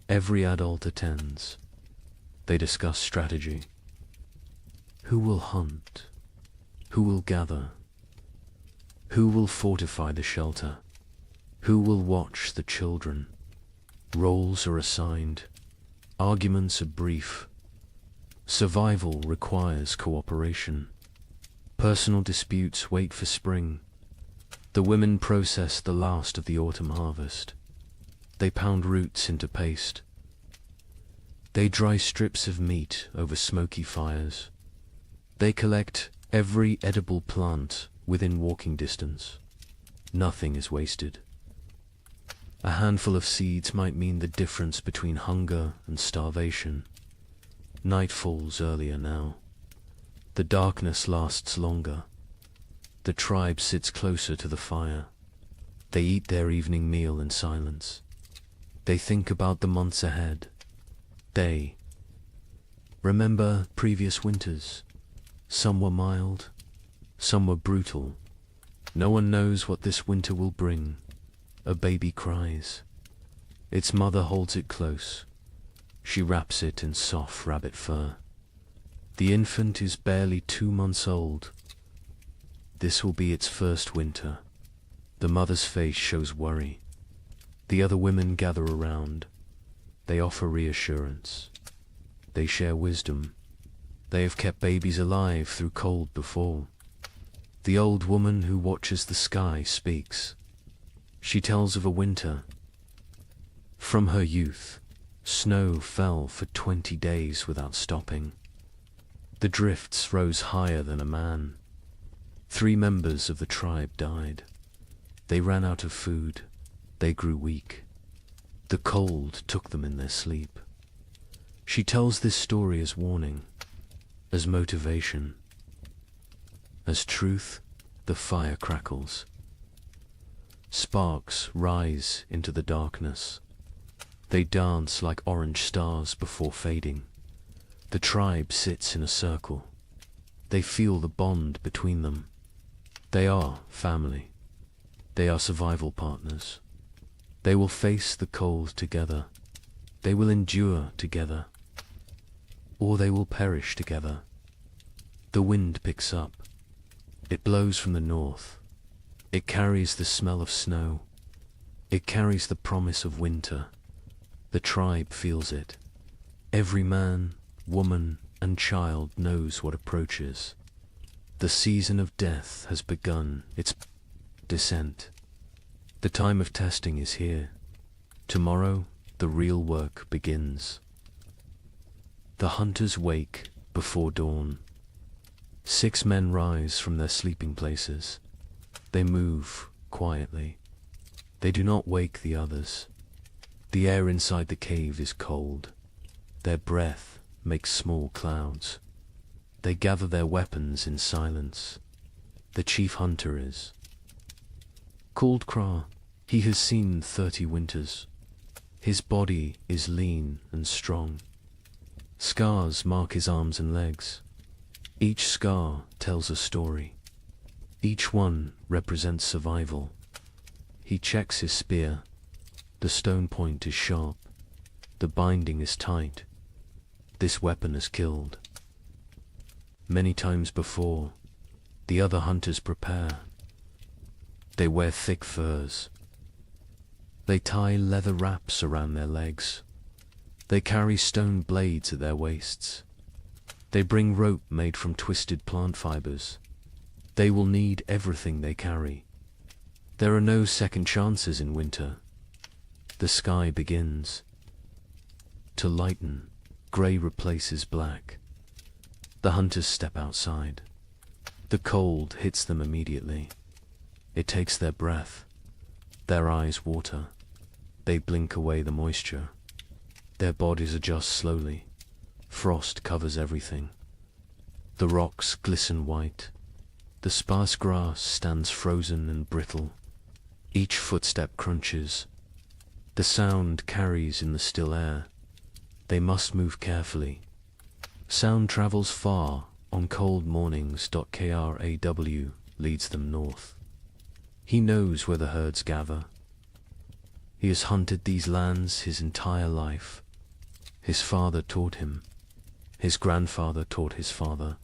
Every adult attends. They discuss strategy. Who will hunt? Who will gather? Who will fortify the shelter? Who will watch the children? Roles are assigned. Arguments are brief. Survival requires cooperation. Personal disputes wait for spring. The women process the last of the autumn harvest. They pound roots into paste. They dry strips of meat over smoky fires. They collect every edible plant within walking distance. Nothing is wasted. A handful of seeds might mean the difference between hunger and starvation. Night falls earlier now. The darkness lasts longer. The tribe sits closer to the fire. They eat their evening meal in silence. They think about the months ahead. They remember previous winters. Some were mild, some were brutal. No one knows what this winter will bring. A baby cries. Its mother holds it close. She wraps it in soft rabbit fur. The infant is barely 2 months old. This will be its first winter. The mother's face shows worry. The other women gather around. They offer reassurance. They share wisdom. They have kept babies alive through cold before. The old woman who watches the sky speaks. She tells of a winter. From her youth, snow fell for 20 days without stopping. The drifts rose higher than a man. 3 members of the tribe died. They ran out of food. They grew weak. The cold took them in their sleep. She tells this story as warning, as motivation. As truth, the fire crackles. Sparks rise into the darkness. They dance like orange stars before fading. The tribe sits in a circle. They feel the bond between them. They are family. They are survival partners. They will face the cold together. They will endure together. Or they will perish together. The wind picks up. It blows from the north. It carries the smell of snow. It carries the promise of winter. The tribe feels it. Every man, woman, and child knows what approaches. The season of death has begun its descent. The time of testing is here. Tomorrow, the real work begins. The hunters wake before dawn. 6 men rise from their sleeping places. They move quietly. They do not wake the others. The air inside the cave is cold. Their breath makes small clouds. They gather their weapons in silence. The chief hunter is called Kra. He has seen 30 winters. His body is lean and strong. Scars mark his arms and legs. Each scar tells a story. Each one represents survival. He checks his spear. The stone point is sharp. The binding is tight. This weapon has killed. Many times before, the other hunters prepare. They wear thick furs. They tie leather wraps around their legs. They carry stone blades at their waists. They bring rope made from twisted plant fibers. They will need everything they carry. There are no second chances in winter. The sky begins to lighten. Grey replaces black. The hunters step outside. The cold hits them immediately. It takes their breath. Their eyes water. They blink away the moisture. Their bodies adjust slowly. Frost covers everything. The rocks glisten white. The sparse grass stands frozen and brittle. Each footstep crunches. The sound carries in the still air. They must move carefully. Sound travels far on cold mornings. Kraw leads them north. He knows where the herds gather. He has hunted these lands his entire life. His father taught him. His grandfather taught his father.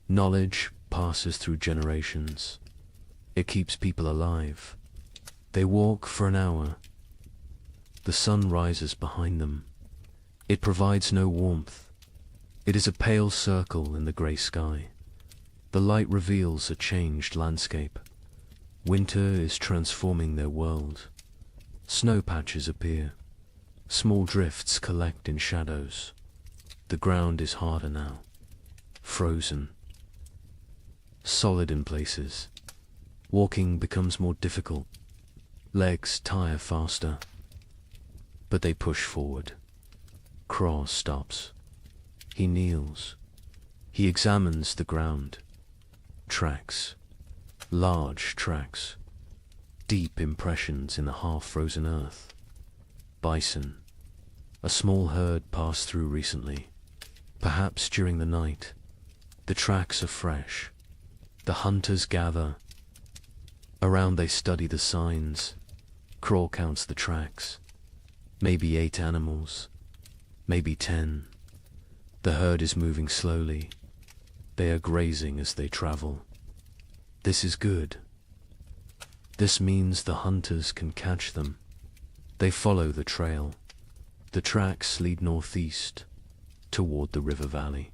Knowledge passes through generations. It keeps people alive. They walk for an hour. The sun rises behind them. It provides no warmth. It is a pale circle in the grey sky. The light reveals a changed landscape. Winter is transforming their world. Snow patches appear. Small drifts collect in shadows. The ground is harder now. Frozen. Solid in places. Walking becomes more difficult. Legs tire faster. But they push forward. Kraw stops. He kneels. He examines the ground. Tracks. Large tracks. deep impressions in the half-frozen earth. Bison. A small herd passed through recently, perhaps during the night. The tracks are fresh. The hunters gather. Around they study the signs. Craw counts the tracks. Maybe 8 animals. Maybe 10. The herd is moving slowly. They are grazing as they travel. This is good. This means the hunters can catch them. They follow the trail. The tracks lead northeast, toward the river valley.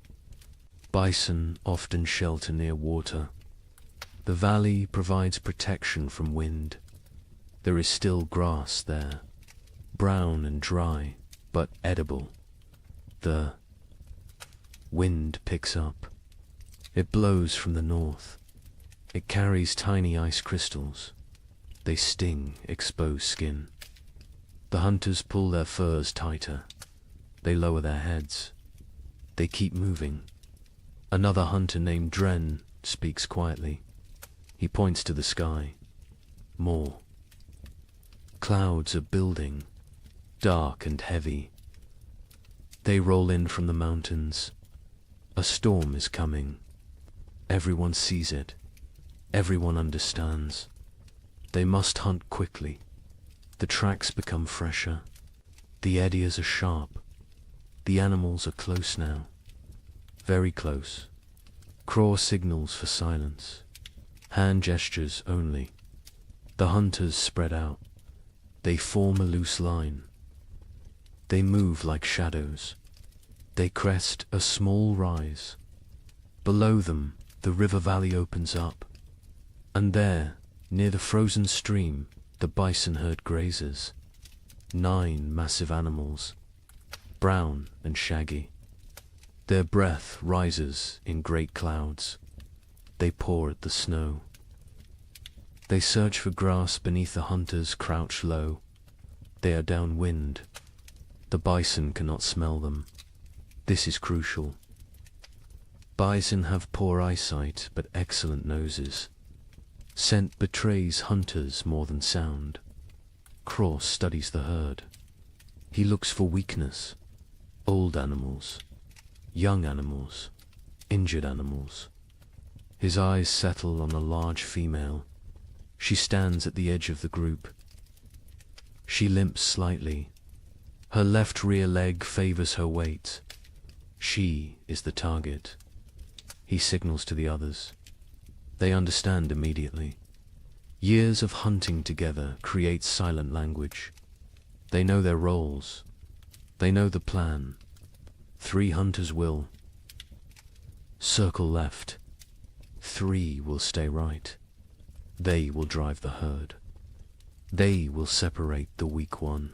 Bison often shelter near water. The valley provides protection from wind. There is still grass there, brown and dry, but edible. The wind picks up. It blows from the north. It carries tiny ice crystals. They sting exposed skin. The hunters pull their furs tighter. They lower their heads. They keep moving. Another hunter named Dren speaks quietly. He points to the sky. More. Clouds are building, dark and heavy. They roll in from the mountains. A storm is coming. Everyone sees it. Everyone understands. They must hunt quickly. The tracks become fresher. The eddies are sharp. The animals are close now. Very close. Craw signals for silence. Hand gestures only. The hunters spread out. They form a loose line. They move like shadows. They crest a small rise. Below them, the river valley opens up. And there, near the frozen stream, the bison herd grazes. 9 massive animals, brown and shaggy. Their breath rises in great clouds. They paw at the snow. They search for grass beneath the hunters crouch low. They are downwind. The bison cannot smell them. This is crucial. Bison have poor eyesight but excellent noses. Scent betrays hunters more than sound. Craw studies the herd. He looks for weakness. Old animals. Young animals. Injured animals. His eyes settle on a large female. She stands at the edge of the group. She limps slightly. Her left rear leg favors her weight. She is the target. He signals to the others. They understand immediately. Years of hunting together create silent language. They know their roles. They know the plan. 3 hunters will circle left. 3 will stay right. They will drive the herd. They will separate the weak one.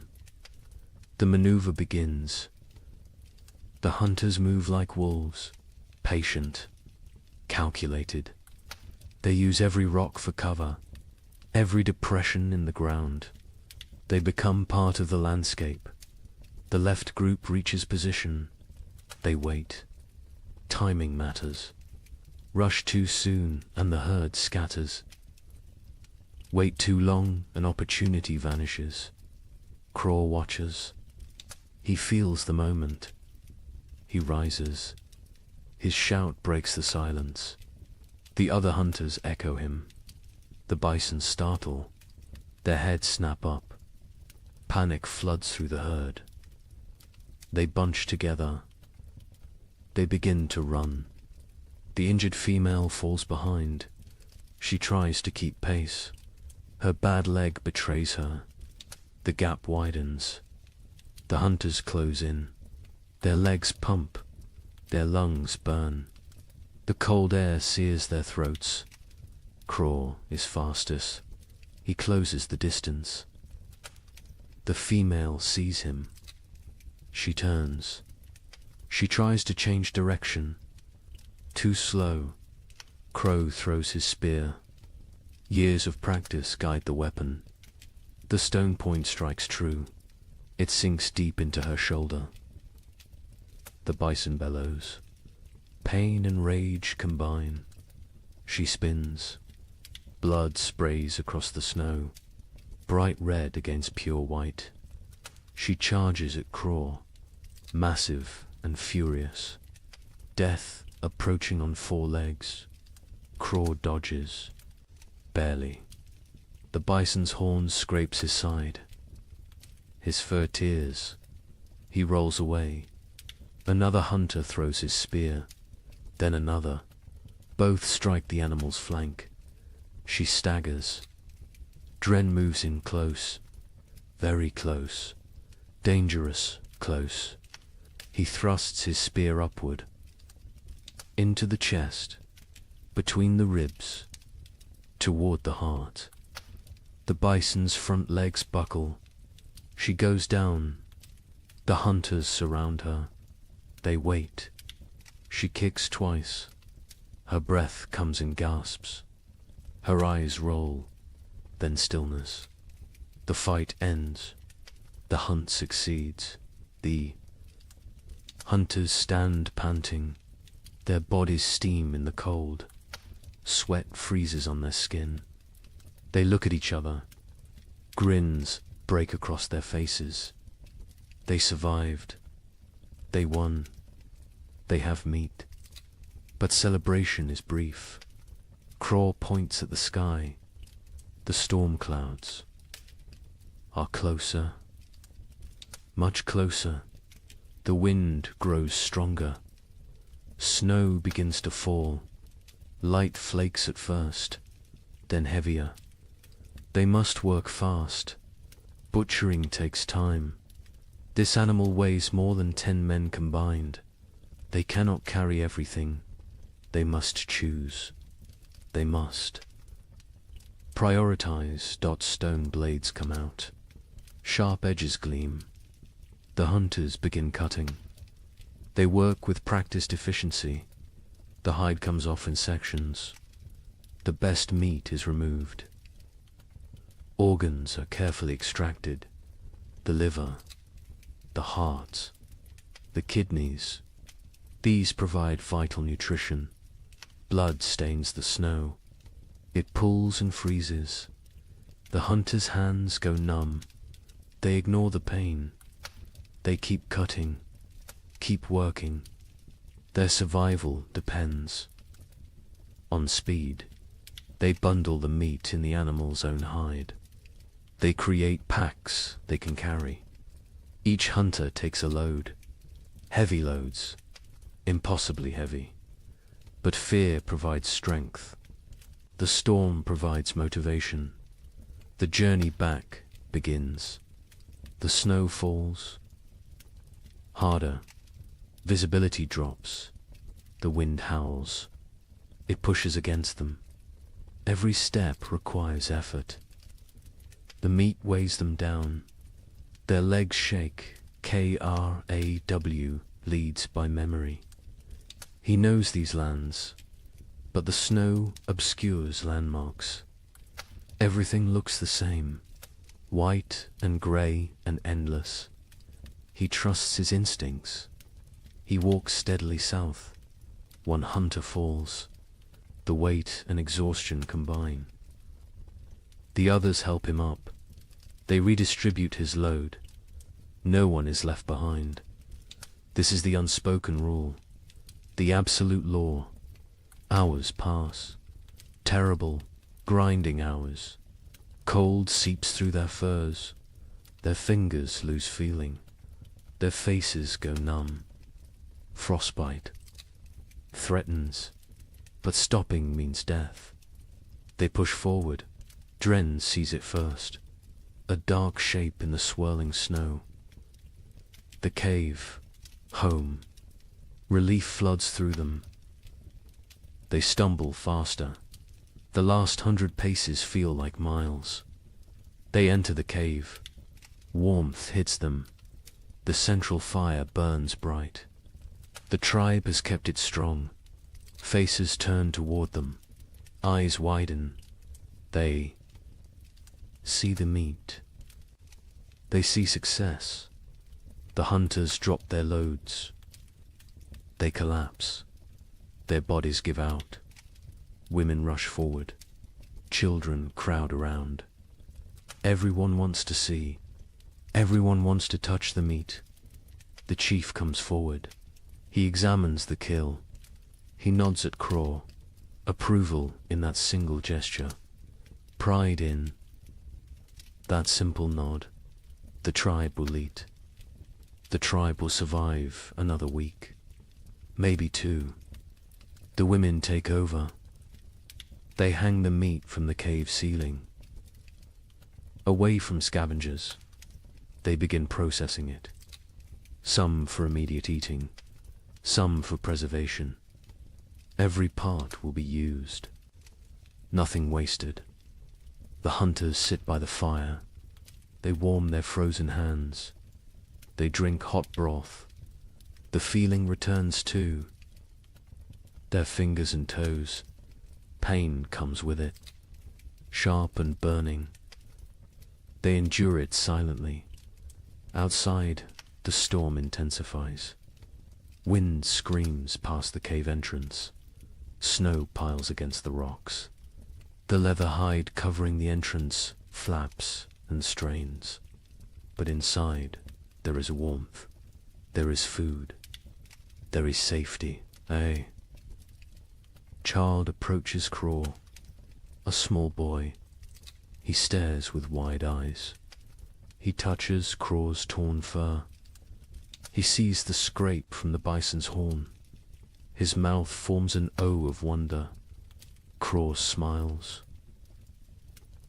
The maneuver begins. The hunters move like wolves, patient, calculated. They use every rock for cover, every depression in the ground. They become part of the landscape. The left group reaches position. They wait. Timing matters. Rush too soon and the herd scatters. Wait too long, an opportunity vanishes. Craw watches. He feels the moment. He rises. His shout breaks the silence. The other hunters echo him. The bison startle. Their heads snap up. Panic floods through the herd. They bunch together. They begin to run. The injured female falls behind. She tries to keep pace. Her bad leg betrays her. The gap widens. The hunters close in. Their legs pump. Their lungs burn. The cold air sears their throats. Craw is fastest. He closes the distance. The female sees him. She turns. She tries to change direction. Too slow. Crow throws his spear. Years of practice guide the weapon. The stone point strikes true. It sinks deep into her shoulder. The bison bellows. Pain and rage combine. She spins. Blood sprays across the snow. bright red against pure white. She charges at Craw, massive and furious. Death approaching on 4 legs. Craw dodges, barely. The bison's horn scrapes his side. His fur tears. He rolls away. Another hunter throws his spear, then another. Both strike the animal's flank. She staggers. Dren moves in close, very close, dangerous close. He thrusts his spear upward, into the chest, between the ribs, toward the heart. The bison's front legs buckle. She goes down. The hunters surround her. They wait. She kicks twice. Her breath comes in gasps. Her eyes roll, then stillness. The fight ends. The hunt succeeds. The hunters stand panting. Their bodies steam in the cold. Sweat freezes on their skin. They look at each other. Grins break across their faces. They survived. They won. They have meat. But celebration is brief. Craw points at the sky. The storm clouds are closer, much closer. The wind grows stronger. Snow begins to fall. Light flakes at first, then heavier. They must work fast. Butchering takes time. This animal weighs more than 10 men combined. They cannot carry everything. They must choose. They must prioritize. Stone blades come out. Sharp edges gleam. The hunters begin cutting. They work with practiced efficiency. The hide comes off in sections. The best meat is removed. Organs are carefully extracted. The liver, the heart, the kidneys. These provide vital nutrition. Blood stains the snow. It pulls and freezes. The hunter's hands go numb. They ignore the pain. They keep cutting, keep working. Their survival depends on speed. They bundle the meat in the animal's own hide. They create packs they can carry. Each hunter takes a load. Heavy loads, impossibly heavy. But fear provides strength. The storm provides motivation. The journey back begins. The snow falls harder. Visibility drops. The wind howls. It pushes against them. Every step requires effort. The meat weighs them down. Their legs shake. Kraw leads by memory. He knows these lands, but the snow obscures landmarks. Everything looks the same, white and grey and endless. He trusts his instincts. He walks steadily south. One hunter falls. The weight and exhaustion combine. The others help him up. They redistribute his load. No one is left behind. This is the unspoken rule, the absolute law. Hours pass. Terrible, grinding hours. Cold seeps through their furs. Their fingers lose feeling. Their faces go numb. Frostbite threatens, but stopping means death. They push forward. Dren sees it first. A dark shape in the swirling snow. The cave. Home. Relief floods through them. They stumble faster. The last 100 paces feel like miles. They enter the cave. Warmth hits them. The central fire burns bright. The tribe has kept it strong. Faces turn toward them. Eyes widen. They see the meat. They see success. The hunters drop their loads. They collapse. Their bodies give out. Women rush forward. Children crowd around. Everyone wants to see. Everyone wants to touch the meat. The chief comes forward. He examines the kill. He nods at Craw. Approval in that single gesture. Pride in that simple nod. The tribe will eat. The tribe will survive another week. Maybe two. The women take over. They hang the meat from the cave ceiling. Away from scavengers, they begin processing it. Some for immediate eating, some for preservation. Every part will be used. Nothing wasted. The hunters sit by the fire. They warm their frozen hands. They drink hot broth. The feeling returns too. Their fingers and toes. Pain comes with it. Sharp and burning. They endure it silently. Outside, the storm intensifies. Wind screams past the cave entrance. Snow piles against the rocks. The leather hide covering the entrance flaps and strains. But inside, there is warmth. There is food. There is safety. Aye. Child approaches Craw. A small boy. He stares with wide eyes. He touches Craw's torn fur. He sees the scrape from the bison's horn. His mouth forms an O of wonder. Craw smiles.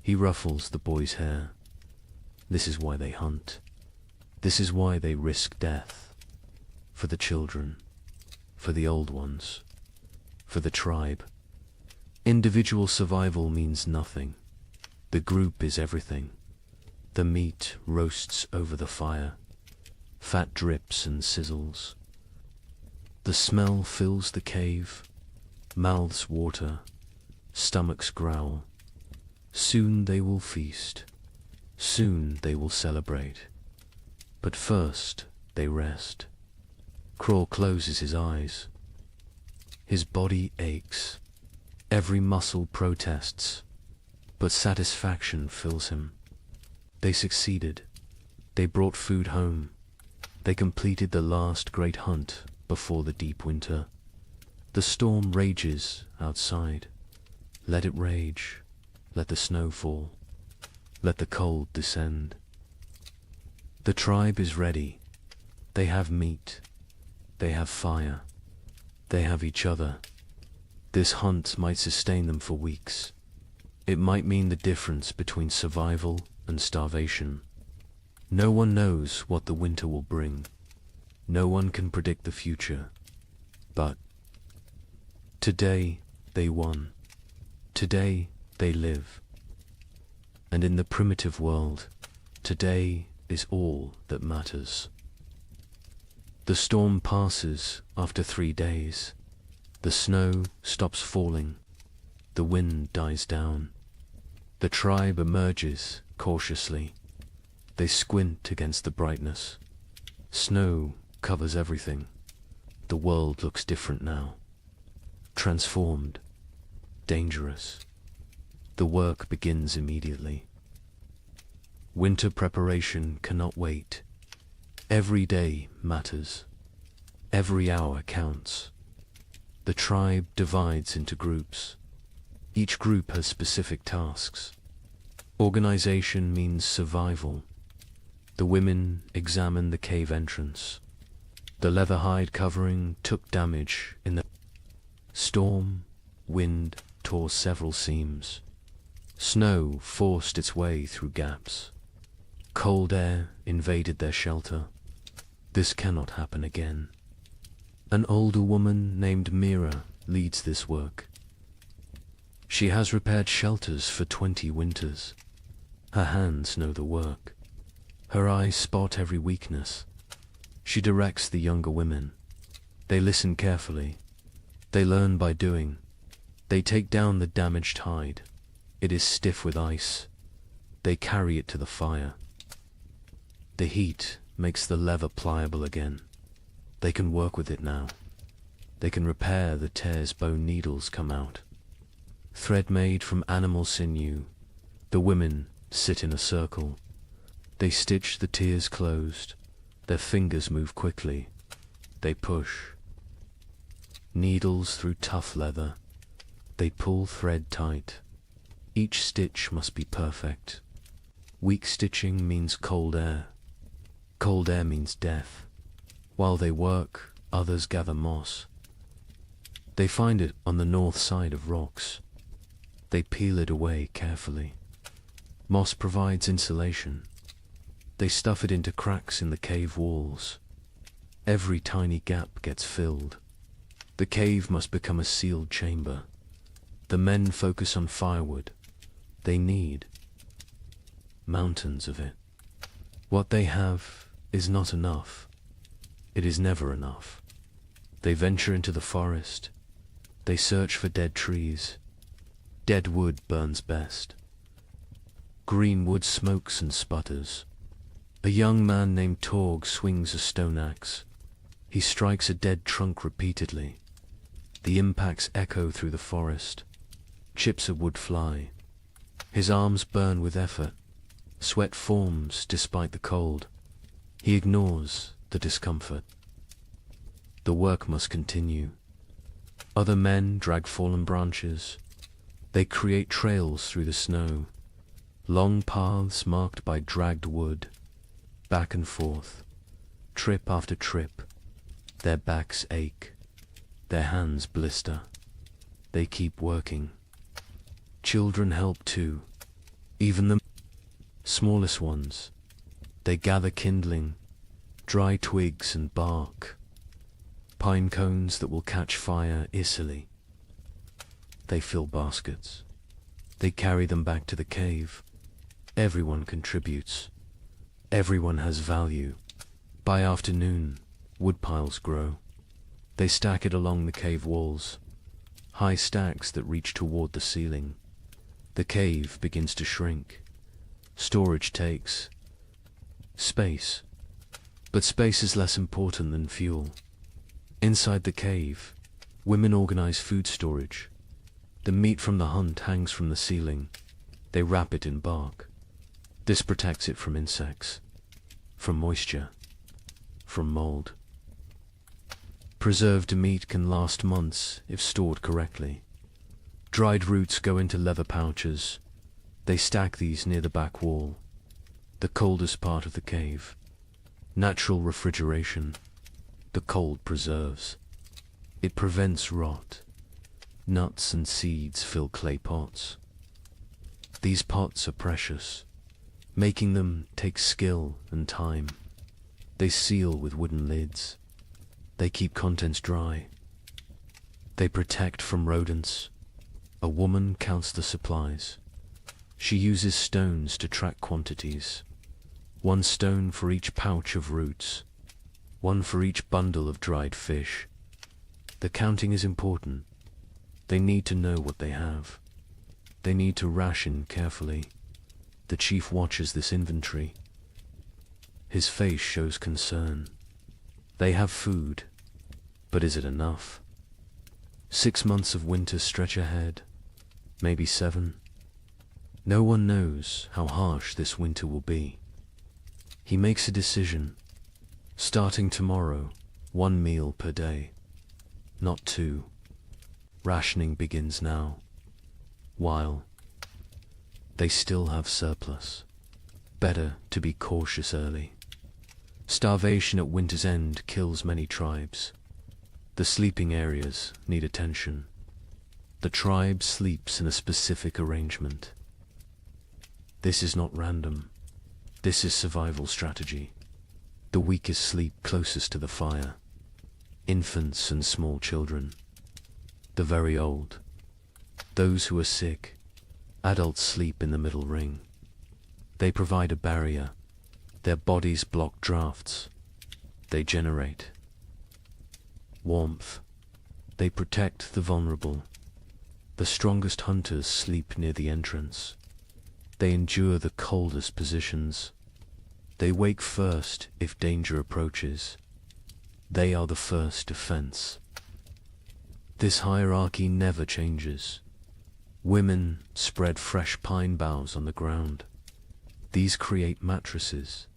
He ruffles the boy's hair. This is why they hunt. This is why they risk death. For the children. For the old ones. For the tribe. Individual survival means nothing. The group is everything. The meat roasts over the fire. Fat drips and sizzles. The smell fills the cave. Mouths water. Stomachs growl. Soon they will feast. Soon they will celebrate. But first they rest. Craw closes his eyes. His body aches. Every muscle protests. But satisfaction fills him. They succeeded. They brought food home. They completed the last great hunt before the deep winter. The storm rages outside. Let it rage. Let the snow fall. Let the cold descend. The tribe is ready. They have meat. They have fire. They have each other. This hunt might sustain them for weeks. It might mean the difference between survival and starvation. No one knows what the winter will bring. No one can predict the future. But today they won. Today they live. And in the primitive world, today is all that matters. The storm passes after 3 days. The snow stops falling. The wind dies down. The tribe emerges cautiously. They squint against the brightness. Snow covers everything. The world looks different now. Transformed. Dangerous. The work begins immediately. Winter preparation cannot wait. Every day matters. Every hour counts. The tribe divides into groups. Each group has specific tasks. Organization means survival. The women examine the cave entrance. The leather hide covering took damage in the storm. Wind tore several seams. Snow forced its way through gaps. Cold air invaded their shelter. This cannot happen again. An older woman named Mira leads this work. She has repaired shelters for 20 winters. Her hands know the work. Her eyes spot every weakness. She directs the younger women. They listen carefully. They learn by doing. They take down the damaged hide. It is stiff with ice. They carry it to the fire. The heat makes the leather pliable again. They can work with it now. They can repair the tears bone needles come out. Thread made from animal sinew, the women sit in a circle. They stitch the tears closed. Their fingers move quickly. They push. Needles through tough leather. They pull thread tight. Each stitch must be perfect. Weak stitching means cold air. Cold air means death. While they work, others gather moss. They find it on the north side of rocks. They peel it away carefully. Moss provides insulation. They stuff it into cracks in the cave walls. Every tiny gap gets filled. The cave must become a sealed chamber. The men focus on firewood. They need mountains of it. What they have is not enough. It is never enough. They venture into the forest. They search for dead trees. Dead wood burns best. Green wood smokes and sputters. A young man named Torg swings a stone axe. He strikes a dead trunk repeatedly. The impacts echo through the forest. Chips of wood fly. His arms burn with effort. Sweat forms despite the cold. He ignores the discomfort. The work must continue. Other men drag fallen branches. They create trails through the snow. Long paths marked by dragged wood. Back and forth. Trip after trip. Their backs ache. Their hands blister. They keep working. Children help too. Even the smallest ones. They gather kindling, dry twigs and bark, pine cones that will catch fire easily. They fill baskets. They carry them back to the cave. Everyone contributes. Everyone has value. By afternoon, wood piles grow. They stack it along the cave walls, high stacks that reach toward the ceiling. The cave begins to shrink. Storage takes space. But space is less important than fuel. Inside the cave, women organize food storage. The meat from the hunt hangs from the ceiling. They wrap it in bark. This protects it from insects, from moisture, from mold. Preserved meat can last months if stored correctly. Dried roots go into leather pouches. They stack these near the back wall, the coldest part of the cave. Natural refrigeration. The cold preserves. It prevents rot. Nuts and seeds fill clay pots. These pots are precious. Making them takes skill and time. They seal with wooden lids. They keep contents dry. They protect from rodents. A woman counts the supplies. She uses stones to track quantities. 1 stone for each pouch of roots. 1 for each bundle of dried fish. The counting is important. They need to know what they have. They need to ration carefully. The chief watches this inventory. His face shows concern. They have food, but is it enough? 6 months of winter stretch ahead, maybe 7. No one knows how harsh this winter will be. He makes a decision. Starting tomorrow, 1 meal per day, not 2. Rationing begins now, while they still have surplus. Better to be cautious early. Starvation at winter's end kills many tribes. The sleeping areas need attention. The tribe sleeps in a specific arrangement. This is not random. This is survival strategy. The weakest sleep closest to the fire. Infants and small children. The very old. Those who are sick. Adults sleep in the middle ring. They provide a barrier. Their bodies block drafts. They generate warmth. They protect the vulnerable. The strongest hunters sleep near the entrance. They endure the coldest positions. They wake first if danger approaches. They are the first defense. This hierarchy never changes. Women spread fresh pine boughs on the ground. These create mattresses.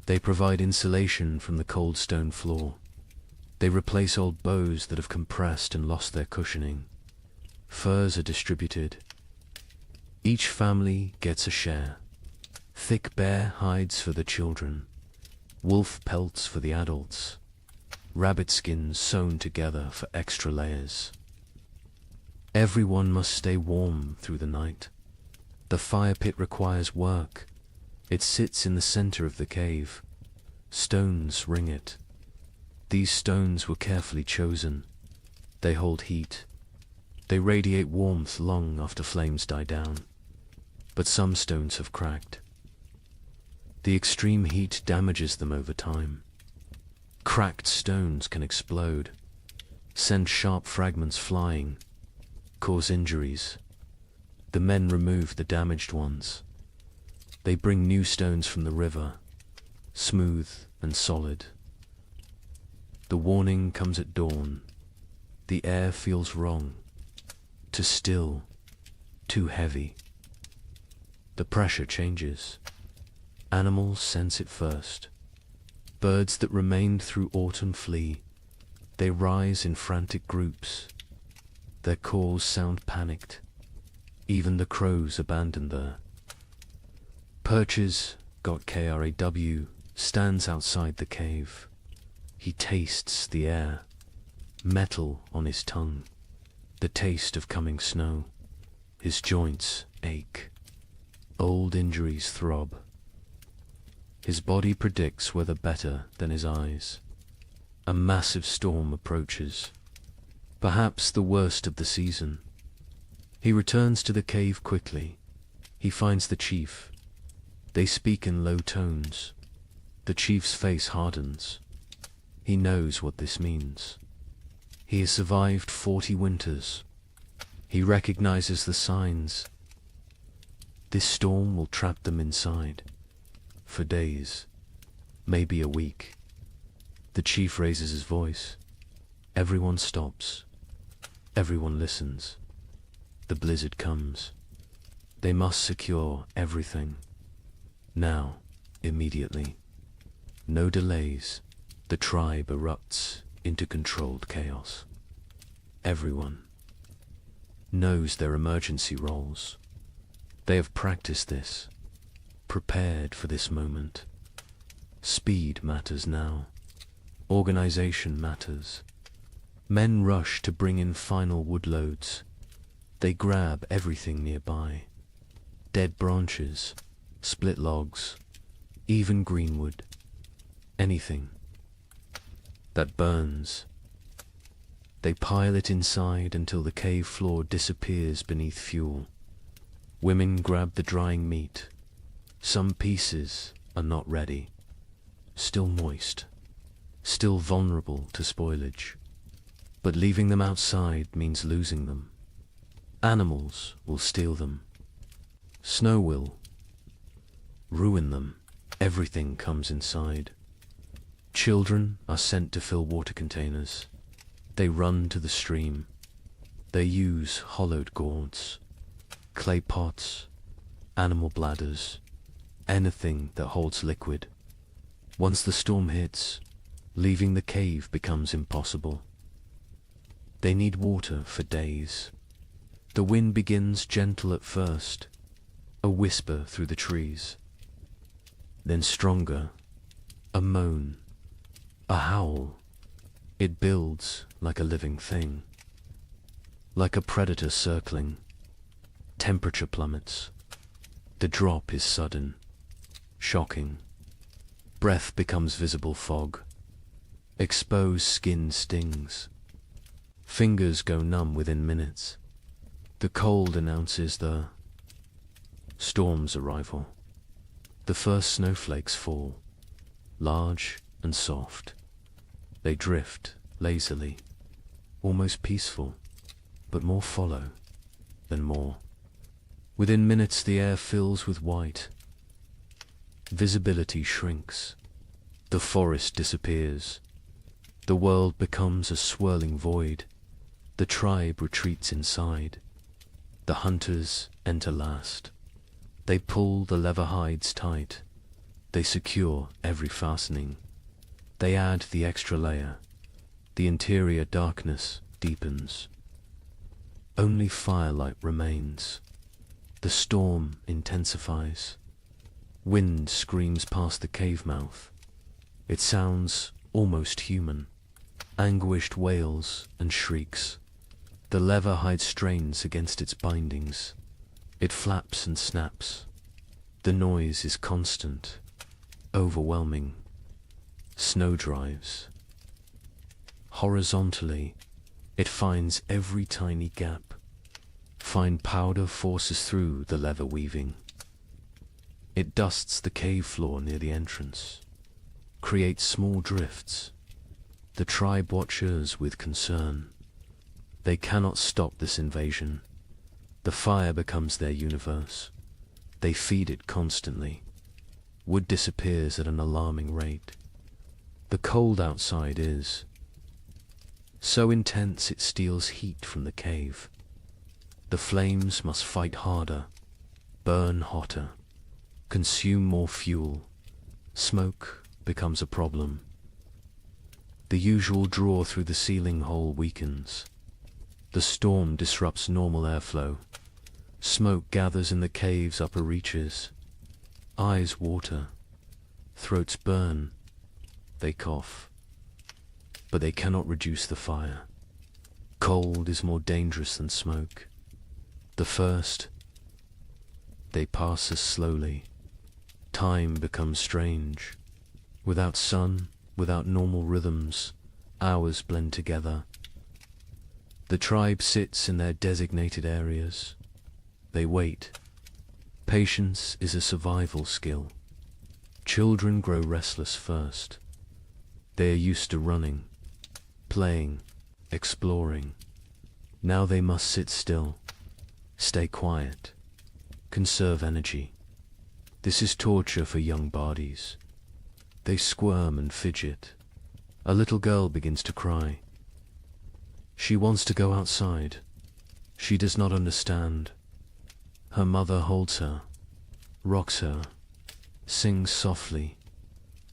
They provide insulation from the cold stone floor. They replace old bows that have compressed and lost their cushioning. Furs are distributed. Each family gets a share. Thick bear hides for the children, wolf pelts for the adults, rabbit skins sewn together for extra layers. Everyone must stay warm through the night. The fire pit requires work. It sits in the center of the cave. Stones ring it. These stones were carefully chosen. They hold heat. They radiate warmth long after flames die down. But some stones have cracked. The extreme heat damages them over time. Cracked stones can explode, send sharp fragments flying, cause injuries. The men remove the damaged ones. They bring new stones from the river, smooth and solid. The warning comes at dawn. The air feels wrong, too still, too heavy. The pressure changes. Animals sense it first. Birds that remained through autumn flee. They rise in frantic groups. Their calls sound panicked. Even the crows abandon there. Perches, got KRAW, stands outside the cave. He tastes the air, metal on his tongue, the taste of coming snow. His joints ache. Old injuries throb. His body predicts weather better than his eyes. A massive storm approaches, perhaps the worst of the season. He returns to the cave quickly. He finds the chief. They speak in low tones. The chief's face hardens. He knows what this means. He has survived 40 winters. He recognizes the signs. This storm will trap them inside. For days, maybe a week. The chief raises his voice. Everyone stops. Everyone listens. The blizzard comes. They must secure everything. Now, immediately. No delays. The tribe erupts into controlled chaos. Everyone knows their emergency roles. They have practiced this, prepared for this moment. Speed matters now. Organization matters. Men rush to bring in final wood loads. They grab everything nearby. Dead branches, split logs, even greenwood. Anything that burns. They pile it inside until the cave floor disappears beneath fuel. Women grab the drying meat. Some pieces are not ready, still moist, still vulnerable to spoilage. But leaving them outside means losing them. Animals will steal them. Snow will ruin them. Everything comes inside. Children are sent to fill water containers. They run to the stream. They use hollowed gourds, clay pots, animal bladders, anything that holds liquid. Once the storm hits, leaving the cave becomes impossible. They need water for days. The wind begins gentle at first, a whisper through the trees. Then stronger, a moan, a howl. It builds like a living thing, like a predator circling. Temperature plummets. The drop is sudden, shocking. Breath becomes visible fog. Exposed skin stings. Fingers go numb within minutes. The cold announces the storm's arrival. The first snowflakes fall, large and soft. They drift lazily, almost peaceful, but more follow than more. Within minutes the air fills with white. Visibility shrinks. The forest disappears. The world becomes a swirling void. The tribe retreats inside. The hunters enter last. They pull the leather hides tight. They secure every fastening. They add the extra layer. The interior darkness deepens. Only firelight remains. The storm intensifies. Wind screams past the cave mouth. It sounds almost human. Anguished wails and shrieks. The leather hide strains against its bindings. It flaps and snaps. The noise is constant, overwhelming. Snow drives. Horizontally, it finds every tiny gap. Fine powder forces through the leather weaving. It dusts the cave floor near the entrance, creates small drifts. The tribe watches with concern. They cannot stop this invasion. The fire becomes their universe. They feed it constantly. Wood disappears at an alarming rate. The cold outside is so intense it steals heat from the cave. The flames must fight harder, burn hotter, consume more fuel. Smoke becomes a problem. The usual draw through the ceiling hole weakens. The storm disrupts normal airflow. Smoke gathers in the cave's upper reaches. Eyes water. Throats burn. They cough. But they cannot reduce the fire. Cold is more dangerous than smoke. The first, they pass us slowly. Time becomes strange. Without sun, without normal rhythms, hours blend together. The tribe sits in their designated areas. They wait. Patience is a survival skill. Children grow restless first. They are used to running, playing, exploring. Now they must sit still, stay quiet, conserve energy. This is torture for young bodies. They squirm and fidget. A little girl begins to cry. She wants to go outside. She does not understand. Her mother holds her, rocks her, sings softly,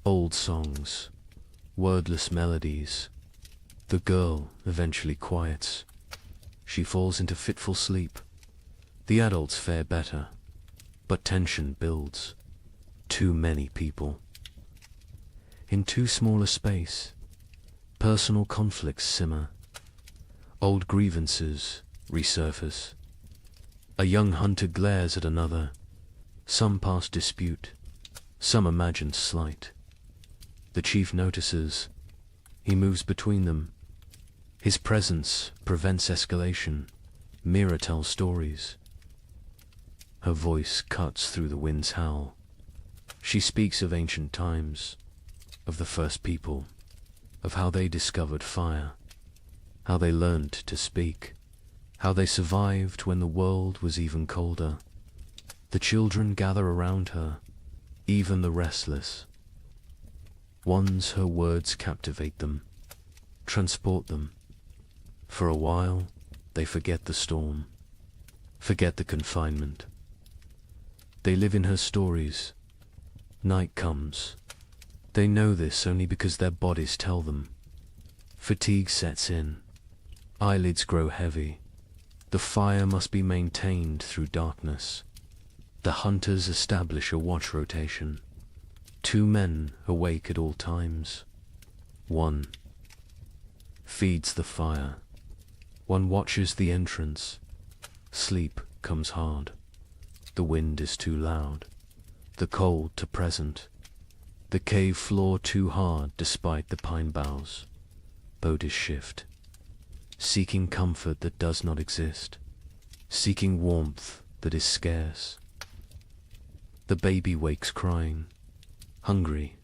old songs, wordless melodies. The girl eventually quiets. She falls into fitful sleep. The adults fare better, but tension builds. Too many people. In too small a space, personal conflicts simmer. Old grievances resurface. A young hunter glares at another. Some past dispute, some imagined slight. The chief notices. He moves between them. His presence prevents escalation. Mira tells stories. Her voice cuts through the wind's howl. She speaks of ancient times, of the first people, of how they discovered fire, how they learned to speak, how they survived when the world was even colder. The children gather around her, even the restless. Once her words captivate them, transport them. For a while, they forget the storm, forget the confinement. They live in her stories. Night comes. They know this only because their bodies tell them. Fatigue sets in. Eyelids grow heavy. The fire must be maintained through darkness. The hunters establish a watch rotation. 2 men awake at all times. 1 feeds the fire. 1 watches the entrance. Sleep comes hard. The wind is too loud. The cold too present. The cave floor too hard despite the pine boughs. Bodies shift. Seeking comfort that does not exist. Seeking warmth that is scarce. The baby wakes crying. Hungry.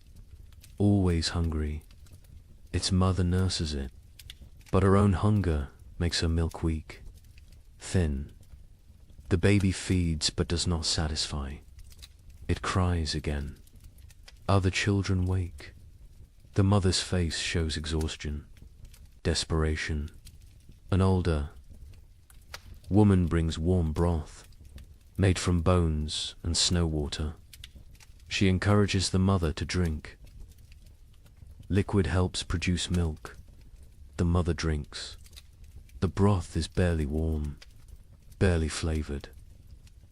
Always hungry. Its mother nurses it. But her own hunger makes her milk weak. Thin. The baby feeds but does not satisfy. It cries again. Other children wake. The mother's face shows exhaustion, desperation. An older woman brings warm broth. made from bones and snow water. She encourages the mother to drink. Liquid helps produce milk. The mother drinks. The broth is barely warm, barely flavored,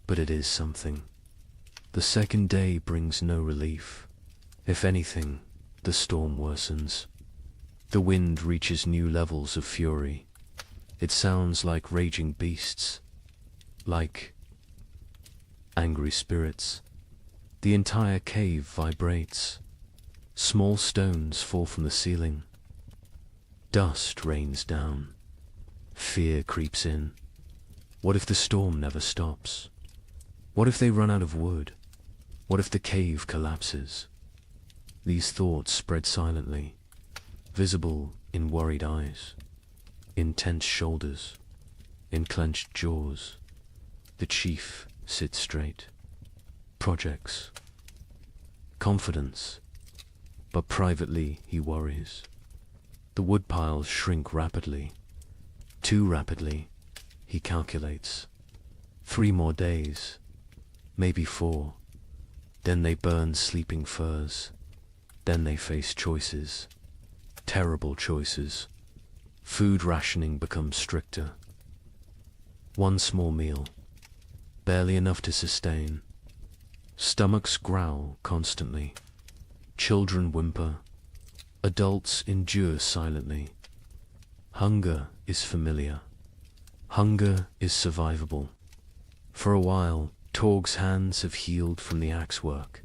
but it is something. The second day brings no relief. If anything, the storm worsens. The wind reaches new levels of fury. It sounds like raging beasts, like angry spirits. The entire cave vibrates. Small stones fall from the ceiling. Dust rains down. Fear creeps in. What if the storm never stops? What if they run out of wood? What if the cave collapses? These thoughts spread silently, visible in worried eyes, in tense shoulders, in clenched jaws. The chief sits straight. Projects. Confidence. But privately he worries. The woodpiles shrink rapidly. Too rapidly, he calculates. 3 more days, maybe 4. Then they burn sleeping firs. Then they face choices. Terrible choices. Food rationing becomes stricter. 1 small meal, barely enough to sustain. Stomachs growl constantly. Children whimper. Adults endure silently. Hunger is familiar. Hunger is survivable. For a while, Torg's hands have healed from the axe work.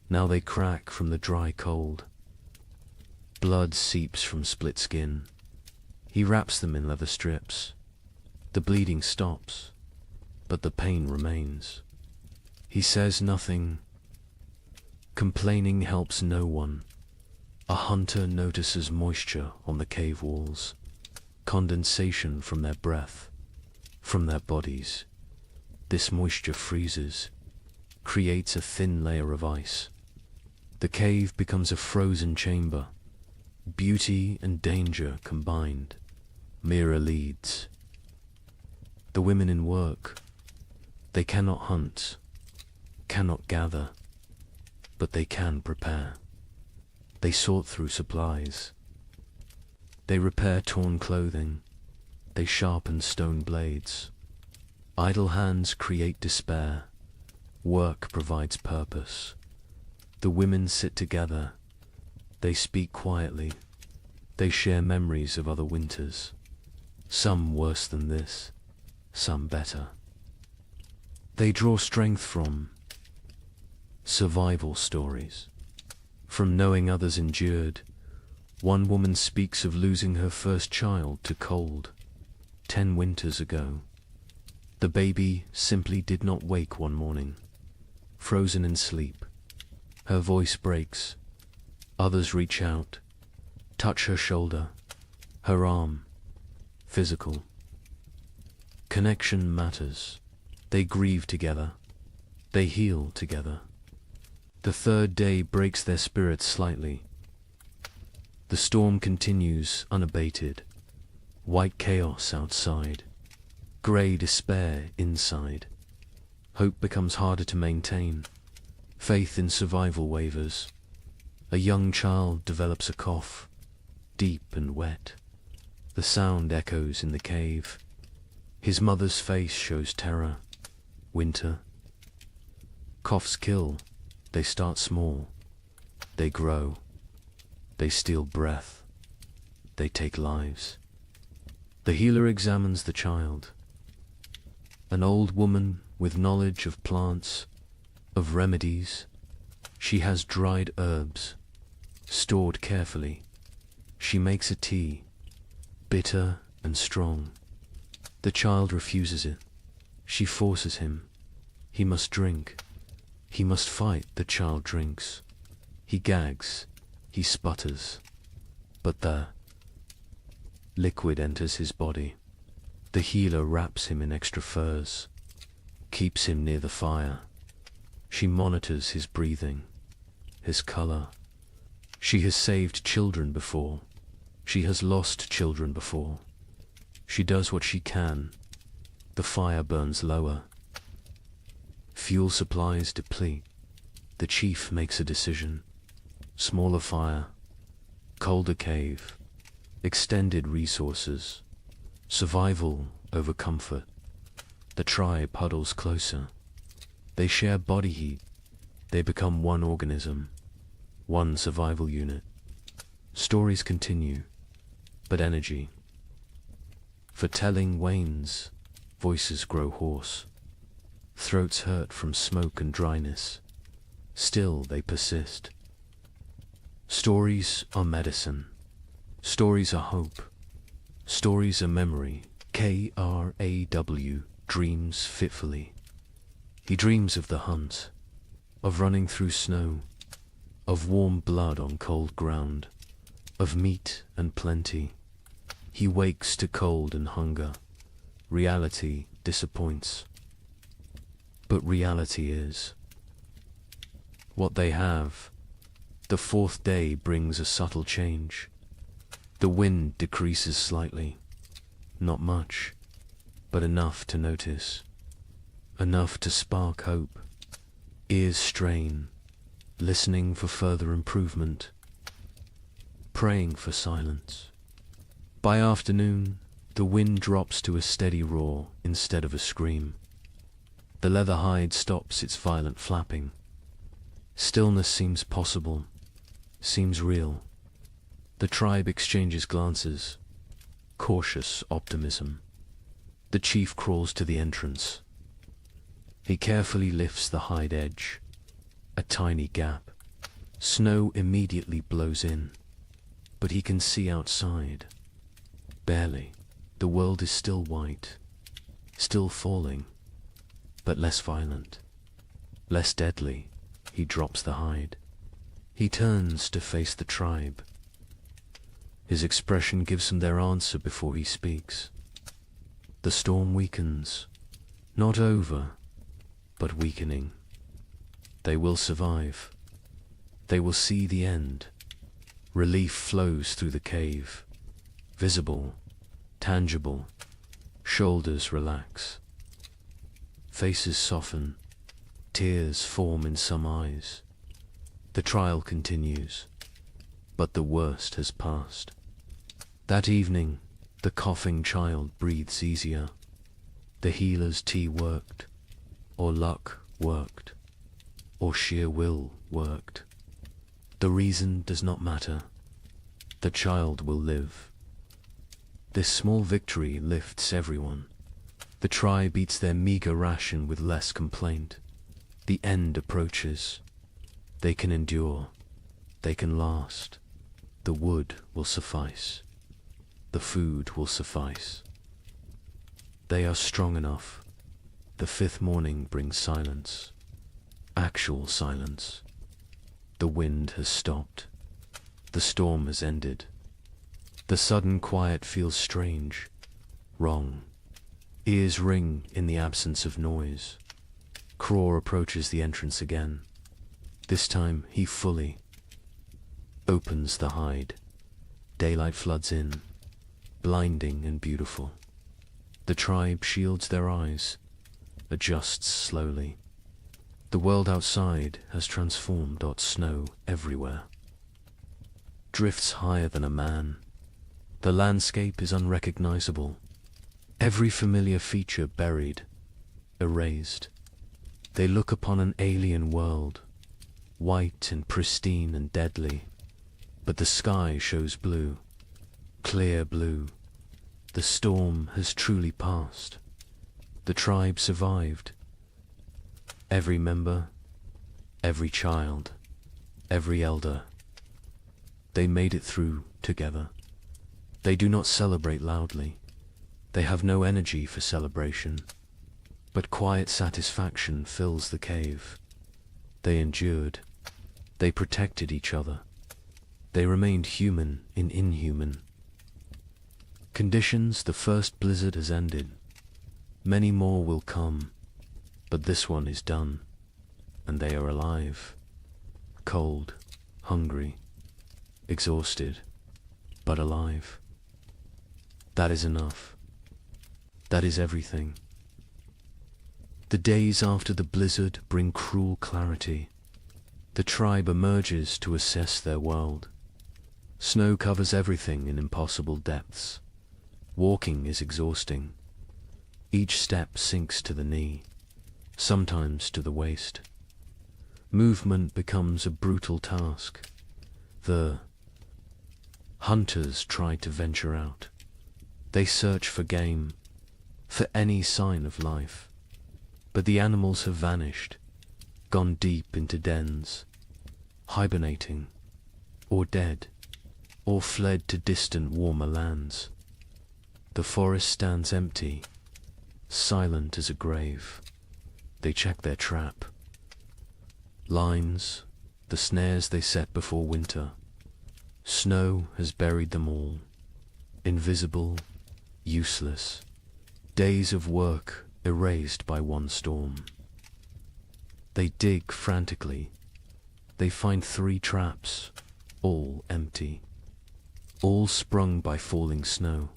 Now they crack from the dry cold. Blood seeps from split skin. He wraps them in leather strips. The bleeding stops, but the pain remains. He says nothing. Complaining helps no one. A hunter notices moisture on the cave walls, condensation from their breath, from their bodies. This moisture freezes, creates a thin layer of ice. The cave becomes a frozen chamber. Beauty and danger combined. Mira leads. The women in work. They cannot hunt, cannot gather, but they can prepare. They sort through supplies. They repair torn clothing. They sharpen stone blades. Idle hands create despair. Work provides purpose. The women sit together. They speak quietly. They share memories of other winters. Some worse than this, some better. They draw strength from survival stories. From knowing others endured. One woman speaks of losing her first child to cold 10 winters ago. The baby simply did not wake one morning, frozen in sleep. Her voice breaks. Others reach out, touch her shoulder, her arm. Physical. Connection matters. They grieve together. They heal together. The 3rd day breaks their spirits slightly. The storm continues unabated. White chaos outside. Grey despair inside. Hope becomes harder to maintain. Faith in survival wavers. A young child develops a cough, deep and wet. The sound echoes in the cave. His mother's face shows terror. Winter. Coughs kill. They start small. They grow. They steal breath. They take lives. The healer examines the child. An old woman with knowledge of plants, of remedies. She has dried herbs, stored carefully. She makes a tea, bitter and strong. The child refuses it. She forces him. He must drink. He must fight. The child drinks. He gags. He sputters. But the liquid enters his body. The healer wraps him in extra furs, keeps him near the fire. She monitors his breathing, his color. She has saved children before. She has lost children before. She does what she can. The fire burns lower. Fuel supplies deplete. The chief makes a decision. Smaller fire, colder cave, extended resources, survival over comfort. The tribe huddles closer. They share body heat. They become one organism, one survival unit. Stories continue, but energy for telling wanes. Voices grow hoarse. Throats hurt from smoke and dryness. Still they persist. Stories are medicine. Stories are hope. Stories are memory. Kraw dreams fitfully. He dreams of the hunt, of running through snow, of warm blood on cold ground, of meat and plenty. He wakes to cold and hunger. Reality disappoints. But reality is what they have. The fourth day brings a subtle change. The wind decreases slightly. Not much, but enough to notice. Enough to spark hope. Ears strain, listening for further improvement. Praying for silence. By afternoon, the wind drops to a steady roar instead of a scream. The leather hide stops its violent flapping. Stillness seems possible, seems real. The tribe exchanges glances. Cautious optimism. The chief crawls to the entrance. He carefully lifts the hide edge. A tiny gap. Snow immediately blows in, but he can see outside. Barely. The world is still white, still falling, but less violent, less deadly. He drops the hide. He turns to face the tribe. His expression gives them their answer before he speaks. The storm weakens, not over, but weakening. They will survive. They will see the end. Relief flows through the cave, visible, tangible. Shoulders relax. Faces soften. Tears form in some eyes. The trial continues, but the worst has passed. That evening, the coughing child breathes easier. The healer's tea worked, or luck worked, or sheer will worked. The reason does not matter. The child will live. This small victory lifts everyone. The tribe eats their meager ration with less complaint. The end approaches. They can endure. They can last. The wood will suffice. The food will suffice. They are strong enough. The fifth morning brings silence. Actual silence. The wind has stopped. The storm has ended. The sudden quiet feels strange, wrong. Ears ring in the absence of noise. Kraw approaches the entrance again. This time he fully opens the hide. Daylight floods in, blinding and beautiful. The tribe shields their eyes, adjusts slowly. The world outside has transformed. Snow everywhere. Drifts higher than a man. The landscape is unrecognizable. Every familiar feature buried, erased. They look upon an alien world, white and pristine and deadly. But the sky shows blue, clear blue. The storm has truly passed. The tribe survived. Every member, every child, every elder. They made it through together. They do not celebrate loudly. They have no energy for celebration. But quiet satisfaction fills the cave. They endured. They protected each other. They remained human in inhuman conditions. The first blizzard has ended. Many more will come, but this one is done, and they are alive. Cold, hungry, exhausted, but alive. That is enough. That is everything. The days after the blizzard bring cruel clarity. The tribe emerges to assess their world. Snow covers everything in impossible depths. Walking is exhausting. Each step sinks to the knee, sometimes to the waist. Movement becomes a brutal task. The hunters try to venture out. They search for game, for any sign of life. But the animals have vanished, gone deep into dens, hibernating, or dead, or fled to distant warmer lands. The forest stands empty, silent as a grave. They check their trap. Lines, the snares they set before winter. Snow has buried them all, invisible, useless. Days of work erased by one storm. They dig frantically. They find 3 traps, all empty, all sprung by falling snow.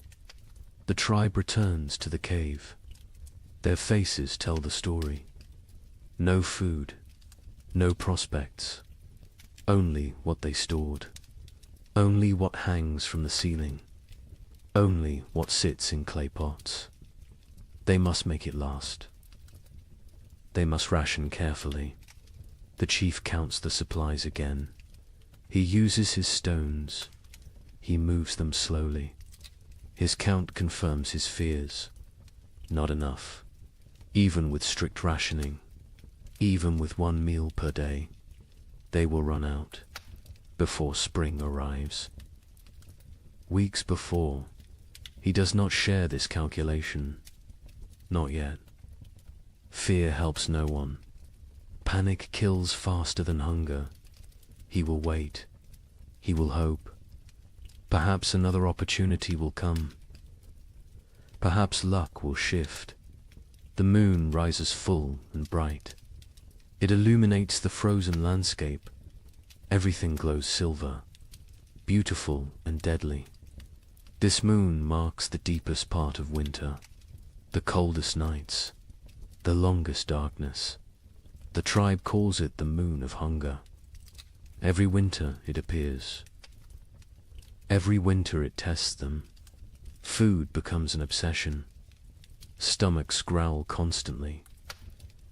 The tribe returns to the cave. Their faces tell the story. No food, no prospects, only what they stored, only what hangs from the ceiling, only what sits in clay pots. They must make it last. They must ration carefully. The chief counts the supplies again. He uses his stones. He moves them slowly. His count confirms his fears. Not enough. Even with strict rationing, even with 1 meal per day, they will run out before spring arrives. Weeks before, he does not share this calculation. Not yet. Fear helps no one. Panic kills faster than hunger. He will wait. He will hope. Perhaps another opportunity will come. Perhaps luck will shift. The moon rises full and bright. It illuminates the frozen landscape. Everything glows silver, beautiful and deadly. This moon marks the deepest part of winter. The coldest nights, the longest darkness. The tribe calls it the moon of hunger. Every winter it appears. Every winter it tests them. Food becomes an obsession. Stomachs growl constantly.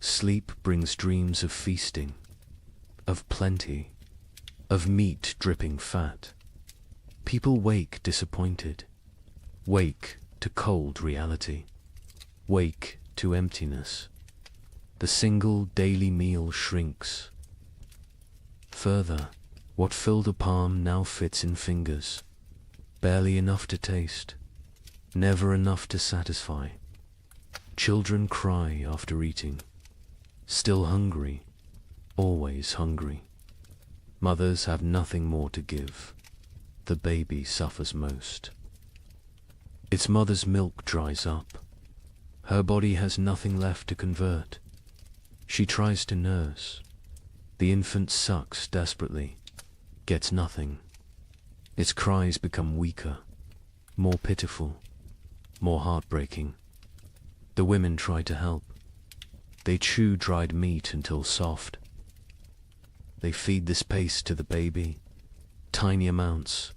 Sleep brings dreams of feasting, of plenty, of meat dripping fat. People wake disappointed, wake to cold reality. Wake to emptiness. The single daily meal shrinks. Further, what filled a palm now fits in fingers. Barely enough to taste. Never enough to satisfy. Children cry after eating. Still hungry. Always hungry. Mothers have nothing more to give. The baby suffers most. Its mother's milk dries up. Her body has nothing left to convert. She tries to nurse. The infant sucks desperately, gets nothing. Its cries become weaker, more pitiful, more heartbreaking. The women try to help. They chew dried meat until soft. They feed this paste to the baby, tiny amounts.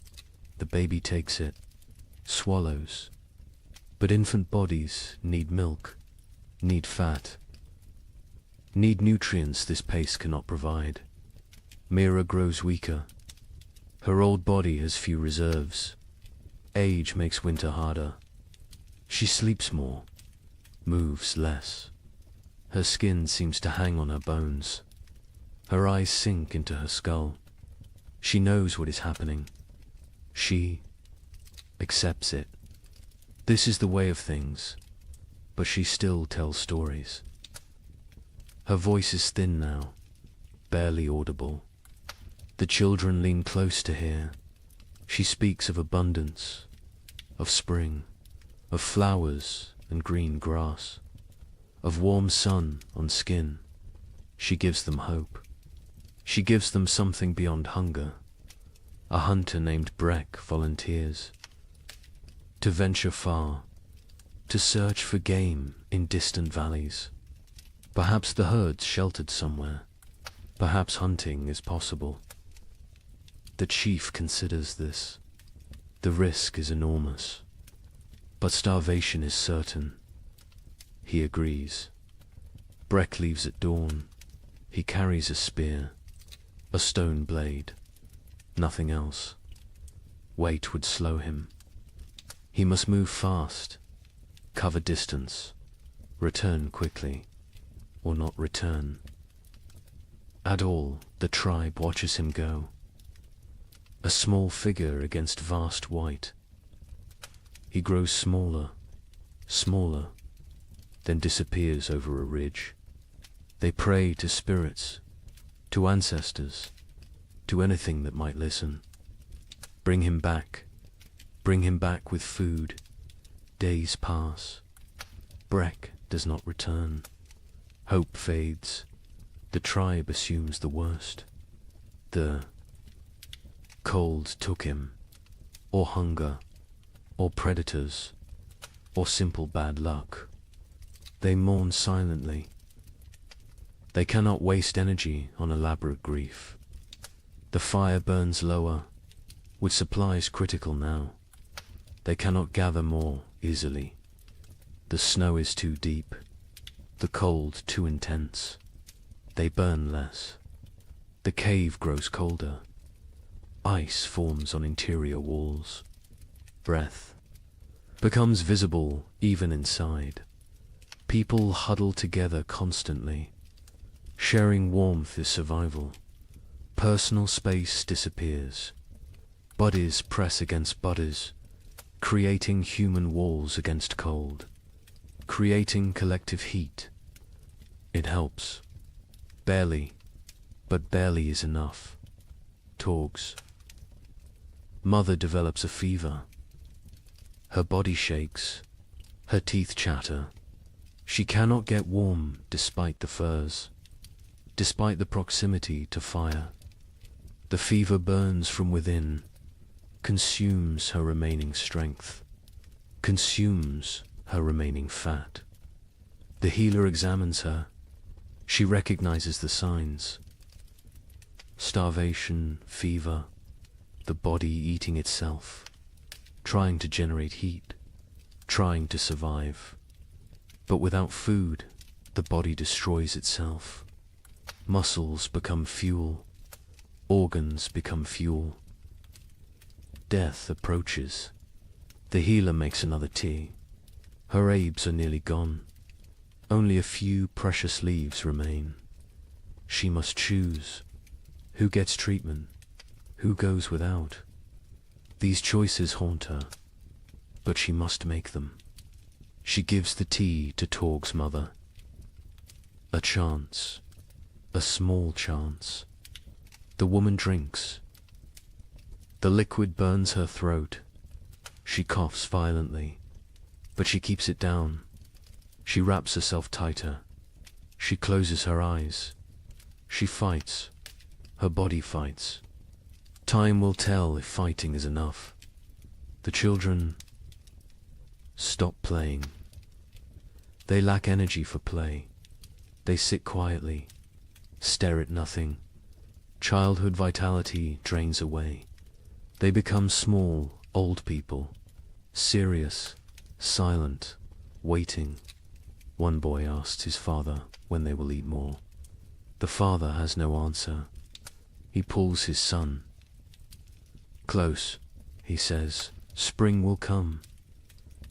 The baby takes it, swallows. But infant bodies need milk, need fat, need nutrients this paste cannot provide. Mira grows weaker. Her old body has few reserves. Age makes winter harder. She sleeps more, moves less. Her skin seems to hang on her bones. Her eyes sink into her skull. She knows what is happening. She accepts it. This is the way of things, but she still tells stories. Her voice is thin now, barely audible. The children lean close to hear. She speaks of abundance, of spring, of flowers and green grass, of warm sun on skin. She gives them hope. She gives them something beyond hunger. A hunter named Breck volunteers to venture far, to search for game in distant valleys. Perhaps the herd's sheltered somewhere. Perhaps hunting is possible. The chief considers this. The risk is enormous. But starvation is certain. He agrees. Breck leaves at dawn. He carries a spear, a stone blade, nothing else. Weight would slow him. He must move fast, cover distance, return quickly, or not return. At all, the tribe watches him go. A small figure against vast white. He grows smaller, smaller, then disappears over a ridge. They pray to spirits, to ancestors, to anything that might listen. Bring him back with food. Days pass. Breck does not return. Hope fades. The tribe assumes the worst. The cold took him, or hunger, or predators, or simple bad luck. They mourn silently. They cannot waste energy on elaborate grief. The fire burns lower, with supplies critical now. They cannot gather more easily. The snow is too deep, the cold too intense. They burn less. The cave grows colder. Ice forms on interior walls. Breath becomes visible even inside. People huddle together constantly. Sharing warmth is survival. Personal space disappears. Bodies press against bodies, creating human walls against cold, creating collective heat. It helps. Barely, but barely is enough. Torgs. Mother develops a fever. Her body shakes. Her teeth chatter. She cannot get warm despite the furs, despite the proximity to fire. The fever burns from within, consumes her remaining strength, consumes her remaining fat. The healer examines her. She recognizes the signs. Starvation, fever, the body eating itself, trying to generate heat, trying to survive. But without food, the body destroys itself. Muscles become fuel. Organs become fuel. Death approaches. The healer makes another tea. Her herbs are nearly gone. Only a few precious leaves remain. She must choose. Who gets treatment? Who goes without? These choices haunt her, but she must make them. She gives the tea to Torg's mother. A chance. A small chance. The woman drinks. The liquid burns her throat. She coughs violently, but she keeps it down. She wraps herself tighter. She closes her eyes. She fights. Her body fights. Time will tell if fighting is enough. The children stop playing. They lack energy for play. They sit quietly, stare at nothing. Childhood vitality drains away. They become small, old people, serious, silent, waiting. One boy asks his father when they will eat more. The father has no answer. He pulls his son. Close, he says, spring will come.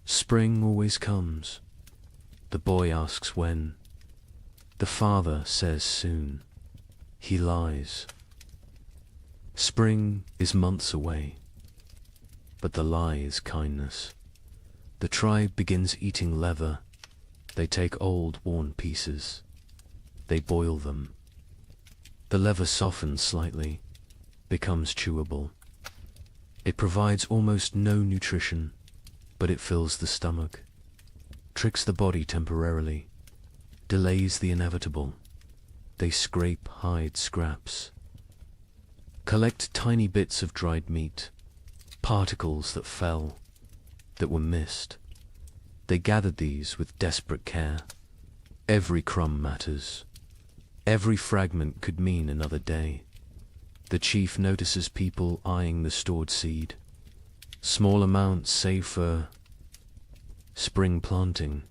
Spring always comes. The boy asks when. The father says soon. He lies. Spring is months away, but the lie is kindness. The tribe begins eating leather. They take old, worn pieces. They boil them. The leather softens slightly, becomes chewable. It provides almost no nutrition, but it fills the stomach, tricks the body temporarily, delays the inevitable. They scrape hide scraps, collect tiny bits of dried meat, particles that fell, that were missed. They gathered these with desperate care. Every crumb matters. Every fragment could mean another day. The chief notices people eyeing the stored seed. Small amounts save for spring planting.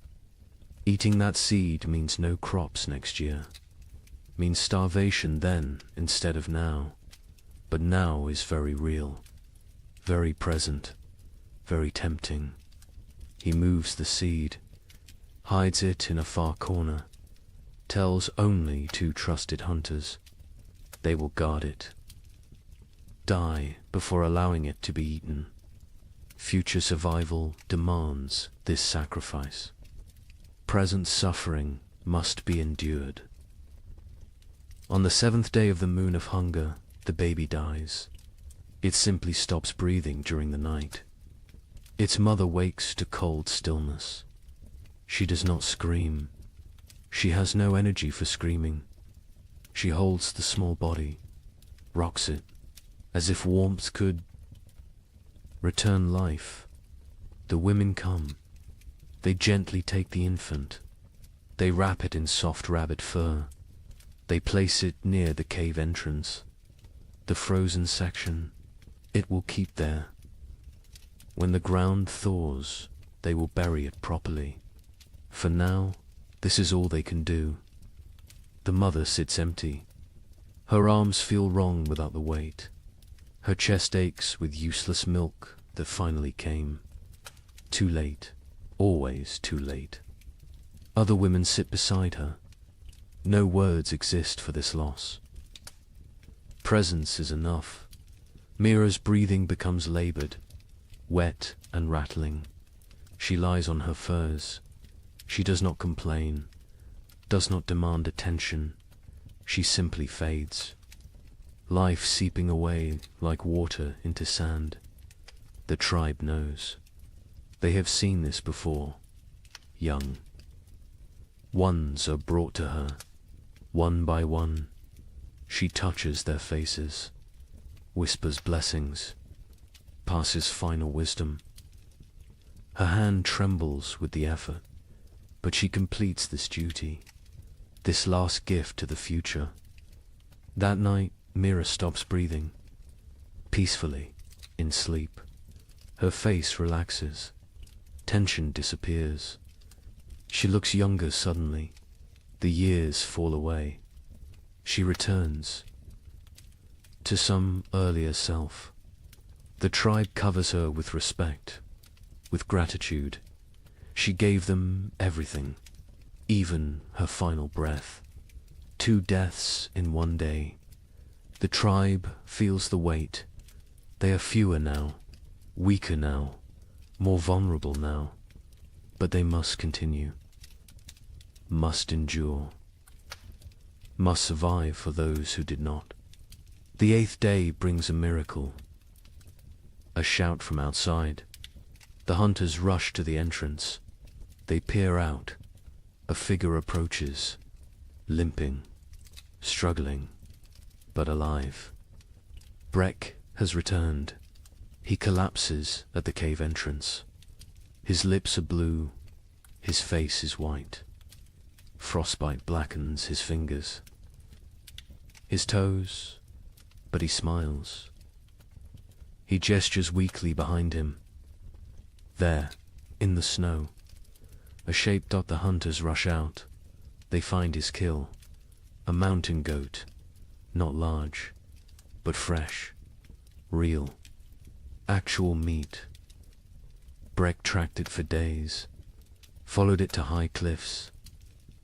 Eating that seed means no crops next year. Means starvation then instead of now. But now is very real, very present, very tempting. He moves the seed, hides it in a far corner, tells only 2 trusted hunters. They will guard it. Die before allowing it to be eaten. Future survival demands this sacrifice. Present suffering must be endured. On the 7th day of the moon of hunger, the baby dies. It simply stops breathing during the night. Its mother wakes to cold stillness. She does not scream. She has no energy for screaming. She holds the small body, rocks it, as if warmth could return life. The women come. They gently take the infant. They wrap it in soft rabbit fur. They place it near the cave entrance. The frozen section, it will keep there. When the ground thaws, they will bury it properly. For now, this is all they can do. The mother sits empty. Her arms feel wrong without the weight. Her chest aches with useless milk that finally came. Too late, always too late. Other women sit beside her. No words exist for this loss. Presence is enough. Mira's breathing becomes labored, wet and rattling. She lies on her furs. She does not complain, does not demand attention. She simply fades. Life seeping away like water into sand. The tribe knows. They have seen this before. Young. Ones are brought to her, one by one. She touches their faces, whispers blessings, passes final wisdom. Her hand trembles with the effort, but she completes this duty, this last gift to the future. That night, Mira stops breathing, peacefully, in sleep. Her face relaxes, tension disappears. She looks younger suddenly. The years fall away. She returns to some earlier self. The tribe covers her with respect, with gratitude. She gave them everything, even her final breath. 2 deaths in one day. The tribe feels the weight. They are fewer now, weaker now, more vulnerable now. But they must continue, must endure, must survive for those who did not. The 8th day brings a miracle. A shout from outside. The hunters rush to the entrance. They peer out. A figure approaches, limping, struggling, but alive. Breck has returned. He collapses at the cave entrance. His lips are blue, his face is white. Frostbite blackens his fingers, his toes, but he smiles. He gestures weakly behind him. There, in the snow, a shape. The hunters rush out. They find his kill, a mountain goat, not large, but fresh, real, actual meat. Breck tracked it for days, followed it to high cliffs,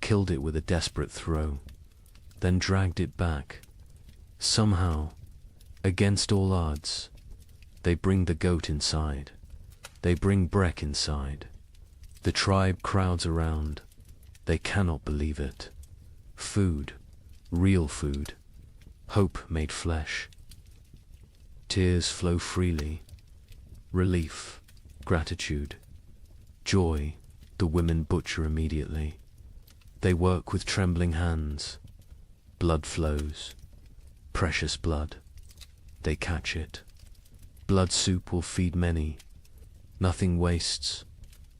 killed it with a desperate throw, then dragged it back. Somehow, against all odds, they bring the goat inside. They bring Breck inside. The tribe crowds around. They cannot believe it. Food, real food, hope made flesh. Tears flow freely. Relief, gratitude, joy. The women butcher immediately. They work with trembling hands. Blood flows. Precious blood. They catch it. Blood soup will feed many. Nothing wastes.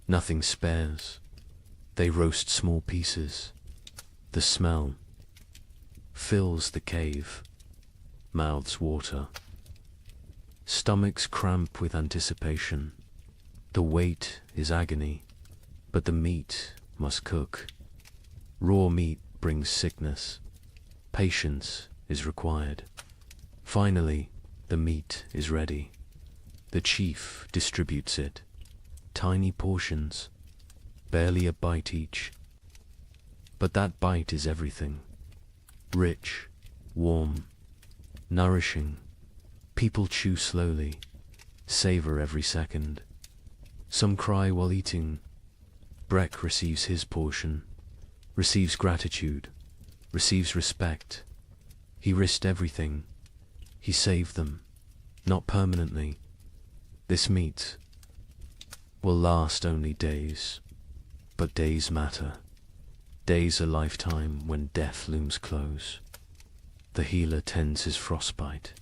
Nothing spares. They roast small pieces. The smell fills the cave, mouths water, stomachs cramp with anticipation. The wait is agony, but the meat must cook. Raw meat brings sickness. Patience is required. Finally, the meat is ready. The chief distributes it. Tiny portions, barely a bite each. But that bite is everything. Rich, warm, nourishing. People chew slowly, savor every second. Some cry while eating. Breck receives his portion, receives gratitude, receives respect. He risked everything. He saved them, not permanently. This meat will last only days, but days matter. Days a lifetime when death looms close. The healer tends his frostbite.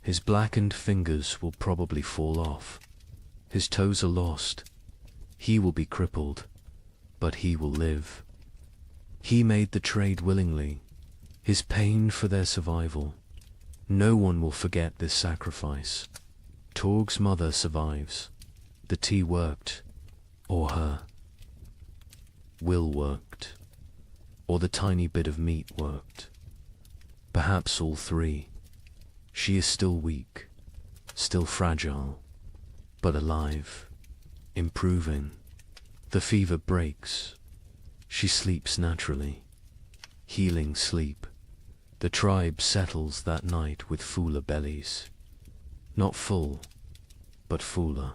His blackened fingers will probably fall off. His toes are lost. He will be crippled, but he will live. He made the trade willingly, his pain for their survival. No one will forget this sacrifice. Torg's mother survives. The tea worked, or her will worked, or the tiny bit of meat worked. Perhaps all three. She is still weak, still fragile, but alive, improving. The fever breaks. She sleeps naturally. Healing sleep. The tribe settles that night with fuller bellies. Not full, but fuller.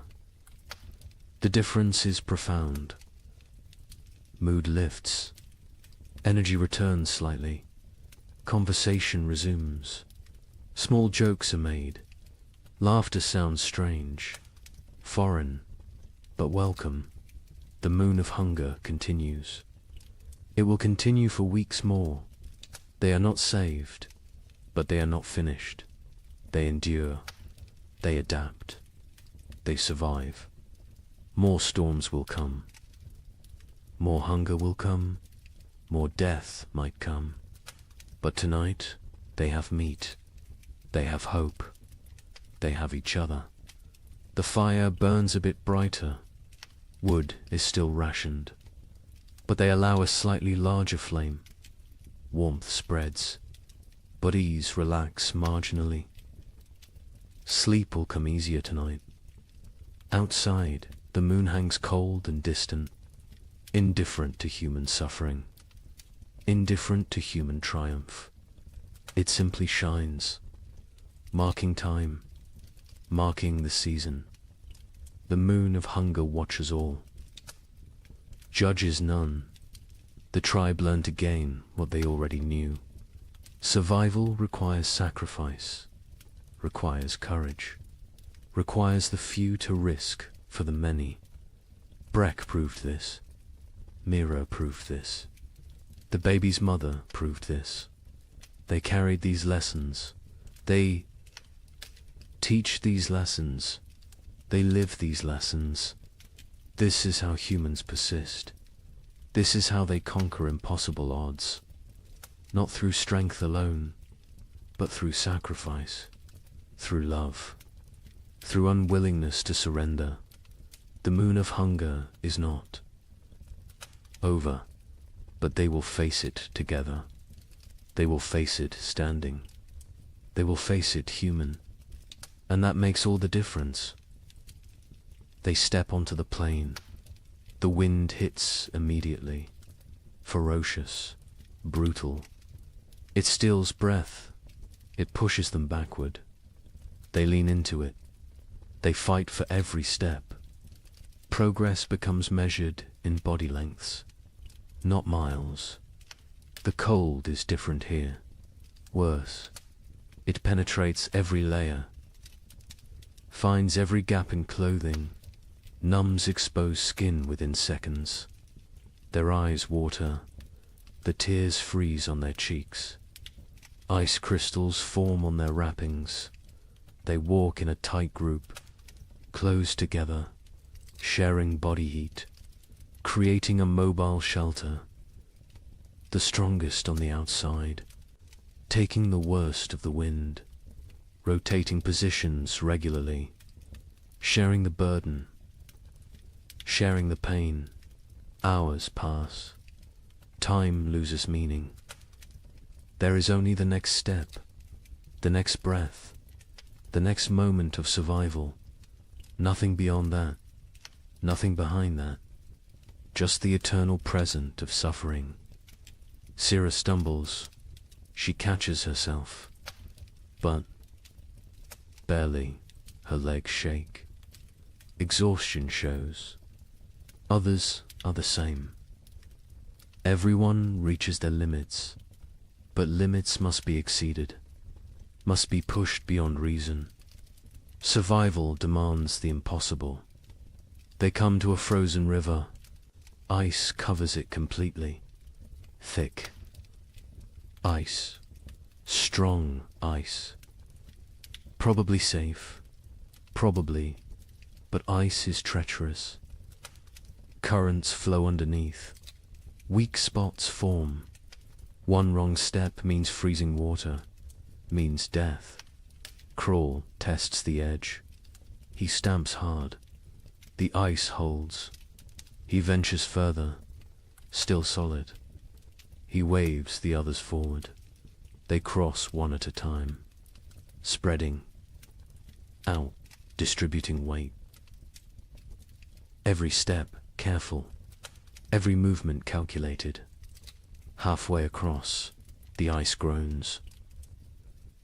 The difference is profound. Mood lifts. Energy returns slightly. Conversation resumes. Small jokes are made. Laughter sounds strange, foreign, but welcome. The moon of hunger continues. It will continue for weeks more. They are not saved, but they are not finished. They endure. They adapt. They survive. More storms will come. More hunger will come. More death might come. But tonight, they have meat. They have hope. They have each other. The fire burns a bit brighter. Wood is still rationed. But they allow a slightly larger flame. Warmth spreads. Bodies relax marginally. Sleep will come easier tonight. Outside, the moon hangs cold and distant, indifferent to human suffering, indifferent to human triumph. It simply shines, marking time, marking the season. The moon of hunger watches all, judges none. The tribe learned again what they already knew. Survival requires sacrifice, requires courage, requires the few to risk for the many. Breck proved this. Mira proved this. The baby's mother proved this. They carried these lessons. They teach these lessons. They live these lessons. This is how humans persist. This is how they conquer impossible odds. Not through strength alone, but through sacrifice, through love, through unwillingness to surrender. The moon of hunger is not over, but they will face it together. They will face it standing. They will face it human. And that makes all the difference. They step onto the plain. The wind hits immediately. Ferocious, brutal. It steals breath. It pushes them backward. They lean into it. They fight for every step. Progress becomes measured in body lengths, not miles. The cold is different here. Worse. It penetrates every layer, finds every gap in clothing, numbs exposed skin within seconds. Their eyes water. The tears freeze on their cheeks. Ice crystals form on their wrappings. They walk in a tight group, close together, sharing body heat, creating a mobile shelter. the strongest on the outside, taking the worst of the wind, rotating positions regularly, sharing the burden, sharing the pain. Hours pass. Time loses meaning. There is only the next step, the next breath, the next moment of survival. Nothing beyond that, nothing behind that. Just the eternal present of suffering. Sira stumbles. She catches herself. But barely. Her legs shake. Exhaustion shows. Others are the same. Everyone reaches their limits, but limits must be exceeded, must be pushed beyond reason. Survival demands the impossible. They come to a frozen river. Ice covers it completely. Thick. Ice. Strong ice. Probably safe. Probably. But ice is treacherous. Currents flow underneath. Weak spots form. One wrong step means freezing water, means death. Crawl tests the edge. He stamps hard. The ice holds. He ventures further, still solid. He waves the others forward. They cross one at a time, spreading out, distributing weight. Every step careful, every movement calculated. Halfway across, the ice groans.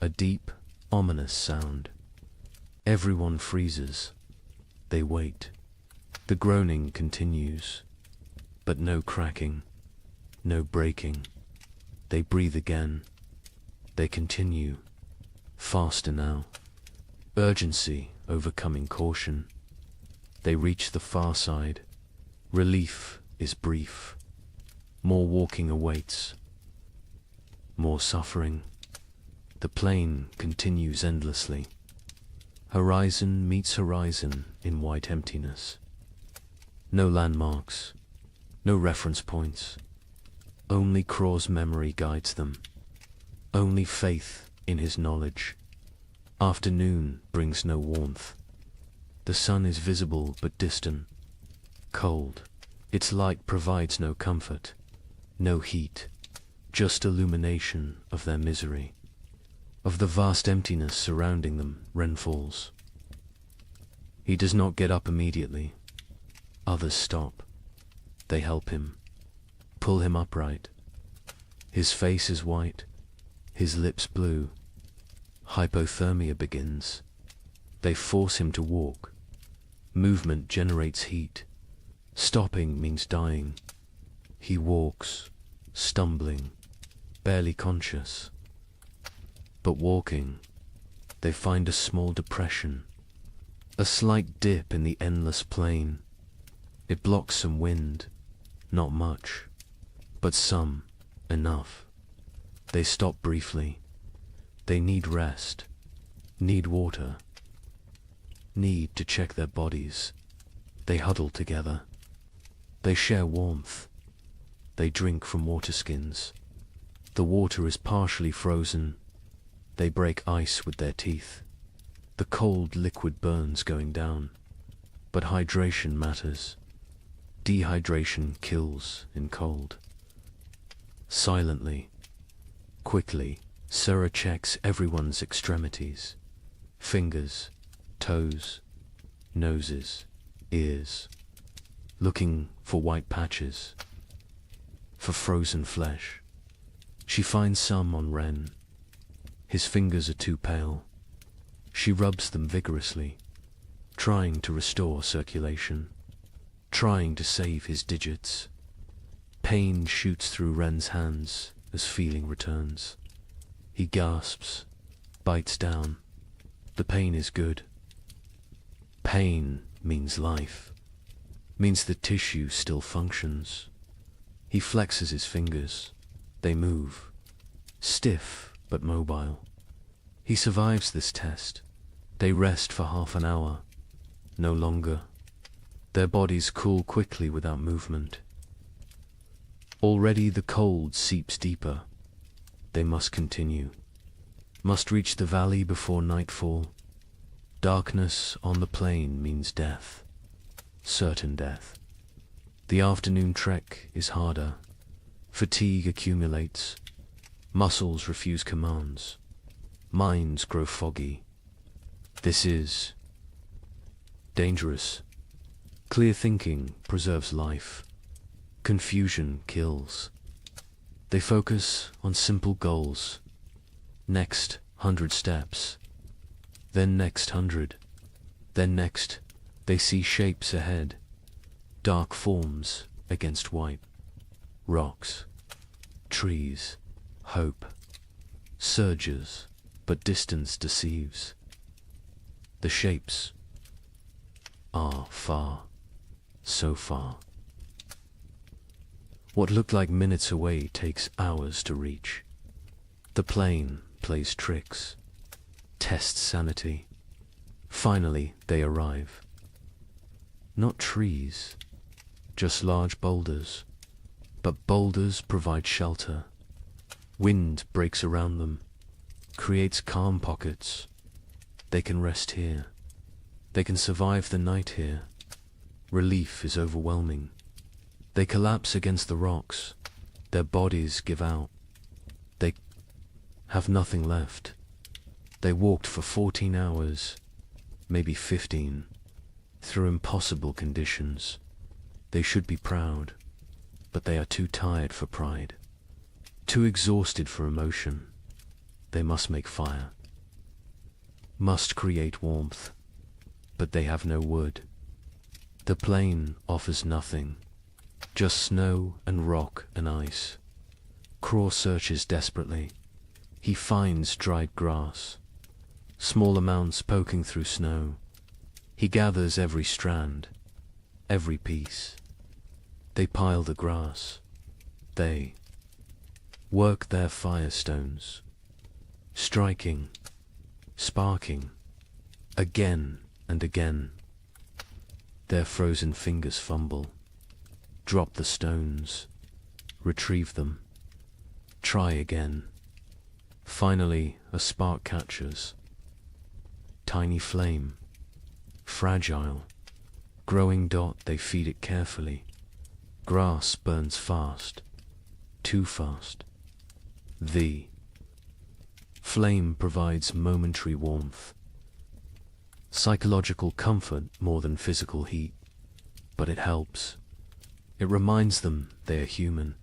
A deep, ominous sound. Everyone freezes. They wait. The groaning continues, but no cracking, no breaking. They breathe again. They continue, faster now. Urgency overcoming caution. They reach the far side. Relief is brief. More walking awaits. More suffering. The plane continues endlessly. Horizon meets horizon in white emptiness. No landmarks, no reference points. Only Craw's memory guides them. Only faith in his knowledge. Afternoon brings no warmth. The sun is visible but distant, cold. Its light provides no comfort, no heat, just illumination of their misery. Of the vast emptiness surrounding them, Ren falls. He does not get up immediately. Others stop. They help him, pull him upright. His face is white, his lips blue. Hypothermia begins. They force him to walk. Movement generates heat. Stopping means dying. He walks, stumbling, barely conscious. But walking, they find a small depression, a slight dip in the endless plain. It blocks some wind, not much, but some, enough. They stop briefly. They need rest, need water, need to check their bodies. They huddle together. They share warmth. They drink from water skins. The water is partially frozen. They break ice with their teeth. The cold liquid burns going down. But hydration matters. Dehydration kills in cold. Silently, quickly, Sura checks everyone's extremities. Fingers, toes, noses, ears. Looking for white patches, for frozen flesh. She finds some on Ren. His fingers are too pale. She rubs them vigorously, trying to restore circulation, trying to save his digits. Pain shoots through Ren's hands as feeling returns. He gasps, bites down. The pain is good. Pain means life, means the tissue still functions. He flexes his fingers. They move, stiff but mobile. He survives this test. They rest for half an hour, no longer. Their bodies cool quickly without movement. Already the cold seeps deeper. They must continue. Must reach the valley before nightfall. Darkness on the plain means death. Certain death. The afternoon trek is harder. Fatigue accumulates. Muscles refuse commands. Minds grow foggy. This is dangerous. Clear thinking preserves life. Confusion kills. They focus on simple goals. Next 100 steps. Then next 100. Then next, they see shapes ahead. Dark forms against white. Rocks. Trees. Hope. Surges, but distance deceives. The shapes are far. So far. What looked like minutes away takes hours to reach. The plain plays tricks, tests sanity. Finally, they arrive. Not trees, just large boulders, but boulders provide shelter. Wind breaks around them, creates calm pockets. They can rest here. They can survive the night here. Relief is overwhelming. They collapse against the rocks. Their bodies give out. They have nothing left. They walked for 14 hours, maybe 15, through impossible conditions. They should be proud, but they are too tired for pride, too exhausted for emotion. They must make fire, must create warmth, but they have no wood. The plain offers nothing, just snow and rock and ice. Craw searches desperately. He finds dried grass, small amounts poking through snow. He gathers every strand, every piece. They pile the grass. They work their firestones, striking, sparking, again and again. Their frozen fingers fumble, drop the stones, retrieve them, try again. Finally, a spark catches. Tiny flame, fragile, growing dot, they feed it carefully. Grass burns fast, too fast. The flame provides momentary warmth, psychological comfort more than physical heat, but it helps. It reminds them they are human.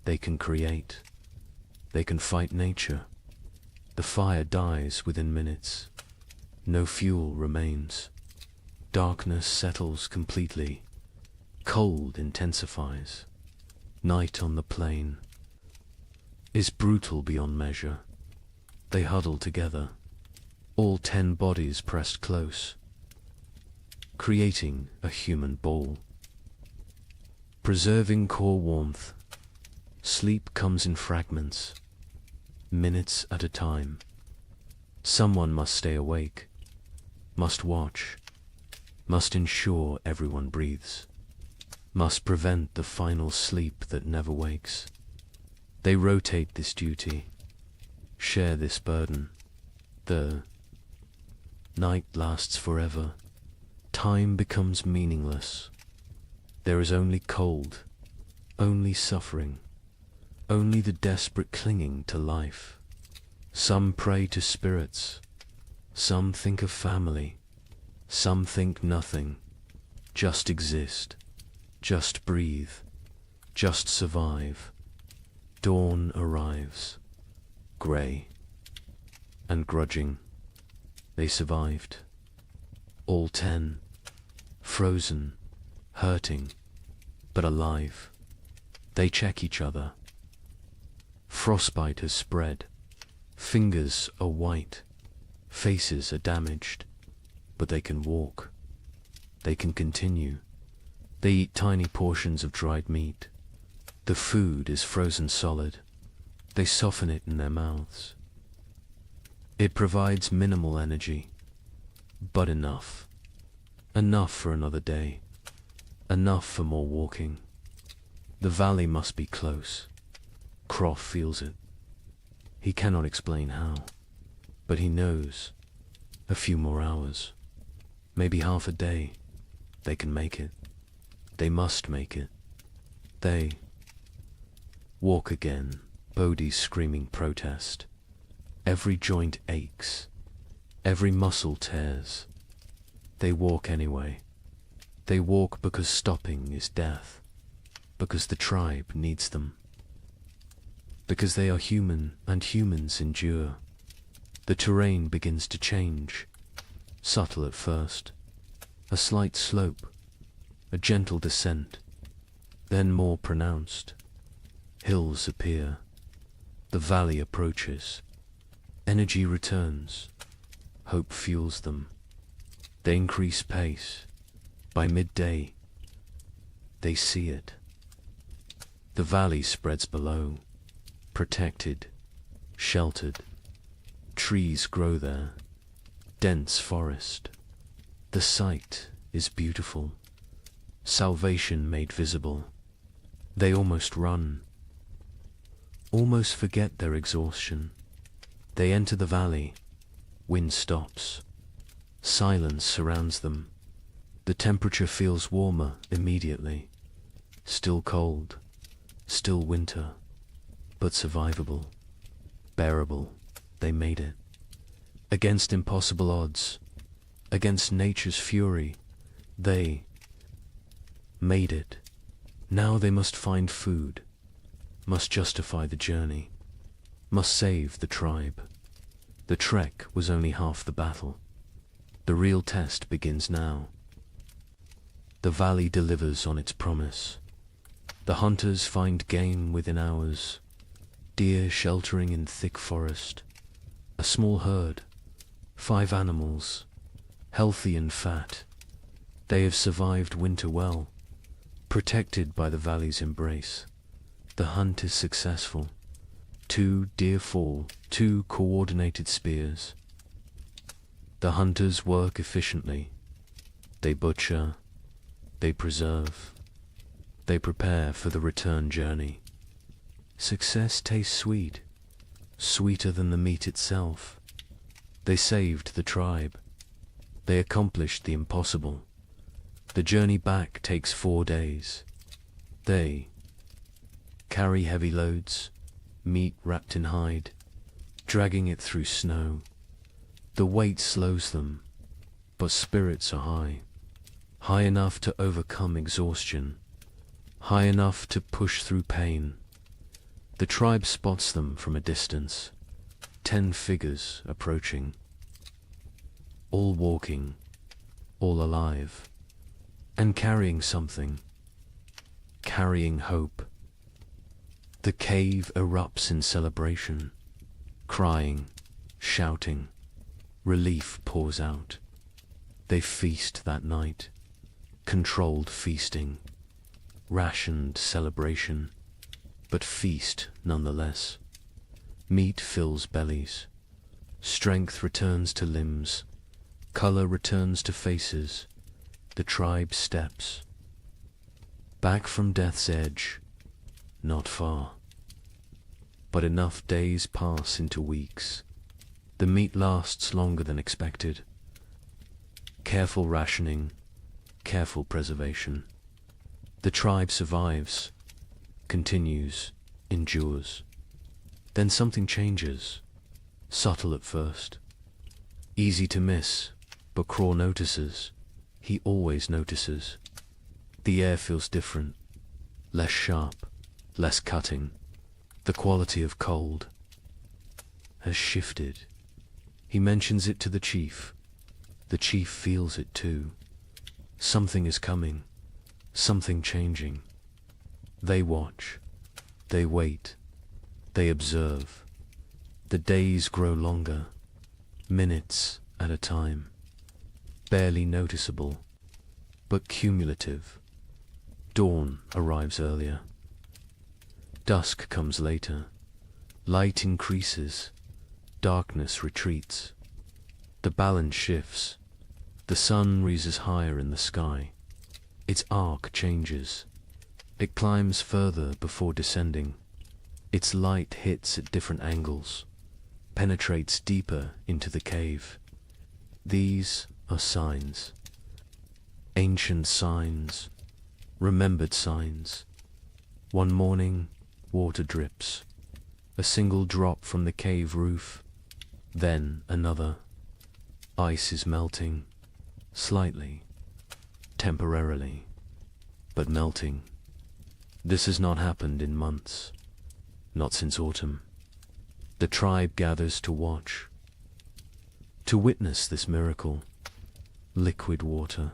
They can create. They can fight nature. The fire dies within minutes. No fuel remains. Darkness settles completely. Cold intensifies. Night on the plain is brutal beyond measure. They huddle together, all 10 bodies pressed close, creating a human ball. Preserving core warmth, sleep comes in fragments, minutes at a time. Someone must stay awake, must watch, must ensure everyone breathes, must prevent the final sleep that never wakes. They rotate this duty, share this burden. The night lasts forever. Time becomes meaningless. There is only cold, only suffering, only the desperate clinging to life. Some pray to spirits, some think of family, some think nothing. Just exist, just breathe, just survive. Dawn arrives, grey and grudging. They survived. All 10, frozen, hurting, but alive. They check each other. Frostbite has spread. Fingers are white. Faces are damaged. But they can walk. They can continue. They eat tiny portions of dried meat. The food is frozen solid. They soften it in their mouths. It provides minimal energy, but enough. Enough for another day. Enough for more walking. The valley must be close. Croft feels it. He cannot explain how, but he knows. A few more hours, maybe half a day, they can make it. They must make it. They walk again, Bodhi's screaming protest. Every joint aches, every muscle tears. They walk anyway. They walk because stopping is death, because the tribe needs them, because they are human and humans endure. The terrain begins to change, subtle at first, a slight slope, a gentle descent, then more pronounced. Hills appear, the valley approaches, energy returns, hope fuels them. They increase pace. By midday, they see it. The valley spreads below, protected, sheltered. Trees grow there, dense forest. The sight is beautiful, salvation made visible. They almost run, almost forget their exhaustion. They enter the valley, wind stops, silence surrounds them. The temperature feels warmer immediately, still cold, still winter, but survivable, bearable. They made it. Against impossible odds, against nature's fury, they made it. Now they must find food, must justify the journey, must save the tribe. The trek was only half the battle. The real test begins now. The valley delivers on its promise. The hunters find game within hours, deer sheltering in thick forest. A small herd, 5 animals, healthy and fat. They have survived winter well, protected by the valley's embrace. The hunt is successful. 2 deer fall, 2 coordinated spears. The hunters work efficiently. They butcher, they preserve, they prepare for the return journey. Success tastes sweet, sweeter than the meat itself. They saved the tribe. They accomplished the impossible. The journey back takes 4 days. They carry heavy loads, meat wrapped in hide, dragging it through snow. The weight slows them, but spirits are high, high enough to overcome exhaustion, high enough to push through pain. The tribe spots them from a distance, 10 figures approaching, all walking, all alive, and carrying something, carrying hope. The cave erupts in celebration, crying, shouting, relief pours out. They feast that night, controlled feasting, rationed celebration, but feast nonetheless. Meat fills bellies, strength returns to limbs, color returns to faces. The tribe steps back from death's edge, not far, but enough days pass into weeks. The meat lasts longer than expected. Careful rationing, careful preservation. The tribe survives, continues, endures. Then something changes, subtle at first, easy to miss, but Craw notices. He always notices. The air feels different, less sharp, less cutting. The quality of cold has shifted. He mentions it to the chief. The chief feels it too. Something is coming, something changing. They watch, they wait, they observe. The days grow longer, minutes at a time, barely noticeable, but cumulative. Dawn arrives earlier. Dusk comes later. Light increases, darkness retreats. The balance shifts. The sun rises higher in the sky. Its arc changes. It climbs further before descending. Its light hits at different angles, penetrates deeper into the cave. These are signs. Ancient signs, remembered signs. One morning, water drips. A single drop from the cave roof, then another. Ice is melting, slightly, temporarily, but melting. This has not happened in months, not since autumn. The tribe gathers to watch, to witness this miracle. Liquid water,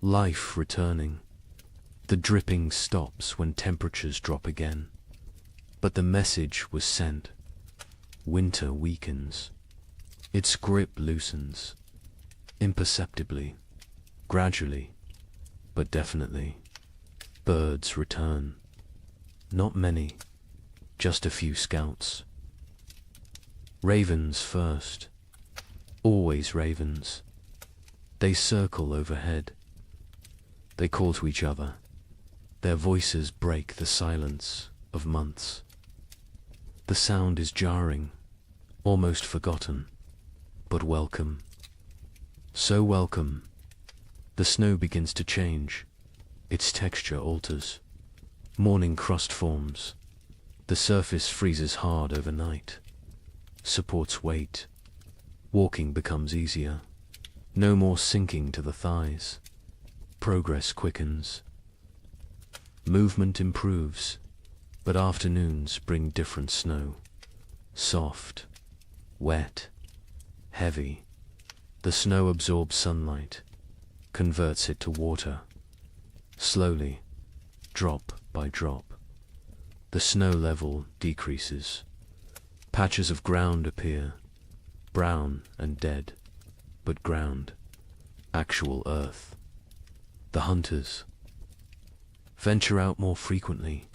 life returning. The dripping stops when temperatures drop again. But the message was sent. Winter weakens. Its grip loosens. Imperceptibly, gradually, but definitely. Birds return. Not many, just a few scouts. Ravens first. Always ravens. They circle overhead. They call to each other. Their voices break the silence of months. The sound is jarring, almost forgotten, but welcome. So welcome. The snow begins to change. Its texture alters. Morning crust forms. The surface freezes hard overnight. Supports weight. Walking becomes easier. No more sinking to the thighs. Progress quickens. Movement improves, but afternoons bring different snow. Soft, wet, heavy. The snow absorbs sunlight, converts it to water. Slowly, drop by drop, the snow level decreases. Patches of ground appear, brown and dead, but ground, actual earth. The hunters venture out more frequently.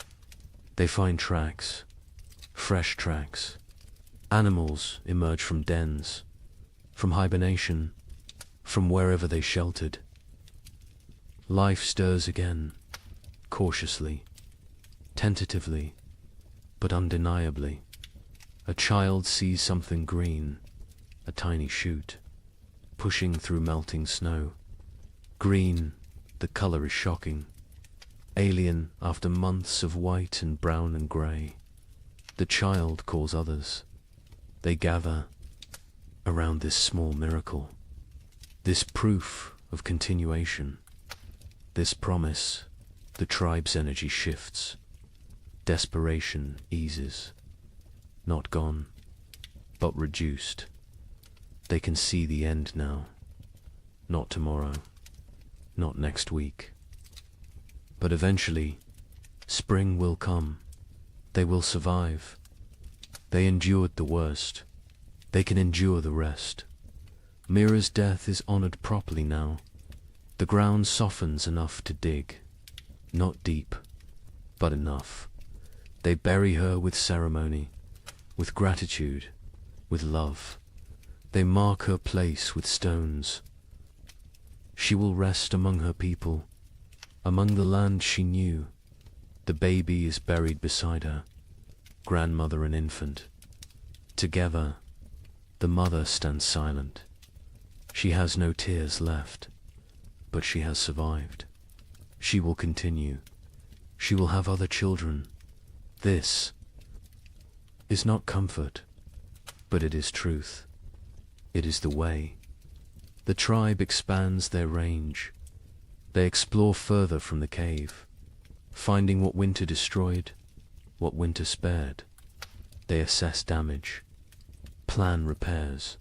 They find tracks, fresh tracks. Animals emerge from dens, from hibernation, from wherever they sheltered. Life stirs again, cautiously, tentatively, but undeniably. A child sees something green, a tiny shoot, pushing through melting snow. Green, the color is shocking. Alien after months of white and brown and grey. The child calls others. They gather around this small miracle, this proof of continuation, this promise. The tribe's energy shifts. Desperation eases. Not gone, but reduced. They can see the end now. Not tomorrow, not next week. But eventually, spring will come. They will survive. They endured the worst. They can endure the rest. Mira's death is honored properly now. The ground softens enough to dig. Not deep, but enough. They bury her with ceremony, with gratitude, with love. They mark her place with stones. She will rest among her people, among the land she knew. The baby is buried beside her, grandmother and infant. Together, the mother stands silent. She has no tears left, but she has survived. She will continue. She will have other children. This is not comfort, but it is truth. It is the way. The tribe expands their range. They explore further from the cave, finding what winter destroyed, what winter spared. They assess damage, plan repairs,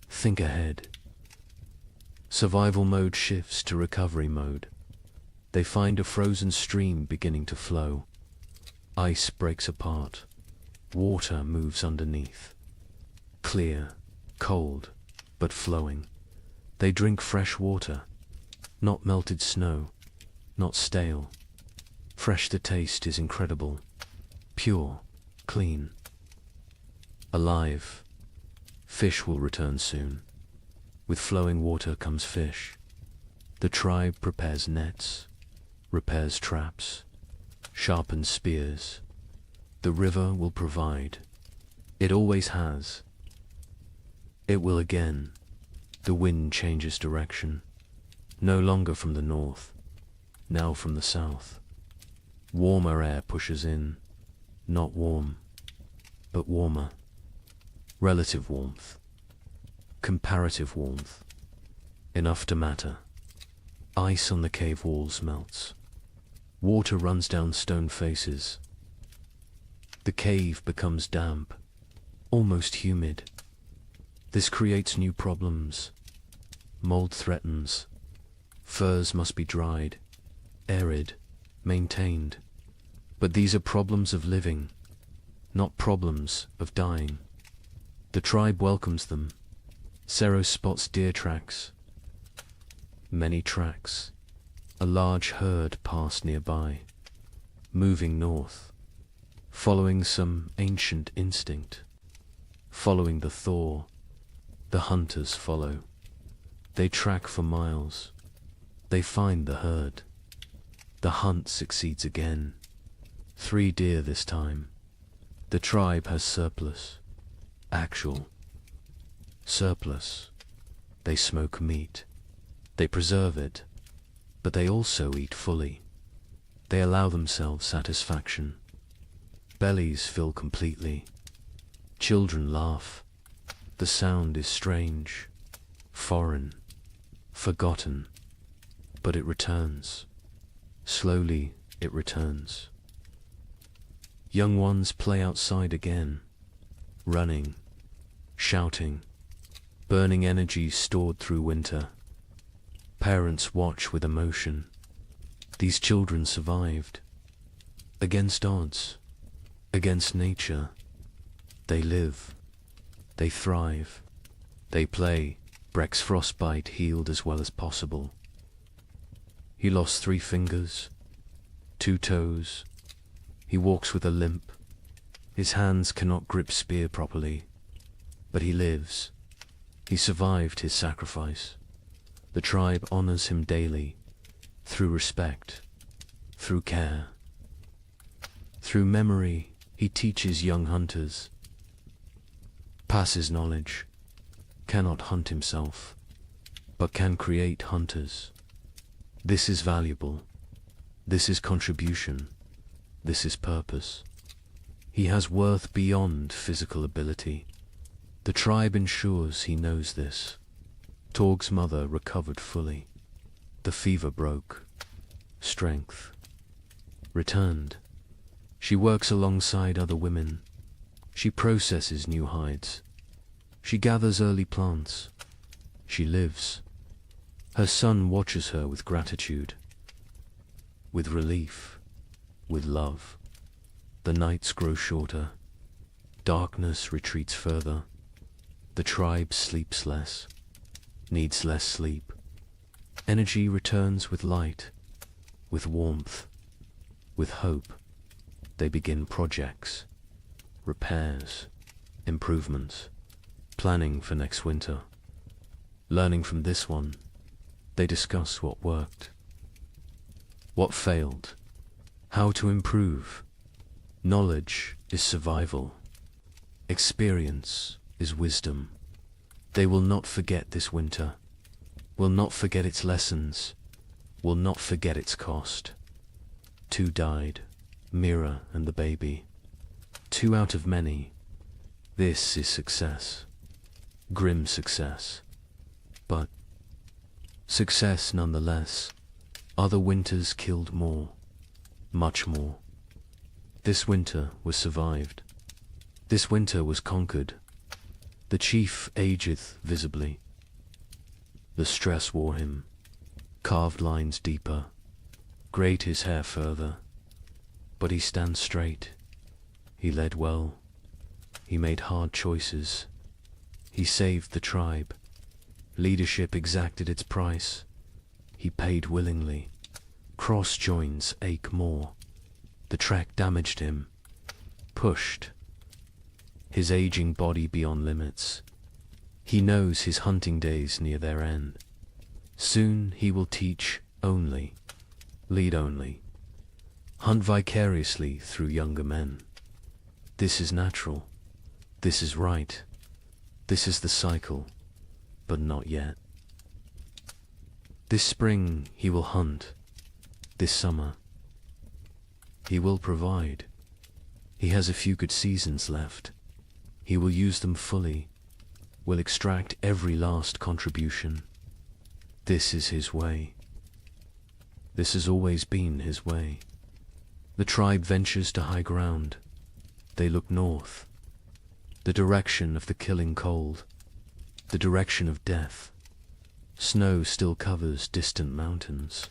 think ahead. Survival mode shifts to recovery mode. They find a frozen stream beginning to flow. Ice breaks apart. Water moves underneath. Clear, cold, but flowing. They drink fresh water, not melted snow, not stale. Fresh, the taste is incredible. Pure, clean, alive. Fish will return soon. With flowing water comes fish. The tribe prepares nets, repairs traps, sharpened spears. The river will provide. It always has. It will again. The wind changes direction, no longer from the north, now from the south. Warmer air pushes in, not warm, but warmer. Relative warmth, comparative warmth, enough to matter. Ice on the cave walls melts. Water runs down stone faces. The cave becomes damp, almost humid. This creates new problems. Mold threatens. Furs must be dried, arid, maintained. But these are problems of living, not problems of dying. The tribe welcomes them. Sero spots deer tracks. Many tracks. A large herd pass nearby, moving north, following some ancient instinct. Following the thaw, the hunters follow. They track for miles. They find the herd. The hunt succeeds again. 3 deer this time. The tribe has surplus. Actual. Surplus. They smoke meat. They preserve it. But they also eat fully. They allow themselves satisfaction. Bellies fill completely. Children laugh. The sound is strange, foreign, forgotten, but it returns. Slowly it returns. Young ones play outside again, running, shouting, burning energy stored through winter. Parents watch with emotion. These children survived. Against odds, against nature, they live. They thrive. They play. Breck's frostbite healed as well as possible. He lost 3 fingers, 2 toes. He walks with a limp. His hands cannot grip spear properly. But he lives. He survived his sacrifice. The tribe honors him daily, through respect, through care. Through memory, he teaches young hunters. Passes knowledge, cannot hunt himself, but can create hunters. This is valuable. This is contribution. This is purpose. He has worth beyond physical ability. The tribe ensures he knows this. Torg's mother recovered fully. The fever broke. Strength returned. She works alongside other women. She processes new hides. She gathers early plants. She lives. Her son watches her with gratitude, with relief, with love. The nights grow shorter. Darkness retreats further. The tribe sleeps less, needs less sleep. Energy returns with light, with warmth, with hope. They begin projects, repairs, improvements, planning for next winter. Learning from this one, they discuss what worked, what failed, how to improve. Knowledge is survival. Experience is wisdom. They will not forget this winter, will not forget its lessons, will not forget its cost. 2 died, Mira and the baby. 2 out of many. This is success. Grim success. But success nonetheless. Other winters killed more, much more. This winter was survived. This winter was conquered. The chief ageth visibly. The stress wore him. Carved lines deeper. Grayed his hair further. But he stands straight. He led well. He made hard choices. He saved the tribe. Leadership exacted its price. He paid willingly. Cross joins ache more. The trek damaged him. Pushed. His aging body beyond limits. He knows his hunting days near their end. Soon he will teach only. Lead only. hunt vicariously through younger men. This is natural. This is right. This is the cycle, but not yet. This spring he will hunt. This summer he will provide. He has a few good seasons left. He will use them fully, will extract every last contribution. This is his way. This has always been his way. The tribe ventures to high ground. They look north, the direction of the killing cold, the direction of death. Snow still covers distant mountains.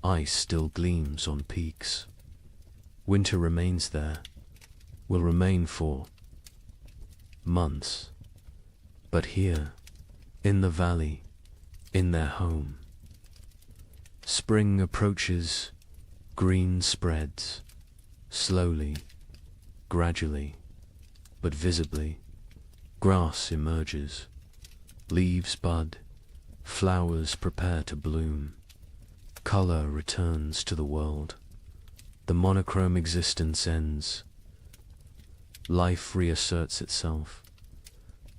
Ice still gleams on peaks. Winter remains there, will remain for months. But here, in the valley, in their home, spring approaches, green spreads, slowly, gradually, but visibly. Grass emerges, leaves bud, flowers prepare to bloom. Color returns to the world. The monochrome existence ends. Life reasserts itself.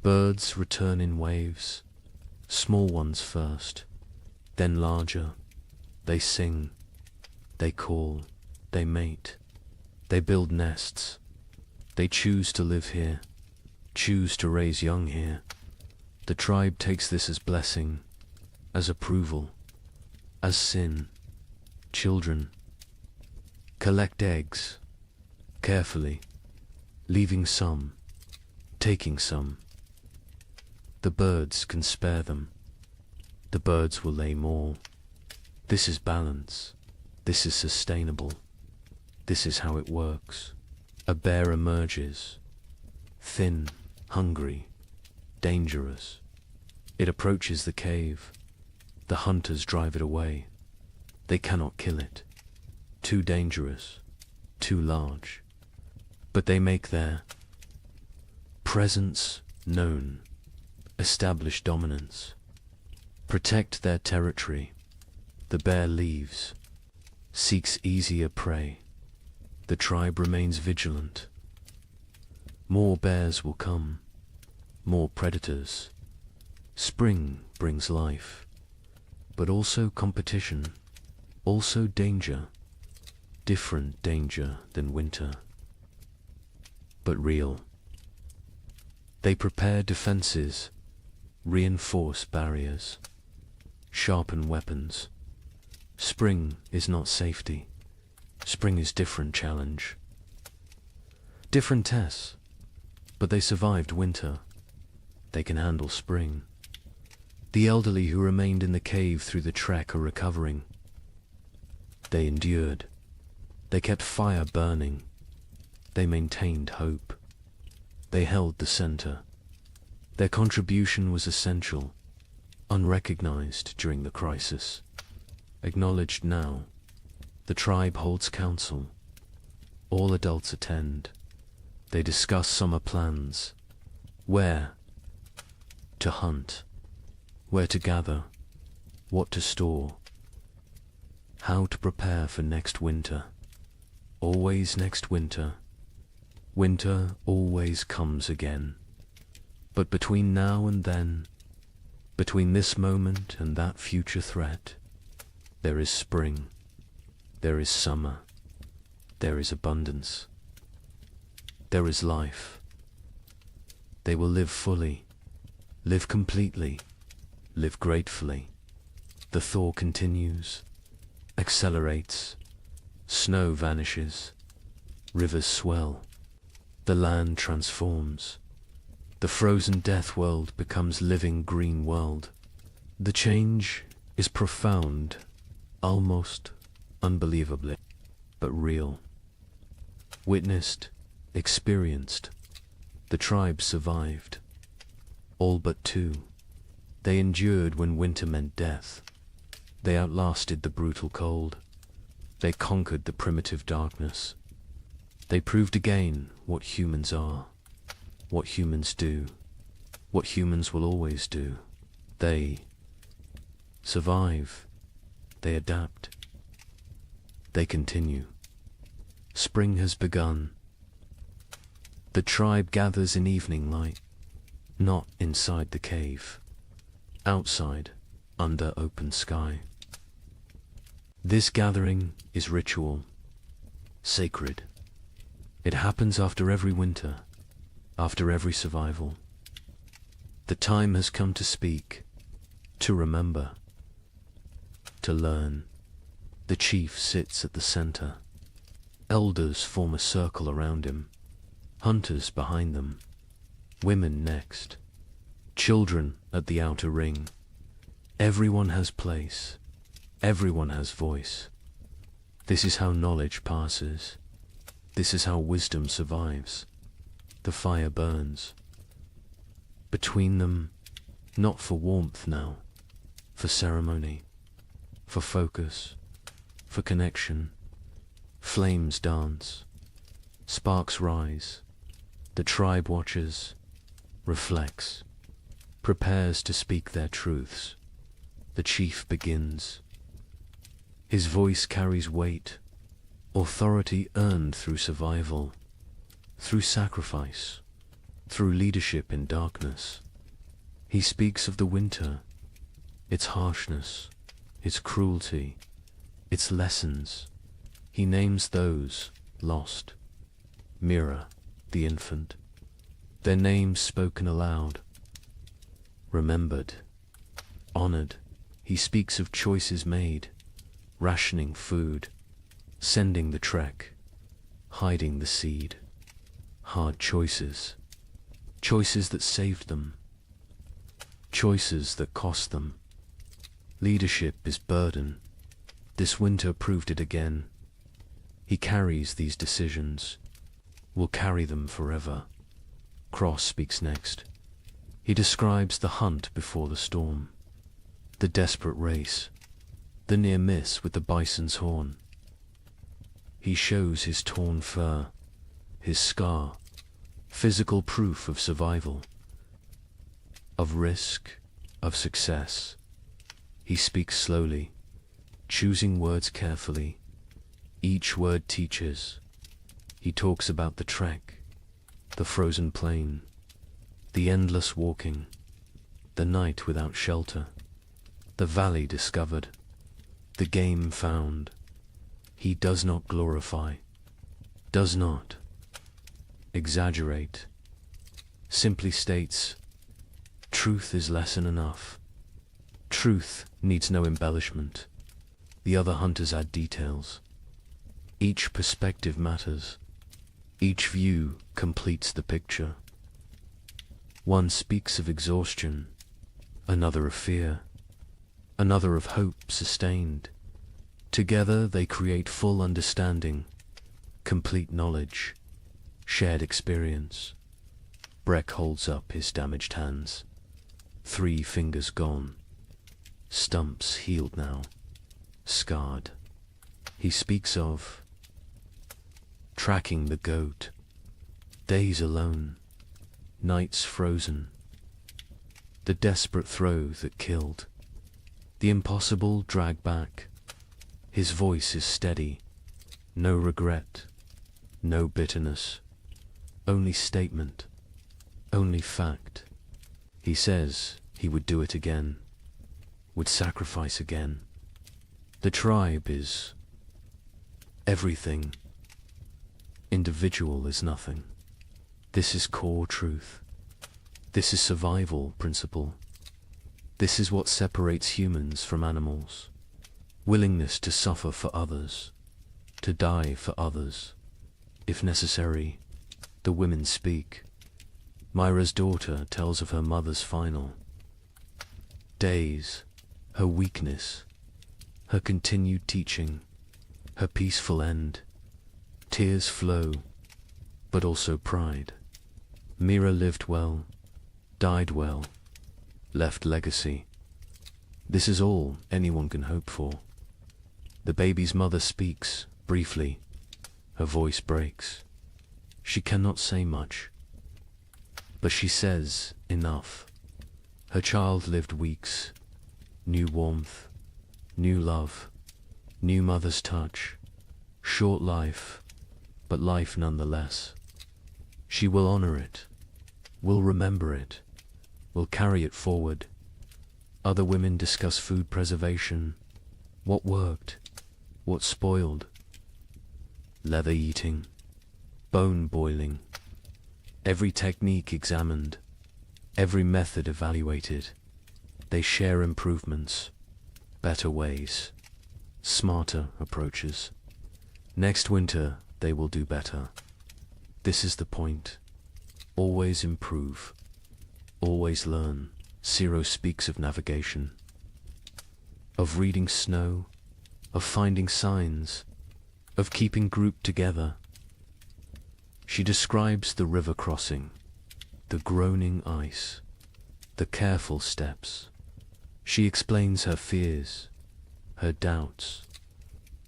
Birds return in waves, small ones first, then larger. They sing, they call, they mate, they build nests. They choose to live here, choose to raise young here. The tribe takes this as blessing, as approval, as sin. Children collect eggs, carefully, leaving some, taking some. The birds can spare them. The birds will lay more. This is balance. This is sustainable. This is how it works. A bear emerges, thin, hungry, dangerous. It approaches the cave. The hunters drive it away. They cannot kill it. Too dangerous, too large. But they make their presence known, establish dominance, protect their territory. The bear leaves, seeks easier prey. The tribe remains vigilant. More bears will come, more predators. Spring brings life, but also competition, also danger, different danger than winter, but real. They prepare defenses, reinforce barriers, sharpen weapons. Spring is not safety. Spring is different challenge. Different tests, but they survived winter. They can handle spring. The elderly who remained in the cave through the trek are recovering. They endured. They kept fire burning. They maintained hope. They held the center. Their contribution was essential, unrecognized during the crisis, acknowledged now. The tribe holds council. All adults attend. They discuss summer plans. Where to hunt, where to gather, what to store, how to prepare for next winter. Always next winter. Winter always comes again. But between now and then, between this moment and that future threat, there is spring. There is summer. There is abundance. There is life. They will live fully, live completely, live gratefully. The thaw continues, accelerates, snow vanishes, rivers swell, the land transforms. The frozen death world becomes living green world. The change is profound, almost unbelievably, but real. Witnessed, experienced, the tribe survived. All but two. They endured when winter meant death. They outlasted the brutal cold. They conquered the primitive darkness. They proved again what humans are, what humans do, what humans will always do. They survive. They adapt. They continue. Spring has begun. The tribe gathers in evening light, not inside the cave, outside, under open sky. This gathering is ritual, sacred. It happens after every winter, after every survival. The time has come to speak, to remember, to learn. The chief sits at the center. Elders form a circle around him, hunters behind them, women next, children at the outer ring. Everyone has place, everyone has voice. This is how knowledge passes. This is how wisdom survives. The fire burns. Between them, not for warmth now, for ceremony, for focus, for connection. Flames dance, sparks rise. The tribe watches, reflects, prepares to speak their truths. The chief begins. His voice carries weight, authority earned through survival, through sacrifice, through leadership in darkness. He speaks of the winter, its harshness, its cruelty, its lessons. He names those lost. Mira, the infant, their names spoken aloud, remembered, honored. He speaks of choices made, rationing food, sending the trek, hiding the seed. Hard choices, choices that saved them, choices that cost them. Leadership is burden. This winter proved it again. He carries these decisions, will carry them forever. Cross speaks next. He describes the hunt before the storm, the desperate race, the near miss with the bison's horn. He shows his torn fur, his scar, physical proof of survival, of risk, of success. He speaks slowly, choosing words carefully. Each word teaches. He talks about the trek, the frozen plain, the endless walking, the night without shelter, the valley discovered, the game found. He does not glorify, does not exaggerate, simply states, truth is lesson enough. Truth needs no embellishment. The other hunters add details. Each perspective matters. Each view completes the picture. One speaks of exhaustion, another of fear, another of hope sustained. Together they create full understanding, complete knowledge, shared experience. Breck holds up his damaged hands. 3 fingers gone. Stumps healed now, scarred. He speaks of tracking the goat, days alone, nights frozen, the desperate throw that killed, the impossible drag back. His voice is steady, no regret, no bitterness, only statement, only fact. He says he would do it again, would sacrifice again. The tribe is everything. Individual is nothing. This is core truth. This is survival principle. This is what separates humans from animals. Willingness to suffer for others, to die for others. If necessary, the women speak. Myra's daughter tells of her mother's final days, her weakness, her continued teaching, her peaceful end. Tears flow, but also pride. Mira lived well, died well, left legacy. This is all anyone can hope for. The baby's mother speaks, briefly. Her voice breaks. She cannot say much, but she says enough. Her child lived weeks, new warmth, new love, new mother's touch, short life, but life nonetheless. She will honor it, will remember it, will carry it forward. Other women discuss food preservation, what worked, what spoiled, leather eating, bone boiling, every technique examined, every method evaluated. They share improvements, better ways, smarter approaches. Next winter, they will do better. This is the point. Always improve. Always learn. Ciro speaks of navigation, of reading snow, of finding signs, of keeping group together. She describes the river crossing, the groaning ice, the careful steps. She explains her fears, her doubts,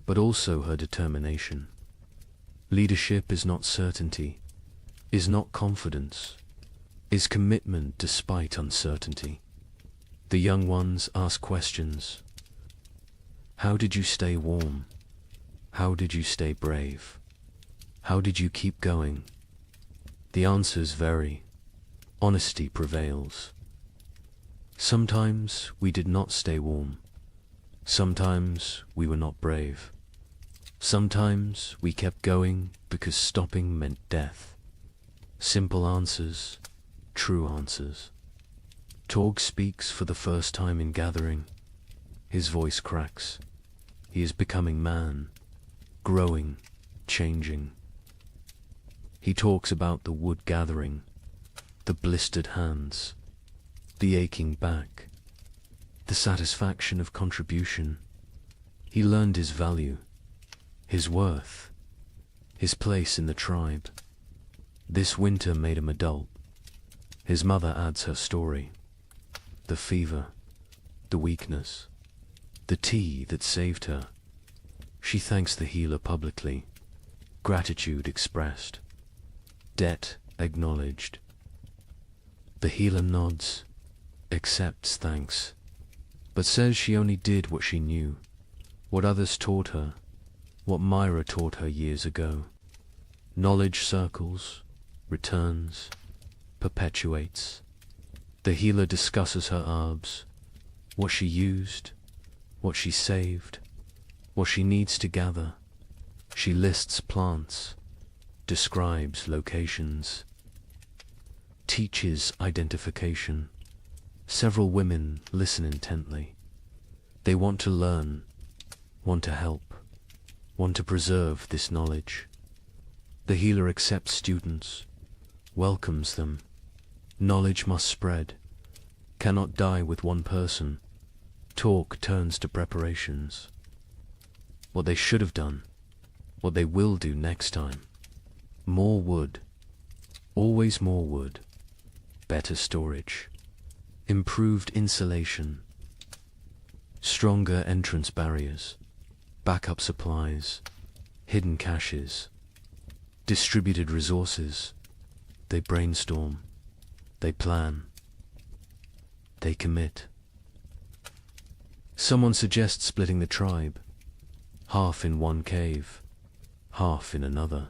but also her determination. Leadership is not certainty, is not confidence, is commitment despite uncertainty. The young ones ask questions. How did you stay warm? How did you stay brave? How did you keep going? The answers vary. Honesty prevails. Sometimes we did not stay warm. Sometimes we were not brave. Sometimes we kept going because stopping meant death. Simple answers, true answers. Torg speaks for the first time in gathering. His voice cracks. He is becoming man, growing, changing. He talks about the wood gathering, the blistered hands, the aching back, the satisfaction of contribution. He learned his value, his worth, his place in the tribe. This winter made him adult. His mother adds her story. The fever, the weakness, the tea that saved her. She thanks the healer publicly, gratitude expressed, debt acknowledged. The healer nods, accepts thanks, but says she only did what she knew, what others taught her, what Myra taught her years ago. Knowledge circles, returns, perpetuates. The healer discusses her herbs, what she used, what she saved, what she needs to gather. She lists plants, describes locations, teaches identification. Several women listen intently. They want to learn, want to help, want to preserve this knowledge. The healer accepts students, welcomes them. Knowledge must spread, cannot die with one person. Talk turns to preparations. What they should have done, what they will do next time. More wood, always more wood. Better storage, improved insulation, stronger entrance barriers, backup supplies, hidden caches, distributed resources. They brainstorm, they plan, they commit. Someone suggests splitting the tribe, half in one cave, half in another.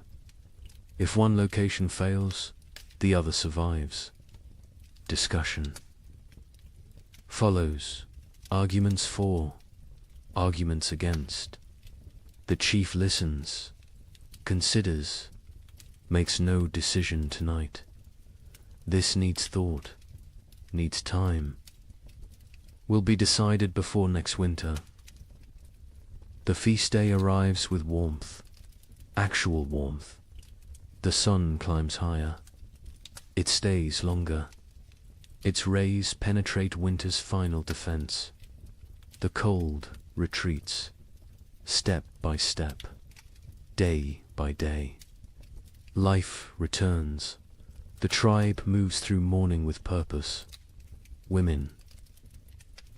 If one location fails, the other survives. Discussion follows. Arguments for, arguments against. The chief listens, considers, makes no decision tonight. This needs thought, needs time. Will be decided before next winter. The feast day arrives with warmth, actual warmth. The sun climbs higher. It stays longer. Its rays penetrate winter's final defense. The cold retreats, step by step, day by day. Life returns. The tribe moves through mourning with purpose. Women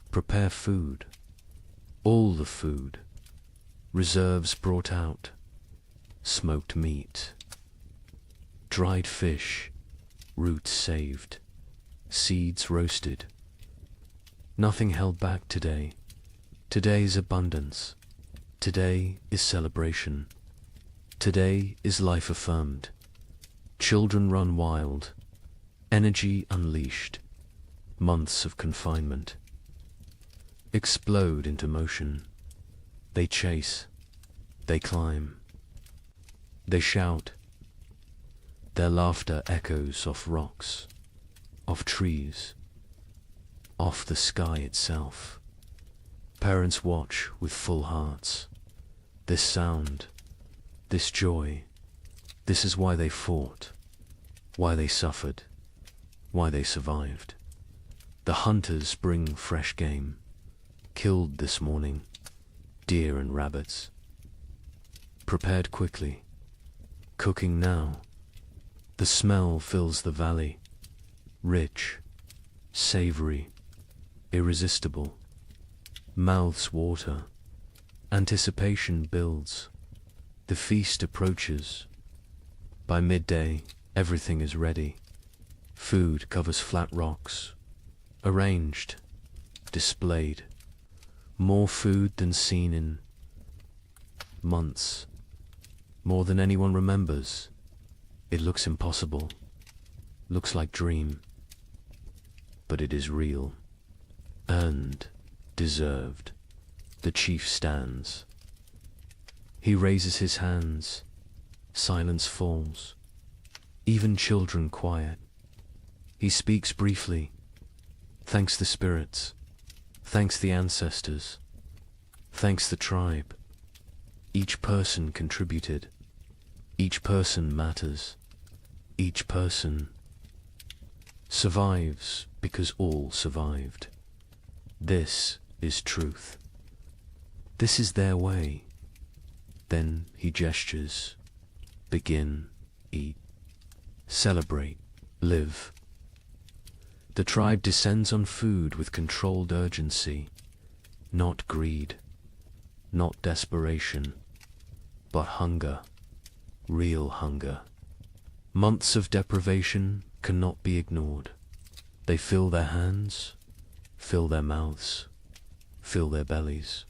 prepare food, all the food, reserves brought out, smoked meat, dried fish, roots saved, seeds roasted. Nothing held back today. Today's abundance. Today is celebration. Today is life affirmed. Children run wild, energy unleashed, months of confinement explode into motion. They chase, they climb, they shout. Their laughter echoes off rocks, off trees, off the sky itself. Parents watch with full hearts. This sound, this joy, this is why they fought, why they suffered, why they survived. The hunters bring fresh game, killed this morning, deer and rabbits. Prepared quickly, cooking now. The smell fills the valley, rich, savory, irresistible. Mouths water, anticipation builds. The feast approaches. By midday, everything is ready. Food covers flat rocks, arranged, displayed. More food than seen in months, more than anyone remembers. It looks impossible, looks like dream, but it is real, earned, deserved. The chief stands. He raises his hands. Silence falls. Even children quiet. He speaks briefly. Thanks the spirits. Thanks the ancestors. Thanks the tribe. Each person contributed. Each person matters. Each person survives because all survived. This is truth. This is their way. Then he gestures. Begin, eat, celebrate, live. The tribe descends on food with controlled urgency, not greed, not desperation, but hunger, real hunger. Months of deprivation cannot be ignored. They fill their hands, fill their mouths, fill their bellies.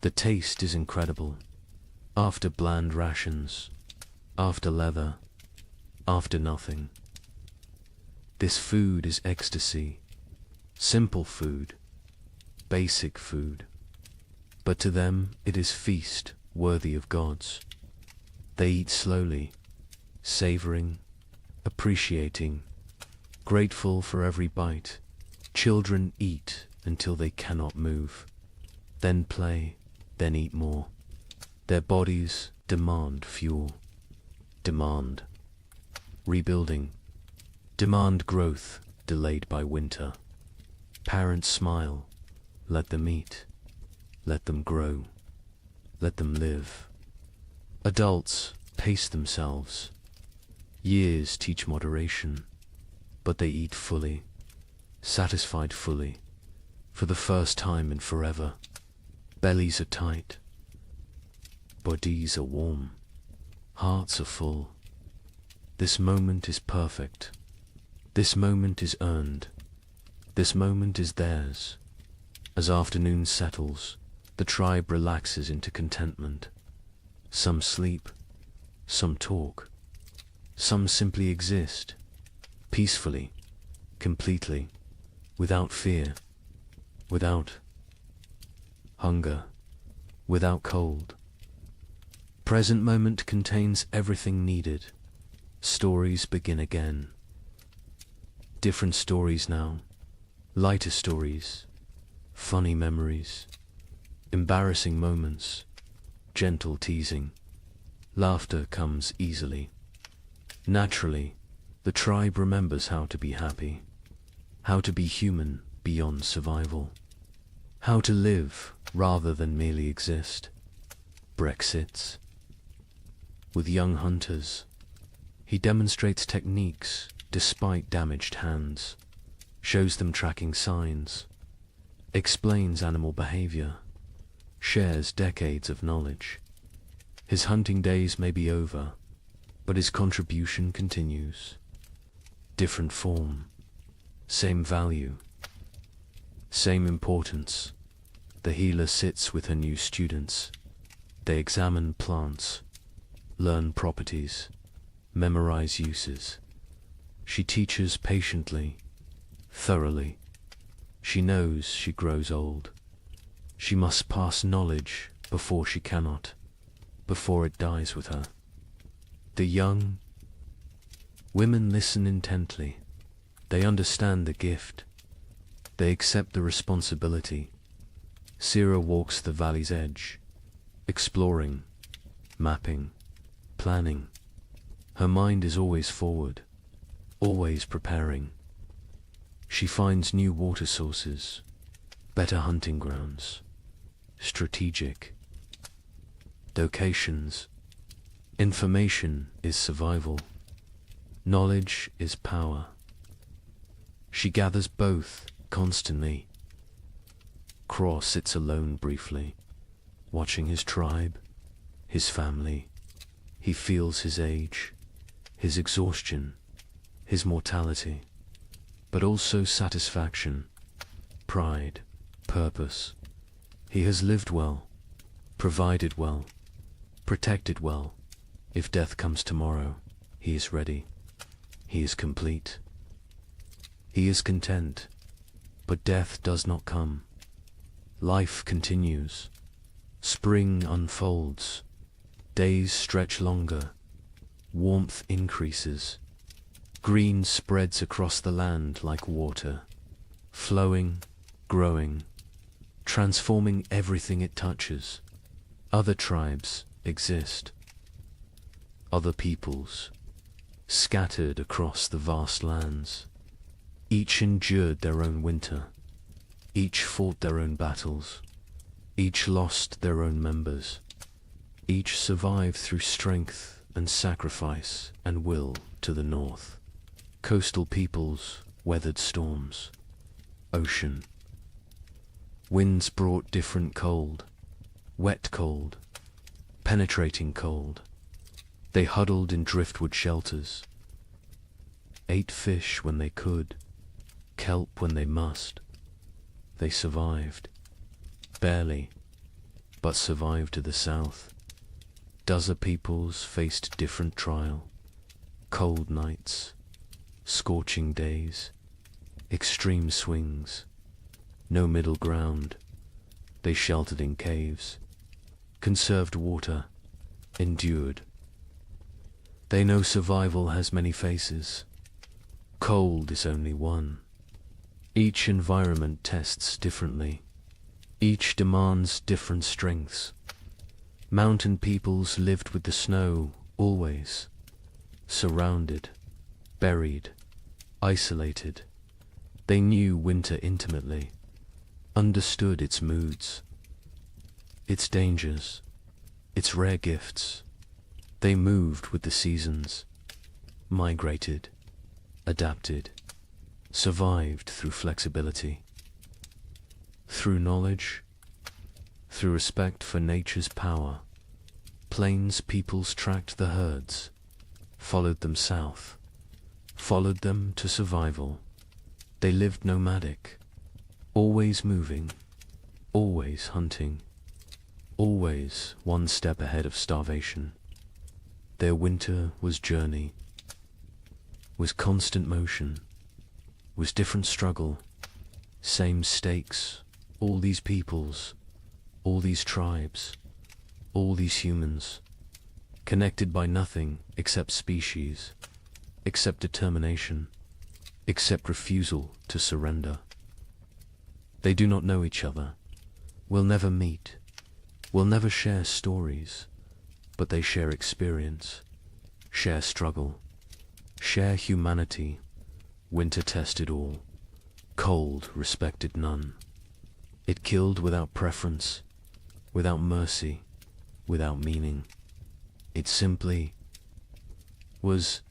The taste is incredible. After bland rations, after leather, after nothing. This food is ecstasy, simple food, basic food. But to them it is feast worthy of gods. They eat slowly, savoring, appreciating, grateful for every bite. Children eat until they cannot move, then play, then eat more. Their bodies demand fuel, demand rebuilding, demand growth delayed by winter. Parents smile, let them eat, let them grow, let them live. Adults pace themselves. Years teach moderation, but they eat fully, satisfied fully, for the first time in forever. Bellies are tight, bodies are warm, hearts are full. This moment is perfect. This moment is earned. This moment is theirs. As afternoon settles, the tribe relaxes into contentment. Some sleep, some talk, some simply exist, peacefully, completely, without fear, without hunger, without cold. Present moment contains everything needed. Stories begin again. Different stories now, lighter stories, funny memories, embarrassing moments, gentle teasing. Laughter comes easily. Naturally, the tribe remembers how to be happy, how to be human beyond survival, how to live rather than merely exist. Brexits. With young hunters, he demonstrates techniques despite damaged hands, shows them tracking signs, explains animal behavior, shares decades of knowledge. His hunting days may be over, but his contribution continues. Different form, same value, same importance. The healer sits with her new students. They examine plants, learn properties, memorize uses. She teaches patiently, thoroughly. She knows she grows old. She must pass knowledge before she cannot, before it dies with her. The young women listen intently. They understand the gift. They accept the responsibility. Sira walks the valley's edge, exploring, mapping, planning. Her mind is always forward, always preparing. She finds new water sources, better hunting grounds, strategic locations. Information is survival. Knowledge is power. She gathers both constantly. Craw sits alone briefly, watching his tribe, his family. He feels his age, his exhaustion, his mortality, but also satisfaction, pride, purpose. He has lived well, provided well, protected well. If death comes tomorrow, he is ready. He is complete. He is content, but death does not come. Life continues. Spring unfolds. Days stretch longer. Warmth increases. Green spreads across the land like water, flowing, growing, transforming everything it touches. Other tribes exist. Other peoples, scattered across the vast lands. Each endured their own winter. Each fought their own battles. Each lost their own members. Each survived through strength and sacrifice and will to the north. Coastal peoples weathered storms. Ocean. Winds brought different cold. Wet cold. Penetrating cold. They huddled in driftwood shelters. Ate fish when they could. Kelp when they must. They survived. Barely, but survived to the south. Dozen peoples faced different trial. Cold nights, scorching days, extreme swings, no middle ground. They sheltered in caves, conserved water, endured. They know survival has many faces. Cold is only one. Each environment tests differently. Each demands different strengths. Mountain peoples lived with the snow, always. Surrounded, buried, isolated. They knew winter intimately, understood its moods, its dangers, its rare gifts. They moved with the seasons, migrated, adapted, survived through flexibility. Through knowledge, through respect for nature's power, plains peoples tracked the herds, followed them south, followed them to survival. They lived nomadic, always moving, always hunting, always one step ahead of starvation. Their winter was journey, was constant motion, was different struggle, same stakes. All these peoples, all these tribes, all these humans, connected by nothing except species, except determination, except refusal to surrender. They do not know each other, will never meet, will never share stories, but they share experience, share struggle, share humanity. Winter tested all, cold respected none. It killed without preference, without mercy, without meaning. It simply was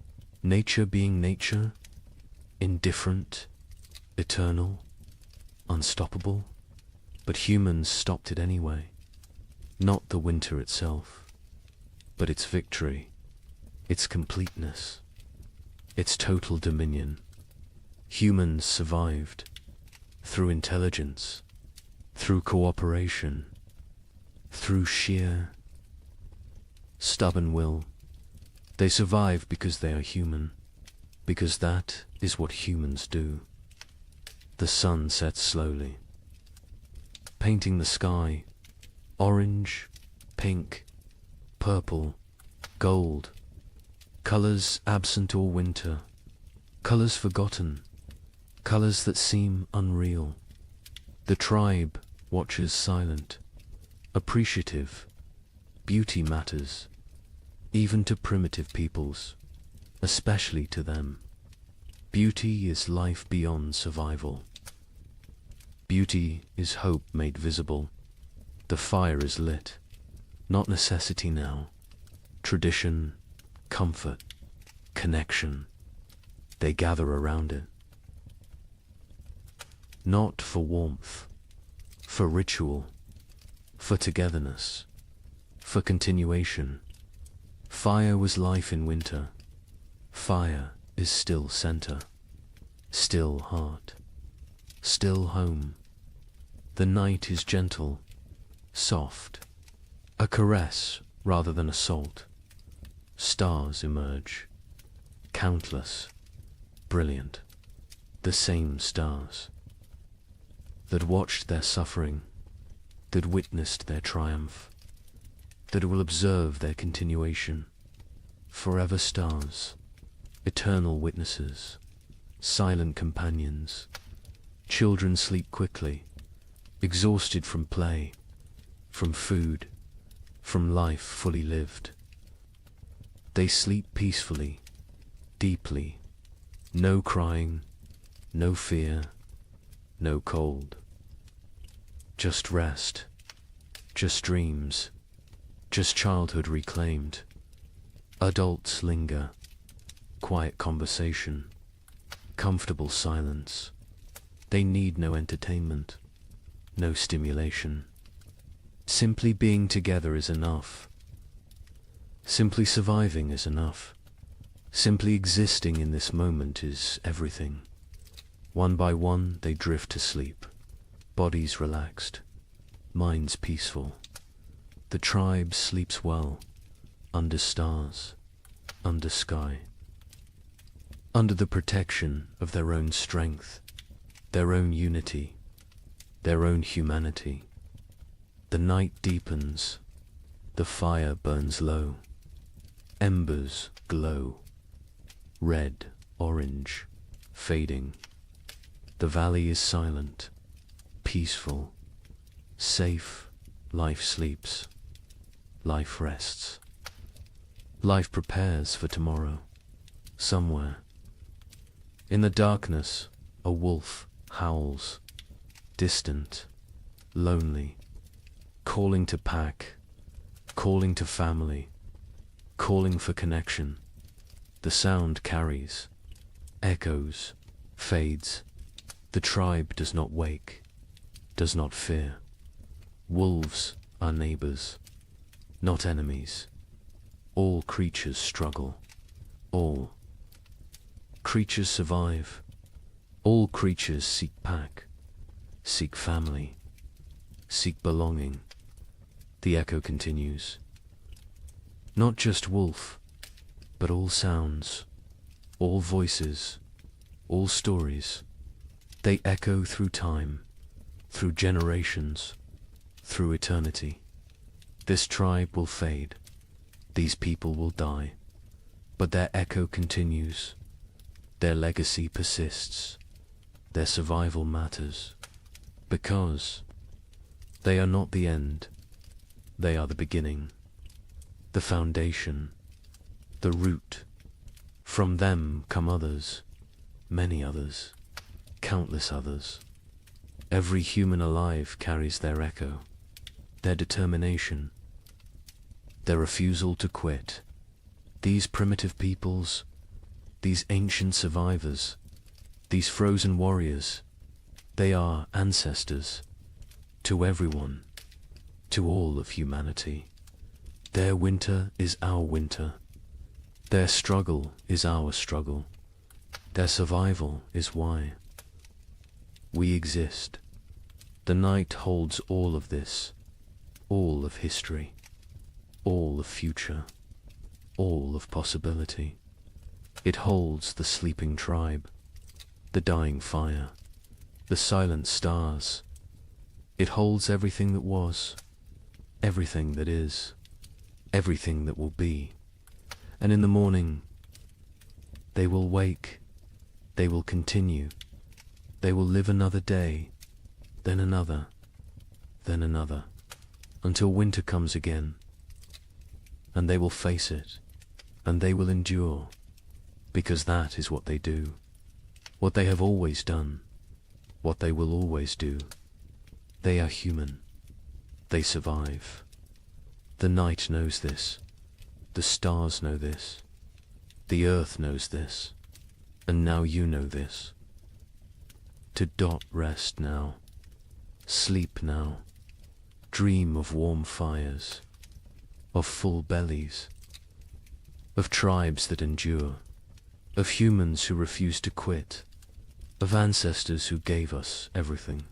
nature being nature, indifferent, eternal, unstoppable, but humans stopped it anyway. Not the winter itself, but its victory, its completeness, its total dominion. Humans survived through intelligence, through cooperation, through sheer stubborn will, They survive because they are human, because that is what humans do. The sun sets slowly, painting the sky orange, pink, purple, gold, colors absent all winter, colors forgotten, colors that seem unreal. The tribe watches silent, appreciative. Beauty matters, even to primitive peoples, especially to them. Beauty is life beyond survival. Beauty is hope made visible. The fire is lit, not necessity now. Tradition, comfort, connection. They gather around it. Not for warmth, for ritual, for togetherness, for continuation. Fire was life in winter. Fire is still center, still heart, still home. The night is gentle, soft, a caress rather than assault. Stars emerge, countless, brilliant, the same stars that watched their suffering, that witnessed their triumph, that will observe their continuation. Forever stars, eternal witnesses, silent companions. Children sleep quickly, exhausted from play, from food, from life fully lived. They sleep peacefully, deeply, no crying, no fear, no cold. Just rest, just dreams, just childhood reclaimed. Adults linger, quiet conversation, comfortable silence. They need no entertainment, no stimulation. Simply being together is enough. Simply surviving is enough. Simply existing in this moment is everything. One by one they drift to sleep, bodies relaxed, minds peaceful. The tribe sleeps well, under stars, under sky, under the protection of their own strength, their own unity, their own humanity. The night deepens, the fire burns low, embers glow, red, orange, fading. The valley is silent, peaceful, safe. Life sleeps, life rests. Life prepares for tomorrow, somewhere. In the darkness, a wolf howls, distant, lonely, calling to pack, calling to family, calling for connection. The sound carries, echoes, fades. The tribe does not wake, does not fear. Wolves are neighbors, not enemies. All creatures struggle. All creatures survive. All creatures seek pack, seek family, seek belonging. The echo continues. Not just wolf, but all sounds, all voices, all stories. They echo through time, through generations, through eternity. This tribe will fade. These people will die. But their echo continues. Their legacy persists. Their survival matters. Because they are not the end. They are the beginning, the foundation, the root. From them come others, many others, countless others. Every human alive carries their echo, their determination, their refusal to quit. These primitive peoples, these ancient survivors, these frozen warriors, they are ancestors to everyone, to all of humanity. Their winter is our winter. Their struggle is our struggle. Their survival is why we exist. The night holds all of this, all of history, all of future. all of possibility. It holds the sleeping tribe, the dying fire, the silent stars. It holds everything that was, everything that is, everything that will be. And in the morning, they will wake, they will continue, they will live another day, then another, until winter comes again. And they will face it, and they will endure, because that is what they do, what they have always done, what they will always do. They are human. They survive. The night knows this. The stars know this. The earth knows this. And now you know this. To rest now. Sleep now. Dream of warm fires. Of full bellies. Of tribes that endure. Of humans who refuse to quit. Of ancestors who gave us everything,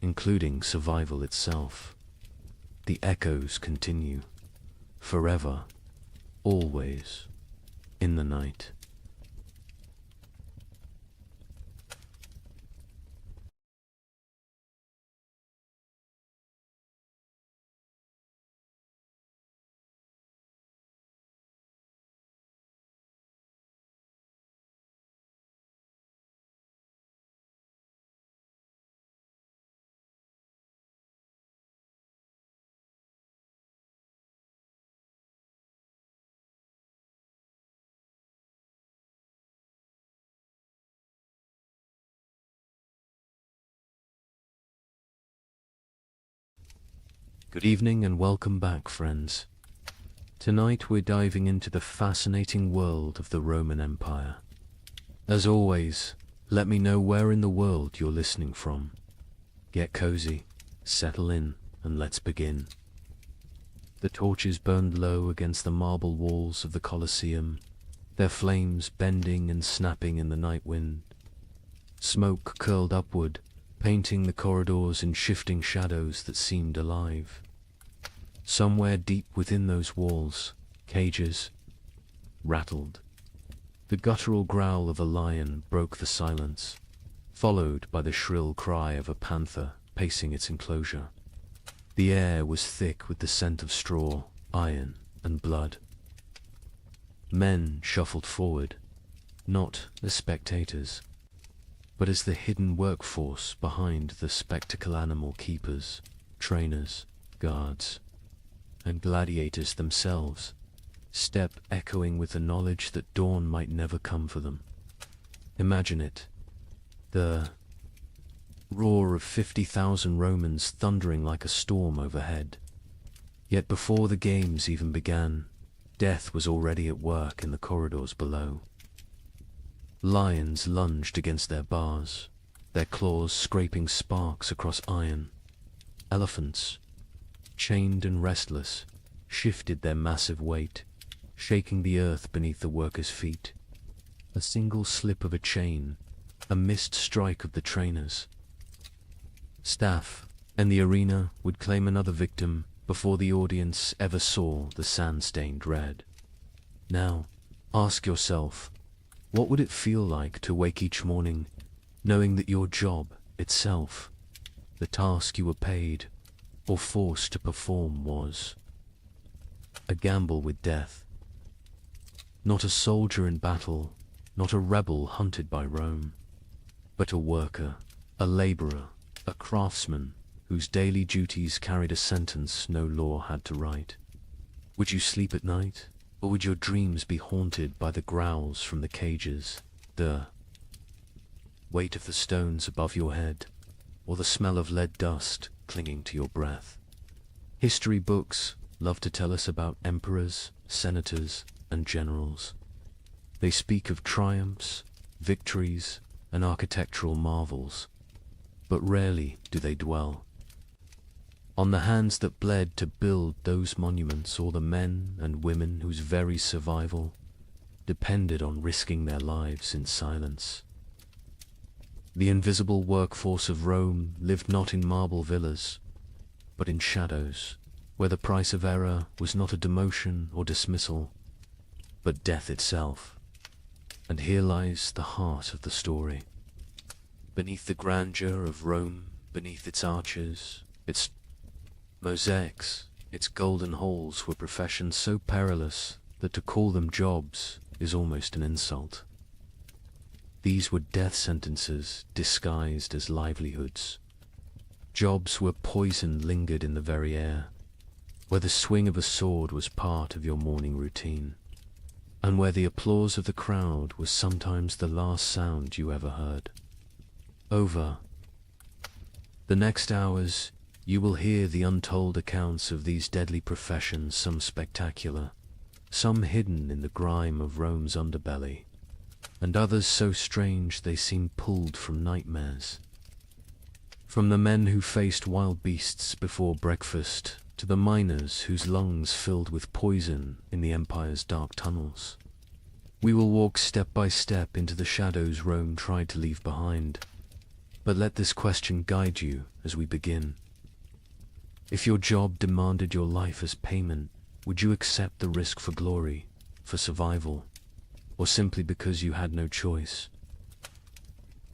including survival itself. The echoes continue, forever, always, in the night. Good evening and welcome back, friends. Tonight we're diving into the fascinating world of the Roman Empire. As always, let me know where in the world you're listening from. Get cozy, settle in, and let's begin. The torches burned low against the marble walls of the Colosseum, their flames bending and snapping in the night wind. Smoke curled upward, painting the corridors in shifting shadows that seemed alive. Somewhere deep within those walls, cages rattled. The guttural growl of a lion broke the silence, followed by the shrill cry of a panther pacing its enclosure. The air was thick with the scent of straw, iron, and blood. Men shuffled forward, not as spectators, but as the hidden workforce behind the spectacle animal keepers, trainers, guards, and gladiators themselves, step echoing with the knowledge that dawn might never come for them. Imagine it, the roar of 50,000 Romans thundering like a storm overhead. Yet before the games even began, death was already at work in the corridors below. Lions lunged against their bars, their claws scraping sparks across iron. Elephants, chained and restless, shifted their massive weight, shaking the earth beneath the workers' feet. A single slip of a chain, a missed strike of the trainers. Staff and the arena would claim another victim before the audience ever saw the sand-stained red. Now, ask yourself, what would it feel like to wake each morning knowing that your job itself, the task you were paid or forced to perform, was a gamble with death? Not a soldier in battle, not a rebel hunted by Rome, but a worker, a laborer, a craftsman whose daily duties carried a sentence no law had to write. Would you sleep at night? Or would your dreams be haunted by the growls from the cages, the weight of the stones above your head, or the smell of lead dust clinging to your breath? History books love to tell us about emperors, senators, and generals. They speak of triumphs, victories, and architectural marvels, but rarely do they dwell on the hands that bled to build those monuments, or the men and women whose very survival depended on risking their lives in silence. The invisible workforce of Rome lived not in marble villas, but in shadows, where the price of error was not a demotion or dismissal, but death itself. And here lies the heart of the story. Beneath the grandeur of Rome, beneath its arches, its mosaics, its golden halls were professions so perilous that to call them jobs is almost an insult. These were death sentences disguised as livelihoods. Jobs where poison lingered in the very air, where the swing of a sword was part of your morning routine, and where the applause of the crowd was sometimes the last sound you ever heard. Over the next hours, you will hear the untold accounts of these deadly professions, some spectacular, some hidden in the grime of Rome's underbelly, and others so strange they seem pulled from nightmares. From the men who faced wild beasts before breakfast, to the miners whose lungs filled with poison in the empire's dark tunnels. We will walk step by step into the shadows Rome tried to leave behind. But let this question guide you as we begin. If your job demanded your life as payment, would you accept the risk for glory, for survival, or simply because you had no choice?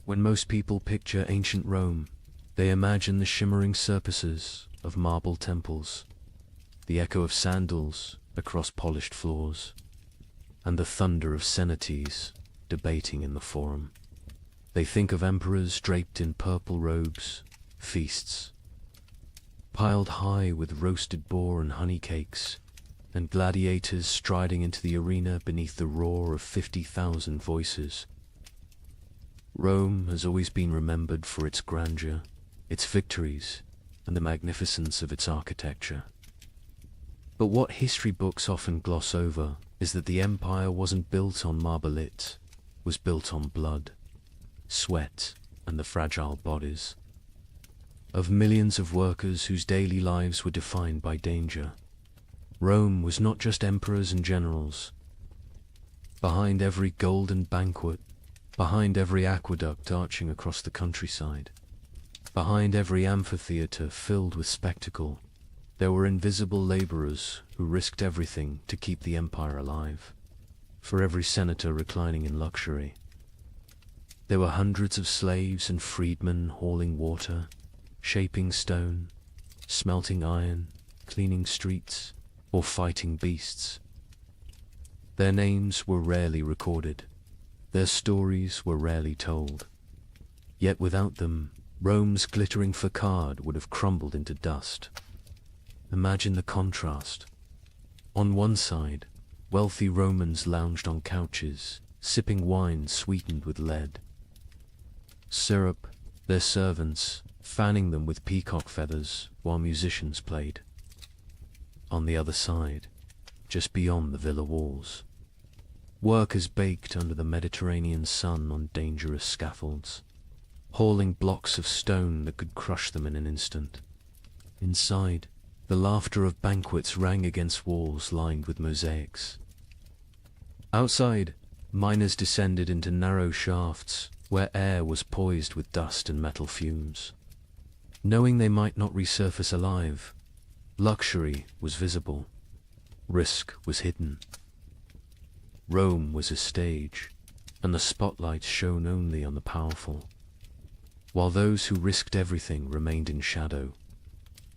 When most people picture ancient Rome, they imagine the shimmering surfaces of marble temples, the echo of sandals across polished floors, and the thunder of cenotes debating in the forum. They think of emperors draped in purple robes, feasts piled high with roasted boar and honey cakes, and gladiators striding into the arena beneath the roar of 50,000 voices. Rome has always been remembered for its grandeur, its victories, and the magnificence of its architecture. But what history books often gloss over is that the empire wasn't built on marble, it was built on blood, sweat, and the fragile bodies of millions of workers whose daily lives were defined by danger. Rome was not just emperors and generals. Behind every golden banquet, behind every aqueduct arching across the countryside, behind every amphitheater filled with spectacle, there were invisible laborers who risked everything to keep the empire alive. For every senator reclining in luxury, there were hundreds of slaves and freedmen hauling water, shaping stone, smelting iron, cleaning streets, or fighting beasts. Their names were rarely recorded. Their stories were rarely told. Yet without them, Rome's glittering facade would have crumbled into dust. Imagine the contrast. On one side, wealthy Romans lounged on couches, sipping wine sweetened with lead. Syrup, their servants, fanning them with peacock feathers while musicians played. On the other side, just beyond the villa walls, workers baked under the Mediterranean sun on dangerous scaffolds, hauling blocks of stone that could crush them in an instant. Inside, the laughter of banquets rang against walls lined with mosaics. Outside, miners descended into narrow shafts where air was poised with dust and metal fumes. Knowing they might not resurface alive, luxury was visible, risk was hidden. Rome was a stage, and the spotlight shone only on the powerful, while those who risked everything remained in shadow.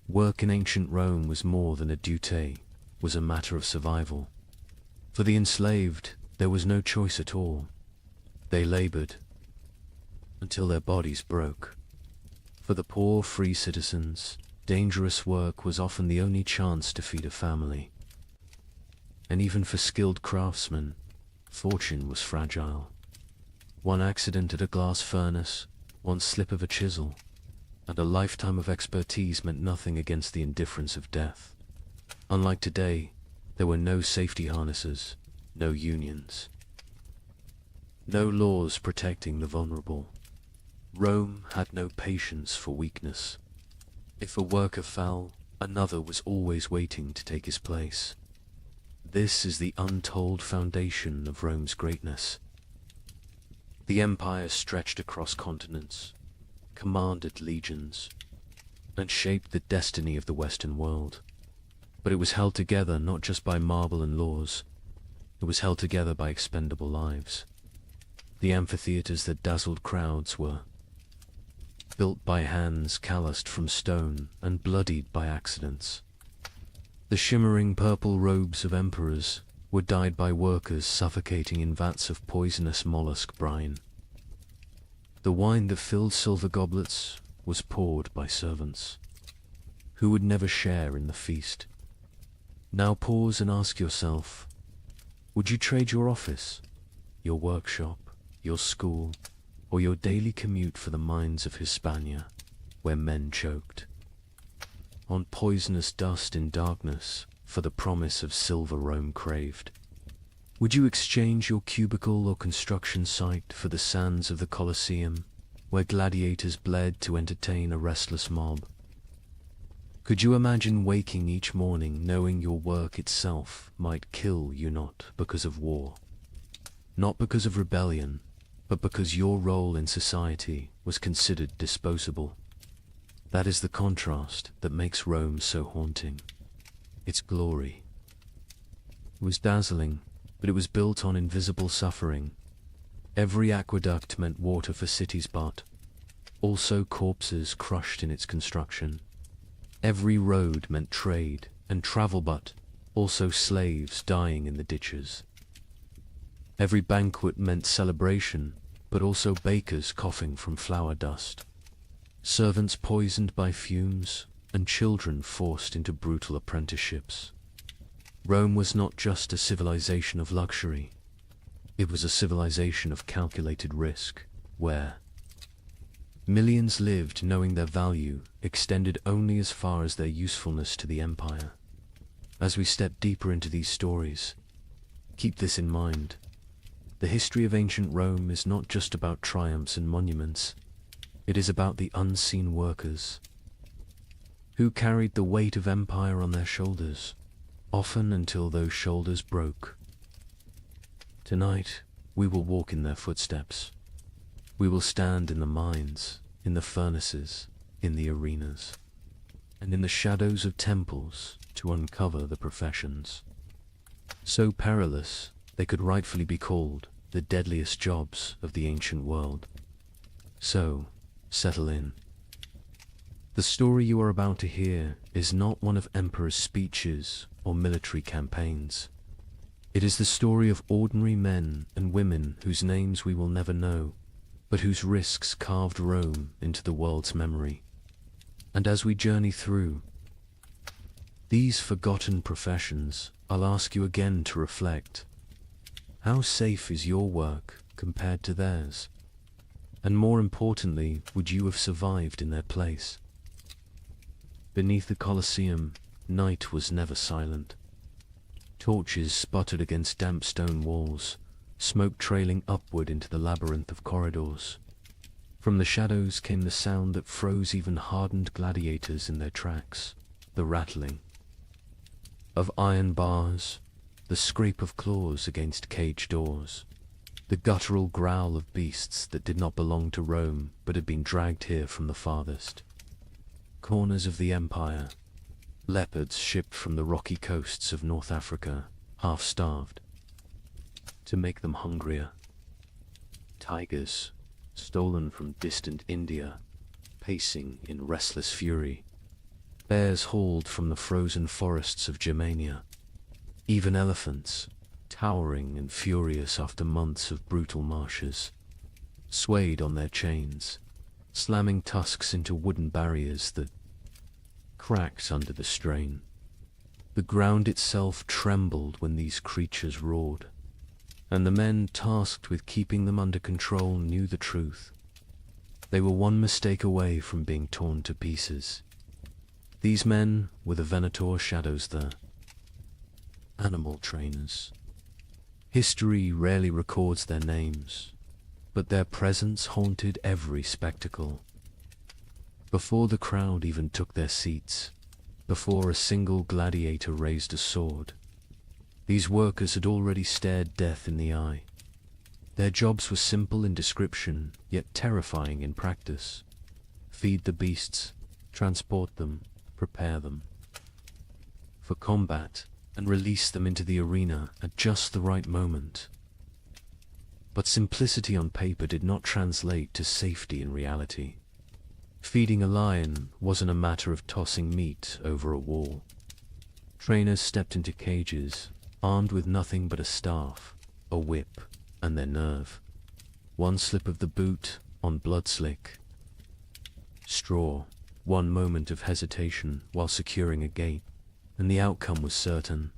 Work in ancient Rome was more than a duty, was a matter of survival. For the enslaved, there was no choice at all. They labored until their bodies broke. For the poor free citizens, dangerous work was often the only chance to feed a family. And even for skilled craftsmen, fortune was fragile. One accident at a glass furnace, one slip of a chisel, and a lifetime of expertise meant nothing against the indifference of death. Unlike today, there were no safety harnesses, no unions, no laws protecting the vulnerable. Rome had no patience for weakness. If a worker fell, another was always waiting to take his place. This is the untold foundation of Rome's greatness. The empire stretched across continents, commanded legions, and shaped the destiny of the Western world. But it was held together not just by marble and laws, It was held together by expendable lives. The amphitheaters that dazzled crowds were built by hands calloused from stone and bloodied by accidents. The shimmering purple robes of emperors were dyed by workers suffocating in vats of poisonous mollusk brine. The wine that filled silver goblets was poured by servants who would never share in the feast. Now pause and ask yourself, would you trade your office, your workshop, your school, or your daily commute for the mines of Hispania, where men choked on poisonous dust in darkness for the promise of silver Rome craved? Would you exchange your cubicle or construction site for the sands of the Colosseum, where gladiators bled to entertain a restless mob? Could you imagine waking each morning knowing your work itself might kill you, not because of war, not because of rebellion, but because your role in society was considered disposable? That is the contrast that makes Rome so haunting. Its glory. It was dazzling, but it was built on invisible suffering. Every aqueduct meant water for cities, but also corpses crushed in its construction. Every road meant trade and travel, but also slaves dying in the ditches. Every banquet meant celebration, but also bakers coughing from flour dust, servants poisoned by fumes, and children forced into brutal apprenticeships. Rome was not just a civilization of luxury. It was a civilization of calculated risk, where millions lived knowing their value extended only as far as their usefulness to the empire. As we step deeper into these stories, keep this in mind. The history of ancient Rome is not just about triumphs and monuments. It is about the unseen workers who carried the weight of empire on their shoulders, often until those shoulders broke. Tonight, we will walk in their footsteps. We will stand in the mines, in the furnaces, in the arenas, and in the shadows of temples to uncover the professions so perilous they could rightfully be called the deadliest jobs of the ancient world. So, settle in. The story you are about to hear is not one of emperors' speeches or military campaigns. It is the story of ordinary men and women whose names we will never know, but whose risks carved Rome into the world's memory. And as we journey through these forgotten professions, I'll ask you again to reflect. How safe is your work compared to theirs? And more importantly, would you have survived in their place? Beneath the Colosseum, night was never silent. Torches sputtered against damp stone walls, smoke trailing upward into the labyrinth of corridors. From the shadows came the sound that froze even hardened gladiators in their tracks, the rattling of iron bars, the scrape of claws against cage doors, the guttural growl of beasts that did not belong to Rome but had been dragged here from the farthest corners of the empire. Leopards shipped from the rocky coasts of North Africa, half-starved, to make them hungrier. Tigers, stolen from distant India, pacing in restless fury. Bears hauled from the frozen forests of Germania. Even elephants, towering and furious after months of brutal marshes, swayed on their chains, slamming tusks into wooden barriers that cracked under the strain. The ground itself trembled when these creatures roared, and the men tasked with keeping them under control knew the truth. They were one mistake away from being torn to pieces. These men were the Venator shadows, the animal trainers. History rarely records their names, but their presence haunted every spectacle. Before the crowd even took their seats, before a single gladiator raised a sword, these workers had already stared death in the eye. Their jobs were simple in description, yet terrifying in practice. Feed the beasts, transport them, prepare them for combat, and release them into the arena at just the right moment. But simplicity on paper did not translate to safety in reality. Feeding a lion wasn't a matter of tossing meat over a wall. Trainers stepped into cages, armed with nothing but a staff, a whip, and their nerve. One slip of the boot on blood-slick straw, one moment of hesitation while securing a gate, and the outcome was certain.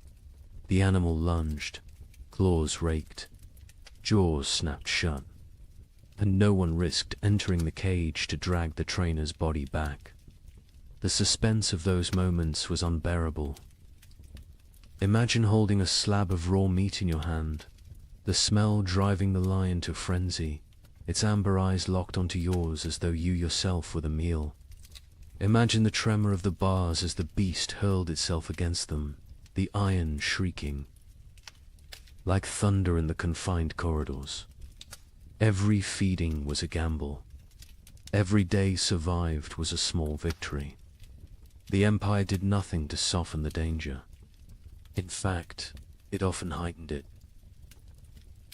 The animal lunged, claws raked, jaws snapped shut, and no one risked entering the cage to drag the trainer's body back. The suspense of those moments was unbearable. Imagine holding a slab of raw meat in your hand, the smell driving the lion to frenzy, its amber eyes locked onto yours as though you yourself were the meal. Imagine the tremor of the bars as the beast hurled itself against them, the iron shrieking like thunder in the confined corridors. Every feeding was a gamble. Every day survived was a small victory. The Empire did nothing to soften the danger. In fact, it often heightened it.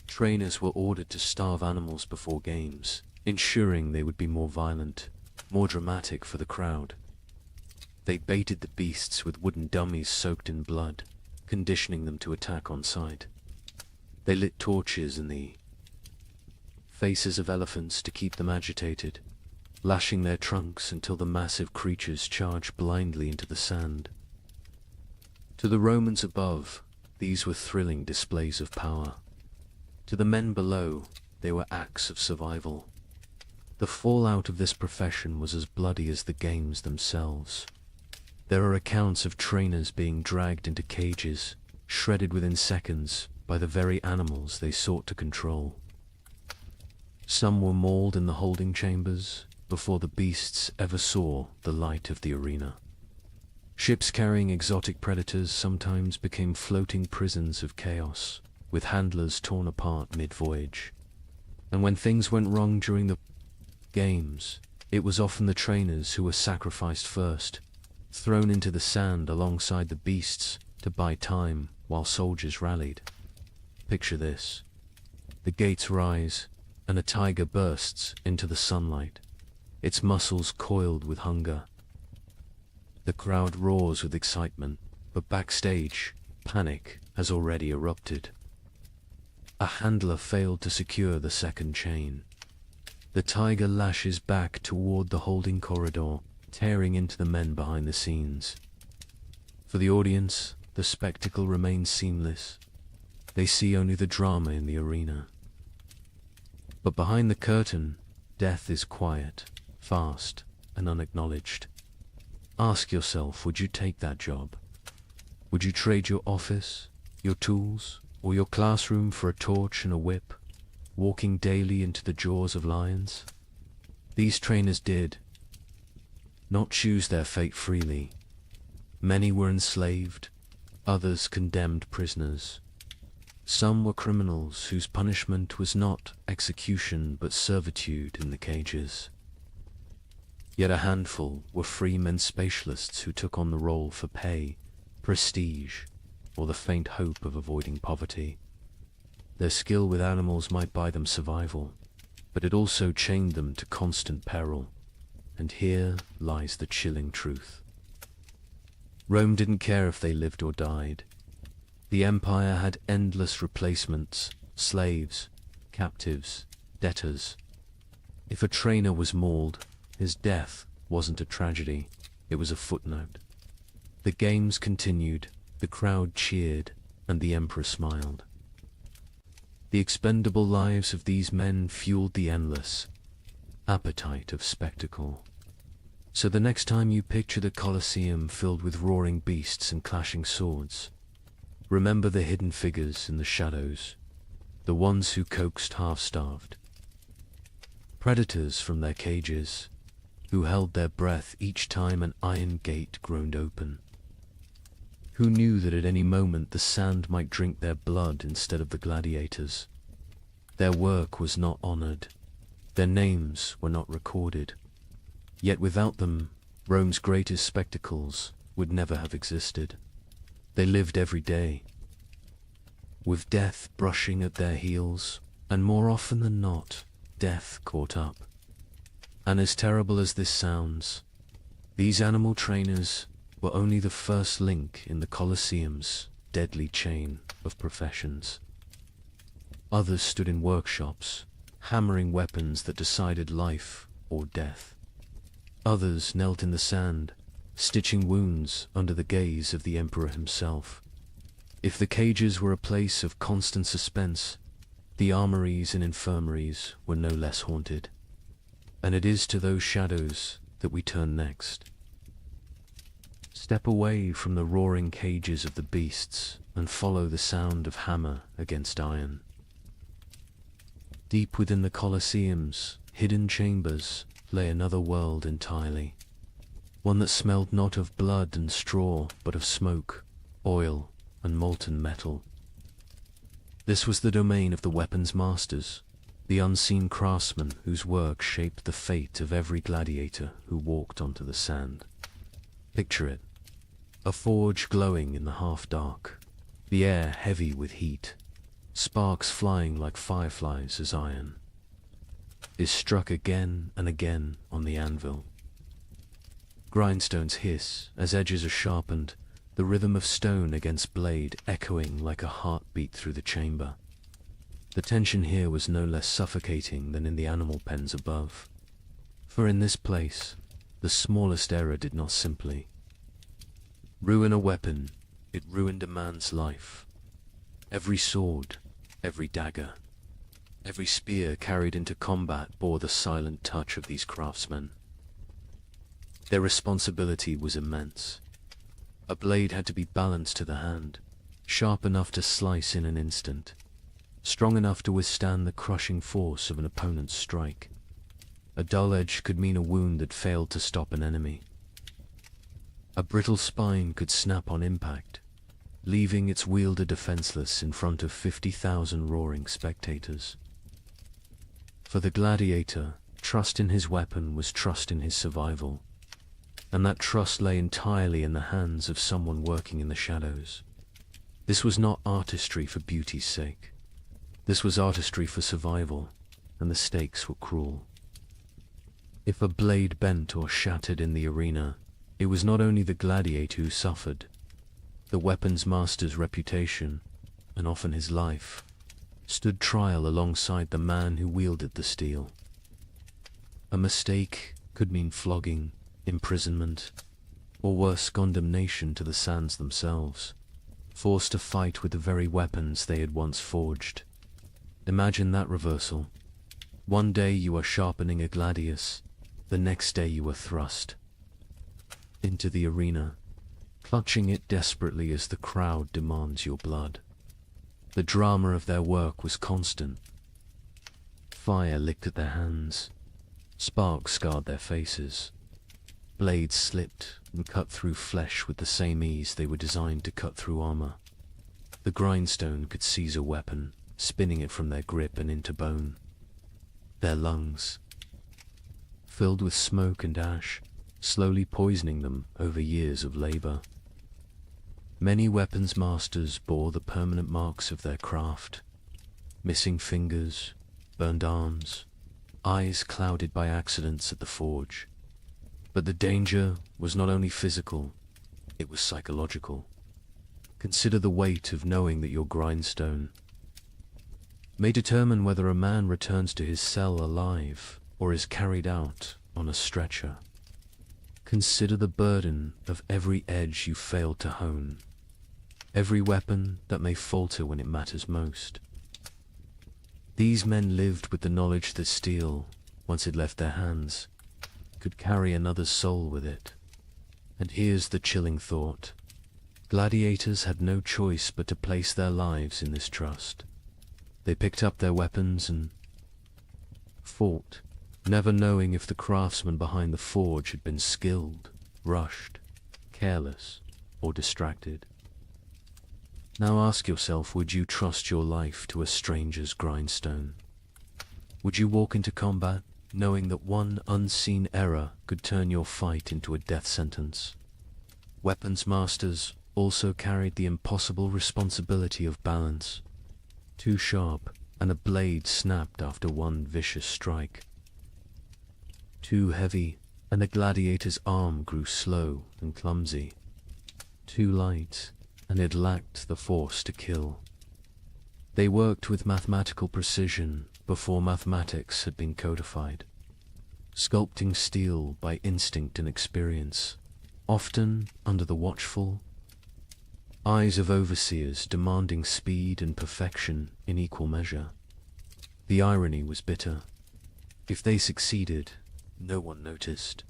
Trainers were ordered to starve animals before games, ensuring they would be more violent, more dramatic for the crowd. They baited the beasts with wooden dummies soaked in blood, conditioning them to attack on sight. They lit torches in the faces of elephants to keep them agitated, lashing their trunks until the massive creatures charged blindly into the sand. To the Romans above, these were thrilling displays of power. To the men below, they were acts of survival. The fallout of this profession was as bloody as the games themselves. There are accounts of trainers being dragged into cages, shredded within seconds by the very animals they sought to control. Some were mauled in the holding chambers before the beasts ever saw the light of the arena. Ships carrying exotic predators sometimes became floating prisons of chaos, with handlers torn apart mid-voyage. And when things went wrong during the games, it was often the trainers who were sacrificed first, thrown into the sand alongside the beasts to buy time while soldiers rallied. Picture this. The gates rise, and a tiger bursts into the sunlight, its muscles coiled with hunger. The crowd roars with excitement, but backstage, panic has already erupted. A handler failed to secure the second chain. The tiger lashes back toward the holding corridor, tearing into the men behind the scenes. For the audience, the spectacle remains seamless. They see only the drama in the arena. But behind the curtain, death is quiet, fast, and unacknowledged. Ask yourself, would you take that job? Would you trade your office, your tools, or your classroom for a torch and a whip, walking daily into the jaws of lions? These trainers did not choose their fate freely. Many were enslaved, others condemned prisoners. Some were criminals whose punishment was not execution but servitude in the cages. Yet a handful were free men spatialists who took on the role for pay, prestige, or the faint hope of avoiding poverty. Their skill with animals might buy them survival, but it also chained them to constant peril. And here lies the chilling truth. Rome didn't care if they lived or died. The empire had endless replacements, slaves, captives, debtors. If a trainer was mauled, his death wasn't a tragedy, it was a footnote. The games continued, the crowd cheered, and the emperor smiled. The expendable lives of these men fueled the endless appetite of spectacle. So the next time you picture the Colosseum filled with roaring beasts and clashing swords, remember the hidden figures in the shadows, the ones who coaxed half-starved. Predators from their cages, who held their breath each time an iron gate groaned open. Who knew that at any moment the sand might drink their blood instead of the gladiators. Their work was not honored. Their names were not recorded. Yet without them, Rome's greatest spectacles would never have existed. They lived every day, with death brushing at their heels, and more often than not, death caught up. And as terrible as this sounds, these animal trainers were only the first link in the Colosseum's deadly chain of professions. Others stood in workshops, hammering weapons that decided life or death. Others knelt in the sand, stitching wounds under the gaze of the emperor himself. If the cages were a place of constant suspense, the armories and infirmaries were no less haunted. And it is to those shadows that we turn next. Step away from the roaring cages of the beasts and follow the sound of hammer against iron. Deep within the Colosseum's hidden chambers lay another world entirely, one that smelled not of blood and straw, but of smoke, oil, and molten metal. This was the domain of the weapons masters, the unseen craftsmen whose work shaped the fate of every gladiator who walked onto the sand. Picture it, a forge glowing in the half-dark, the air heavy with heat, sparks flying like fireflies as iron is struck again and again on the anvil. Grindstones hiss as edges are sharpened, the rhythm of stone against blade echoing like a heartbeat through the chamber. The tension here was no less suffocating than in the animal pens above, for in this place, the smallest error did not simply ruin a weapon, it ruined a man's life. Every sword, every dagger, every spear carried into combat bore the silent touch of these craftsmen. Their responsibility was immense. A blade had to be balanced to the hand, sharp enough to slice in an instant, strong enough to withstand the crushing force of an opponent's strike. A dull edge could mean a wound that failed to stop an enemy. A brittle spine could snap on impact, leaving its wielder defenseless in front of 50,000 roaring spectators. For the gladiator, trust in his weapon was trust in his survival, and that trust lay entirely in the hands of someone working in the shadows. This was not artistry for beauty's sake. This was artistry for survival, and the stakes were cruel. If a blade bent or shattered in the arena, it was not only the gladiator who suffered. The weapons master's reputation, and often his life, stood trial alongside the man who wielded the steel. A mistake could mean flogging, imprisonment, or worse, condemnation to the sands themselves, forced to fight with the very weapons they had once forged. Imagine that reversal. One day you are sharpening a gladius, the next day you are thrust into the arena, clutching it desperately as the crowd demands your blood. The drama of their work was constant. Fire licked at their hands, sparks scarred their faces, blades slipped and cut through flesh with the same ease they were designed to cut through armor. The grindstone could seize a weapon, spinning it from their grip and into bone. Their lungs, filled with smoke and ash, slowly poisoning them over years of labor. Many weapons masters bore the permanent marks of their craft, missing fingers, burned arms, eyes clouded by accidents at the forge. But the danger was not only physical, it was psychological. Consider the weight of knowing that your grindstone may determine whether a man returns to his cell alive or is carried out on a stretcher. Consider the burden of every edge you failed to hone, every weapon that may falter when it matters most. These men lived with the knowledge that steel, once it left their hands, could carry another's soul with it. And here's the chilling thought. Gladiators had no choice but to place their lives in this trust. They picked up their weapons and fought, never knowing if the craftsman behind the forge had been skilled, rushed, careless, or distracted. Now ask yourself, would you trust your life to a stranger's grindstone? Would you walk into combat knowing that one unseen error could turn your fight into a death sentence? Weapons masters also carried the impossible responsibility of balance. Too sharp, and a blade snapped after one vicious strike. Too heavy, and a gladiator's arm grew slow and clumsy. Too light, and it lacked the force to kill. They worked with mathematical precision before mathematics had been codified, sculpting steel by instinct and experience, often under the watchful eyes of overseers demanding speed and perfection in equal measure. The irony was bitter. If they succeeded, no one noticed.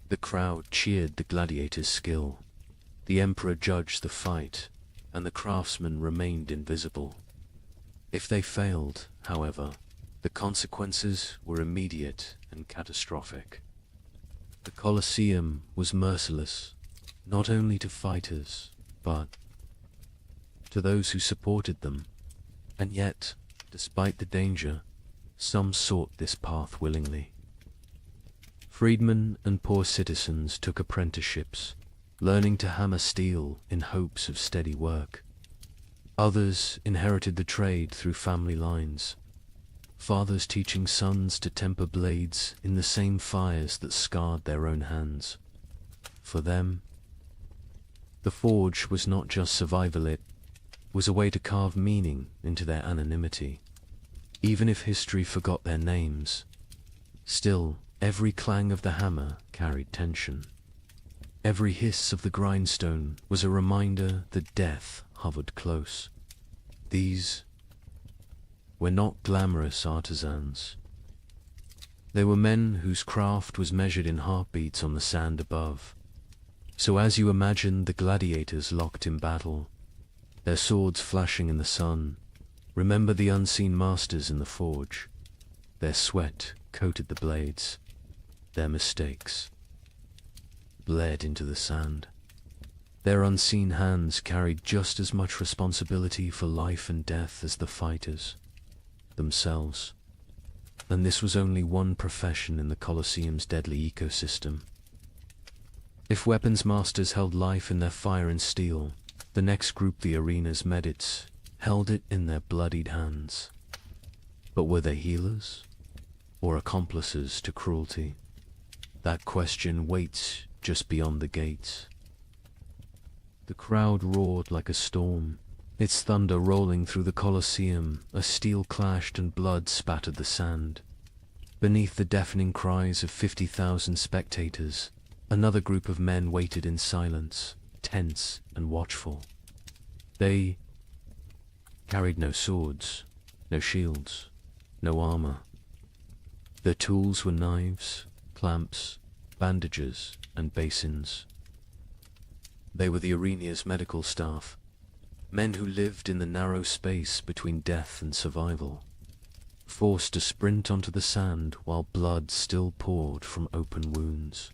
The crowd cheered the gladiator's skill. The emperor judged the fight, and the craftsman remained invisible. If they failed, however, the consequences were immediate and catastrophic. The Colosseum was merciless, not only to fighters, but to those who supported them. And yet, despite the danger, some sought this path willingly. Freedmen and poor citizens took apprenticeships, learning to hammer steel in hopes of steady work. Others inherited the trade through family lines, fathers teaching sons to temper blades in the same fires that scarred their own hands. For them, the forge was not just survival, it was a way to carve meaning into their anonymity. Even if history forgot their names, still, every clang of the hammer carried tension. Every hiss of the grindstone was a reminder that death hovered close. These were not glamorous artisans. They were men whose craft was measured in heartbeats on the sand above. So as you imagine the gladiators locked in battle, their swords flashing in the sun, remember the unseen masters in the forge. Their sweat coated the blades. Their mistakes bled into the sand. Their unseen hands carried just as much responsibility for life and death as the fighters themselves. And this was only one profession in the Colosseum's deadly ecosystem. If weapons masters held life in their fire and steel, the next group, the arena's medics, held it in their bloodied hands. But were they healers, or accomplices to cruelty? That question waits just beyond the gates. The crowd roared like a storm, its thunder rolling through the Colosseum as steel clashed and blood spattered the sand. Beneath the deafening cries of 50,000 spectators, another group of men waited in silence, tense and watchful. They carried no swords, no shields, no armor. Their tools were knives, clamps, bandages, and basins. They were the arena's medical staff, men who lived in the narrow space between death and survival, forced to sprint onto the sand while blood still poured from open wounds.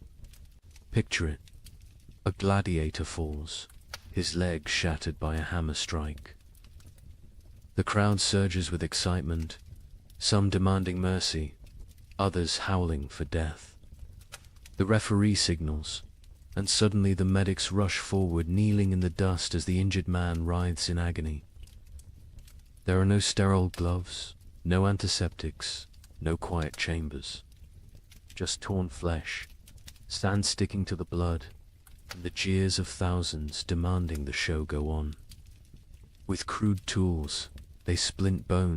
Picture it. A gladiator falls, his leg shattered by a hammer strike. The crowd surges with excitement, some demanding mercy, others howling for death. The referee signals, and suddenly the medics rush forward, kneeling in the dust as the injured man writhes in agony. There are no sterile gloves, no antiseptics, no quiet chambers. Just torn flesh, sand sticking to the blood, and the jeers of thousands demanding the show go on. With crude tools, they splint bones